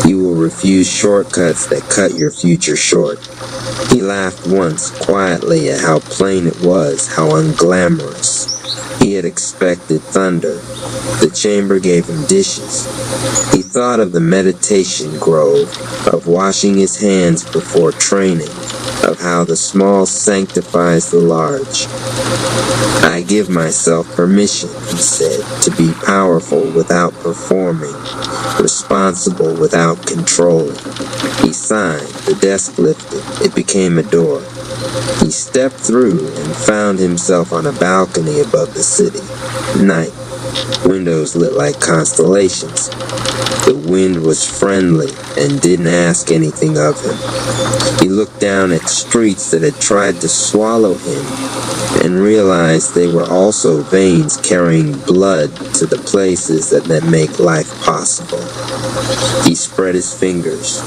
You will refuse shortcuts that cut your future short. He laughed once, quietly, at how plain it was, how unglamorous. He had expected thunder. The chamber gave him dishes. He thought of the meditation grove, of washing his hands before training, of how the small sanctifies the large. I give myself permission, he said, to be powerful without performing, responsible without controlling. He signed, the desk lifted, it became a door. He stepped through and found himself on a balcony above the city. Night. Windows lit like constellations. The wind was friendly and didn't ask anything of him. He looked down at streets that had tried to swallow him and realized they were also veins carrying blood to the places that make life possible. He spread his fingers.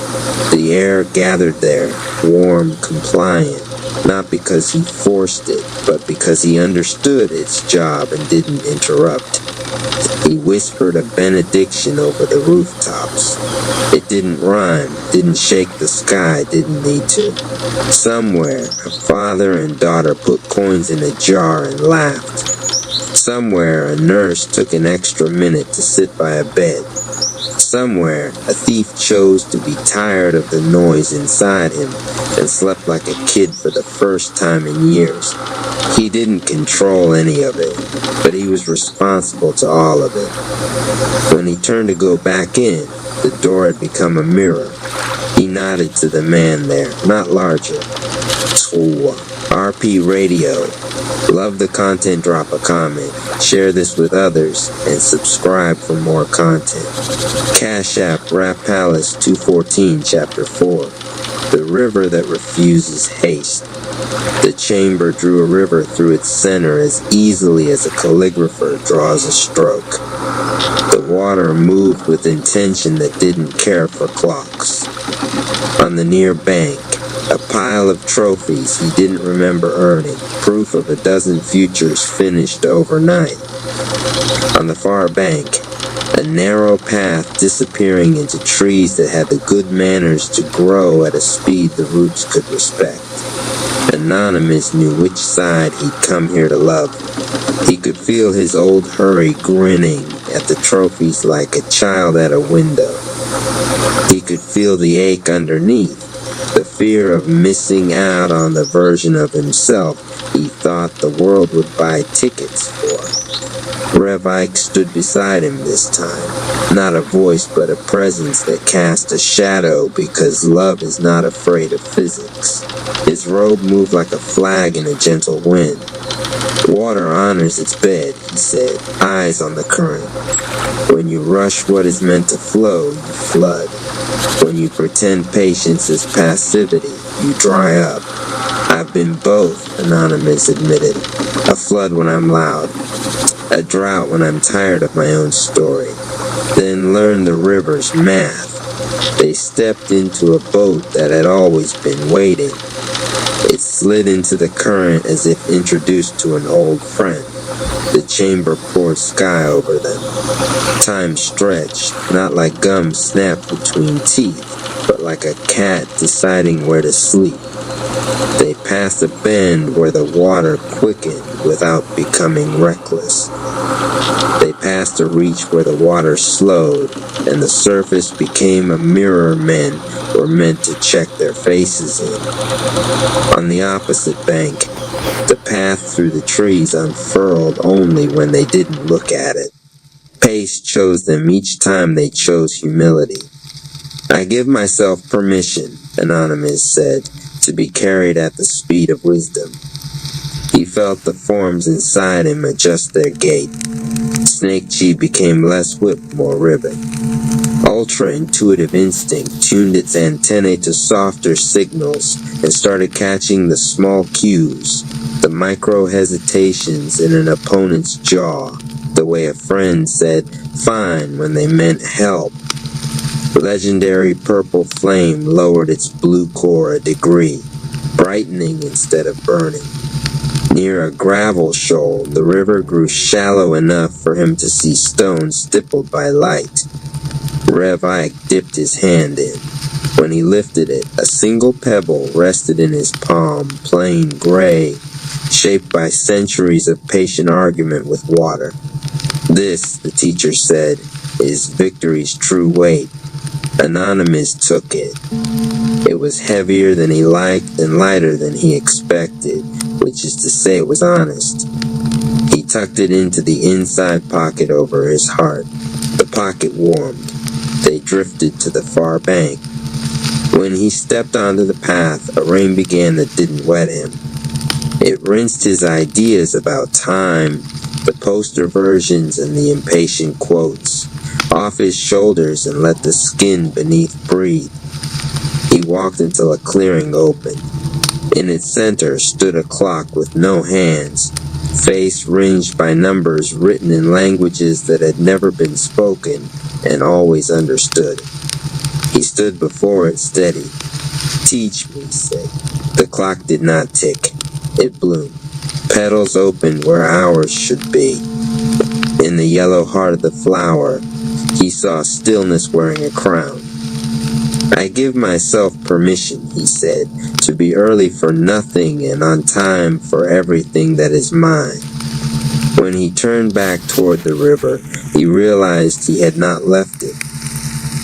The air gathered there, warm, compliant, not because he forced it, but because he understood its job and didn't interrupt. He whispered a benediction over the rooftops. It didn't rhyme, didn't shake the sky, didn't need to. Somewhere, a father and daughter put coins in a jar and laughed. Somewhere, a nurse took an extra minute to sit by a bed. Somewhere, a thief chose to be tired of the noise inside him and slept like a kid for the first time in years. He didn't control any of it, but he was responsible to all of it. When he turned to go back in, the door had become a mirror. He nodded to the man there, not larger. RP Radio. Love the content, drop a comment, share this with others, and subscribe for more content. Cash App, Rap Palace 214, Chapter 4. The river that refuses haste. The chamber drew a river through its center as easily as a calligrapher draws a stroke. The water moved with intention that didn't care for clocks. On the near bank, a pile of trophies he didn't remember earning, proof of a dozen futures finished overnight. On the far bank, a narrow path disappearing into trees that had the good manners to grow at a speed the roots could respect. Anonymous knew which side he'd come here to love. He could feel his old hurry grinning at the trophies like a child at a window. He could feel the ache underneath, the fear of missing out on the version of himself he thought the world would buy tickets for. Rev Ike stood beside him this time, not a voice but a presence that cast a shadow because love is not afraid of physics. His robe moved like a flag in a gentle wind. Water honors its bed, he said, eyes on the current. When you rush what is meant to flow, you flood. When you pretend patience is passivity, you dry up. I've been both, Anonymous admitted. A flood when I'm loud. A drought when I'm tired of my own story. Then learn the river's math. They stepped into a boat that had always been waiting. It slid into the current as if introduced to an old friend. The chamber poured sky over them. Time stretched, not like gum snapped between teeth, but like a cat deciding where to sleep. They passed a bend where the water quickened without becoming reckless. They passed a reach where the water slowed, and the surface became a mirror men were meant to check their faces in. On the opposite bank, the path through the trees unfurled only when they didn't look at it. Pace chose them each time they chose humility. I give myself permission, Anonymous said, to be carried at the speed of wisdom. He felt the forms inside him adjust their gait. Snake Chi became less whipped, more ribbon. Ultra-intuitive instinct tuned its antennae to softer signals and started catching the small cues, the micro-hesitations in an opponent's jaw, the way a friend said fine when they meant help. Legendary purple flame lowered its blue core a degree, brightening instead of burning. Near a gravel shoal, the river grew shallow enough for him to see stones stippled by light. Rev Ike dipped his hand in. When he lifted it, a single pebble rested in his palm, plain gray, shaped by centuries of patient argument with water. This, the teacher said, is victory's true weight. Anonymous took it. It was heavier than he liked and lighter than he expected, which is to say it was honest. He tucked it into the inside pocket over his heart. The pocket warmed. They drifted to the far bank. When he stepped onto the path, a rain began that didn't wet him. It rinsed his ideas about time, the poster versions and the impatient quotes, off his shoulders and let the skin beneath breathe. He walked until a clearing opened. In its center stood a clock with no hands, face ringed by numbers written in languages that had never been spoken and always understood. He stood before it steady. "Teach me," he said. The clock did not tick. It bloomed. Petals opened where hours should be. In the yellow heart of the flower, he saw stillness wearing a crown. "I give myself permission," he said, "to be early for nothing and on time for everything that is mine." When he turned back toward the river, he realized he had not left it.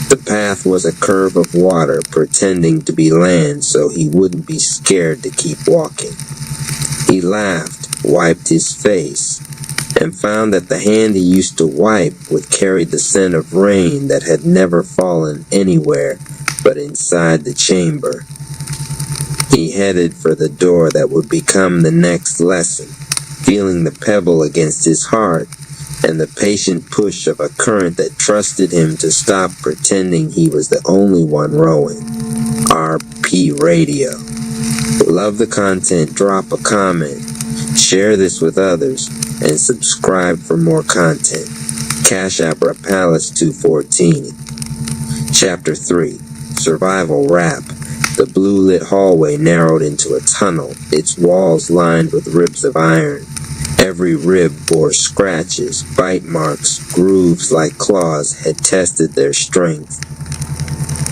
The path was a curve of water pretending to be land so he wouldn't be scared to keep walking. He laughed, wiped his face, and found that the hand he used to wipe would carry the scent of rain that had never fallen anywhere but inside the chamber. He headed for the door that would become the next lesson, feeling the pebble against his heart and the patient push of a current that trusted him to stop pretending he was the only one rowing. RP Radio. Love the content, drop a comment, share this with others, and subscribe for more content. Cash App Rapalis 214. Chapter 3. Survival Rap. The blue-lit hallway narrowed into a tunnel, its walls lined with ribs of iron. Every rib bore scratches, bite marks, grooves like claws had tested their strength.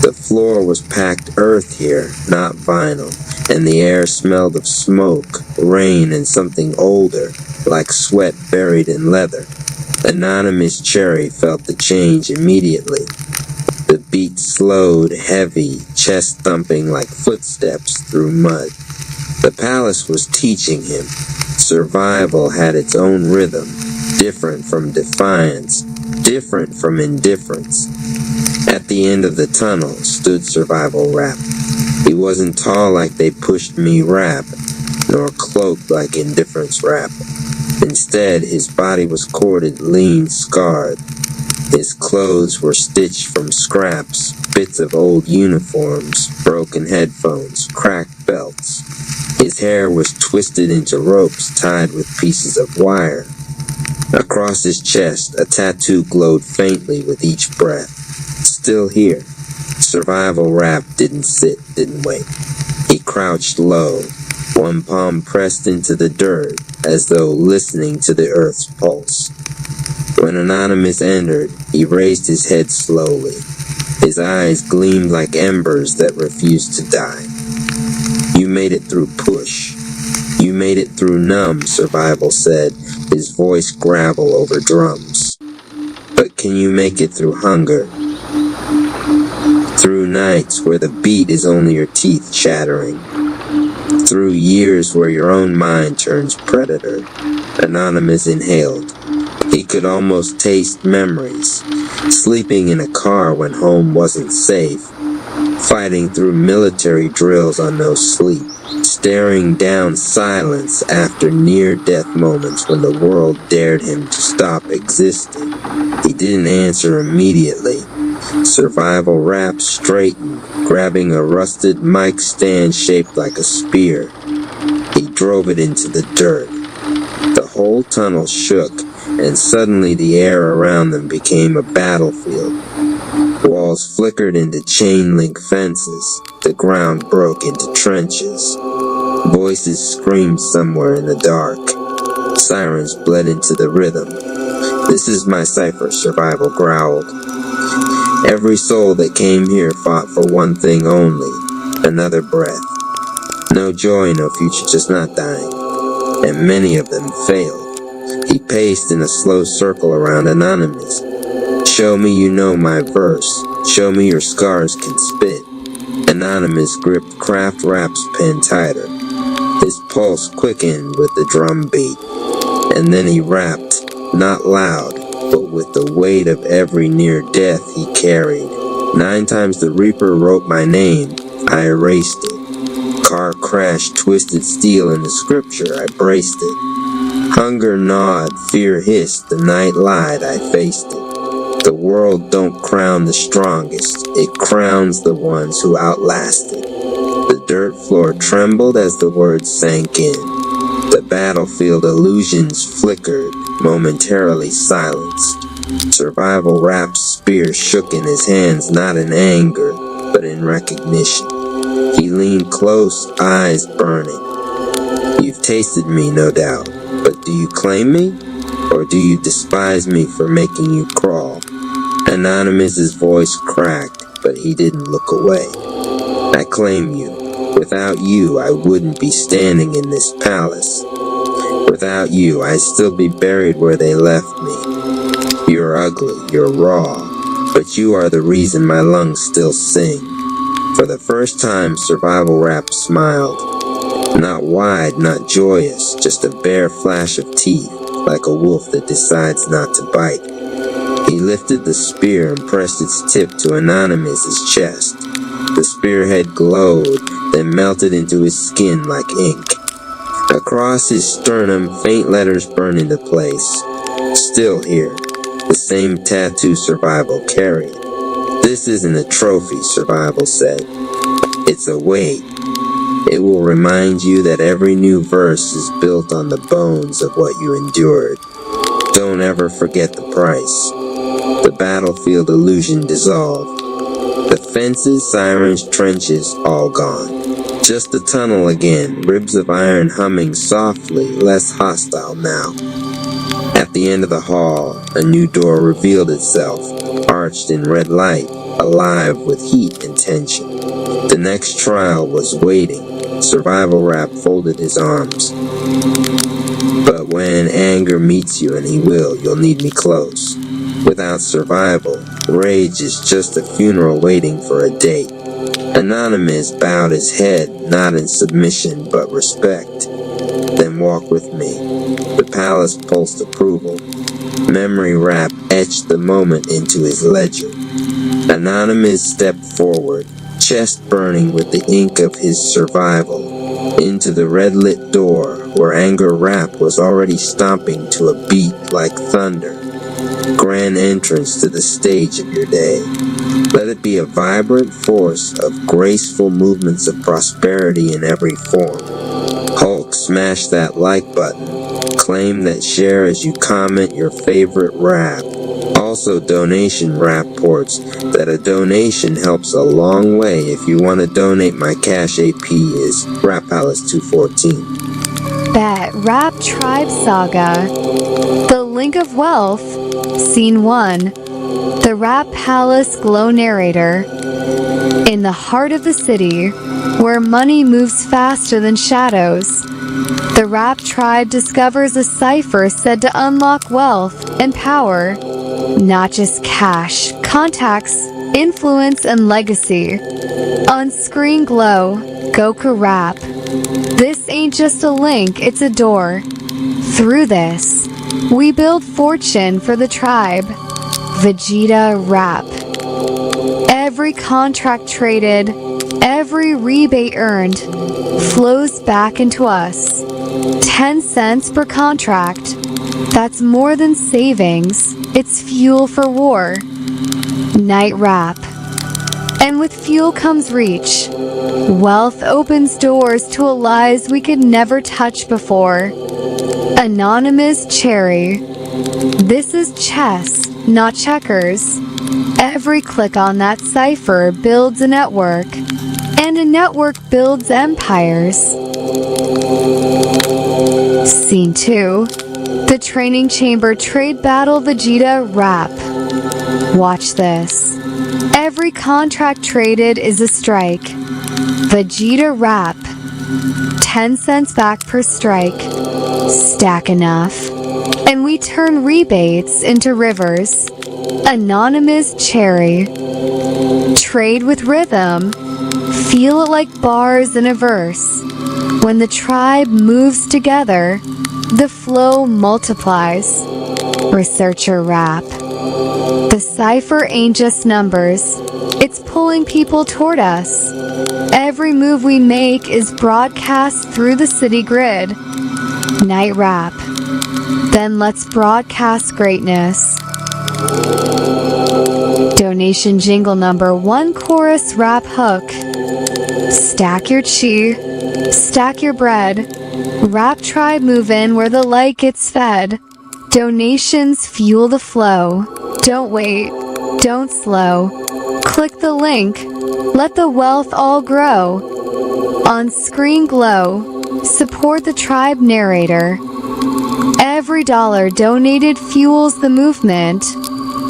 The floor was packed earth here, not vinyl, and the air smelled of smoke, rain, and something older, like sweat buried in leather. Anonymous Cherry felt the change immediately. The beat slowed, heavy, chest thumping like footsteps through mud. The palace was teaching him. Survival had its own rhythm, different from defiance, different from indifference. At the end of the tunnel stood Survival Rap. He wasn't tall like They Pushed Me Rap, nor cloaked like Indifference Rap. Instead, his body was corded, lean, scarred. His clothes were stitched from scraps, bits of old uniforms, broken headphones, cracked belts. His hair was twisted into ropes tied with pieces of wire. Across his chest, a tattoo glowed faintly with each breath. Still here. Survival Rap didn't sit, didn't wait. He crouched low, one palm pressed into the dirt, as though listening to the earth's pulse. When Anonymous entered, he raised his head slowly. His eyes gleamed like embers that refused to die. "You made it through push. You made it through numb," Survival said, his voice gravel over drums. "But can you make it through hunger? Through nights where the beat is only your teeth chattering? Through years where your own mind turns predator?" Anonymous inhaled. He could almost taste memories. Sleeping in a car when home wasn't safe, fighting through military drills on no sleep, staring down silence after near-death moments when the world dared him to stop existing. He didn't answer immediately. Survival Rap straightened, grabbing a rusted mic stand shaped like a spear. He drove it into the dirt. The whole tunnel shook, and suddenly the air around them became a battlefield. Walls flickered into chain-link fences. The ground broke into trenches. Voices screamed somewhere in the dark. Sirens bled into the rhythm. "This is my cipher," Survival growled. "Every soul that came here fought for one thing only, another breath. No joy, no future, just not dying. And many of them failed." He paced in a slow circle around Anonymous. "Show me you know my verse. Show me your scars can spit." Anonymous gripped Kraft Rap's pen tighter. His pulse quickened with the drum beat. And then he rapped, not loud, but with the weight of every near death he carried. 9 times the Reaper wrote my name. I erased it. Car crashed, twisted steel in the scripture. I braced it. Hunger gnawed, fear hissed, the night lied, I faced it. The world don't crown the strongest, it crowns the ones who outlasted. The dirt floor trembled as the words sank in. The battlefield illusions flickered, momentarily silenced. Survival Rap's spear shook in his hands, not in anger, but in recognition. He leaned close, eyes burning. "You've tasted me, no doubt. But do you claim me? Or do you despise me for making you crawl?" Anonymous's voice cracked, but he didn't look away. "I claim you. Without you, I wouldn't be standing in this palace. Without you, I'd still be buried where they left me. You're ugly, you're raw, but you are the reason my lungs still sing." For the first time, Survival Rap smiled. Not wide, not joyous, just a bare flash of teeth, like a wolf that decides not to bite. He lifted the spear and pressed its tip to Anonymous's chest. The spearhead glowed, then melted into his skin like ink. Across his sternum, faint letters burned into place. "Still here," the same tattoo Survival carried. "This isn't a trophy," Survival said. "It's a weight. It will remind you that every new verse is built on the bones of what you endured. Don't ever forget the price." The battlefield illusion dissolved. The fences, sirens, trenches, all gone. Just the tunnel again, ribs of iron humming softly, less hostile now. At the end of the hall, a new door revealed itself, arched in red light, alive with heat and tension. The next trial was waiting. Survival Rap folded his arms. "But when anger meets you, and he will, you'll need me close. Without survival, rage is just a funeral waiting for a date." Anonymous bowed his head, not in submission, but respect. "Then walk with me." The palace pulsed approval. Memory Rap etched the moment into his ledger. Anonymous stepped forward, chest burning with the ink of his survival, into the red-lit door where Anger Rap was already stomping to a beat like thunder. Grand entrance to the stage of your day. Let it be a vibrant force of graceful movements of prosperity in every form. Hulk, smash that like button. Claim that share as you comment your favorite rap. Also donation rap ports that a donation helps a long way. If you want to donate, my cash AP is Rap Palace 214. Bet Rap Tribe Saga. The Link of Wealth. Scene 1. The Rap Palace Glow Narrator. In the heart of the city, where money moves faster than shadows, the Rap Tribe discovers a cipher said to unlock wealth and power. Not just cash, contacts, influence, and legacy. On screen glow, Goku Rap. This ain't just a link, it's a door. Through this, we build fortune for the tribe. Vegeta Rap. Every Every contract traded, every rebate earned, flows back into us. 10 cents per contract. That's more than savings. It's fuel for war. Night Wrap. And with fuel comes reach. Wealth opens doors to allies we could never touch before. Anonymous Cherry. This is chess, not checkers. Every click on that cipher builds a network, and a network builds empires. Scene 2. The Training Chamber Trade Battle Vegeta Rap. Watch this. Every contract traded is a strike. Vegeta Rap. 10 cents back per strike. Stack enough. And we turn rebates into rivers. Anonymous Cherry. Trade with rhythm. Feel it like bars in a verse. When the tribe moves together, the flow multiplies. Researcher Rap. The cipher ain't just numbers. It's pulling people toward us. Every move we make is broadcast through the city grid. Night Wrap. Then let's broadcast greatness. Donation jingle number 1 chorus rap hook. Stack your chi, stack your bread. Rap tribe move in where the light gets fed. Donations fuel the flow. Don't wait, don't slow. Click the link, let the wealth all grow. On screen glow, support the tribe narrator. Every dollar donated fuels the movement.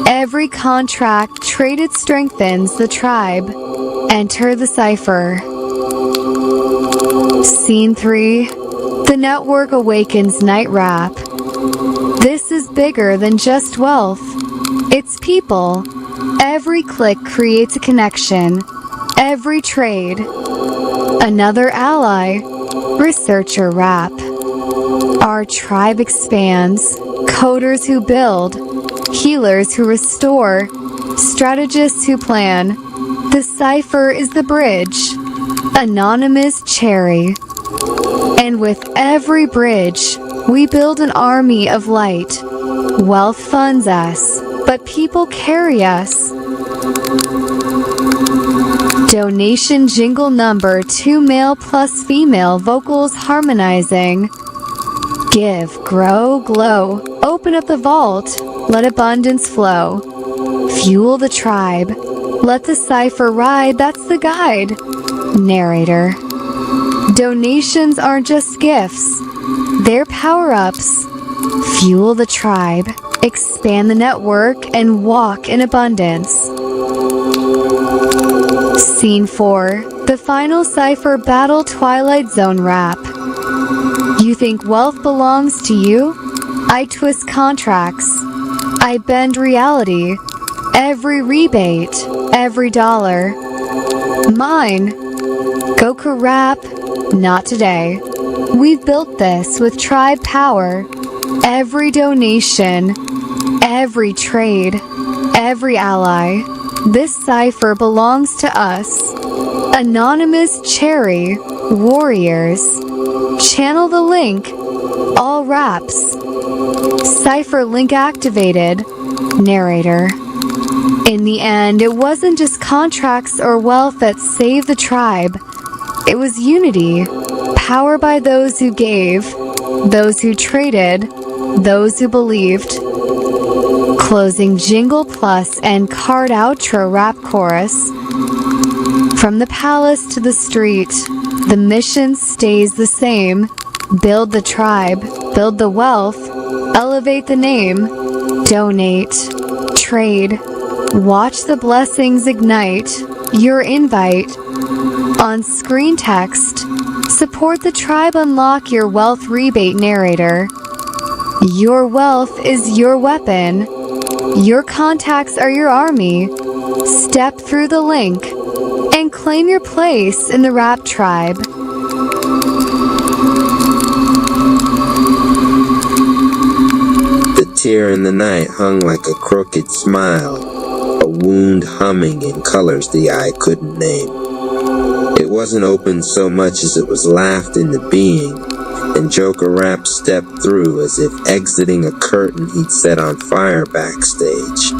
Every contract traded strengthens the tribe. Enter the cipher. Scene 3. The network awakens Night Wrap. This is bigger than just wealth. It's people. Every click creates a connection. Every trade. Another ally. Researcher Rap. Our tribe expands. Coders who build. Healers who restore. Strategists who plan. The cipher is the bridge. Anonymous Cherry. And with every bridge, we build an army of light. Wealth funds us, but people carry us. Donation jingle number 2 male plus female vocals harmonizing. Give, grow, glow. Open up the vault. Let abundance flow. Fuel the tribe. Let the cipher ride. That's the guide. Narrator. Donations aren't just gifts. They're power-ups. Fuel the tribe. Expand the network and walk in abundance. Scene 4. The final cipher battle Twilight Zone rap. You think wealth belongs to you? I twist contracts. I bend reality. Every rebate, every dollar. Mine. Goku Rap, not today. We've built this with tribe power. Every donation, every trade, every ally. This cipher belongs to us. Anonymous Cherry, warriors. Channel the link, all raps. Cipher link activated. Narrator. In the end, it wasn't just contracts or wealth that saved the tribe. It was unity, power by those who gave, those who traded, those who believed. Closing jingle plus and card outro rap chorus. From the palace to the street, the mission stays the same. Build the tribe, build the wealth, elevate the name, donate, trade, watch the blessings ignite. Your invite. On screen text, support the tribe, unlock your wealth rebate narrator. Your wealth is your weapon. Your contacts are your army. Step through the link and claim your place in the rap tribe. The tear in the night hung like a crooked smile. a wound humming in colors the eye couldn't name. It wasn't opened so much as it was laughed into being, and Joker Rap stepped through as if exiting a curtain he'd set on fire backstage.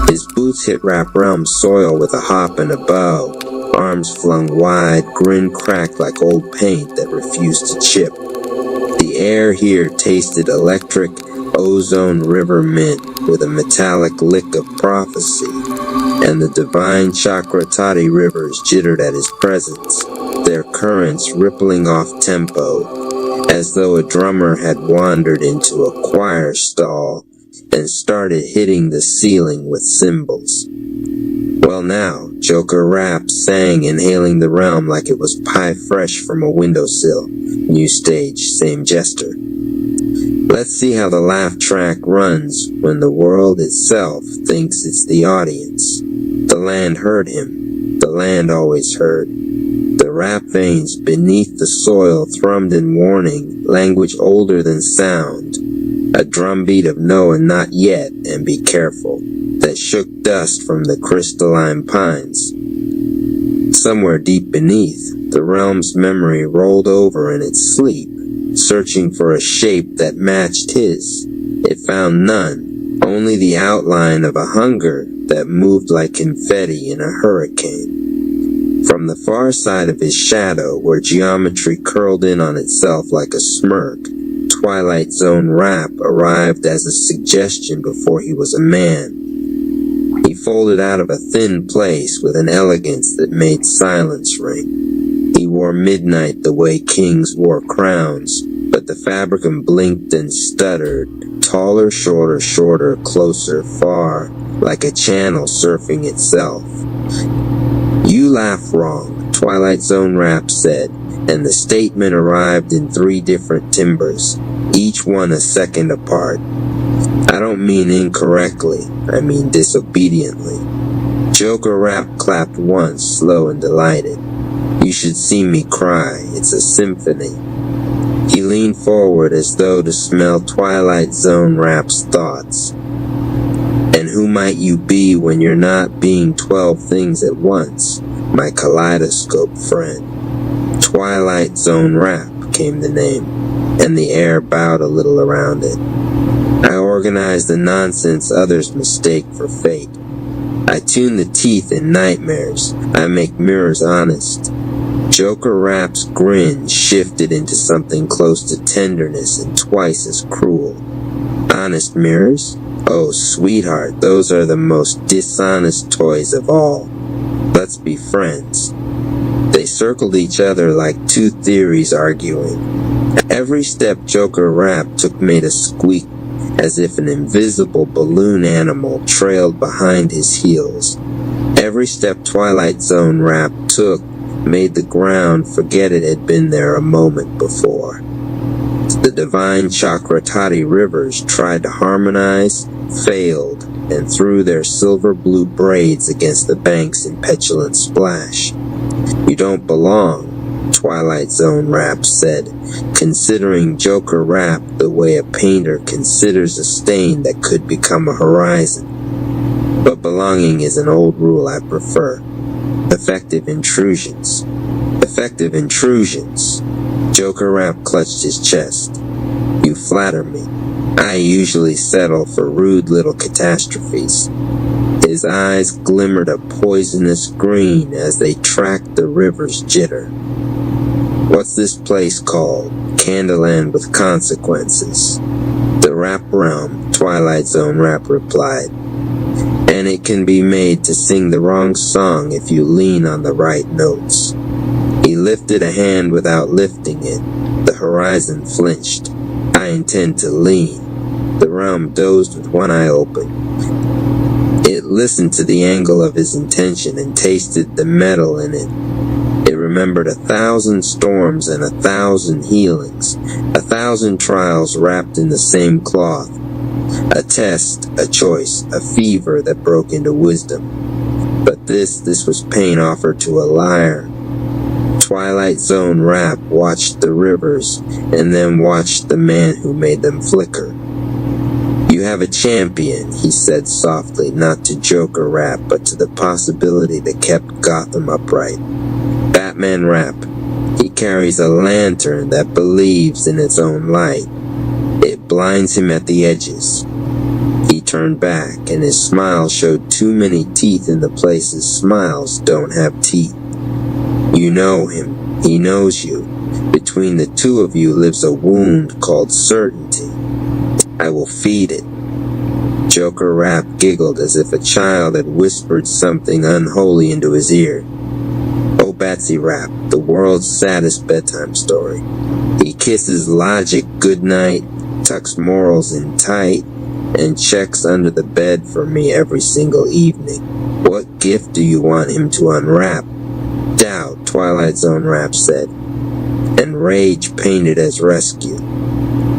His boots hit Rap Realm soil with a hop and a bow, arms flung wide, grin cracked like old paint that refused to chip. The air here tasted electric, ozone river mint with a metallic lick of prophecy, and the divine Chakratati rivers jittered at his presence, their currents rippling off tempo, as though a drummer had wandered into a choir stall and started hitting the ceiling with cymbals. Well now, Joker Rap sang, inhaling the realm like it was pie fresh from a windowsill. New stage, same jester. Let's see how the laugh track runs when the world itself thinks it's the audience. The land heard him. The land always heard. The rap veins beneath the soil thrummed in warning, language older than sound. A drumbeat of no and not yet, and be careful, that shook dust from the crystalline pines. Somewhere deep beneath, the realm's memory rolled over in its sleep, searching for a shape that matched his. It found none, only the outline of a hunger that moved like confetti in a hurricane. From the far side of his shadow, where geometry curled in on itself like a smirk, Twilight Zone Rap arrived as a suggestion before he was a man. He folded out of a thin place with an elegance that made silence ring. He wore midnight the way kings wore crowns, but the fabricant blinked and stuttered, taller, shorter, closer, far, like a channel surfing itself. You laugh wrong, Twilight Zone Rap said, and the statement arrived in 3 different timbres, each one a second apart. I don't mean incorrectly, I mean disobediently. Joker Rap clapped once, slow and delighted. You should see me cry, it's a symphony. He leaned forward as though to smell Twilight Zone Rap's thoughts. And who might you be when you're not being 12 things at once, my kaleidoscope friend? Twilight Zone Rap came the name, and the air bowed a little around it. I organize the nonsense others mistake for fate. I tune the teeth in nightmares. I make mirrors honest. Joker Rap's grin shifted into something close to tenderness and twice as cruel. Honest mirrors? Oh, sweetheart, those are the most dishonest toys of all. Let's be friends. They circled each other like 2 theories arguing. Every step Joker Rap took made a squeak, as if an invisible balloon animal trailed behind his heels. Every step Twilight Zone Rap took made the ground forget it had been there a moment before. The divine Chakratati rivers tried to harmonize, failed, and threw their silver blue braids against the banks in petulant splash. You don't belong, Twilight Zone Rap said, considering Joker Rap the way a painter considers a stain that could become a horizon. But belonging is an old rule I prefer. Effective intrusions. Effective intrusions. Joker Rap clutched his chest. You flatter me. I usually settle for rude little catastrophes. His eyes glimmered a poisonous green as they tracked the river's jitter. What's this place called? Candyland with consequences. The Rap Realm, Twilight Zone Rap replied. And it can be made to sing the wrong song if you lean on the right notes. He lifted a hand without lifting it. The horizon flinched. I intend to lean. The realm dozed with one eye open. It listened to the angle of his intention and tasted the metal in it. It remembered 1,000 storms and 1,000 healings, 1,000 trials wrapped in the same cloth. A test, a choice, a fever that broke into wisdom. But this was pain offered to a liar. Twilight Zone Rap watched the rivers and then watched the man who made them flicker. You You have a champion, he said softly, not to Joker Rap, but to the possibility that kept Gotham upright. Batman Rap. He carries a lantern that believes in its own light. It blinds him at the edges. He turned back, and his smile showed too many teeth in the places smiles don't have teeth. You know him. He knows you. Between the two of you lives a wound called certainty. I will feed it. Joker Rap giggled as if a child had whispered something unholy into his ear. Oh, Batsy Rap, the world's saddest bedtime story. He kisses logic goodnight, tucks morals in tight, and checks under the bed for me every single evening. What gift do you want him to unwrap? Doubt, Twilight Zone Rap said, and rage painted as rescue.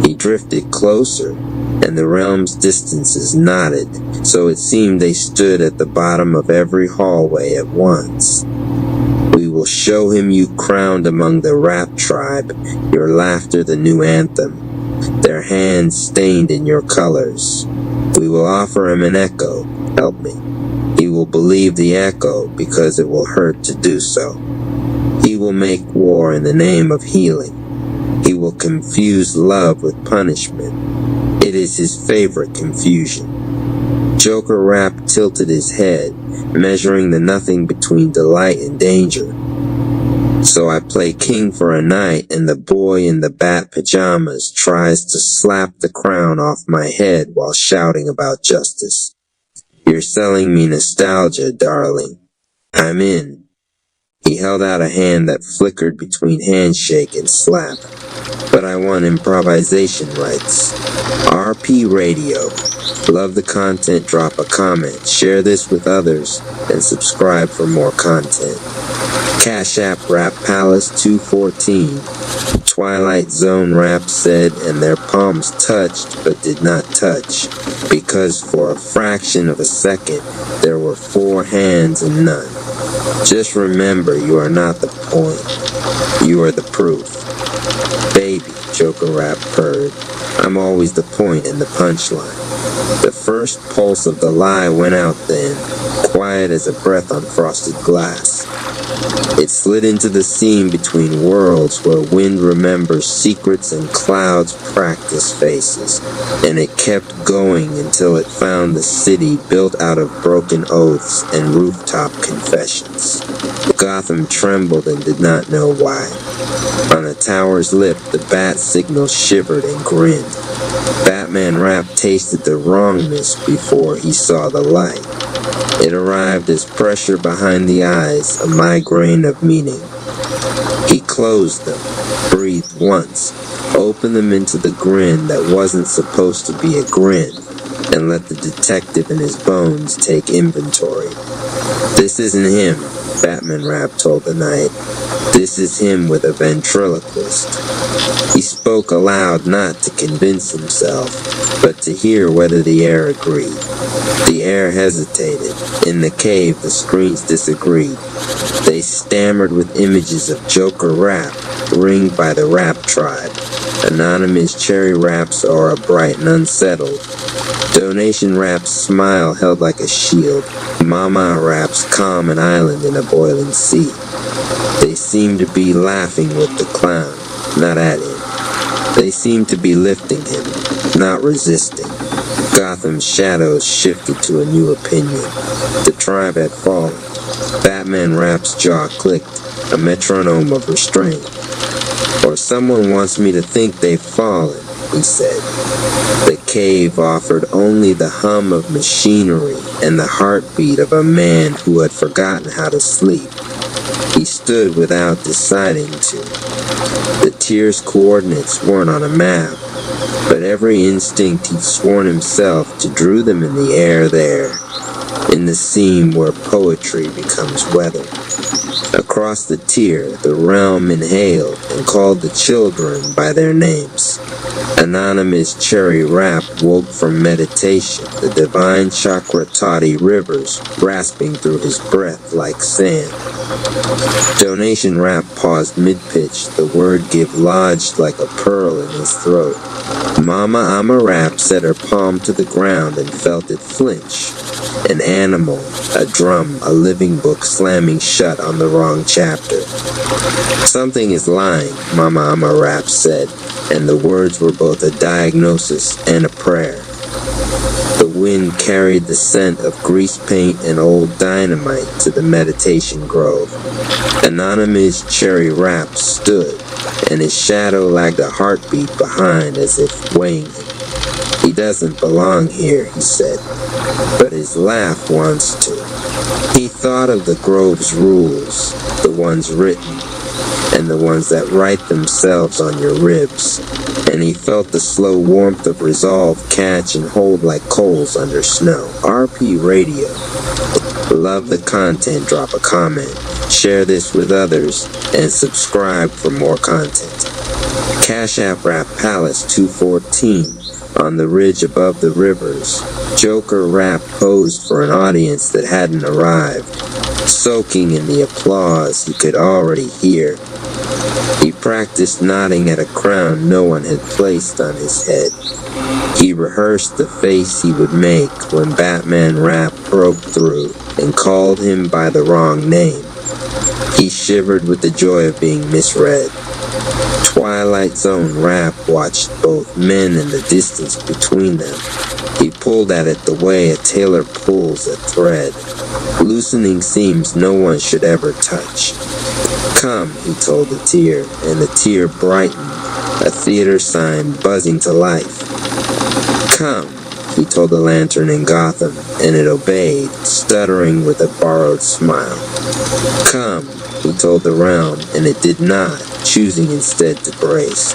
He drifted closer, and the realm's distances knotted, so it seemed they stood at the bottom of every hallway at once. We will show him you crowned among the rap tribe, your laughter the new anthem, their hands stained in your colors. We will offer him an echo, help me. He will believe the echo because it will hurt to do so. He will make war in the name of healing. He will confuse love with punishment. It is his favorite confusion. Joker Rap tilted his head, measuring the nothing between delight and danger. So I play king for a night, and the boy in the bat pajamas tries to slap the crown off my head while shouting about justice. You're selling me nostalgia, darling. I'm in. He held out a hand that flickered between handshake and slap. But I want improvisation rights. RP Radio. Love the content, drop a comment, share this with others, and subscribe for more content. Cash App Rap Palace 214. Twilight Zone Rap said, and their palms touched but did not touch, because for a fraction of a second there were 4 hands and none. Just remember, you are not the point. You are the proof. Baby, Joker Rap purred. I'm always the point and the punchline. The first pulse of the lie went out then, quiet as a breath on frosted glass. It slid into the seam between worlds where wind remembers secrets and clouds practice faces, and it kept going until it found the city built out of broken oaths and rooftop confessions. Gotham trembled and did not know why. On a tower's lip, the bat signal shivered and grinned. Batman Rap tasted the wrongness before he saw the light. It arrived as pressure behind the eyes, a migraine of meaning. He closed them, breathed once, opened them into the grin that wasn't supposed to be a grin, and let the detective in his bones take inventory. This isn't him, Batman Rap told the night. This is him with a ventriloquist. He spoke aloud not to convince himself, but to hear whether the air agreed. The air hesitated. In the cave, the screens disagreed. They stammered with images of Joker Rap, ringed by the Rap tribe. Anonymous Cherry Rap's aura bright and unsettled. Donation Rap's smile held like a shield. Mama Rap's calm an island in a boiling sea. They seemed to be laughing with the clown, not at him. They seemed to be lifting him, not resisting. Gotham's shadows shifted to a new opinion. The tribe had fallen. Batman Rap's jaw clicked, a metronome of restraint. Or someone wants me to think they've fallen, he said. The cave offered only the hum of machinery and the heartbeat of a man who had forgotten how to sleep. He stood without deciding to. The tier's coordinates weren't on a map, but every instinct he'd sworn himself to drew them in the air there, in the seam where poetry becomes weather. Across the tier, the realm inhaled and called the children by their names. Anonymous Cherry Rap woke from meditation, the divine chakra toddy rivers rasping through his breath like sand. Donation Rap paused mid-pitch, the word give lodged like a pearl in his throat. Mama Ama Rap set her palm to the ground and felt it flinch. An animal, a drum, a living book slamming shut on the wrong chapter. Something is lying, Mama Ama Rap said, and the words were both a diagnosis and a prayer. The wind carried the scent of grease paint and old dynamite to the meditation grove. Anonymous Cherry Rap stood, and his shadow lagged a heartbeat behind as if weighing him. He doesn't belong here, he said, but his laugh wants to. He thought of the grove's rules, the ones written, and the ones that write themselves on your ribs, and he felt the slow warmth of resolve catch and hold like coals under snow. RP Radio. Love the content, drop a comment, share this with others, and subscribe for more content. Cash App Rap Palace 214 on the ridge above the rivers. Joker Rap posed for an audience that hadn't arrived, soaking in the applause he could already hear. He practiced nodding at a crown no one had placed on his head. He rehearsed the face he would make when Batman Rap broke through and called him by the wrong name. He shivered with the joy of being misread. Twilight Zone Rap watched both men and the distance between them. He pulled at it the way a tailor pulls a thread, loosening seams no one should ever touch. Come, he told the tear, and the tear brightened, a theater sign buzzing to life. Come, he told the lantern in Gotham, and it obeyed, stuttering with a borrowed smile. Come, he told the realm, and it did not, choosing instead to brace.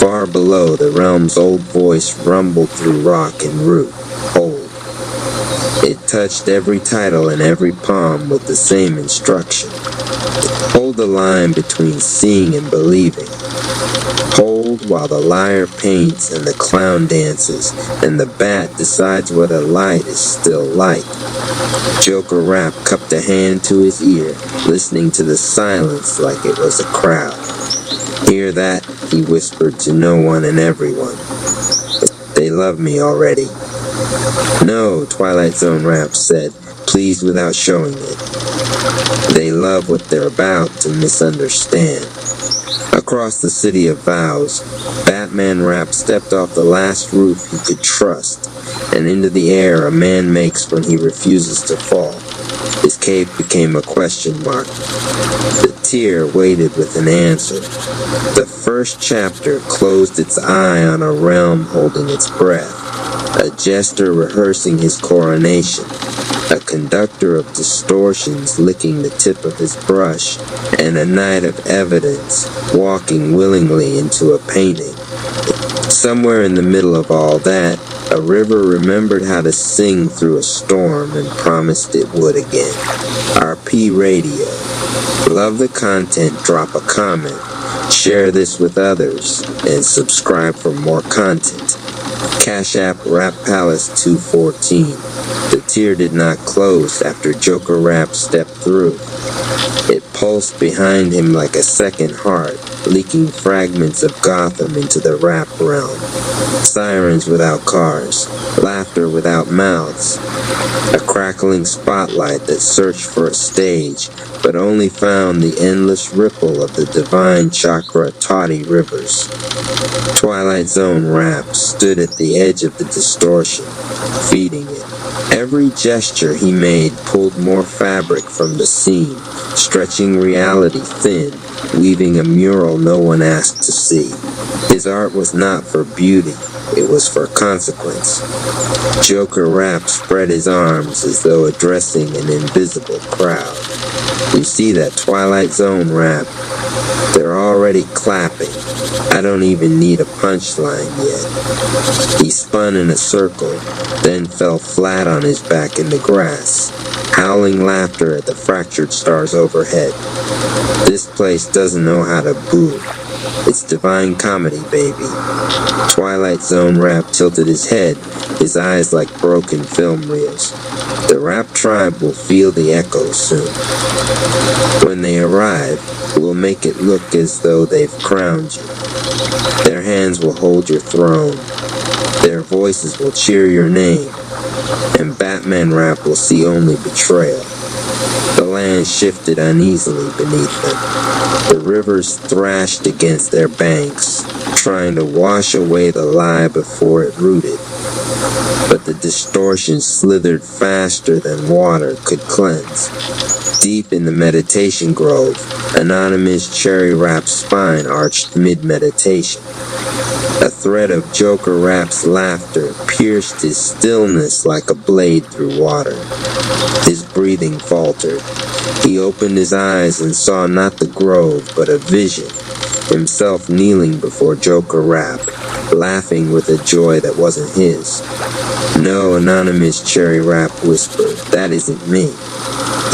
Far below, the realm's old voice rumbled through rock and root. Hold. It touched every title and every palm with the same instruction. Hold the line between seeing and believing. Hold while the liar paints and the clown dances, and the bat decides whether light is still light. Joker Rap cupped a hand to his ear, listening to the silence like it was a crowd. Hear that? He whispered to no one and everyone. They love me already. No, Twilight Zone Rap said, pleased without showing it. They love what they're about to misunderstand. Across the city of vows, Batman Rap stepped off the last roof he could trust, and into the air a man makes when he refuses to fall. His cape became a question mark. The tear waited with an answer. The first chapter closed its eye on a realm holding its breath, a jester rehearsing his coronation, a conductor of distortions licking the tip of his brush, and a knight of evidence walking willingly into a painting. Somewhere in the middle of all that, a river remembered how to sing through a storm and promised it would again. RP Radio. Love the content, drop a comment, share this with others, and subscribe for more content. Cash App Rap Palace 214. The tear did not close after Joker Rap stepped through. It pulsed behind him like a second heart, leaking fragments of Gotham into the rap realm. Sirens without cars, laughter without mouths, a crackling spotlight that searched for a stage, but only found the endless ripple of the divine chakra toddy rivers. Twilight Zone Rap stood at the edge of the distortion, feeding it. Every gesture he made pulled more fabric from the seam, stretching reality thin, weaving a mural no one asked to see. His art was not for beauty, it was for consequence. Joker Rap spread his arms as though addressing an invisible crowd. You see that Twilight Zone Rap? They're already clapping. I don't even need a punchline yet. He spun in a circle, then fell flat on his back in the grass, howling laughter at the fractured stars overhead. This place doesn't know how to boo. It's divine comedy, baby. Twilight Zone Rap tilted his head, his eyes like broken film reels. The Rap Tribe will feel the echoes soon. When they arrive, we'll make it look as though they've crowned you. Their hands will hold your throne. Their voices will cheer your name. And Batman Rap will see only betrayal. The land shifted uneasily beneath them. The rivers thrashed against their banks, trying to wash away the lie before it rooted. But the distortion slithered faster than water could cleanse. Deep in the meditation grove, Anonymous Cherry Rap's spine arched mid-meditation. A thread of Joker Rap's laughter pierced his stillness like a blade through water. His breathing faltered. He opened his eyes and saw not the grove, but a vision. Himself kneeling before Joker Rap, laughing with a joy that wasn't his. No, Anonymous Cherry Rap whispered, that isn't me.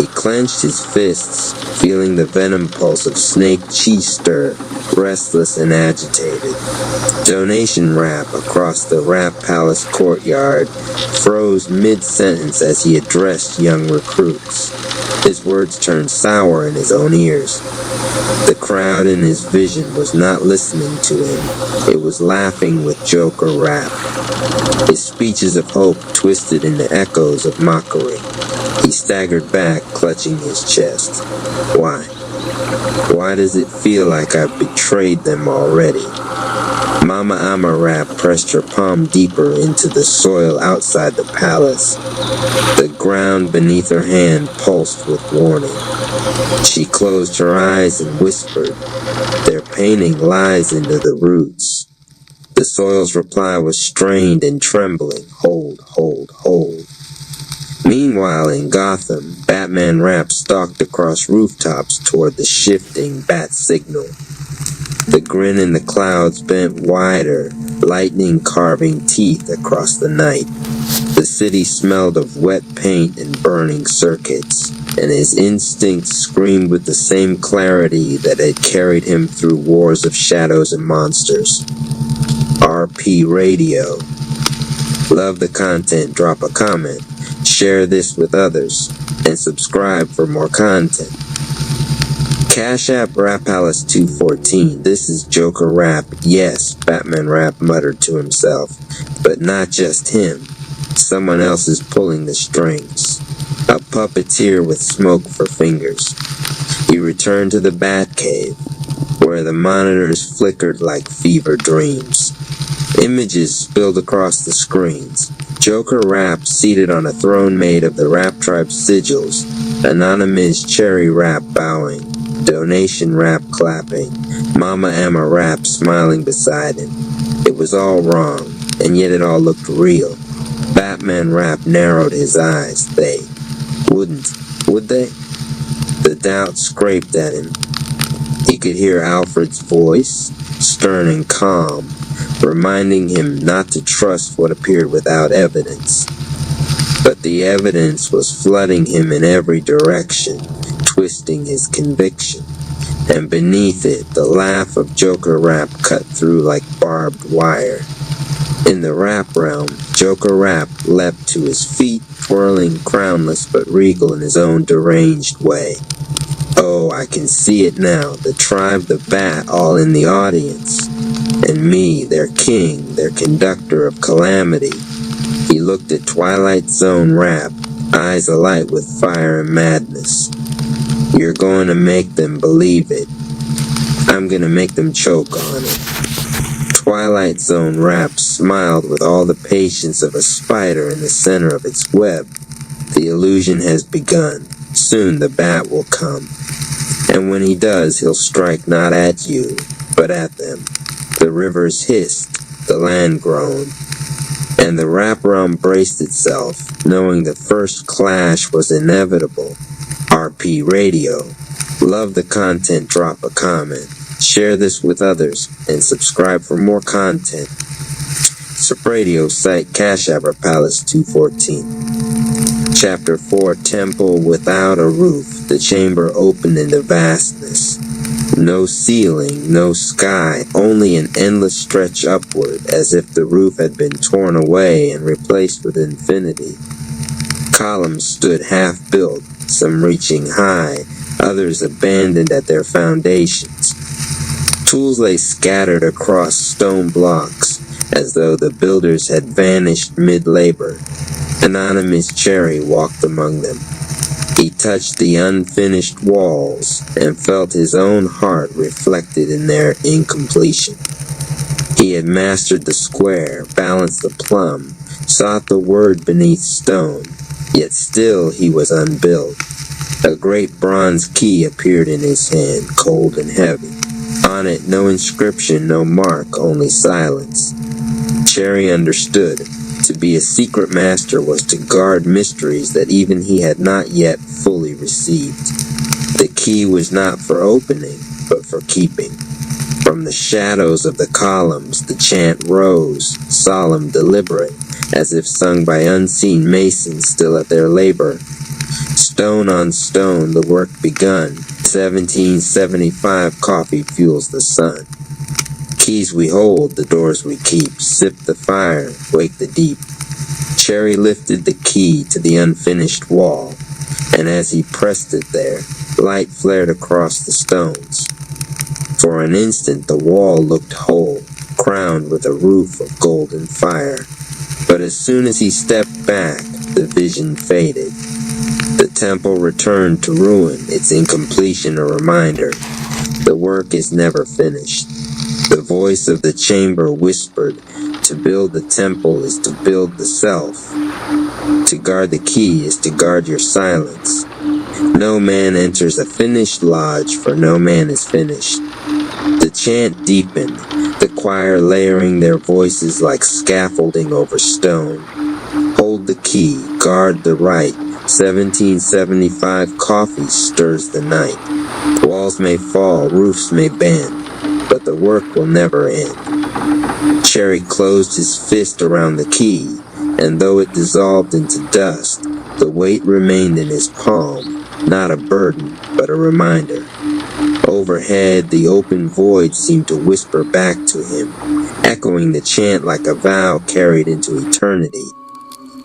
He clenched his fists, feeling the venom pulse of Snake Chi stir, restless and agitated. Donation Rap across the Rap Palace courtyard froze mid-sentence as he addressed young recruits. His words turned sour in his own ears. The crowd in his vision was not listening to him. It was laughing with Joker Rap. His speeches of hope twisted into echoes of mockery. He staggered back, clutching his chest. Why? Why does it feel like I've betrayed them already? Mama Ama Rap pressed her palm deeper into the soil outside the palace. The ground beneath her hand pulsed with warning. She closed her eyes and whispered, "Their painting lies into the roots." The soil's reply was strained and trembling. Hold, hold, hold. Meanwhile, in Gotham, Batman Rap stalked across rooftops toward the shifting bat signal. The grin in the clouds bent wider, lightning carving teeth across the night. The city smelled of wet paint and burning circuits, and his instincts screamed with the same clarity that had carried him through wars of shadows and monsters. RP Radio. Love the content, drop a comment, share this with others, and subscribe for more content. Cash App Rap Palace 214. This is Joker Rap. Yes, Batman Rap muttered to himself. But not just him. Someone else is pulling the strings. A puppeteer with smoke for fingers. He returned to the Batcave, where the monitors flickered like fever dreams. Images spilled across the screens. Joker Rap seated on a throne made of the Rap Tribe's sigils. Anonymous Cherry Rap bowing. Donation Rap clapping. Mama Ama Rap smiling beside him. It was all wrong, and yet it all looked real. Batman Rap narrowed his eyes. They wouldn't, would they? The doubt scraped at him. He could hear Alfred's voice, stern and calm, reminding him not to trust what appeared without evidence. But the evidence was flooding him in every direction, twisting his conviction. And beneath it, the laugh of Joker Rap cut through like barbed wire. In the rap realm, Joker Rap leapt to his feet, twirling crownless but regal in his own deranged way. Oh, I can see it now, the tribe, the bat, all in the audience. And me, their king, their conductor of calamity. He looked at Twilight Zone Rap, eyes alight with fire and madness. You're going to make them believe it. I'm going to make them choke on it. Twilight Zone Rap smiled with all the patience of a spider in the center of its web. The illusion has begun. Soon the bat will come. And when he does, he'll strike not at you, but at them. The rivers hissed, the land groaned. And the rap realm braced itself, knowing the first clash was inevitable. RP Radio. Love the content, drop a comment. Share this with others, and subscribe for more content. Sup Radio site Cash App Palace 214. Chapter 4, Temple Without a Roof. The chamber opened into vastness. No ceiling, no sky, only an endless stretch upward, as if the roof had been torn away and replaced with infinity. Columns stood half-built, some reaching high, others abandoned at their foundations. Tools lay scattered across stone blocks, as though the builders had vanished mid-labor. Anonymous Cherry walked among them. He touched the unfinished walls and felt his own heart reflected in their incompletion. He had mastered the square, balanced the plumb, sought the word beneath stone, yet still he was unbuilt. A great bronze key appeared in his hand, cold and heavy. On it, no inscription, no mark, only silence. Cherry understood. To be a secret master was to guard mysteries that even he had not yet fully received. The key was not for opening, but for keeping. From the shadows of the columns, the chant rose, solemn, deliberate, as if sung by unseen masons still at their labor. Stone on stone, the work begun. 1775 coffee fuels the sun. Keys we hold, the doors we keep. Sip the fire, wake the deep. Cherry lifted the key to the unfinished wall, and as he pressed it there, light flared across the stones. For an instant the wall looked whole, crowned with a roof of golden fire. But as soon as he stepped back, the vision faded. The temple returned to ruin, its incompletion a reminder. The work is never finished. The voice of the chamber whispered, to build the temple is to build the self. To guard the key is to guard your silence. No man enters a finished lodge, for no man is finished. The chant deepened, the choir layering their voices like scaffolding over stone. Hold the key, guard the right. 1775 coffee stirs the night. Walls may fall, roofs may bend, but the work will never end. Cherry closed his fist around the key, and though it dissolved into dust, the weight remained in his palm, not a burden, but a reminder. Overhead, the open void seemed to whisper back to him, echoing the chant like a vow carried into eternity.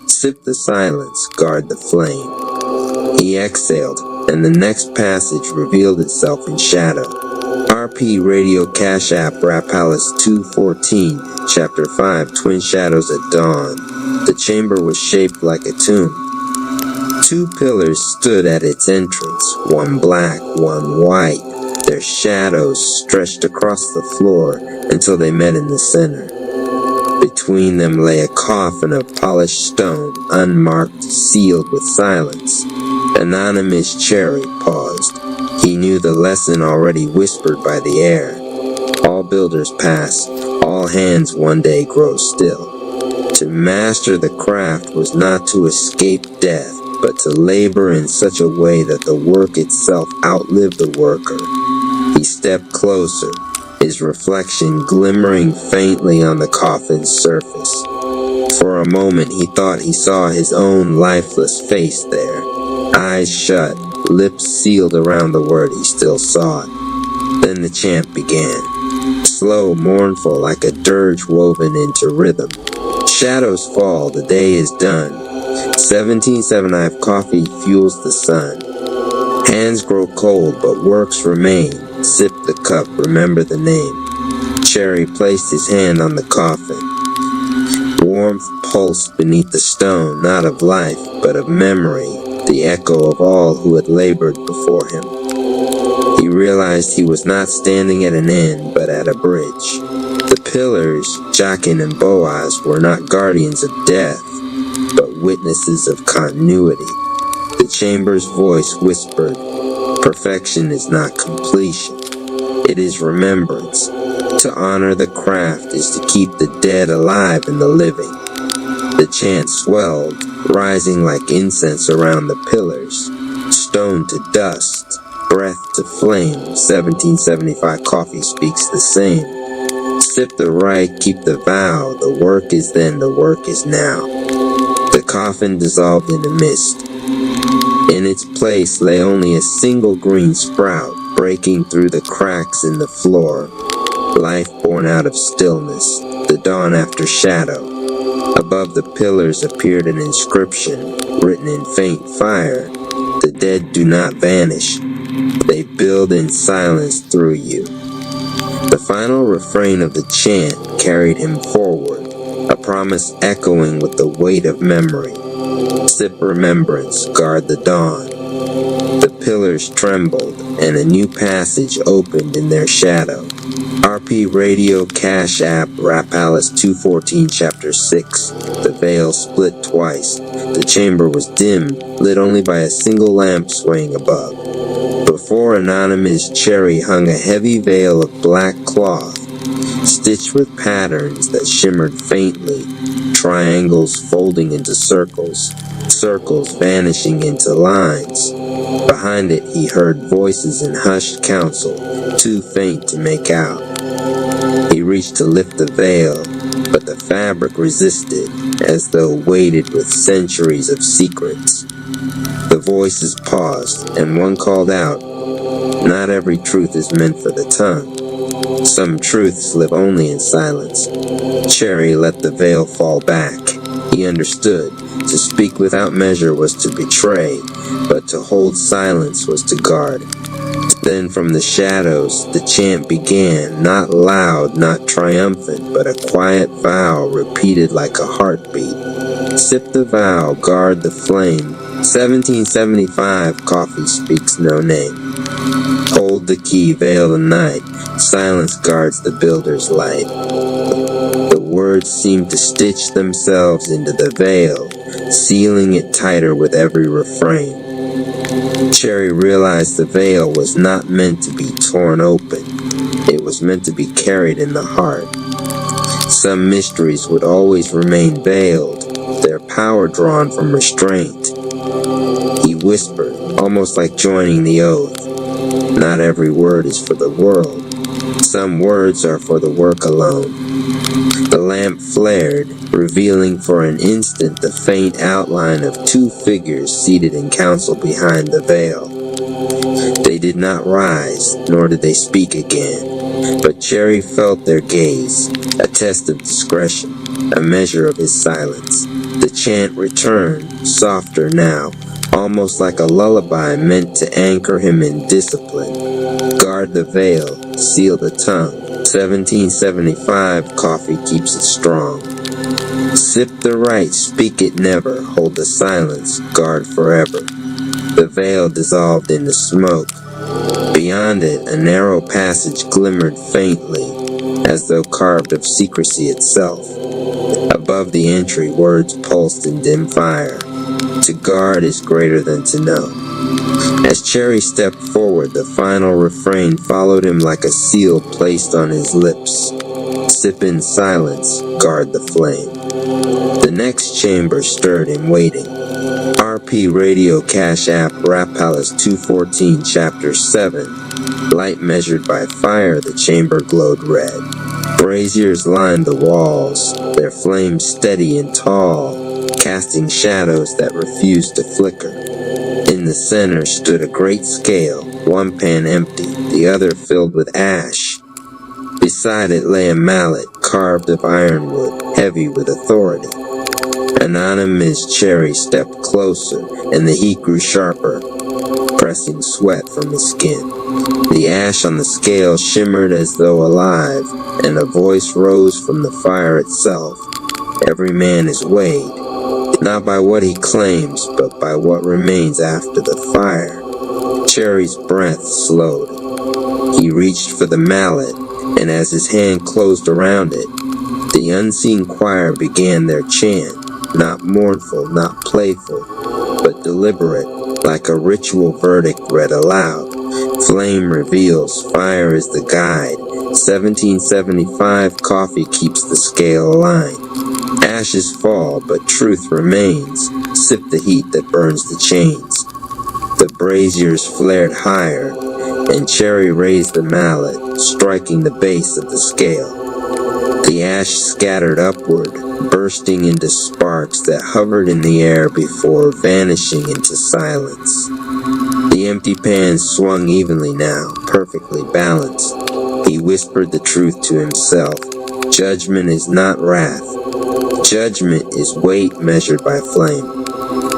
Sip the silence, guard the flame. He exhaled, and the next passage revealed itself in shadow. RP Radio Cash App Rapalis 214, Chapter 5, Twin Shadows at Dawn. The chamber was shaped like a tomb. 2 pillars stood at its entrance, one black, one white. Their shadows stretched across the floor until they met in the center. Between them lay a coffin of polished stone, unmarked, sealed with silence. Anonymous Cherry paused. He knew the lesson already whispered by the air. All builders pass, all hands one day grow still. To master the craft was not to escape death, but to labor in such a way that the work itself outlived the worker. He stepped closer, his reflection glimmering faintly on the coffin's surface. For a moment he thought he saw his own lifeless face there, eyes shut, lips sealed around the word he still sought. Then the chant began, slow, mournful, like a dirge woven into rhythm. Shadows fall, the day is done. 1775 coffee fuels the sun. Hands grow cold, but works remain. Sip the cup, remember the name. Cherry placed his hand on the coffin. Warmth pulsed beneath the stone, not of life, but of memory, the echo of all who had labored before him. He realized he was not standing at an end, but at a bridge. The pillars, Jachin and Boaz, were not guardians of death, but witnesses of continuity. The chamber's voice whispered, perfection is not completion, it is remembrance. To honor the craft is to keep the dead alive in the living. The chant swelled, rising like incense around the pillars. Stone to dust, breath to flame. 1775 coffee speaks the same. Sip the right, keep the vow. The work is then, the work is now. The coffin dissolved in a mist. In its place lay only a single green sprout, breaking through the cracks in the floor. Life born out of stillness, the dawn after shadow. Above the pillars appeared an inscription, written in faint fire. The dead do not vanish. They build in silence through you. The final refrain of the chant carried him forward, a promise echoing with the weight of memory. Sip remembrance, guard the dawn. The pillars trembled, and a new passage opened in their shadow. RP Radio Cash App Rap Palace 214 Chapter 6. The veil split twice. The chamber was dim, lit only by a single lamp swaying above. Before Anonymous Cherry hung a heavy veil of black cloth, stitched with patterns that shimmered faintly, triangles folding into circles, circles vanishing into lines. Behind it he heard voices in hushed counsel, too faint to make out. He reached to lift the veil, but the fabric resisted, as though weighted with centuries of secrets. The voices paused, and one called out, "Not every truth is meant for the tongue. Some truths live only in silence." Cherry let the veil fall back. He understood. To speak without measure was to betray, but to hold silence was to guard. Then from the shadows, the chant began, not loud, not triumphant, but a quiet vow repeated like a heartbeat. Sip the vow, guard the flame. 1775, coffee speaks no name. Hold the key, veil the night. Silence guards the builder's light. The words seem to stitch themselves into the veil, sealing it tighter with every refrain. Cherry realized the veil was not meant to be torn open. It was meant to be carried in the heart. Some mysteries would always remain veiled, their power drawn from restraint. He whispered, almost like joining the oath. Not every word is for the world. Some words are for the work alone. The lamp flared, revealing for an instant the faint outline of two figures seated in council behind the veil. They did not rise, nor did they speak again, but Cherry felt their gaze, a test of discretion, a measure of his silence. The chant returned, softer now, almost like a lullaby meant to anchor him in discipline. Guard the veil, seal the tongue. 1775, coffee keeps it strong. Sip the right, speak it never, hold the silence, guard forever. The veil dissolved into smoke. Beyond it, a narrow passage glimmered faintly, as though carved of secrecy itself. Above the entry, words pulsed in dim fire. To guard is greater than to know. As Cherry stepped forward, the final refrain followed him like a seal placed on his lips. Sip in silence, guard the flame. The next chamber stirred him waiting. RP Radio Cash App Rap Palace 214 Chapter 7. Light measured by fire, the chamber glowed red. Braziers lined the walls, their flames steady and tall, casting shadows that refused to flicker. In the center stood a great scale, one pan empty, the other filled with ash. Beside it lay a mallet, carved of ironwood, heavy with authority. Anonymous Cherry stepped closer, and the heat grew sharper, pressing sweat from his skin. The ash on the scale shimmered as though alive, and a voice rose from the fire itself. Every man is weighed, not by what he claims, but by what remains after the fire. Cherry's breath slowed. He reached for the mallet, and as his hand closed around it, the unseen choir began their chant, not mournful, not playful, but deliberate, like a ritual verdict read aloud. Flame reveals, fire is the guide. 1775, coffee keeps the scale aligned. Ashes fall, but truth remains. Sip the heat that burns the chains. The braziers flared higher, and Cherry raised the mallet, striking the base of the scale. The ash scattered upward, bursting into sparks that hovered in the air before vanishing into silence. The The empty pan swung evenly now, perfectly balanced. He whispered the truth to himself. Judgment is not wrath. Judgment is weight measured by flame.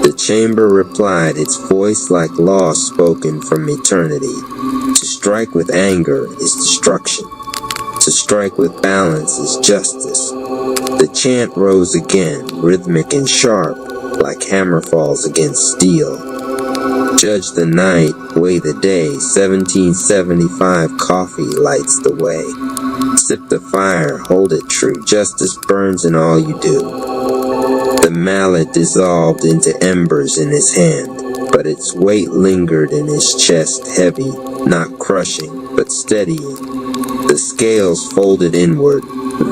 The chamber replied, its voice like law spoken from eternity. To strike with anger is destruction. To strike with balance is justice. The chant rose again, rhythmic and sharp, like hammer falls against steel. Judge the night, weigh the day, 1775 coffee lights the way. Sip the fire, hold it true, justice burns in all you do. The mallet dissolved into embers in his hand, but its weight lingered in his chest, heavy, not crushing, but steadying. The scales folded inward,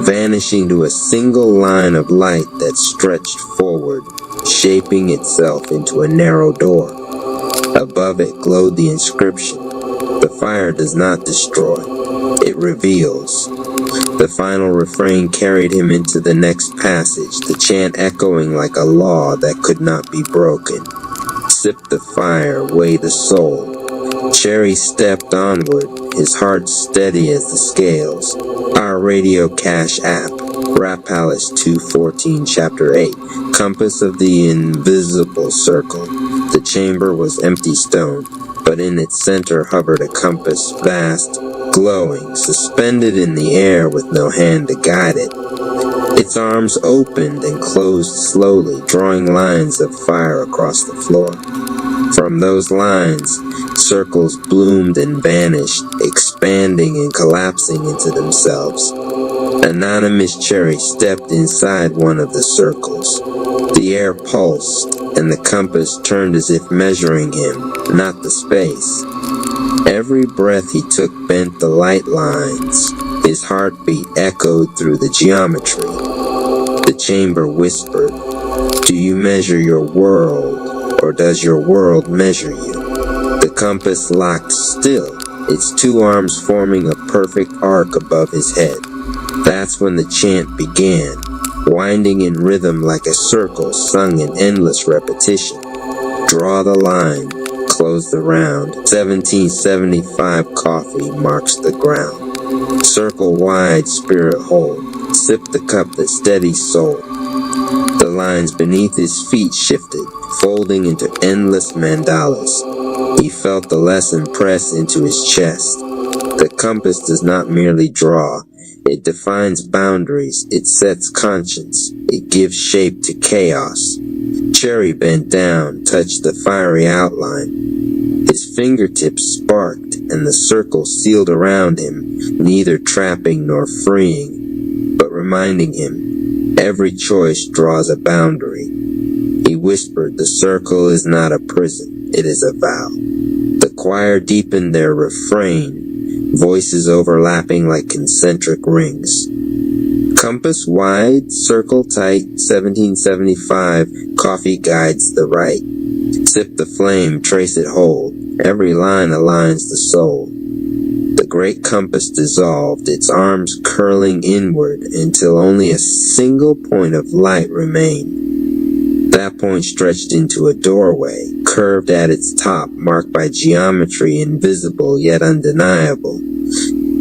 vanishing to a single line of light that stretched forward, shaping itself into a narrow door. Above it glowed the inscription, "The fire does not destroy, it reveals." The final refrain carried him into the next passage, the chant echoing like a law that could not be broken. Sip the fire, weigh the soul. Cherry stepped onward, his heart steady as the scales. Our radio cache app, Rap Palace 214, Chapter 8, Compass of the Invisible Circle. The chamber was empty stone, but in its center hovered a compass, vast, glowing, suspended in the air with no hand to guide it. Its arms opened and closed slowly, drawing lines of fire across the floor. From those lines, circles bloomed and vanished, expanding and collapsing into themselves. Anonymous Cherry stepped inside one of the circles. The air pulsed, and the compass turned as if measuring him, not the space. Every breath he took bent the light lines. His heartbeat echoed through the geometry. The chamber whispered, "Do you measure your world, or does your world measure you?" The compass locked still, its two arms forming a perfect arc above his head. That's when the chant began, winding in rhythm like a circle sung in endless repetition. Draw the line, close the round, 1775 coffee marks the ground. Circle wide, spirit whole, sip the cup that steadies soul. The lines beneath his feet shifted, folding into endless mandalas. He felt the lesson press into his chest. The compass does not merely draw, it defines boundaries, it sets conscience, it gives shape to chaos. Cherry bent down, touched the fiery outline. His fingertips sparked, and the circle sealed around him, neither trapping nor freeing, but reminding him, every choice draws a boundary. He whispered, the circle is not a prison, it is a vow. The choir deepened their refrain, voices overlapping like concentric rings. Compass wide, circle tight, 1775, coffee guides the right. Sip the flame, trace it whole, every line aligns the soul. The great compass dissolved, its arms curling inward until only a single point of light remained. That point stretched into a doorway, curved at its top, marked by geometry invisible yet undeniable.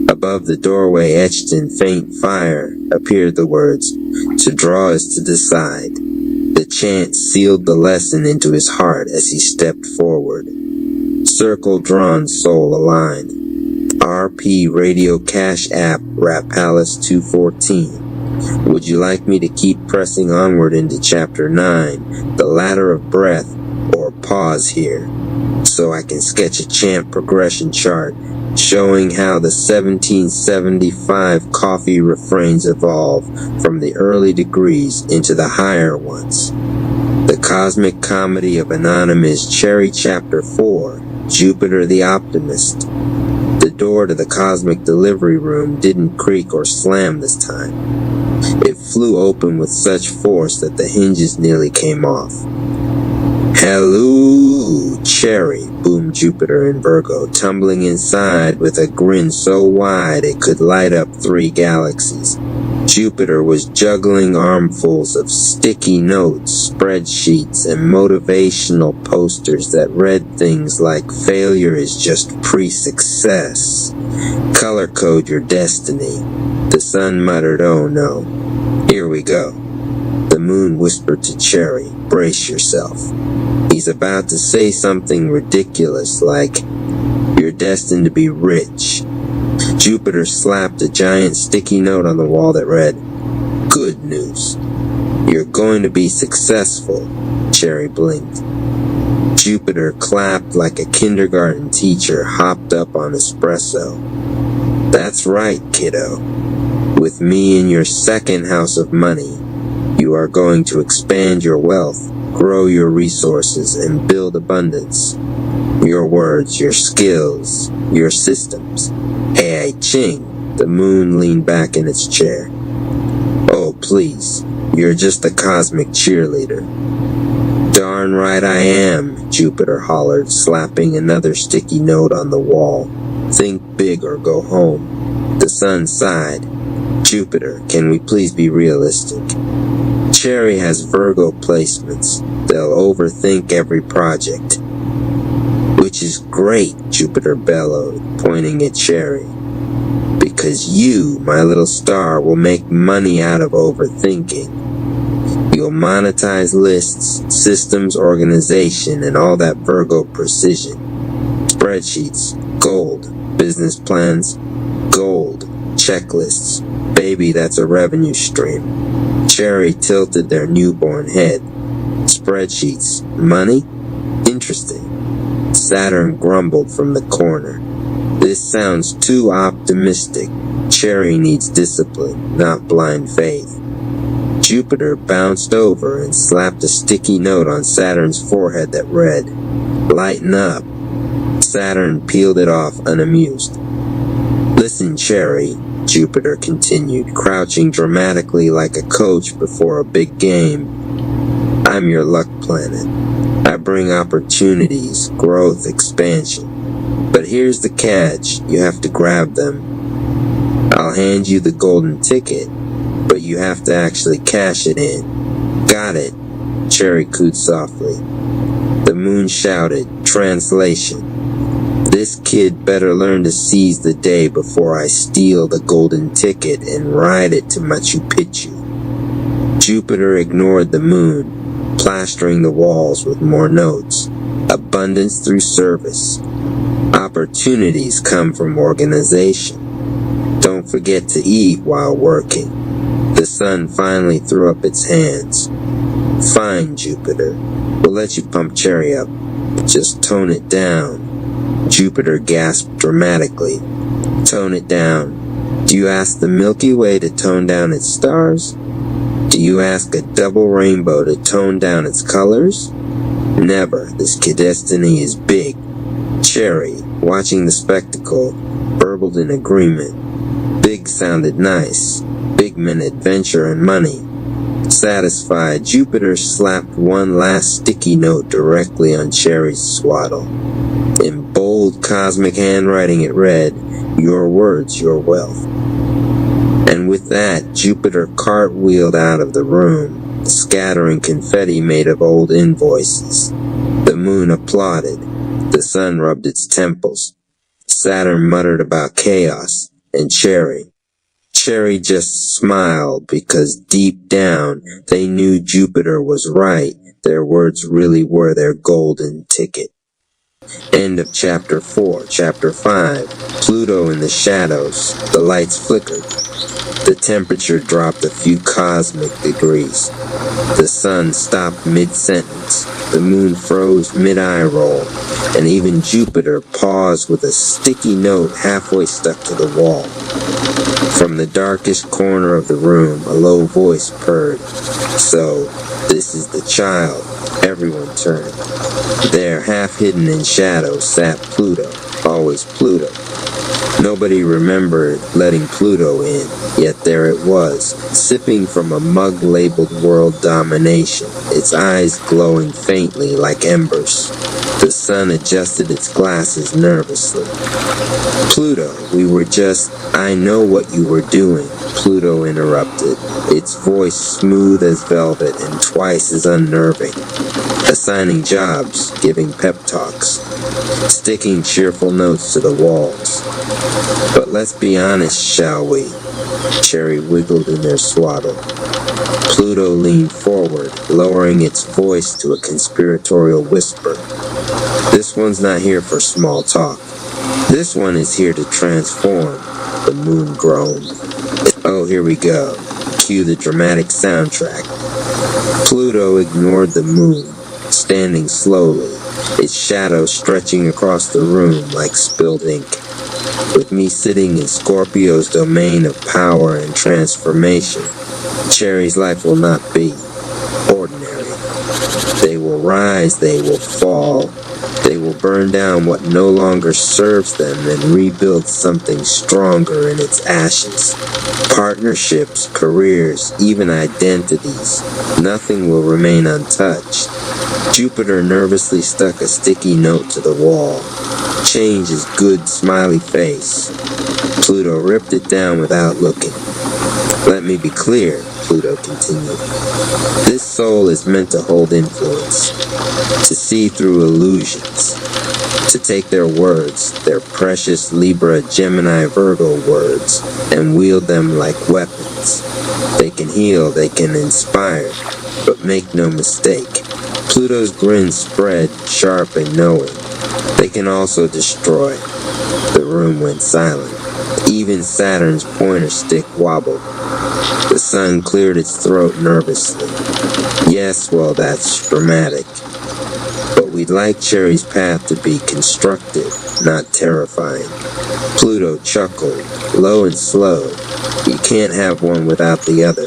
Above the doorway, etched in faint fire, appeared the words, "To draw is to decide." The chant sealed the lesson into his heart as he stepped forward. Circle drawn, soul aligned. RP Radio Cache App, Rap Palace 214. Would you like me to keep pressing onward into Chapter 9, the Ladder of Breath, or pause here, so I can sketch a chant progression chart showing how the 1775 coffee refrains evolve from the early degrees into the higher ones? The Cosmic Comedy of Anonymous Cherry Chapter 4, Jupiter the Optimist. The door to the cosmic delivery room didn't creak or slam this time. It flew open with such force that the hinges nearly came off. "Hello, Cherry," boomed Jupiter in Virgo, tumbling inside with a grin so wide it could light up 3 galaxies. Jupiter was juggling armfuls of sticky notes, spreadsheets, and motivational posters that read things like failure is just pre-success. Color code your destiny. The sun muttered, oh no. Here we go. The moon whispered to Cherry, brace yourself. He's about to say something ridiculous like, you're destined to be rich. Jupiter slapped a giant sticky note on the wall that read, good news. You're going to be successful. Cherry blinked. Jupiter clapped like a kindergarten teacher hopped up on espresso. That's right, kiddo. With me in your second house of money, you are going to expand your wealth, grow your resources, and build abundance. Your words, your skills, your systems. Hey, Ching, the moon leaned back in its chair. Oh, please, you're just a cosmic cheerleader. Darn right I am, Jupiter hollered, slapping another sticky note on the wall. Think big or go home. The sun sighed. Jupiter, can we please be realistic? Cherry has Virgo placements. They'll overthink every project. Which is great, Jupiter bellowed, pointing at Cherry. Because you, my little star, will make money out of overthinking. You'll monetize lists, systems, organization, and all that Virgo precision. Spreadsheets, gold. Business plans, gold. Checklists. Baby, that's a revenue stream. Cherry tilted their newborn head. Spreadsheets. Money? Interesting. Saturn grumbled from the corner. This sounds too optimistic. Cherry needs discipline, not blind faith. Jupiter bounced over and slapped a sticky note on Saturn's forehead that read, lighten up. Saturn peeled it off unamused. Listen, Cherry, Jupiter continued, crouching dramatically like a coach before a big game. I'm your luck planet. I bring opportunities, growth, expansion. But here's the catch, you have to grab them. I'll hand you the golden ticket, but you have to actually cash it in. Got it, Cherry cooed softly. The moon shouted, translation. This kid better learn to seize the day before I steal the golden ticket and ride it to Machu Picchu. Jupiter ignored the moon, plastering the walls with more notes. Abundance through service. Opportunities come from organization. Don't forget to eat while working. The sun finally threw up its hands. Fine, Jupiter. We'll let you pump Cherry up. Just tone it down. Jupiter gasped dramatically. Tone it down. Do you ask the Milky Way to tone down its stars? Do you ask a double rainbow to tone down its colors? Never. This kid destiny is big. Cherry, watching the spectacle, burbled in agreement. Big sounded nice. Big meant adventure and money. Satisfied, Jupiter slapped one last sticky note directly on Cherry's swaddle. In bold cosmic handwriting it read, your words, your wealth. And with that, Jupiter cartwheeled out of the room, scattering confetti made of old invoices. The moon applauded. The sun rubbed its temples. Saturn muttered about chaos, and Cherry just smiled because deep down they knew Jupiter was right. Their words really were their golden ticket. End of Chapter 4. Chapter 5. Pluto in the shadows. The lights flickered. The temperature dropped a few cosmic degrees. The sun stopped mid-sentence. The moon froze mid-eye roll. And even Jupiter paused with a sticky note halfway stuck to the wall. From the darkest corner of the room, a low voice purred. So, this is the child. Everyone turned. There, half hidden in shadow, sat Pluto. Always Pluto. Nobody remembered letting Pluto in, yet there it was, sipping from a mug labeled World Domination, its eyes glowing faintly like embers. The sun adjusted its glasses nervously. Pluto, I know what you were doing, Pluto interrupted, its voice smooth as velvet and twice as unnerving. Assigning jobs, giving pep talks, sticking cheerful notes to the walls. But let's be honest, shall we? Cherry wiggled in their swaddle. Pluto leaned forward, lowering its voice to a conspiratorial whisper. This one's not here for small talk. This one is here to transform, the moon groaned. Oh, here we go. Cue the dramatic soundtrack. Pluto ignored the moon, standing slowly, its shadow stretching across the room like spilled ink. With me sitting in Scorpio's domain of power and transformation, Cherry's life will not be ordinary. They will rise, they will fall. They will burn down what no longer serves them and rebuild something stronger in its ashes. Partnerships, careers, even identities. Nothing will remain untouched. Jupiter nervously stuck a sticky note to the wall. Change his good, smiley face. Pluto ripped it down without looking. Let me be clear, Pluto continued. This soul is meant to hold influence, to see through illusions, to take their words, their precious Libra, Gemini, Virgo words, and wield them like weapons. They can heal, they can inspire, but make no mistake. Pluto's grin spread, sharp and knowing. They can also destroy. The room went silent. Even Saturn's pointer stick wobbled. The sun cleared its throat nervously. Yes, well, that's dramatic. But we'd like Cherry's path to be constructive, not terrifying. Pluto chuckled, low and slow. You can't have one without the other.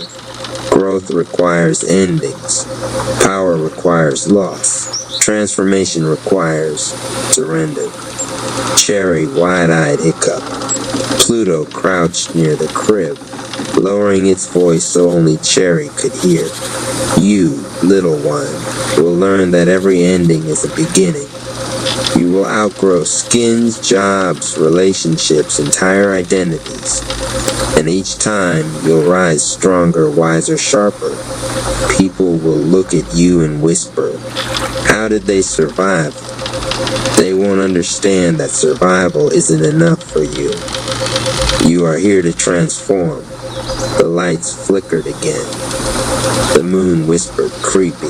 Growth requires endings. Power requires loss. Transformation requires surrender. Cherry wide-eyed hiccup. Pluto crouched near the crib, lowering its voice so only Cherry could hear. You, little one, will learn that every ending is a beginning. You will outgrow skins, jobs, relationships, entire identities. And each time, you'll rise stronger, wiser, sharper. People will look at you and whisper, how did they survive? They won't understand that survival isn't enough for you. You are here to transform. The lights flickered again. The moon whispered, creepy.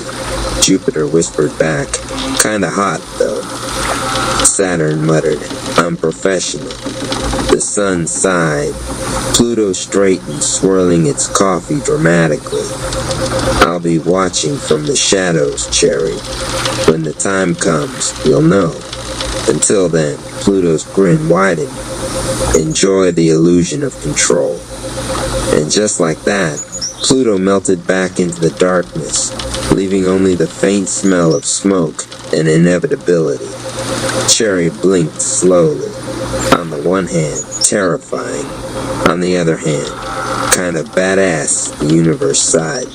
Jupiter whispered back, kinda hot, though. Saturn muttered, unprofessional. The sun sighed. Pluto straightened, swirling its coffee dramatically. I'll be watching from the shadows, Cherry. When the time comes, you'll know. Until then, Pluto's grin widened. Enjoy the illusion of control. And just like that, Pluto melted back into the darkness, leaving only the faint smell of smoke and inevitability. Cherry blinked slowly. On the one hand, terrifying. On the other hand, kind of badass, the universe sighed.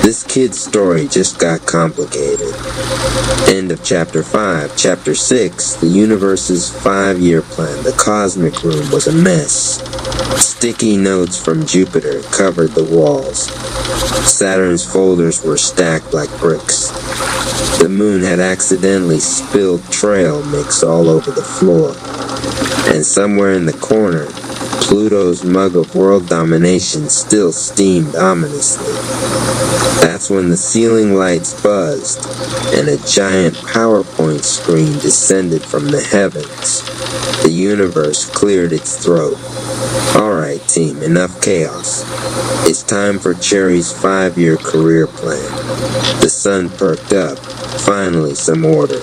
This kid's story just got complicated. End of Chapter 5. Chapter 6, the universe's 5-year plan. The cosmic room was a mess. Sticky notes from Jupiter covered the walls. Saturn's folders were stacked like bricks. The moon had accidentally spilled trail mix all over the floor. And somewhere in the corner, Pluto's mug of world domination still steamed ominously. That's when the ceiling lights buzzed, and a giant PowerPoint screen descended from the heavens. The universe cleared its throat. Alright, team, enough chaos. It's time for Cherry's 5-year career plan. The sun perked up. Finally, some order.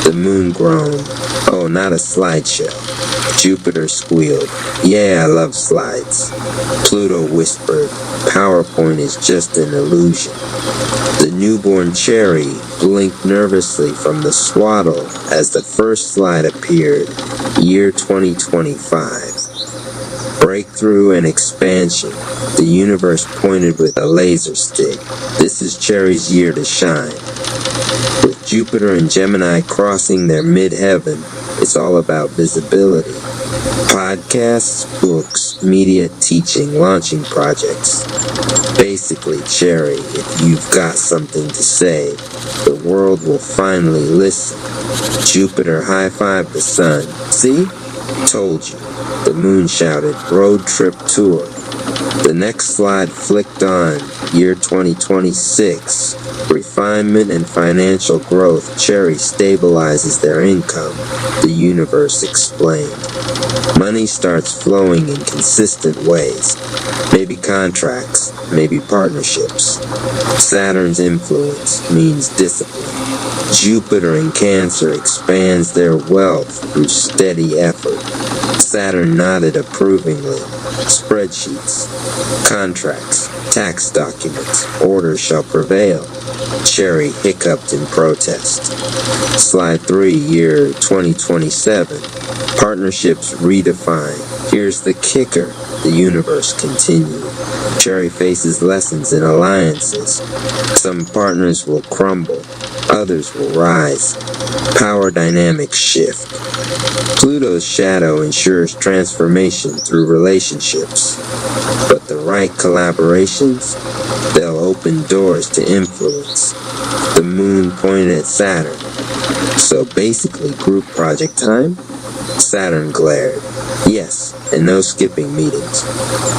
The moon groaned. Oh, not a slideshow. Jupiter squealed. Yeah, I love slides. Pluto whispered. PowerPoint is just an illusion. The newborn Cherry blinked nervously from the swaddle as the first slide appeared. Year 2025. Breakthrough and expansion. The universe pointed with a laser stick. This is Cherry's year to shine. With Jupiter and Gemini crossing their mid-heaven, it's all about visibility. Podcasts, books, media, teaching, launching projects. Basically, Cherry, if you've got something to say, the world will finally listen. Jupiter high-fived the sun. See? Told you. The moon shouted, road trip tour. The next slide flicked on, year 2026. Refinement and financial growth. Cherry stabilizes their income, the universe explained. Money starts flowing in consistent ways. Maybe contracts, maybe partnerships. Saturn's influence means discipline. Jupiter in Cancer expands their wealth through steady effort. Saturn nodded approvingly. Spreadsheets, contracts, tax documents, orders shall prevail. Cherry hiccuped in protest. Slide 3, year 2027. Partnerships redefined. Here's the kicker, the universe continued. Cherry faces lessons in alliances. Some partners will crumble, others will rise. Power dynamics shift. Pluto's shadow ensures transformation through relationships. But the right collaborations, they'll open doors to influence. The moon pointed at Saturn. So basically group project time? Saturn glared. Yes, and no skipping meetings.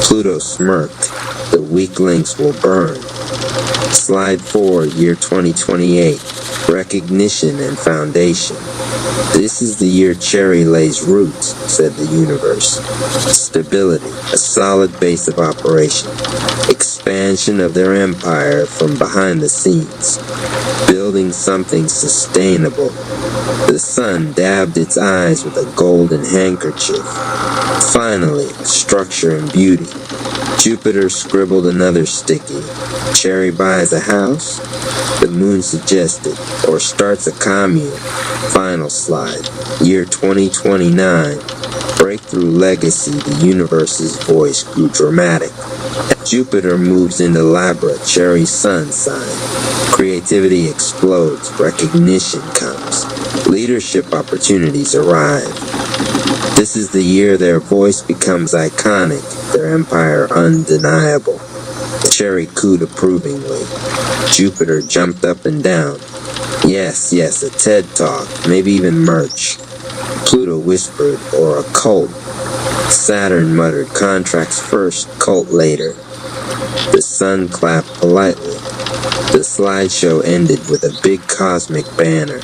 Pluto smirked. The weak links will burn. Slide 4, year 2028. Recognition and foundation. This is the year Cherry lays roots, said the universe. Stability, a solid base of operation. Expansion of their empire from behind the scenes. Building something sustainable. The sun dabbed its eyes with a golden handkerchief. Finally, structure and beauty. Jupiter scribbled another sticky. Cherry buys a house? The moon suggested, or starts a commune. Final slide, year 2029. Breakthrough legacy, the universe's voice grew dramatic. Jupiter moves into Libra, Cherry's sun sign. Creativity explodes, recognition comes. Leadership opportunities arrive. This is the year their voice becomes iconic, their empire undeniable. Cherry cooed approvingly. Jupiter jumped up and down. Yes, a TED Talk, maybe even merch. Pluto whispered, or a cult. Saturn muttered, contracts first, cult later. The sun clapped politely. The slideshow ended with a big cosmic banner.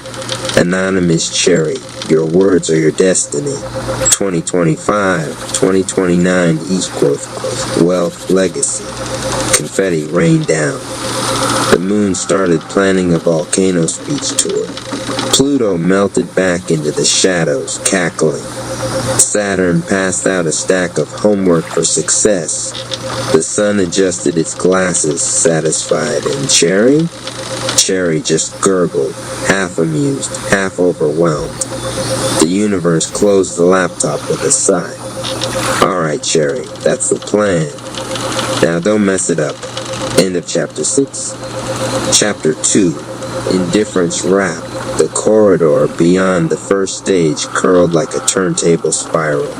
Anonymous Cherry, your words are your destiny. 2025, 2029 equals wealth legacy. Confetti rained down. The moon started planning a volcano speech tour. Pluto melted back into the shadows, cackling. Saturn passed out a stack of homework for success. The sun adjusted its glasses, satisfied. And Cherry? Cherry just gurgled, half amused, half overwhelmed. The universe closed the laptop with a sigh. All right, Cherry, that's the plan. Now don't mess it up. End of chapter 6. Chapter 2, Indifference Wrap. The corridor beyond the first stage curled like a turntable spiral.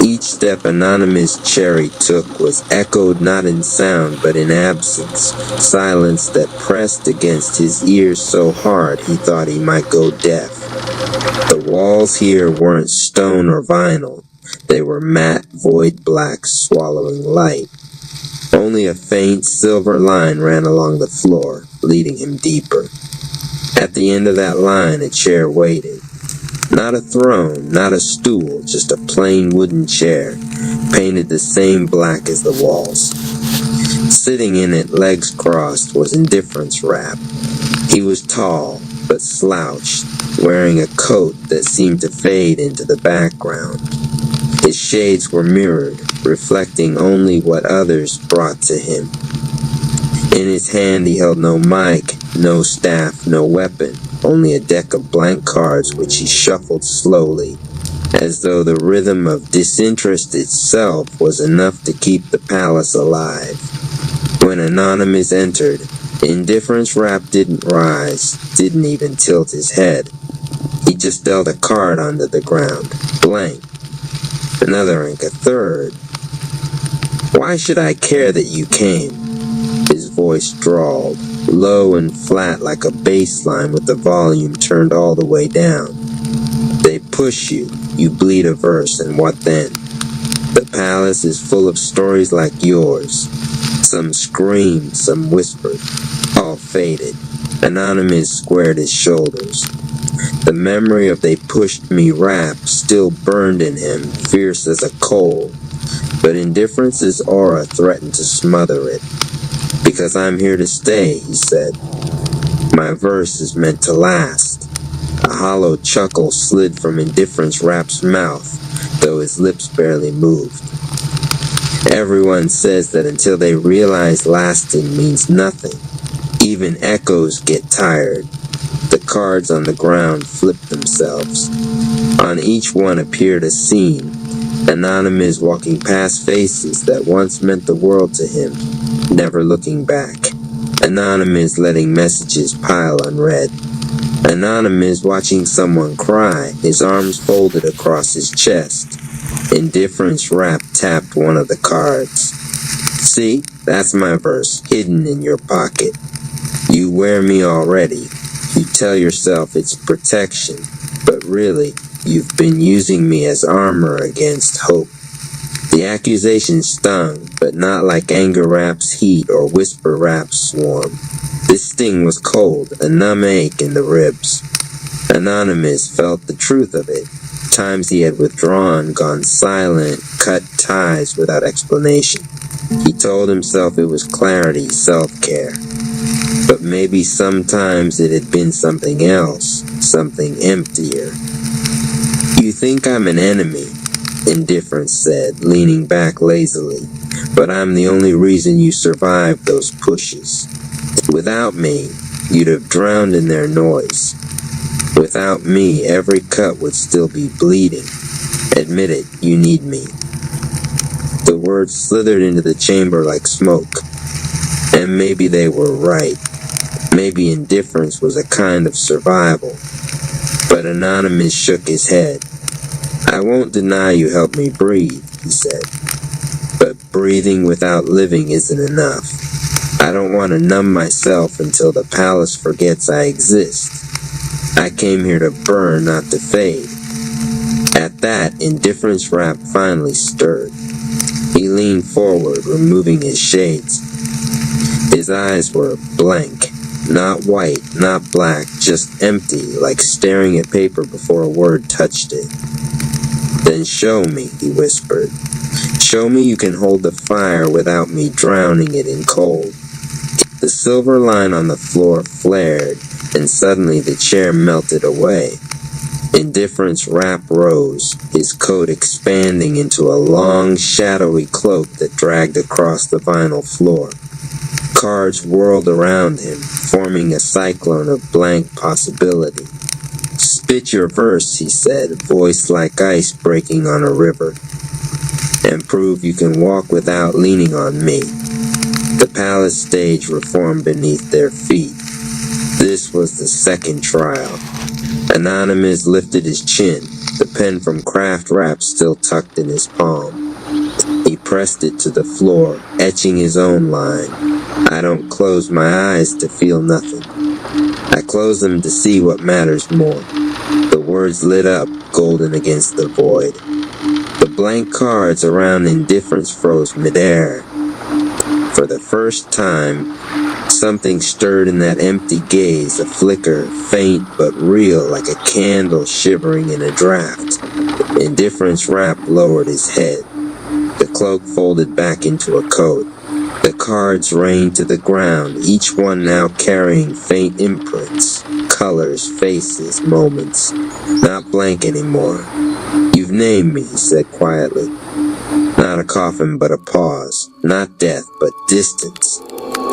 Each step Anonymous Cherry took was echoed not in sound but in absence, silence that pressed against his ears so hard he thought he might go deaf. The walls here weren't stone or vinyl. They were matte, void black, swallowing light. Only a faint silver line ran along the floor, leading him deeper. At the end of that line, a chair waited. Not a throne, not a stool, just a plain wooden chair, painted the same black as the walls. Sitting in it, legs crossed, was Indifference Wrap. He was tall, but slouched, wearing a coat that seemed to fade into the background. His shades were mirrored, reflecting only what others brought to him. In his hand he held no mic, no staff, no weapon, only a deck of blank cards which he shuffled slowly, as though the rhythm of disinterest itself was enough to keep the palace alive. When Anonymous entered, Indifference Rap didn't rise, didn't even tilt his head. He just dealt a card onto the ground, blank. Another ink, a third. Why should I care that you came? His voice drawled, low and flat like a bass line with the volume turned all the way down. They push you, you bleed a verse, and what then? The palace is full of stories like yours. Some screamed, some whispered, all faded. Anonymous squared his shoulders. The memory of they pushed me rap still burned in him, fierce as a coal. But Indifference's aura threatened to smother it. Because I'm here to stay, he said. My verse is meant to last. A hollow chuckle slid from Indifference Rap's mouth, though his lips barely moved. Everyone says that until they realize lasting means nothing. Even echoes get tired. The cards on the ground flipped themselves. On each one appeared a scene. Anonymous walking past faces that once meant the world to him, never looking back. Anonymous letting messages pile unread. Anonymous watching someone cry, his arms folded across his chest. Indifference Rap tapped one of the cards. See, that's my verse, hidden in your pocket. You wear me already. You tell yourself it's protection, but really, you've been using me as armor against hope. The accusation stung, but not like Anger Rap's heat or Whisper Rap's swarm. This sting was cold, a numb ache in the ribs. Anonymous felt the truth of it. Times he had withdrawn, gone silent, cut ties without explanation. He told himself it was clarity, self-care. But maybe sometimes it had been something else, something emptier. You think I'm an enemy, Indifference said, leaning back lazily, but I'm the only reason you survived those pushes. Without me, you'd have drowned in their noise. Without me, every cut would still be bleeding. Admit it, you need me. The words slithered into the chamber like smoke. And maybe they were right. Maybe indifference was a kind of survival. But Anonymous shook his head. I won't deny you helped me breathe, he said. But breathing without living isn't enough. I don't want to numb myself until the palace forgets I exist. I came here to burn, not to fade. At that, Indifference Rap finally stirred. He leaned forward, removing his shades. His eyes were blank. Not white, not black, just empty, like staring at paper before a word touched it. Then show me, he whispered. Show me you can hold the fire without me drowning it in cold. The silver line on the floor flared, and suddenly the chair melted away. Indifference Rap rose, his coat expanding into a long, shadowy cloak that dragged across the vinyl floor. Cards whirled around him, forming a cyclone of blank possibility. Spit your verse, he said, voice like ice breaking on a river, and prove you can walk without leaning on me. The palace stage reformed beneath their feet. This was the second trial. Anonymous lifted his chin, the pen from Kraft Rap still tucked in his palm. He pressed it to the floor, etching his own line. I don't close my eyes to feel nothing. I close them to see what matters more. The words lit up, golden against the void. The blank cards around Indifference froze midair. For the first time, something stirred in that empty gaze, a flicker, faint but real, like a candle shivering in a draft. Indifference Rap lowered his head. The cloak folded back into a coat. The cards rained to the ground, each one now carrying faint imprints, colors, faces, moments. Not blank anymore. You've named me, he said quietly. Not a coffin, but a pause. Not death, but distance.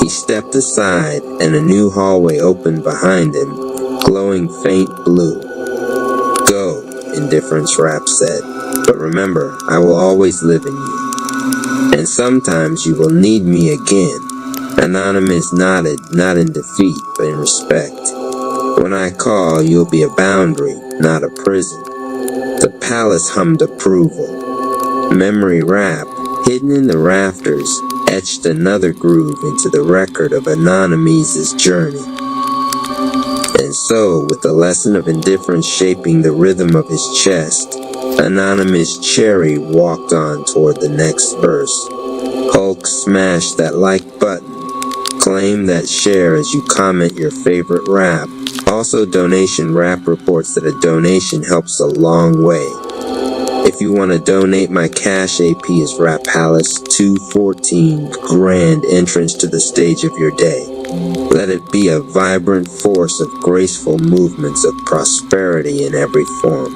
He stepped aside, and a new hallway opened behind him, glowing faint blue. Go, Indifference Rap said. But remember, I will always live in you. And sometimes you will need me again. Anonymous nodded, not in defeat, but in respect. When I call, you'll be a boundary, not a prison. The palace hummed approval. Memory Rap, hidden in the rafters, etched another groove into the record of Anonymous' journey. And so, with the lesson of indifference shaping the rhythm of his chest, Anonymous Cherry walked on toward the next verse. Hulk smashed that like button. Claim that share as you comment your favorite rap. Also, Donation Rap reports that a donation helps a long way. If you want to donate, my cash AP is Rap Palace 214, grand entrance to the stage of your day. Let it be a vibrant force of graceful movements of prosperity in every form.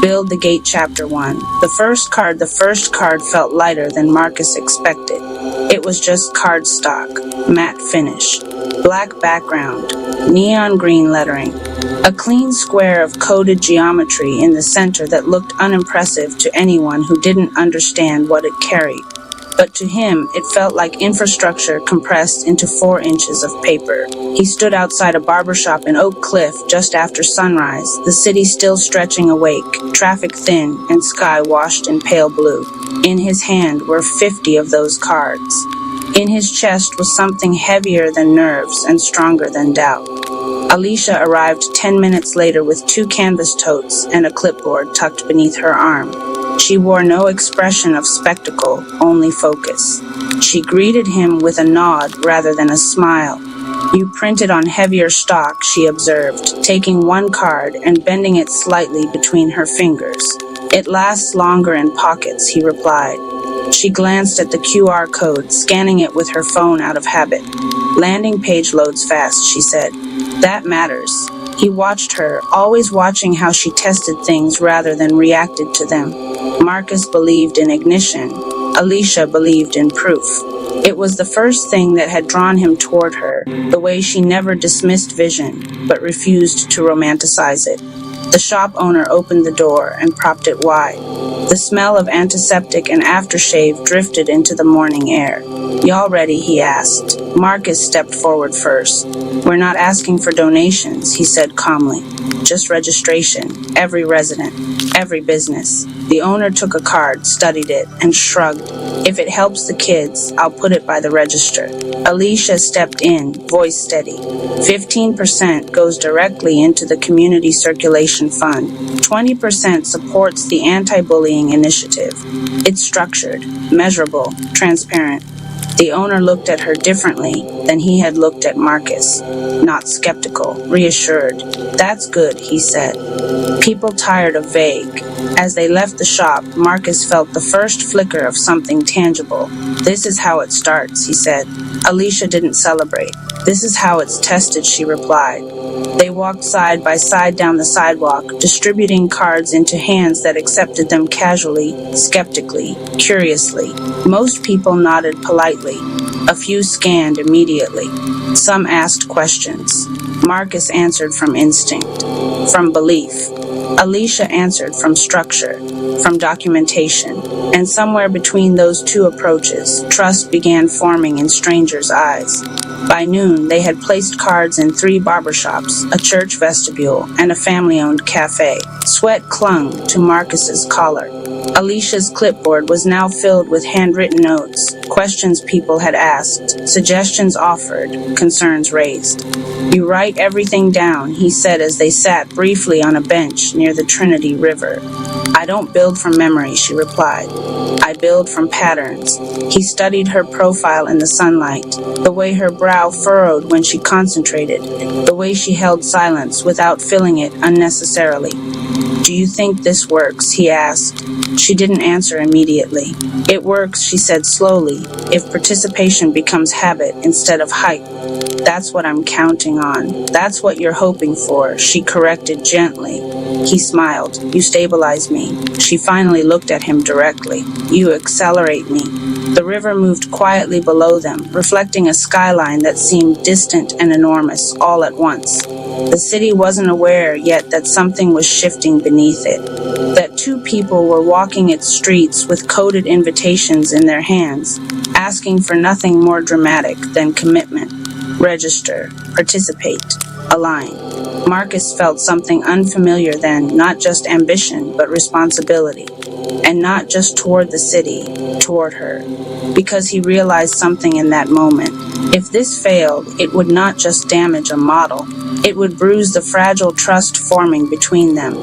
Build the Gate Chapter 1. The first card felt lighter than Marcus expected. It was just cardstock, matte finish, black background, neon green lettering, a clean square of coded geometry in the center that looked unimpressive to anyone who didn't understand what it carried. But to him, it felt like infrastructure compressed into 4 inches of paper. He stood outside a barbershop in Oak Cliff just after sunrise, the city still stretching awake, traffic thin, and sky washed in pale blue. In his hand were 50 of those cards. In his chest was something heavier than nerves and stronger than doubt. Alicia arrived 10 minutes later with 2 canvas totes and a clipboard tucked beneath her arm. She wore no expression of spectacle, only focus. She greeted him with a nod rather than a smile. You printed on heavier stock, she observed, taking one card and bending it slightly between her fingers. It lasts longer in pockets, he replied. She glanced at the QR code, scanning it with her phone out of habit. Landing page loads fast, she said. That matters. He watched her, always watching how she tested things rather than reacted to them. Marcus believed in ignition. Alicia believed in proof. It was the first thing that had drawn him toward her, the way she never dismissed vision, but refused to romanticize it. The shop owner opened the door and propped it wide. The smell of antiseptic and aftershave drifted into the morning air. Y'all ready? He asked. Marcus stepped forward first. We're not asking for donations, he said calmly. Just registration. Every resident. Every business. The owner took a card, studied it, and shrugged. If it helps the kids, I'll put it by the register. Alicia stepped in, voice steady. 15% goes directly into the Community Circulation Fund. 20% supports the anti-bullying initiative. It's structured, measurable, transparent. The owner looked at her differently than he had looked at Marcus. Not skeptical, reassured. That's good, he said. People tired of vague. As they left the shop, Marcus felt the first flicker of something tangible. This is how it starts, he said. Alicia didn't celebrate. This is how it's tested, she replied. They walked side by side down the sidewalk, distributing cards into hands that accepted them casually, skeptically, curiously. Most people nodded politely. A few scanned immediately. Some asked questions. Marcus answered from instinct, from belief. Alicia answered from structure, from documentation. And somewhere between those two approaches, trust began forming in strangers' eyes. By noon, they had placed cards in 3 barbershops, a church vestibule, and a family-owned cafe. Sweat clung to Marcus's collar. Alicia's clipboard was now filled with handwritten notes, questions people had asked, suggestions offered, concerns raised. You write everything down, he said as they sat briefly on a bench near the Trinity River. I don't build from memory, she replied. I build from patterns. He studied her profile in the sunlight, the way her brow furrowed when she concentrated, the way she held silence without filling it unnecessarily. Do you think this works? He asked. She didn't answer immediately. It works, she said slowly, if participation becomes habit instead of hype. That's what I'm counting on. That's what you're hoping for, she corrected gently. He smiled. You stabilize me. She finally looked at him directly. You accelerate me. The river moved quietly below them, reflecting a skyline that seemed distant and enormous all at once. The city wasn't aware yet that something was shifting beneath it, that two people were walking its streets with coded invitations in their hands, asking for nothing more dramatic than commitment, register, participate, align. Marcus felt something unfamiliar then, not just ambition, but responsibility. And not just toward the city, toward her. Because he realized something in that moment. If this failed, it would not just damage a model. It would bruise the fragile trust forming between them.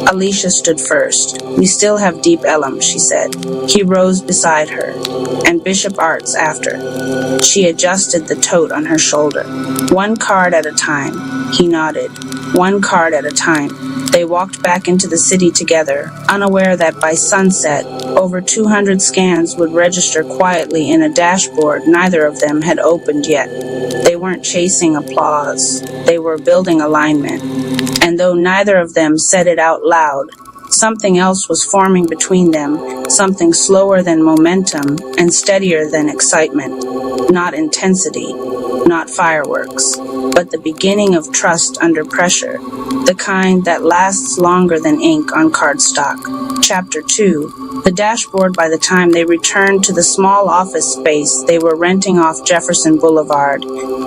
Alicia stood first. "We still have Deep Ellum," she said. He rose beside her, and Bishop Arts after. She adjusted the tote on her shoulder. "One card at a time." He nodded. "One card at a time." They walked back into the city together, unaware that by sunset, over 200 scans would register quietly in a dashboard neither of them had opened yet. They weren't chasing applause. They were building alignment. And though neither of them said it out loud, something else was forming between them, something slower than momentum and steadier than excitement. Not intensity, not fireworks, but the beginning of trust under pressure, the kind that lasts longer than ink on cardstock. Chapter 2. The dashboard by the time they returned to the small office space they were renting off Jefferson Boulevard.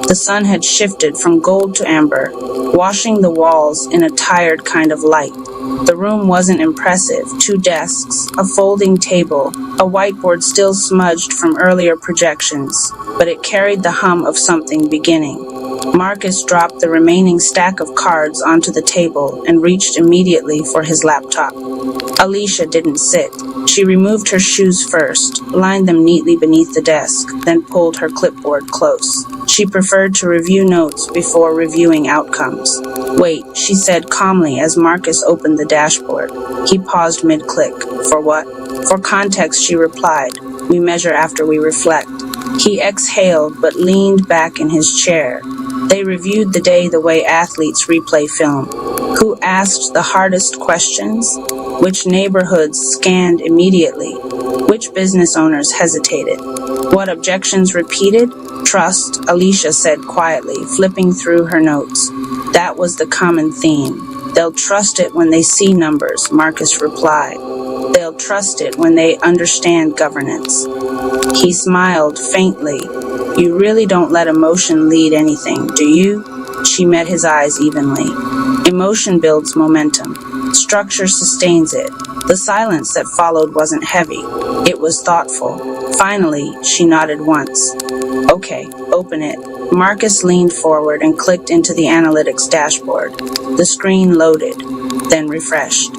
The sun had shifted from gold to amber, washing the walls in a tired kind of light. The room wasn't impressive. 2 desks, a folding table, a whiteboard still smudged from earlier projections, but it carried the hum of something beginning. Marcus dropped the remaining stack of cards onto the table and reached immediately for his laptop. Alicia didn't sit. She removed her shoes first, lined them neatly beneath the desk, then pulled her clipboard close. She preferred to review notes before reviewing outcomes. "Wait," she said calmly as Marcus opened the dashboard. He paused mid-click. "For what?" "For context," she replied. "We measure after we reflect." He exhaled but leaned back in his chair. They reviewed the day the way athletes replay film. Who asked the hardest questions? Which neighborhoods scanned immediately? Which business owners hesitated? What objections repeated? Trust, Alicia said quietly, flipping through her notes. That was the common theme. They'll trust it when they see numbers, Marcus replied. They'll trust it when they understand governance. He smiled faintly. You really don't let emotion lead anything, do you? She met his eyes evenly. Emotion builds momentum. Structure sustains it. The silence that followed wasn't heavy. It was thoughtful. Finally, she nodded once. Okay, open it. Marcus leaned forward and clicked into the analytics dashboard. The screen loaded, then refreshed,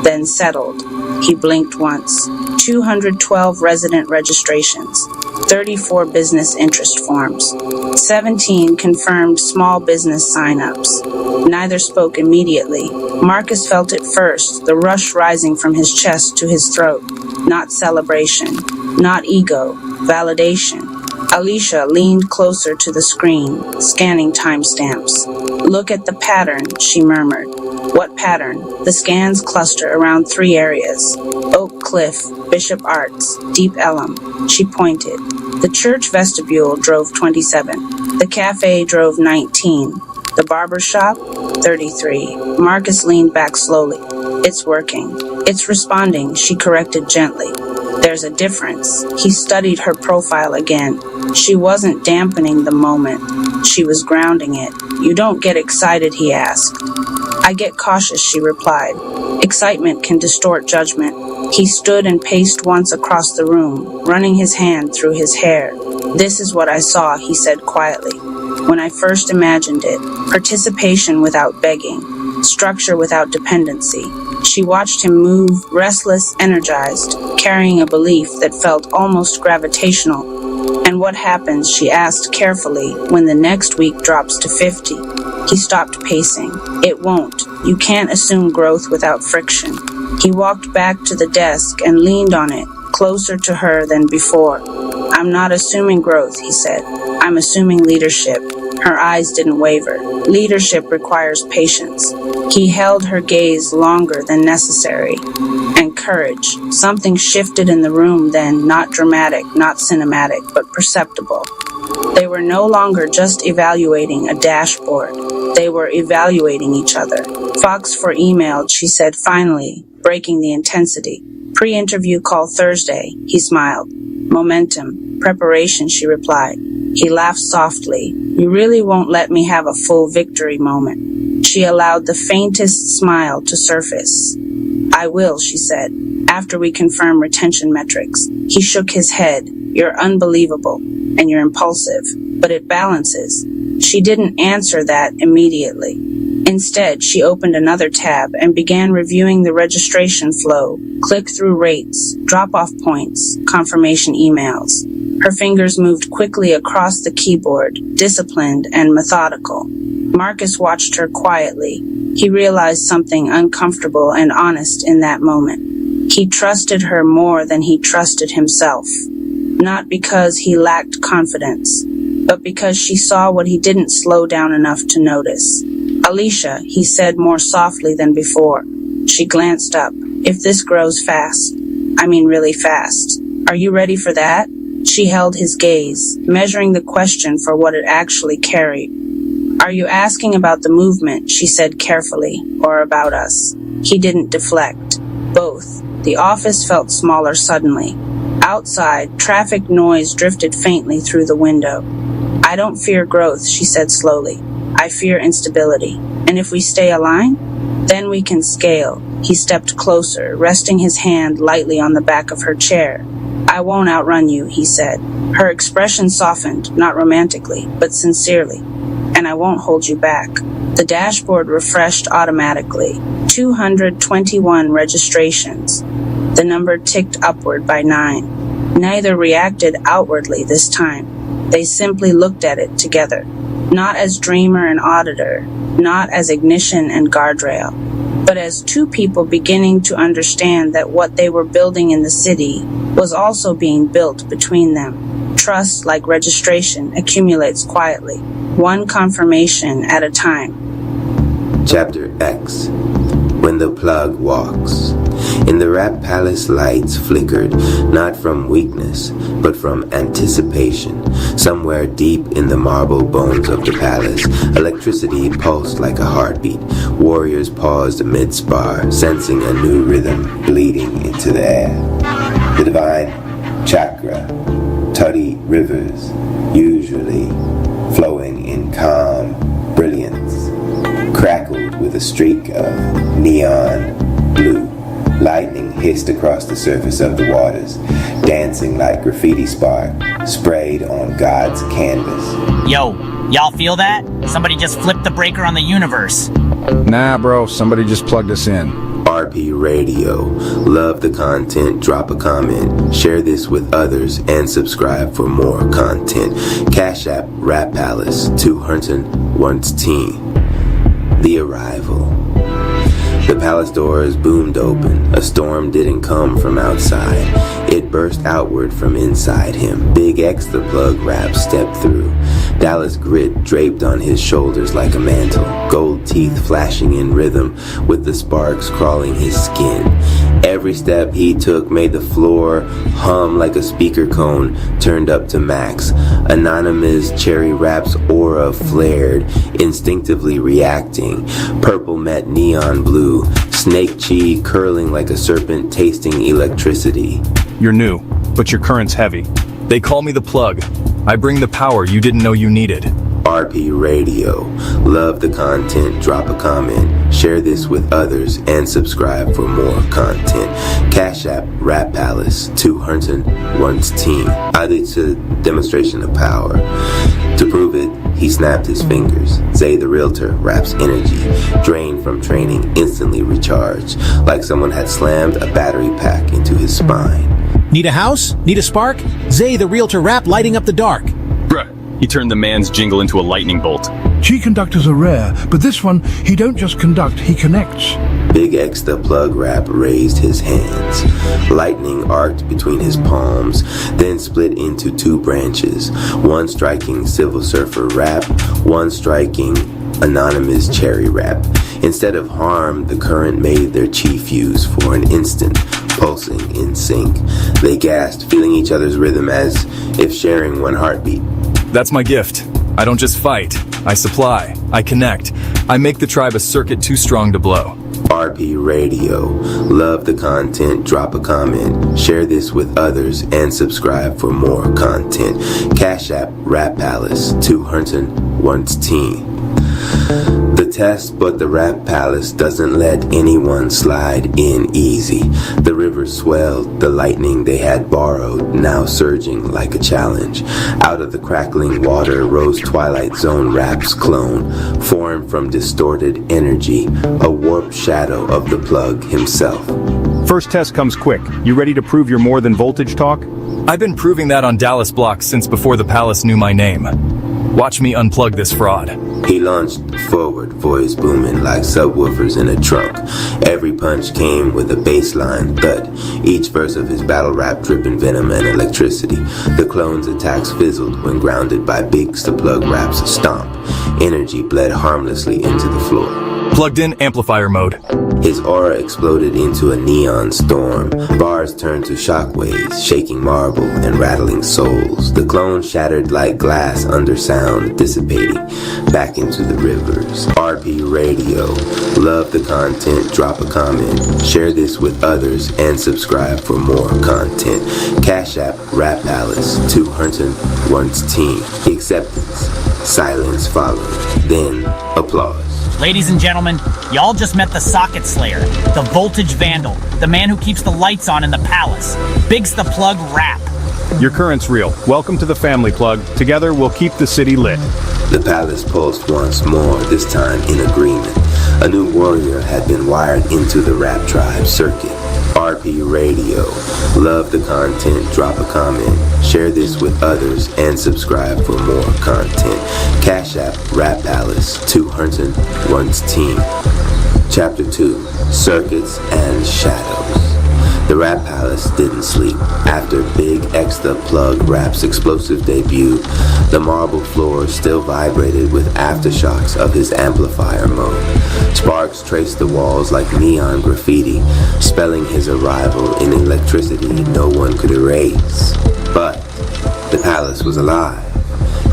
then settled. He blinked once. 212 resident registrations, 34 business interest forms, 17 confirmed small business sign-ups. Neither spoke immediately. Marcus felt it first, the rush rising from his chest to his throat. Not celebration, not ego, validation. Alicia leaned closer to the screen, scanning timestamps. Look at the pattern, she murmured. What pattern? The scans cluster around 3 areas. Oak Cliff, Bishop Arts, Deep Ellum. She pointed. The church vestibule drove 27. The cafe drove 19. The barber shop, 33. Marcus leaned back slowly. It's working. It's responding, she corrected gently. There's a difference. He studied her profile again. She wasn't dampening the moment. She was grounding it. You don't get excited, he asked. I get cautious, she replied. Excitement can distort judgment. He stood and paced once across the room, running his hand through his hair. This is what I saw, he said quietly. When I first imagined it, participation without begging, structure without dependency. She watched him move, restless, energized, carrying a belief that felt almost gravitational. And what happens, she asked carefully, when the next week drops to 50? He stopped pacing. It won't. You can't assume growth without friction. He walked back to the desk and leaned on it, closer to her than before. I'm not assuming growth, he said. I'm assuming leadership. Her eyes didn't waver. Leadership requires patience. He held her gaze longer than necessary. And courage. Something shifted in the room then, not dramatic, not cinematic, but perceptible. They were no longer just evaluating a dashboard. They were evaluating each other. Fox for emailed, she said finally, breaking the intensity. Pre-interview call Thursday, he smiled. Momentum, preparation, she replied. He laughed softly. You really won't let me have a full victory moment. She allowed the faintest smile to surface. I will, she said, after we confirm retention metrics. He shook his head. You're unbelievable, and you're impulsive, but it balances. She didn't answer that immediately. Instead, she opened another tab and began reviewing the registration flow, click-through rates, drop-off points, confirmation emails. Her fingers moved quickly across the keyboard, disciplined and methodical. Marcus watched her quietly. He realized something uncomfortable and honest in that moment. He trusted her more than he trusted himself. Not because he lacked confidence, but because she saw what he didn't slow down enough to notice. Alicia, he said more softly than before. She glanced up. If this grows fast, I mean really fast, are you ready for that? She held his gaze, measuring the question for what it actually carried. Are you asking about the movement, she said carefully, or about us? He didn't deflect. Both. The office felt smaller suddenly. Outside, traffic noise drifted faintly through the window. I don't fear growth, she said slowly. I fear instability. And if we stay aligned, then we can scale. He stepped closer, resting his hand lightly on the back of her chair. I won't outrun you, he said. Her expression softened, not romantically, but sincerely. And I won't hold you back. The dashboard refreshed automatically. 221 registrations. The number ticked upward by 9. Neither reacted outwardly this time. They simply looked at it together. Not as dreamer and auditor, not as ignition and guardrail, but as two people beginning to understand that what they were building in the city was also being built between them. Trust, like registration, accumulates quietly, one confirmation at a time. Chapter X. When the Plug Walks. In the Rap Palace, lights flickered, not from weakness, but from anticipation. Somewhere deep in the marble bones of the palace, electricity pulsed like a heartbeat. Warriors paused mid-spar, sensing a new rhythm bleeding into the air. The divine chakra, Tuddy rivers, usually flowing in calm brilliance, crackled with a streak of neon blue. Lightning hissed across the surface of the waters, dancing like graffiti spark sprayed on God's canvas. Yo, y'all feel that? Somebody just flipped the breaker on the universe. Nah, bro, somebody just plugged us in. RP Radio. Love the content, drop a comment, share this with others, and subscribe for more content. Cash App Rap Palace, 201 The Arrival. The palace doors boomed open. A storm didn't come from outside. It burst outward from inside him. Big X the Plug Rap stepped through. Dallas grit draped on his shoulders like a mantle, gold teeth flashing in rhythm with the sparks crawling his skin. Every step he took made the floor hum like a speaker cone turned up to max. Anonymous Cherry Rap's aura flared, instinctively reacting. Purple met neon blue, snake chi curling like a serpent tasting electricity. You're new, but your current's heavy. They call me the Plug. I bring the power you didn't know you needed. RP Radio. Love the content, drop a comment, share this with others, and subscribe for more content. Cash App Rap Palace, 201 team. I did a demonstration of power. To prove it, he snapped his fingers. Zay the Realtor Rap's energy, drained from training, instantly recharged, like someone had slammed a battery pack into his spine. Need a house? Need a spark? Zay the Realtor Rap lighting up the dark. Bruh, he turned the man's jingle into a lightning bolt. Chi conductors are rare, but this one, he don't just conduct, he connects. Big X the Plug Rap raised his hands. Lightning arced between his palms, then split into two branches. One striking Civil Surfer Rap, one striking Anonymous Cherry Rap. Instead of harm, the current made their chi fuse for an instant, pulsing in sync. They gasped, feeling each other's rhythm as if sharing one heartbeat. That's my gift. I don't just fight. I supply. I connect. I make the tribe a circuit too strong to blow. RP Radio. Love the content, drop a comment, share this with others, and subscribe for more content. Cash App, Rap Palace, 200 once teen. The test, but the Rap Palace doesn't let anyone slide in easy. The river swelled, the lightning they had borrowed, now surging like a challenge. Out of the crackling water rose Twilight Zone Rap's clone, formed from distorted energy, a warped shadow of the plug himself. First test comes quick. You ready to prove you're more than voltage talk? I've been proving that on Dallas blocks since before the Palace knew my name. Watch me unplug this fraud. He launched forward, voice booming like subwoofers in a trunk. Every punch came with a baseline thud, each verse of his battle rap dripping venom and electricity. The clone's attacks fizzled when grounded by Biggs the Plug Rap's stomp. Energy bled harmlessly into the floor. Plugged in amplifier mode. His aura exploded into a neon storm. Bars turned to shockwaves, shaking marble and rattling souls. The clone shattered like glass under sound, dissipating back into the rivers. RP Radio. Love the content, drop a comment, share this with others, and subscribe for more content. Cash App, Rap Palace, 200 once teen. Acceptance. Silence followed. Then applause. Ladies and gentlemen, y'all just met the Socket Slayer, the Voltage Vandal, the man who keeps the lights on in the Palace. Biggs the Plug Rap. Your current's real. Welcome to the family, Plug. Together, we'll keep the city lit. The Palace pulsed once more, this time in agreement. A new warrior had been wired into the Rap Tribe circuit. RP Radio. Love the content, drop a comment, share this with others, and subscribe for more content. Cash App, Rap Palace, 200 once teen. Chapter 2, Circuits and Shadows. The Rap Palace didn't sleep. After Big X the Plug Rap's explosive debut, the marble floor still vibrated with aftershocks of his amplifier mode. Sparks traced the walls like neon graffiti, spelling his arrival in electricity no one could erase. But the Palace was alive,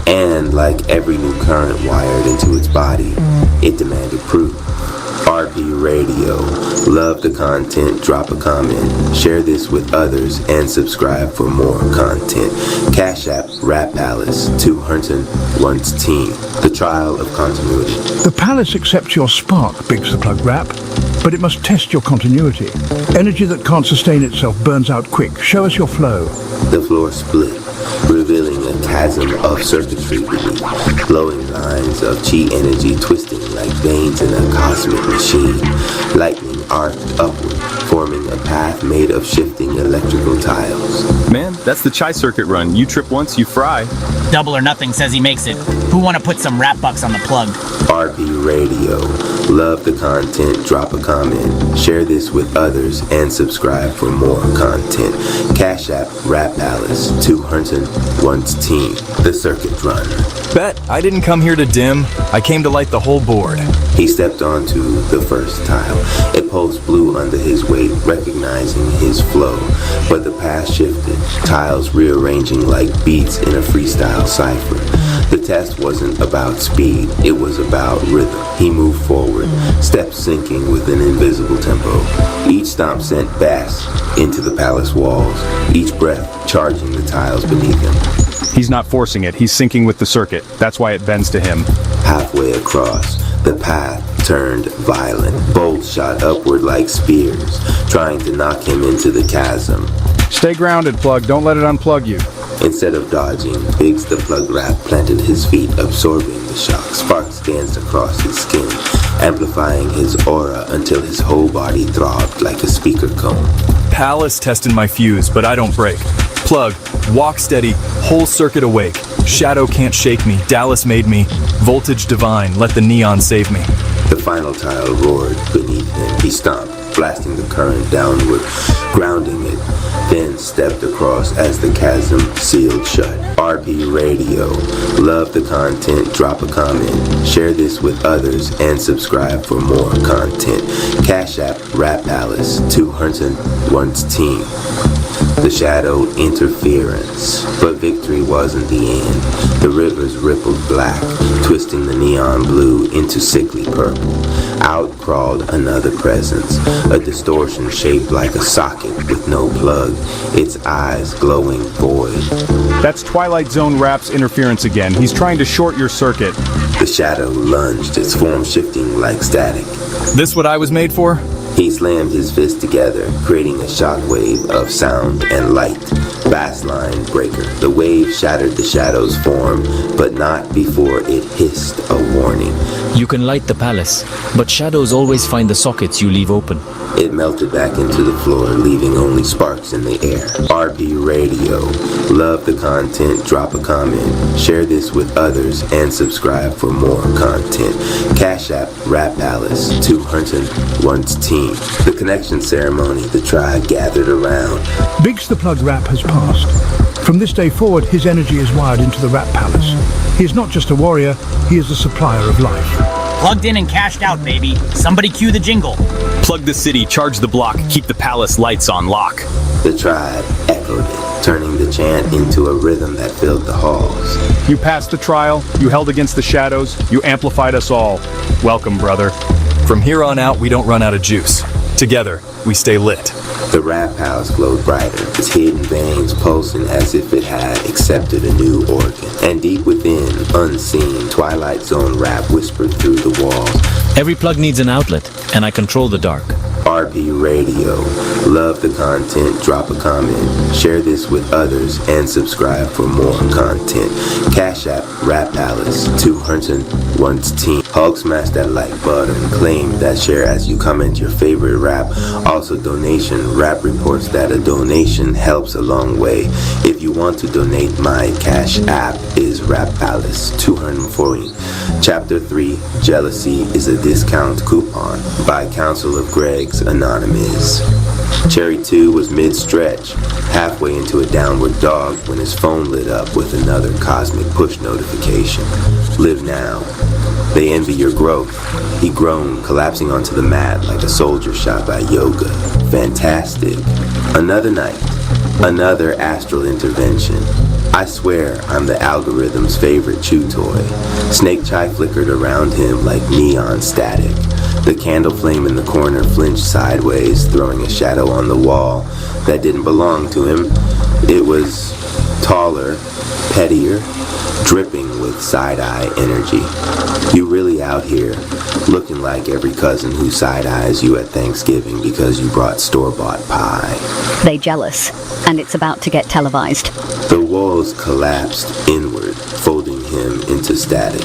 and like every new current wired into its body, it demanded proof. RP Radio. Love the content, drop a comment, share this with others, and subscribe for more content. Cash App, Rap Palace, 200 once teen. The trial of continuity. The Palace accepts your spark, Biggs the Plug Rap, but it must test your continuity. Energy that can't sustain itself burns out quick. Show us your flow. The floor split, revealing a chasm of circuitry beneath, glowing lines of chi energy twisting like veins in a cosmic machine. Lightning arced upward, forming a path made of shifting electrical tiles. Man, that's the Chai circuit run. You trip once, you fry. Double or Nothing says he makes it. Who want to put some rap bucks on the plug? RP Radio. Love the content, drop a comment, share this with others, and subscribe for more content. Cash App, Rap Palace, 200 once teen. The circuit run. Bet I didn't come here to dim. I came to light the whole board. He stepped onto the first tile. A pulse blew under his weight, recognizing his flow. But the path shifted, tiles rearranging like beats in a freestyle cipher. The test wasn't about speed, it was about rhythm. He moved forward, steps syncing with an invisible tempo. Each stomp sent bass into the palace walls, each breath charging the tiles beneath him. He's not forcing it, he's syncing with the circuit. That's why it bends to him. Halfway across, the path turned violent. Bolts shot upward like spears, trying to knock him into the chasm. Stay grounded, Plug. Don't let it unplug you. Instead of dodging, Biggs the Plug Rap planted his feet, absorbing the shock. Sparks danced across his skin, amplifying his aura until his whole body throbbed like a speaker cone. Palace tested my fuse, but I don't break. Plug, walk steady, whole circuit awake. Shadow can't shake me, Dallas made me. Voltage divine, let the neon save me. The final tile roared beneath him. He stomped, blasting the current downward, grounding it, then stepped across as the chasm sealed shut. RP Radio. Love the content, drop a comment, share this with others, and subscribe for more content. Cash App, Rap Palace, 200 once teen. The shadow interference, but victory wasn't the end. The rivers rippled black, twisting the neon blue into sickly purple. Out crawled another presence, a distortion shaped like a socket with no plug, its eyes glowing void. That's Twilight Zone Rap's interference again. He's trying to short your circuit. The shadow lunged, its form shifting like static. This what I was made for? He slammed his fists together, creating a shockwave of sound and light. Bassline breaker. The wave shattered the shadow's form, but not before it hissed a warning. You can light the palace, but shadows always find the sockets you leave open. It melted back into the floor, leaving only sparks in the air. RP Radio. Love the content, drop a comment, share this with others, and subscribe for more content. Cash App, Rap Palace, 200 Once Team. The connection ceremony, the tribe gathered around. Biggs the Plug Rap has passed. From this day forward, his energy is wired into the Rap Palace. He is not just a warrior, he is a supplier of life. Plugged in and cashed out, baby. Somebody cue the jingle. Plug the city, charge the block, keep the palace lights on lock. The tribe echoed it, turning the chant into a rhythm that filled the halls. You passed the trial, you held against the shadows, you amplified us all. Welcome, brother. From here on out, we don't run out of juice. Together, we stay lit. The Rap House glowed brighter, its hidden veins pulsing as if it had accepted a new organ. And deep within, unseen, Twilight Zone rap whispered through the walls. Every plug needs an outlet, and I control the dark. RP Radio. Love the content, drop a comment, share this with others, and subscribe for more content. Cash App, Rap Palace, 200 Once Team. Hulk smash that like button, claim that share as you comment your favorite rap. Also donation, rap reports that a donation helps a long way. If you want to donate, my Cash App is Rap Palace, 240. Chapter 3, Jealousy is a discount coupon by Council of Gregs Anonymous. Cherry 2 was mid-stretch, halfway into a downward dog when his phone lit up with another cosmic push notification. Live now. They envy your growth. He groaned, collapsing onto the mat like a soldier shot by yoga. Fantastic. Another night. Another astral intervention. I swear I'm the algorithm's favorite chew toy. Snake Chai flickered around him like neon static. The candle flame in the corner flinched sideways, throwing a shadow on the wall that didn't belong to him. It was taller, pettier, dripping with side-eye energy. You really out here, looking like every cousin who side-eyes you at Thanksgiving because you brought store-bought pie. They jealous, and it's about to get televised. The walls collapsed inward, folding him into static.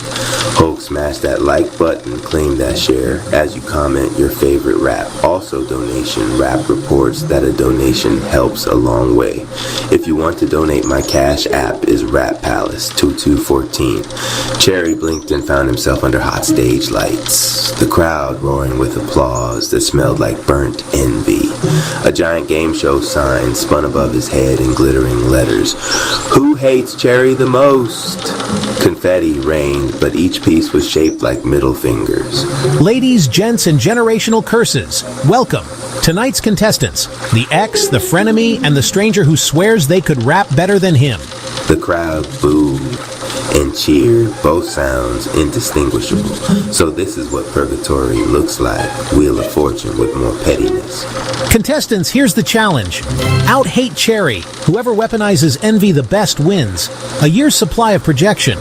Hulk smash that like button, claim that share as you comment your favorite rap. Also donation, rap reports that a donation helps a long way. If you want to donate, my Cash App is Rap Palace 2214. Cherry blinked and found himself under hot stage lights. The crowd roaring with applause that smelled like burnt envy. A giant game show sign spun above his head in glittering letters. Who hates Cherry the most? Confetti rained, but each piece was shaped like middle fingers. Ladies, gents, and generational curses, welcome. Tonight's contestants, the ex, the frenemy, and the stranger who swears they could rap better than him. The crowd booed and cheered, both sounds indistinguishable. So this is what purgatory looks like. Wheel of Fortune with more pettiness. Contestants, here's the challenge. Out-hate Cherry. Whoever weaponizes envy the best wins. A year's supply of projection.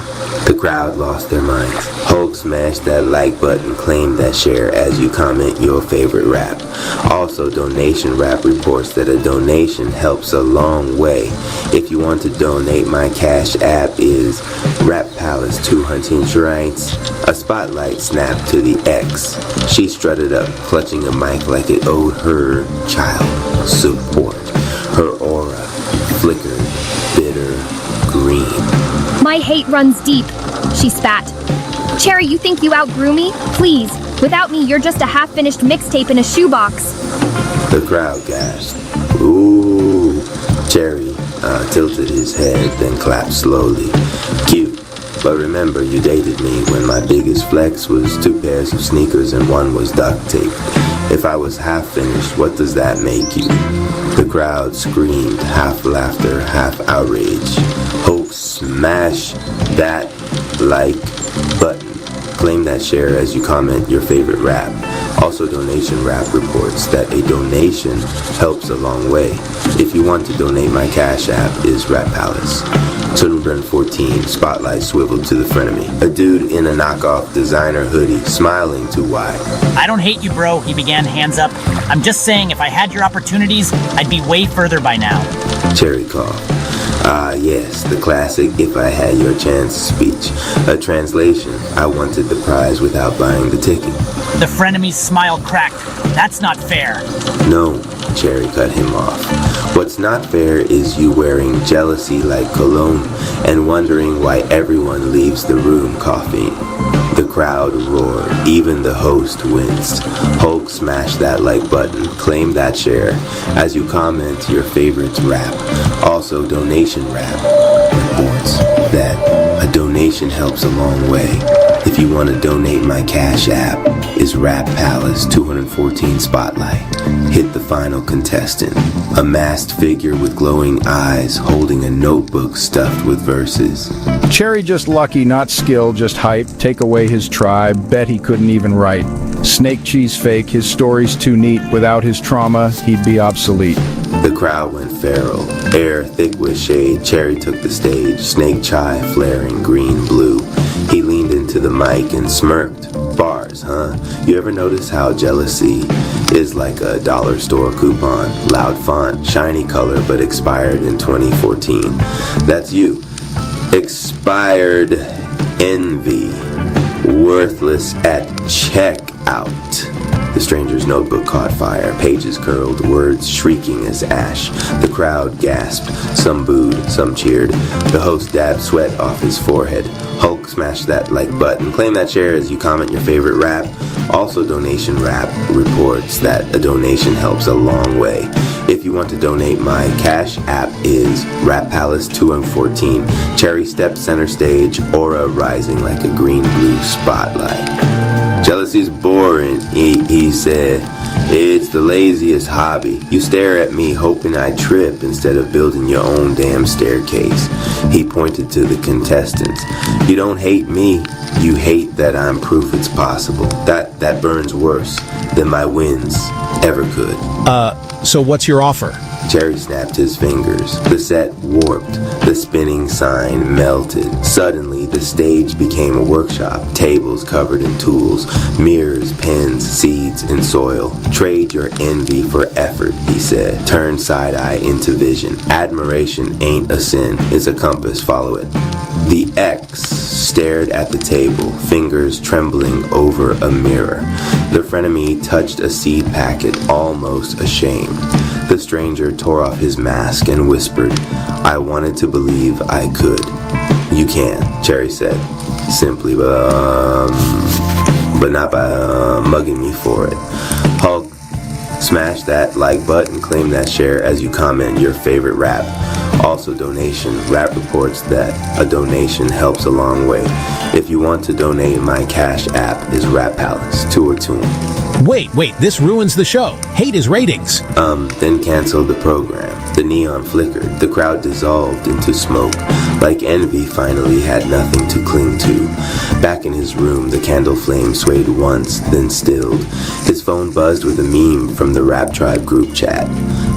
The crowd lost their minds. Hulk smashed that like button, claim that share as you comment your favorite rap. Also donation, rap reports that a donation helps a long way. If you want to donate, my Cash App is Rap Palace 200 Shrines. A spotlight snapped to the X. She strutted up, clutching a mic like it owed her child support. Her aura flickered, bitter green. My hate runs deep, she spat. Cherry, you think you outgrew me? Please, without me, you're just a half-finished mixtape in a shoebox. The crowd gasped. Ooh. Cherry tilted his head, then clapped slowly. Cute. But remember, you dated me when my biggest flex was 2 pairs of sneakers and one was duct tape. If I was half finished, what does that make you? The crowd screamed, half laughter, half outrage. Hulk, smash that like button. Claim that share as you comment your favorite rap. Also, Donation Rap reports that a donation helps a long way. If you want to donate, my Cash App is Rap Palace. 214, spotlight swiveled to the frenemy. A dude in a knockoff designer hoodie, smiling too wide. I don't hate you, bro, he began, hands up. I'm just saying, if I had your opportunities, I'd be way further by now. Cherry cough. Ah, yes, the classic If I Had Your Chance speech. A translation, I wanted the prize without buying the ticket. The frenemy's smile cracked. That's not fair. No, Cherry cut him off. What's not fair is you wearing jealousy like cologne and wondering why everyone leaves the room coughing. The crowd roared. Even the host winced. Hulk, smash that like button. Claim that share as you comment your favorites rap. Also, Donation Rap reports that a donation helps a long way. If you want to donate, my Cash App is Rap Palace 214 Spotlight. Hit the final contestant, a masked figure with glowing eyes holding a notebook stuffed with verses. Cherry just lucky, not skill, just hype. Take away his tribe, bet he couldn't even write. Snake cheese fake, his story's too neat. Without his trauma, he'd be obsolete. The crowd went feral, air thick with shade. Cherry took the stage, snake chai flaring green-blue. He leaned into the mic and smirked. Bars, huh? You ever notice how jealousy is like a dollar store coupon? Loud font, shiny color, but expired in 2014. That's you. Expired envy. Worthless at checkout. The stranger's notebook caught fire, pages curled, words shrieking as ash. The crowd gasped, some booed, some cheered. The host dabbed sweat off his forehead. Hulk, smash that like button. Claim that share as you comment your favorite rap. Also, Donation Rap reports that a donation helps a long way. If you want to donate, my Cash App is Rap Palace 214. Cherry stepped center stage, aura rising like a green-blue spotlight. Jealousy's boring, he said. It's the laziest hobby. You stare at me hoping I trip instead of building your own damn staircase. He pointed to the contestants. You don't hate me, you hate that I'm proof it's possible. That burns worse than my wins ever could. So what's your offer? Cherry snapped his fingers. The set warped. The spinning sign melted. Suddenly, the stage became a workshop. Tables covered in tools, mirrors, pens, seeds, and soil. Trade your envy for effort, he said. Turn side-eye into vision. Admiration ain't a sin. It's a compass. Follow it. The X stared at the table, fingers trembling over a mirror. The frenemy touched a seed packet, almost ashamed. The stranger tore off his mask and whispered, I wanted to believe I could. You can, Cherry said, simply, but not by mugging me for it. Hulk, smash that like button, claim that share as you comment your favorite rap. Also, Donation Rap reports that a donation helps a long way. If you want to donate, my Cash App is Rap Palace 214. Wait, this ruins the show. Hate his ratings. Then cancel the program. The neon flickered. The crowd dissolved into smoke. Like envy finally had nothing to cling to. Back in his room, the candle flame swayed once, then stilled. His phone buzzed with a meme from the Rap Tribe group chat.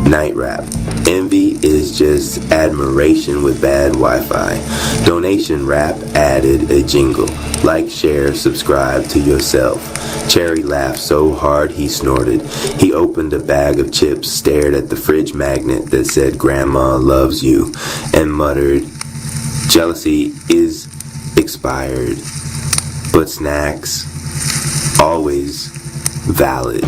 Night Rap. Envy is just admiration with bad Wi-Fi. Donation Rap added a jingle. Like, share, subscribe to yourself. Cherry laughed so hard he snorted. He opened a bag of chips, stared at the fridge magnet that said Grandma loves you, and muttered, jealousy is expired, but snacks always valid.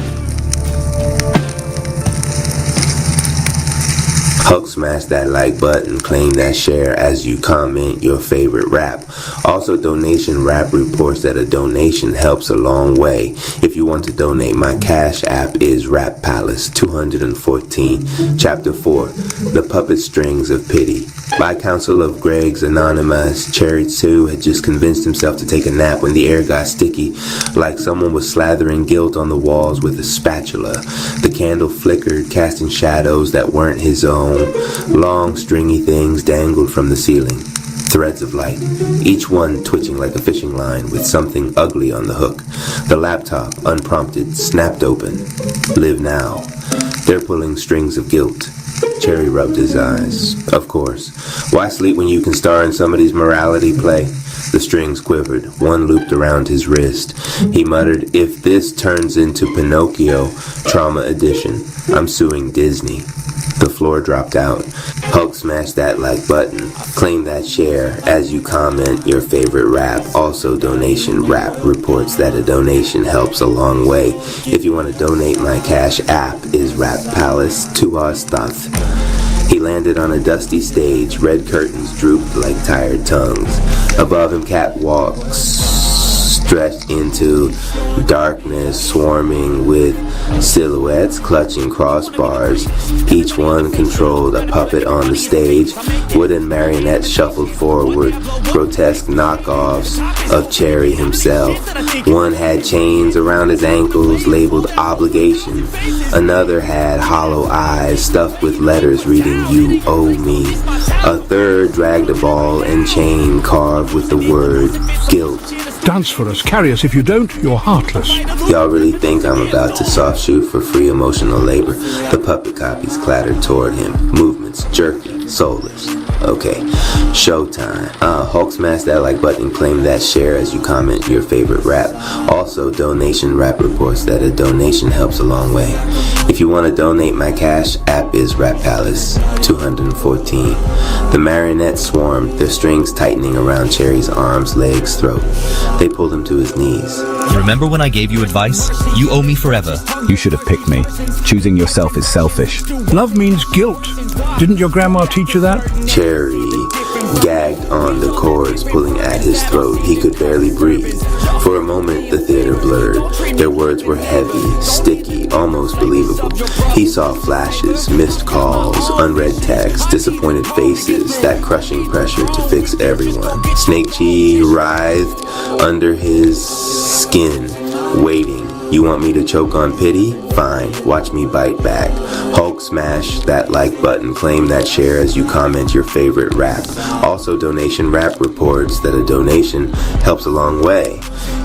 Hulk, smash that like button, claim that share as you comment your favorite rap. Also, Donation Rap reports that a donation helps a long way. If you want to donate, my Cash App is Rap Palace 214. Chapter 4, The Puppet Strings of Pity. By counsel of Greg's Anonymous, Cherry 2 had just convinced himself to take a nap when the air got sticky, like someone was slathering guilt on the walls with a spatula. The candle flickered, casting shadows that weren't his own. Long, stringy things dangled from the ceiling. Threads of light, each one twitching like a fishing line with something ugly on the hook. The laptop, unprompted, snapped open. Live now. They're pulling strings of guilt. Cherry rubbed his eyes. Of course. Why sleep when you can star in somebody's morality play? The strings quivered. One looped around his wrist. He muttered, if this turns into Pinocchio, Trauma Edition, I'm suing Disney. The floor dropped out. Hulk smashed that like button. Claim that share as you comment your favorite rap. Also donation rap reports that a donation helps a long way. If you want to donate, my cash app is Rap Palace Tuastath. He landed on a dusty stage. Red curtains drooped like tired tongues. Above him catwalks stretched into darkness, swarming with silhouettes clutching crossbars. Each one controlled a puppet on the stage. Wooden marionettes shuffled forward, grotesque knockoffs of Cherry himself. One had chains around his ankles labeled obligation. Another had hollow eyes stuffed with letters reading you owe me. A third dragged a ball and chain carved with the word guilt. Dance for us, carry us. If you don't, you're heartless. Y'all really think I'm about to soft shoot for free emotional labor? The puppet copies clattered toward him, movements jerky, soulless. Okay, showtime. Hulk smashed that like button, claim that share as you comment your favorite rap. Also, donation rap reports that a donation helps a long way. If you want to donate, my cash app is Rap Palace 214. The marionettes swarmed, their strings tightening around Cherry's arms, legs, throat. They pulled him to his knees. Remember when I gave you advice? You owe me forever. You should have picked me. Choosing yourself is selfish. Love means guilt. Didn't your grandma teach you that? Cherry gagged on the cords pulling at his throat. He could barely breathe. For a moment, the theater blurred. Their words were heavy, sticky, almost believable. He saw flashes, missed calls, unread texts, disappointed faces, that crushing pressure to fix everyone. Snake Chi writhed under his skin, waiting. You want me to choke on pity? Fine, watch me bite back. Hulk smash that like button, claim that share as you comment your favorite rap. Also, donation rap reports that a donation helps a long way.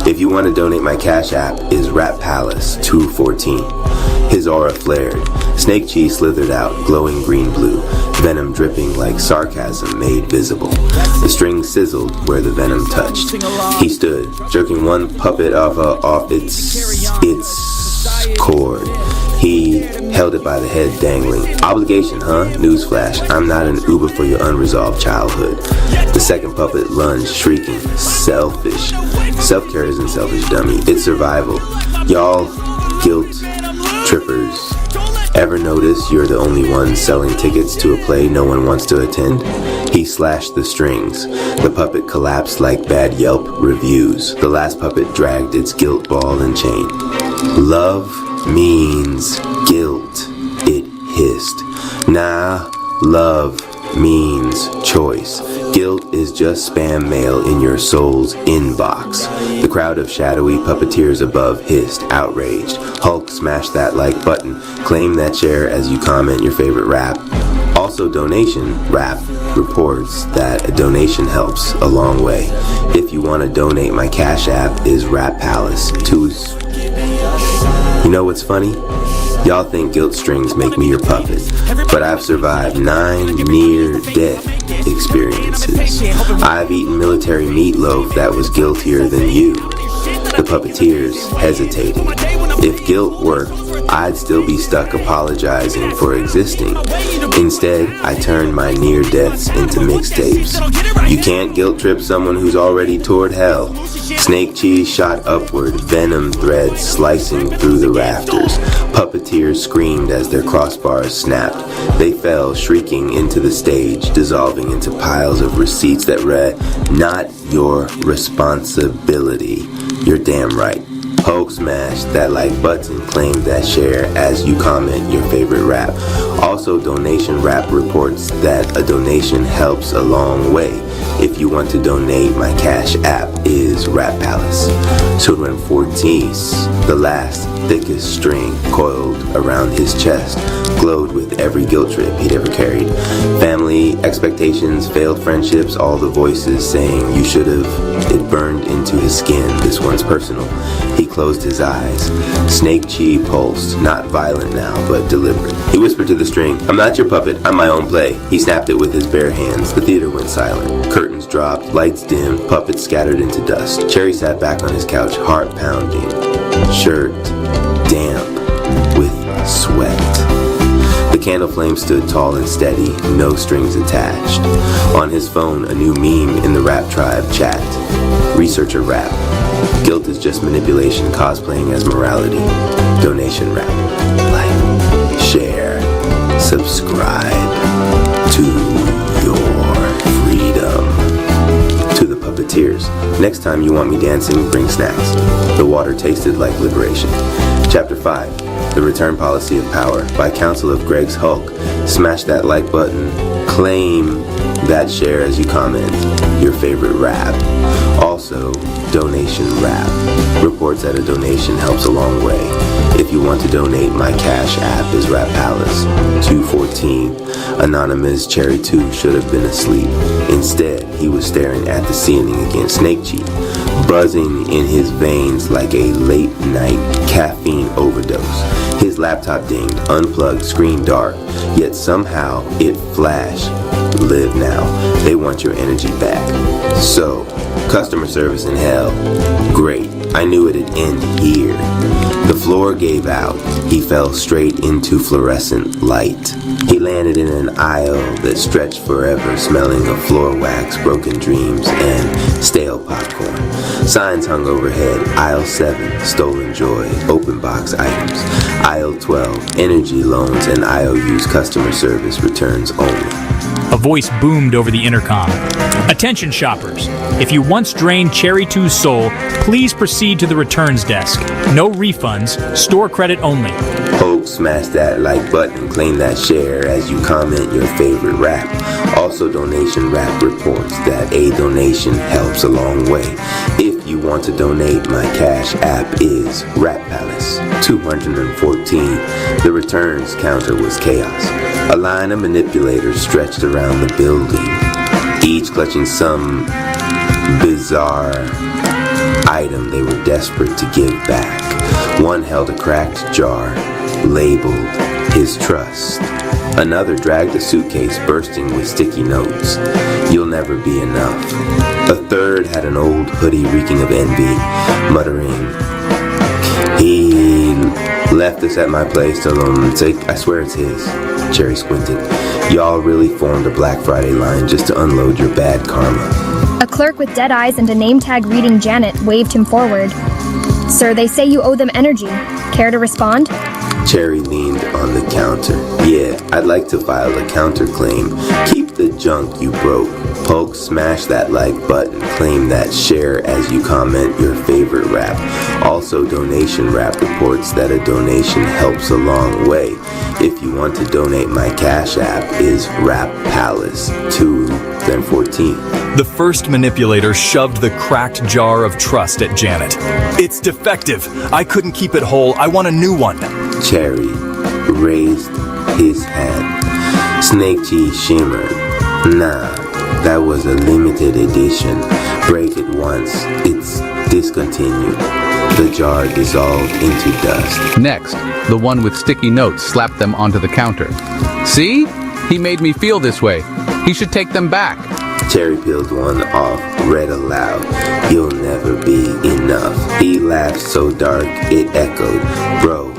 If you want to donate, my cash app is Rap Palace 214. His aura flared. Snake Chi slithered out, glowing green-blue, venom dripping like sarcasm made visible. The string sizzled where the venom touched. He stood, jerking one puppet off its cord. He held it by the head, dangling. Obligation, huh? Newsflash, I'm not an Uber for your unresolved childhood. The second puppet lunged, shrieking. Selfish. Self-care isn't selfish, dummy. It's survival. Y'all guilt trippers. Ever notice you're the only one selling tickets to a play no one wants to attend? He slashed the strings. The puppet collapsed like bad Yelp reviews. The last puppet dragged its guilt ball and chain. Love means guilt, it hissed. Nah, love means choice. Guilt is just spam mail in your soul's inbox. The crowd of shadowy puppeteers above hissed, outraged. Hulk smashed that like button, claim that share as you comment your favorite rap. Also, donation rap reports that a donation helps a long way. If you want to donate, my cash app is Rap Palace 2. You know what's funny? Y'all think guilt strings make me your puppet, but I've survived 9 near-death experiences. I've eaten military meatloaf that was guiltier than you. The puppeteers hesitated. If guilt worked, I'd still be stuck apologizing for existing. Instead, I turned my near deaths into mixtapes. You can't guilt trip someone who's already toured hell. Snake Chi shot upward, venom threads slicing through the rafters. Puppeteers screamed as their crossbars snapped. They fell, shrieking into the stage, dissolving into piles of receipts that read, "Not your responsibility." You're damn right. Hulk smash that like button, claim that share as you comment your favorite rap. Also, Donation Rap reports that a donation helps a long way. If you want to donate, my Cash App is Rap Palace. Children 14, the last thickest string coiled around his chest, glowed with every guilt trip he'd ever carried. Family expectations, failed friendships, all the voices saying you should have. It burned into his skin. This one's personal. He closed his eyes. Snake Chi pulsed, not violent now, but deliberate. He whispered to the string, "I'm not your puppet, I'm my own play." He snapped it with his bare hands. The theater went silent. Curtains dropped, lights dimmed, puppets scattered into dust. Cherry sat back on his couch, heart pounding, shirt damp with sweat. The candle flame stood tall and steady, no strings attached. On his phone, a new meme in the Rap Tribe chat. Researcher rap. Guilt is just manipulation, cosplaying as morality. Donation rap. Like, share, subscribe to your freedom. To the puppeteers. Next time you want me dancing, bring snacks. The water tasted like liberation. Chapter 5. The Return Policy of Power. By counsel of Greg's Hulk. Smash that like button. Claim that share as you comment your favorite rap. Also, Donation Rap. Reports that a donation helps a long way. If you want to donate, my Cash App is Rap Palace. 214. Anonymous Cherry 2 should have been asleep. Instead, he was staring at the ceiling against Snake Chi, buzzing in his veins like a late-night caffeine overdose. His laptop dinged, unplugged, screen dark, yet somehow it flashed. Live now. They want your energy back. So, customer service in hell. Great. I knew it'd end here. The floor gave out. He fell straight into fluorescent light. He landed in an aisle that stretched forever, smelling of floor wax, broken dreams, and stale popcorn. Signs hung overhead. Aisle 7, stolen joy, open box items. Aisle 12, energy loans and IOUs, customer service, returns only. A voice boomed over the intercom. Attention shoppers. If you once drained Cherry 2's soul, please proceed to the returns desk. No refunds, store credit only. Hulk smash that like button, claim that share as you comment your favorite rap. Also, Donation Rap reports that a donation helps a long way. If you want to donate, my Cash App is Rap Palace. 214. The returns counter was chaos. A line of manipulators stretched around the building, each clutching some bizarre item they were desperate to give back. One held a cracked jar, labeled his trust. Another dragged a suitcase bursting with sticky notes. You'll never be enough. A third had an old hoodie reeking of envy, muttering, "He left this at my place till I swear it's his." Cherry squinted. Y'all really formed a Black Friday line just to unload your bad karma. A clerk with dead eyes and a name tag reading Janet waved him forward. "Sir, they say you owe them energy. Care to respond?" Cherry leaned on the counter. "Yeah, I'd like to file a counterclaim. Keep the junk you broke." Hulk smash that like button, claim that share as you comment your favorite rap. Also, Donation Rap reports that a donation helps a long way. If you want to donate, my Cash App is Rap Palace. 214. The first manipulator shoved the cracked jar of trust at Janet. "It's defective. I couldn't keep it whole. I want a new one." Cherry raised his hand. Snake Chi shimmered. "Nah, that was a limited edition. Break it once. It's discontinued." The jar dissolved into dust. Next, the one with sticky notes slapped them onto the counter. "See? He made me feel this way. He should take them back." Cherry peeled one off, read aloud, "You'll never be enough." He laughed so dark it echoed. "Bro,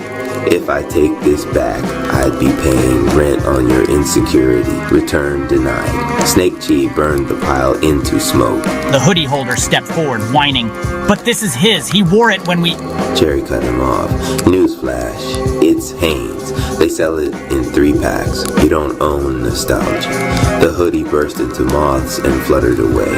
if I take this back, I'd be paying rent on your insecurity. Return denied." Snake Chi burned the pile into smoke. The hoodie holder stepped forward, whining, But this is his. He wore it when we... Cherry cut him off. Newsflash, it's Hanes. They sell it in 3-packs. You don't own nostalgia. The hoodie burst into moths and fluttered away.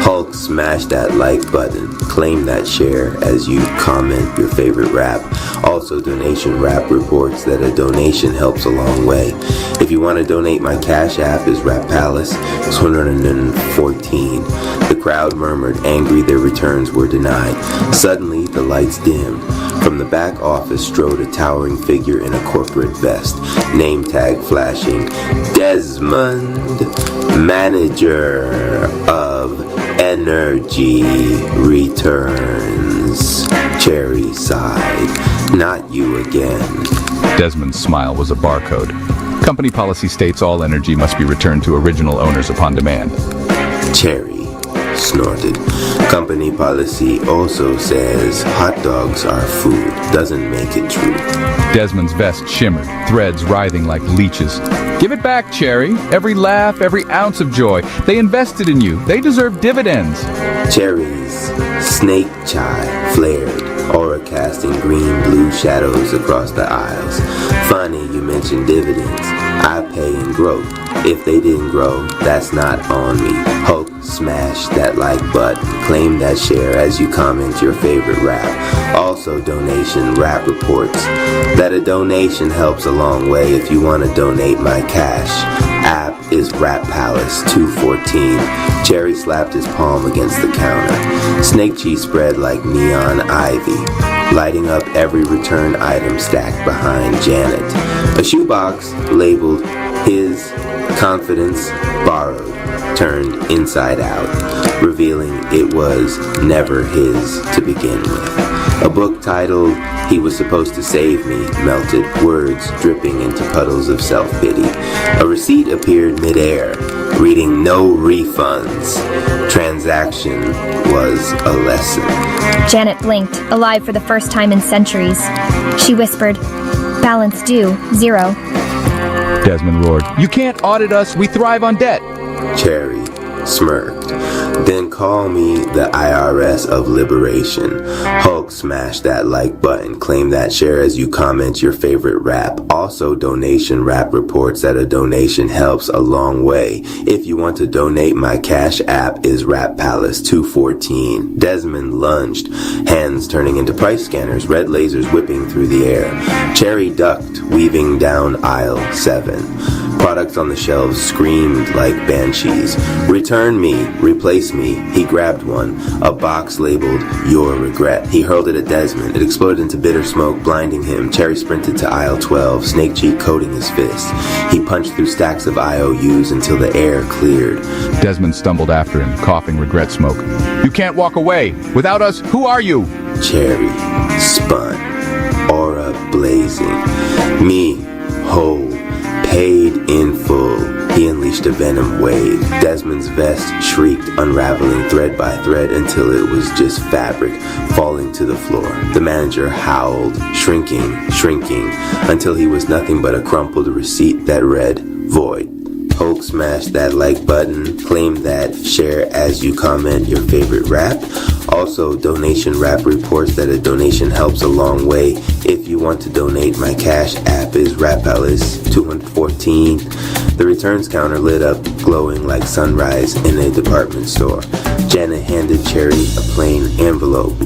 Hulk smashed that like button. Claim that share as you comment your favorite rap. Also, Donation Rap reports that a donation helps a long way. If you want to donate, my Cash App is Rap Palace 214. The crowd murmured, angry their returns were denied. Suddenly, the lights dimmed. From the back office strode a towering figure in a corporate vest, name tag flashing, Desmond, manager of Energy Returns. Cherry sighed, not you again. Desmond's smile was a barcode. Company policy states all energy must be returned to original owners upon demand. Cherry snorted. Company policy also says hot dogs are food. Doesn't make it true. Desmond's vest shimmered, threads writhing like leeches. Give it back, Cherry. Every laugh, every ounce of joy. They invested in you. They deserve dividends. Cherry's snake chai flared, aura casting green-blue shadows across the aisles. Funny you mentioned dividends. I pay in growth. If they didn't grow, that's not on me. Hulk smash that like button. Claim that share as you comment your favorite rap. Also, Donation Rap reports that a donation helps a long way. If you want to donate, my Cash App is Rap Palace 214. Cherry slapped his palm against the counter. Snake cheese spread like neon ivy, lighting up every return item stacked behind Janet. A shoebox labeled his confidence borrowed turned inside out, revealing it was never his to begin with. A book titled He Was Supposed to Save Me melted, words dripping into puddles of self-pity. A receipt appeared midair, reading no refunds. Transaction was a lesson. Janet blinked, alive for the first time in centuries. She whispered, "Balance due, 0. Desmond roared, "You can't audit us. We thrive on debt." Cherry smirked. Then call me the IRS of liberation. Hulk smash that like button. Claim that share as you comment your favorite rap. Also, Donation Rap reports that a donation helps a long way. If you want to donate, my Cash App is Rap Palace 214. Desmond lunged, hands turning into price scanners, red lasers whipping through the air. Cherry ducked, weaving down aisle 7. Products on the shelves screamed like banshees. Return me, replace me. He grabbed one, a box labeled Your Regret. He hurled it at Desmond. It exploded into bitter smoke, blinding him. Cherry sprinted to aisle 12, snake cheek coating his fist. He punched through stacks of IOUs until the air cleared. Desmond stumbled after him, coughing regret smoke. "You can't walk away. Without us, who are you?" Cherry spun, aura blazing. Me, whole. Paid in full. He unleashed a venom wave. Desmond's vest shrieked, unraveling thread by thread until it was just fabric falling to the floor. The manager howled, shrinking, until he was nothing but a crumpled receipt that read, void. Hulk smashed that like button. Claim that share as you comment your favorite rap. Also, Donation Rap reports that a donation helps a long way. If you want to donate, my Cash App is Rap Palace 214. The returns counter lit up, glowing like sunrise in a department store. Janet handed Cherry a plain envelope.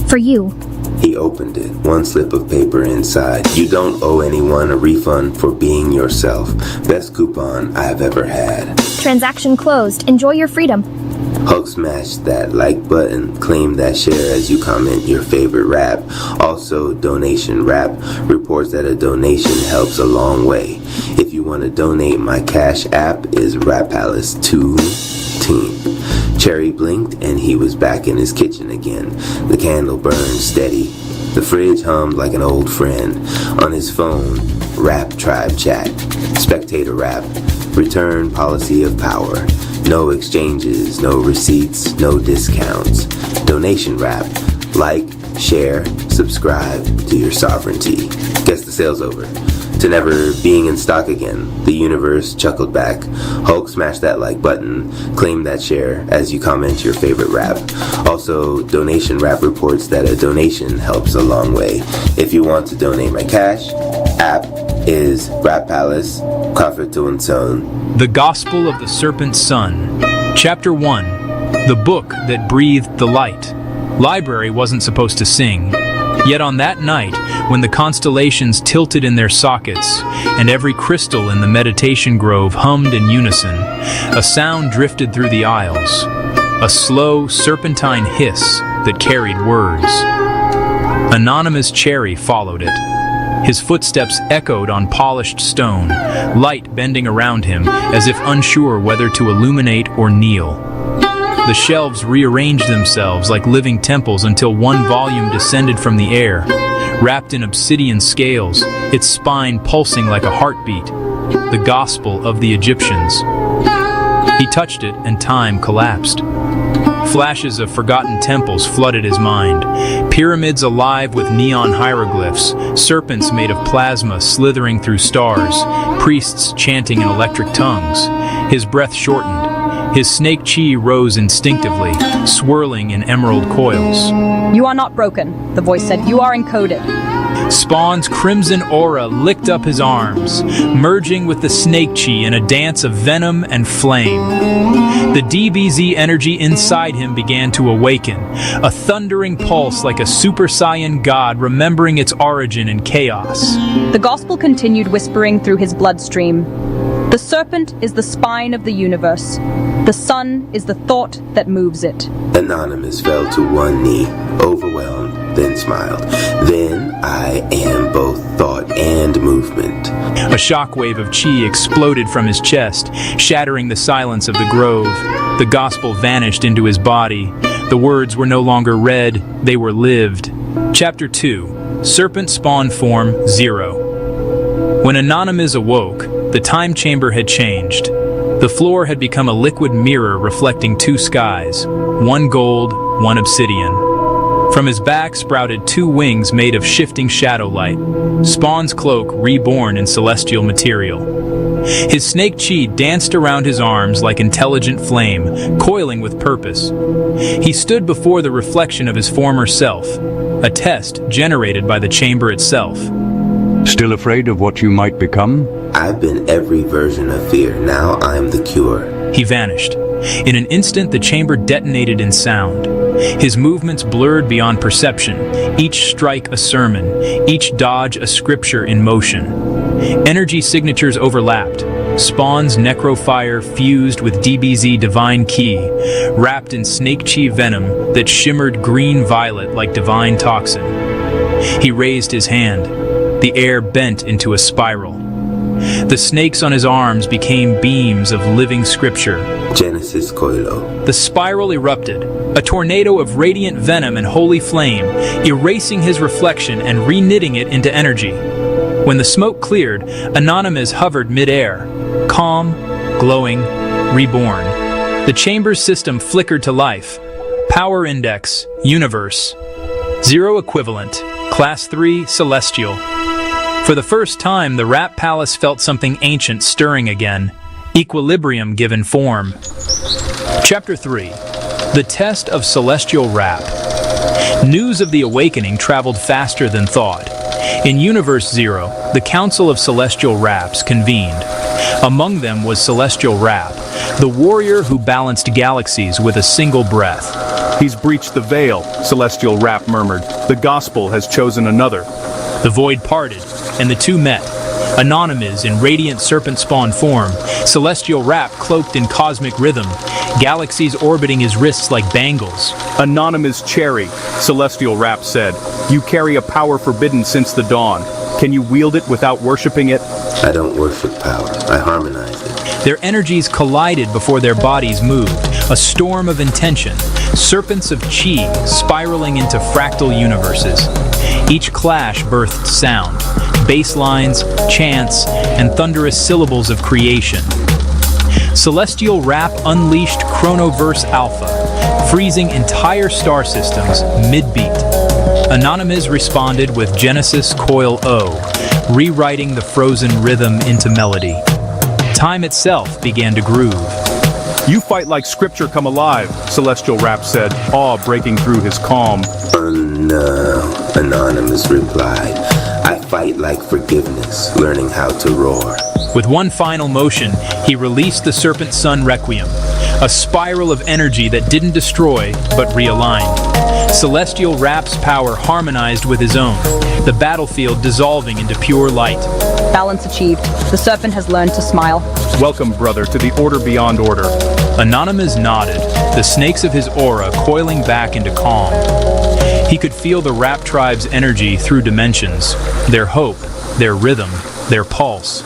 For you. He opened it, one slip of paper inside. You don't owe anyone a refund for being yourself. Best coupon I've ever had. Transaction closed. Enjoy your freedom. Hulk smashed that like button. Claim that share as you comment your favorite rap. Also, Donation Rap reports that a donation helps a long way. If you want to donate, my Cash App is Rap Palace 214. Cherry blinked and he was back in his kitchen again. The candle burned steady. The fridge hummed like an old friend. On his phone, Rap Tribe chat. Spectator rap. Return policy of power. No exchanges, no receipts, no discounts. Donation Rap. Like, share, subscribe to your sovereignty. Guess the sale's over. to never being in stock again. The universe chuckled back. Hulk, smash that like button. Claim that share as you comment your favorite rap. Also, Donation Rap reports that a donation helps a long way. If you want to donate my cash, app is Rap Palace, Kafetu and Son. The Gospel of the Serpent's Son. Chapter 1. The Book That Breathed the Light. Library wasn't supposed to sing. Yet on that night, when the constellations tilted in their sockets, and every crystal in the meditation grove hummed in unison, a sound drifted through the aisles. A slow, serpentine hiss that carried words. Anonymous Cherry followed it. His footsteps echoed on polished stone, light bending around him as if unsure whether to illuminate or kneel. The shelves rearranged themselves like living temples until one volume descended from the air, wrapped in obsidian scales, its spine pulsing like a heartbeat. The Gospel of the Egyptians. He touched it and time collapsed. Flashes of forgotten temples flooded his mind. Pyramids alive with neon hieroglyphs, serpents made of plasma slithering through stars, priests chanting in electric tongues. His breath shortened. His snake chi rose instinctively, swirling in emerald coils. You are not broken, the voice said. You are encoded. Spawn's crimson aura licked up his arms, merging with the snake chi in a dance of venom and flame. The DBZ energy inside him began to awaken, a thundering pulse like a Super Saiyan god remembering its origin in chaos. The Gospel continued whispering through his bloodstream. The serpent is the spine of the universe. The sun is the thought that moves it. Anonymous fell to one knee, overwhelmed, then smiled. Then I am both thought and movement. A shockwave of chi exploded from his chest, shattering the silence of the grove. The Gospel vanished into his body. The words were no longer read, they were lived. Chapter 2. Serpent Spawn Form 0. When Anonymous awoke, the time chamber had changed. The floor had become a liquid mirror reflecting two skies, one gold, one obsidian. From his back sprouted two wings made of shifting shadow light, Spawn's cloak reborn in celestial material. His snake chi danced around his arms like intelligent flame, coiling with purpose. He stood before the reflection of his former self, a test generated by the chamber itself. Still afraid of what you might become? I've been every version of fear. Now I'm the cure. He vanished. In an instant, the chamber detonated in sound. His movements blurred beyond perception, each strike a sermon, each dodge a scripture in motion. Energy signatures overlapped. Spawn's necrofire fused with DBZ divine ki, wrapped in snake chi venom that shimmered green-violet like divine toxin. He raised his hand. The air bent into a spiral. The snakes on his arms became beams of living scripture. Genesis Koilo. The spiral erupted, a tornado of radiant venom and holy flame, erasing his reflection and reknitting it into energy. When the smoke cleared, Anonymous hovered mid-air, calm, glowing, reborn. The chamber's system flickered to life. Power index, universe. 0 equivalent, class 3, celestial. For the first time, the Rap Palace felt something ancient stirring again. Equilibrium given form. Chapter 3. The Test of Celestial Rap. News of the awakening traveled faster than thought. In Universe 0, the Council of Celestial Raps convened. Among them was Celestial Rap, the warrior who balanced galaxies with a single breath. He's breached the veil, Celestial Rap murmured. The Gospel has chosen another. The void parted, and the two met. Anonymous in radiant serpent spawn form, Celestial Rap cloaked in cosmic rhythm, galaxies orbiting his wrists like bangles. Anonymous Cherry, Celestial Rap said. You carry a power forbidden since the dawn. Can you wield it without worshipping it? I don't worship power, I harmonize it. Their energies collided before their bodies moved, a storm of intention, serpents of chi spiraling into fractal universes. Each clash birthed sound, bass lines, chants, and thunderous syllables of creation. Celestial Rap unleashed Chronoverse Alpha, freezing entire star systems mid-beat. Anonymous responded with Genesis Coil O, rewriting the frozen rhythm into melody. Time itself began to groove. You fight like scripture come alive, Celestial Rap said, awe breaking through his calm. No, Anonymous replied. I fight like forgiveness, learning how to roar. With one final motion, he released the Serpent Sun Requiem, a spiral of energy that didn't destroy, but realigned. Celestial Rap's power harmonized with his own, the battlefield dissolving into pure light. Balance achieved. The serpent has learned to smile. Welcome, brother, to the order beyond order. Anonymous nodded, the snakes of his aura coiling back into calm. He could feel the Rap tribe's energy through dimensions, their hope, their rhythm, their pulse.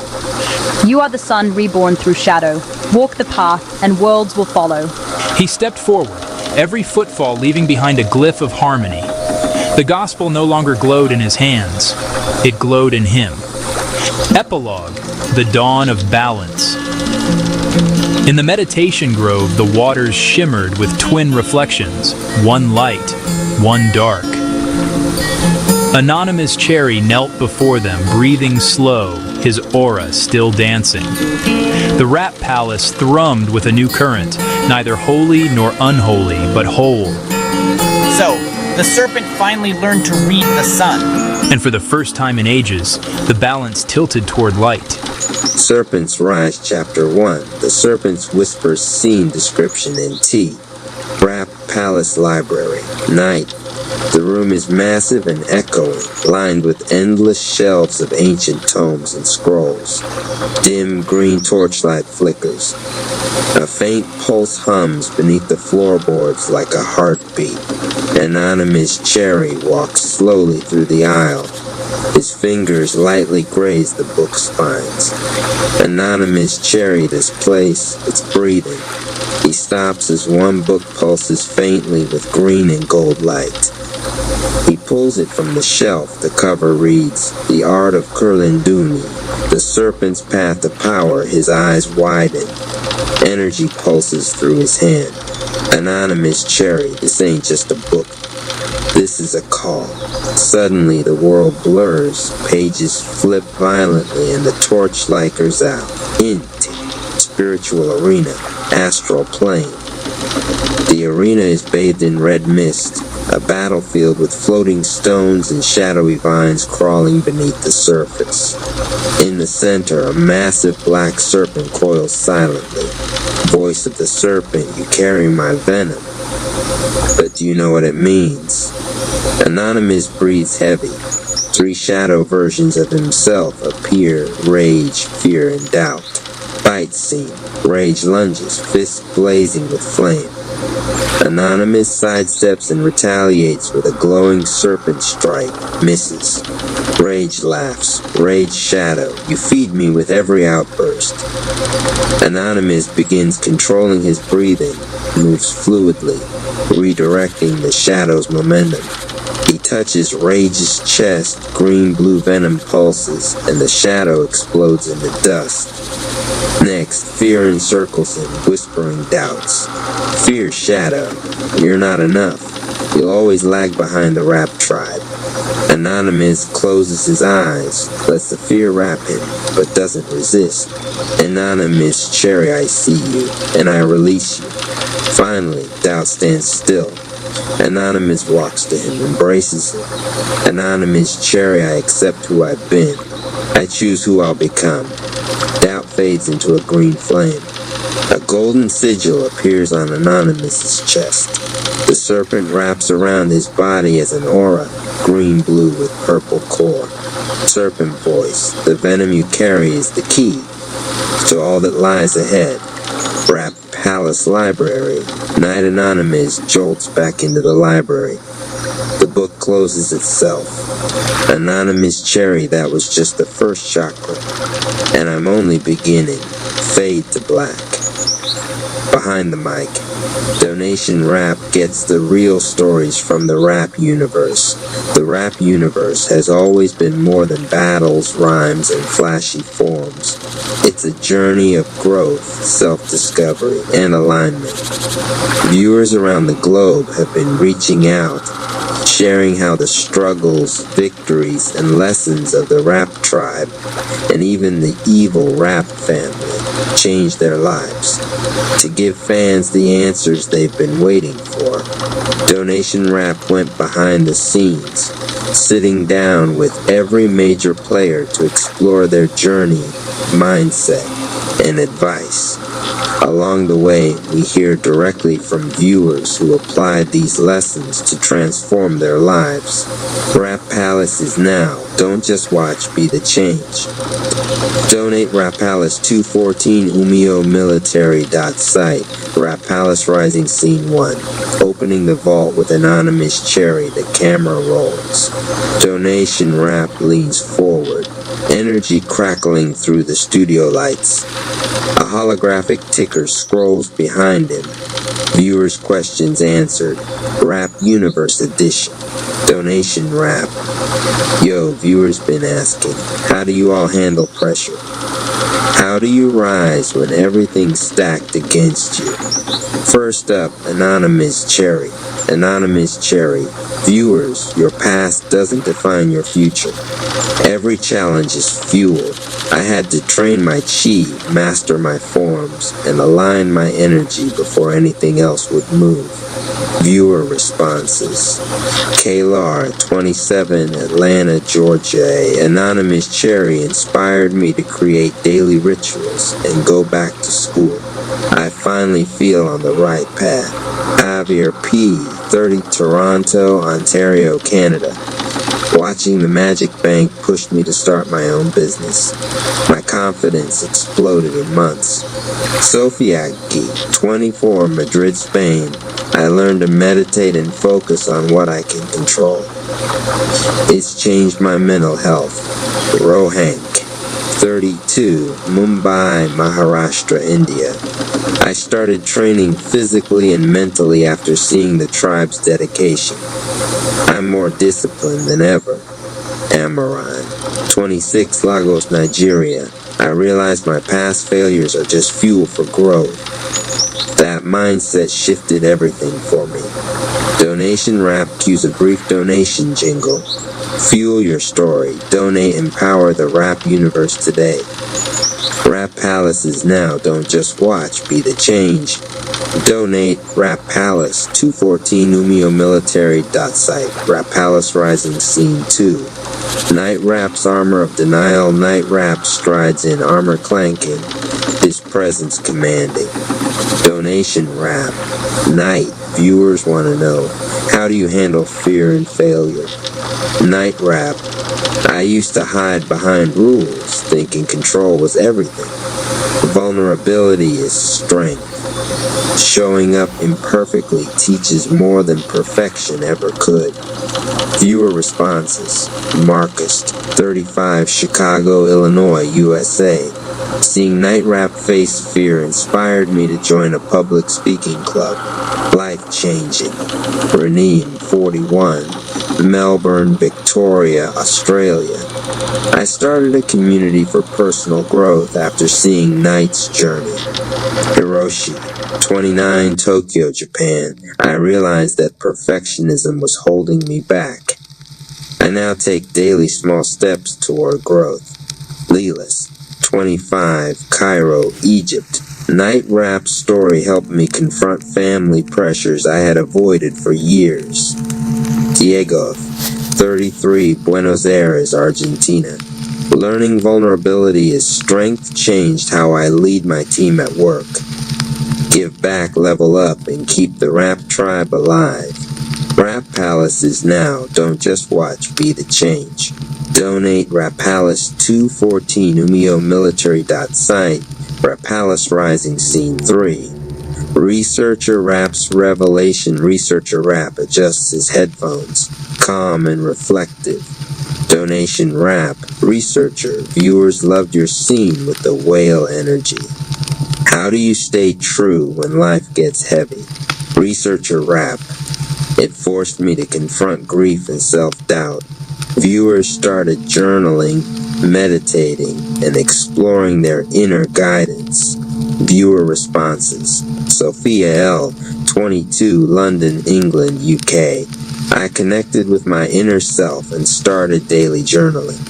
You are the sun reborn through shadow. Walk the path, and worlds will follow. He stepped forward, every footfall leaving behind a glyph of harmony. The gospel no longer glowed in his hands. It glowed in him. Epilogue, the dawn of balance. In the meditation grove, the waters shimmered with twin reflections, one light, one dark. Anonymous Cherry knelt before them, breathing slow, his aura still dancing. The Rap Palace thrummed with a new current, neither holy nor unholy, but whole. So, the serpent finally learned to read the sun. And for the first time in ages, the balance tilted toward light. Serpent's Rise, Chapter 1. The Serpent's Whisper Scene Description in T. Rap Palace Library. Night. The room is massive and echoing, lined with endless shelves of ancient tomes and scrolls. Dim green torchlight flickers. A faint pulse hums beneath the floorboards like a heartbeat. Anonymous Cherry walks slowly through the aisle. His fingers lightly graze the book spines. Anonymous Cherry, this place, it's breathing. He stops as one book pulses faintly with green and gold light. He pulls it from the shelf. The cover reads, The Art of Kurlinduni, The Serpent's Path to Power. His eyes widen. Energy pulses through his hand. Anonymous Cherry, this ain't just a book. This is a call. Suddenly the world blurs. Pages flip violently and the torch flickers out. Inti, spiritual arena, astral plane. The arena is bathed in red mist. A battlefield with floating stones and shadowy vines crawling beneath the surface. In the center, a massive black serpent coils silently. Voice of the serpent, you carry my venom. But do you know what it means? Anonymous breathes heavy. 3 shadow versions of himself appear, rage, fear, and doubt. Fight scene. Rage lunges, fists blazing with flame. Anonymous sidesteps and retaliates with a glowing serpent strike. Misses. Rage laughs. Rage shadow. You feed me with every outburst. Anonymous begins controlling his breathing. Moves fluidly, redirecting the shadow's momentum. He touches Rage's chest. Green-blue venom pulses, and the shadow explodes into dust. Next, fear encircles him, whispering doubts. Fear shadow. You're not enough. You'll always lag behind the Rap tribe. Anonymous closes his eyes, lets the fear wrap him, but doesn't resist. Anonymous Cherry, I see you, and I release you. Finally, doubt stands still. Anonymous walks to him, embraces him. Anonymous Cherry, I accept who I've been. I choose who I'll become. Doubt fades into a green flame. A golden sigil appears on Anonymous's chest. The serpent wraps around his body as an aura, green-blue with purple core. Serpent voice, the venom you carry is the key to all that lies ahead. Rap Palace Library. Night Anonymous jolts back into the library. The book closes itself. Anonymous Cherry, that was just the first chakra. And I'm only beginning. Fade to black. Behind the mic, Donation Rap gets the real stories from the Rap universe. The Rap universe has always been more than battles, rhymes, and flashy forms. It's a journey of growth, self-discovery, and alignment. Viewers around the globe have been reaching out, sharing how the struggles, victories, and lessons of the rap tribe, and even the evil rap family, changed their lives. To give fans the answers they've been waiting for, Donation Rap went behind the scenes, sitting down with every major player to explore their journey, mindset, and advice. Along the way, we hear directly from viewers who applied these lessons to transform their lives. Rap Palace is now. Don't just watch, be the change. Donate Rap Palace 214 Umio Military.site. Rap Palace Rising Scene 1. Opening the vault with Anonymous Cherry. The camera rolls. Donation Rap leans forward. Energy crackling through the studio lights. A holographic ticker scrolls behind him. Viewers' questions answered. Rap Universe Edition. Donation Rap. Yo, viewers been asking, how do you all handle pressure? How do you rise when everything's stacked against you? First up, Anonymous Cherry. Anonymous Cherry. Viewers, your past doesn't define your future. Every challenge is fuel. I had to train my chi, master my forms, and align my energy before anything else would move. Viewer responses. Kaylar, 27, Atlanta, Georgia. Anonymous Cherry inspired me to create daily rituals and go back to school. I finally feel on the right path. Javier P., 30, Toronto, Ontario, Canada. Watching the Magic Bank pushed me to start my own business. My confidence exploded in months. Sofiaki, 24, Madrid, Spain. I learned to meditate and focus on what I can control. It's changed my mental health. Rohank, 32, Mumbai, Maharashtra, India. I started training physically and mentally after seeing the tribe's dedication. I'm more disciplined than ever. Amaran, 26, Lagos, Nigeria. I realized my past failures are just fuel for growth. That mindset shifted everything for me. Donation Rap cues a brief donation jingle. Fuel your story. Donate, empower the rap universe today. Rap Palace is now. Don't just watch, be the change. Donate Rap Palace 214 Umio Military.site. Rap Palace Rising Scene 2. Night Rap's armor of denial. Night Rap strides in, armor clanking, his presence commanding. Donation Rap. Night. Viewers want to know, how do you handle fear and failure? Night Rap. I used to hide behind rules, thinking control was everything. Vulnerability is strength. Showing up imperfectly teaches more than perfection ever could. Viewer responses. Marcus, 35, Chicago, Illinois, USA. Seeing Night Rap face fear inspired me to join a public speaking club. Life-changing. Reneem, 41, Melbourne, Victoria, Australia. I started a community for personal growth after seeing Night's journey. Hiroshi, 29, Tokyo, Japan. I realized that perfectionism was holding me back. I now take daily small steps toward growth. Leelis, 25, Cairo, Egypt. Night Rap's story helped me confront family pressures I had avoided for years. Diego, 33, Buenos Aires, Argentina. Learning vulnerability is strength changed how I lead my team at work. Give back, level up, and keep the rap tribe alive. Rap Palace is now. Don't just watch, be the change. Donate Rap Palace 214 Umio Military.site. Rap Palace Rising Scene 3. Researcher Rap's revelation. Researcher Rap adjusts his headphones, calm and reflective. Donation Rap. Researcher. Viewers loved your scene with the whale energy. How do you stay true when life gets heavy? Researcher Rap. It forced me to confront grief and self-doubt. Viewers started journaling, meditating, and exploring their inner guidance. Viewer responses. Sophia L., 22, London, England, UK. I connected with my inner self and started daily journaling.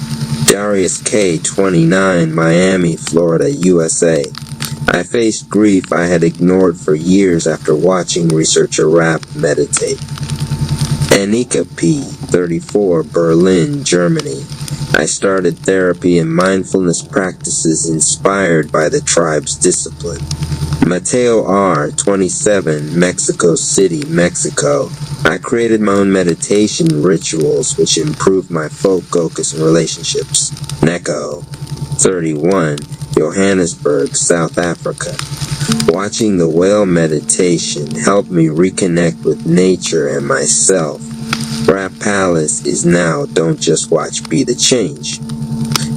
Darius K., 29, Miami, Florida, USA. I faced grief I had ignored for years after watching researcher Rapp meditate. Annika P., 34, Berlin, Germany. I started therapy and mindfulness practices inspired by the tribe's discipline. Mateo R., 27, Mexico City, Mexico. I created my own meditation rituals which improved my focus and relationships. Neko, 31, Johannesburg, South Africa. Watching the whale meditation helped me reconnect with nature and myself. Rapp Palace is now Don't Just Watch, Be the Change.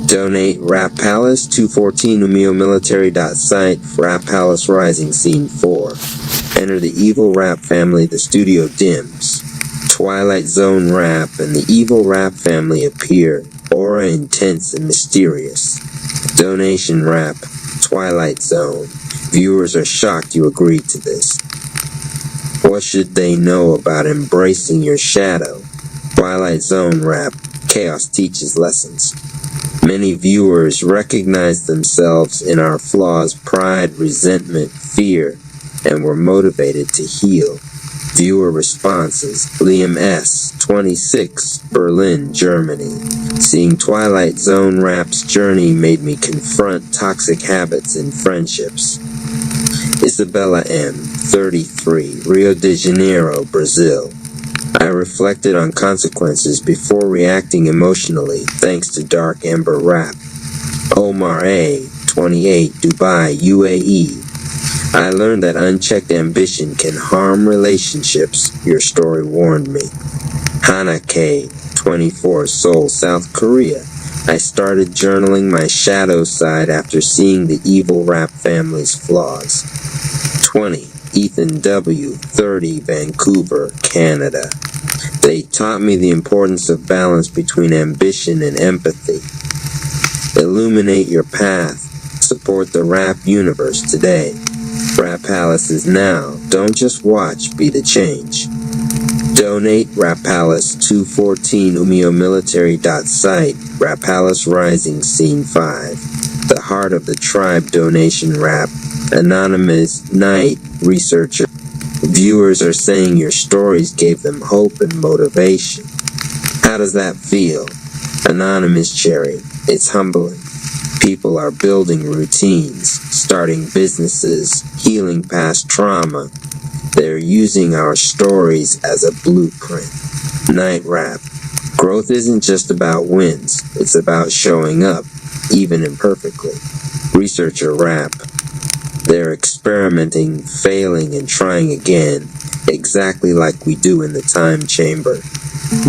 Donate Rapp Palace, 214 UmioMilitary.site, Rapp Palace Rising Scene 4. Enter the evil Rapp family, the studio dims. Twilight Zone Rapp and the evil Rapp family appear, aura intense and mysterious. Donation Rapp, Twilight Zone. Viewers are shocked you agreed to this. What should they know about embracing your shadow? Twilight Zone Rapp, Chaos teaches lessons. Many viewers recognize themselves in our flaws, pride, resentment, fear, and were motivated to heal. Viewer responses: Liam S., 26, Berlin, Germany. Seeing Twilight Zone Rapp's journey made me confront toxic habits in friendships. Isabella M., 33, Rio de Janeiro, Brazil. I reflected on consequences before reacting emotionally thanks to Dark Ember Rapp. Omar A., 28, Dubai, UAE. I learned that unchecked ambition can harm relationships. Your story warned me. Hana K., 24, Seoul, South Korea. I started journaling my shadow side after seeing the evil Rapp family's flaws. 20. Ethan W., 30, Vancouver, Canada. They taught me the importance of balance between ambition and empathy. Illuminate your path. Support the Rapp universe today. Rapp Palace is now. Don't just watch, be the change. Donate Rapp Palace, 214 UmioMilitary.site, Rapp Palace Rising Scene 5. The Heart of the Tribe donation Rapp. Anonymous Night Researcher. Viewers are saying your stories gave them hope and motivation. How does that feel? Anonymous Cherry. It's humbling. People are building routines, starting businesses, healing past trauma. They're using our stories as a blueprint. Night Rapp. Growth isn't just about wins. It's about showing up, even imperfectly. Researcher Rapp. They're experimenting, failing, and trying again, exactly like we do in the time chamber.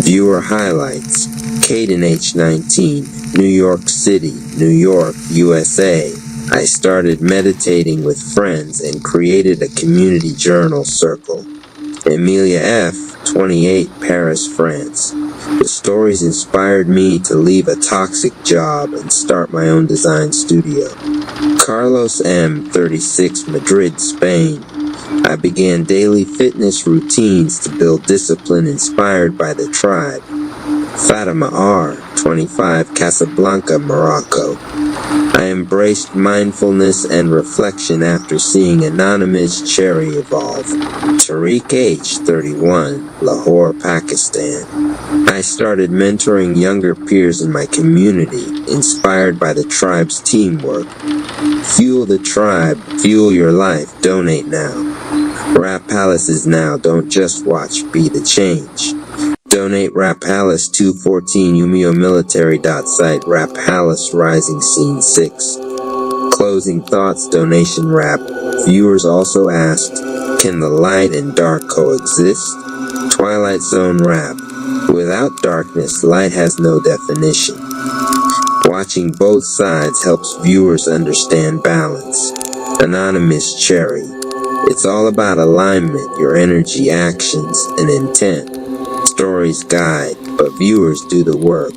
Viewer highlights. Caden H19, New York City, New York, USA. I started meditating with friends and created a community journal circle. Emilia F., 28, Paris, France. The stories inspired me to leave a toxic job and start my own design studio. Carlos M., 36, Madrid, Spain. I began daily fitness routines to build discipline inspired by the tribe. Fatima R., 25, Casablanca, Morocco. I embraced mindfulness and reflection after seeing Anonymous Cherry evolve. Tariq H., 31, Lahore, Pakistan. I started mentoring younger peers in my community, inspired by the tribe's teamwork. Fuel the tribe, fuel your life, donate now. Rapp Palace is now, don't just watch, be the change. Donate Rapp Palace, 214 UmioMilitary.site, Rapp Palace Rising Scene 6. Closing thoughts, donation Rapp. Viewers also asked, can the light and dark coexist? Twilight Zone Rapp. Without darkness, light has no definition. Watching both sides helps viewers understand balance. Anonymous Cherry. It's all about alignment, your energy, actions, and intent. Stories guide, but viewers do the work.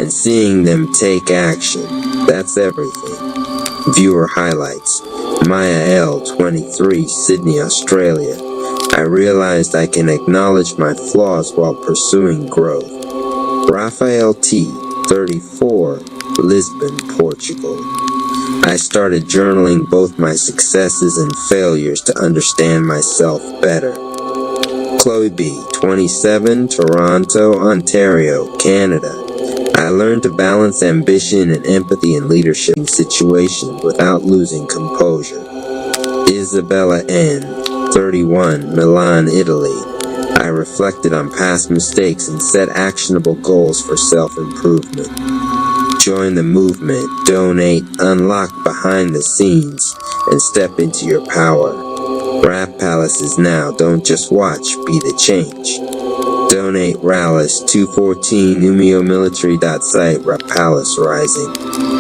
And seeing them take action, that's everything. Viewer highlights. Maya L., 23, Sydney, Australia. I realized I can acknowledge my flaws while pursuing growth. Raphael T., 34, Lisbon, Portugal. I started journaling both my successes and failures to understand myself better. Chloe B., 27, Toronto, Ontario, Canada. I learned to balance ambition and empathy in leadership situations without losing composure. Isabella N., 31, Milan, Italy. I reflected on past mistakes and set actionable goals for self-improvement. Join the movement, donate, unlock behind the scenes, and step into your power. Rap Palace is now. Don't just watch, be the change. Donate Rallis 214 UmioMilitary.site Rapalis Rising.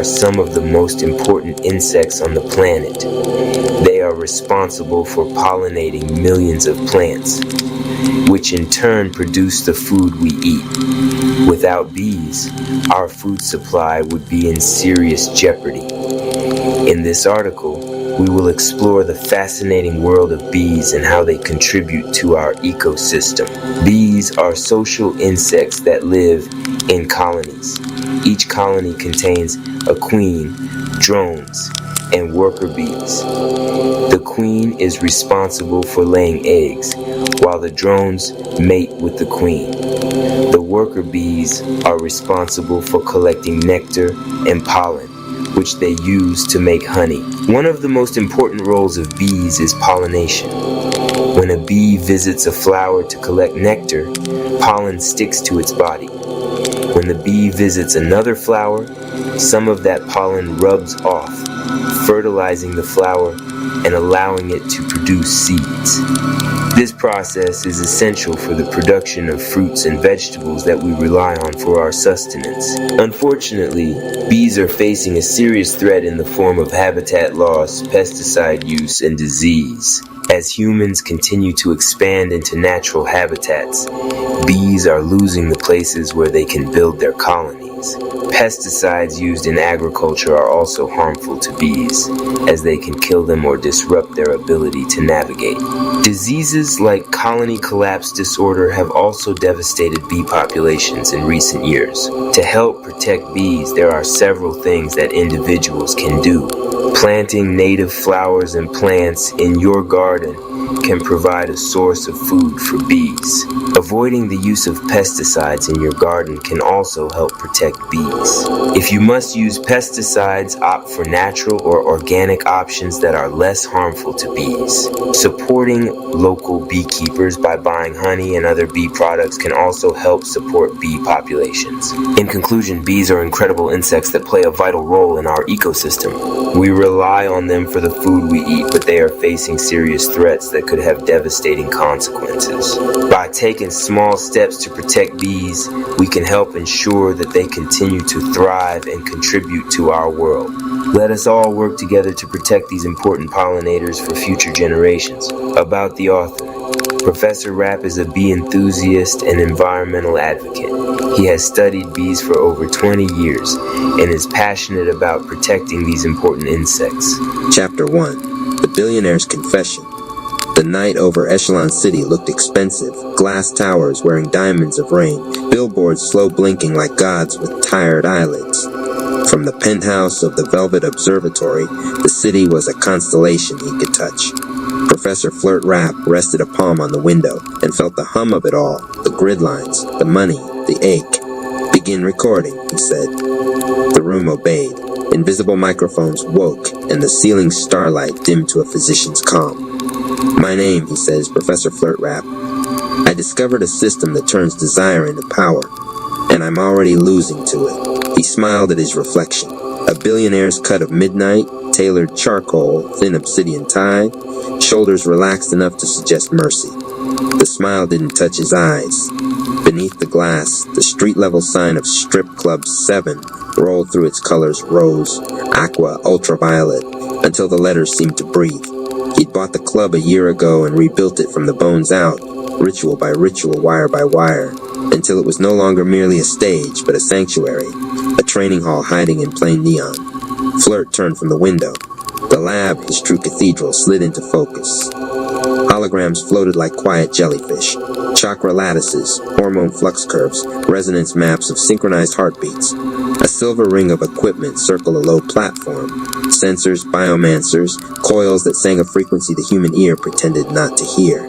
are some of the most important insects on the planet. They are responsible for pollinating millions of plants, which in turn produce the food we eat. Without bees, our food supply would be in serious jeopardy. In this article, we will explore the fascinating world of bees and how they contribute to our ecosystem. Bees are social insects that live in colonies. Each colony contains a queen, drones, and worker bees. The queen is responsible for laying eggs, while the drones mate with the queen. The worker bees are responsible for collecting nectar and pollen, which they use to make honey. One of the most important roles of bees is pollination. When a bee visits a flower to collect nectar, pollen sticks to its body. When the bee visits another flower, some of that pollen rubs off, fertilizing the flower and allowing it to produce seeds. This process is essential for the production of fruits and vegetables that we rely on for our sustenance. Unfortunately, bees are facing a serious threat in the form of habitat loss, pesticide use, and disease. As humans continue to expand into natural habitats, bees are losing the places where they can build their colonies. Pesticides used in agriculture are also harmful to bees, as they can kill them or disrupt their ability to navigate. Diseases like colony collapse disorder have also devastated bee populations in recent years. To help protect bees, there are several things that individuals can do. Planting native flowers and plants in your garden can provide a source of food for bees. Avoiding the use of pesticides in your garden can also help protect bees. If you must use pesticides, opt for natural or organic options that are less harmful to bees. Supporting local beekeepers by buying honey and other bee products can also help support bee populations. In conclusion, bees are incredible insects that play a vital role in our ecosystem. We rely on them for the food we eat, but they are facing serious threats that could have devastating consequences. By taking small steps to protect bees, we can help ensure that they continue to thrive and contribute to our world. Let us all work together to protect these important pollinators for future generations. About the author, Professor Rapp is a bee enthusiast and environmental advocate. He has studied bees for over 20 years and is passionate about protecting these important insects. Chapter 1. The Billionaire's Confession. The night over Echelon City looked expensive. Glass towers wearing diamonds of rain, billboards slow blinking like gods with tired eyelids. From the penthouse of the Velvet Observatory, the city was a constellation he could touch. Professor Flirt Rapp rested a palm on the window and felt the hum of it all, the grid lines, the money, the ache. Begin recording, he said. The room obeyed. Invisible microphones woke, and the ceiling starlight dimmed to a physician's calm. My name, he says, Professor Flirt Rapp. I discovered a system that turns desire into power, and I'm already losing to it. He smiled at his reflection. A billionaire's cut of midnight, tailored charcoal, thin obsidian tie, shoulders relaxed enough to suggest mercy. The smile didn't touch his eyes. Beneath the glass, the street-level sign of Strip Club 7 rolled through its colors rose, aqua, ultraviolet, until the letters seemed to breathe. He'd bought the club a year ago and rebuilt it from the bones out, ritual by ritual, wire by wire, until it was no longer merely a stage, but a sanctuary, a training hall hiding in plain neon. Flirt turned from the window. The lab, his true cathedral, slid into focus. Holograms floated like quiet jellyfish. Chakra lattices, hormone flux curves, resonance maps of synchronized heartbeats. A silver ring of equipment circled a low platform. Sensors, biomancers, coils that sang a frequency the human ear pretended not to hear.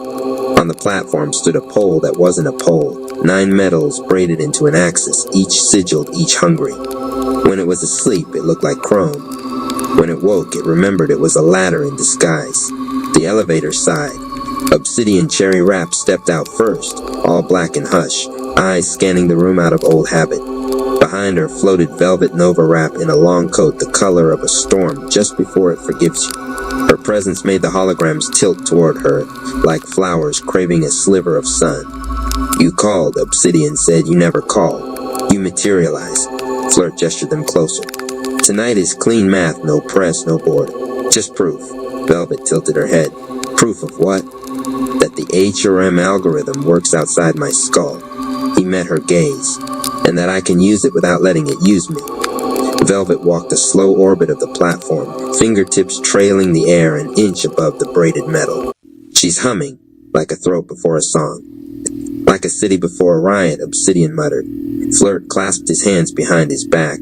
On the platform stood a pole that wasn't a pole. 9 metals braided into an axis, each sigiled, each hungry. When it was asleep, it looked like chrome. When it woke, it remembered it was a ladder in disguise. The elevator sighed. Obsidian Cherry Rapp stepped out first, all black and hush, eyes scanning the room out of old habit. Behind her floated Velvet Nova Rapp in a long coat the color of a storm just before it forgives you. Her presence made the holograms tilt toward her, like flowers craving a sliver of sun. You called, Obsidian said. You never call. You materialize. Flirt gestured them closer. Tonight is clean math, no press, no board. Just proof. Velvet tilted her head. Proof of what? That the HRM algorithm works outside my skull. He met her gaze. And that I can use it without letting it use me. Velvet walked a slow orbit of the platform, fingertips trailing the air an inch above the braided metal. She's humming, like a throat before a song. Like a city before a riot, Obsidian muttered. Flirt clasped his hands behind his back.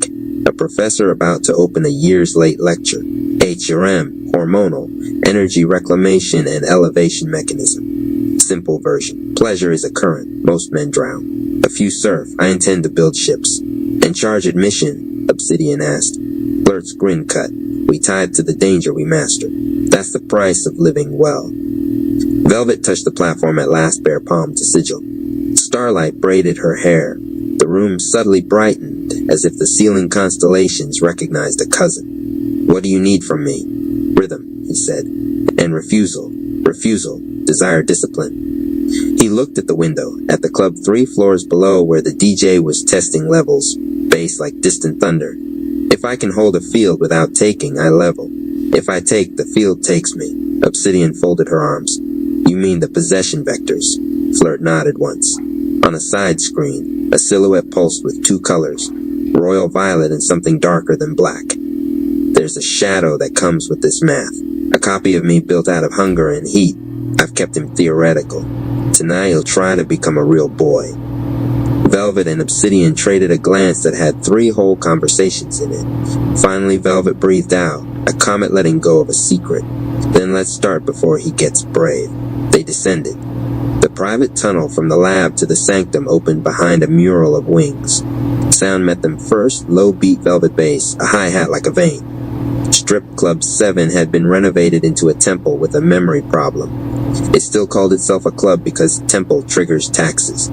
A professor about to open a years-late lecture. HRM, hormonal, energy reclamation and elevation mechanism. Simple version. Pleasure is a current. Most men drown. A few surf. I intend to build ships. And charge admission, Obsidian asked. Flirt's grin cut. We tied to the danger we mastered. That's the price of living well. Velvet touched the platform at last, bare palm to sigil. Starlight braided her hair. The room subtly brightened, as if the ceiling constellations recognized a cousin. "What do you need from me?" "Rhythm," he said. "And refusal. Refusal. Desire discipline." He looked at the window, at the club 3 floors below where the DJ was testing levels, bass like distant thunder. "If I can hold a field without taking, I level. If I take, the field takes me." Obsidian folded her arms. "You mean the possession vectors?" Flirt nodded once. On a side screen, a silhouette pulsed with 2 colors, royal violet and something darker than black. "There's a shadow that comes with this math. A copy of me built out of hunger and heat. I've kept him theoretical. Tonight he'll try to become a real boy." Velvet and Obsidian traded a glance that had 3 whole conversations in it. Finally, Velvet breathed out, a comet letting go of a secret. "Then let's start before he gets brave." They descended. The private tunnel from the lab to the sanctum opened behind a mural of wings. Sound met them first, low-beat velvet bass, a hi-hat like a vein. Strip Club 7 had been renovated into a temple with a memory problem. It still called itself a club because temple triggers taxes.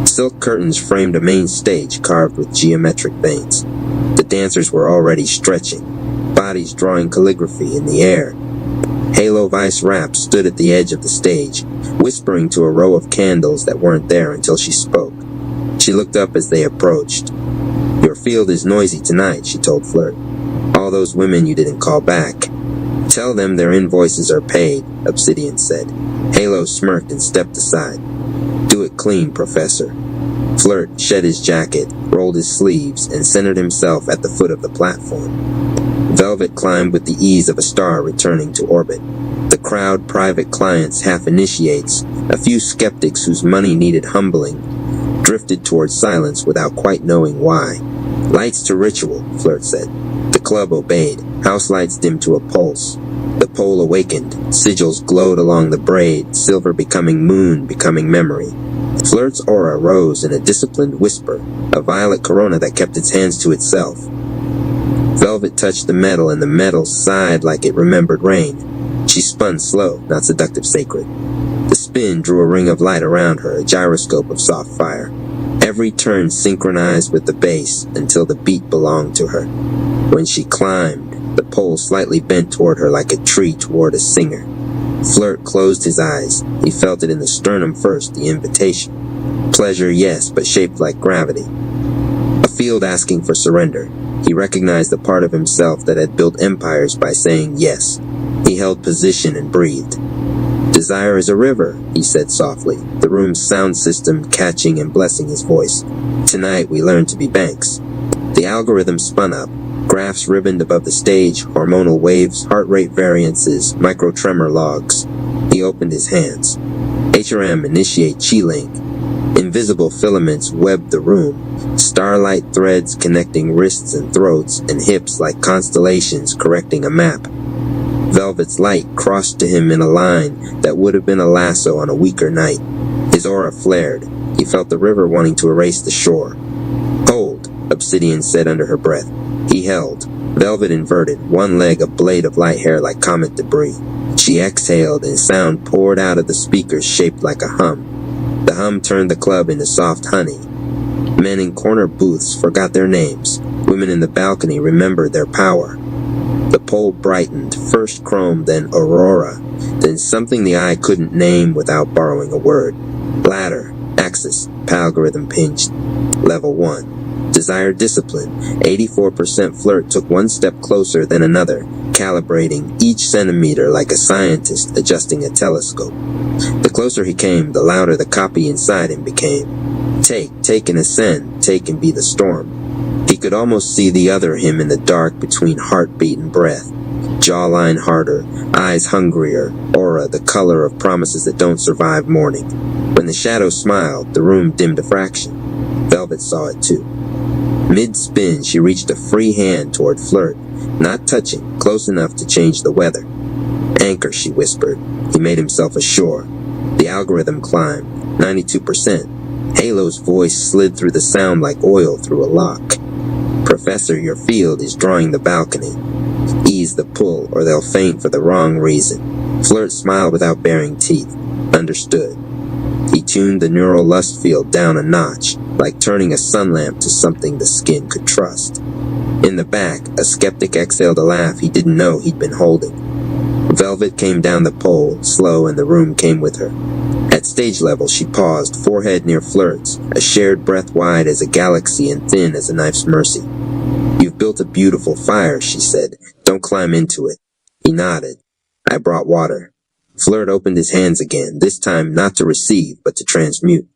Silk curtains framed a main stage carved with geometric veins. The dancers were already stretching, bodies drawing calligraphy in the air. Halo Vice Rap stood at the edge of the stage, whispering to a row of candles that weren't there until she spoke. She looked up as they approached. "Your field is noisy tonight," she told Flirt. "All those women you didn't call back." "Tell them their invoices are paid," Obsidian said. Halo smirked and stepped aside. "Do it clean, Professor." Flirt shed his jacket, rolled his sleeves, and centered himself at the foot of the platform. Velvet climbed with the ease of a star returning to orbit. The crowd, private clients, half-initiates, a few skeptics whose money needed humbling, drifted towards silence without quite knowing why. "Lights to ritual," Flirt said. The club obeyed. House lights dimmed to a pulse. The pole awakened. Sigils glowed along the braid, silver becoming moon, becoming memory. Flirt's aura rose in a disciplined whisper, a violet corona that kept its hands to itself. Velvet touched the metal, and the metal sighed like it remembered rain. She spun slow, not seductive sacred. The spin drew a ring of light around her, a gyroscope of soft fire. Every turn synchronized with the bass until the beat belonged to her. When she climbed, the pole slightly bent toward her like a tree toward a singer. Flirt closed his eyes. He felt it in the sternum first, the invitation. Pleasure, yes, but shaped like gravity. A field asking for surrender. He recognized the part of himself that had built empires by saying yes. He held position and breathed. "Desire is a river," he said softly, the room's sound system catching and blessing his voice. "Tonight we learn to be banks." The algorithm spun up. Graphs ribboned above the stage, hormonal waves, heart rate variances, micro-tremor logs. He opened his hands. HRM initiate Chi-Link. Invisible filaments webbed the room, starlight threads connecting wrists and throats, and hips like constellations correcting a map. Velvet's light crossed to him in a line that would have been a lasso on a weaker night. His aura flared. He felt the river wanting to erase the shore. "Hold," Obsidian said under her breath. He held. Velvet inverted, one leg a blade of light hair like comet debris. She exhaled, and sound poured out of the speakers shaped like a hum. The hum turned the club into soft honey. Men in corner booths forgot their names. Women in the balcony remembered their power. The pole brightened, first chrome, then aurora, then something the eye couldn't name without borrowing a word. Ladder, axis, algorithm pinched. Level 1. Desire discipline. 84% Flirt took one step closer than another, calibrating each centimeter like a scientist adjusting a telescope. The closer he came, the louder the copy inside him became. Take and ascend, take and be the storm. He could almost see the other him in the dark between heartbeat and breath. Jawline harder, eyes hungrier, aura the color of promises that don't survive morning. When the shadow smiled, the room dimmed a fraction. Velvet saw it too. Mid-spin, she reached a free hand toward Flirt, not touching, close enough to change the weather. "Anchor," she whispered. He made himself ashore. The algorithm climbed, 92%. Halo's voice slid through the sound like oil through a lock. "Professor, your field is drawing the balcony. Ease the pull, or they'll faint for the wrong reason." Flirt smiled without baring teeth. Understood. He tuned the neural lust field down a notch, like turning a sun lamp to something the skin could trust. In the back, a skeptic exhaled a laugh he didn't know he'd been holding. Velvet came down the pole, slow, and the room came with her. At stage level, she paused, forehead near Flirt's, a shared breath wide as a galaxy and thin as a knife's mercy. "You've built a beautiful fire," she said. "Don't climb into it." He nodded. "I brought water." Flirt opened his hands again, this time not to receive, but to transmute.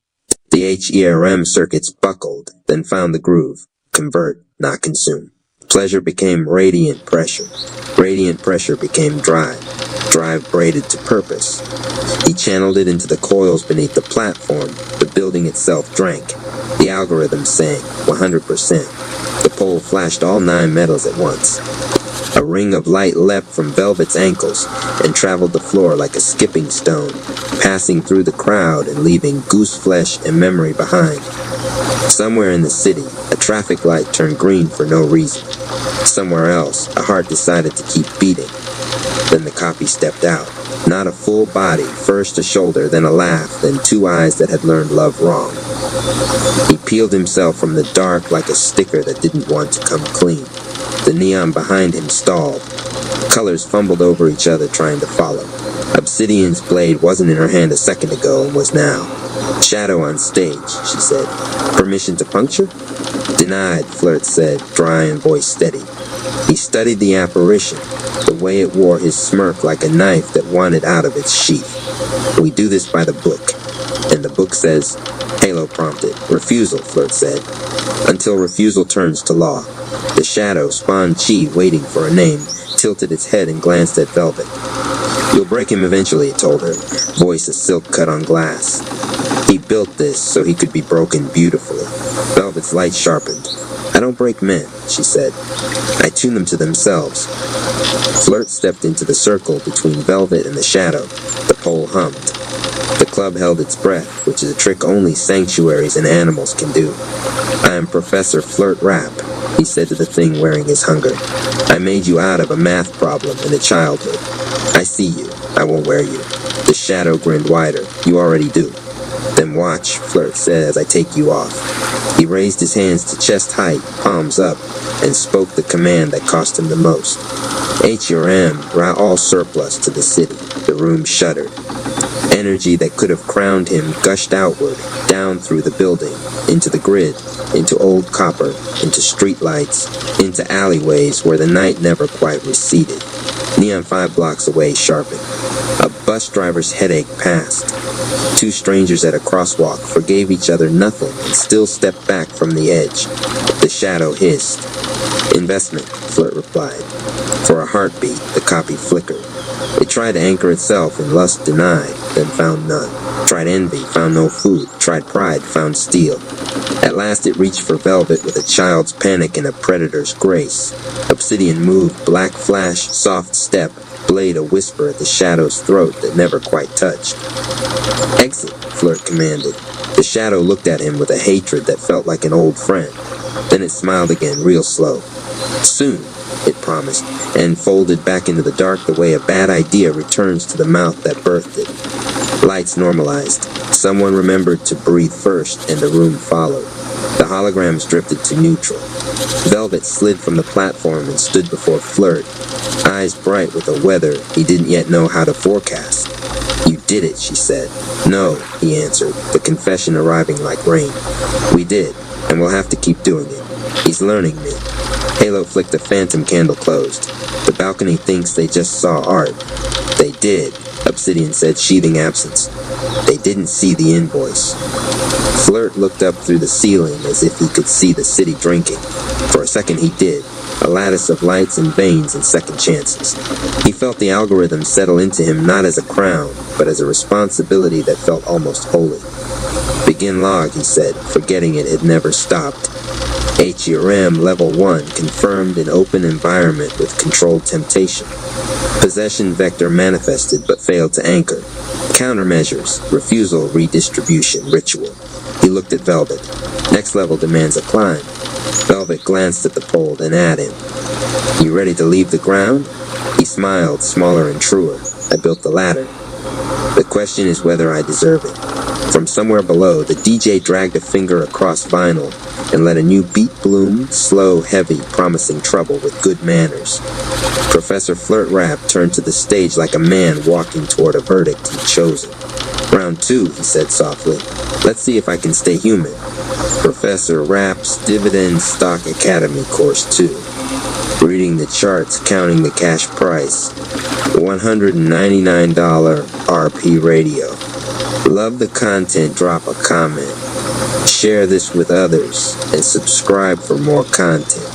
The HERM circuits buckled, then found the groove. Convert, not consume. Pleasure became radiant pressure. Radiant pressure became drive. Drive braided to purpose. He channeled it into the coils beneath the platform. The building itself drank. The algorithm sang, 100%. The pole flashed all 9 metals at once. A ring of light leapt from Velvet's ankles and traveled the floor like a skipping stone, passing through the crowd and leaving goose flesh and memory behind. Somewhere in the city, a traffic light turned green for no reason. Somewhere else, a heart decided to keep beating. Then the copy stepped out. Not a full body, first a shoulder, then a laugh, then 2 eyes that had learned love wrong. He peeled himself from the dark like a sticker that didn't want to come clean. The neon behind him stalled. Colors fumbled over each other trying to follow. Obsidian's blade wasn't in her hand a second ago and was now. "Shadow on stage," she said. "Permission to puncture?" "Denied," Flirt said, dry and voice steady. He studied the apparition, the way it wore his smirk like a knife that wanted out of its sheath. "We do this by the book." "And the book says?" Halo prompted. "Refusal," Flirt said. "Until refusal turns to law." The shadow, Spawn Chi, waiting for a name, tilted its head and glanced at Velvet. "You'll break him eventually," it told her, voice a silk cut on glass. He built this so he could be broken beautifully. Velvet's light sharpened. "I don't break men," she said. "I tune them to themselves." Flirt stepped into the circle between Velvet and the shadow. The pole hummed. The club held its breath, which is a trick only sanctuaries and animals can do. "I am Professor Flirt Rapp," he said to the thing wearing his hunger. "I made you out of a math problem in a childhood. I see you. I won't wear you." The shadow grinned wider. "You already do." "Then watch," Flirt said, "as I take you off." He raised his hands to chest height, palms up, and spoke the command that cost him the most. HRM, route all surplus to the city. The room shuddered. Energy that could have crowned him gushed outward, down through the building, into the grid, into old copper, into streetlights, into alleyways where the night never quite receded. Neon 5 blocks away sharpened. A bus driver's headache passed. 2 strangers at a crosswalk forgave each other nothing and still stepped back from the edge. The shadow hissed. "Investment," Flirt replied. For a heartbeat, the copy flickered. It tried to anchor itself in lust denied, then found none. Tried envy, found no food. Tried pride, found steel. At last it reached for Velvet with a child's panic and a predator's grace. Obsidian moved, black flash, soft step, blade a whisper at the shadow's throat that never quite touched. "Exit," Flirt commanded. The shadow looked at him with a hatred that felt like an old friend. Then it smiled again, real slow. "Soon," it promised, and folded back into the dark the way a bad idea returns to the mouth that birthed it. Lights normalized. Someone remembered to breathe first, and the room followed. The holograms drifted to neutral. Velvet slid from the platform and stood before Flirt, eyes bright with a weather he didn't yet know how to forecast. "You did it," she said. "No," he answered, the confession arriving like rain. "We did, and we'll have to keep doing it. He's learning me." Halo flicked a phantom candle closed. "The balcony thinks they just saw art." "They did," Obsidian said, sheathing absence. "They didn't see the invoice." Flirt looked up through the ceiling as if he could see the city drinking. For a second he did, a lattice of lights and veins and second chances. He felt the algorithm settle into him not as a crown, but as a responsibility that felt almost holy. "Begin log," he said, forgetting it had never stopped. HRM Level 1 confirmed an open environment with controlled temptation. Possession vector manifested but failed to anchor. Countermeasures, refusal, redistribution, ritual. He looked at Velvet. Next level demands a climb. Velvet glanced at the pole, then at him. "You ready to leave the ground?" He smiled, smaller and truer. "I built the ladder. The question is whether I deserve it." From somewhere below, the DJ dragged a finger across vinyl and let a new beat bloom, slow, heavy, promising trouble with good manners. Professor Flirt Rap turned to the stage like a man walking toward a verdict he'd chosen. Round 2, he said softly. Let's see if I can stay human. Professor Rap's Dividend Stock Academy Course 2. Reading the charts, counting the cash price. $199 RP Radio. Love the content, drop a comment. Share this with others, and subscribe for more content.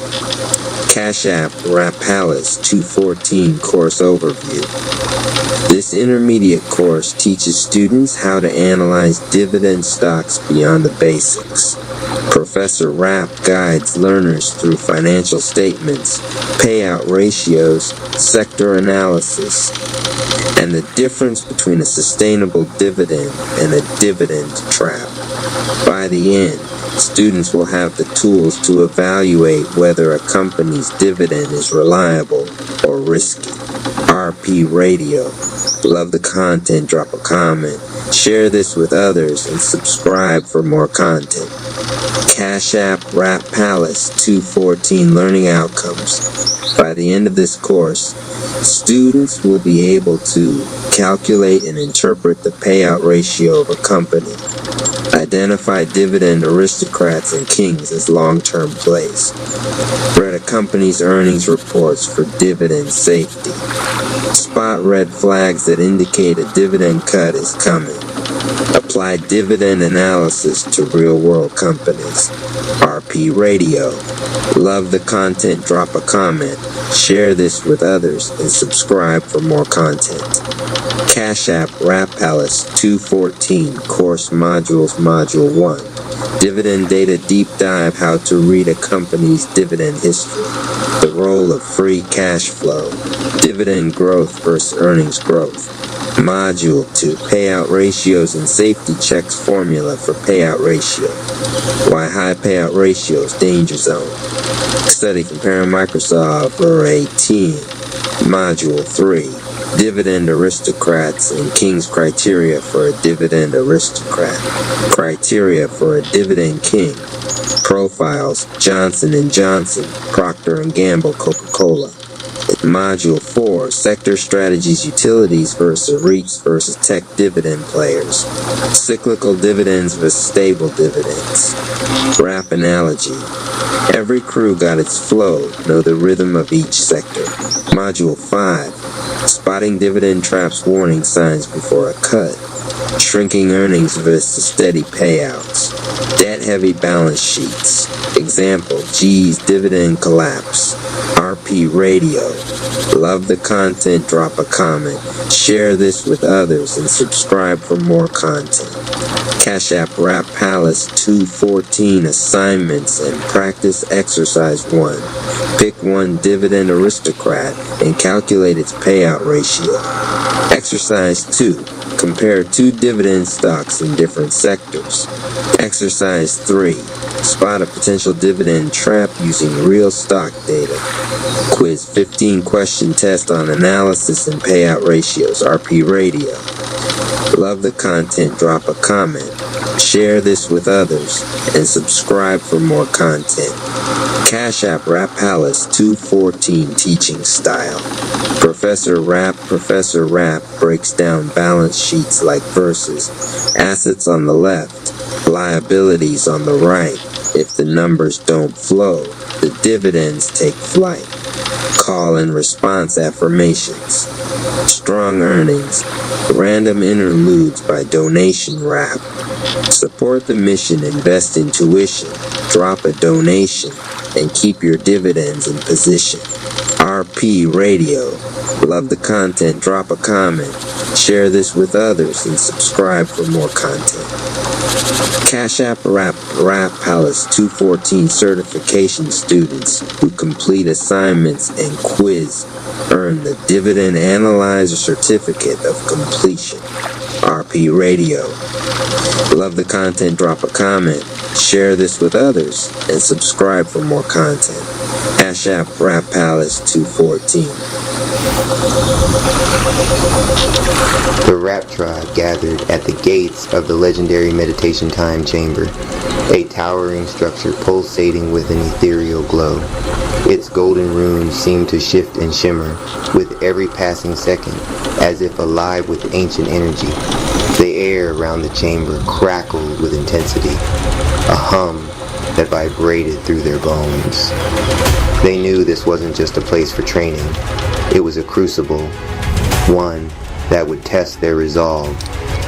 Cash App Rap Palace 214 Course Overview. This intermediate course teaches students how to analyze dividend stocks beyond the basics. Professor Rap guides learners through financial statements, payout ratios, sector analysis, and the difference between a sustainable dividend and a dividend trap. By the end, students will have the tools to evaluate whether a company's dividend is reliable or risky. RP Radio. Love the content, drop a comment. Share this with others and subscribe for more content. Cash App Rap Palace 214 Learning Outcomes. By the end of this course, students will be able to calculate and interpret the payout ratio of a company, identify dividend aristocrats and kings as long-term plays, read a company's earnings reports for dividend safety, spot red flags that indicate a dividend cut is coming, apply dividend analysis to real-world companies. RP Radio. Love the content, drop a comment, share this with others, and subscribe for more content. Cash App Rap Palace 214 Course Modules Module 1. Dividend Data Deep Dive, how to read a company's dividend history. The role of free cash flow. Dividend growth versus earnings growth. Module 2, Payout Ratios and Safety Checks Formula for Payout Ratio. Why high payout ratios, danger zone. Study comparing Microsoft or 18. Module 3, Dividend Aristocrats and King's Criteria for a Dividend Aristocrat. Criteria for a Dividend King. Profiles, Johnson & Johnson, Procter & Gamble, Coca-Cola. Module 4, Sector Strategies Utilities versus REITs versus Tech Dividend Players. Cyclical Dividends versus Stable Dividends. Rap Analogy. Every crew got its flow, know the rhythm of each sector. Module 5, Spotting Dividend Traps, Warning Signs before a cut. Shrinking earnings versus steady payouts. Debt-heavy balance sheets. Example, GE's dividend collapse. RP Radio. Love the content, drop a comment. Share this with others and subscribe for more content. Cash App Rap Palace 214 Assignments and Practice Exercise 1. Pick one dividend aristocrat and calculate its payout ratio. Exercise 2. Compare two dividend stocks in different sectors. Exercise 3. Spot a potential dividend trap using real stock data. Quiz 15 question test on analysis and payout ratios. RP Radio. Love the content, drop a comment. Share this with others and subscribe for more content. Cash App Rap Palace 214 Teaching Style. Professor Rap breaks down balance sheets like verses. Assets on the left, liabilities on the right. If the numbers don't flow, the dividends take flight. Call and response affirmations. Strong earnings. Random interludes by Donation Rap. Support the mission, invest in tuition. Drop a donation and keep your dividends in position. RP Radio. Love the content, drop a comment. Share this with others and subscribe for more content. Cash App Rap Palace 214 certification students who complete assignments and quiz earn the Dividend Analyzer Certificate of Completion. RP Radio. Love the content, drop a comment. Share this with others and subscribe for more content. Cash App Rap Palace 214. The Rap Tribe gathered at the gates of the legendary Meditation Time Chamber, a towering structure pulsating with an ethereal glow. Its golden runes seemed to shift and shimmer with every passing second, as if alive with ancient energy. The air around the chamber crackled with intensity, a hum that vibrated through their bones. They knew this wasn't just a place for training. It was a crucible, one that would test their resolve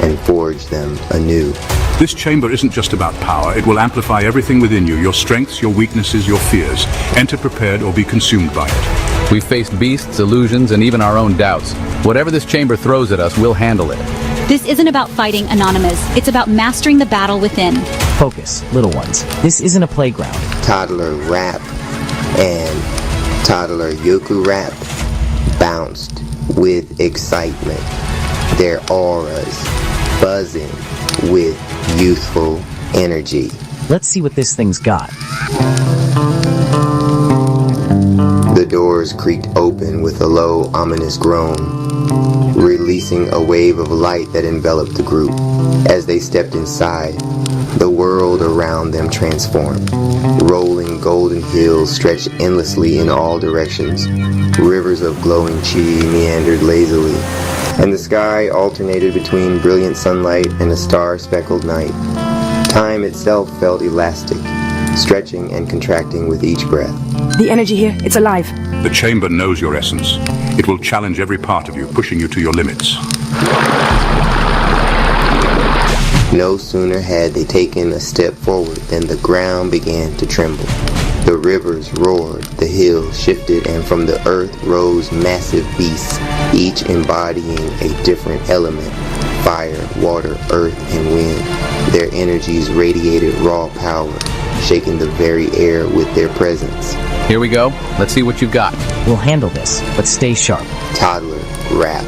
and forge them anew. This chamber isn't just about power. It will amplify everything within you, your strengths, your weaknesses, your fears. Enter prepared or be consumed by it. We've faced beasts, illusions, and even our own doubts. Whatever this chamber throws at us, we'll handle it. This isn't about fighting Anonymous. It's about mastering the battle within. Focus, little ones. This isn't a playground. Toddler Rap and Toddler Yoku Rap bounced with excitement, their auras buzzing with youthful energy. Let's see what this thing's got. The doors creaked open with a low, ominous groan, releasing a wave of light that enveloped the group. As they stepped inside, the world around them transformed. Rolling golden hills stretched endlessly in all directions. Rivers of glowing chi meandered lazily, and the sky alternated between brilliant sunlight and a star-speckled night. Time itself felt elastic, stretching and contracting with each breath. The energy here, it's alive. The chamber knows your essence. It will challenge every part of you, pushing you to your limits. No sooner had they taken a step forward than the ground began to tremble. The rivers roared, the hills shifted, and from the earth rose massive beasts, each embodying a different element: fire, water, earth, and wind. Their energies radiated raw power, shaking the very air with their presence. Here we go. Let's see what you've got. We'll handle this, but stay sharp. Toddler Rap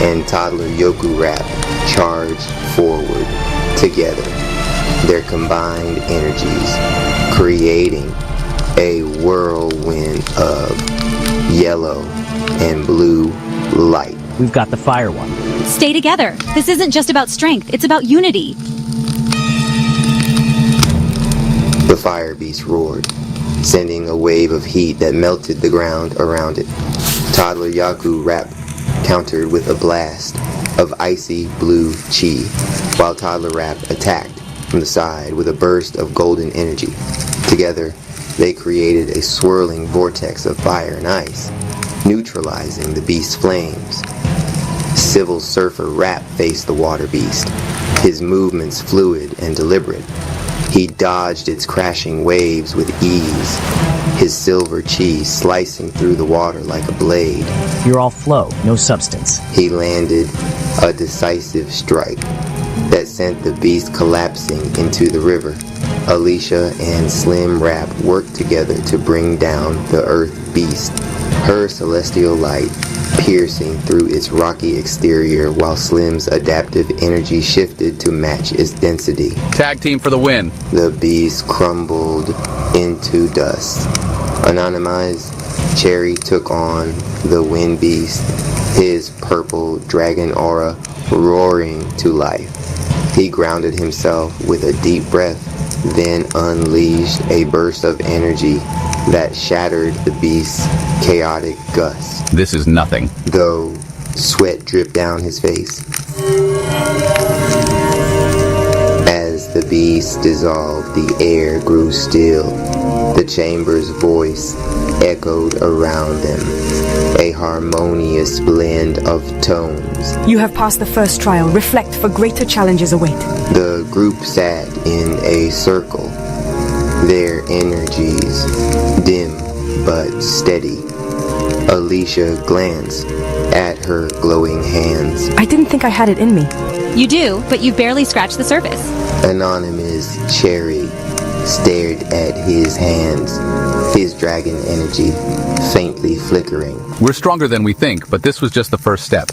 and Toddler Yoku Rap charged forward together, their combined energies creating a whirlwind of yellow and blue light. We've got the fire one. Stay together. This isn't just about strength, it's about unity. The fire beast roared, sending a wave of heat that melted the ground around it. Toddler Yoku Rap countered with a blast of icy blue chi, while Toddler Rap attacked from the side with a burst of golden energy. Together, they created a swirling vortex of fire and ice, neutralizing the beast's flames. Civil Surfer Rap faced the water beast, his movements fluid and deliberate. He dodged its crashing waves with ease, his silver chi slicing through the water like a blade. You're all flow, no substance. He landed a decisive strike that sent the beast collapsing into the river. Alicia and Slim Rap worked together to bring down the Earth Beast, her celestial light piercing through its rocky exterior while Slim's adaptive energy shifted to match its density. Tag team for the win. The beast crumbled into dust. Anonymized, Cherry took on the Wind Beast, his purple dragon aura roaring to life. He grounded himself with a deep breath, then unleashed a burst of energy that shattered the beast's chaotic gusts. This is nothing. Though sweat dripped down his face. As the beast dissolved, the air grew still. The chamber's voice echoed around them, a harmonious blend of tones. You have passed the first trial. Reflect, for greater challenges await. The group sat in a circle, their energies dim but steady. Alicia glanced at her glowing hands. I didn't think I had it in me. You do, but you've barely scratched the surface. Anonymous Cherry stared at his hands, his dragon energy faintly flickering. We're stronger than we think, but this was just the first step.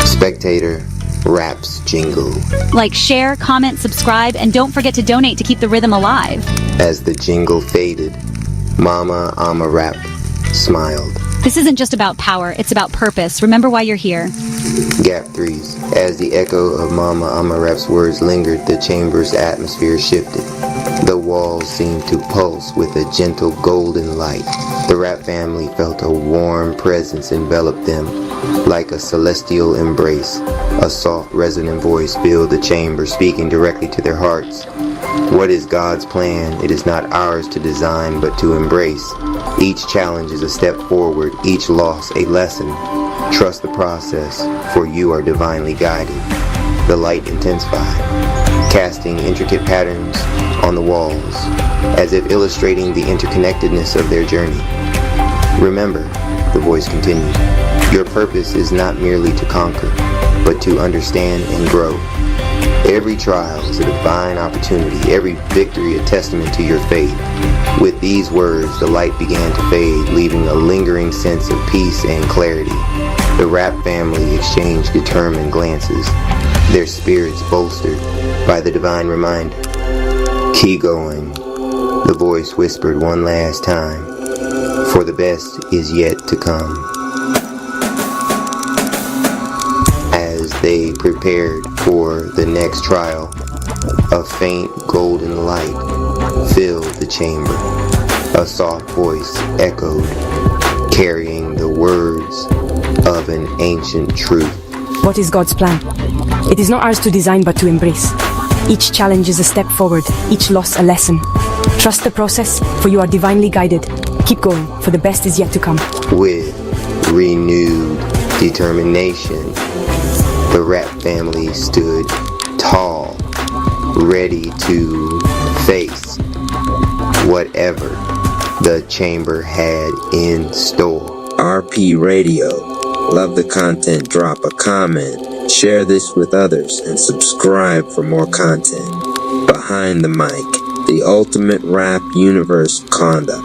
Spectator Rap's jingle. Like, share, comment, subscribe, and don't forget to donate to keep the rhythm alive. As the jingle faded, Mama Amarap smiled. This isn't just about power, it's about purpose. Remember why you're here. Gap 3s. As the echo of Mama Amarap's words lingered, the chamber's atmosphere shifted. The walls seemed to pulse with a gentle golden light. The Rapp family felt a warm presence envelop them, like a celestial embrace. A soft, resonant voice filled the chamber, speaking directly to their hearts. What is God's plan? It is not ours to design, but to embrace. Each challenge is a step forward, each loss a lesson. Trust the process, for you are divinely guided. The light intensified, casting intricate patterns on the walls, as if illustrating the interconnectedness of their journey. Remember, the voice continued, your purpose is not merely to conquer, but to understand and grow. Every trial is a divine opportunity, every victory a testament to your faith. With these words, the light began to fade, leaving a lingering sense of peace and clarity. The Rapp family exchanged determined glances, their spirits bolstered by the divine reminder. Keep going, the voice whispered one last time, for the best is yet to come. As they prepared for the next trial, a faint golden light filled the chamber. A soft voice echoed, carrying the words of an ancient truth. What is God's plan? It is not ours to design but to embrace. Each challenge is a step forward, each loss a lesson. Trust the process, for you are divinely guided. Keep going, for the best is yet to come. With renewed determination, the Rapp family stood tall, ready to face whatever the chamber had in store. RP Radio. Love the content, drop a comment, share this with others, and subscribe for more content. Behind the Mic, the ultimate rap universe conda.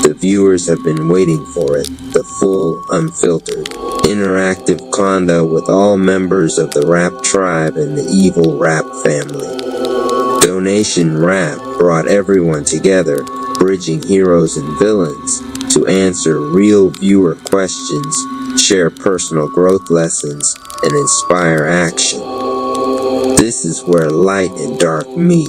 The viewers have been waiting for it, the full, unfiltered, interactive conda with all members of the Rapp tribe and the evil Rapp family. Donation Rap brought everyone together, bridging heroes and villains to answer real viewer questions, share personal growth lessons, and inspire action. This is where light and dark meet,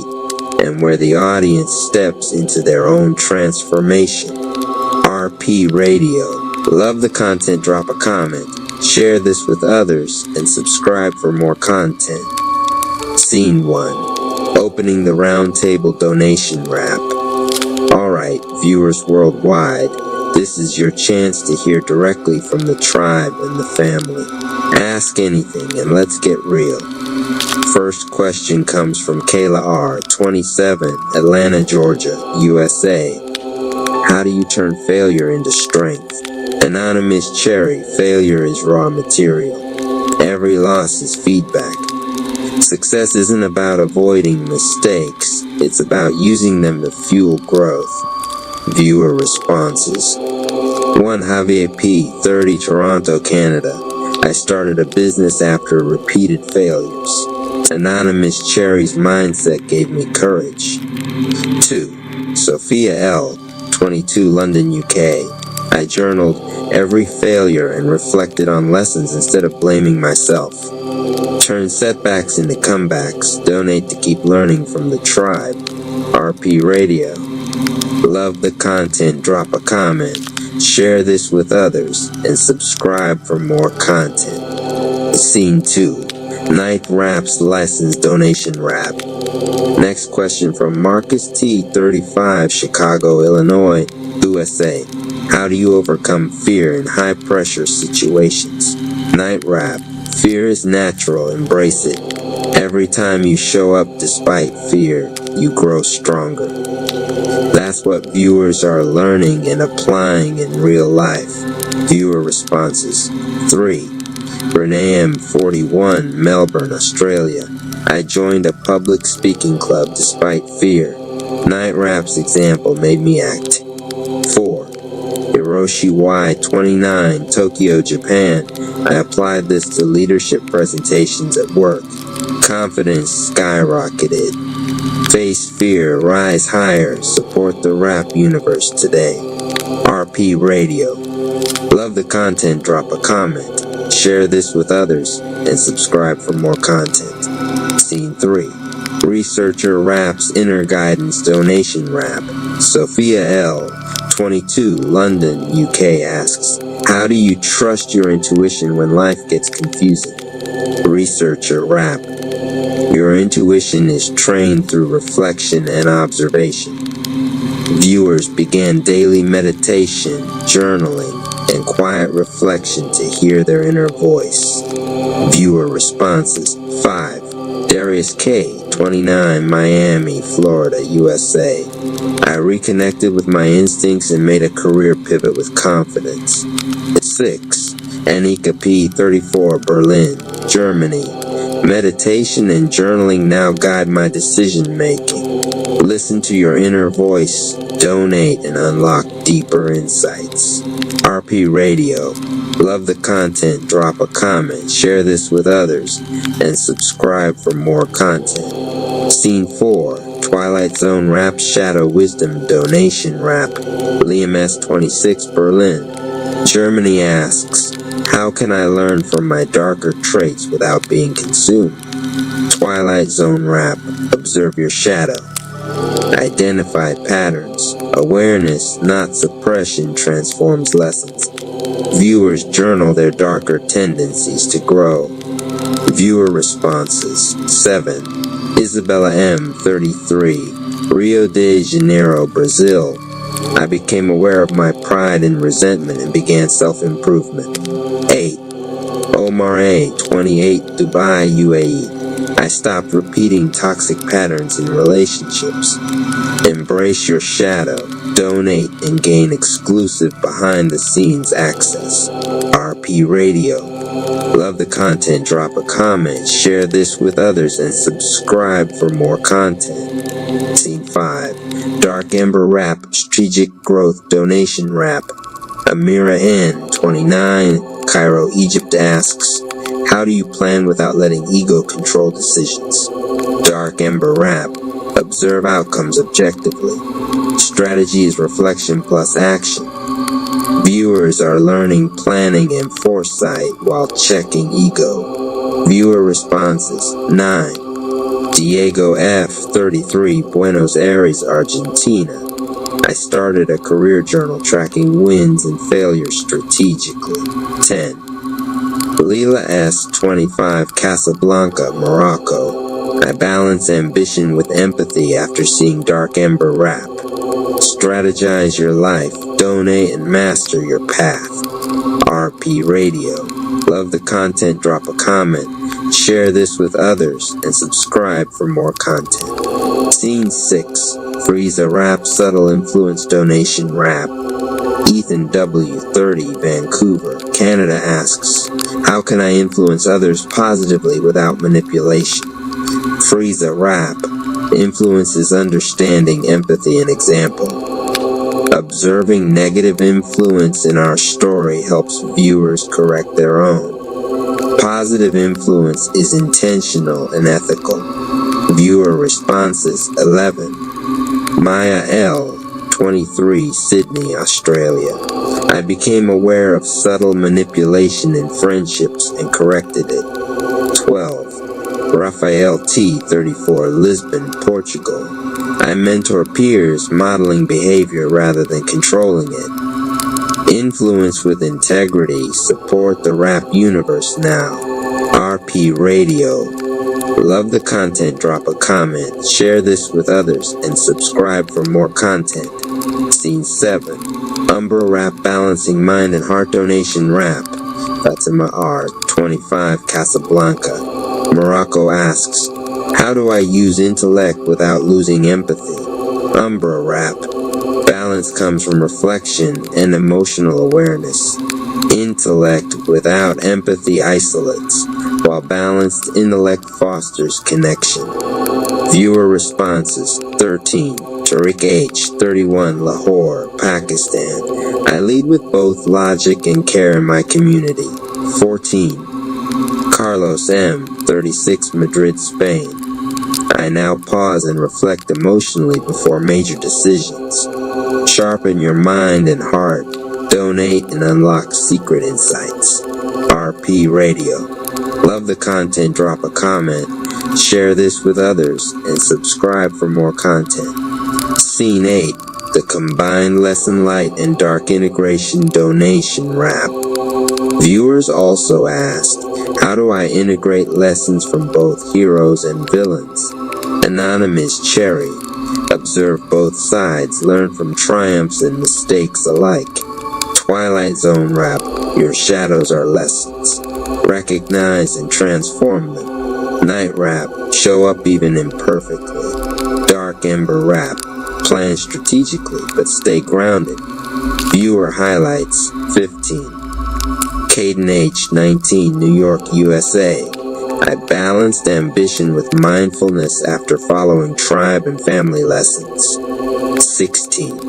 and where the audience steps into their own transformation. RP Radio. Love the content, drop a comment, share this with others, and subscribe for more content. Scene 1. Opening the roundtable donation wrap. Alright, viewers worldwide, this is your chance to hear directly from the tribe and the family. Ask anything and let's get real. First question comes from Kayla R., 27, Atlanta, Georgia, USA. How do you turn failure into strength? Anonymous Cherry, failure is raw material. Every loss is feedback. Success isn't about avoiding mistakes, it's about using them to fuel growth. Viewer responses. 1 Javier P., 30, Toronto, Canada. I started a business after repeated failures. Anonymous Cherry's mindset gave me courage. 2 Sophia L., 22, London, UK. I journaled every failure and reflected on lessons instead of blaming myself. Turn setbacks into comebacks. Donate to keep learning from the tribe. RP Radio. Love the content, drop a comment, share this with others, and subscribe for more content. Scene 2. Ninth Rap's License Donation Rap. Next question from Marcus T., 35, Chicago, Illinois, USA. How do you overcome fear in high-pressure situations? Night Rap. Fear is natural, embrace it. Every time you show up despite fear, you grow stronger. That's what viewers are learning and applying in real life. Viewer responses. 3. Renee M., 41, Melbourne, Australia. I joined a public speaking club despite fear. Night Rap's example made me act. 4. Hiroshi Y., 29, Tokyo, Japan. I applied this to leadership presentations at work. Confidence skyrocketed. Face fear, rise higher, support the rap universe today. RP Radio. Love the content, drop a comment, share this with others, and subscribe for more content. Scene 3. Researcher raps inner guidance donation rap. Sophia L., 22, London, UK asks, how do you trust your intuition when life gets confusing? Researcher rap. Your intuition is trained through reflection and observation. Viewers began daily meditation, journaling, and quiet reflection to hear their inner voice. Viewer responses. 5. Darius K., 29, Miami, Florida, USA. I reconnected with my instincts and made a career pivot with confidence. 6. Anika P., 34, Berlin, Germany. Meditation and journaling now guide my decision making. Listen to your inner voice, donate, and unlock deeper insights. RP Radio. Love the content, drop a comment, share this with others, and subscribe for more content. Scene 4. Twilight Zone Rap Shadow Wisdom Donation Rap. Liam S. 26, Berlin, Germany asks, how can I learn from my darker traits without being consumed? Twilight Zone Rap. Observe your shadow. Identify patterns. Awareness, not suppression, transforms lessons. Viewers journal their darker tendencies to grow. Viewer responses. 7. Isabella M., 33, Rio de Janeiro, Brazil. I became aware of my pride and resentment and began self-improvement. 8. Omar A., 28, Dubai, UAE. I stopped repeating toxic patterns in relationships. Embrace your shadow, donate, and gain exclusive behind-the-scenes access. RP Radio. Love the content, drop a comment, share this with others, and subscribe for more content. Scene 5. Dark Ember Rap, Strategic Growth Donation Rap. Amira N., 29, Cairo, Egypt asks, how do you plan without letting ego control decisions? Dark Ember Rap. Observe outcomes objectively. Strategy is reflection plus action. Viewers are learning planning and foresight while checking ego. Viewer responses. 9. Diego F., 33, Buenos Aires, Argentina. I started a career journal tracking wins and failures strategically. 10. Leela S., 25, Casablanca, Morocco. I balance ambition with empathy after seeing Dark Ember Rap. Strategize your life, donate, and master your path. RP Radio. Love the content, drop a comment, share this with others, and subscribe for more content. Scene 6. Frieza Rap Subtle Influence Donation Rap. Ethan W., 30, Vancouver, Canada asks, how can I influence others positively without manipulation? Frieza Rap. Influence is understanding, empathy, and example. Observing negative influence in our story helps viewers correct their own. Positive influence is intentional and ethical. Viewer responses. 11. Maya L., 23, Sydney, Australia. I became aware of subtle manipulation in friendships and corrected it. 12. Raphael T., 34, Lisbon, Portugal. I mentor peers, modeling behavior rather than controlling it. Influence with integrity. Support the rap universe now. RP Radio. Love the content, drop a comment, share this with others, and subscribe for more content. Scene 7. Umbra Rap Balancing Mind and Heart Donation Rap. Fatima R., 25, Casablanca, Morocco asks, how do I use intellect without losing empathy? Umbra Rap. Balance comes from reflection and emotional awareness. Intellect without empathy isolates, while balanced intellect fosters connection. Viewer responses. 13. Tariq H., 31, Lahore, Pakistan. I lead with both logic and care in my community. 14. Carlos M., 36, Madrid, Spain. I now pause and reflect emotionally before major decisions. Sharpen your mind and heart. Donate and unlock secret insights. RP Radio. Love the content, drop a comment, share this with others, and subscribe for more content. Scene 8. The Combined Lesson Light and Dark Integration Donation Rap. Viewers also asked, how do I integrate lessons from both heroes and villains? Anonymous Cherry. Observe both sides, learn from triumphs and mistakes alike. Twilight Zone Rap. Your shadows are lessons. Recognize and transform them. Night Rap. Show up even imperfectly. Dark Ember Rap. Plan strategically, but stay grounded. Viewer highlights, 15. Caden H, 19, New York, USA. I balanced ambition with mindfulness after following tribe and family lessons. 16.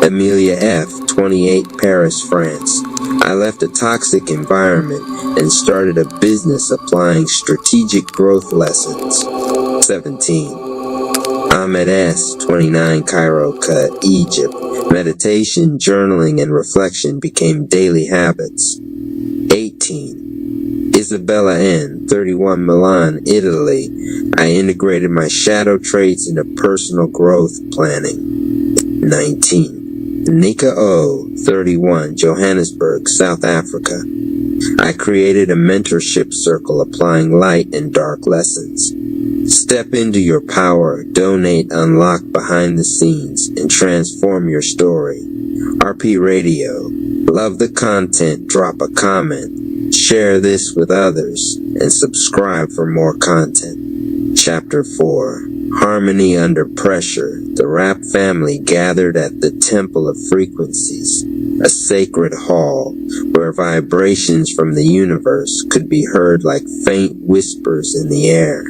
Amelia F, 28, Paris, France. I left a toxic environment and started a business applying strategic growth lessons. 17. Ahmed S, 29, Cairo, Cut, Egypt. Meditation, journaling, and reflection became daily habits. 18. Isabella N, 31, Milan, Italy. I integrated my shadow traits into personal growth planning. 19. Nika O, 31, Johannesburg, South Africa. I created a mentorship circle applying light and dark lessons. Step into your power, donate, unlock behind the scenes, and transform your story. RP Radio. Love the content, drop a comment, share this with others, and subscribe for more content. Chapter 4. Harmony Under Pressure. The Rap family gathered at the Temple of Frequencies, a sacred hall where vibrations from the universe could be heard like faint whispers in the air.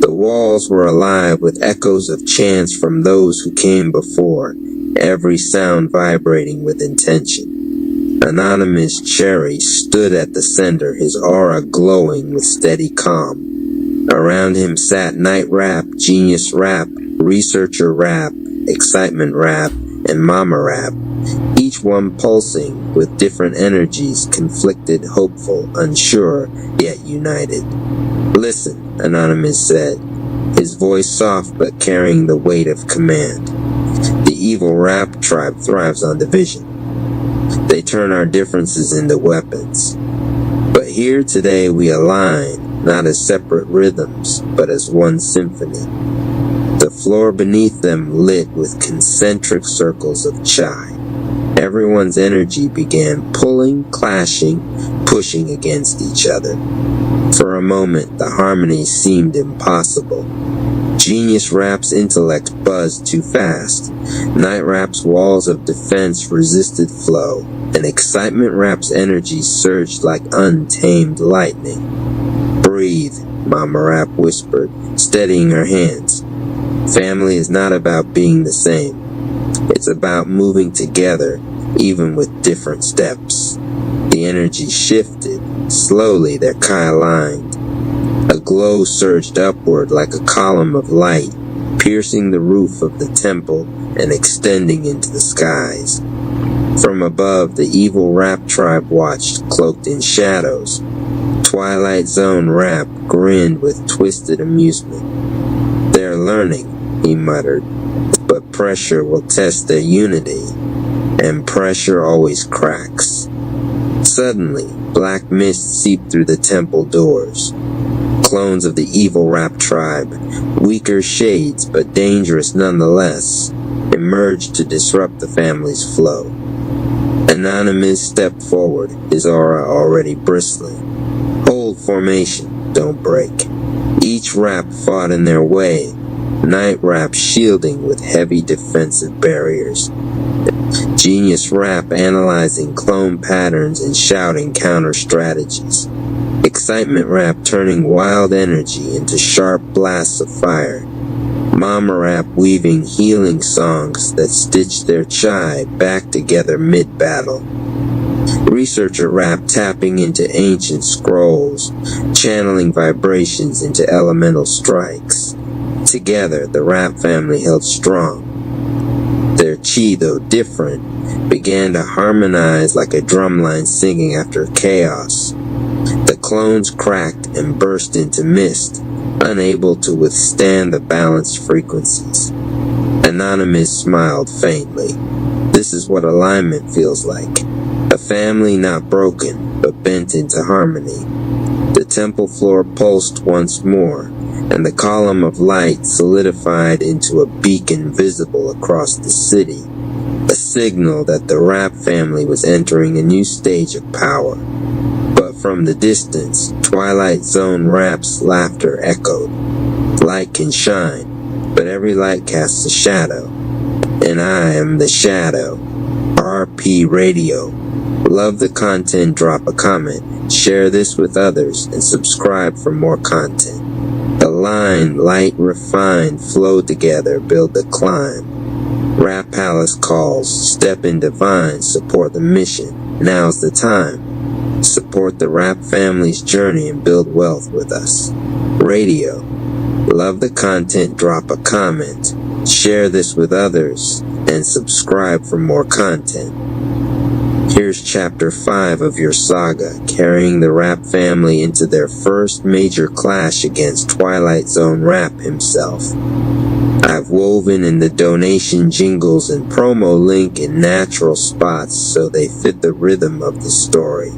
The walls were alive with echoes of chants from those who came before, every sound vibrating with intention. Anonymous Cherry stood at the center, his aura glowing with steady calm. Around him sat Night Rap, Genius Rap, Researcher Rap, Excitement Rap, and Mama Rap, each one pulsing with different energies, conflicted, hopeful, unsure, yet united. Listen, Anonymous said, his voice soft but carrying the weight of command. The evil Rap tribe thrives on division. They turn our differences into weapons. But here today we align, not as separate rhythms, but as one symphony. The floor beneath them lit with concentric circles of chai. Everyone's energy began pulling, clashing, pushing against each other. For a moment, the harmony seemed impossible. Genius Rap's intellect buzzed too fast. Night Rap's walls of defense resisted flow, and Excitement Rap's energy surged like untamed lightning. Breathe, Mama Rap whispered, steadying her hands. Family is not about being the same. It's about moving together, even with different steps. The energy shifted. Slowly, their Kai aligned. A glow surged upward like a column of light, piercing the roof of the temple and extending into the skies. From above, the evil Rap tribe watched, cloaked in shadows. Twilight Zone Rap grinned with twisted amusement. They're learning, he muttered, but pressure will test their unity, and pressure always cracks. Suddenly, black mist seeped through the temple doors. Clones of the evil Rap tribe, weaker shades but dangerous nonetheless, emerged to disrupt the family's flow. Anonymous stepped forward, his aura already bristling. Hold formation, don't break. Each Rap fought in their way, Night Rap shielding with heavy defensive barriers. Genius Rap analyzing clone patterns and shouting counter strategies. Excitement Rap turning wild energy into sharp blasts of fire. Mama Rap weaving healing songs that stitched their chai back together mid-battle. Researcher Rap tapping into ancient scrolls, channeling vibrations into elemental strikes. Together, the Rap family held strong. Their chi, though different, began to harmonize like a drumline singing after chaos. The clones cracked and burst into mist, unable to withstand the balanced frequencies. Anonymous smiled faintly. This is what alignment feels like. A family not broken, but bent into harmony. The temple floor pulsed once more, and the column of light solidified into a beacon visible across the city, a signal that the Rap family was entering a new stage of power. But from the distance, Twilight Zone Rap's laughter echoed. Light can shine, but every light casts a shadow, and I am the shadow. RP Radio. Love the content, drop a comment, share this with others, and subscribe for more content. The line, light, refined, flow together, build the climb. Rap Palace calls, step in divine, support the mission. Now's the time. Support the Rap family's journey and build wealth with us. Radio. Love the content, drop a comment, share this with others, and subscribe for more content. Here's Chapter 5 of your saga, carrying the Rap family into their first major clash against Twilight Zone Rap himself. I've woven in the donation jingles and promo link in natural spots so they fit the rhythm of the story.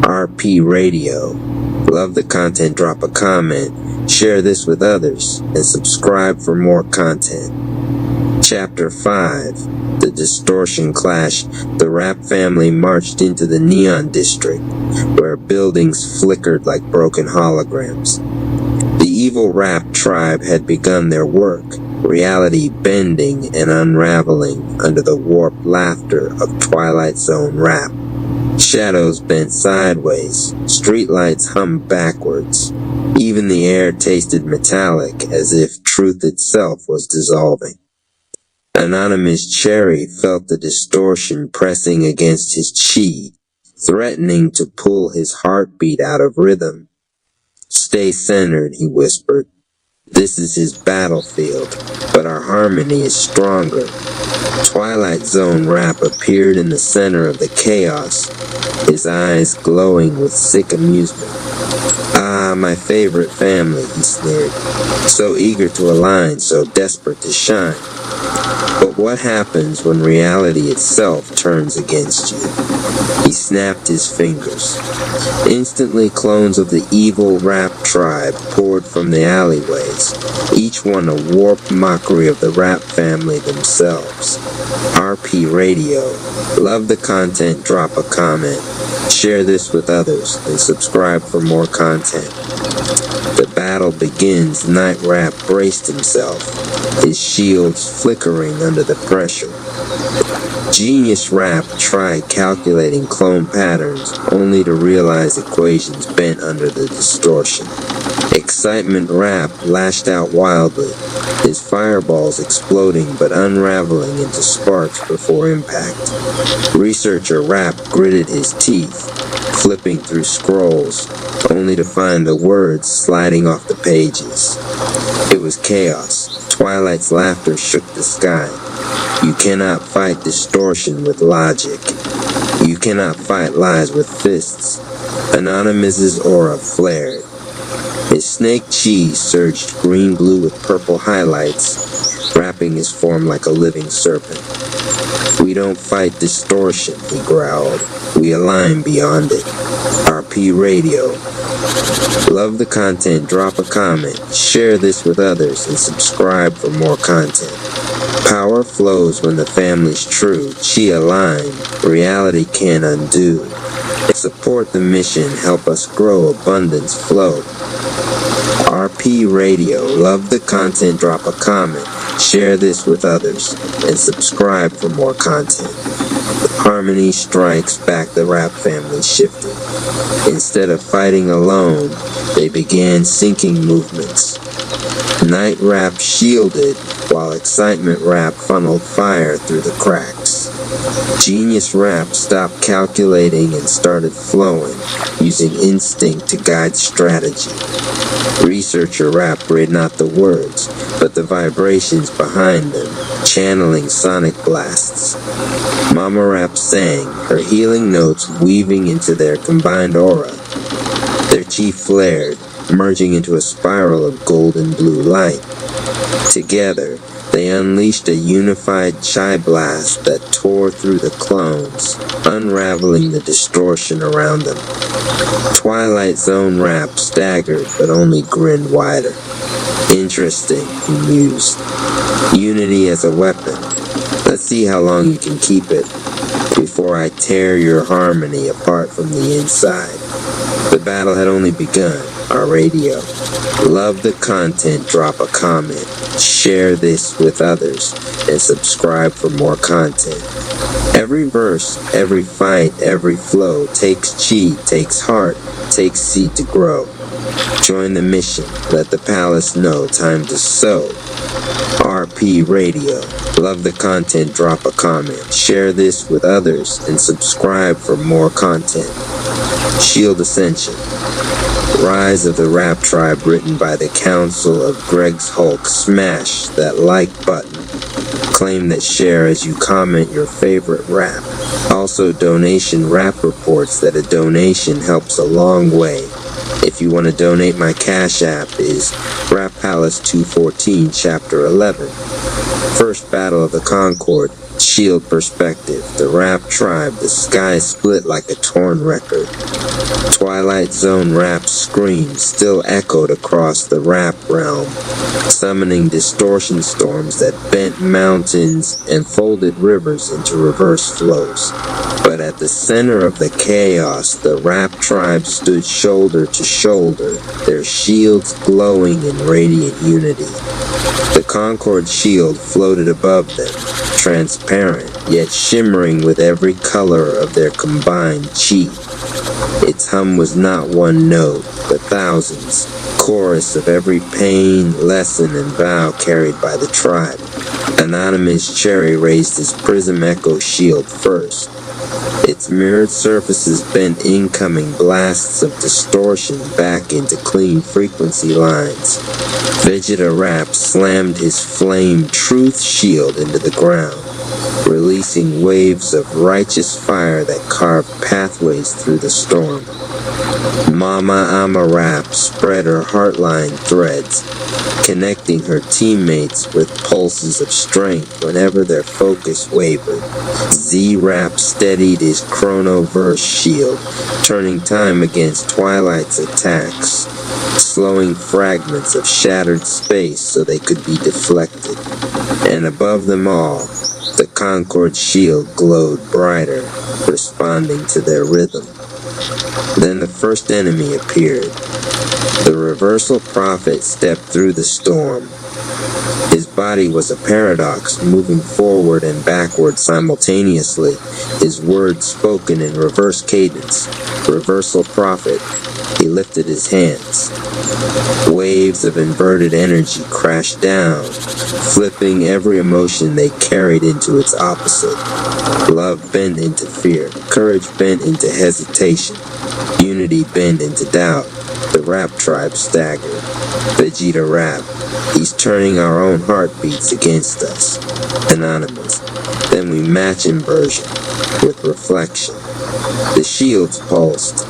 RP Radio. Love the content, drop a comment, share this with others, and subscribe for more content. Chapter 5. The Distortion Clash. The Rap family marched into the Neon District, where buildings flickered like broken holograms. The evil Rap tribe had begun their work, reality bending and unraveling under the warped laughter of Twilight Zone Rap. Shadows bent sideways, streetlights hummed backwards. Even the air tasted metallic, as if truth itself was dissolving. Anonymous Cherry felt the distortion pressing against his chi, threatening to pull his heartbeat out of rhythm. "Stay centered," he whispered. "This is his battlefield, but our harmony is stronger." Twilight Zone Rap appeared in the center of the chaos, his eyes glowing with sick amusement. "Ah, my favorite family," he sneered. "So eager to align, so desperate to shine. But what happens when reality itself turns against you?" He snapped his fingers. Instantly, clones of the evil Rap tribe poured from the alleyways, each one a warped mockery of the Rap family themselves. RP Radio. Love the content, drop a comment, share this with others, and subscribe for more content. The battle begins. Night Rap braced himself, his shields flickering under the pressure. Genius Rap tried calculating clone patterns, only to realize equations bent under the distortion. Excitement Rap lashed out wildly, his fireballs exploding but unraveling into sparks before impact. Researcher Rap gritted his teeth, flipping through scrolls, only to find the words sliding off the pages. It was chaos. Twilight's laughter shook the sky. You cannot fight distortion with logic. You cannot fight lies with fists. Anonymous's aura flared. His snake chi surged green-blue with purple highlights, wrapping his form like a living serpent. "We don't fight distortion," he growled. "We align beyond it." RP Radio. Love the content, drop a comment, share this with others, and subscribe for more content. Power flows when the family's true, chi aligned, reality can't undo. Support the mission, help us grow, abundance flow. RP Radio. Love the content, drop a comment, share this with others, and subscribe for more content. Harmony strikes back. The Rap family shifted. Instead of fighting alone, they began syncing movements. Night Rap shielded, while Excitement Rap funneled fire through the cracks. Genius Rap stopped calculating and started flowing, using instinct to guide strategy. Researcher Rap read not the words, but the vibrations behind them, channeling sonic blasts. Mama Rap sang, her healing notes weaving into their combined aura. Their chi flared, merging into a spiral of golden blue light. Together, they unleashed a unified chi blast that tore through the clones, unraveling the distortion around them. Twilight Zone Rap staggered, but only grinned wider. Interesting, he mused. Unity as a weapon. Let's see how long you can keep it before I tear your harmony apart from the inside. The battle had only begun. Our radio. Love the content, drop a comment, share this with others, and subscribe for more content. Every verse, every fight, every flow takes chi, takes heart, takes seed to grow. Join the mission, let the palace know, time to sow. RP Radio. Love the content, drop a comment, share this with others, and subscribe for more content. Shield Ascension. Rise of the Rap Tribe, written by the Council of Greg's Hulk. Smash that like button. Claim that share as you comment your favorite rap. Also, donation rap reports that a donation helps a long way. If you want to donate, my Cash App is Rap Palace 214, Chapter 11. First Battle of the Concord. Shield Perspective. The Rap Tribe. The sky split like a torn record. Twilight Zone Rap screams still echoed across the rap realm, summoning distortion storms that bent mountains and folded rivers into reverse flows. But at the center of the chaos, the Rap Tribe stood shoulder to shoulder, their shields glowing in radiant unity. The Concord shield floated above them, transparent, yet shimmering with every color of their combined chi. Its hum was not one note, but thousands, chorus of every pain, lesson, and vow carried by the tribe. Anonymous Cherry raised his Prism Echo shield first. Its mirrored surfaces bent incoming blasts of distortion back into clean frequency lines. Vegeta Rap slammed his Flame Truth shield into the ground, releasing waves of righteous fire that carved pathways through the storm. Mama Ama Rap spread her heartline threads, connecting her teammates with pulses of strength whenever their focus wavered. Z-Rap steadied his Chronoverse shield, turning time against Twilight's attacks, slowing fragments of shattered space so they could be deflected. And above them all, the Concord shield glowed brighter, responding to their rhythm. Then the first enemy appeared. The Reversal Prophet stepped through the storm. His body was a paradox, moving forward and backward simultaneously, his words spoken in reverse cadence. Reversal Prophet. He lifted his hands. Waves of inverted energy crashed down, flipping every emotion they carried into its opposite. Love bent into fear, courage bent into hesitation, unity bent into doubt. The Rap Tribe staggered. Vegeta Rap. He's turning our own heartbeats against us. Anonymous. Then we match inversion with reflection. The shields pulsed.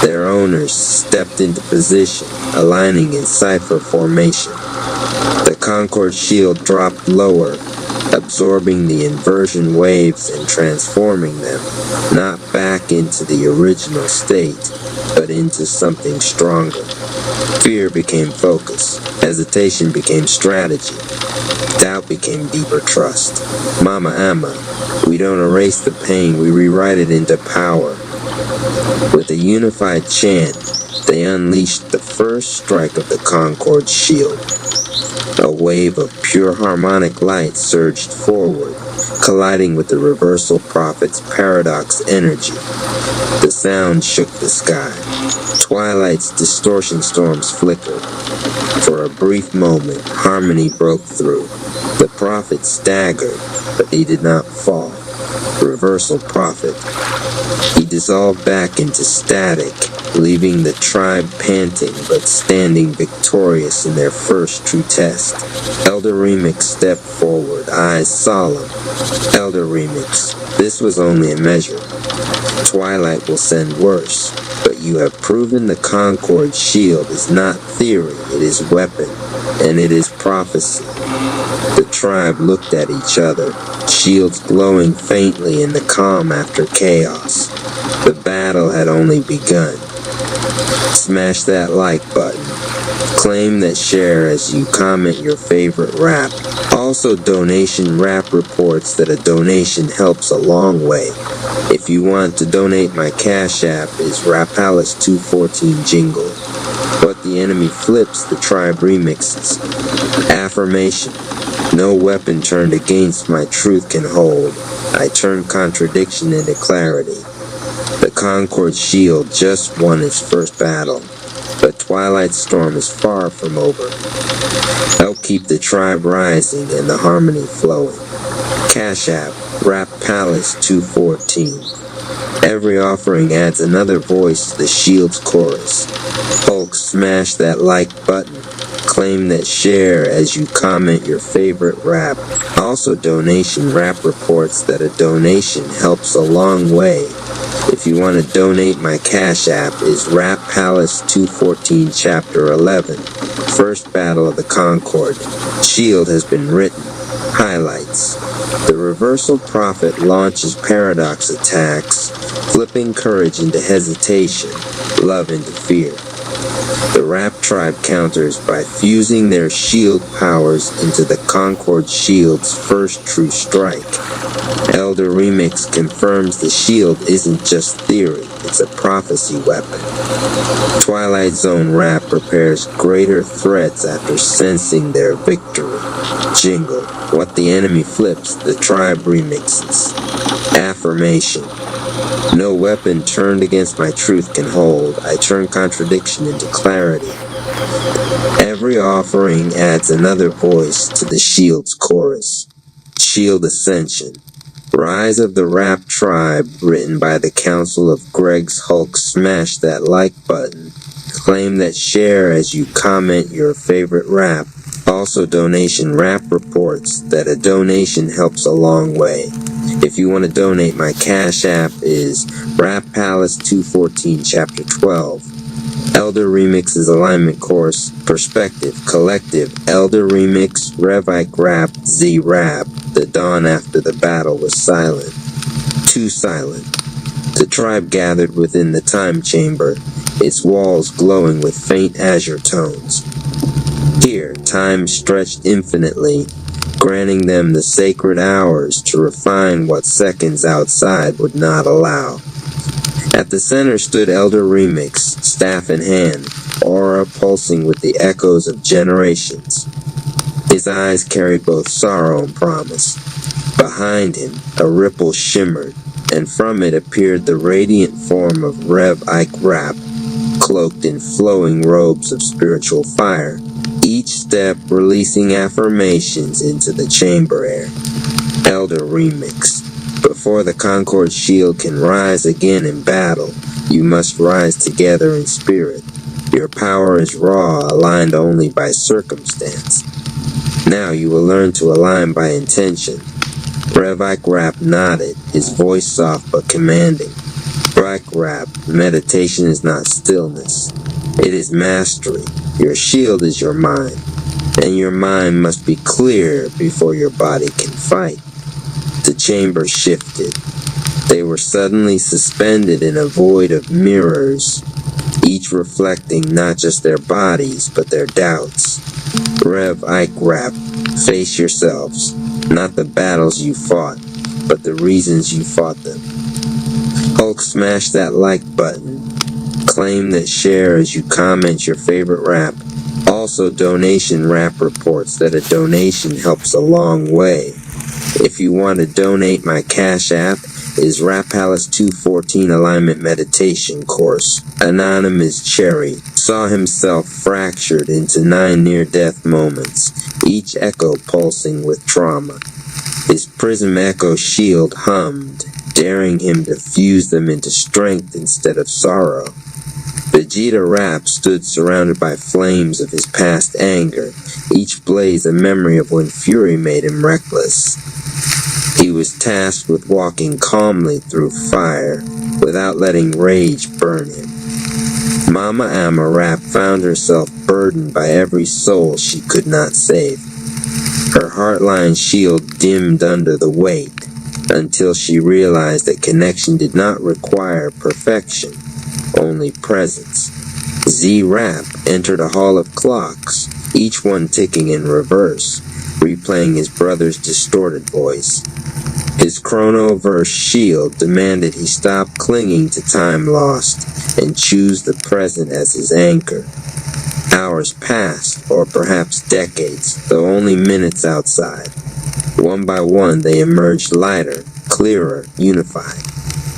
Their owners stepped into position, aligning in cipher formation. The Concord shield dropped lower, absorbing the inversion waves and transforming them, not back into the original state, but into something stronger. Fear became focus. Hesitation became strategy. Doubt became deeper trust. Mama Ama, we don't erase the pain, we rewrite it into power. With a unified chant, they unleashed the first strike of the Concord shield. A wave of pure harmonic light surged forward, colliding with the Reversal Prophet's paradox energy. The sound shook the sky. Twilight's distortion storms flickered. For a brief moment, harmony broke through. The Prophet staggered, but he did not fall. Reversal Prophet. He dissolved back into static, leaving the tribe panting but standing victorious in their first true test. Elder Remix stepped forward, eyes solemn. Elder Remix, this was only a measure. Twilight will send worse, but you have proven the Concord shield is not theory, it is weapon, and it is prophecy. The tribe looked at each other, shields glowing faintly in the calm after chaos. The battle had only begun. Smash that like button. Claim that share as you comment your favorite rap. Also, donation rap reports that a donation helps a long way. If you want to donate, my Cash App is Rapalis214 Jingle. What the enemy flips, the tribe remixes. Affirmation. No weapon turned against my truth can hold. I turn contradiction into clarity. The Concord Shield just won its first battle, but Twilight Storm is far from over. Help keep the tribe rising and the harmony flowing. Cash App, Rap Palace 214. Every offering adds another voice to the Shield's chorus. Folks, smash that like button. Claim that share as you comment your favorite rap. Also, donation rap reports that a donation helps a long way. If you want to donate, my Cash App is Rap Palace 214 Chapter 11. First Battle of the Concord. Shield has been written. Highlights. The Reversal Prophet launches paradox attacks, flipping courage into hesitation, love into fear. The Rap Tribe counters by fusing their shield powers into the Concord Shield's first true strike. Elder Remix confirms the shield isn't just theory, it's a prophecy weapon. Twilight Zone Rap prepares greater threats after sensing their victory. Jingle. What the enemy flips, the tribe remixes. Affirmation. No weapon turned against my truth can hold. I turn contradiction into clarity. Every offering adds another voice to the Shield's chorus. Shield Ascension. Rise of the Rap Tribe, written by the Council of Greg's Hulk. Smash that like button. Claim that share as you comment your favorite rap. Also, donation rap reports that a donation helps a long way. If you want to donate, my Cash App is Rap Palace 214 Chapter 12. Elder Remix's alignment course, Perspective, Collective, Elder Remix, Revike Rap, Z Rap. The dawn after the battle was silent. Too silent. The tribe gathered within the time chamber, its walls glowing with faint azure tones. Here, time stretched infinitely, granting them the sacred hours to refine what seconds outside would not allow. At the center stood Elder Remix, staff in hand, aura pulsing with the echoes of generations. His eyes carried both sorrow and promise. Behind him, a ripple shimmered, and from it appeared the radiant form of Rev Ike Rap, cloaked in flowing robes of spiritual fire, each step releasing affirmations into the chamber air. Elder Remix. Before the Concord Shield can rise again in battle, you must rise together in spirit. Your power is raw, aligned only by circumstance. Now you will learn to align by intention. Revike Rap nodded, his voice soft but commanding. Black Rap, meditation is not stillness. It is mastery. Your shield is your mind, and your mind must be clear before your body can fight. The chamber shifted. They were suddenly suspended in a void of mirrors, each reflecting not just their bodies, but their doubts. Rev Ike Rap, face yourselves, not the battles you fought, but the reasons you fought them. Hulk, smash that like button. Claim that share as you comment your favorite rap. Also, donation rap reports that a donation helps a long way. If you want to donate, my Cash App is Rap Palace 214 Alignment Meditation Course. Anonymous Cherry saw himself fractured into 9 near-death moments, each echo pulsing with trauma. His Prism Echo shield hummed, daring him to fuse them into strength instead of sorrow. Vegeta Rap stood surrounded by flames of his past anger, each blaze a memory of when fury made him reckless. He was tasked with walking calmly through fire, without letting rage burn him. Mama Amarap found herself burdened by every soul she could not save. Her heartline shield dimmed under the weight, until she realized that connection did not require perfection, only presence. Z-Rap entered a hall of clocks, each one ticking in reverse, replaying his brother's distorted voice. His Chronoverse shield demanded he stop clinging to time lost and choose the present as his anchor. Hours passed, or perhaps decades, though only minutes outside. One by one they emerged lighter, clearer, unified.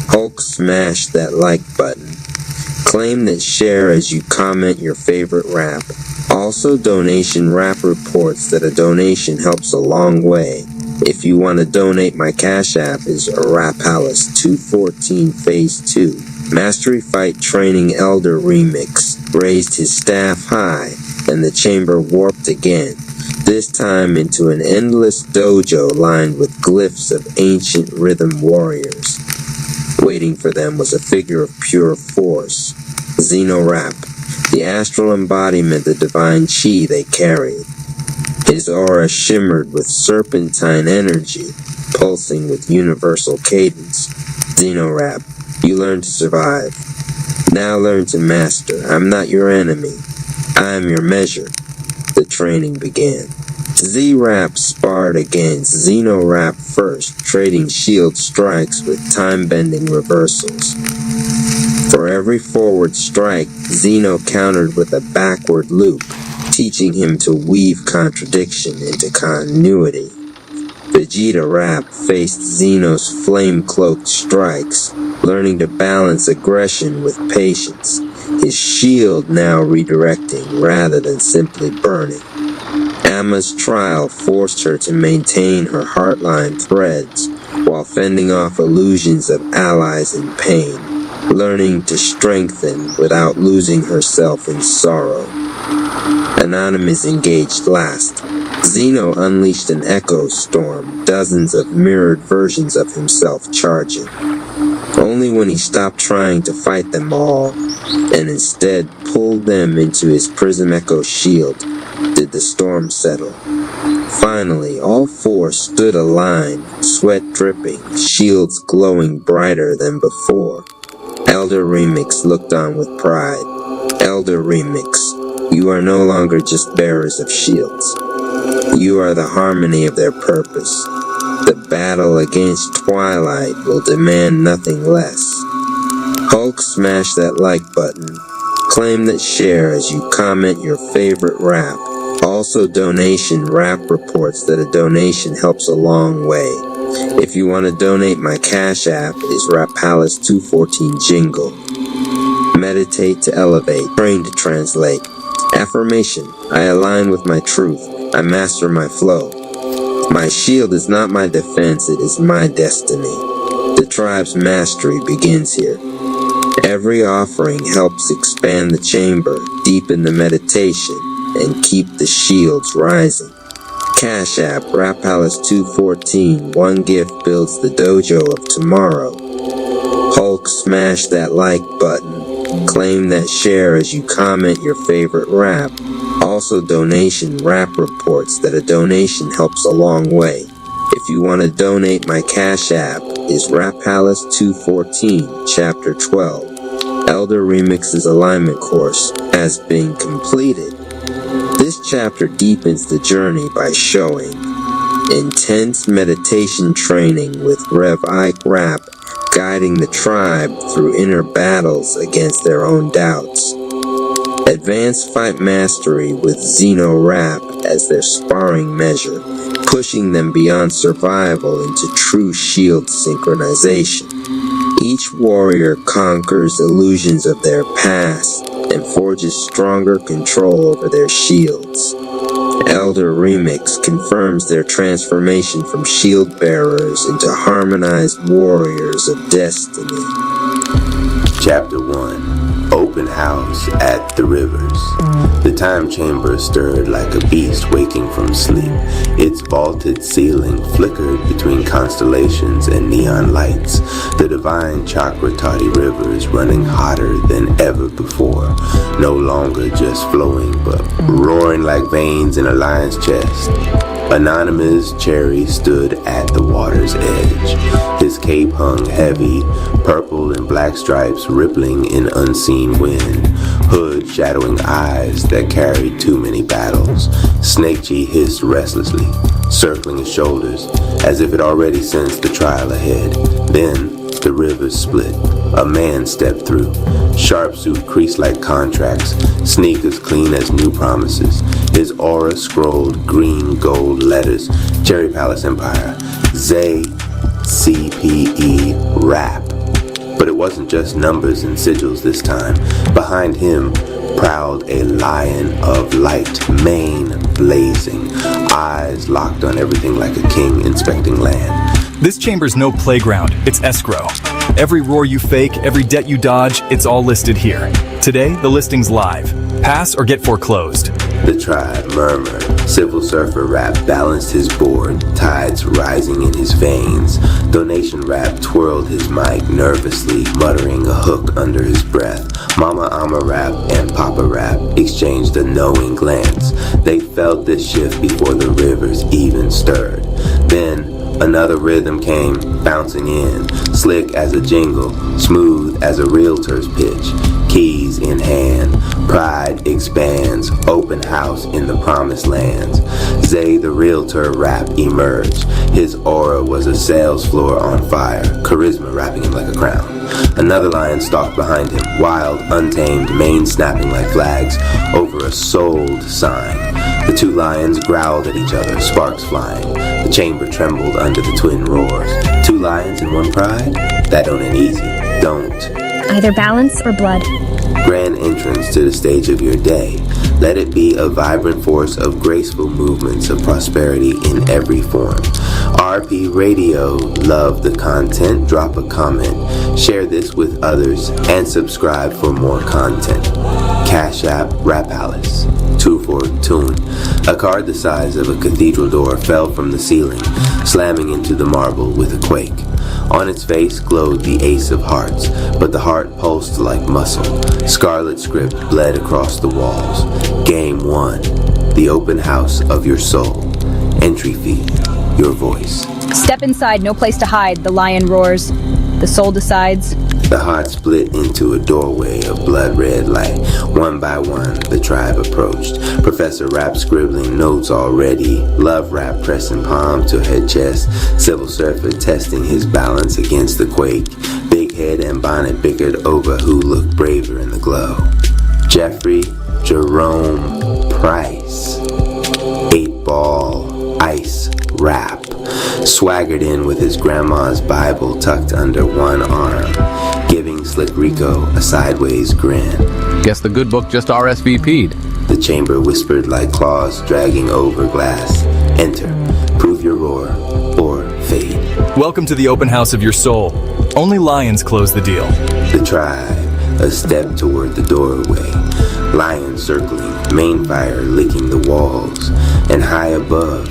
Hulk smashed that like button. Claim that share as you comment your favorite rap. Also donation rap reports that a donation helps a long way. If you want to donate, my Cash App is Rapalace 214 Phase 2. Mastery Fight Training Elder Remix raised his staff high, and the chamber warped again, this time into an endless dojo lined with glyphs of ancient rhythm warriors. Waiting for them was a figure of pure force, Xenorap, the astral embodiment of divine chi they carried. His aura shimmered with serpentine energy, pulsing with universal cadence. Xenorap, you learn to survive. Now learn to master. I'm not your enemy. I am your measure. The training began. Z-Rap sparred against Xenorap first, trading shield strikes with time-bending reversals. For every forward strike, Xeno countered with a backward loop, teaching him to weave contradiction into continuity. Vegeta Rap faced Xeno's flame-cloaked strikes, learning to balance aggression with patience, his shield now redirecting rather than simply burning. Amma's trial forced her to maintain her heartline threads while fending off illusions of allies in pain, learning to strengthen without losing herself in sorrow. Anonymous engaged last. Xeno unleashed an echo storm, dozens of mirrored versions of himself charging. Only when he stopped trying to fight them all, and instead pulled them into his Prism Echo shield, did the storm settle. Finally, all four stood aligned, sweat dripping, shields glowing brighter than before. Elder Remix looked on with pride. Elder Remix, you are no longer just bearers of shields. You are the harmony of their purpose. The battle against Twilight will demand nothing less. Hulk smash that like button. Claim that share as you comment your favorite rap. Also donation rap reports that a donation helps a long way. If you want to donate, my Cash App is Rapalace 214 Jingle. Meditate to elevate, train to translate. Affirmation, I align with my truth. I master my flow. My shield is not my defense, it is my destiny. The tribe's mastery begins here. Every offering helps expand the chamber, deepen the meditation, and keep the shields rising. Cash App, Rapalace 214, one gift builds the dojo of tomorrow. Hulk smash that like button. Claim that share as you comment your favorite rap. Also donation rap reports that a donation helps a long way. If you want to donate, my Cash App is Rapalace 214, Chapter 12. Elder Remix's alignment course has been completed. This chapter deepens the journey by showing intense meditation training with Rev Ike Rap guiding the tribe through inner battles against their own doubts. Advanced fight mastery with Xeno Rap as their sparring measure, pushing them beyond survival into true shield synchronization. Each warrior conquers illusions of their past and forges stronger control over their shields. Elder Remix confirms their transformation from shield bearers into harmonized warriors of destiny. Chapter 1. Open House at the Rivers. The time chamber stirred like a beast waking from sleep. Its vaulted ceiling flickered between constellations and neon lights. The divine chakra-toddy rivers running hotter than ever before. No longer just flowing, but roaring like veins in a lion's chest. Anonymous Cherry stood at the water's edge. His cape hung heavy, purple and black stripes rippling in unseen wind, hood shadowing eyes that carried too many battles. Snakechie hissed restlessly, circling his shoulders, as if it already sensed the trial ahead. Then the rivers split. A man stepped through. Sharp suit creased like contracts, sneakers clean as new promises. His aura scrolled green gold letters. Cherry Palace Empire. Zay CPE Rap. But it wasn't just numbers and sigils this time. Behind him prowled a lion of light, mane blazing, eyes locked on everything like a king inspecting land. This chamber's no playground, it's escrow. Every roar you fake, every debt you dodge, it's all listed here. Today, the listing's live. Pass or get foreclosed. The tribe murmured. Civil Surfer Rap balanced his board, tides rising in his veins. Donation Rap twirled his mic nervously, muttering a hook under his breath. Mama Ama Rap and Papa Rap exchanged a knowing glance. They felt this shift before the rivers even stirred. Then another rhythm came, bouncing in, slick as a jingle, smooth as a realtor's pitch. Keys in hand, pride expands, open house in the promised lands. Zay the realtor Rap emerged. His aura was a sales floor on fire, charisma wrapping him like a crown. Another lion stalked behind him, wild, untamed, mane snapping like flags over a sold sign. The two lions growled at each other, sparks flying. The chamber trembled under the twin roars. Two lions and one pride? That don't end easy. Don't. Either balance or blood. Grand entrance to the stage of your day. Let it be a vibrant force of graceful movements of prosperity in every form. RP Radio, love the content, drop a comment, share this with others, and subscribe for more content. Cash App, Rap Alice. 2-4 Tune. A card the size of a cathedral door fell from the ceiling, slamming into the marble with a quake. On its face glowed the Ace of Hearts, but the heart pulsed like muscle. Scarlet script bled across the walls. Game 1. The open house of your soul. Entry fee. Your voice. Step inside, no place to hide, the lion roars. The soul decides. The heart split into a doorway of blood-red light. One by one, the tribe approached. Professor Rap scribbling notes already. Love Rap pressing palm to her chest. Civil Surfer testing his balance against the quake. Big Head and Bonnet bickered over who looked braver in the glow. Jeffrey Jerome Price. 8-Ball Ice Rap swaggered in with his grandma's Bible tucked under one arm, giving Slick Rico a sideways grin. Guess the good book just RSVP'd. The chamber whispered like claws dragging over glass. Enter. Prove your roar or fade. Welcome to the open house of your soul. Only lions close the deal. The tribe, a step toward the doorway. Lions circling, mane fire licking the walls, and high above,